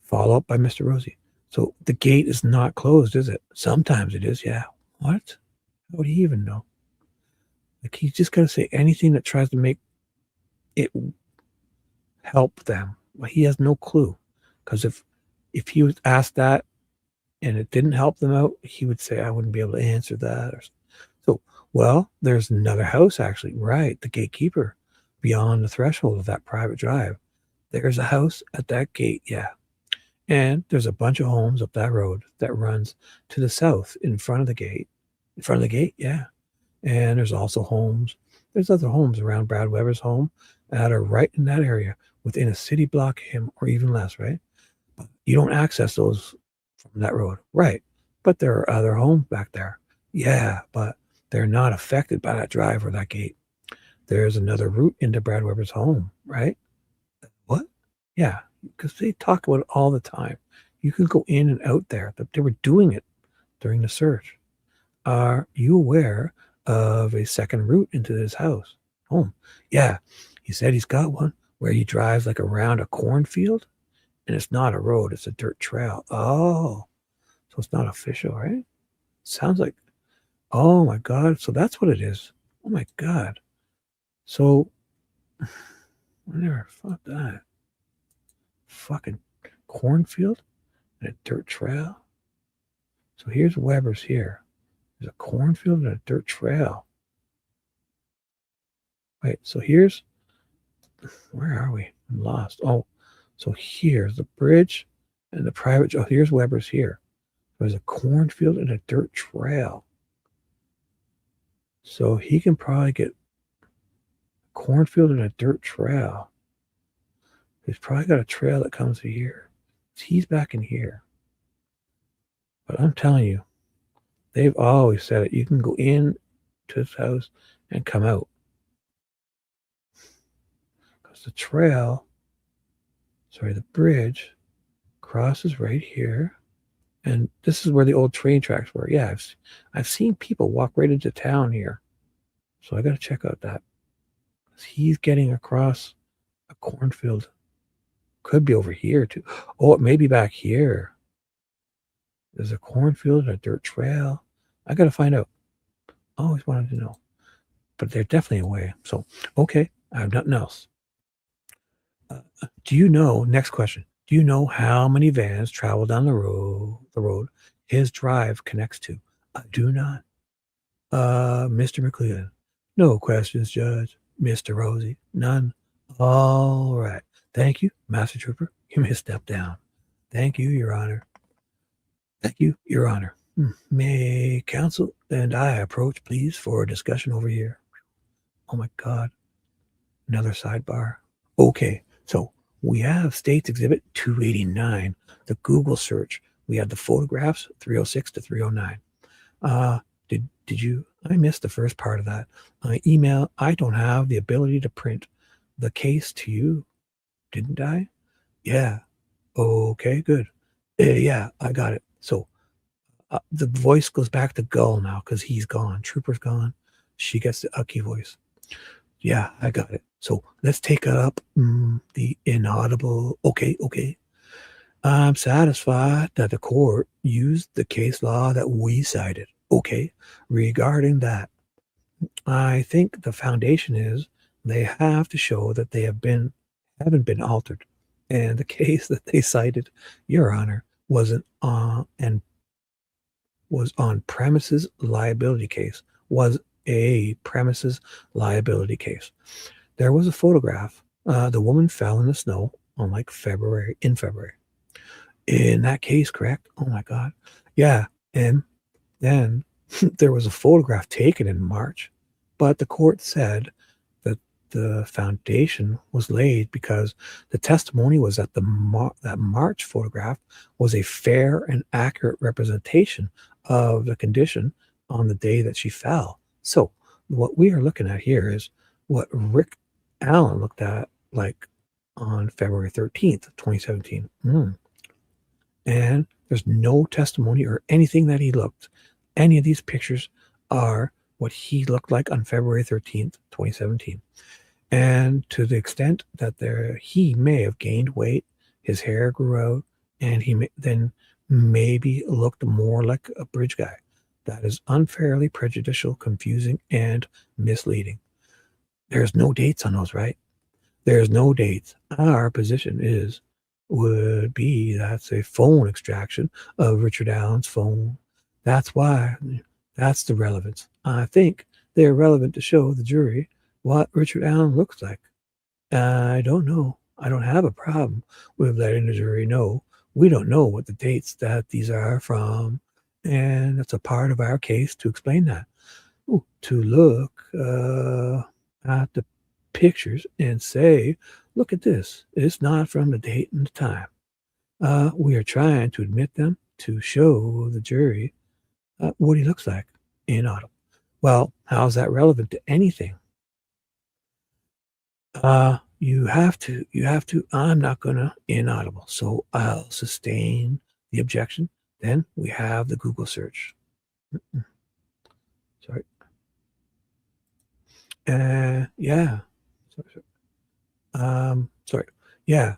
Follow up by Mr. Rosie. So the gate is not closed, is it? Sometimes it is, yeah. What? How would he even know? Like, he's just going to say anything that tries to make it help them. Well, he has no clue. Because if he was asked that and it didn't help them out, he would say, I wouldn't be able to answer that. Or so, well, there's another house, actually. Right, the gatekeeper beyond the threshold of that private drive. There's a house at that gate, yeah. And there's a bunch of homes up that road that runs to the south in front of the gate. In front of the gate, yeah. And there's also homes. There's other homes around Brad Weber's home that are right in that area within a city block of him or even less, right? But you don't access those from that road, right? But there are other homes back there. Yeah, but they're not affected by that drive or that gate. There's another route into Brad Weber's home, right? What? Yeah, because they talk about it all the time. You can go in and out there. They were doing it during the search. Are you aware of a second route into his house? Home? Yeah, he said he's got one where he drives like around a cornfield, and it's not a road, it's a dirt trail. Oh, so it's not official, right? Sounds like, oh my God, so that's what it is. Oh my God. So, I never thought that. Fucking cornfield and a dirt trail. So here's Weber's here. There's a cornfield and a dirt trail. Wait, so here's, where are we? I'm lost. Oh, so here's the bridge and the private, oh, here's Weber's here. There's a cornfield and a dirt trail. So he can probably get a cornfield and a dirt trail. He's probably got a trail that comes to here. He's back in here. But I'm telling you, they've always said it. You can go in to his house and come out. Because the trail, the bridge crosses right here. And this is where the old train tracks were. Yeah, I've seen people walk right into town here. So I got to check out that. He's getting across a cornfield. Could be over here too. Oh, it may be back here. There's a cornfield and a dirt trail. I got to find out. I always wanted to know. But they're definitely away. So, okay, I have nothing else. Do you know, next question, do you know how many vans travel down the road his drive connects to? I do not. Mr. McLeod. No questions, Judge. Mr. Rosie. None. All right. Thank you, Master Trooper. You may step down. Thank you, Your Honor. Thank you, Your Honor. May counsel and I approach, please, for a discussion over here. Oh, my God. Another sidebar. Okay, so we have States Exhibit 289, the Google search. We have the photographs, 306 to 309. Did you? I missed the first part of that. Email, I don't have the ability to print the case to you. Didn't I? Yeah. Okay, good. Yeah, I got it. So the voice goes back to Gull now because he's gone. Trooper's gone. She gets the Ucky voice. Yeah, I got it. So let's take up the inaudible. Okay. I'm satisfied that the court used the case law that we cited. Okay, regarding that, I think the foundation is they have to show that they haven't been altered. And the case that they cited, Your Honor, was on premises liability case, was a premises liability case. There was a photograph. The woman fell in the snow on like February. In that case, correct? Oh my God. Yeah. And then there was a photograph taken in March, but the court said that the foundation was laid because the testimony was that that March photograph was a fair and accurate representation of the condition on the day that she fell. So what we are looking at here is what Rick Allen looked at like on February 13th, 2017. And there's no testimony or anything that he looked. Any of these pictures are what he looked like on February 13th, 2017. And to the extent that he may have gained weight, his hair grew out, and he then maybe looked more like a bridge guy. That is unfairly prejudicial, confusing, and misleading. There's no dates on those, right? There's no dates. Our position would be that's a phone extraction of Richard Allen's phone. That's why. That's the relevance. I think they're relevant to show the jury what Richard Allen looks like. I don't know. I don't have a problem with letting the jury know. We don't know what the dates that these are from, and that's a part of our case to explain that. To look at the pictures and say, look at this. It's not from the date and the time. We are trying to admit them to show the jury what he looks like inaudible. Well, how's that relevant to anything? You have to, I'm not going to inaudible. So I'll sustain the objection. Then we have the Google search. Sorry. Yeah. Sorry. Yeah.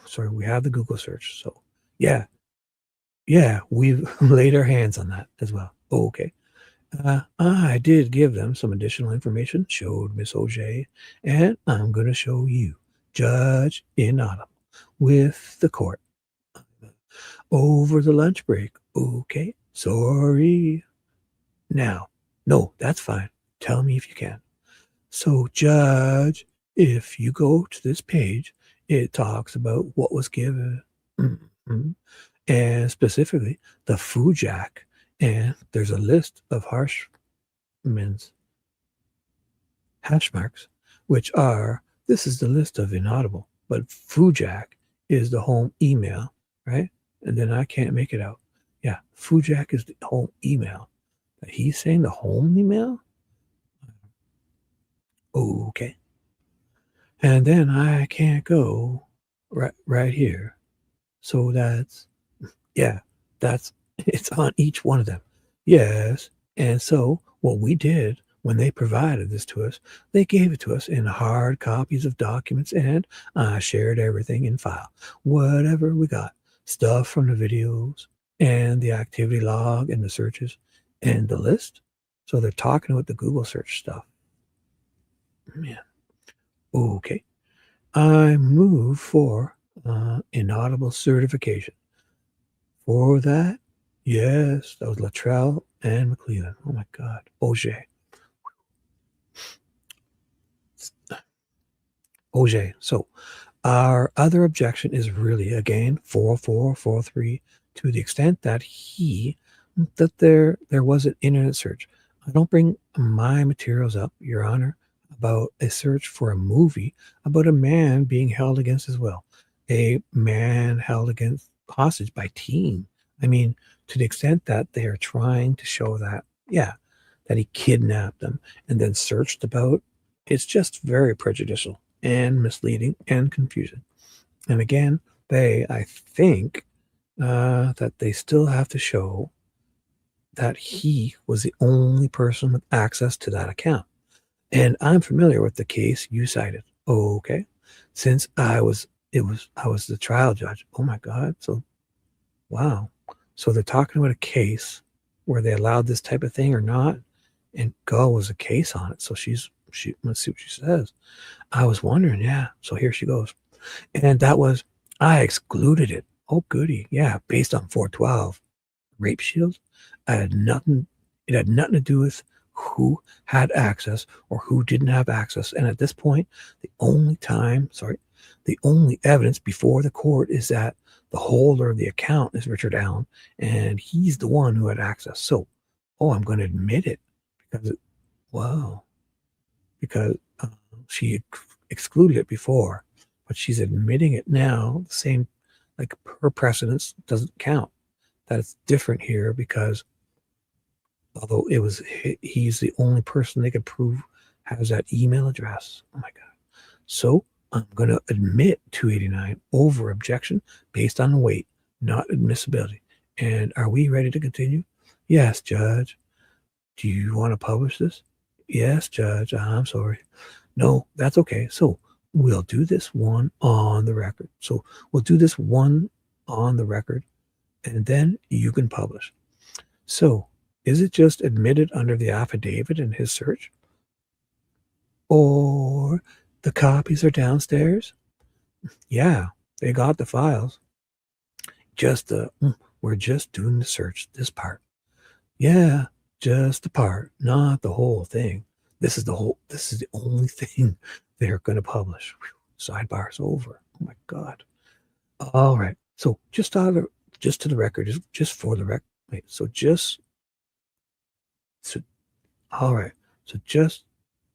Sorry. We have the Google search. So yeah. We've laid our hands on that as well. Okay. I did give them some additional information, showed Miss Auger, and I'm going to show you, Judge Inaudible, with the court. Over the lunch break. Okay. Sorry. Now. No, that's fine. Tell me if you can. So, Judge, if you go to this page, it talks about what was given. And specifically, the Fujak. And there's a list of Harshman's hash marks, which are, this is the list of inaudible, but Fujak is the home email, right? And then I can't make it out. Yeah, Fujak is the home email. He's saying the home email? Okay. And then I can't go right here. So it's on each one of them. Yes. And so what we did when they provided this to us, they gave it to us in hard copies of documents, and I shared everything in file. Whatever we got. Stuff from the videos and the activity log and the searches and the list. So they're talking about the Google search stuff. Yeah. Okay. I move for inaudible certification. For that, yes, that was Luttrell and McClellan. Oh my God. Auger. So our other objection is really, again, 4443, to the extent that there was an internet search. I don't bring my materials up, Your Honor, about a search for a movie about a man being held against his will. A man held against hostage by teen. I mean, to the extent that they are trying to show that, that he kidnapped them and then searched about, it's just very prejudicial and misleading and confusing. And again, I think that they still have to show that he was the only person with access to that account. And I'm familiar with the case you cited. Okay. Since I was the trial judge. Oh my God. So, wow. So they're talking about a case where they allowed this type of thing or not. And Gull was a case on it. So let's see what she says. I was wondering. Yeah. So here she goes. And I excluded it. Oh, goody. Yeah. Based on 412 rape shield. It had nothing to do with who had access or who didn't have access. And at this point, the only evidence before the court is that the holder of the account is Richard Allen, and he's the one who had access. So, I'm going to admit it because she excluded it before, but she's admitting it now. The same, like her precedence doesn't count. That it's different here because although he's the only person they could prove has that email address. Oh my God. So I'm going to admit 289 over objection based on weight, not admissibility. And are we ready to continue? Yes, Judge. Do you want to publish this? Yes, Judge. I'm sorry. No, that's okay. So we'll do this one on the record. So we'll do this one on the record, and then you can publish. So is it just admitted under the affidavit in his search? Or the copies are downstairs? Yeah, they got the files. We're just doing the search, this part. Yeah, just the part, not the whole thing. This is the only thing they're going to publish. Whew, sidebar's over. Oh my God. All right. So just to the record, just for the record. Wait, all right. So just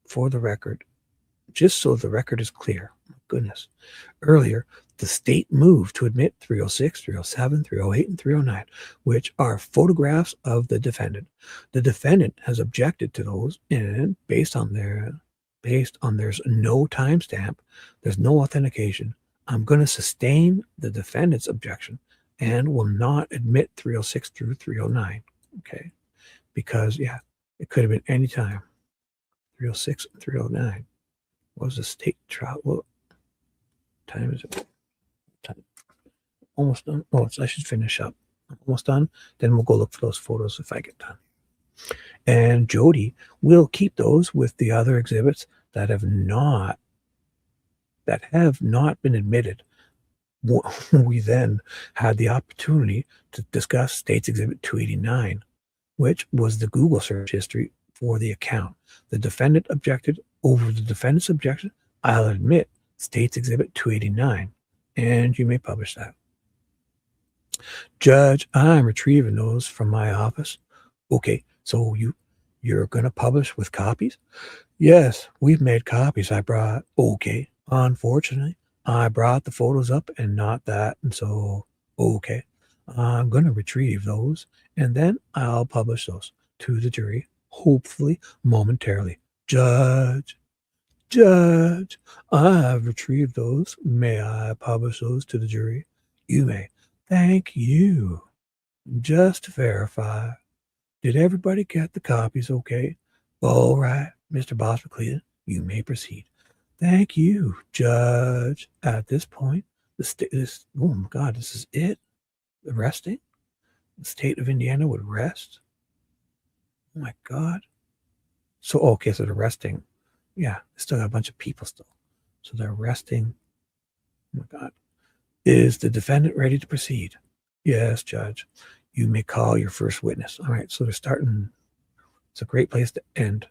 for the record, just so the record is clear. Oh my goodness. Earlier, the state moved to admit 306, 307, 308, and 309, which are photographs of the defendant. The defendant has objected to those, and based on there's no timestamp, there's no authentication, I'm going to sustain the defendant's objection and will not admit 306 through 309. Okay. Because, it could have been any time. 306 and 309. What was the state trial? What time is it? Time. Almost done. I should finish up. Almost done. Then we'll go look for those photos if I get done. And Jody will keep those with the other exhibits that have not been admitted. We then had the opportunity to discuss State's Exhibit 289, which was the Google search history for the account. The defendant objected. Over the defendant's objection, I'll admit State's Exhibit 289, and you may publish that. Judge, I'm retrieving those from my office. Okay, so you're going to publish with copies? Yes, we've made copies I brought. Okay, unfortunately, I brought the photos up and not that, and so, okay. I'm going to retrieve those, and then I'll publish those to the jury, hopefully momentarily. Judge, I've retrieved those. May I publish those to the jury? You may. Thank you. Just to verify, did everybody get the copies okay? All right, Mr. Boss McLean, you may proceed. Thank you, Judge. At this point, oh my God, this is it? The resting? The state of Indiana would rest? Oh my God. So, okay, so they're resting. Yeah, they still got a bunch of people still. So they're resting. Oh my God. Is the defendant ready to proceed? Yes, Judge. You may call your first witness. All right, so they're starting. It's a great place to end.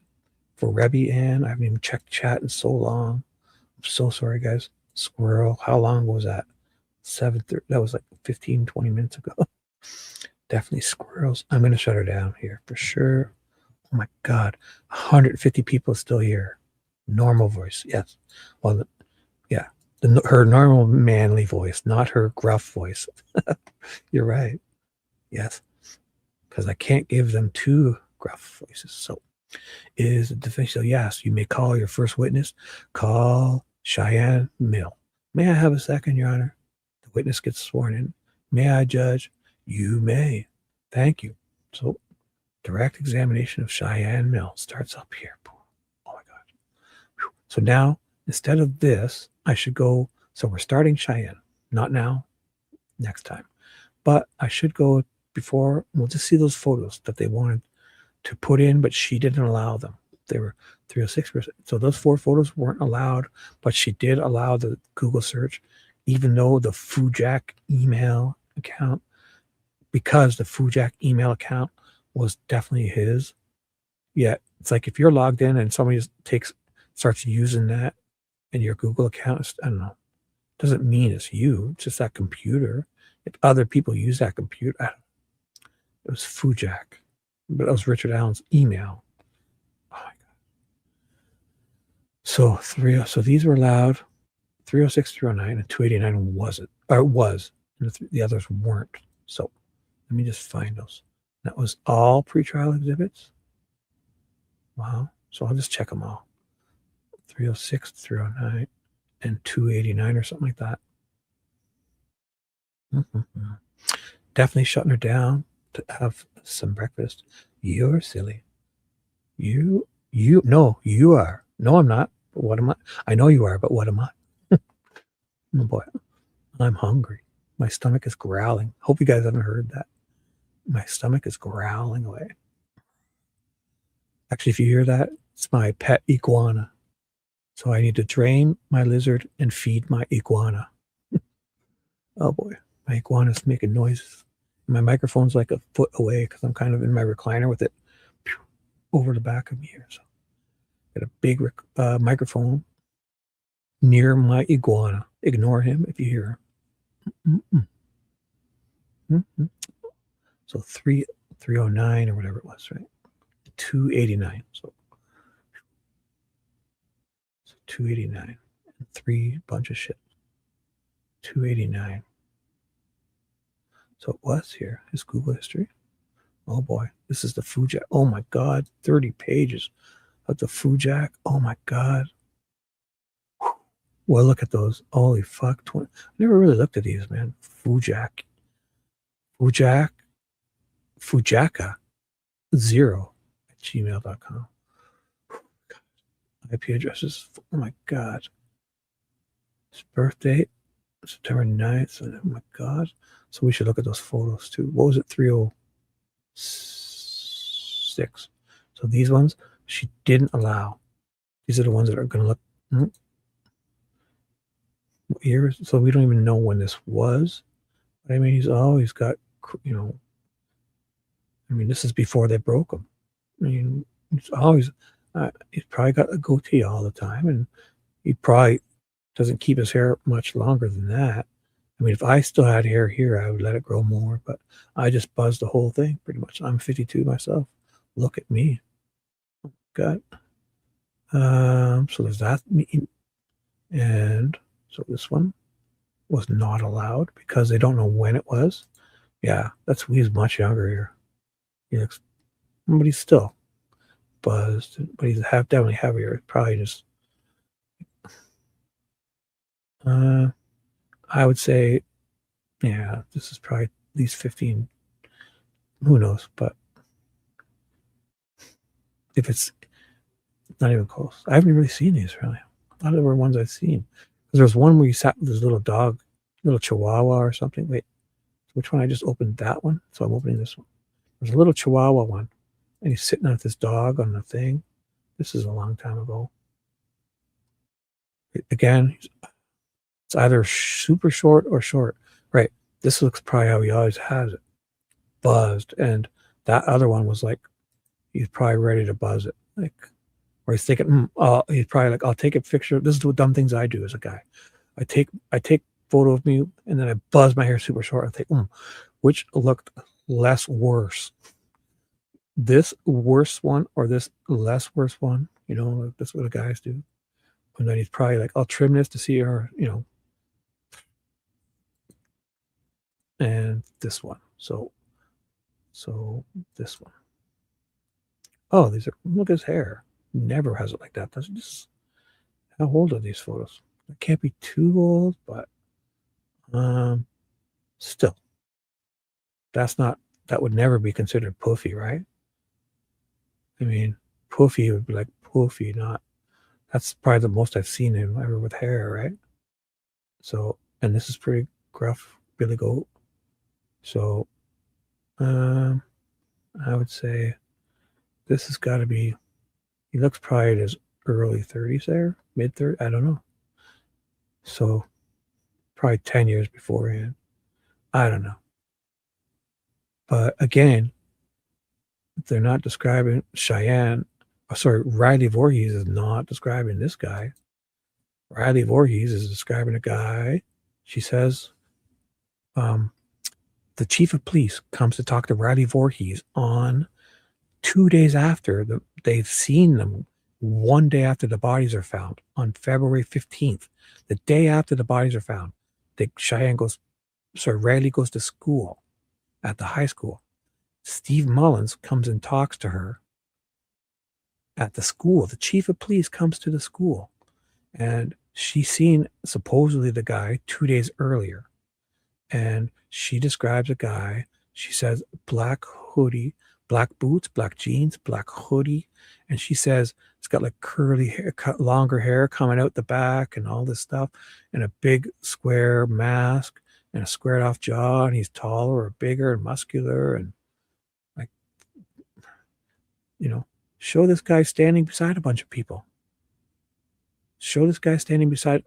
For Rebby Ann, I haven't even checked chat in so long. I'm so sorry, guys. Squirrel, how long was that? 7:30. That was like 15, 20 minutes ago. Definitely squirrels. I'm going to shut her down here for sure. Oh my God. 150 people still here. Normal voice. Yes. Well, yeah. Her normal manly voice, not her gruff voice. You're right. Yes. Because I can't give them two gruff voices. So is the defense. So yes, you may call your first witness. Call Cheyenne Mill. May I have a second, Your Honor? The witness gets sworn in. May I, Judge? You may. Thank you. So direct examination of Cheyenne Mill starts up here. Oh my God. Whew. So now, instead of this, I should go. So we're starting Cheyenne. Not now, next time. But I should go before. We'll just see those photos that they wanted to put in, but she didn't allow them. They were 306%. So those 4 photos weren't allowed, but she did allow the Google search, even though the Fujak email account, because the Fujak email account was definitely his, Yet it's like if you're logged in and somebody starts using that in your Google account, I don't know. Doesn't mean it's you. It's just that computer. If other people use that computer, I don't know. It was Fujak, but it was Richard Allen's email. Oh my God. So these were allowed. 306, 309, and 289 wasn't, or it was, and the others weren't. So let me just find those. That was all pretrial exhibits. Wow. So I'll just check them all. 306, 309, and 289 or something like that. Mm-hmm. Definitely shutting her down to have some breakfast. You're silly. No, you are. No, I'm not. But what am I? I know you are, but what am I? Oh boy, I'm hungry. My stomach is growling. Hope you guys haven't heard that. My stomach is growling away. Actually, if you hear that, it's my pet iguana. So I need to drain my lizard and feed my iguana. Oh boy, my iguana's making noises. My microphone's like a foot away because I'm kind of in my recliner with it over the back of me here. So got a big microphone near my iguana. Ignore him if you hear him. So 309 or whatever it was, right? 289. So 289 and three bunch of shit. 289. So it was here. His Google history. Oh boy, this is the Fujak. Oh my God, 30 pages of the Fujak. Oh my God. Well, look at those. Holy fuck. I never really looked at these, man. Fujaka 0 @gmail.com. IP addresses. Oh my God. His birth date, September 9th. Oh my God. So we should look at those photos too. What was it? 306. So these ones she didn't allow. These are the ones that are going to look. Years, so we don't even know when this was. But I mean, he's always got, this is before they broke him. I mean, he's always, he's probably got a goatee all the time, and he probably doesn't keep his hair much longer than that. I mean, if I still had hair here, I would let it grow more, but I just buzzed the whole thing pretty much. I'm 52 myself. Look at me. Got, so there's that. And so this one was not allowed because they don't know when it was. Yeah, he's much younger here. He looks, but he's still buzzed, but he's definitely heavier. Probably just, I would say, yeah, this is probably at least 15. Who knows? But if it's not even close, I haven't really seen these really. A lot of them were ones I've seen. There's one where you sat with this little dog, little chihuahua or something. Wait, which one? I just opened that one. So I'm opening this one. There's a little chihuahua one. And he's sitting with this dog on the thing. This is a long time ago. Again, it's either super short or short. Right. This looks probably how he always has it. Buzzed. And that other one was like, he's probably ready to buzz it. Like, or he's thinking, he's probably like, I'll take a picture. This is the dumb things I do as a guy. I take photo of me and then I buzz my hair super short. I think, which looked less worse? This worse one or this less worse one? That's what the guys do. And then he's probably like, I'll trim this to see her, and this one. So this one. Oh, look at his hair. Never has it like that. Doesn't just, how old are these photos? It can't be too old, but still. That would never be considered puffy, right? I mean, puffy would be like puffy, not, that's probably the most I've seen him ever with hair, right? So, and this is pretty gruff, Billy Goat. So, I would say this has got to be, he looks probably in his early 30s there, mid 30s, I don't know. So, probably 10 years beforehand. I don't know. But again, they're not describing Cheyenne. Sorry, Riley Voorhees is not describing this guy. Riley Voorhees is describing a guy. She says, the chief of police comes to talk to Riley Voorhees on 2 days after they've seen them, 1 day after the bodies are found, on February 15th, the day after the bodies are found. Riley goes to school at the high school. Steve Mullins comes and talks to her at the school. The chief of police comes to the school, and she's seen supposedly the guy 2 days earlier. And she describes a guy. She says black hoodie, black boots, black jeans, black hoodie. And she says it's got like curly hair, longer hair coming out the back and all this stuff, and a big square mask and a squared off jaw. And he's taller or bigger and muscular. And like, show this guy standing beside a bunch of people. Show this guy standing beside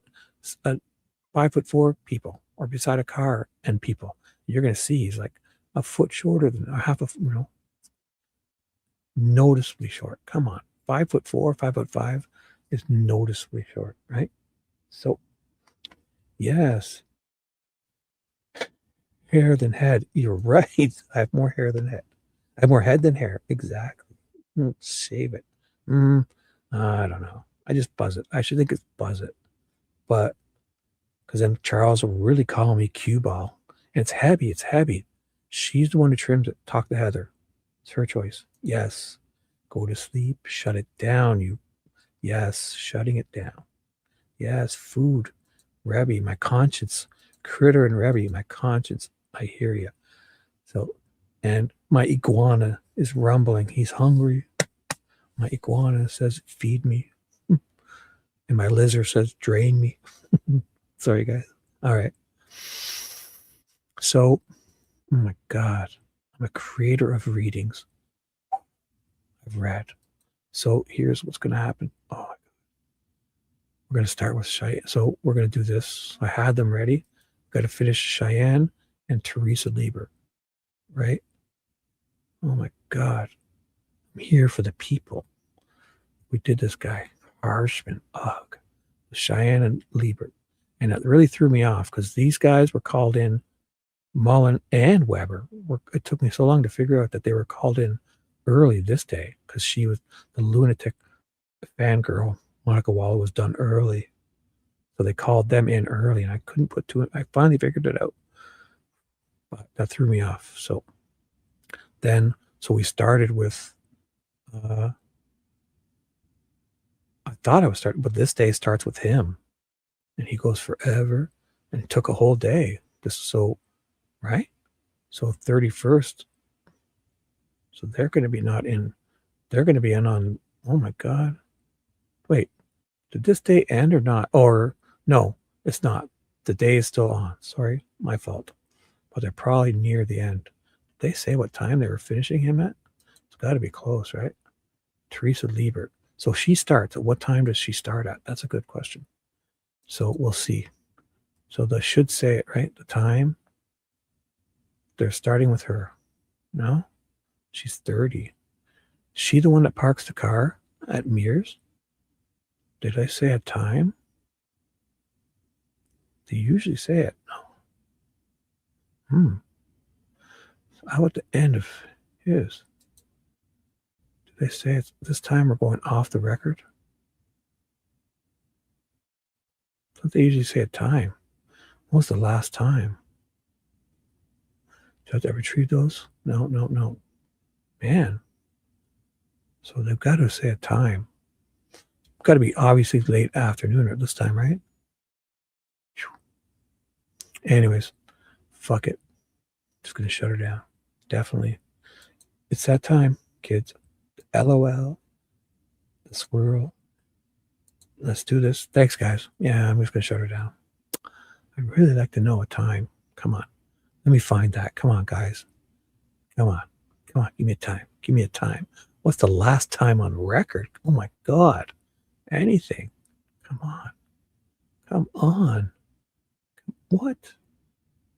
5'4" people, or beside a car and people. You're going to see he's like a foot shorter than noticeably short. Come on. 5'4", 5'5" is noticeably short, right? So, yes. Hair than head. You're right. I have more hair than head. I have more head than hair. Exactly. Save it. I don't know. I just buzz it. I should think it's buzz it. But, because then Charles will really call me cue ball. And it's heavy. It's heavy. She's the one who trims it. Talk to Heather. It's her choice. Yes. Go to sleep. Shut it down. Yes. Shutting it down. Yes. Food. Rebby, my conscience. Critter and Rebby, my conscience. I hear you. So, and my iguana is rumbling. He's hungry. My iguana says, feed me. And my lizard says, drain me. Sorry, guys. All right. So, oh my God, I'm a creator of readings. I've read. So here's what's going to happen. Oh my God. We're going to start with Cheyenne. So we're going to do this. I had them ready. Got to finish Cheyenne and Teresa Liebert, right? Oh my God. I'm here for the people. We did this guy, Harshman, ugh, Cheyenne and Liebert. And it really threw me off because these guys were called in, Mullen and Weber. It took me so long to figure out that they were called in early this day because she was the lunatic fangirl. Monica Waller was done early. So they called them in early and I couldn't put two in. I finally figured it out. But that threw me off. So we started with, I thought I was starting, but this day starts with him. And he goes forever and it took a whole day. Right? So 31st. So they're going to be not in. They're going to be in on, oh my God. Wait, did this day end or not? Or no, it's not. The day is still on. Sorry, my fault. But they're probably near the end. Did they say what time they were finishing him at? It's got to be close, right? Teresa Liebert. So she starts. At what time does she start at? That's a good question. So we'll see. So they should say it, right? The time. They're starting with her. No? She's 30. She the one that parks the car at Mears? Did I say a time? They usually say it. No. How about the end of his? Did they say it's this time we're going off the record? Don't they usually say a time? What was the last time? Do you have to retrieve those? No. Man. So they've got to say a time. It's got to be obviously late afternoon at this time, right? Anyways, fuck it. Just going to shut her down. Definitely. It's that time, kids. LOL. The swirl. Let's do this. Thanks, guys. Yeah, I'm just going to shut her down. I'd really like to know a time. Come on. Let me find that. Come on, guys. Come on. Give me a time. Give me a time. What's the last time on record? Oh, my God. Anything. Come on. What?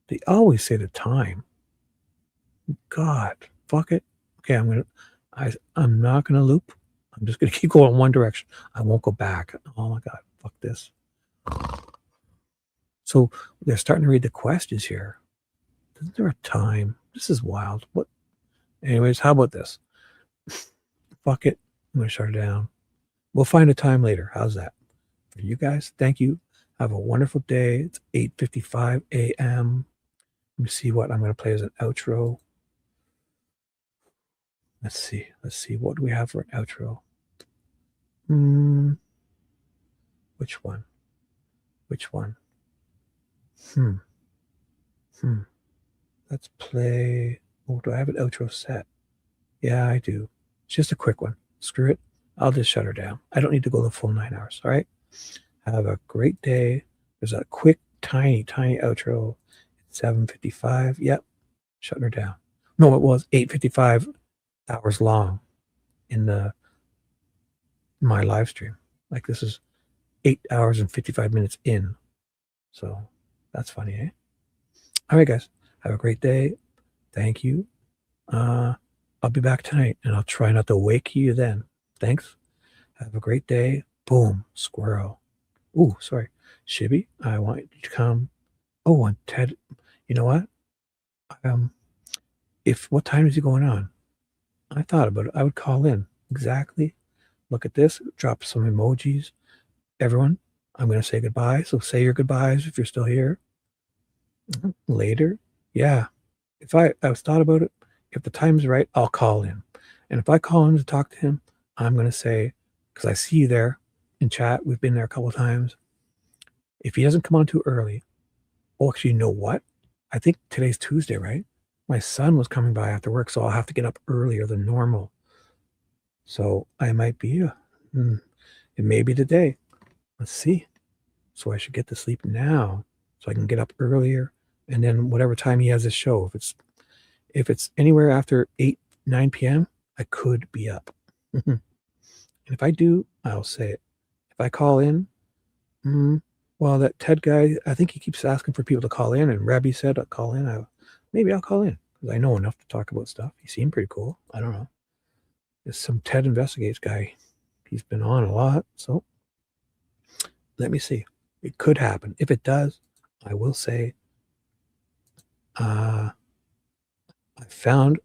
They always say the time. God. Fuck it. Okay, I'm not going to loop. I'm just going to keep going one direction. I won't go back. Oh my God, fuck this. So they're starting to read the questions here. Isn't there a time? This is wild. What? Anyways, how about this? Fuck it. I'm going to shut it down. We'll find a time later. How's that? For you guys, thank you. Have a wonderful day. It's 8:55 a.m. Let me see what I'm going to play as an outro. Let's see. What do we have for an outro? Which one? Let's play. Oh, do I have an outro set? Yeah, I do. It's just a quick one. Screw it. I'll just shut her down. I don't need to go the full 9 hours. All right. Have a great day. There's a quick, tiny outro. It's 7:55. Yep. Shutting her down. No, it was 8:55 hours long in my live stream. Like this is 8 hours and 55 minutes in. So that's funny, eh? All right, guys. Have a great day. Thank you. I'll be back tonight, and I'll try not to wake you then. Thanks. Have a great day. Boom. Squirrel. Ooh, sorry. Shibby, I want you to come. Oh, and Ted, you know what? What time is he going on? I thought about it. I would call in. Exactly. Look at this. Drop some emojis. Everyone, I'm going to say goodbye. So say your goodbyes if you're still here. Later. Yeah. If I was thought about it, if the time's right, I'll call in. And if I call in to talk to him, I'm going to say, because I see you there in chat, we've been there a couple of times. If he doesn't come on too early, actually, you know what? I think today's Tuesday, right? My son was coming by after work, so I'll have to get up earlier than normal. So I might be, it may be today. Let's see. So I should get to sleep now so I can get up earlier. And then whatever time he has his show, if it's anywhere after 9 p.m., I could be up. And if I do, I'll say it. If I call in, well, that Ted guy, I think he keeps asking for people to call in, and Rabbi said I'll call in. Maybe I'll call in because I know enough to talk about stuff. He seemed pretty cool. I don't know. There's some Ted Investigates guy. He's been on a lot. So let me see. It could happen. If it does, I will say I found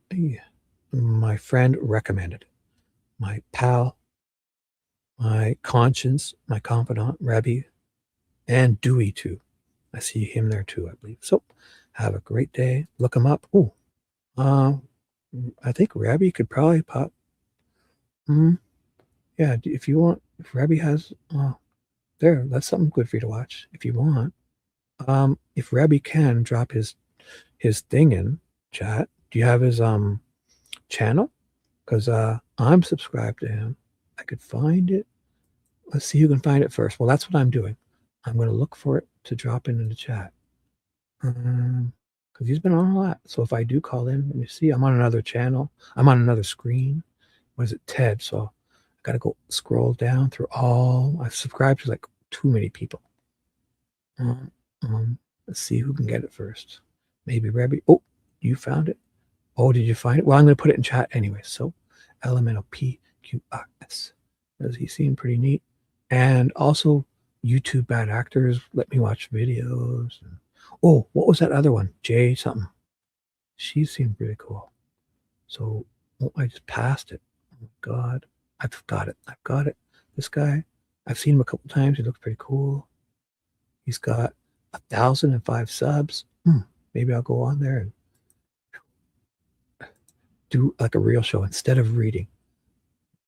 my friend recommended. My pal, my conscience, my confidant, Rabbi, and Dewey too. I see him there too, I believe. So have a great day. Look him up. Oh, I think Rabbi could probably pop. Yeah, if you want, if Rabbi has, there, that's something good for you to watch if you want. If Rabbi can drop his thing in chat, do you have his channel? Because I'm subscribed to him. I could find it. Let's see who can find it first. Well, that's what I'm doing. I'm going to look for it to drop in the chat. Because he's been on a lot. So if I do call in, let me see. I'm on another channel. I'm on another screen. What is it? TED. So I got to go scroll down through all. I've subscribed to like too many people. Let's see who can get it first. Maybe Rabbi. Oh, you found it. Oh, did you find it? Well, I'm going to put it in chat anyway. So elemental PQRS. Does he seem pretty neat? And also YouTube bad actors. Let me watch videos. Oh, what was that other one? Jay something. She seemed pretty cool. So I just passed it. Oh my God. I've got it. This guy, I've seen him a couple times. He looks pretty cool. He's got 1,005 subs. Maybe I'll go on there and do like a real show instead of reading.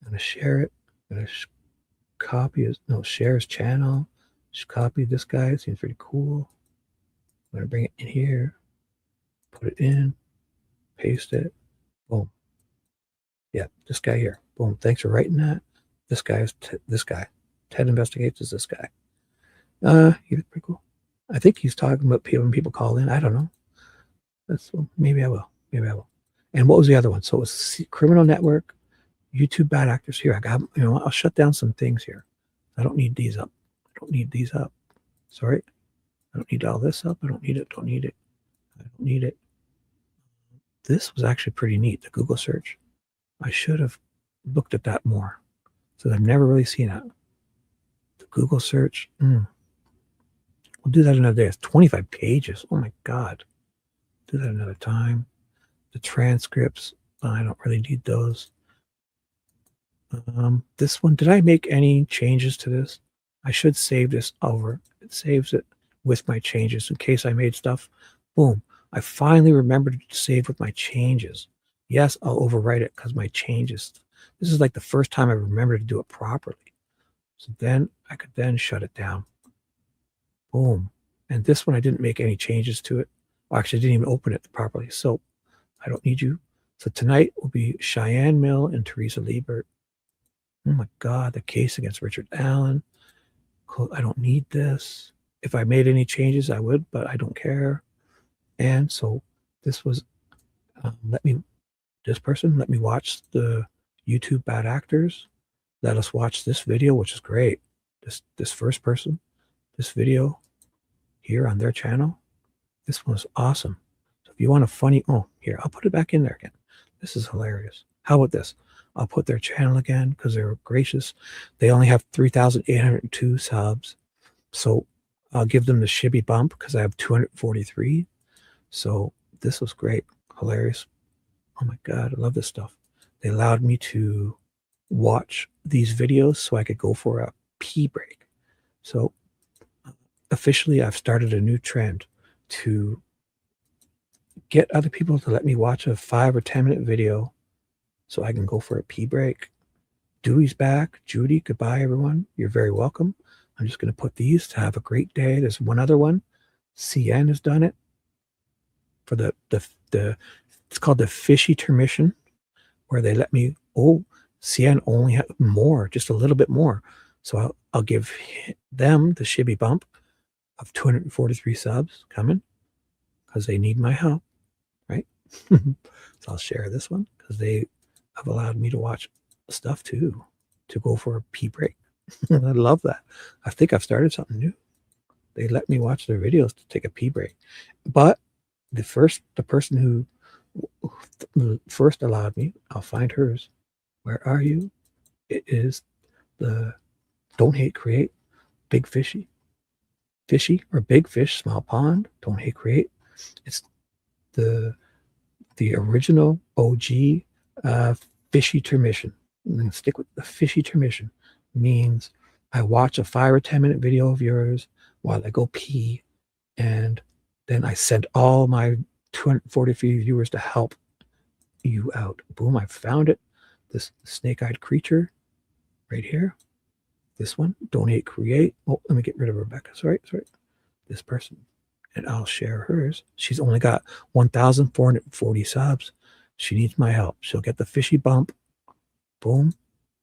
I'm going to share it. I'm going to share his channel. Just copy this guy. It seems pretty cool. I'm going to bring it in here. Put it in. Paste it. Boom. Yeah, this guy here. Boom. Thanks for writing that. This guy is this guy. Ted Investigates is this guy. He looks pretty cool. I think he's talking about when people call in. I don't know. Maybe I will. And what was the other one? So it was Criminal Network, YouTube bad actors. Here, I got, I'll shut down some things here. I don't need these up. Sorry. I don't need all this up. I don't need it. This was actually pretty neat, the Google search. I should have looked at that more. So I've never really seen that. The Google search. We'll do that another day. It's 25 pages. Oh my God. Do that another time. The transcripts. I don't really need those. This one, did I make any changes to this? I should save this over. It saves it with my changes in case I made stuff. Boom. I finally remembered to save with my changes. Yes, I'll overwrite it because my changes. This is like the first time I remembered to do it properly. So then I could then shut it down. Boom. And this one, I didn't make any changes to it. Well, actually, I didn't even open it properly. So I don't need you. So tonight will be Cheyenne Mill and Teresa Liebert. Oh my God, the case against Richard Allen. I don't need this. If I made any changes, I would, but I don't care. And so this was, this person let me watch the YouTube Bad Actors. Let us watch this video, which is great. This first person, this video here on their channel. This one was awesome. So if you want a funny, here, I'll put it back in there again. This is hilarious. How about this? I'll put their channel again because they're gracious. They only have 3,802 subs. So I'll give them the Shibby bump because I have 243. So this was great. Hilarious. Oh my God, I love this stuff. They allowed me to watch these videos so I could go for a pee break. So officially, I've started a new trend to get other people to let me watch a 5 or 10 minute video so I can go for a pee break. Dewey's back. Judy, goodbye, everyone. You're very welcome. I'm just going to put these to have a great day. There's one other one. CN has done it for the it's called the fishy termission, where they let me, CN only have more, just a little bit more. So I'll give them the Shibby bump of 243 subs coming because they need my help, right? So I'll share this one because they have allowed me to watch stuff too, to go for a pee break. I love that. I think I've started something new. They let me watch their videos to take a pee break. But the person who first allowed me, I'll find hers. Where are you? It is the Don't Hate Create, Big Fishy or Big Fish, Small Pond, Don't Hate Create. It's the original OG fishy termission. I'm going to stick with the fishy termission. Means I watch a 5 or 10 minute video of yours while I go pee, and then I send all my 243 viewers to help you out. Boom, I found it. This snake-eyed creature right here. This one, Don't Hate Create. Oh, let me get rid of Rebecca. Sorry. This person. And I'll share hers. She's only got 1,440 subs. She needs my help. She'll get the fishy bump. Boom.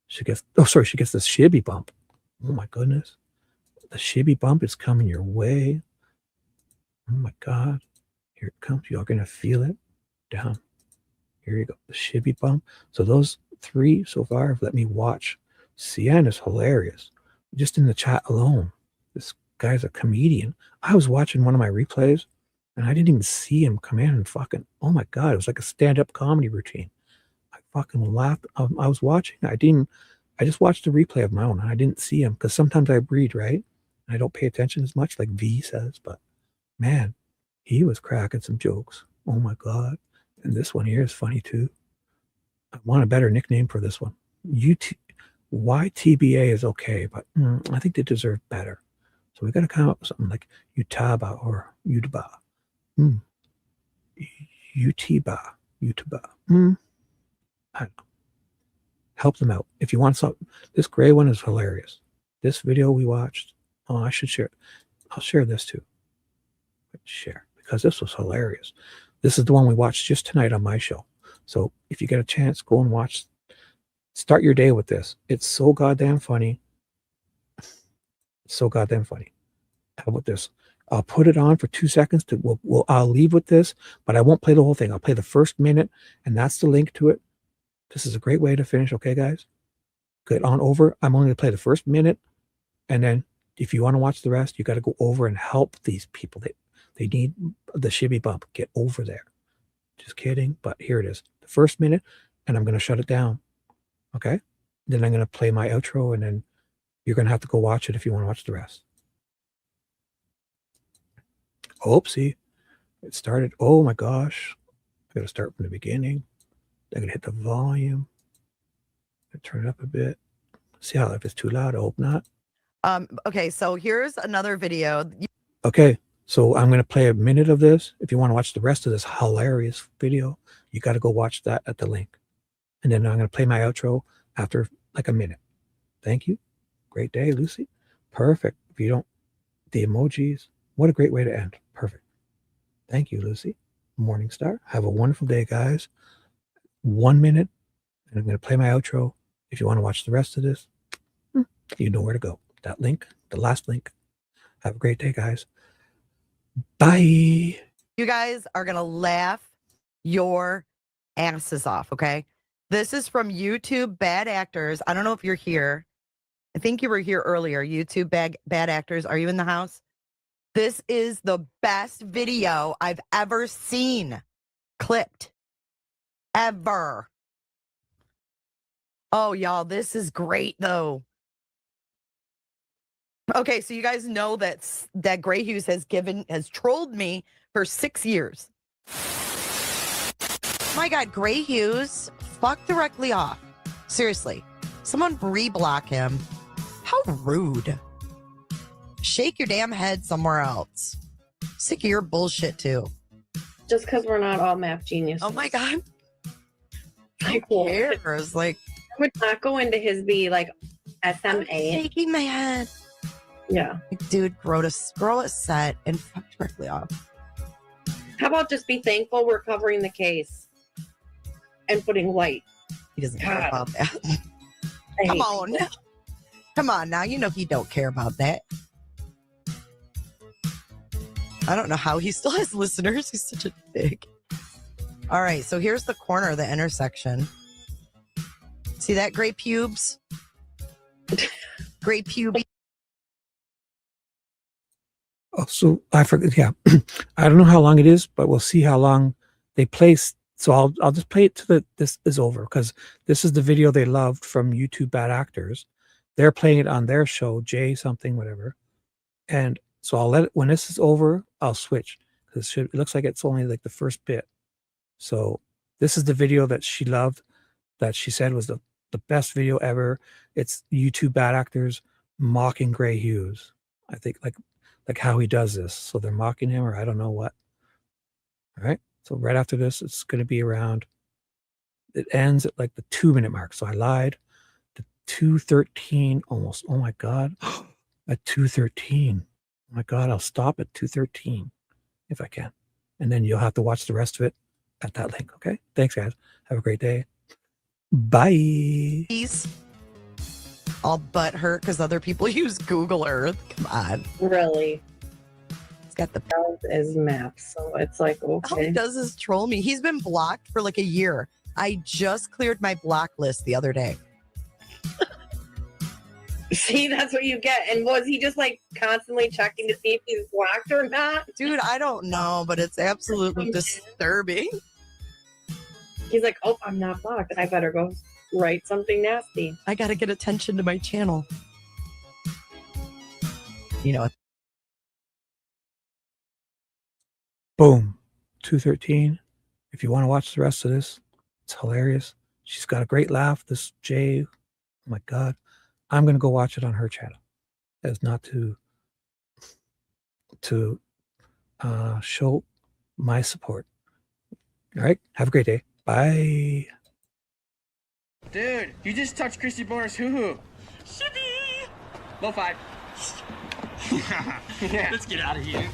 She gets the Shibby bump. Oh my goodness. The Shibby bump is coming your way. Oh my God. Here it comes. You're going to feel it. Down. Here you go. The Shibby bump. So those 3 so far have let me watch. CN is hilarious. Just in the chat alone. This guy's a comedian. I was watching one of my replays and I didn't even see him come in and fucking, oh my God, it was like a stand-up comedy routine. I fucking laughed. I was watching. I just watched a replay of my own and I didn't see him because sometimes I read, right? And I don't pay attention as much like V says, but man, he was cracking some jokes. Oh my God. And this one here is funny too. I want a better nickname for this one. YTBA is okay, but I think they deserve better. So we got to come up with something like Utaba or Utaba. Utiba. I don't know. Help them out. If you want something, this gray one is hilarious. This video we watched, I should share it. I'll share this too. Share, because this was hilarious. This is the one we watched just tonight on my show. So if you get a chance, go and watch. Start your day with this. It's so goddamn funny. So goddamn funny. How about this? I'll put it on for 2 seconds. I'll leave with this, but I won't play the whole thing. I'll play the first minute, and that's the link to it. This is a great way to finish. Okay, guys? Get on over. I'm only going to play the first minute, and then if you want to watch the rest, you got to go over and help these people. They need the Shibby bump. Get over there. Just kidding, but here it is. The first minute, and I'm going to shut it down. Okay? Then I'm going to play my outro, and then you're going to have to go watch it if you want to watch the rest. Oopsie. It started. Oh my gosh. I got to start from the beginning. I'm going to hit the volume. Turn it up a bit. See how if it's too loud. I hope not. Okay, so here's another video. Okay, so I'm going to play a minute of this. If you want to watch the rest of this hilarious video, you got to go watch that at the link. And then I'm going to play my outro after like a minute. Thank you. Great day, Lucy. Perfect. If you don't, the emojis, what a great way to end. Perfect. Thank you, Lucy. Morningstar. Have a wonderful day, guys. 1 minute, and I'm going to play my outro. If you want to watch the rest of this, you know where to go. That link, the last link. Have a great day, guys. Bye. You guys are going to laugh your asses off, okay? This is from YouTube Bad Actors. I don't know if you're here. I think you were here earlier. YouTube Bad Actors. Are you in the house? This is the best video I've ever seen clipped. Ever. Oh, y'all, this is great, though. Okay, so you guys know that Gray Hughes has trolled me for 6 years. My God, Gray Hughes, fuck directly off. Seriously, someone re-block him. How rude. Shake your damn head somewhere else. Sick of your bullshit, too. Just because we're not all math geniuses. Oh, my God. Like, who cares? Like, I would not go into his like SMA. I'm shaking my head. Yeah. Like, dude, grow a set and fuck directly off. How about just be thankful we're covering the case and putting light? He doesn't care about that. Come on. Come on now. You know he don't care about that. I don't know how he still has listeners. He's such a dick. All right, so here's the corner of the intersection. See that gray pubes? Gray pubes. Oh, so I forget. Yeah, I don't know how long it is, but we'll see how long they play. So I'll just play it till this is over, because this is the video they loved from YouTube Bad Actors. They're playing it on their show, J something, whatever. And so I'll let it, when this is over, I'll switch, because it looks like it's only like the first bit. So this is the video that she loved, that she said was the best video ever. It's YouTube Bad Actors mocking Gray Hughes. I think like how he does this. So they're mocking him, or I don't know what. All right. So right after this, it's going to be around, it ends at like the 2 minute mark. So I lied. The 2:13 almost. Oh my God. At 2:13. Oh my God. I'll stop at 2:13 if I can. And then you'll have to watch the rest of it at that link. Okay. Thanks, guys. Have a great day. Bye. Peace. All but hurt because other people use Google Earth. Come on. Really? It's got the as maps, so it's like, okay. All he does is troll me. He's been blocked for like a year. I just cleared my block list the other day. See, that's what you get. And was he just like constantly checking to see if he's blocked or not? Dude, I don't know, but it's absolutely disturbing. He's like, oh, I'm not blocked. I better go write something nasty. I got to get attention to my channel. You know. Boom. 2:13. If you want to watch the rest of this, it's hilarious. She's got a great laugh. This Jay, oh my God. I'm going to go watch it on her channel. As not to show my support. All right. Have a great day. Bye. Dude, you just touched Christy Boner's hoo-hoo. Shibby! Low five. Yeah. Let's get out of here.